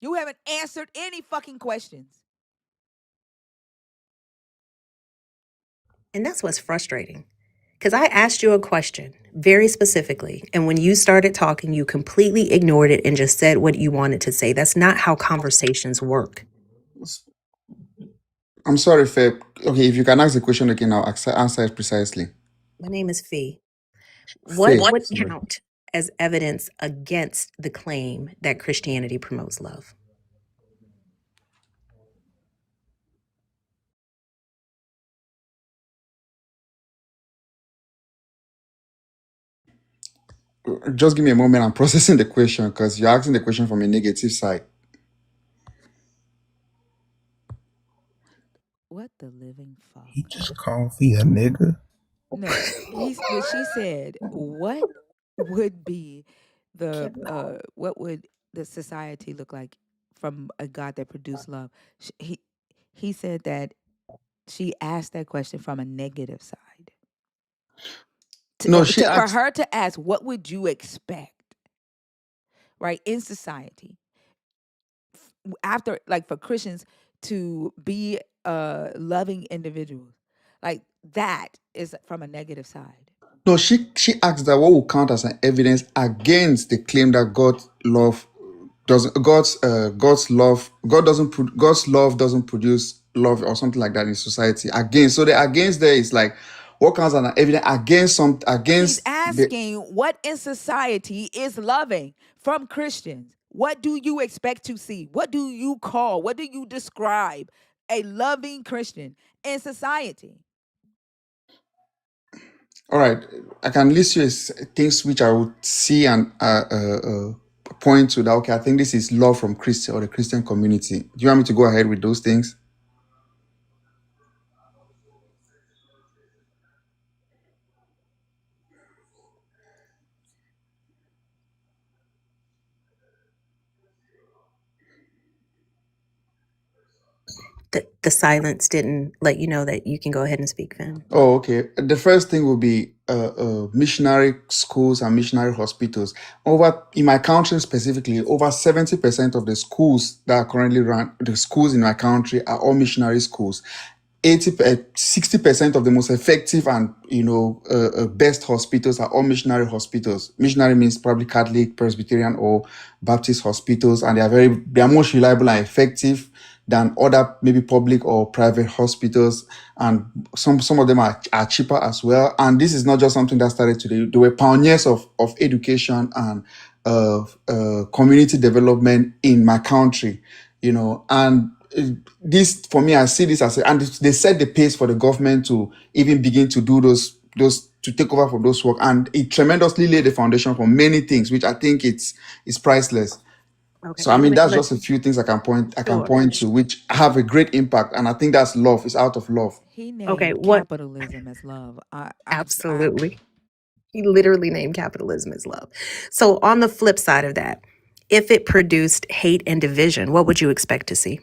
You haven't answered any fucking questions. And that's what's frustrating. Because I asked you a question very specifically. And when you started talking, you completely ignored it and just said what you wanted to say. That's not how conversations work. I'm sorry, Feb. Okay, if you can ask the question again, I'll answer it precisely. My name is Fee. What Faith. would Sorry. count as evidence against the claim that Christianity promotes love? Just give me a moment. I'm processing the question because you're asking the question from a negative side. What the living fuck? He just called me a nigga. No, when she said, "What would be the what would the society look like from a God that produced love?" He said that she asked that question from a negative side. No, she For asked. her to ask, "What would you expect?" Right in society after, like, for Christians to be loving individuals, like that is from a negative side. No, she asked that what will count as an evidence against the claim that God's love doesn't produce love or something like that in society. Against, so the against there is like what counts as an evidence against She's against the. asking what in society is loving from Christians. What do you expect to see? What do you describe a loving Christian in society? All right, I can list you as things which I would see and point to that. Okay, I think this is love from Christian or the Christian community. Do you want me to go ahead with those things? the silence didn't let you know that you can go ahead and speak, Finn. Oh, okay. The first thing will be missionary schools and missionary hospitals. Over in my country specifically, over 70% of the schools that are currently run, the schools in my country are all missionary schools. 60% of the most effective and best hospitals are all missionary hospitals. Missionary means probably Catholic, Presbyterian, or Baptist hospitals, and they are most reliable and effective than other maybe public or private hospitals, and some of them are cheaper as well. And this is not just something that started today. They were pioneers of education and community development in my country, and this, for me, I see this as and they set the pace for the government to even begin to do those to take over from those work, and it tremendously laid the foundation for many things, which I think it's priceless. Okay. So I mean, that's just a few things I can point to, which have a great impact, and I think that's love. It's out of love. He Okay, named what? capitalism as love. Absolutely. He literally named capitalism as love. So on the flip side of that, if it produced hate and division, what would you expect to see?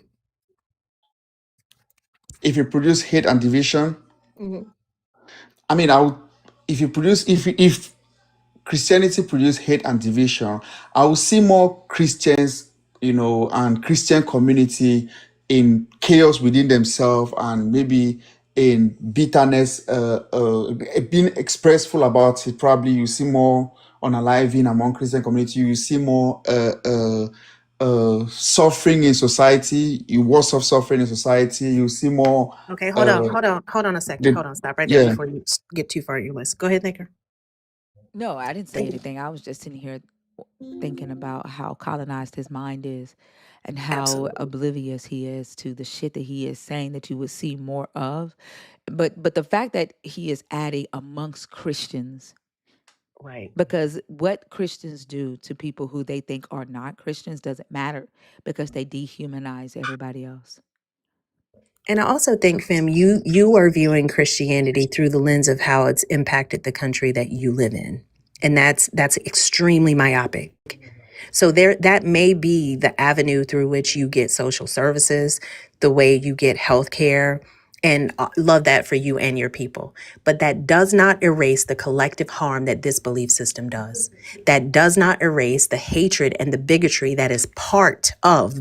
If you produce hate and division, Mhm. I mean, if Christianity produce hate and division, I will see more Christians, and Christian community in chaos within themselves, and maybe in bitterness, being expressful about it. Probably you see more unaliving among Christian community. You see more suffering in society. Worse of suffering in society. You see more. Okay, hold on a second. Hold on, stop right there Yeah. before you get too far in your list. Go ahead, Thinker. No, I didn't say anything. I was just sitting here thinking about how colonized his mind is and how Absolutely. oblivious he is to the shit that he is saying that you would see more of. But the fact that he is adding amongst Christians, Right. because what Christians do to people who they think are not Christians doesn't matter, because they dehumanize everybody else. And I also think, Fem, you are viewing Christianity through the lens of how it's impacted the country that you live in. And that's extremely myopic. So that may be the avenue through which you get social services, the way you get health care, and love that for you and your people. But that does not erase the collective harm that this belief system does. That does not erase the hatred and the bigotry that is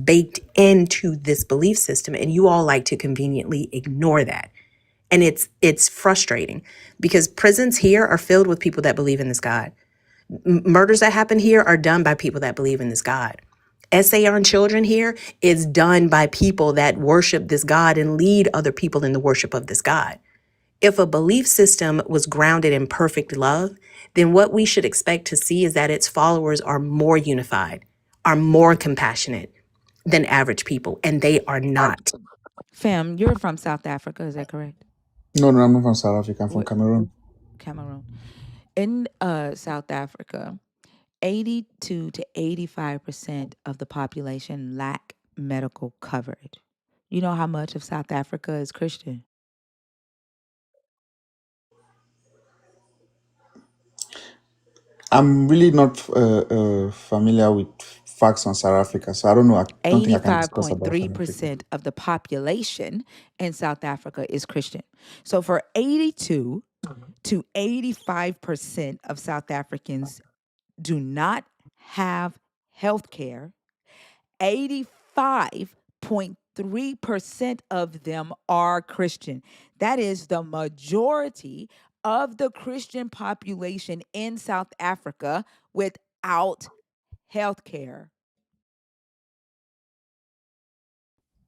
baked into this belief system. And you all like to conveniently ignore that. And it's frustrating because prisons here are filled with people that believe in this God. Murders that happen here are done by people that believe in this God. Essay on children here is done by people that worship this God and lead other people in the worship of this God. If a belief system was grounded in perfect love, then what we should expect to see is that its followers are more unified, are more compassionate than average people, and they are not. Fam, you're from South Africa, is that correct? No, I'm not from South Africa. I'm from What? Cameroon. Cameroon. In South Africa, 82 to 85% of the population lack medical coverage. You know how much of South Africa is Christian? I'm really not familiar with facts on South Africa, so I don't know. I don't think I can discuss about South Africa. 85.3% of the population in South Africa is Christian. So for 82 to 85% of South Africans do not have health care. 85.3% of them are Christian. That is the majority of the Christian population in South Africa without health care.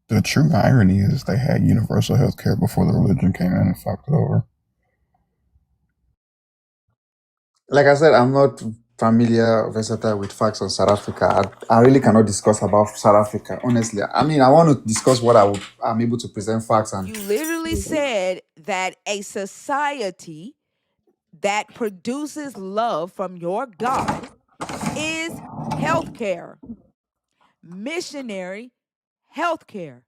The true irony is they had universal health care before the religion came in and fucked it over. Like I said, I'm not familiar, versatile with facts on South Africa. I really cannot discuss about South Africa, honestly. I mean, I want to discuss what I'm able to present facts and. You literally said that a society that produces love from your God is healthcare, missionary healthcare.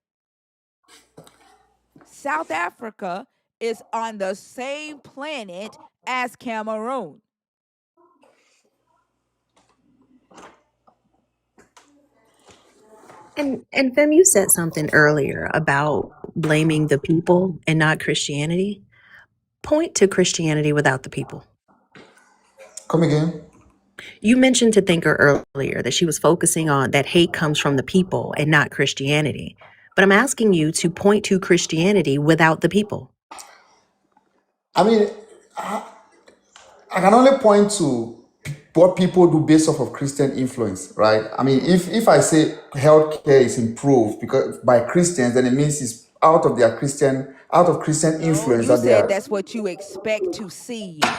South Africa is on the same planet as Cameroon. And Fem, you said something earlier about blaming the people and not Christianity. Point to Christianity without the people. Come again. You mentioned to Thinker earlier that she was focusing on that hate comes from the people and not Christianity. But I'm asking you to point to Christianity without the people. I mean, I can only point to what people do based off of Christian influence, right? I mean, if I say healthcare is improved because by Christians, then it means it's out of Christian No, influence you that they said are. that's what you expect to see.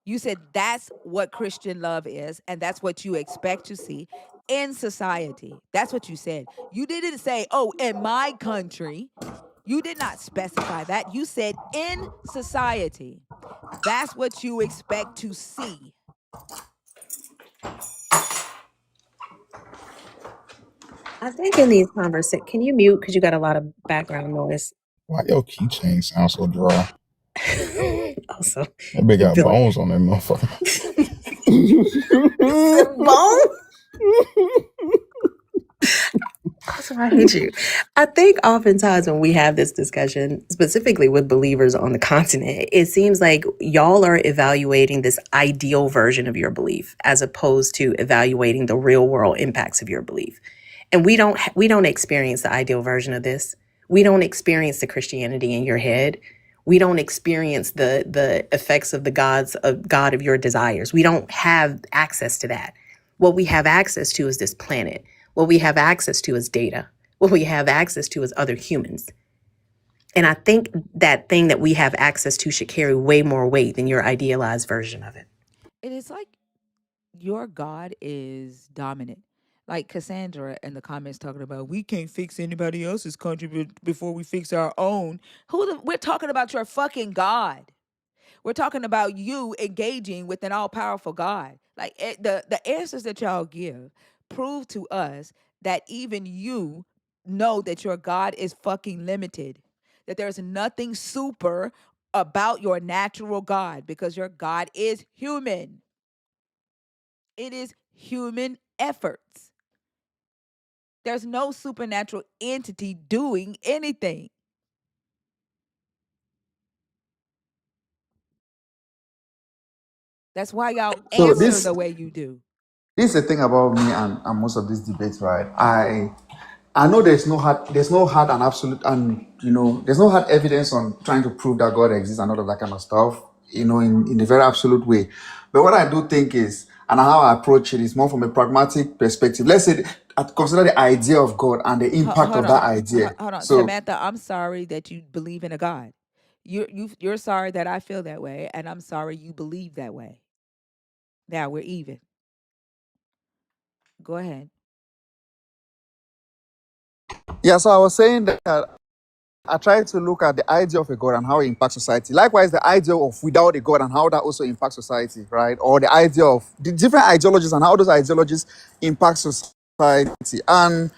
You said that's what Christian love is, and that's what you expect to see in society. That's what you said. You didn't say, oh, in my country. You did not specify that. You said in society. That's what you expect to see. I think in these conversations, can you mute? Because you got a lot of background noise. Why your keychain sounds so dry? Also, That big you got feel like bones on that motherfucker. bone? Also, I hate you. I think oftentimes when we have this discussion, specifically with believers on the continent, it seems like y'all are evaluating this ideal version of your belief as opposed to evaluating the real world impacts of your belief. And we don't experience the ideal version of this. We don't experience the Christianity in your head. We don't experience the effects of the God of your desires. We don't have access to that. What we have access to is this planet. What we have access to is data. What we have access to is other humans. And I think that thing that we have access to should carry way more weight than your idealized version of it. It is like your God is dominant. Like Cassandra in the comments talking about, we can't fix anybody else's country before we fix our own. We're talking about your fucking God. We're talking about you engaging with an all-powerful God. Like the answers that y'all give prove to us that even you know that your God is fucking limited. That there's nothing super about your natural God because your God is human. It is human efforts. There's no supernatural entity doing anything. That's why y'all So answer this the way you do. this is the thing about me and most of these debates, right? I know there's no hard and absolute, and there's no hard evidence on trying to prove that God exists and all of that kind of stuff, in a very absolute way. But what I do think is, and how I approach it is more from a pragmatic perspective. Let's say I consider the idea of God and the impact Hold of that on. idea. Hold on. So Samantha, I'm sorry that you believe in a God. You're sorry that I feel that way, and I'm sorry you believe that way. Now we're even. Go ahead. yeah, so I was saying that I try to look at the idea of a God and how it impacts society. Likewise, the idea of without a God and how that also impacts society, right? Or the idea of the different ideologies and how those ideologies impact society. And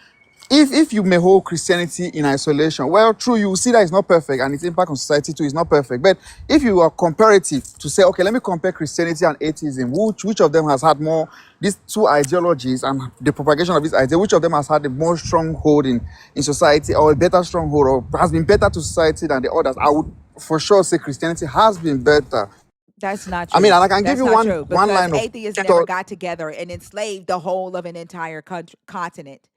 if you may hold Christianity in isolation, well, true, you will see that it's not perfect and its impact on society too is not perfect. But if you are comparative to say, okay, let me compare Christianity and atheism, which of them has had more, these two ideologies and the propagation of this idea, which of them has had a more stronghold in society or a better stronghold or has been better to society than the others, I would for sure say Christianity has been better. That's not I mean, true. and I can give That's you not one true one because line of atheists never thought. got together and enslaved the whole of an entire continent.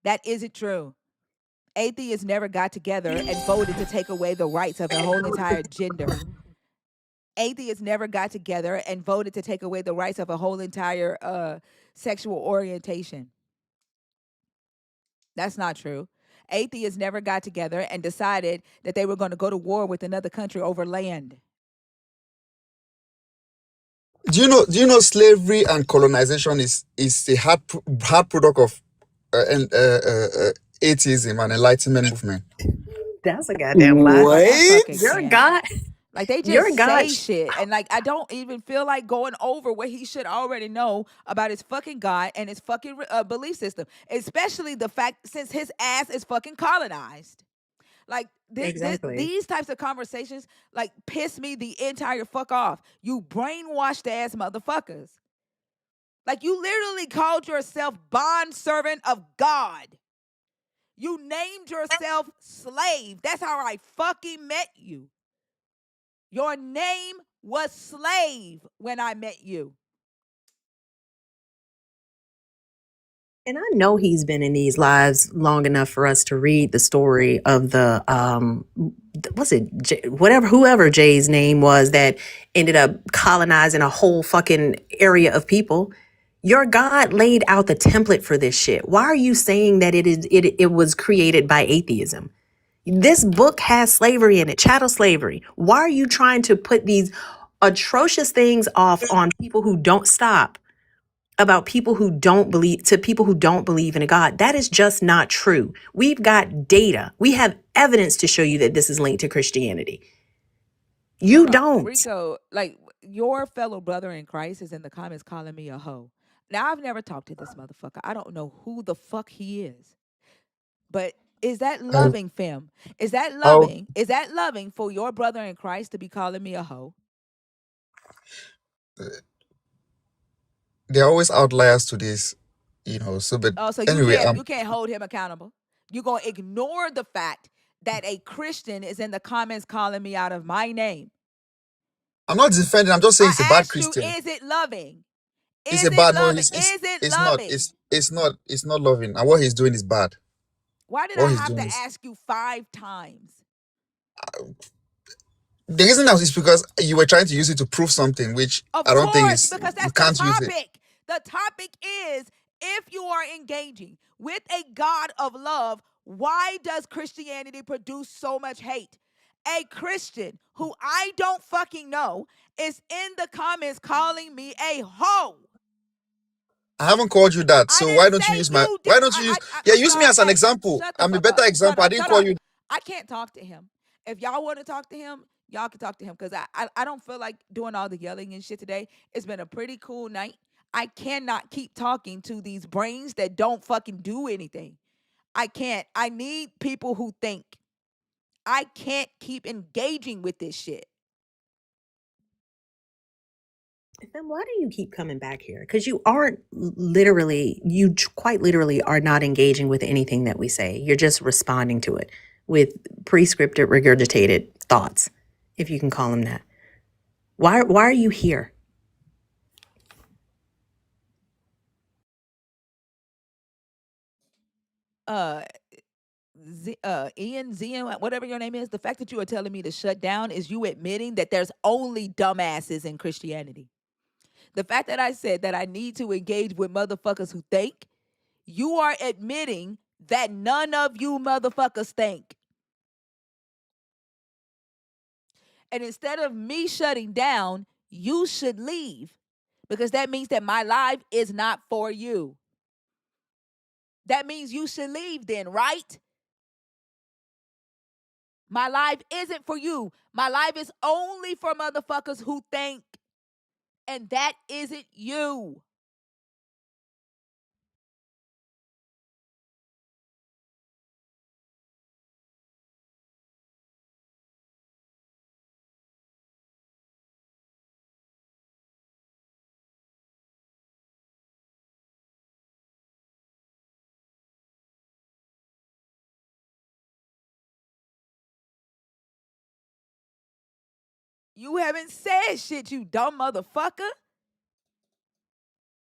That isn't true. Atheists never got together and voted to take away the rights of a whole entire gender. Atheists never got together and voted to take away the rights of a whole entire sexual orientation. That's not true. Atheists never got together and decided that they were going to go to war with another country over land. Do you know slavery and colonization is a hard product of atheism and enlightenment movement. That's a goddamn lie. No, I What? fucking Your can't. God, Like they your just God. say shit, and like I don't even feel like going over what he should already know about his fucking God and his fucking belief system, especially the fact since his ass is fucking colonized. Like Exactly. these types of conversations like piss me the entire fuck off. You brainwashed ass motherfuckers. Like you literally called yourself bond servant of God. You named yourself slave. That's how I fucking met you. Your name was slave when I met you. And I know he's been in these lives long enough for us to read the story of the what's it, whoever Jay's name was that ended up colonizing a whole fucking area of people. Your God laid out the template for this shit. Why are you saying that it was created by atheism? This book has slavery in it, chattel slavery. Why are you trying to put these atrocious things off on people who don't stop? About people who don't believe, to people who don't believe in a God. That is just not true. We've got data. We have evidence to show you that this is linked to Christianity. You don't. Rico, like your fellow brother in Christ is in the comments calling me a hoe. Now I've never talked to this motherfucker. I don't know who the fuck he is. But is that loving, fam? Is that loving? Is that loving for your brother in Christ to be calling me a hoe? There are always outliers to this, So, but Oh, so anyway, you can't hold him accountable. You're gonna ignore the fact that a Christian is in the comments calling me out of my name. I'm not defending. I'm just saying it's a bad asked you, Christian. is it loving? It's Is a it bad. No, loving? Is it it's not. loving? It's not loving. And what he's doing is bad. Why did What I he's have to doing is ask you 5 times? the reason is because you were trying to use it to prove something, which Of I don't think course, is because you that's the can't use it. topic. The topic is, if you are engaging with a God of love, why does Christianity produce so much hate? A Christian who I don't fucking know is in the comments calling me a hoe. I haven't called you that, I so didn't why don't you say use my? you Why did. don't you use? I'm Use me sorry. as an Hey, example. shut the I'm a fuck better up. example. I didn't Shut call up. you. I can't talk to him. If y'all want to talk to him, y'all can talk to him, because I don't feel like doing all the yelling and shit today. It's been a pretty cool night. I cannot keep talking to these brains that don't fucking do anything. I can't. I need people who think. I can't keep engaging with this shit. Then why do you keep coming back here? Because you aren't literally, quite literally are not engaging with anything that we say. You're just responding to it with prescripted, regurgitated thoughts, if you can call them that. Why are you here? Ian, Zian, whatever your name is, the fact that you are telling me to shut down is you admitting that there's only dumbasses in Christianity. The fact that I said that I need to engage with motherfuckers who think, you are admitting that none of you motherfuckers think. And instead of me shutting down, you should leave, because that means that my life is not for you. That means you should leave then, right? My life isn't for you. My life is only for motherfuckers who think. And that isn't you. You haven't said shit, you dumb motherfucker.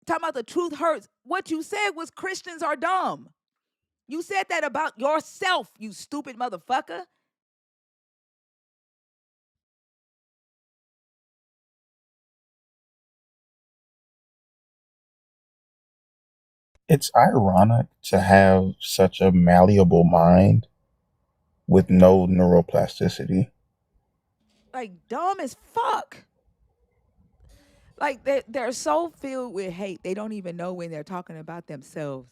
Talking about the truth hurts. What you said was Christians are dumb. You said that about yourself, you stupid motherfucker. It's ironic to have such a malleable mind with no neuroplasticity. Like, dumb as fuck. Like, they're so filled with hate, they don't even know when they're talking about themselves.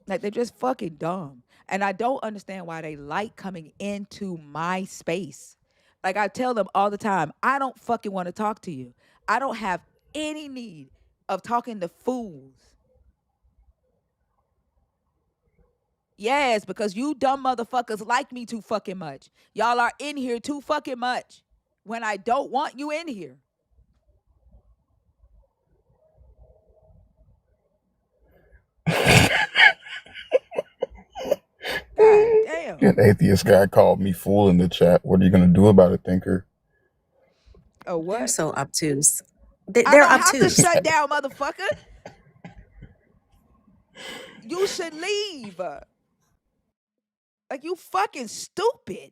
Like, they're just fucking dumb. And I don't understand why they like coming into my space. Like, I tell them all the time, I don't fucking want to talk to you. I don't have any need of talking to fools. Yes, because you dumb motherfuckers like me too fucking much. Y'all are in here too fucking much when I don't want you in here. God damn. An atheist guy called me fool in the chat. What are you gonna do about it, thinker? Oh, They're what? so obtuse. I They're don't have to obtuse. shut down, motherfucker. You should leave. Like, you fucking stupid.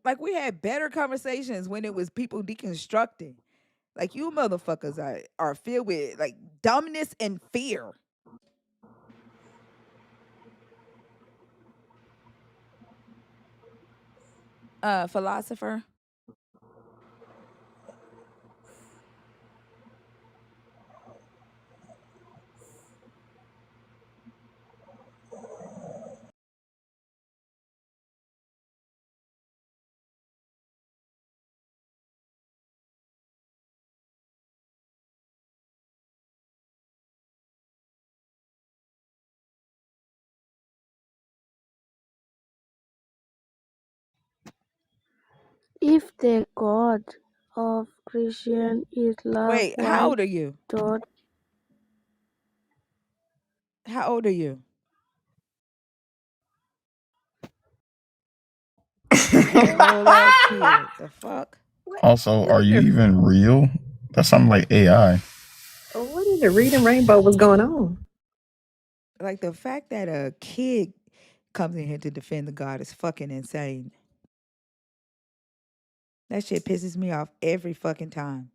Like, we had better conversations when it was people deconstructing. Like, you motherfuckers are filled with like dumbness and fear. Philosopher. If the God of Christian is love, Wait, how why old are you? don't How old are you? You a whole ass kid. The fuck? Also, are you even real? That sounds like AI. What in the reading rainbow was going on? Like, the fact that a kid comes in here to defend the God is fucking insane. That shit pisses me off every fucking time.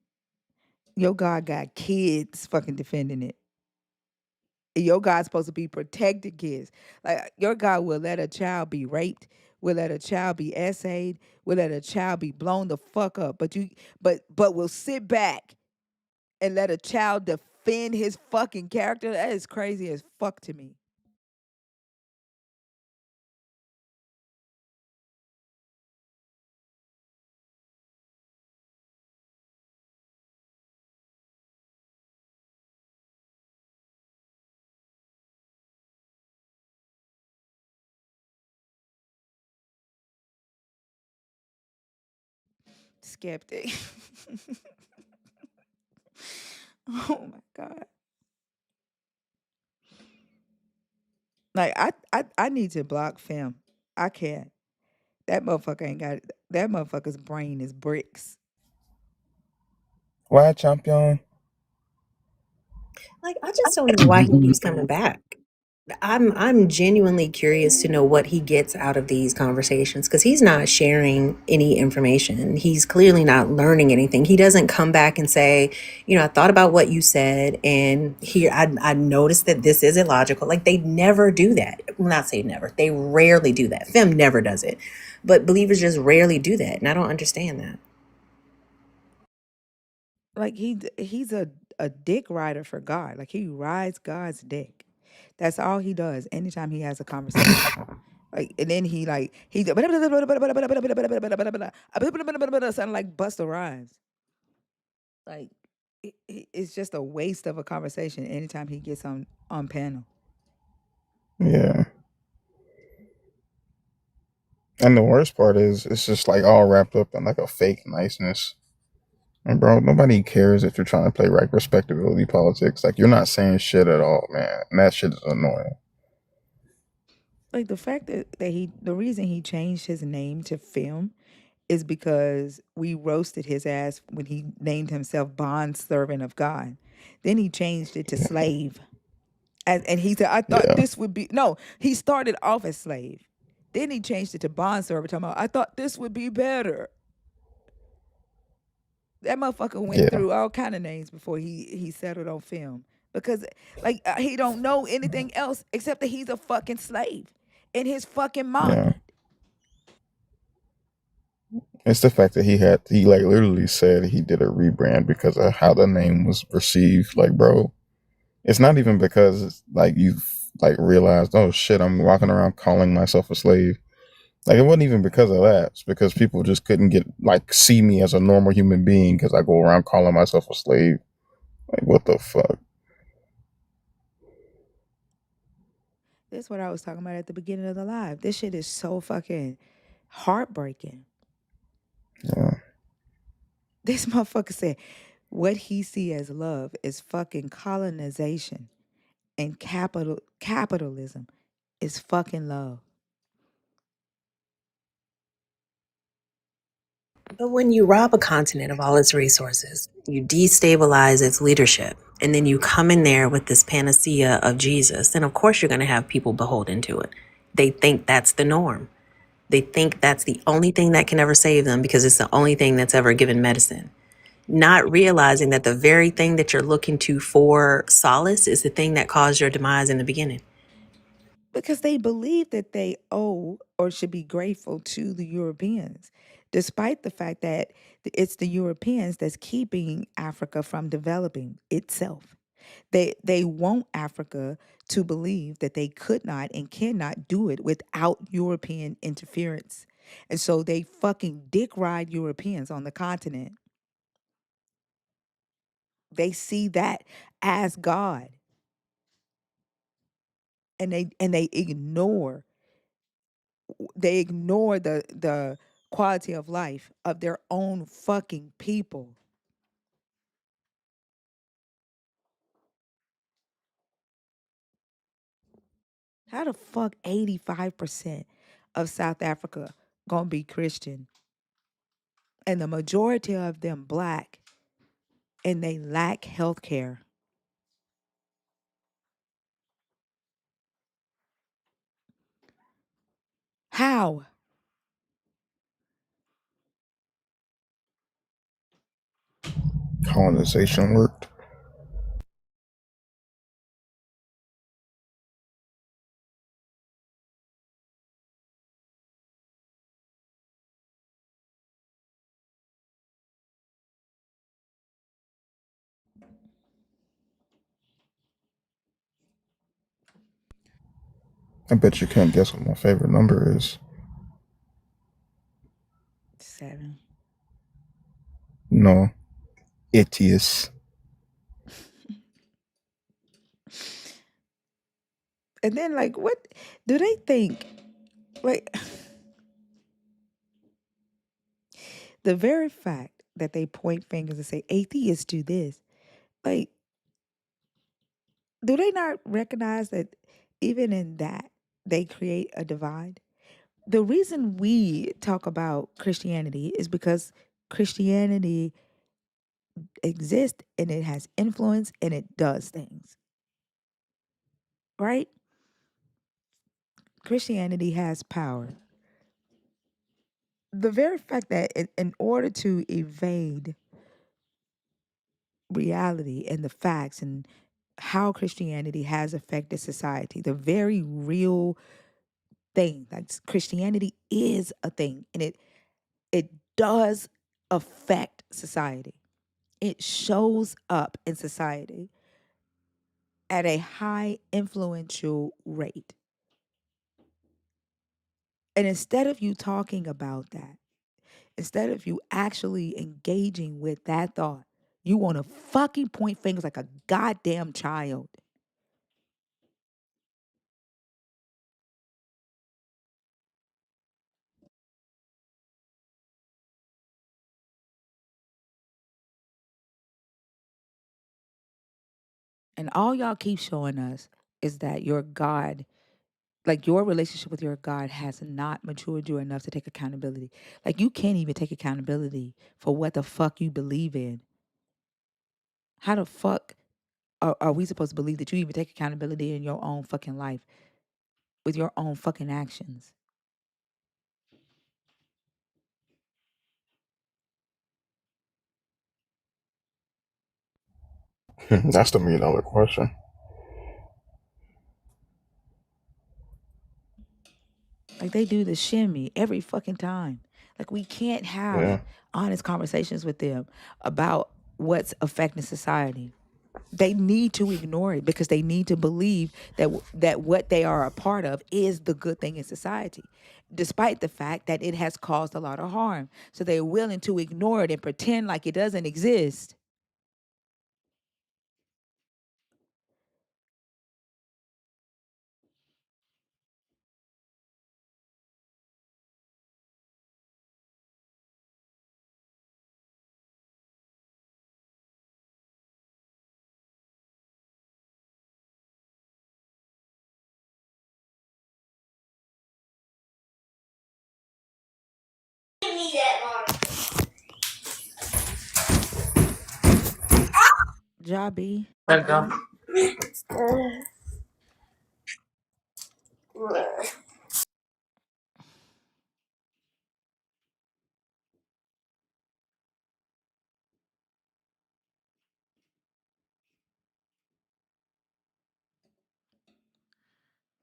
Your God got kids fucking defending it. Your God's supposed to be protecting kids. Like, your God will let a child be raped, will let a child be essayed, will let a child be blown the fuck up. But will sit back and let a child defend his fucking character. That is crazy as fuck to me. Skeptic. Oh my God. Like, I need to block Fem. I can't. That motherfucker ain't got it. That motherfucker's brain is bricks. Why, champion? Like, I just don't know why he keeps coming back. I'm genuinely curious to know what he gets out of these conversations because he's not sharing any information. He's clearly not learning anything. He doesn't come back and say, I thought about what you said, and here I noticed that this is illogical. Like, they never do that. Well, not say never. They rarely do that. Fem never does it, but believers just rarely do that, and I don't understand that. Like, he's a dick rider for God. Like, he rides God's dick. That's all he does anytime he has a conversation. Like, and then he sounding like Busta Rhymes. Like, it's just a waste of a conversation anytime he gets on panel. Yeah. And the worst part is, it's just like all wrapped up in like a fake niceness. And bro, nobody cares if you're trying to play right respectability politics. Like, you're not saying shit at all, man. And that shit is annoying. Like, the fact that the reason he changed his name to Film is because we roasted his ass when he named himself bond servant of God. Then he changed it to slave. And he said, I thought this would be, no, he started off as slave. Then he changed it to bond servant, talking about, I thought this would be better. That motherfucker went through all kind of names before he settled on Film. Because, like, he don't know anything else except that he's a fucking slave in his fucking mind. Yeah. It's the fact that he like literally said he did a rebrand because of how the name was received. Like, bro, it's not even because it's like you like realized, oh shit, I'm walking around calling myself a slave. Like, it wasn't even because of that. It's because people just couldn't see me as a normal human being because I go around calling myself a slave. Like, what the fuck? This is what I was talking about at the beginning of the live. This shit is so fucking heartbreaking. Yeah. This motherfucker said what he see as love is fucking colonization, and capitalism is fucking love. But when you rob a continent of all its resources, you destabilize its leadership, and then you come in there with this panacea of Jesus, then of course you're going to have people beholden to it. They think that's the norm. They think that's the only thing that can ever save them because it's the only thing that's ever given medicine. Not realizing that the very thing that you're looking to for solace is the thing that caused your demise in the beginning. Because they believe that they owe or should be grateful to the Europeans, despite the fact that it's the Europeans that's keeping Africa from developing itself. They want Africa to believe that they could not and cannot do it without European interference. And so they fucking dick ride Europeans on the continent. They see that as God. And they ignore the quality of life of their own fucking people. How the fuck 85% of South Africa gonna be Christian and the majority of them black and they lack health care? How? Colonization worked. I bet you can't guess what my favorite number is. 7. No. Itius. And then like what do they think? Like the very fact that they point fingers and say atheists do this, like, do they not recognize that even in that they create a divide? The reason we talk about Christianity is because Christianity exists and it has influence and it does things, right? Christianity has power. The very fact that in order to evade reality and the facts and how Christianity has affected society, the very real thing, like Christianity is a thing and it does affect society. It shows up in society at a high influential rate. And instead of you talking about that, instead of you actually engaging with that thought, you want to fucking point fingers like a goddamn child. And all y'all keep showing us is that your God, like your relationship with your God, has not matured you enough to take accountability. Like you can't even take accountability for what the fuck you believe in. How the fuck are we supposed to believe that you even take accountability in your own fucking life with your own fucking actions? That's the $1,000,000 question. Like they do the shimmy every fucking time. Like we can't have Yeah. honest conversations with them about what's affecting society. They need to ignore it because they need to believe that what they are a part of is the good thing in society, despite the fact that it has caused a lot of harm. So they're willing to ignore it and pretend like it doesn't exist. Jobby. Welcome.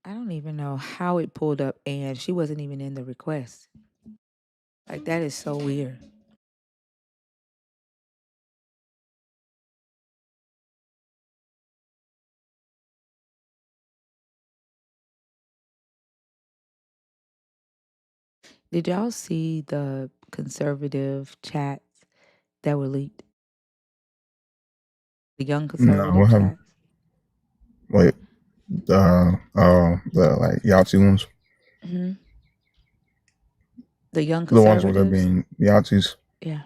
I don't even know how it pulled up, and she wasn't even in the request. Like, that is so weird. Did y'all see the conservative chats that were leaked? The young No, conservative what happened? chats? Wait, the like Yahtzee ones, Hmm. The young the ones where they're conservatives? being Yahtzees. Yeah.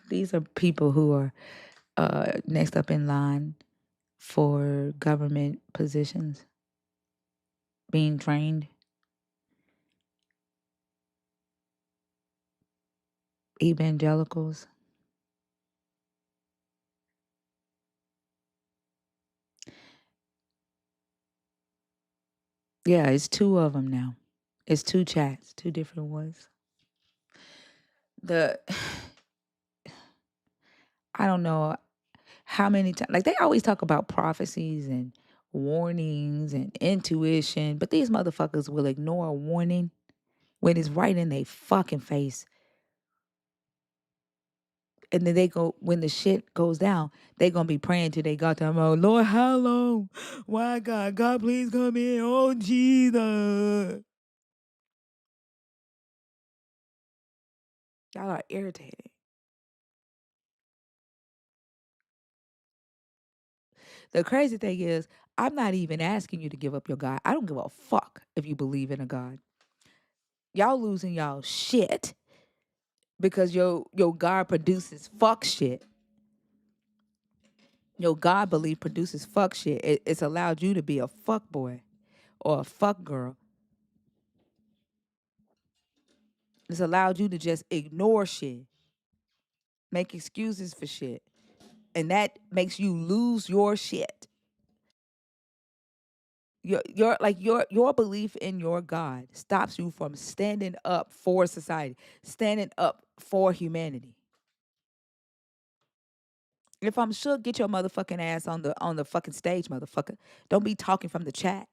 These are people who are next up in line for government positions, being trained. Evangelicals. Yeah, it's two of them now. It's two chats, two different ones. The I don't know how many times, like, they always talk about prophecies and warnings and intuition, but these motherfuckers will ignore a warning when it's right in their fucking face. And then they go, when the shit goes down, they gonna be praying to they God, talking about, Lord, how long? Why, God? God, please come in. Oh, Jesus. Y'all are irritated. The crazy thing is, I'm not even asking you to give up your God. I don't give a fuck if you believe in a God. Y'all losing y'all shit because your God produces fuck shit. Your God belief produces fuck shit. It's allowed you to be a fuck boy or a fuck girl. It's allowed you to just ignore shit, make excuses for shit, and that makes you lose your shit. Your belief in your God stops you from standing up for society, standing up for humanity. If I'm sure, get your motherfucking ass on the fucking stage, motherfucker. Don't be talking from the chat.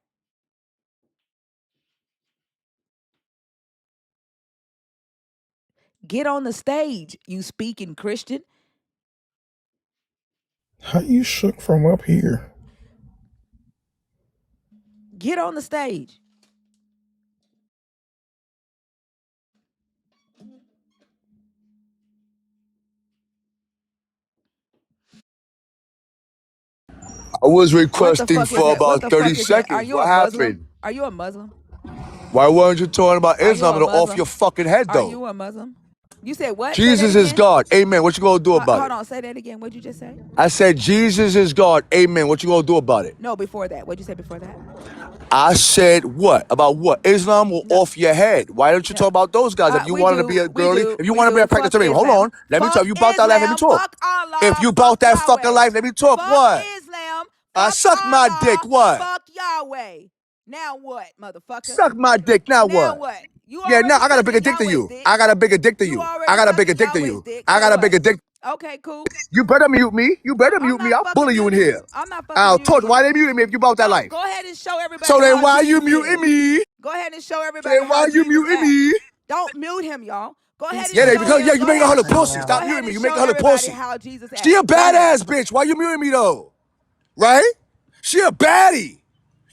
Get on the stage, you speaking Christian. How you shook from up here? Get on the stage. I was What the requesting fuck is for that? What about the 30 fuck is that? Are seconds. you a What Muslim? happened? Are you a Muslim? Why weren't you talking about Are you Islam a and off your Muslim? fucking head, Are though? you a Muslim? You said what? Say that Jesus is again. God. Amen. What you gonna do about Hold it? on. Say that again. What'd you just say? I said, Jesus is God. Amen. What you gonna do about it? No, before that. What'd you say before that? I said what? About what? Islam will No, off your head. Why don't you no. talk about those guys? If you We wanted to do. be a We girly, do. if you We want to be a do. practice, Fuck hold Islam. on. Let me talk. Fuck If you about that life, let me Islam. talk. Fuck If Allah. you Fuck about that fucking Yahweh. life, let me talk. Fuck What? Islam. Fuck Suck my dick. Allah. What? Fuck Yahweh. Now what, motherfucker? Suck my dick. Now Now what? what? You Yeah, now already I got a bigger sucking dick than Yahweh's you. dick. I got a bigger dick than You you. I already got a bigger sucking dick than Yahweh's you. dick. I So got a what? bigger dick. Okay, cool. You better mute me. You better I'm mute me. not I'll fucking bully you in muting here. you. I'm not fucking muting Why you. they muting me if you about that life? Go ahead and show So everybody then how why you Jesus muting is. me? Go ahead and show So everybody then how why you Jesus muting acts. me? Don't mute him, y'all. Go ahead and Yeah, show because him. you Go making her ahead. look pussy. Go Stop ahead muting me. and You show making her look everybody pussy. how Jesus She acts. a Go ahead. badass bitch. Why you muting me though? Right? She a baddie.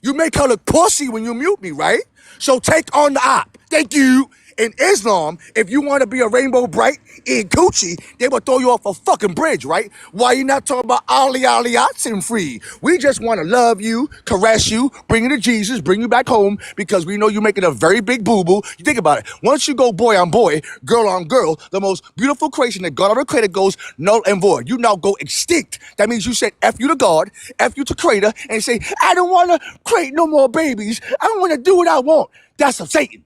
You make her look pussy when you mute me, right? So take on the op. Thank you. In Islam, if you want to be a rainbow bright in Gucci, they will throw you off a fucking bridge, right? Why you not talking about Ali and free? We just want to love you, caress you, bring you to Jesus, bring you back home because we know you're making a very big boo-boo. You think about it. Once you go boy on boy, girl on girl, the most beautiful creation that God ever created goes null and void. You now go extinct. That means you said F you to God, F you to creator, and say, I don't want to create no more babies. I don't want to do what I want. That's of Satan.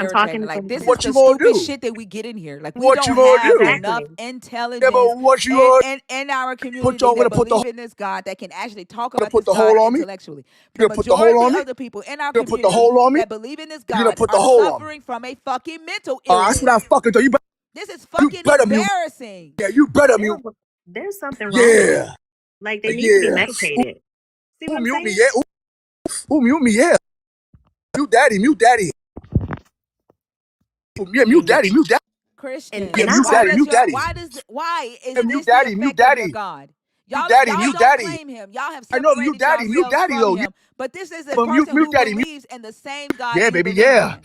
I'm irritating. talking Like, from this is What the you gonna stupid do? shit that we get in here. Like, we What you don't gonna have do? enough exactly. Yeah, intelligence but what you in our y'all community gonna that put the believe in this God, that can actually talk gonna about put this the God hole on me? intellectually. You The gonna put the hole majority on me? of the people in our You gonna put the community hole on me? that believe in this You gonna God put the are hole on me? suffering from a fucking mental That's what I illness. fucking do. This is You fucking better mute. embarrassing. Yeah, you better Yeah, mute. but there's something wrong with Yeah, them. Like they need to be yeah. medicated. See what Who I'm mute me? saying? Yeah. Who mute me? Yeah. Mute daddy. Mute daddy. Yeah, mute And you daddy. Mute daddy. Yeah, Christians, and I mute why daddy. does Mute your daddy. why Yeah, is mute this the daddy. Mute effect of your daddy. God? Mute Y'all daddy. y'all Mute don't daddy. claim him. Y'all have I know mute separated daddy. Mute yourselves daddy from though. Yeah, him. But this is a but mute person who daddy. Mute. believes in the same God Yeah, that you baby. believe Yeah. in.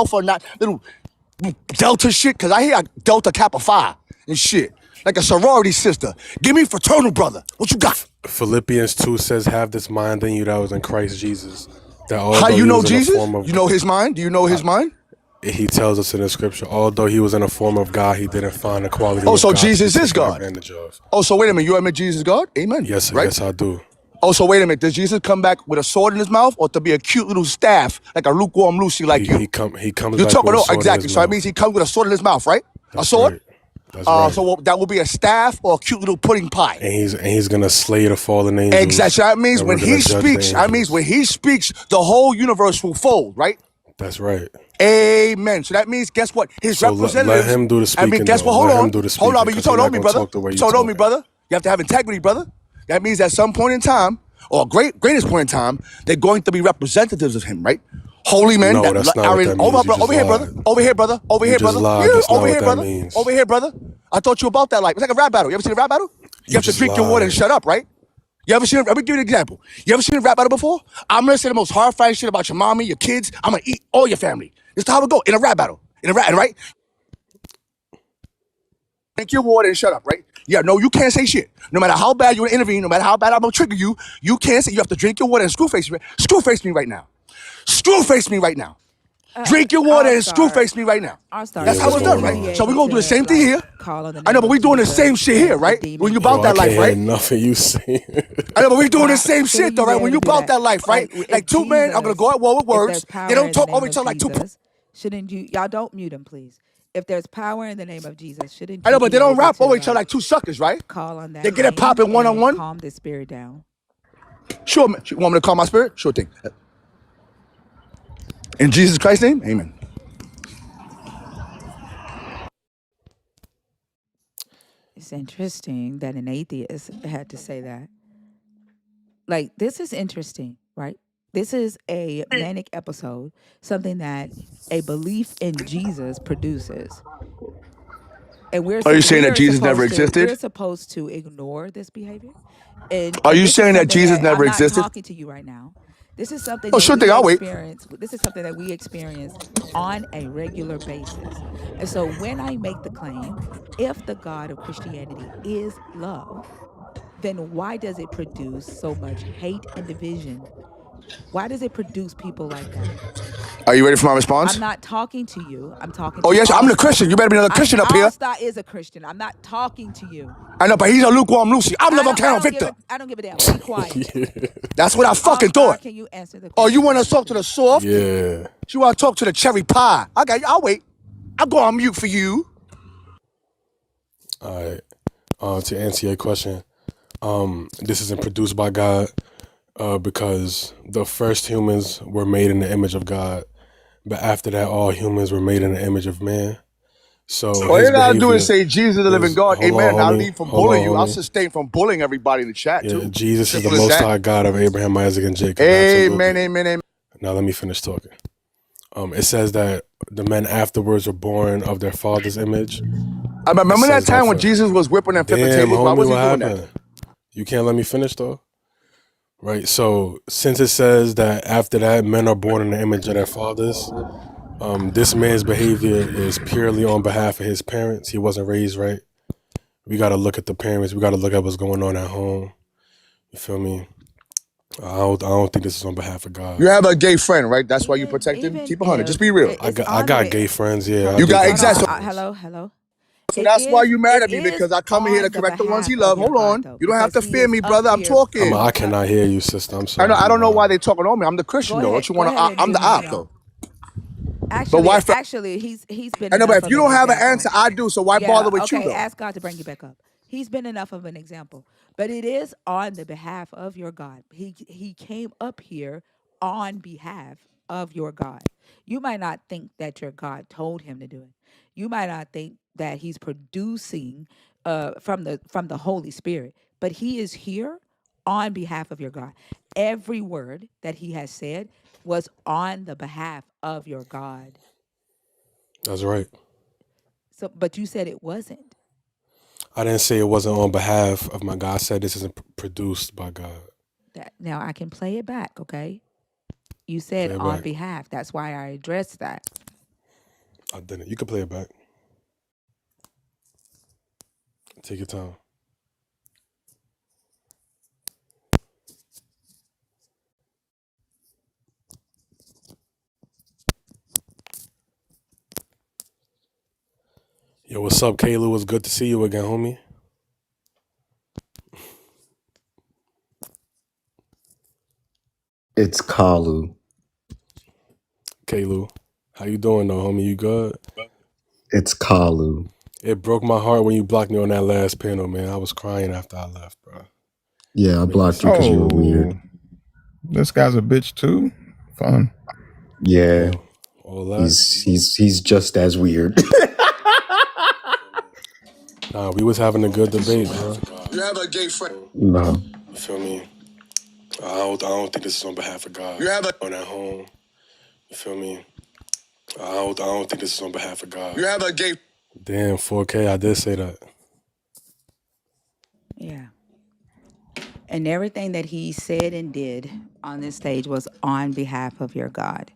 alpha, not little delta shit? Cause I hear Delta Kappa Phi and shit. Like a sorority sister. Give me fraternal brother. What you got? Philippians 2 says, have this mind in you that was in Christ Jesus. That How although you he know was in a Jesus? form of You know his mind? Do you know his mind? He tells us in the scripture, although he was in a form of God, he didn't find equality Oh, with so God to be Jesus is taken God. advantage of. Oh, so wait a minute. You admit Jesus is God? Amen. Yes, Right? yes, I do. Oh, so wait a minute. Does Jesus come back with a sword in his mouth or to be a cute little staff like a lukewarm Lucy like you? He comes You're back talking with a about sword in exactly. his So that mouth. means he comes with a sword in his mouth, right? A That's sword? right. That's right. So that will be a staff or a cute little pudding pie. And he's gonna slay the fallen angels. Exactly. So that means and when we're gonna he judge the speaks, the whole universe will fold, right? That's right. Amen. So that means, guess what? His So let representatives. him do the I mean, speaking, guess though. what? Let him do the Hold speaking, on. But you because you're told on not me, gonna brother. talk the way You you told on me, talking. brother. You have to have integrity, brother. That means at some point in time, or greatest point in time, they're going to be representatives of him, right? Holy men No, that that's not are what in. that means. You Over just here, brother. lied. Over here, brother. Over You here, just brother. lied. You That's not over what here, that brother. means. Over here, brother. I thought you about that life. It's like a rap battle. You ever seen a rap battle? You You have to just drink your water and lied. shut up, right? Let me give you an example. You ever seen a rap battle before? I'm gonna say the most horrifying shit about your mommy, your kids. I'm gonna eat all your family. This is how it go in a rap battle. Right? Drink your water and shut up, right? Yeah, no, you can't say shit. No matter how bad you want to intervene, no matter how bad I'm gonna trigger you, you can't say. You have to drink your water and screw face me. Screw face me right now. Screw face me right now. Drink your water All and screw star, face me right now. all star. Yeah, That's how what's it's done, Shouldn't going you right? be on? So we're able gonna do the to same thing here. call on the I know, name but of we're doing the same Jesus shit here, and the right? When demon you can bout Yo, I that can't life, hear right? leave? nothing you saying. I know, but we're doing the Huh? same Shouldn't shit you though, be right? When able to you do bout that? that life, right? Like Like if two men are gonna Jesus, go at war with if words. there's They power don't in the talk over name each of other like two. Jesus, shouldn't you? Y'all don't mute him, please. If there's power in the name of Jesus, shouldn't I know, you but they be don't able rap to over each other like two suckers, right? call on They that get it name popping one on and one. calm the spirit down? Sure, man. You want me to calm my spirit? Sure thing. In Jesus Christ's name, amen. It's interesting that an atheist had to say that. Like, this is interesting, right? This is a manic episode, something that a belief in Jesus produces. And Are you saying that Jesus never we're existed? supposed to ignore this behavior. And Are you this is saying that something Jesus that never I'm not existed? talking to you right now. This is something Oh, that sure thing. we I'll wait. experience. This is something that we experience on a regular basis. And so when I make the claim, if the God of Christianity is love, then why does it produce so much hate and division? Why does it produce people like that? Are you ready for my I'm response? not talking to you. I'm talking Oh, to yes, I'm All the Christian. Star. You better be another Christian up All here. Star is a Christian. I'm not talking to you. I know, but he's a lukewarm Lucy. I'm the I volcano don't give Victor. a I don't give a damn. Be quiet. yeah. That's what I All fucking Star, thought. can you answer the Oh, you question want for to me, talk to the please? soft? Yeah. You want to talk to the cherry pie? I got you. I'll wait. I'll go on mute for you. All right. To answer your question, this isn't produced by God, because the first humans were made in the image of God, but after that, all humans were made in the image of man. So All his you gotta do is behavior say Jesus the living is, God. hold on, Amen. I'll homie, leave from hold bullying on, you. I'll homie. sustain from bullying everybody in the chat Yeah, too. Jesus is the Simple as Most that. High God of Abraham, Isaac, and Jacob. Amen, Absolutely. amen, amen. Now let me finish talking. It says that the men afterwards were born of their father's image. I It remember that says that time when for Jesus was whipping and flipping damn tables. Why homie, was he what doing that? happened? You can't let me finish though, right? So since it says that after that men are born in the image of their fathers, this man's behavior is purely on behalf of his parents. He wasn't raised right. We got to look at the parents. We got to look at what's going on at home. You feel me? I don't think this is on behalf of God. You have a gay friend, right? That's why you protect him. Even Keep 100. Just if be real. it's I on got the gay friends. Yeah, I You do got got hold gay on, exactly. friends. hello. So that's why you mad It at me is because I come here to on the correct the ones he behalf of love. your Hold God on. though, You don't have because to he fear is me, up brother. I'm here. talking. I cannot hear you, sister. I'm I know. sorry. I You don't know why wild. they talking on me. I'm the Christian though. What you Go want ahead to? and I'm mute the him op then. though. But why? Actually, he's been I know, but enough if of you an don't have an example. answer, I do. So why bother Yeah, with you okay. though? Ask God to bring you back up. He's been enough of an example. But it is on the behalf of your God. He came up here on behalf of your God. You might not think that your God told him to do it. You might not think that he's producing from the Holy Spirit, but he is here on behalf of your God. Every word that he has said was on the behalf of your God. That's right. So, but you said it wasn't. I didn't say it wasn't on behalf of my God. I said this isn't produced by God. That now I can play it back, okay? You said Play it on back. behalf. That's why I addressed that. I didn't. You can play it back. Take your time. Yo, what's up, Kayla? It's good to see you again, homie. It's Kalu. Kayla, how you doing though, homie? You good? It's Kalu. It broke my heart when you blocked me on that last panel, man. I was crying after I left, bro. Yeah, I blocked you because you were weird. This guy's a bitch too? Fun. Yeah. All that. He's just as weird. Nah, we was having a good debate, bro. You have a gay friend. No. You feel me? I don't think this is on behalf of God. You have a on at home. You feel me? I don't think this is on behalf of God. You have a gay. Damn, 4K, I did say that. Yeah. And everything that he said and did on this stage was on behalf of your God.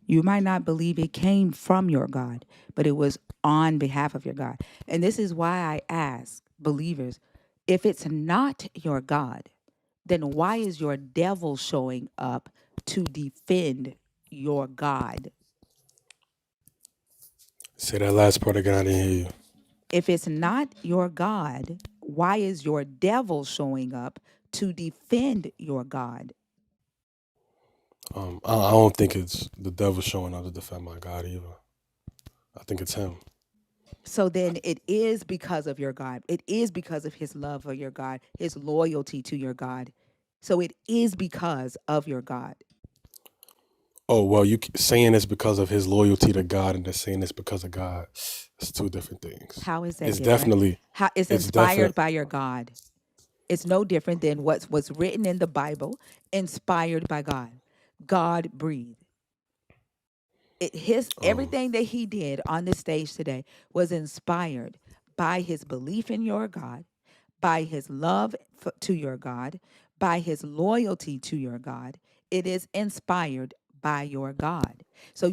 You might not believe it came from your God, but it was on behalf of your God. And this is why I ask believers, if it's not your God, then why is your devil showing up to defend your God? Say that last part again, I didn't hear you. If it's not your God, why is your devil showing up to defend your God? I don't think it's the devil showing up to defend my God either. I think it's him. So then it is because of your God. It is because of his love for your God, his loyalty to your God. So it is because of your God. Oh, well, you saying it's because of his loyalty to God and then saying it's because of God. It's two different things. How is that It's different? definitely... How it's inspired by your God. It's no different than what's written in the Bible, inspired by God. God breathed. Everything that he did on this stage today was inspired by his belief in your God, by his love to your God, by his loyalty to your God. It is inspired by your God. So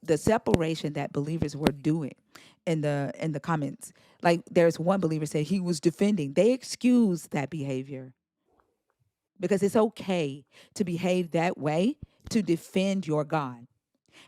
the separation that believers were doing in the comments, like there's one believer said he was defending. They excuse that behavior because it's okay to behave that way to defend your God.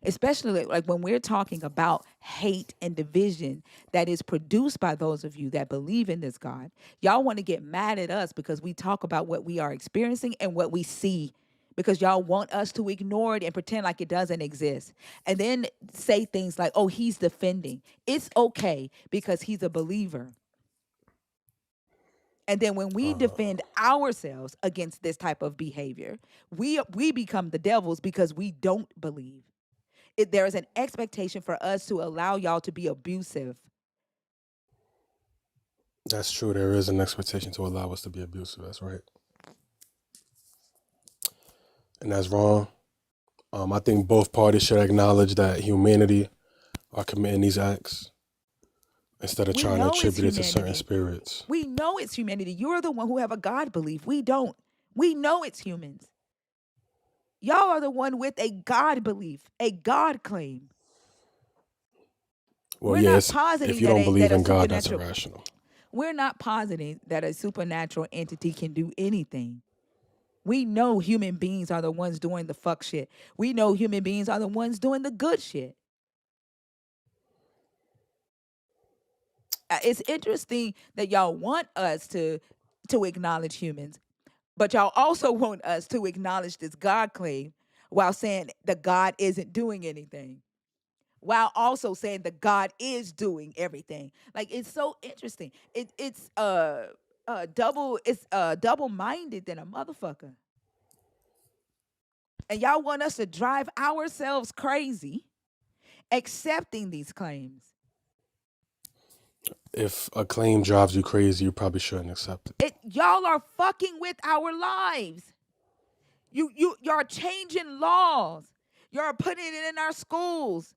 Especially like when we're talking about hate and division that is produced by those of you that believe in this God. Y'all want to get mad at us because we talk about what we are experiencing and what we see, because y'all want us to ignore it and pretend like it doesn't exist. And then say things like, oh, he's defending. It's okay because he's a believer. And then when we defend ourselves against this type of behavior, we become the devils because we don't believe. There is an expectation for us to allow y'all to be abusive. That's true. There is an expectation to allow us to be abusive. That's right. And that's wrong. I think both parties should acknowledge that humanity are committing these acts instead of trying to attribute it to certain spirits. We know it's humanity. You're the one who have a God belief. We don't. We know it's humans. Y'all are the one with a God belief, a God claim. Well, We're yes, not positing if you don't believe that in God, that's irrational. We're not positing that a supernatural entity can do anything. We know human beings are the ones doing the fuck shit. We know human beings are the ones doing the good shit. It's interesting that y'all want us to acknowledge humans, but y'all also want us to acknowledge this God claim while saying that God isn't doing anything, while also saying that God is doing everything. Like, it's so interesting. It's double-minded than a motherfucker. And y'all want us to drive ourselves crazy accepting these claims. If a claim drives you crazy, you probably shouldn't accept it. Y'all are fucking with our lives. You're changing laws. You're putting it in our schools.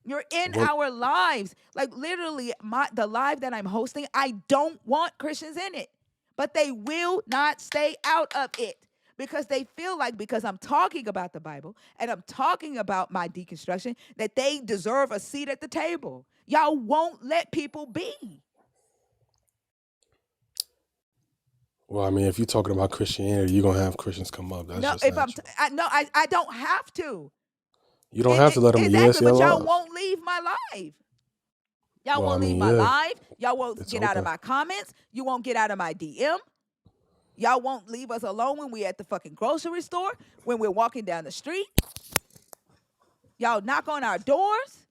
You're in our lives. Like, literally, the live that I'm hosting, I don't want Christians in it. But they will not stay out of it because they feel like, because I'm talking about the Bible and I'm talking about my deconstruction, that they deserve a seat at the table. Y'all won't let people be. Well, I mean, if you're talking about Christianity, you're gonna have Christians come up. That's just natural. I don't have to. You don't have to let them. Yes, but y'all won't leave my life. Y'all Well, I won't leave mean, my yeah, live. Y'all won't it's get out of open. my comments. You won't get out of my DM. Y'all won't leave us alone when we're at the fucking grocery store, when we're walking down the street. Y'all knock on our doors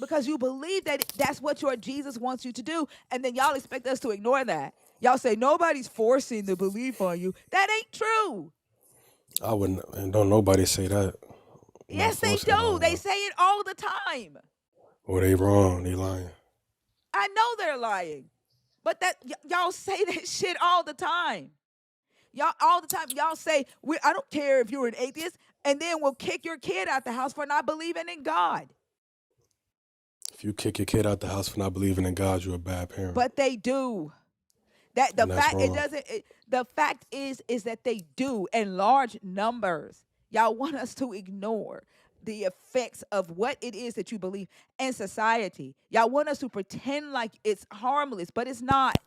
because you believe that that's what your Jesus wants you to do. And then y'all expect us to ignore that. Y'all say nobody's forcing the belief on you. That ain't true. I wouldn't, and don't nobody say that. Not Yes, they forcing it do. on They you. say it all the time. Or they wrong, they lying. I know they're lying. But that y'all say that shit all the time. Y'all all the time. Y'all say, I don't care if you're an atheist, and then we'll kick your kid out the house for not believing in God. If you kick your kid out the house for not believing in God, you're a bad parent. But they do. That the And that's fact it wrong. doesn't the fact is that they do in large numbers. Y'all want us to ignore the effects of what it is that you believe in society. Y'all want us to pretend like it's harmless, but it's not.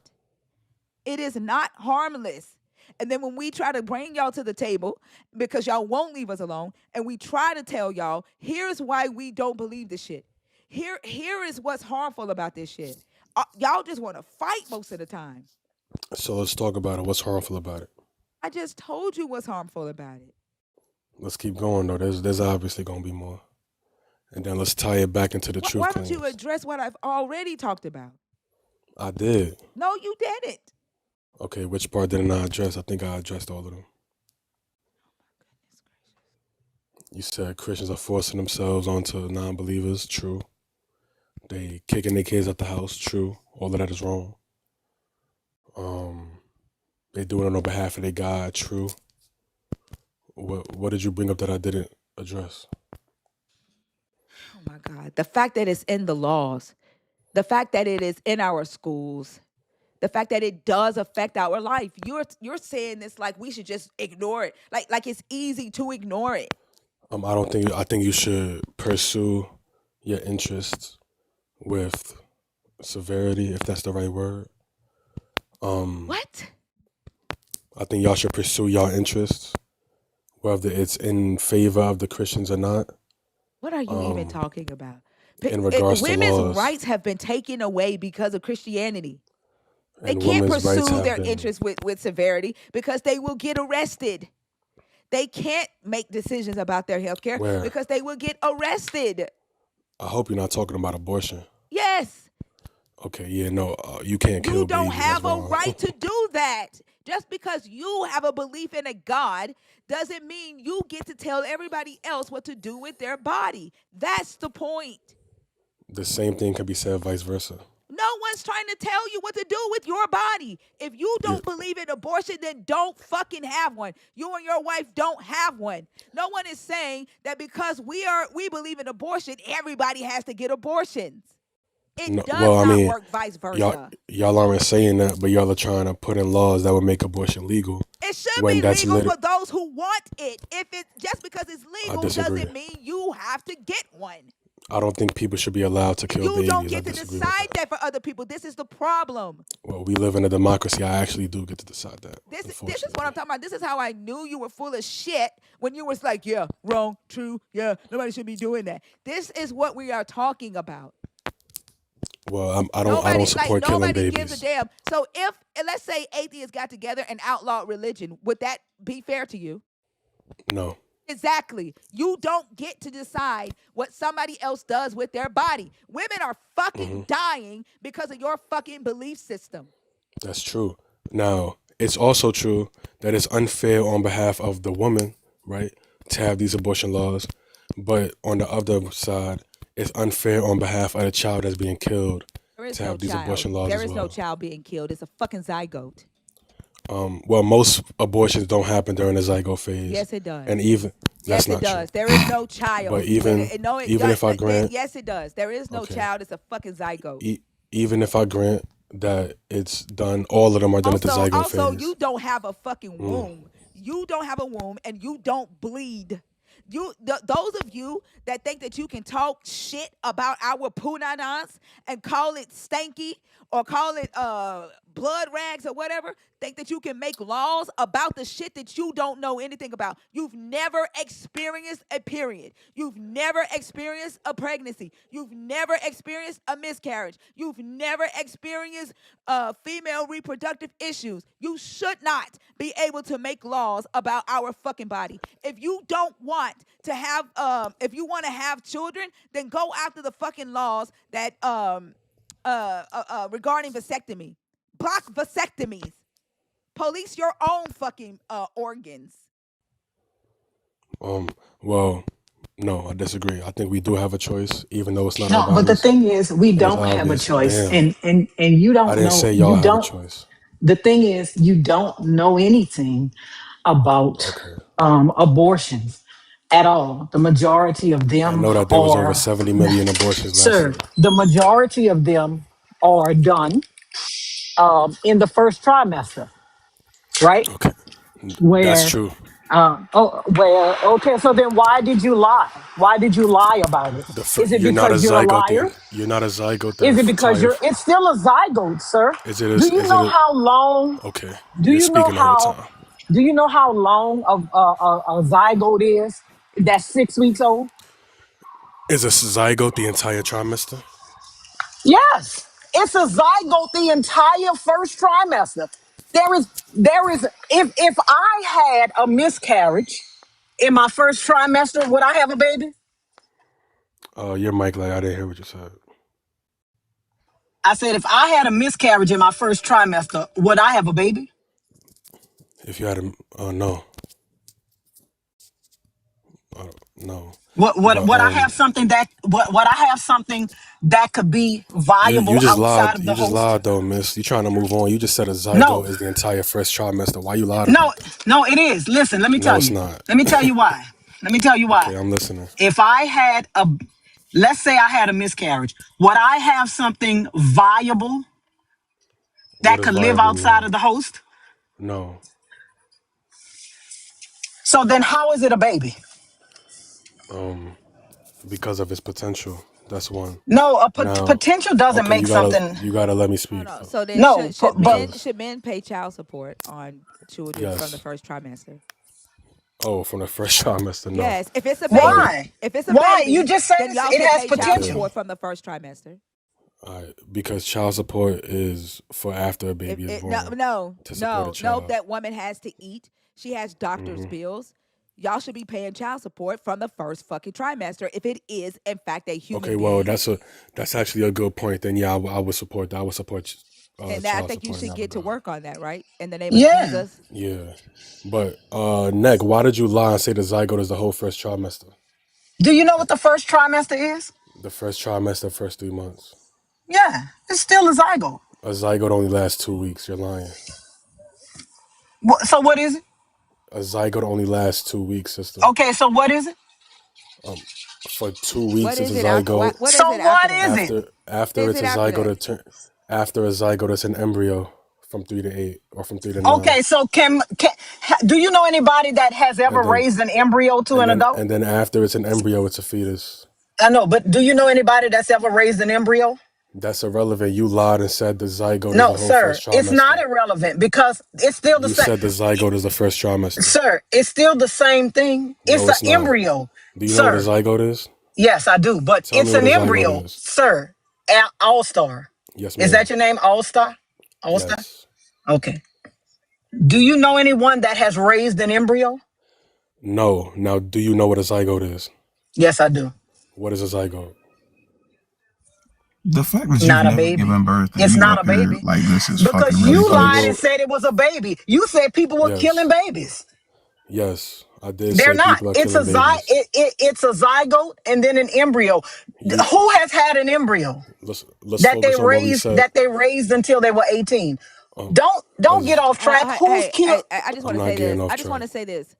It is not harmless. And then when we try to bring y'all to the table because y'all won't leave us alone, and we try to tell y'all, here's why we don't believe this shit. Here is what's harmful about this shit. Y'all just want to fight most of the time. So let's talk about it. What's harmful about it? I just told you what's harmful about it. Let's keep going though. There's obviously gonna be more. And then let's tie it back into the truth Why don't you claims. address what I've already talked about? I did. No, you didn't. Okay, which part didn't I address? I think I addressed all of them. You said Christians are forcing themselves onto non-believers. True. They kicking their kids out the house. True. All of that is wrong. They doing it on behalf of their God. True. What did you bring up that I didn't address? Oh my God. The fact that it's in the laws, the fact that it is in our schools, the fact that it does affect our life. You're saying this like we should just ignore it. Like it's easy to ignore it. I think you should pursue your interests with severity, if that's the right word. What? I think y'all should pursue y'all interests, whether it's in favor of the Christians or not. What are you even talking about? In regards to Women's laws, rights have been taken away because of Christianity. They and can't women's rights pursue have their been. interests with severity because they will get arrested. They can't make decisions about their health care Where because they will get arrested. I hope you're not talking about abortion. Yes. Okay, yeah, no, you can't You kill don't babies. That's have a wrong. right to do that. Just because you have a belief in a God doesn't mean you get to tell everybody else what to do with their body. That's the point. The same thing can be said vice versa. No one's trying to tell you what to do with your body. If you don't believe in abortion, then don't fucking have one. You and your wife don't have one. No one is saying that because we believe in abortion, everybody has to get abortions. No, It does well, I not mean, work vice y'all versa. y'all aren't saying that, but y'all are trying to put in laws that would make abortion legal. It should When be that's legal for those who want it. If it just because it's I legal disagree. doesn't mean you have to get one. I don't think people should be allowed to kill You don't babies. I get to disagree with decide that. that for other people. This is the problem. Well, we live in a democracy. I actually do get to decide that. This is what I'm talking about. This is how I knew you were full of shit when you was like, yeah, wrong, true, yeah, nobody should be doing that. This is what we are talking about. Well, I don't support killing Nobody gives a babies. damn. So if let's say atheists got together and outlawed religion, would that be fair to you? No. Exactly. You don't get to decide what somebody else does with their body. Women are fucking dying because of your fucking belief system. That's true. Now, it's also true that it's unfair on behalf of the woman, right, to have these abortion laws. But on the other side, it's unfair on behalf of the child that's being killed to have these abortion laws There as is no well. child being killed. It's a fucking zygote. Well, most abortions don't happen during the zygote phase. Yes, it does. And even Yes, that's it not does. true. There is no child. But even if I grant, yes, it does. There is no okay, child. It's a fucking zygote. even if I grant that it's done, all of them are done at the zygote phase. You don't have a fucking womb. You don't have a womb, and you don't bleed. Those of you that think that you can talk shit about our punanas and call it stanky or call it blood rags or whatever, think that you can make laws about the shit that you don't know anything about. You've never experienced a period. You've never experienced a pregnancy. You've never experienced a miscarriage. You've never experienced female reproductive issues. You should not be able to make laws about our fucking body. If you don't want to have, if you want to have children, then go after the fucking laws that regarding vasectomy. Block vasectomies. Police your own fucking organs. Well, no, I disagree. I think we do have a choice, even though it's not our No, but the bodies, thing is, we and it's don't have a obvious. choice, Damn, and you I don't didn't know. say y'all You have a don't. choice. The thing is, you don't know anything about Okay, abortions at all. The majority of I them know that there was over are, 70 million abortions last sir. year. The majority of them are done in the first trimester, right? Okay, that's Where true. okay, so then why did you lie? Why did you lie about it? Is it You're not a because you're a zygote. liar? You're not a zygote. Is it because it's still a zygote, sir? Is it? Do you Is it? know how long? Okay, Do you're you know speaking over how? time. Do you know how long a zygote is? That's 6 weeks old. Is a zygote the entire trimester? Yes, it's a zygote the entire first trimester. There is. If I had a miscarriage in my first trimester, would I have a baby? Your mic, like I didn't hear what you said. I said, if I had a miscarriage in my first trimester, would I have a baby? If you had a, no, no, What but I have something that what I have something that could be you viable just outside lied. of You the just host? lied though, miss. You trying to move on? You just said a No, zygote is the entire first trimester. Why you lied no, about that? no, it is. Listen, let me No, tell it's you. not. Let me tell you why. Let me tell you why. Okay, I'm listening. If I had let's say I had a miscarriage, would I have something viable What that does could live viable outside mean? of the host? No, So then how is it a baby? because of its potential. That's one. No, Now, potential doesn't okay, make something. you gotta let me Hold speak on. though, So then, No, but because should men pay child support on children from the yes. first trimester? Oh, from the first trimester, no. Yes. If it's a But baby, why? if it's a Why? You baby, just said then y'all it should has pay child potential. okay, support from the first trimester. all right, because child support is for after a baby is No, born no, to support a no, no. child. That woman has to eat. She has doctor's bills. Y'all should be paying child support from the first fucking trimester if it is in fact a human Okay, well, being. that's actually a good point. Then yeah, I would support that. I would support And I child think you support in should that get to regard. work on that, right? In the name of Yeah. Jesus. Yeah, but Neg, why did you lie and say the zygote is the whole first trimester? Do you know what the first trimester is? The first trimester, first 3 months. Yeah, it's still a zygote. A zygote only lasts 2 weeks. You're lying. So what is it? A zygote only lasts 2 weeks, sister. Okay, so what is it? For 2 weeks, What it's a is it after? zygote. What is So it after what that? is it? After Is it's it a after zygote, that? after a zygote, it's an embryo from 3 to 8 or from 3 to 9, Okay, so do you know anybody that has ever and then raised an embryo to and an then adult? and then after it's an embryo, it's a fetus. I know, but do you know anybody that's ever raised an embryo? That's irrelevant. You lied and said the zygote is No, the whole sir. first It's not trimester. irrelevant because it's still the You same. said the zygote is the first trimester. Sir, it's still the same thing. It's No, an it's not. embryo, Do you know what a sir. zygote is? Yes, I do, but Tell me it's what an a zygote embryo, is. sir. All Star. Yes, Is ma'am. that your name, All Star? All Star? Yes. Okay. Do you know anyone that has raised an embryo? No. Now, do you know what a zygote is? Yes, I do. What is a zygote? The fact that you've Not a never baby. given birth and It's you not up a here baby. like this is Because fucking A you lied and ridiculous. zygote. said it was a baby. You said people were killing Yes. babies. Yes. I did They're say not. people are It's killing babies. it's a zygote and then an embryo. You Who has had an embryo let's focus on what we said. that they raised until they were 18? Um, Don't get as off track. Who's killed? I just want I'm to not say getting this. off I just want track. to say this.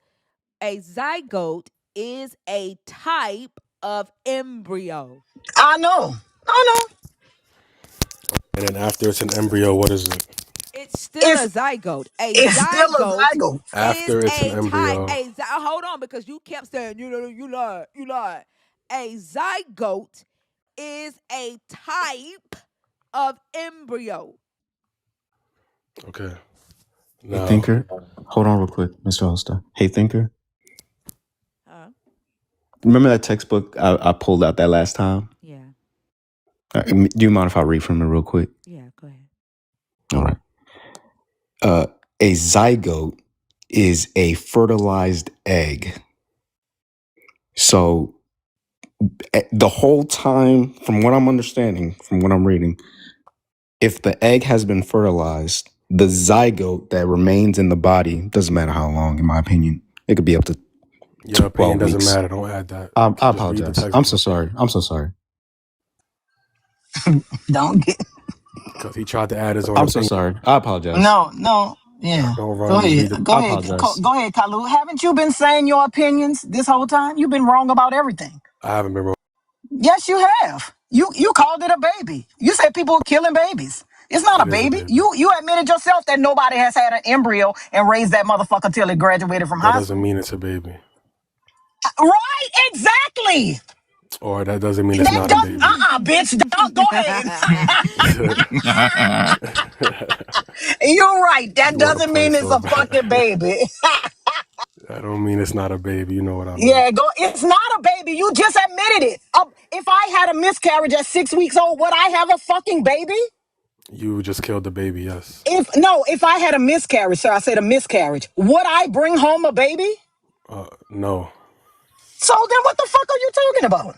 A zygote is a type of embryo. I know. And then after it's an embryo, what is it? It's still a It's zygote. A it's still a zygote zygote. is After it's an a type. embryo. Hold on, because you kept saying you lied, you lied. A zygote is a type of embryo. Okay. Hey, Now, Thinker. Hold on real quick, Mr. Hoster. Hey, Thinker. Remember that textbook I pulled out that last time? Yeah. Do you mind if I read from it real quick? Yeah, go ahead. All right. A zygote is a fertilized egg. So the whole time, from what I'm understanding, from what I'm reading, if the egg has been fertilized, the zygote that remains in the body, doesn't matter how long, in my opinion, it could be up to your opinion 12 doesn't weeks. matter. Don't add that. I Just read the apologize. I'm so textbook. sorry. I'm so sorry. Don't get. Because he tried to add his own I'm so opinion. sorry. I apologize. No. Yeah. Don't Go run. Just ahead. read the. Go I ahead. apologize. Go ahead, Kalu. Haven't you been saying your opinions this whole time? You've been wrong about everything. I haven't been wrong. Yes, you have. You called it a baby. You said people are killing babies. It's not a It is a baby. baby. You admitted yourself that nobody has had an embryo and raised that motherfucker till it graduated from That high doesn't school. mean it's a baby. Right? Exactly. Or that doesn't mean it's That not a does baby. bitch. Don't go ahead. You're right. That You want to doesn't play mean it's so a bad. fucking baby. I don't mean it's not a baby. You know what I mean. Yeah, go. It's not a baby. You just admitted it. If I had a miscarriage at 6 weeks old, would I have a fucking baby? You just killed the baby, yes. If I had a miscarriage, sir, I said a miscarriage, would I bring home a baby? No. So then what the fuck are you talking about?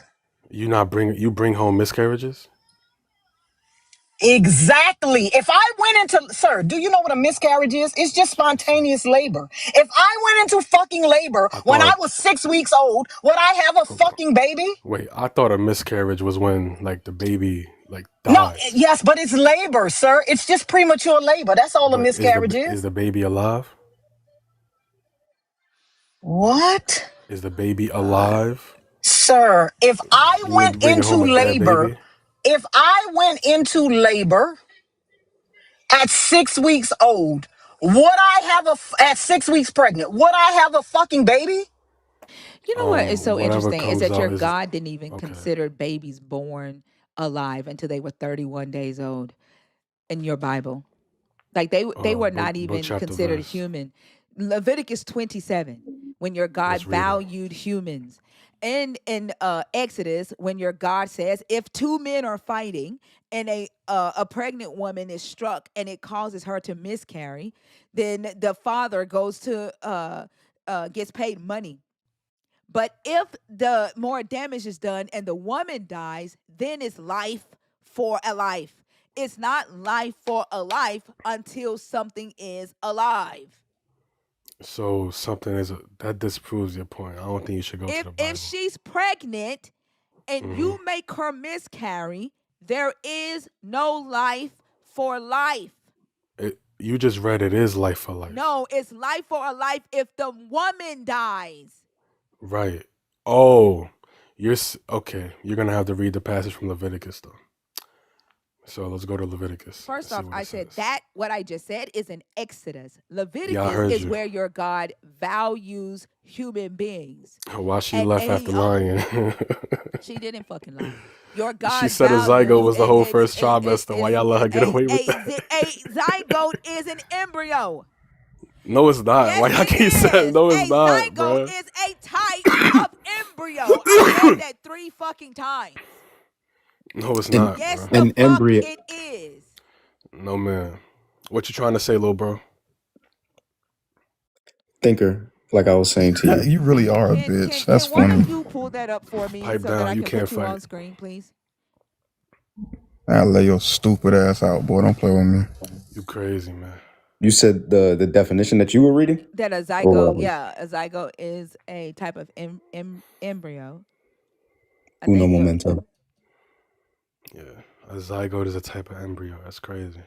You bring home miscarriages? Exactly. If I went into, sir, do you know what a miscarriage is? It's just spontaneous labor. If I went into fucking labor I when I thought was 6 weeks old, would I have a fucking baby? wait, I thought a miscarriage was when like the baby like No, dies. yes, but it's labor, sir. It's just premature labor. That's all a But miscarriage is is. the baby alive? What? Is the baby alive? Sir, if I You would be went bringing into home a dead labor, baby? at 6 weeks old, at 6 weeks pregnant, would I have a fucking baby? You know what is so Whatever interesting is comes that your out is God didn't even okay. consider babies born alive until they were 31 days old in your Bible. Like they were not Book even chapter considered verse. human. Leviticus 27, when your God Let's read it. valued humans. And in Exodus, when your God says, if two men are fighting and a pregnant woman is struck and it causes her to miscarry, then the father goes to gets paid money. But if the more damage is done and the woman dies, then it's life for a life. It's not life for a life until something is alive. So that disproves your point. I don't think you should go to the If Bible. she's pregnant and you make her miscarry, there is no life for life. You just read it is life for life. No, it's life for a life if the woman dies. Right. Oh, okay. You're gonna have to read the passage from Leviticus though. So let's go to Leviticus. First See off, what I it said says. that what I just said is in Exodus. Yeah, I Leviticus heard is you. where your God values human beings. Why she And left after lying? She didn't fucking lie. Your God She said a zygote values was the whole first trimester. Why y'all let her get away with that? a zygote is an embryo. No, it's not. Why Yes, y'all it keep saying is. no? It's A not, zygote bruh. is a type of embryo. I said that 3 fucking times. No, it's An, not, Yes, bruh. the an fuck embryo. it is. No, man. What you trying to say, little bro? Thinker, like I was saying to you. You really are a Can bitch. can That's can one funny. of you pull that up for me Pipe so that I down. You can can't put you fight. on screen, please? I'll lay your stupid ass out, boy. Don't play with me. You crazy, man. You said the definition that you were reading? That a Or what I zygote, was? yeah, a zygote is a type of embryo. I Uno think momento. Yeah, a zygote is a type of embryo. That's crazy.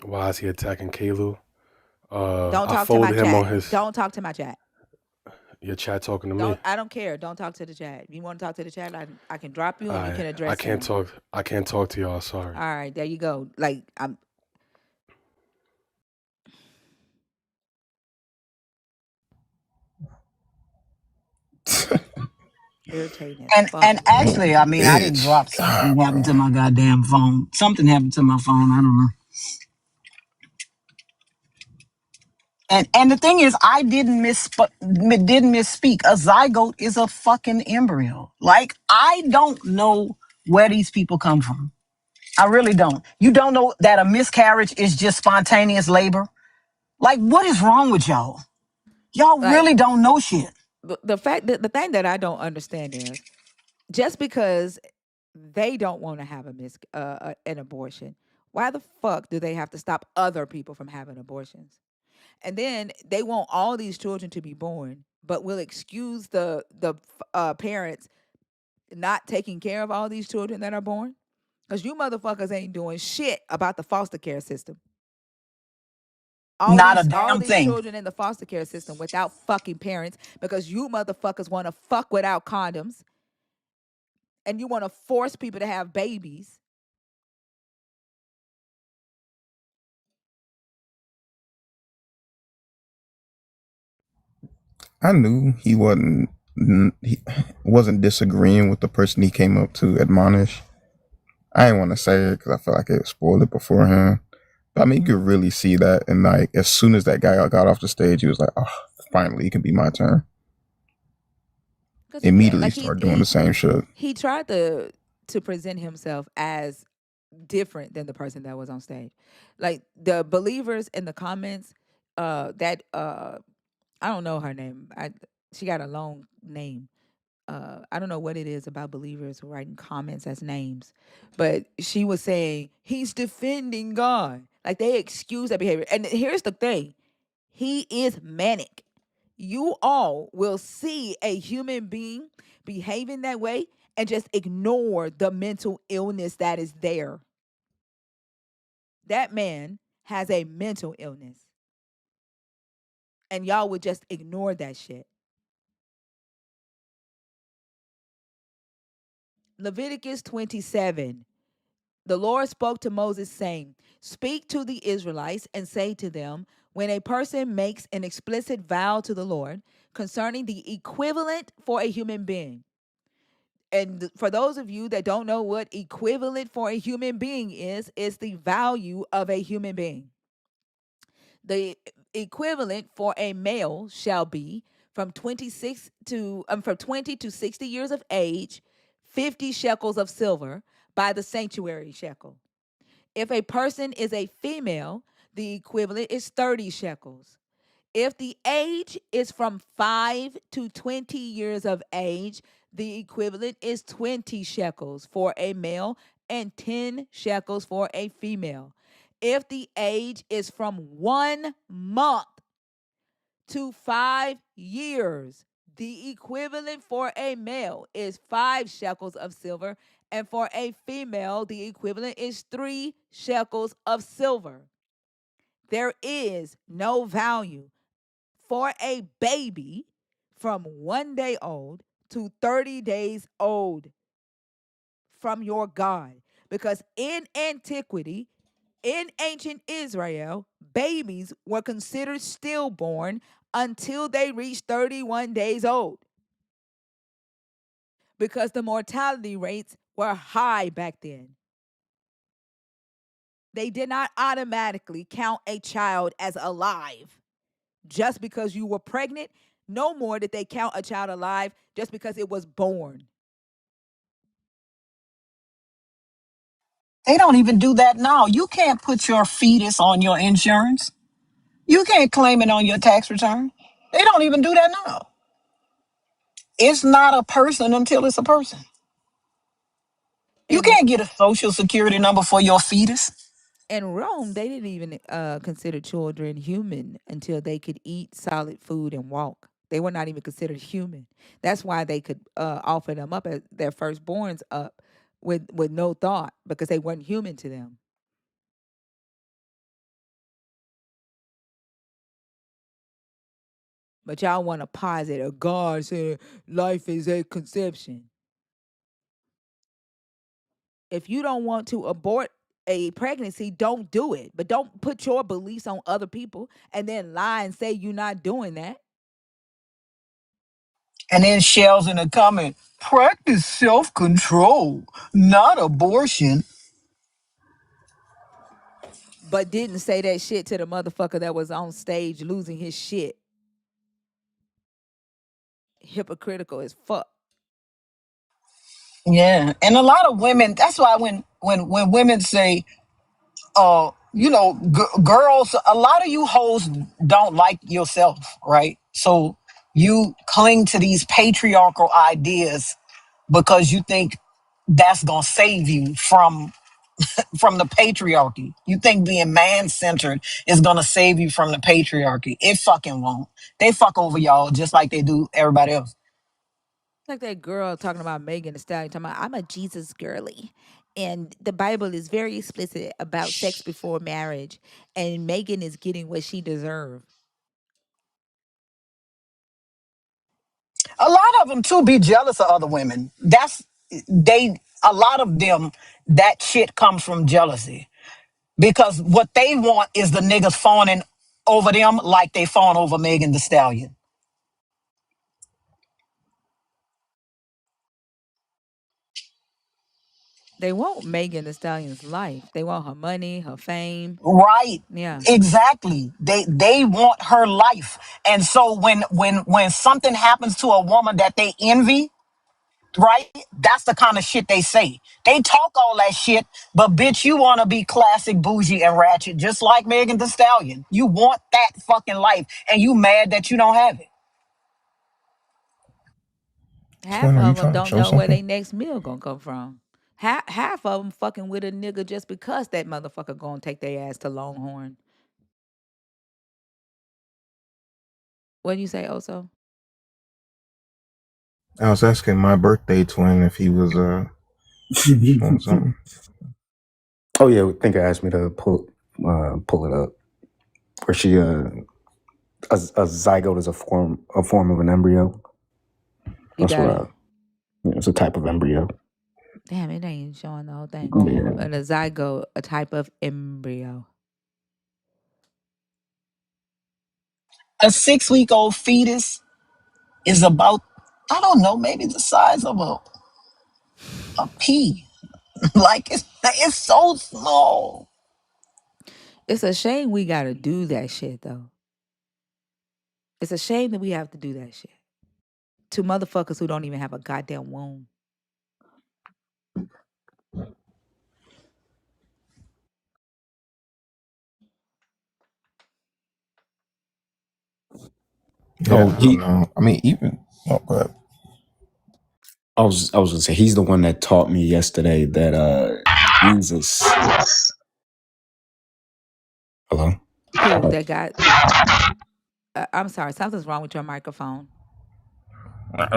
Why is he attacking Kalu? don't I talk to my folded him chat. on his. Don't talk to my chat. Your chat talking to me. I don't care. Don't talk to the chat. If you want to talk to the chat, I can drop you and you can I address can't him. talk. I can't talk to y'all. Sorry. All right, there you go. Like I'm irritating as fuck. And actually, I mean, I didn't Bitch. drop something happened to my goddamn phone. Something happened to my phone. I don't know. And the thing is, I didn't misspeak. A zygote is a fucking embryo. Like, I don't know where these people come from. I really don't. You don't know that a miscarriage is just spontaneous labor? Like, what is wrong with y'all? Y'all Like really don't know shit. the thing that I don't understand is just because they don't want to have an abortion, why the fuck do they have to stop other people from having abortions? And then they want all these children to be born, but will excuse the parents not taking care of all these children that are born, because you motherfuckers ain't doing shit about the foster care system. Not a All damn these thing. children in the foster care system without fucking parents, because you motherfuckers want to fuck without condoms and you want to force people to have babies. I knew he wasn't disagreeing with the person he came up to admonish. I didn't want to say it because I felt like it spoiled it beforehand. But I mean, you could really see that, and like as soon as that guy got off the stage, he was like, "Oh, finally, it can be my turn." Immediately Like start doing the same shit. he tried to present himself as different than the person that was on stage. Like the believers in the comments, that I don't know her name. She got a long name. I don't know what it is about believers writing comments as names, but she was saying he's defending God. Like they excuse that behavior. And here's the thing: he is manic. You all will see a human being behaving that way and just ignore the mental illness that is there. That man has a mental illness, and y'all would just ignore that shit. Leviticus 27. The Lord spoke to Moses, saying, "Speak to the Israelites and say to them, when a person makes an explicit vow to the Lord concerning the equivalent for a human being." And for those of you that don't know what equivalent for a human being is, it's the value of a human being. The equivalent for a male shall be from 20 to 60 years of age, 50 shekels of silver by the sanctuary shekel. If a person is a female, the equivalent is 30 shekels. If the age is from 5 to 20 years of age, the equivalent is 20 shekels for a male and 10 shekels for a female. If the age is from 1 month to 5 years, the equivalent for a male is 5 shekels of silver, and for a female, the equivalent is 3 shekels of silver. There is no value for a baby from 1 day old to 30 days old from your God. Because in antiquity, in ancient Israel, babies were considered stillborn until they reached 31 days old, because the mortality rates were high back then. They did not automatically count a child as alive just because you were pregnant. No more did they count a child alive just because it was born. They don't even do that now. You can't put your fetus on your insurance. You can't claim it on your tax return. They don't even do that now. It's not a person until it's a person. You In can't get a social security number for your fetus. in Rome, they didn't even consider children human until they could eat solid food and walk. They were not even considered human. That's why they could offer them up as their firstborns up with no thought, because they weren't human to them. But y'all want to posit a God said life is a conception. If you don't want to abort a pregnancy, don't do it. But don't put your beliefs on other people and then lie and say you're not doing that. And then shells in the comment, practice self-control, not abortion. But didn't say that shit to the motherfucker that was on stage losing his shit. Hypocritical as fuck. Yeah. And a lot of women, that's why when women say, girls, a lot of you hoes don't like yourself, right? So you cling to these patriarchal ideas because you think that's gonna save you from the patriarchy. You think being man-centered is gonna save you from the patriarchy. It fucking won't. They fuck over y'all just like they do everybody else. Like that girl talking about Megan Thee Stallion, talking about, I'm a Jesus girly. And the Bible is very explicit about sex before marriage. And Megan is getting what she deserves. A lot of them too be jealous of other women. A lot of them, that shit comes from jealousy. Because what they want is the niggas fawning over them like they fawn over Megan Thee Stallion. They want Megan Thee Stallion's life. They want her money, her fame. Right. Yeah. Exactly. They want her life. And so when something happens to a woman that they envy, right? That's the kind of shit they say. They talk all that shit, but bitch, you want to be classic, bougie, and ratchet, just like Megan Thee Stallion. You want that fucking life, and you mad that you don't have it. Half Twin, are you of them trying to don't show know where something? their next meal gonna come from. Half of them fucking with a nigga just because that motherfucker gonna take their ass to Longhorn. What do you say, Oso? I was asking my birthday twin if he was on something. Oh yeah, I think I asked me to pull it up. Where she a zygote is a form of an embryo. You That's got it. what it's a type of embryo. Damn, it ain't showing the whole thing. Yeah. And a zygote, a type of embryo. A 6-week-old fetus is about, I don't know, maybe the size of a pea. Like it's so small. It's a shame we gotta do that shit though. It's a shame that we have to do that shit to motherfuckers who don't even have a goddamn womb. Yeah, Oh, I don't know. I mean, even go ahead. I was gonna say he's the one that taught me yesterday that Jesus. Hello. Who that got? I'm sorry, something's wrong with your microphone. Like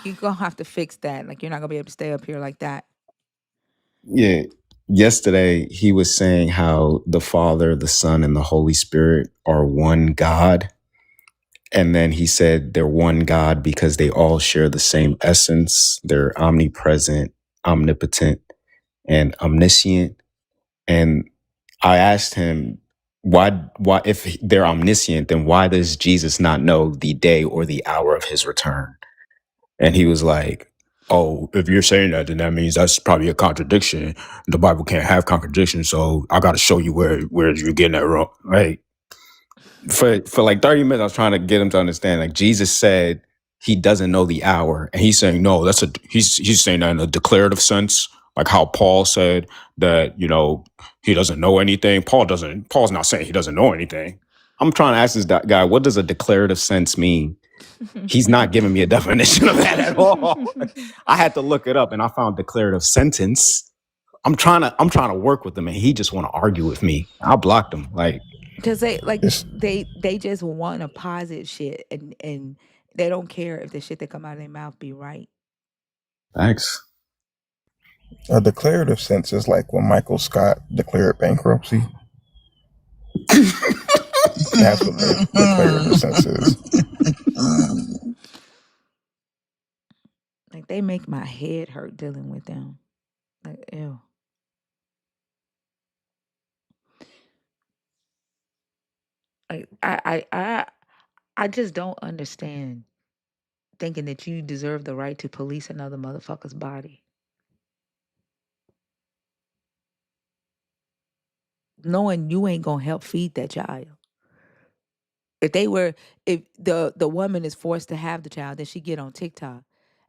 you're gonna have to fix that. Like you're not gonna be able to stay up here like that. Yeah. Yesterday he was saying how the Father, the Son, and the Holy Spirit are one God. And then he said they're one God because they all share the same essence. They're omnipresent, omnipotent, and omniscient. And I asked him, why, if they're omniscient, then why does Jesus not know the day or the hour of his return? And he was like, oh, if you're saying that, then that means that's probably a contradiction. The Bible can't have contradictions, so I got to show you where you're getting that wrong. Right? For like 30 minutes, I was trying to get him to understand. Like Jesus said, he doesn't know the hour, and he's saying no. He's saying that in a declarative sense, like how Paul said that he doesn't know anything. Paul's not saying he doesn't know anything. I'm trying to ask this guy, what does a declarative sense mean? He's not giving me a definition of that at all. I had to look it up, and I found declarative sentence. I'm trying to work with him, and he just want to argue with me. I blocked him. Like, Because It's they just want to posit shit and they don't care if the shit that come out of their mouth be right. thanks. a declarative sense is like when Michael Scott declared bankruptcy. That's what the player in the sense is. Like, they make my head hurt dealing with them. Like, ew. Like, I just don't understand thinking that you deserve the right to police another motherfucker's body, knowing you ain't gonna help feed that child. If the woman is forced to have the child, then she get on TikTok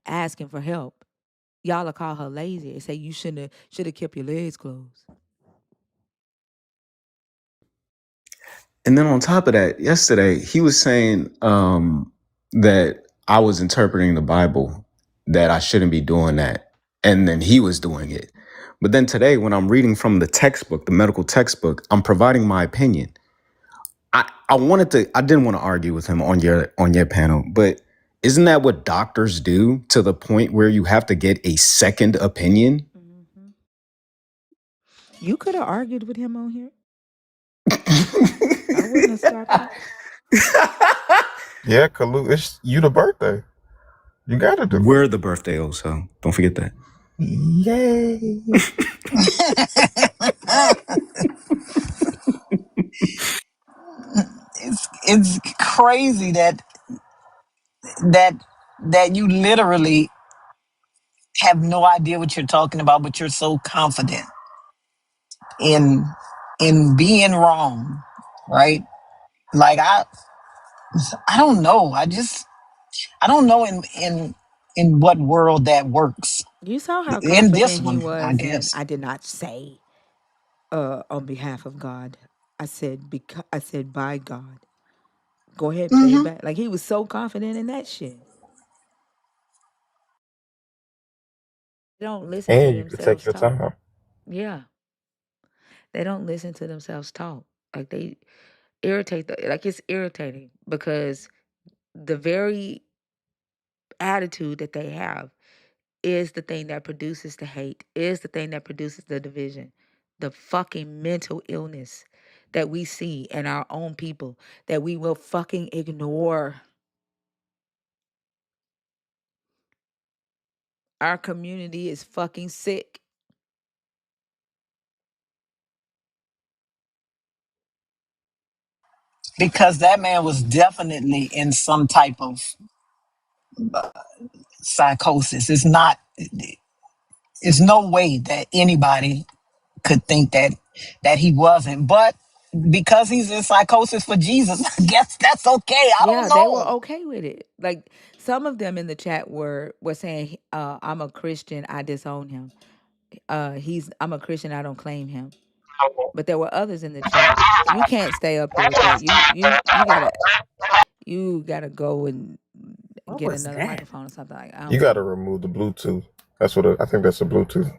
asking for help. Y'all will call her lazy and say you should have kept your legs closed. And then on top of that, yesterday he was saying that I was interpreting the Bible, that I shouldn't be doing that. And then he was doing it. But then today, when I'm reading from the textbook, the medical textbook, I'm providing my opinion. I didn't want to argue with him on your panel, but isn't that what doctors do to the point where you have to get a second opinion? Mm-hmm. You could have argued with him on here. I wouldn't have stopped you. Yeah, Kalu, it's you the birthday. You gotta do We're it. the birthday, so don't forget that. Yay. It's crazy that that you literally have no idea what you're talking about, but you're so confident in being wrong, right? Like I don't know. I don't know in what world that works. You saw how In this confident he one, I was, and guess. I did not say on behalf of God. I said by God. Go ahead, play it Hmm. back. Like, he was so confident in that shit. They don't listen to And you could take themselves your talk. time. Yeah, they don't listen to themselves talk. Like, they irritate. Like, it's irritating because the very attitude that they have is the thing that produces the hate, is the thing that produces the division, the fucking mental illness that we see in our own people that we will fucking ignore. Our community is fucking sick. Because that man was definitely in some type of psychosis. It's no way that anybody could think that he wasn't. But because he's in psychosis for Jesus, I guess that's okay. I don't Yeah, they were know. okay with it. Like, some of them in the chat were saying, "I'm a Christian, I disown him. I'm a Christian, I don't claim him." But there were others in the chat. You can't stay up here with that. You gotta go and What get was another that? microphone or something. Like, I You don't gotta know. remove the Bluetooth. That's what I think that's a Bluetooth.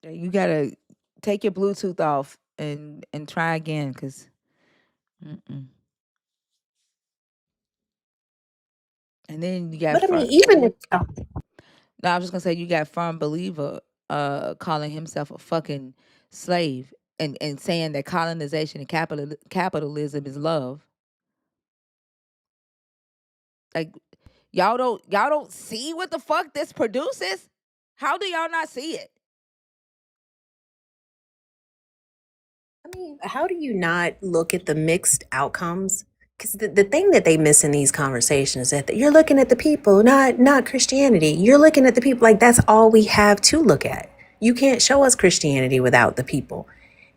Yeah, you gotta take your Bluetooth off and try again, cause. Mm-mm. And then you got But I mean, even if no, I was just gonna say you got Firm Believer calling himself a fucking slave and saying that colonization and capitalism is love. Like, y'all don't see what the fuck this produces? How do y'all not see it? I mean, how do you not look at the mixed outcomes? Because the thing that they miss in these conversations is that you're looking at the people, not Christianity. You're looking at the people like that's all we have to look at. You can't show us Christianity without the people.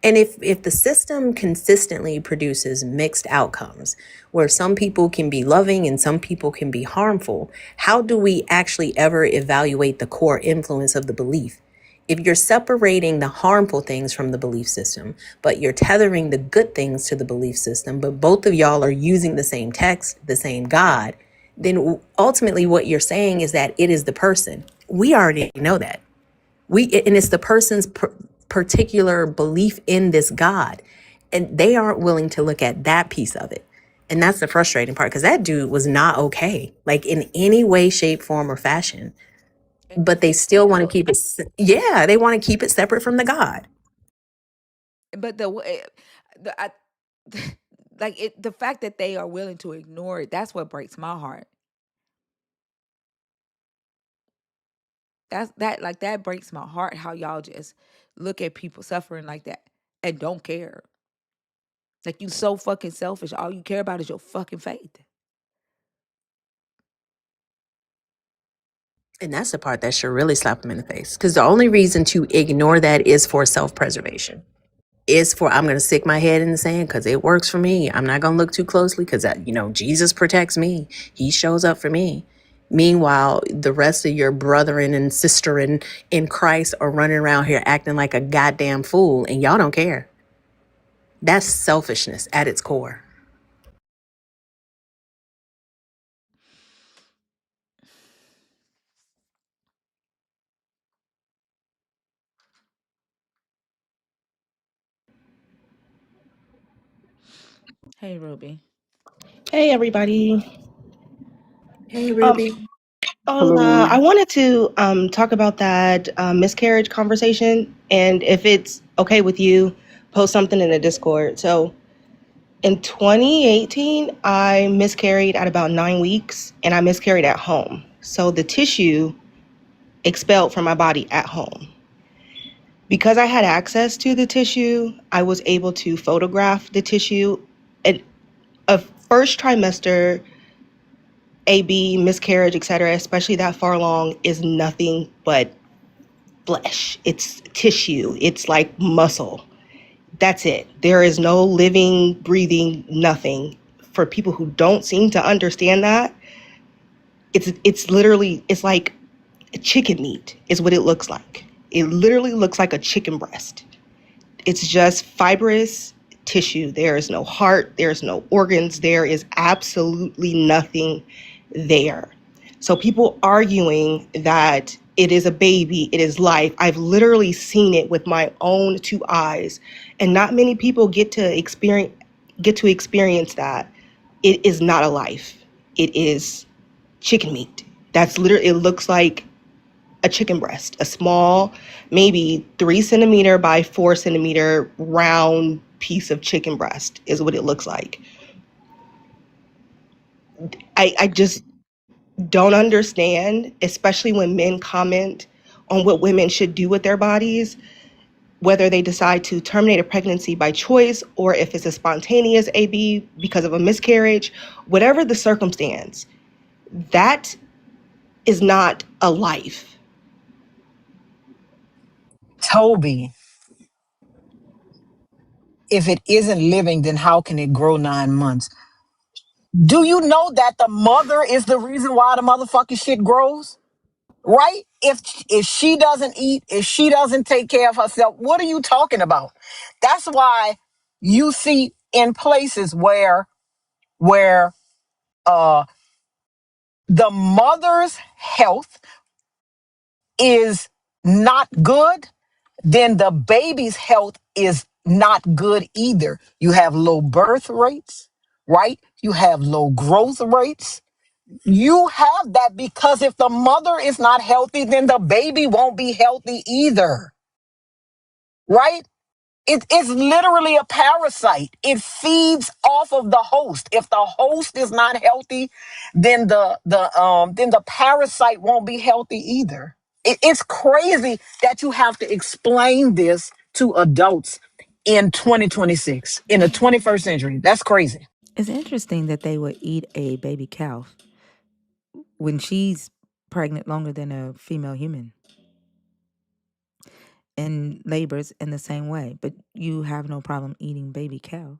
And if the system consistently produces mixed outcomes, where some people can be loving and some people can be harmful, how do we actually ever evaluate the core influence of the belief? If you're separating the harmful things from the belief system, but you're tethering the good things to the belief system, but both of y'all are using the same text, the same God, then ultimately what you're saying is that it is the person. We already know that. And it's the person's particular belief in this God. And they aren't willing to look at that piece of it. And that's the frustrating part because that dude was not okay, like in any way, shape, form, or fashion. But they still want to keep it. Yeah, they want to keep it separate from the God. But like the fact that they are willing to ignore it, that's what breaks my heart. That breaks my heart, how y'all just look at people suffering like that and don't care. Like, you so fucking selfish. All you care about is your fucking faith. And that's the part that should really slap them in the face. Because the only reason to ignore that is for self-preservation. Is for, I'm going to stick my head in the sand because it works for me. I'm not going to look too closely because, Jesus protects me. He shows up for me. Meanwhile, the rest of your brethren and sister in Christ are running around here acting like a goddamn fool and y'all don't care. That's selfishness at its core. Hey, Ruby. Hey everybody. Hey, Um, Ruby. Hola. Hello. I wanted to talk about that miscarriage conversation, and if it's okay with you, post something in the Discord. So in 2018, I miscarried at about 9 weeks, and I miscarried at home. So the tissue expelled from my body at home. Because I had access to the tissue, I was able to photograph the tissue. A first trimester AB, miscarriage, etc., especially that far along, is nothing but flesh. It's tissue. It's like muscle. That's it. There is no living, breathing, nothing. For people who don't seem to understand that, it's literally, it's like chicken meat is what it looks like. It literally looks like a chicken breast. It's just fibrous tissue. There is no heart. There's no organs. There is absolutely nothing there. So people arguing that it is a baby, it is life. I've literally seen it with my own two eyes, and not many people get to experience that. It is not a life. It is chicken meat. That's literally, it looks like a chicken breast, a small, maybe 3 centimeter by 4 centimeter round piece of chicken breast is what it looks like. I just don't understand, especially when men comment on what women should do with their bodies, whether they decide to terminate a pregnancy by choice or if it's a spontaneous AB because of a miscarriage, whatever the circumstance, that is not a life. Toby, if it isn't living, then how can it grow 9 months? Do you know that the mother is the reason why the motherfucking shit grows? Right? If she doesn't eat, if she doesn't take care of herself, what are you talking about? That's why you see in places where uh the mother's health is not good, then the baby's health is not good either. You have low birth rates, right? You have low growth rates. You have that because if the mother is not healthy, then the baby won't be healthy either, right? It's literally a parasite. It feeds off of the host. If the host is not healthy, then the parasite won't be healthy either. It's crazy that you have to explain this to adults in 2026, in the 21st century. That's crazy. It's interesting that they would eat a baby cow when she's pregnant longer than a female human and labors in the same way, but you have no problem eating baby cows.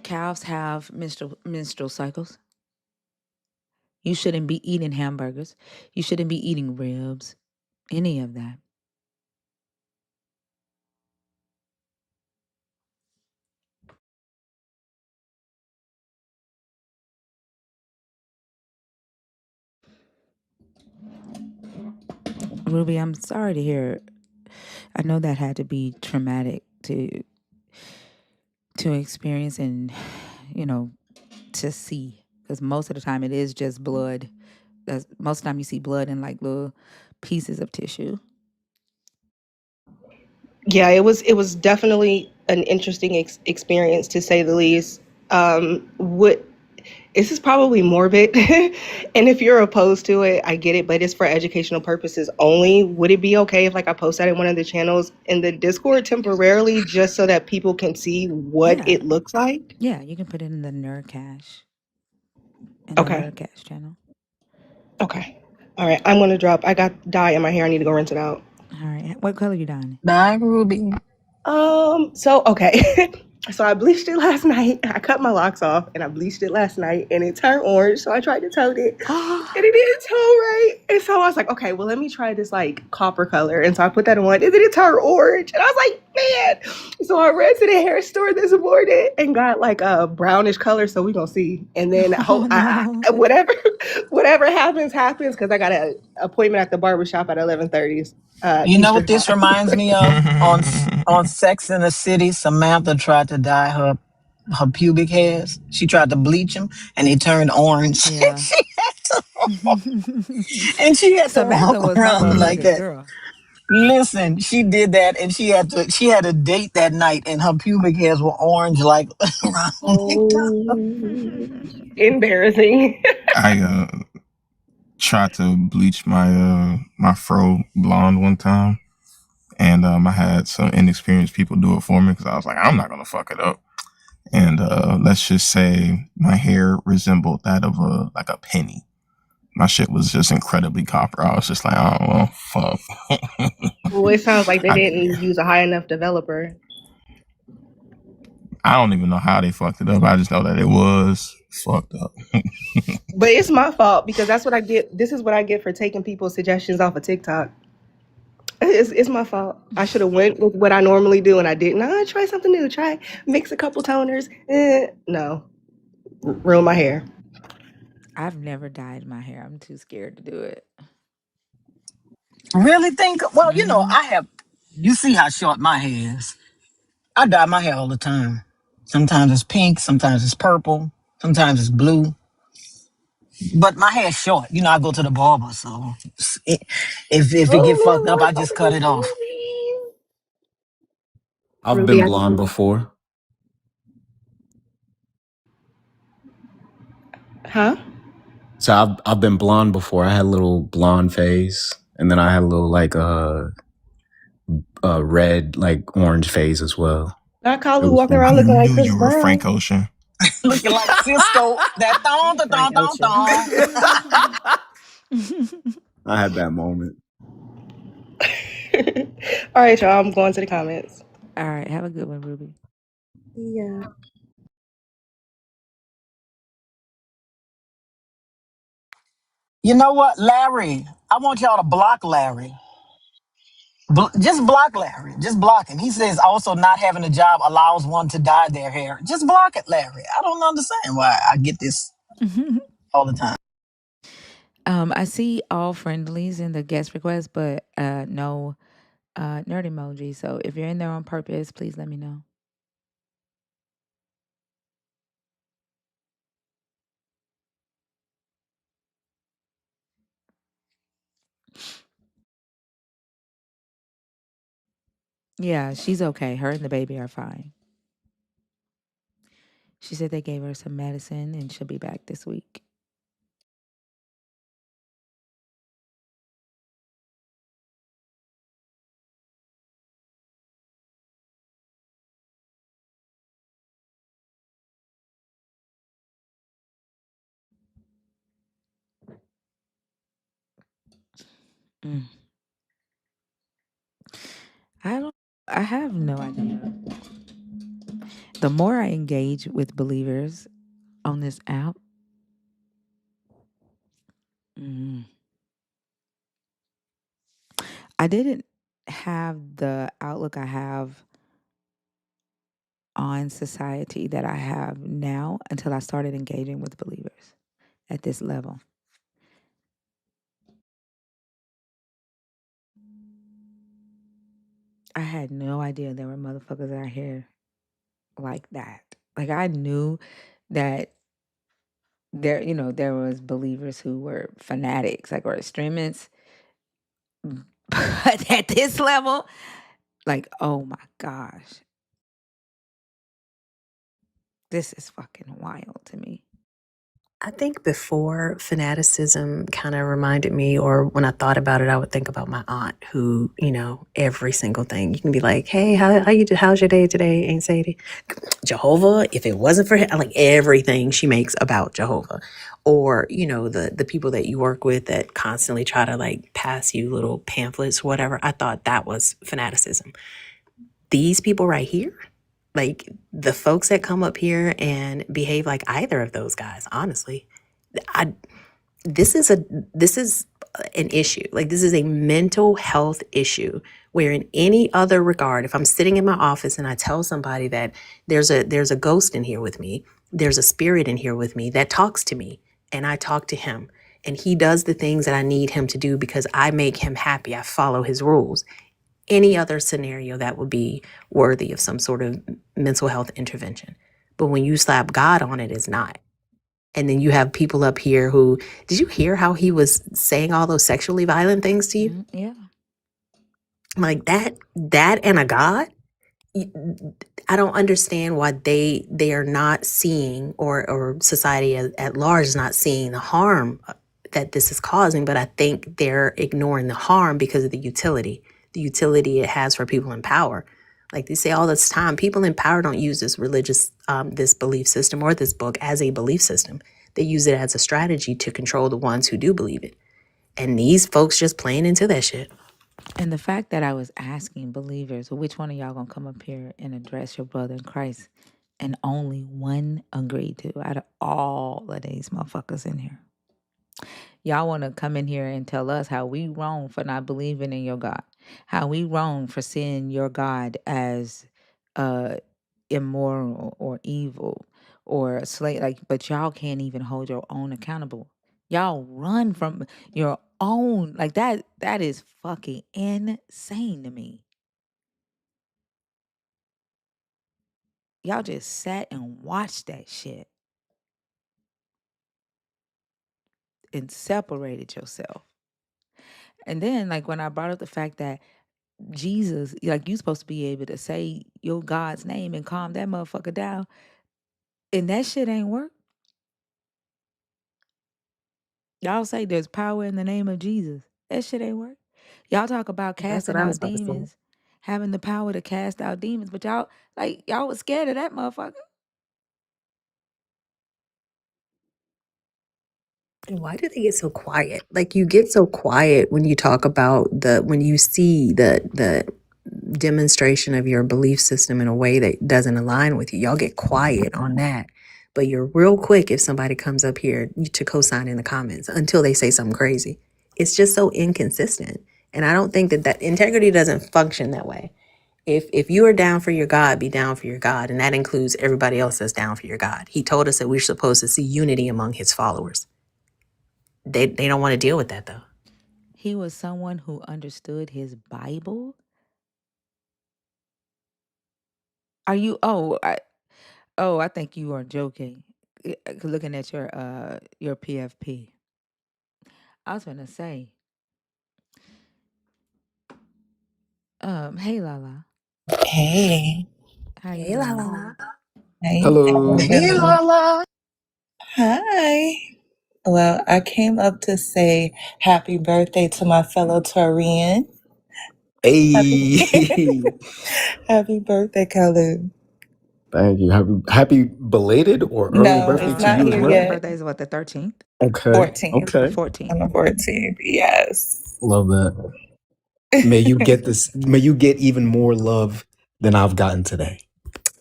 Cows have menstrual cycles. You shouldn't be eating hamburgers. You shouldn't be eating ribs, any of that. Ruby, I'm sorry to hear. I know that had to be traumatic to experience and, to see. Because most of the time it is just blood. Most of the time you see blood in like little pieces of tissue. Yeah, it was definitely an interesting experience to say the least. What This is probably morbid, and if you're opposed to it, I get it, but it's for educational purposes only. Would it be okay if, like, I post that in one of the channels in the Discord temporarily, just so that people can see what Yeah. it looks like? Yeah, you can put it in the Nerdcash. In the Okay. Nerdcash channel. Okay. All right. I'm gonna drop. I got dye in my hair. I need to go rinse it out. All right. What color you dyeing it? Bye, Ruby. So okay. So I bleached it last night. I cut my locks off and I bleached it last night and it turned orange. So I tried to tone it and it didn't tone right. And so I was like, okay, well, let me try this like copper color. And so I put that on and then it turned orange. And I was like, man. So I ran to the hair store this morning and got like a brownish color. So we gonna see. And then no. whatever happens, because I got an appointment at the barbershop at 11:30. You know Eastern what this time. reminds me of? On Sex in the City, Samantha tried to dye her pubic hairs. She tried to bleach them, and they turned orange. Yeah. She had to Samantha walk was my around like motherfucking that. girl. Listen, she did that, and she had a date that night, and her pubic hairs were orange like around Oh, embarrassing. I tried to bleach my my fro blonde one time, and I had some inexperienced people do it for me because I was like, I'm not gonna fuck it up. And let's just say my hair resembled that of a penny. My shit was just incredibly copper. I was just like, oh well, fuck. Well, it sounds like they I didn't use a high enough developer. don't even know how they fucked it up. I just know that it was fucked up. But it's my fault because that's what I get. This is what I get for taking people's suggestions off of TikTok. It's my fault. I should have went with what I normally do and I didn't. Try something new. Try mix a couple toners. No, ruin my hair. I've never dyed my hair. I'm too scared to do it. really think. Well, Mm-hmm. I have. You see how short my hair is. I dye my hair all the time. Sometimes it's pink, sometimes it's purple, sometimes it's blue. But my hair's short. I go to the barber, so if it get Oh, fucked up, Lord, I just cut Father, it off. I've Ruby, been I blonde before. huh? So I've been blonde before. I had a little blonde phase, and then I had a little like red, like orange phase as well. Not It Kalu was walking fun. around I looking like knew Chris you were Brown. Frank Ocean. Looking like Cisco. That thong, the thong, Frank thong, Ocean. thong. I had that moment. All right, y'all. I'm going to the comments. All right. Have a good one, Ruby. Yeah. You know what, Larry? I want y'all to block Larry. Just block Larry. Just block him. He says also not having a job allows one to dye their hair. Just block it, Larry. I don't understand why I get this all the time. I see all friendlies in the guest request, but no nerd emoji. So if you're in there on purpose, please let me know. Yeah, she's okay. Her and the baby are fine. She said they gave her some medicine and she'll be back this week. Mm. I have no idea. The more I engage with believers on this app, I didn't have the outlook I have on society that I have now until I started engaging with believers at this level. I had no idea there were motherfuckers out here like that. Like I knew that there was believers who were fanatics, like or extremists. But at this level, like, oh my gosh, this is fucking wild to me. I think before fanaticism kind of reminded me, or when I thought about it, I would think about my aunt who, every single thing you can be like, hey, how you do? How's your day today? Ain't say it. Jehovah, if it wasn't for him, like everything she makes about Jehovah. Or, the people that you work with that constantly try to like pass you little pamphlets, whatever. I thought that was fanaticism. These people right here, like the folks that come up here and behave like either of those guys, honestly, I this is an issue. Like this is a mental health issue where in any other regard, if I'm sitting in my office and I tell somebody that there's a ghost in here with me, there's a spirit in here with me that talks to me and I talk to him and he does the things that I need him to do because I make him happy. I follow his rules. Any other scenario that would be worthy of some sort of mental health intervention. But when you slap God on it, it's not. And then you have people up here who, did you hear how he was saying all those sexually violent things to you? Yeah. Like that and a God? I don't understand why they are not seeing, or society at large is not seeing the harm that this is causing, but I think they're ignoring the harm because of the utility it has for people in power. Like they say all this time, people in power don't use this religious, this belief system or this book as a belief system. They use it as a strategy to control the ones who do believe it. And these folks just playing into that shit. And the fact that I was asking believers, which one of y'all gonna come up here and address your brother in Christ, and only one agreed to out of all of these motherfuckers in here. Y'all want to come in here and tell us how we wrong for not believing in your God, how we wrong for seeing your God as immoral or evil or a slave. Like, but y'all can't even hold your own accountable. Y'all run from your own. Like that is fucking insane to me. Y'all just sat and watched that shit and separated yourself. And then, like, when I brought up the fact that Jesus, like, you supposed to be able to say your God's name and calm that motherfucker down, and that shit ain't work. Y'all say there's power in the name of Jesus. That shit ain't work. Y'all talk about That's what casting I was out about to say. demons, having the power to cast out demons, but y'all was scared of that motherfucker. And why do they get so quiet? Like you get so quiet when you talk about when you see the demonstration of your belief system in a way that doesn't align with you. Y'all get quiet on that. But you're real quick if somebody comes up here to co-sign in the comments until they say something crazy. It's just so inconsistent. And I don't think that integrity doesn't function that way. If you are down for your God, be down for your God. And that includes everybody else that's down for your God. He told us that we're supposed to see unity among his followers. They don't want to deal with that though. He was someone who understood his Bible. Are you? I think you are joking. Looking at your PFP, I was gonna say, hey Lala, Hey, how you Hey, la la doing? la. hey, Hello. hey, Lala. Hi. Well, I came up to say happy birthday to my fellow Taurian. Happy, Hey. happy birthday, Kalu. Thank you. Happy belated or early No, birthday it's to not you as here My well. yet. birthday is what, the 13th, Okay. 14th. the Okay. 14th. On the 14th. Yes. Love that. May you get this. May you get even more love than I've gotten today.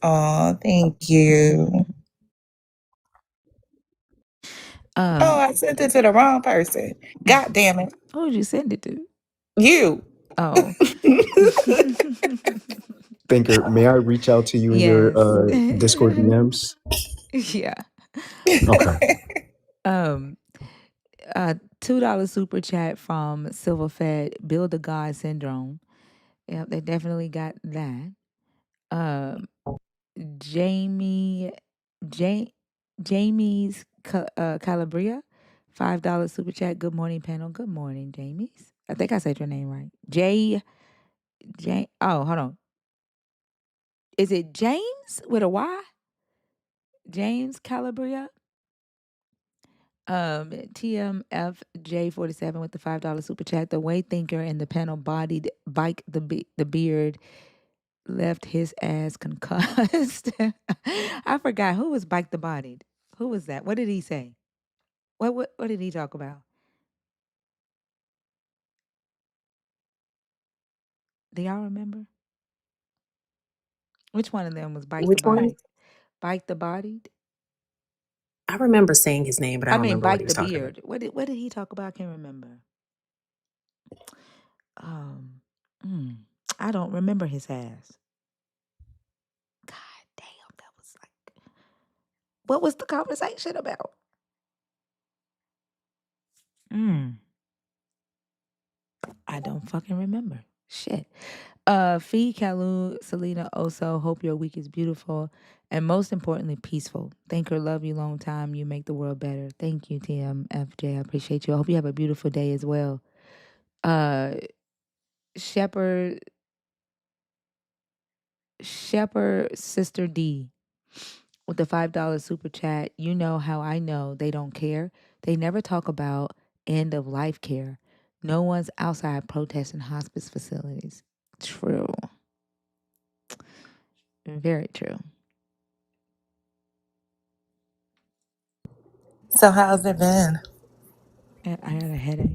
Oh, thank you. Oh, I sent it to the wrong person. God damn it. Who did you send it to? You. Oh, Thinker, may I reach out to you in your yes, Discord DMs? yeah. Okay. Um, $2 super chat from Silver Fed. Build a God syndrome. Yep, they definitely got that. Um, Jamie, Jamie's Calabria, $5 super chat. Good morning, panel. Good morning, Jamie's. I think I said your name right. Oh, hold on. Is it James with a Y? James Calabria? TMFJ47 with the $5 super chat. The way thinker and the panel bodied bike the beard left his ass concussed. I forgot who was Bike the Bodied. Who was that? What did he say? What did he talk about? Do y'all remember? Which one of them was Bike the Which one? Bodied? Bike the Bodied? I remember saying his name, but I I don't mean remember what he Bike was the talking about. Beard. What did he talk about? I can't remember. Um mm, I don't remember his ass. God damn, that was like what was the conversation about? Mm, I don't fucking remember. Shit. Fee, Kalu, Selena, Oso, hope your week is beautiful and most importantly, peaceful. Thank her, love you long time. You make the world better. Thank you, TMFJ. I appreciate you. I hope you have a beautiful day as well. Shepherd, Sister D with the $5 super chat. You know how I know they don't care. They never talk about end of life care. No one's outside protesting hospice facilities. True. Very true. So how's it been? I had a headache.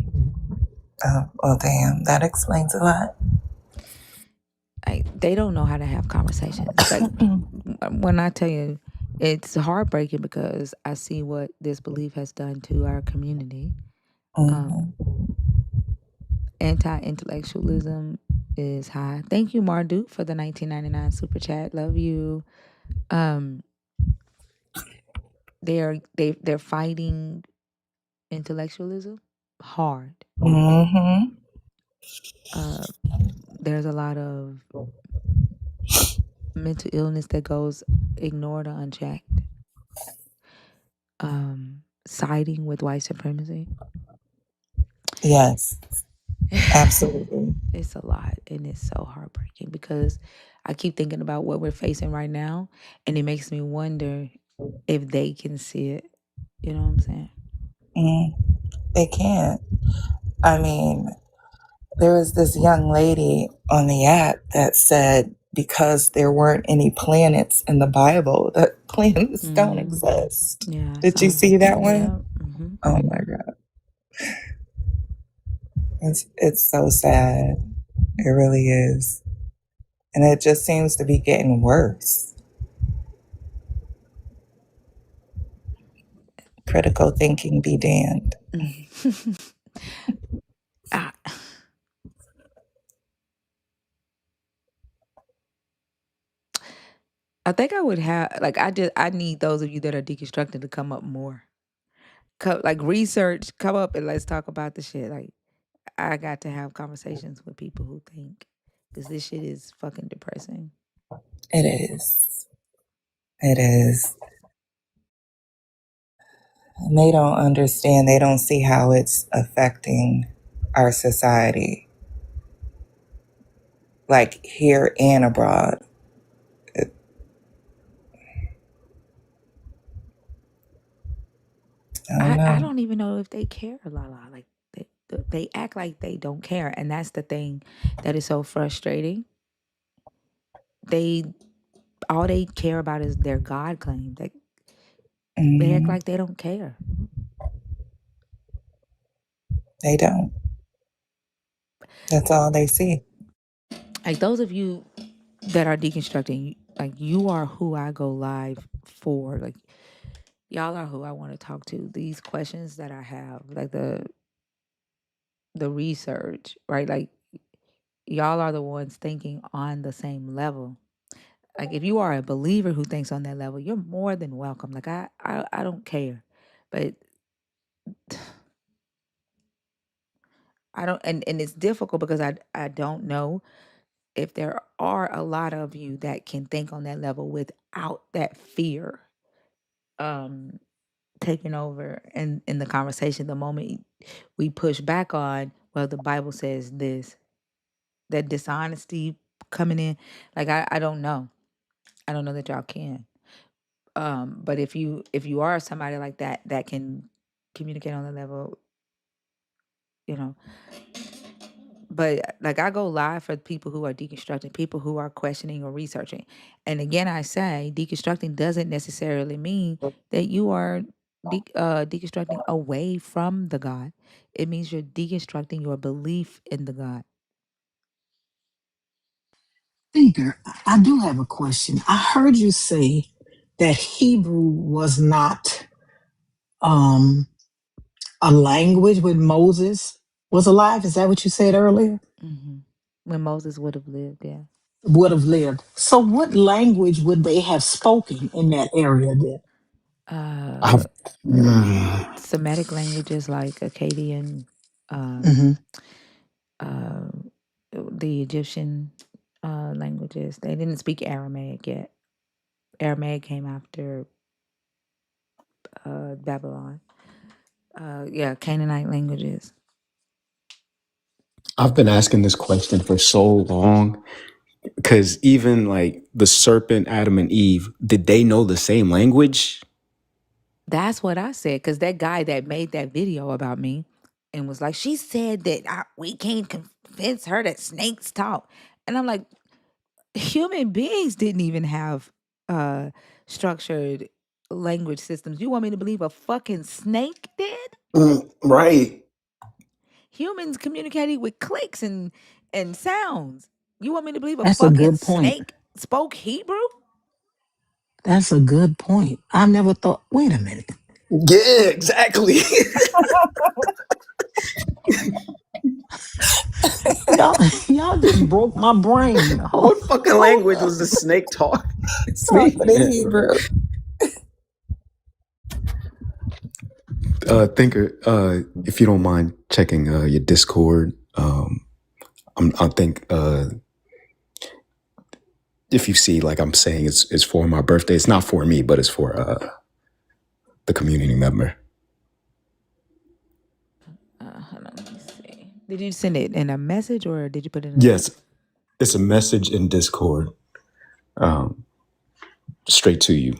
Oh, well, damn. That explains a lot. They don't know how to have conversations. Like when I tell you, it's heartbreaking because I see what this belief has done to our community. Mm-hmm. Anti-intellectualism is high. Thank you, Marduk, for the 1999 super chat. Love you. They're fighting intellectualism hard. Mm-hmm. Uh, there's a lot of mental illness that goes ignored or unchecked. Siding with white supremacy. Yes, absolutely. It's a lot and it's so heartbreaking because I keep thinking about what we're facing right now and it makes me wonder if they can see it. You know what I'm saying? They can't. I mean, there was this young lady on the app that said because there weren't any planets in the Bible, that planets don't exist. Yeah, I Did saw you that. see that Yeah. one? Oh my God. It's so sad. It really is. And it just seems to be getting worse. Critical thinking be damned. I, I think I would have like I need those of you that are deconstructing to come up more. Like research, come up and let's talk about the shit. Like I got to have conversations with people who think because this shit is fucking depressing. It is. It is. And they don't understand. They don't see how it's affecting our society, like here and abroad. I don't I know. don't even know if they care, Lala. Like they act like they don't care, and that's the thing that is so frustrating. They all they care about is their God claim. They act Mm, like they don't care. they don't. That's all they see. Like those of you that are deconstructing, like you are who I go live for. Like y'all are who I want to talk to. These questions that I have, like the research, right? Like y'all are the ones thinking on the same level. Like if you are a believer who thinks on that level, you're more than welcome. Like I don't care. But I don't and it's difficult because I don't know if there are a lot of you that can think on that level without that fear taking over in the conversation the moment we push back on well, the Bible says this. That dishonesty coming in, like I don't know. I don't know that y'all can. But if you are somebody like that that can communicate on the level, you know. But like I go live for people who are deconstructing, people who are questioning or researching. And again, I say deconstructing doesn't necessarily mean that you are deconstructing away from the God. It means you're deconstructing your belief in the God. Thinker, I do have a question. I heard you say that Hebrew was not um, a language when Moses was alive. Is that what you said earlier? Hmm. When Moses would have lived, yeah. Would have lived. So, what language would they have spoken in that area then? Uh, I've, mm, Semitic languages like Akkadian, um, Hmm. uh, the Egyptian languages. They didn't speak Aramaic yet. Aramaic came after Babylon. Yeah, Canaanite languages. I've been asking this question for so long because even like the serpent, Adam and Eve, did they know the same language? That's what I said. Because that guy that made that video about me and was like, she said that we can't convince her that snakes talk. And I'm like, human beings didn't even have uh, structured language systems. You want me to believe a fucking snake did? Right. Humans communicating with clicks and sounds. You want me to believe a That's a fucking good point. snake spoke Hebrew? That's a good point. I never thought, wait a minute. Yeah, exactly. Y'all, y'all just broke my brain. Oh, What fucking hold language up. was the snake talk Talking in speaking? Hebrew. Thinker, if you don't mind checking your Discord, I think if you see, like I'm saying, it's for my birthday. It's not for me, but it's for the community member. Hold on, let me see. Did you send it in a message or did you put it in the chat? Yes, it's a message in Discord, um, straight to you.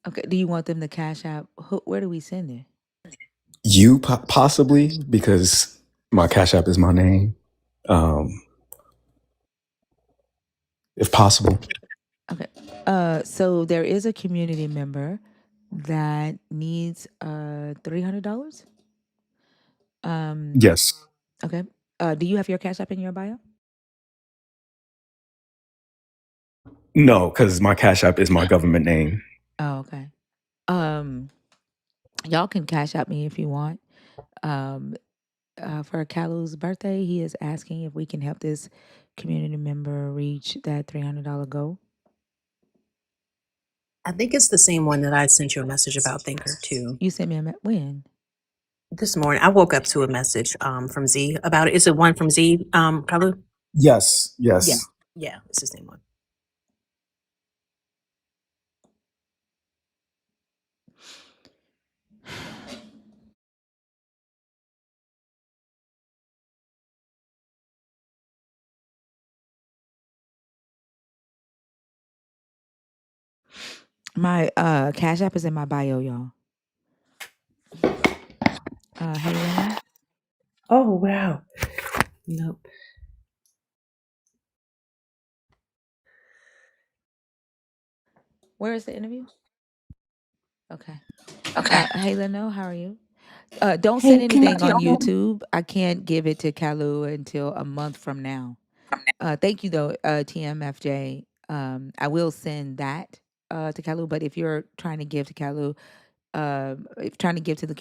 Okay. Do you want them to cash out? Where do we send it? You possibly, because my Cash App is my name, um, if possible. Okay. So there is a community member that needs $300. Um. Yes. Okay. Do you have your cash app in your bio? No, because my Cash App is my government name. Oh, okay. Um. Y'all can cash out me if you want. Um. For Kalu's birthday, he is asking if we can help this community member reach that $300 goal. I think it's the same one that I sent you a message about, Thinker, too. You sent me when? This morning, I woke up to a message from Z about it. Is it one from Z, Kalu? Yes. Yeah. Yes. Yeah, it's the same one. My cash app is in my bio, y'all. Hey Lena. Oh, wow. Nope. Where is the interview? Okay. Hey Leno, how are you? Don't send hey, can anything on YouTube. I can't give it to Kalu until a month from now. Thank you though, TMFJ. I will send that to Kalu. But if you're trying to give to Kalu, if trying to give to the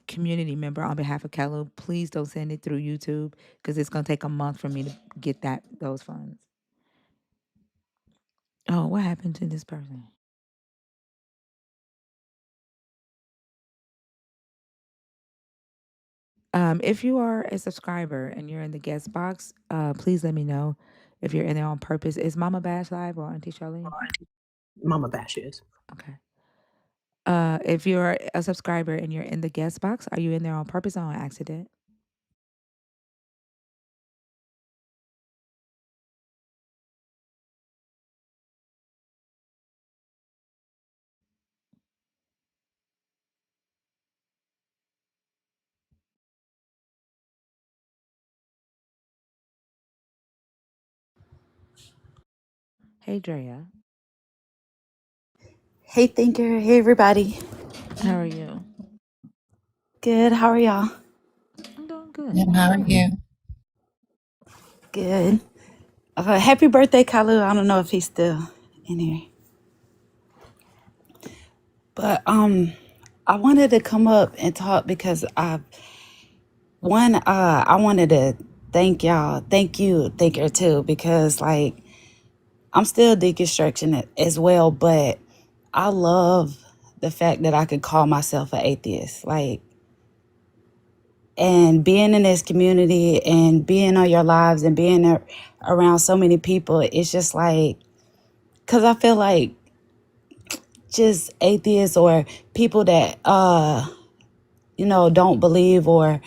community member on behalf of Kalu, please don't send it through YouTube because it's gonna take a month for me to get those funds. Oh, what happened to this person? If you are a subscriber and you're in the guest box, please let me know if you're in there on purpose. Is Mama Bash live or Auntie Charlene? Mama Bash is. Okay. If you're a subscriber and you're in the guest box, are you in there on purpose or on accident? Hey, Drea. Hey, Thinker. Hey, everybody. How are you? Good. How are y'all? I'm doing good. And how are you? Good. Happy birthday, Kalu. I don't know if he's still in here, but I wanted to come up and talk because I wanted to thank y'all, thank you, Thinker too, because like I'm still deconstruction as well, but I love the fact that I could call myself an atheist, like, and being in this community and being on your lives and being around so many people, it's just like, because I feel like just atheists or people that don't believe, or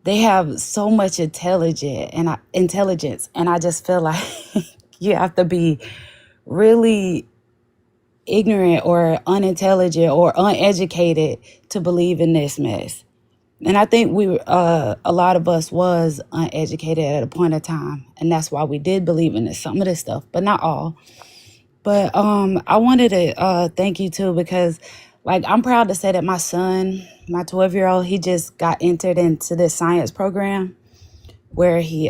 they have so much intelligence, and I just feel like you have to be really ignorant or unintelligent or uneducated to believe in this mess. And I think a lot of us was uneducated at a point of time, and that's why we did believe in some of this stuff, but not all. But I wanted to thank you too, because like I'm proud to say that my son, my 12-year-old, he just got entered into this science program where he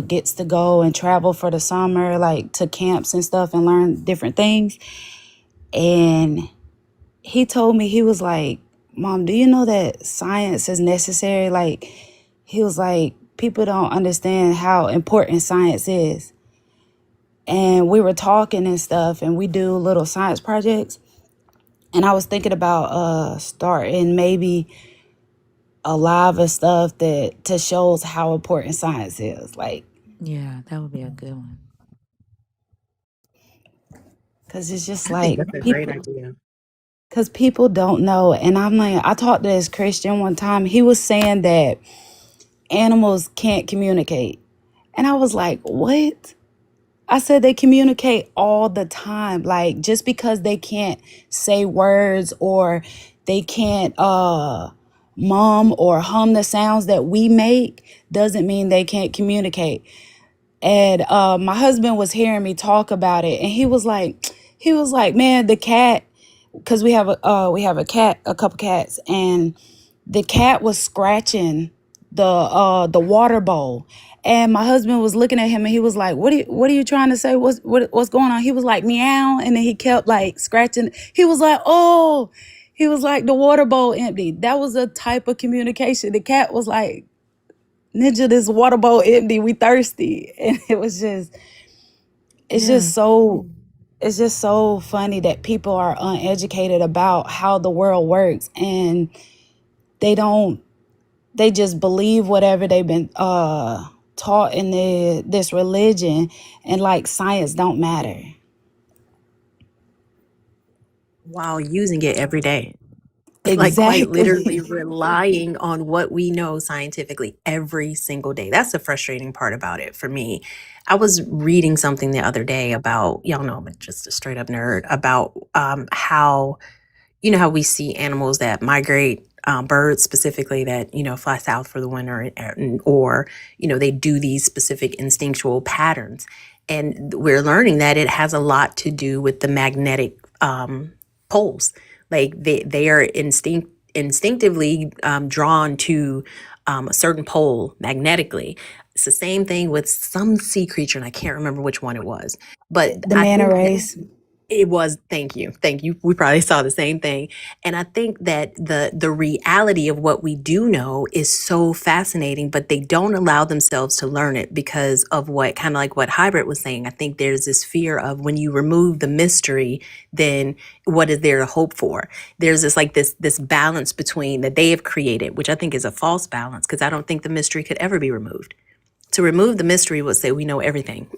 gets to go and travel for the summer, like to camps and stuff, and learn different things. And he told me, he was like, Mom, do you know that science is necessary? Like, he was like, people don't understand how important science is. And we were talking and stuff, and we do little science projects. And I was thinking about starting maybe a live of stuff that to shows how important science is. Like, Yeah, that would be a good one. because it's just I think like that's a great people, idea. because people don't know. And I'm like, I talked to this Christian one time. He was saying that animals can't communicate. And I was like, what? I said they communicate all the time. Like, just because they can't say words or they can't mum or hum the sounds that we make doesn't mean they can't communicate. And my husband was hearing me talk about it, and he was like, man, the cat, because we have a cat, a couple cats, and the cat was scratching the water bowl. And my husband was looking at him, and he was like, what are you trying to say? What's going on? He was like, meow. And then he kept like scratching. He was like, oh, he was like, the water bowl empty. That was a type of communication. The cat was like, ninja, this water bowl empty. We thirsty. And it was just, it's Yeah. just so, it's just so funny that people are uneducated about how the world works, and they just believe whatever they've been taught in this religion, and like science don't matter. While using it every day. Like quite literally Exactly. relying on what we know scientifically every single day. That's the frustrating part about it for me. I was reading something the other day about, y'all know I'm just a straight up nerd, about how, you know, how we see animals that migrate, birds specifically that, you know, fly south for the winter, or, you know, they do these specific instinctual patterns. And we're learning that it has a lot to do with the magnetic poles. Like they are instinctively drawn to a certain pole magnetically. It's the same thing with some sea creature, and I can't remember which one it was. But The I manta think that rays. It was, thank you. Thank you. We probably saw the same thing. And I think that the reality of what we do know is so fascinating, but they don't allow themselves to learn it because of what kind of like what Hybrid was saying. I think there's this fear of when you remove the mystery, then what is there to hope for? There's this like this balance between that they have created, which I think is a false balance, because I don't think the mystery could ever be removed. To remove the mystery would say we know everything.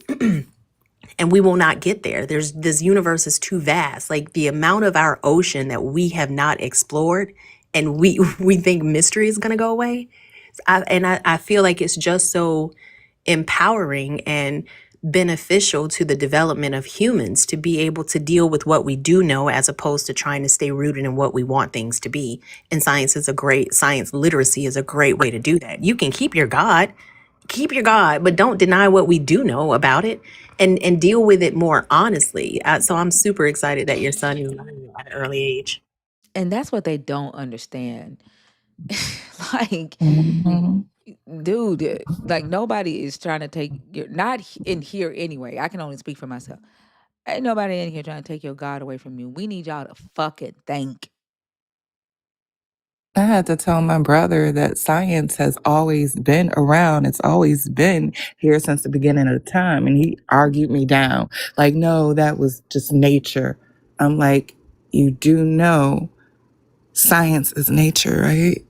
And we will not get there. There's this universe is too vast. Like the amount of our ocean that we have not explored, and we we think mystery is going to go away. I feel like it's just so empowering and beneficial to the development of humans to be able to deal with what we do know as opposed to trying to stay rooted in what we want things to be. And science literacy is a great way to do that. You can keep your God, but don't deny what we do know about it, and deal with it more honestly. So I'm super excited that your son is learning at an early age. And that's what they don't understand. Like, Mhm. dude, like nobody is trying to take your, not in here anyway. I can only speak for myself. Ain't nobody in here trying to take your God away from you. We need y'all to fucking think. I had to tell my brother that science has always been around. It's always been here since the beginning of time. And he argued me down. Like, no, that was just nature. I'm like, you do know science is nature, right?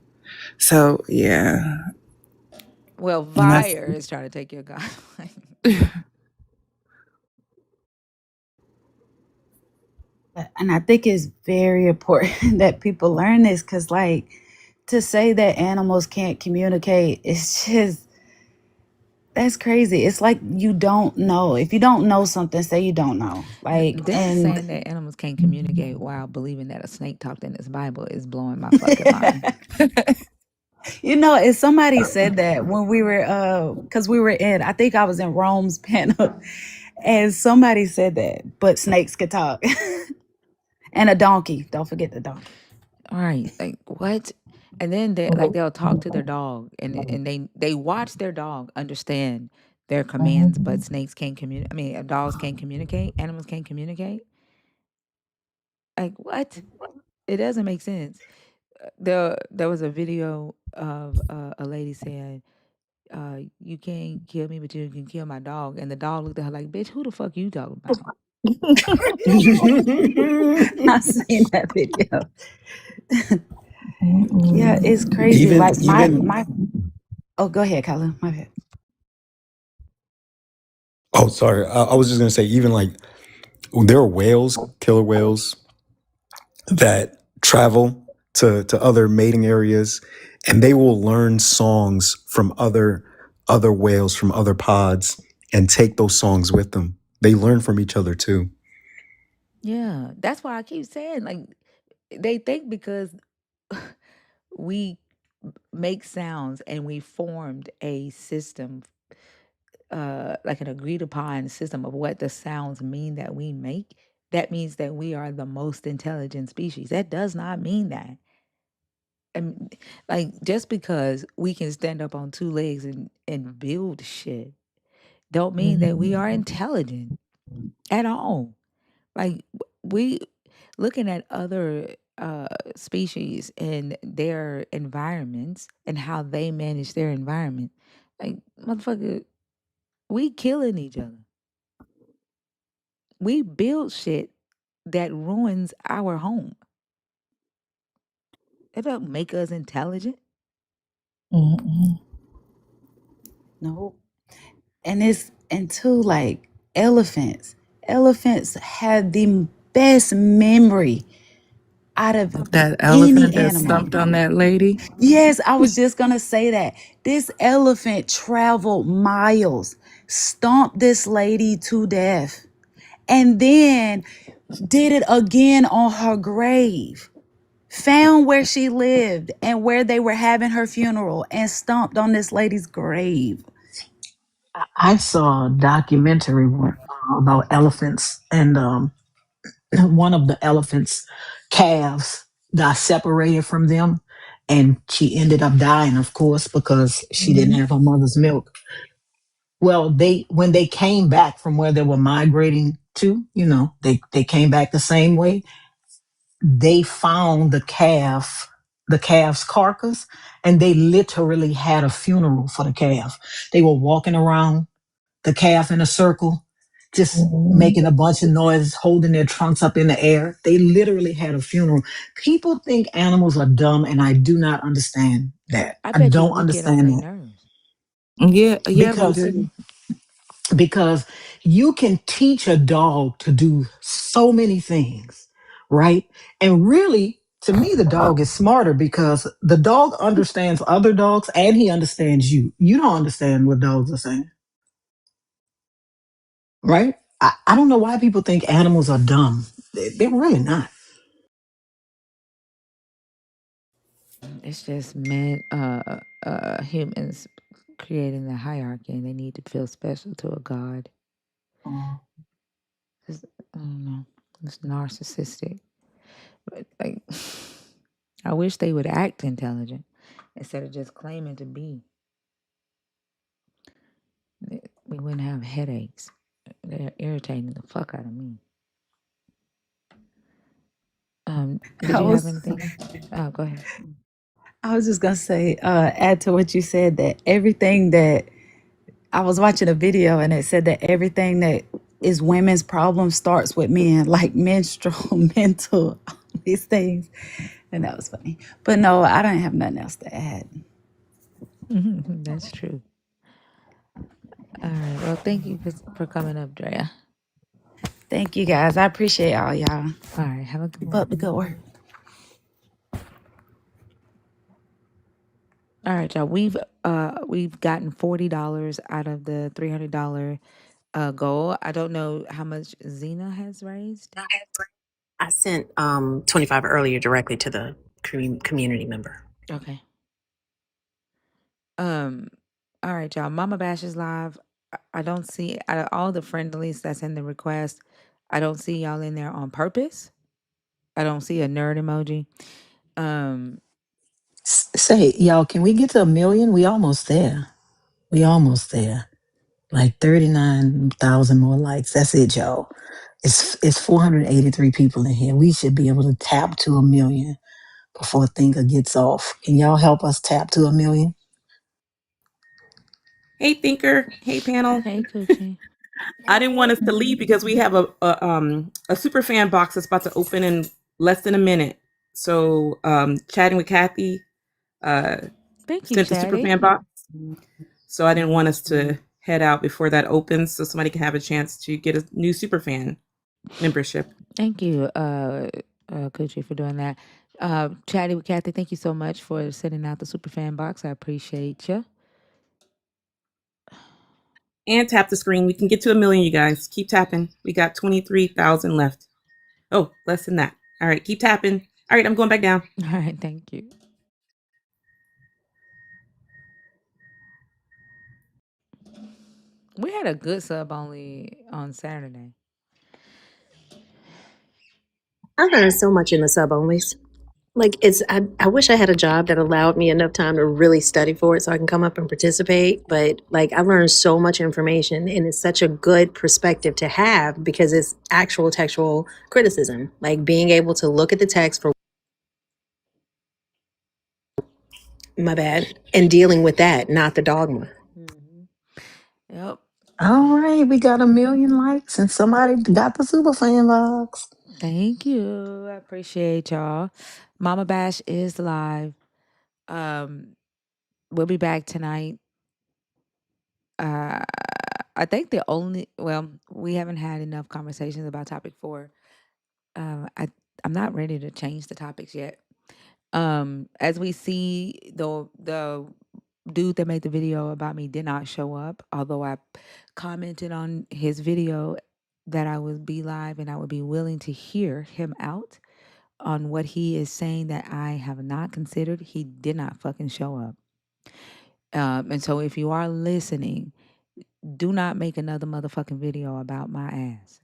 So, yeah. Well, And that's, Fire is trying to take your God away. And I think it's very important that people learn this, because, like, to say that animals can't communicate, it's just, that's crazy. It's like you don't know. If you don't know something, say you don't know. Like, Them and saying that animals can't communicate while believing that a snake talked in this Bible is blowing my fucking mind. you know, if somebody said that when we were, because we were in, I think I was in Rome's panel, and somebody said that, but snakes could talk. And a donkey. Don't forget the donkey. All right, like what? And then they like they'll talk to their dog, and they watch their dog understand their commands, but snakes can't communicate. I mean, dogs can't communicate. Animals can't communicate. Like what? It doesn't make sense. There was a video of a lady saying, "You can't kill me, but you can kill my dog." And the dog looked at her like, "Bitch, who the fuck you talking about?" I've seen that video. Yeah, it's mm-mm. crazy. even Like even my oh, go ahead, Colin. My bad. oh, sorry, I was just gonna say, even like there are whales, killer whales that travel to other mating areas, and they will learn songs from other whales from other pods and take those songs with them. They learn from each other too. Yeah, that's why I keep saying like they think because we make sounds and we formed a system, like an agreed upon system of what the sounds mean that we make. That means that we are the most intelligent species. That does not mean that. And like just because we can stand up on two legs and build shit, don't mean that we are intelligent at all. Like we looking at other species and their environments and how they manage their environment. Like motherfucker, we killing each other. We build shit that ruins our home. It don't make us intelligent. Mm-mm. No. And two, like elephants. Elephants have the best memory out of That any elephant that animal. stumped on that lady. Yes, I was just gonna say that. This elephant traveled miles, stomped this lady to death, and then did it again on her grave. Found where she lived and where they were having her funeral and stomped on this lady's grave. I saw a documentary about elephants, and one of the elephants' calves got separated from them, and she ended up dying, of course, because she didn't have her mother's milk. Well, they when they came back from where they were migrating to, they came back the same way. They found the calf's carcass, and they literally had a funeral for the calf. They were walking around the calf in a circle, just making a bunch of noise, holding their trunks up in the air. They literally had a funeral. People think animals are dumb, and I do not understand that. I I bet you don't we get on understand their that nerves. Yeah, we because do. because you can teach a dog to do so many things, right? And really, to me, the dog is smarter because the dog understands other dogs and he understands you. You don't understand what dogs are saying, right? I don't know why people think animals are dumb. They're really not. It's just humans creating the hierarchy, and they need to feel special to a god. It's, I don't know. It's narcissistic. But like, I wish they would act intelligent instead of just claiming to be. We wouldn't have headaches. They're irritating the fuck out of me. Did I you have was anything? Oh, go ahead. I was just gonna say, add to what you said that everything that I was watching a video and it said that everything that is women's problem starts with men, like menstrual, mental, all these things. And that was funny. But no, I don't have nothing else to add. That's true. All right. Well, thank you for coming up, Drea. Thank you guys. I appreciate all y'all. All right. Have a good Keep one. up the good work. All right, y'all. We've gotten $40 out of the $300 goal. I don't know how much Zena has raised. I sent 25 earlier directly to the community member. Okay. All right, y'all. Mama Bash is live. I don't see out of all the friendlies that's in the request, I don't see y'all in there on purpose. I don't see a nerd emoji. Say, y'all, can we get to 1 million? We almost there. We almost there. Like 39,000 more likes. That's it, y'all. It's 483 people in here. We should be able to tap to 1 million before Thinker gets off. Can y'all help us tap to 1 million? Hey, Thinker. Hey, panel. Hey, Coochie. I didn't want us to leave because we have a super fan box that's about to open in less than a minute. So chatting with Kathy Thank you, sent the super Chatty. fan box. So I didn't want us to head out before that opens so somebody can have a chance to get a new super fan membership. Thank you, Coochie, for doing that. Chatty with Kathy, thank you so much for sending out the super fan box. I appreciate you. And tap the screen. We can get to 1 million, you guys. Keep tapping. We got 23,000 left. Oh, less than that. All right, keep tapping. All right, I'm going back down. All right, thank you. We had a good sub only on Saturday. I learned so much in the sub onlys. Like I wish I had a job that allowed me enough time to really study for it so I can come up and participate. But like I learned so much information and it's such a good perspective to have because it's actual textual criticism. Like being able to look at the text for my bad and dealing with that, not the dogma. Yep. All right, we got 1 million likes and somebody got the super fan box. Thank you. I appreciate y'all. Mama Bash is live. We'll be back tonight. I think we haven't had enough conversations about topic 4. I'm not ready to change the topics yet. As we see, the dude that made the video about me did not show up, although I commented on his video that I would be live and I would be willing to hear him out on what he is saying that I have not considered. He did not fucking show up. And so if you are listening, do not make another motherfucking video about my ass.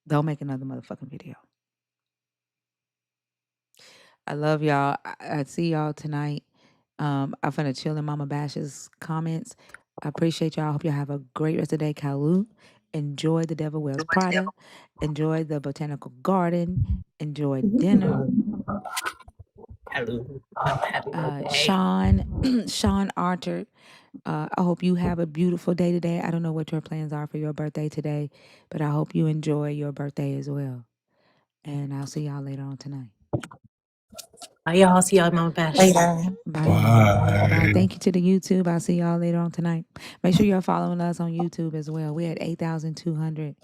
Don't make another motherfucking video. I love y'all. I see y'all tonight. I'm finna chill in Mama Bash's comments. I appreciate y'all. I hope y'all have a great rest of the day. Kalu. Enjoy the Devil Wears Prada. Enjoy the botanical garden. Enjoy dinner. Sean, Sean Archer, I hope you have a beautiful day today. I don't know what your plans are for your birthday today, but I hope you enjoy your birthday as well. And I'll see y'all later on tonight. Bye, y'all. See y'all at Mount Bash. Later. Bye, y'all. Bye. Bye. Thank you to the YouTube. I'll see y'all later on tonight. Make sure you're following us on YouTube as well. We're at 8,200,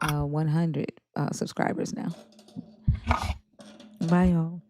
100 subscribers now. Bye, y'all.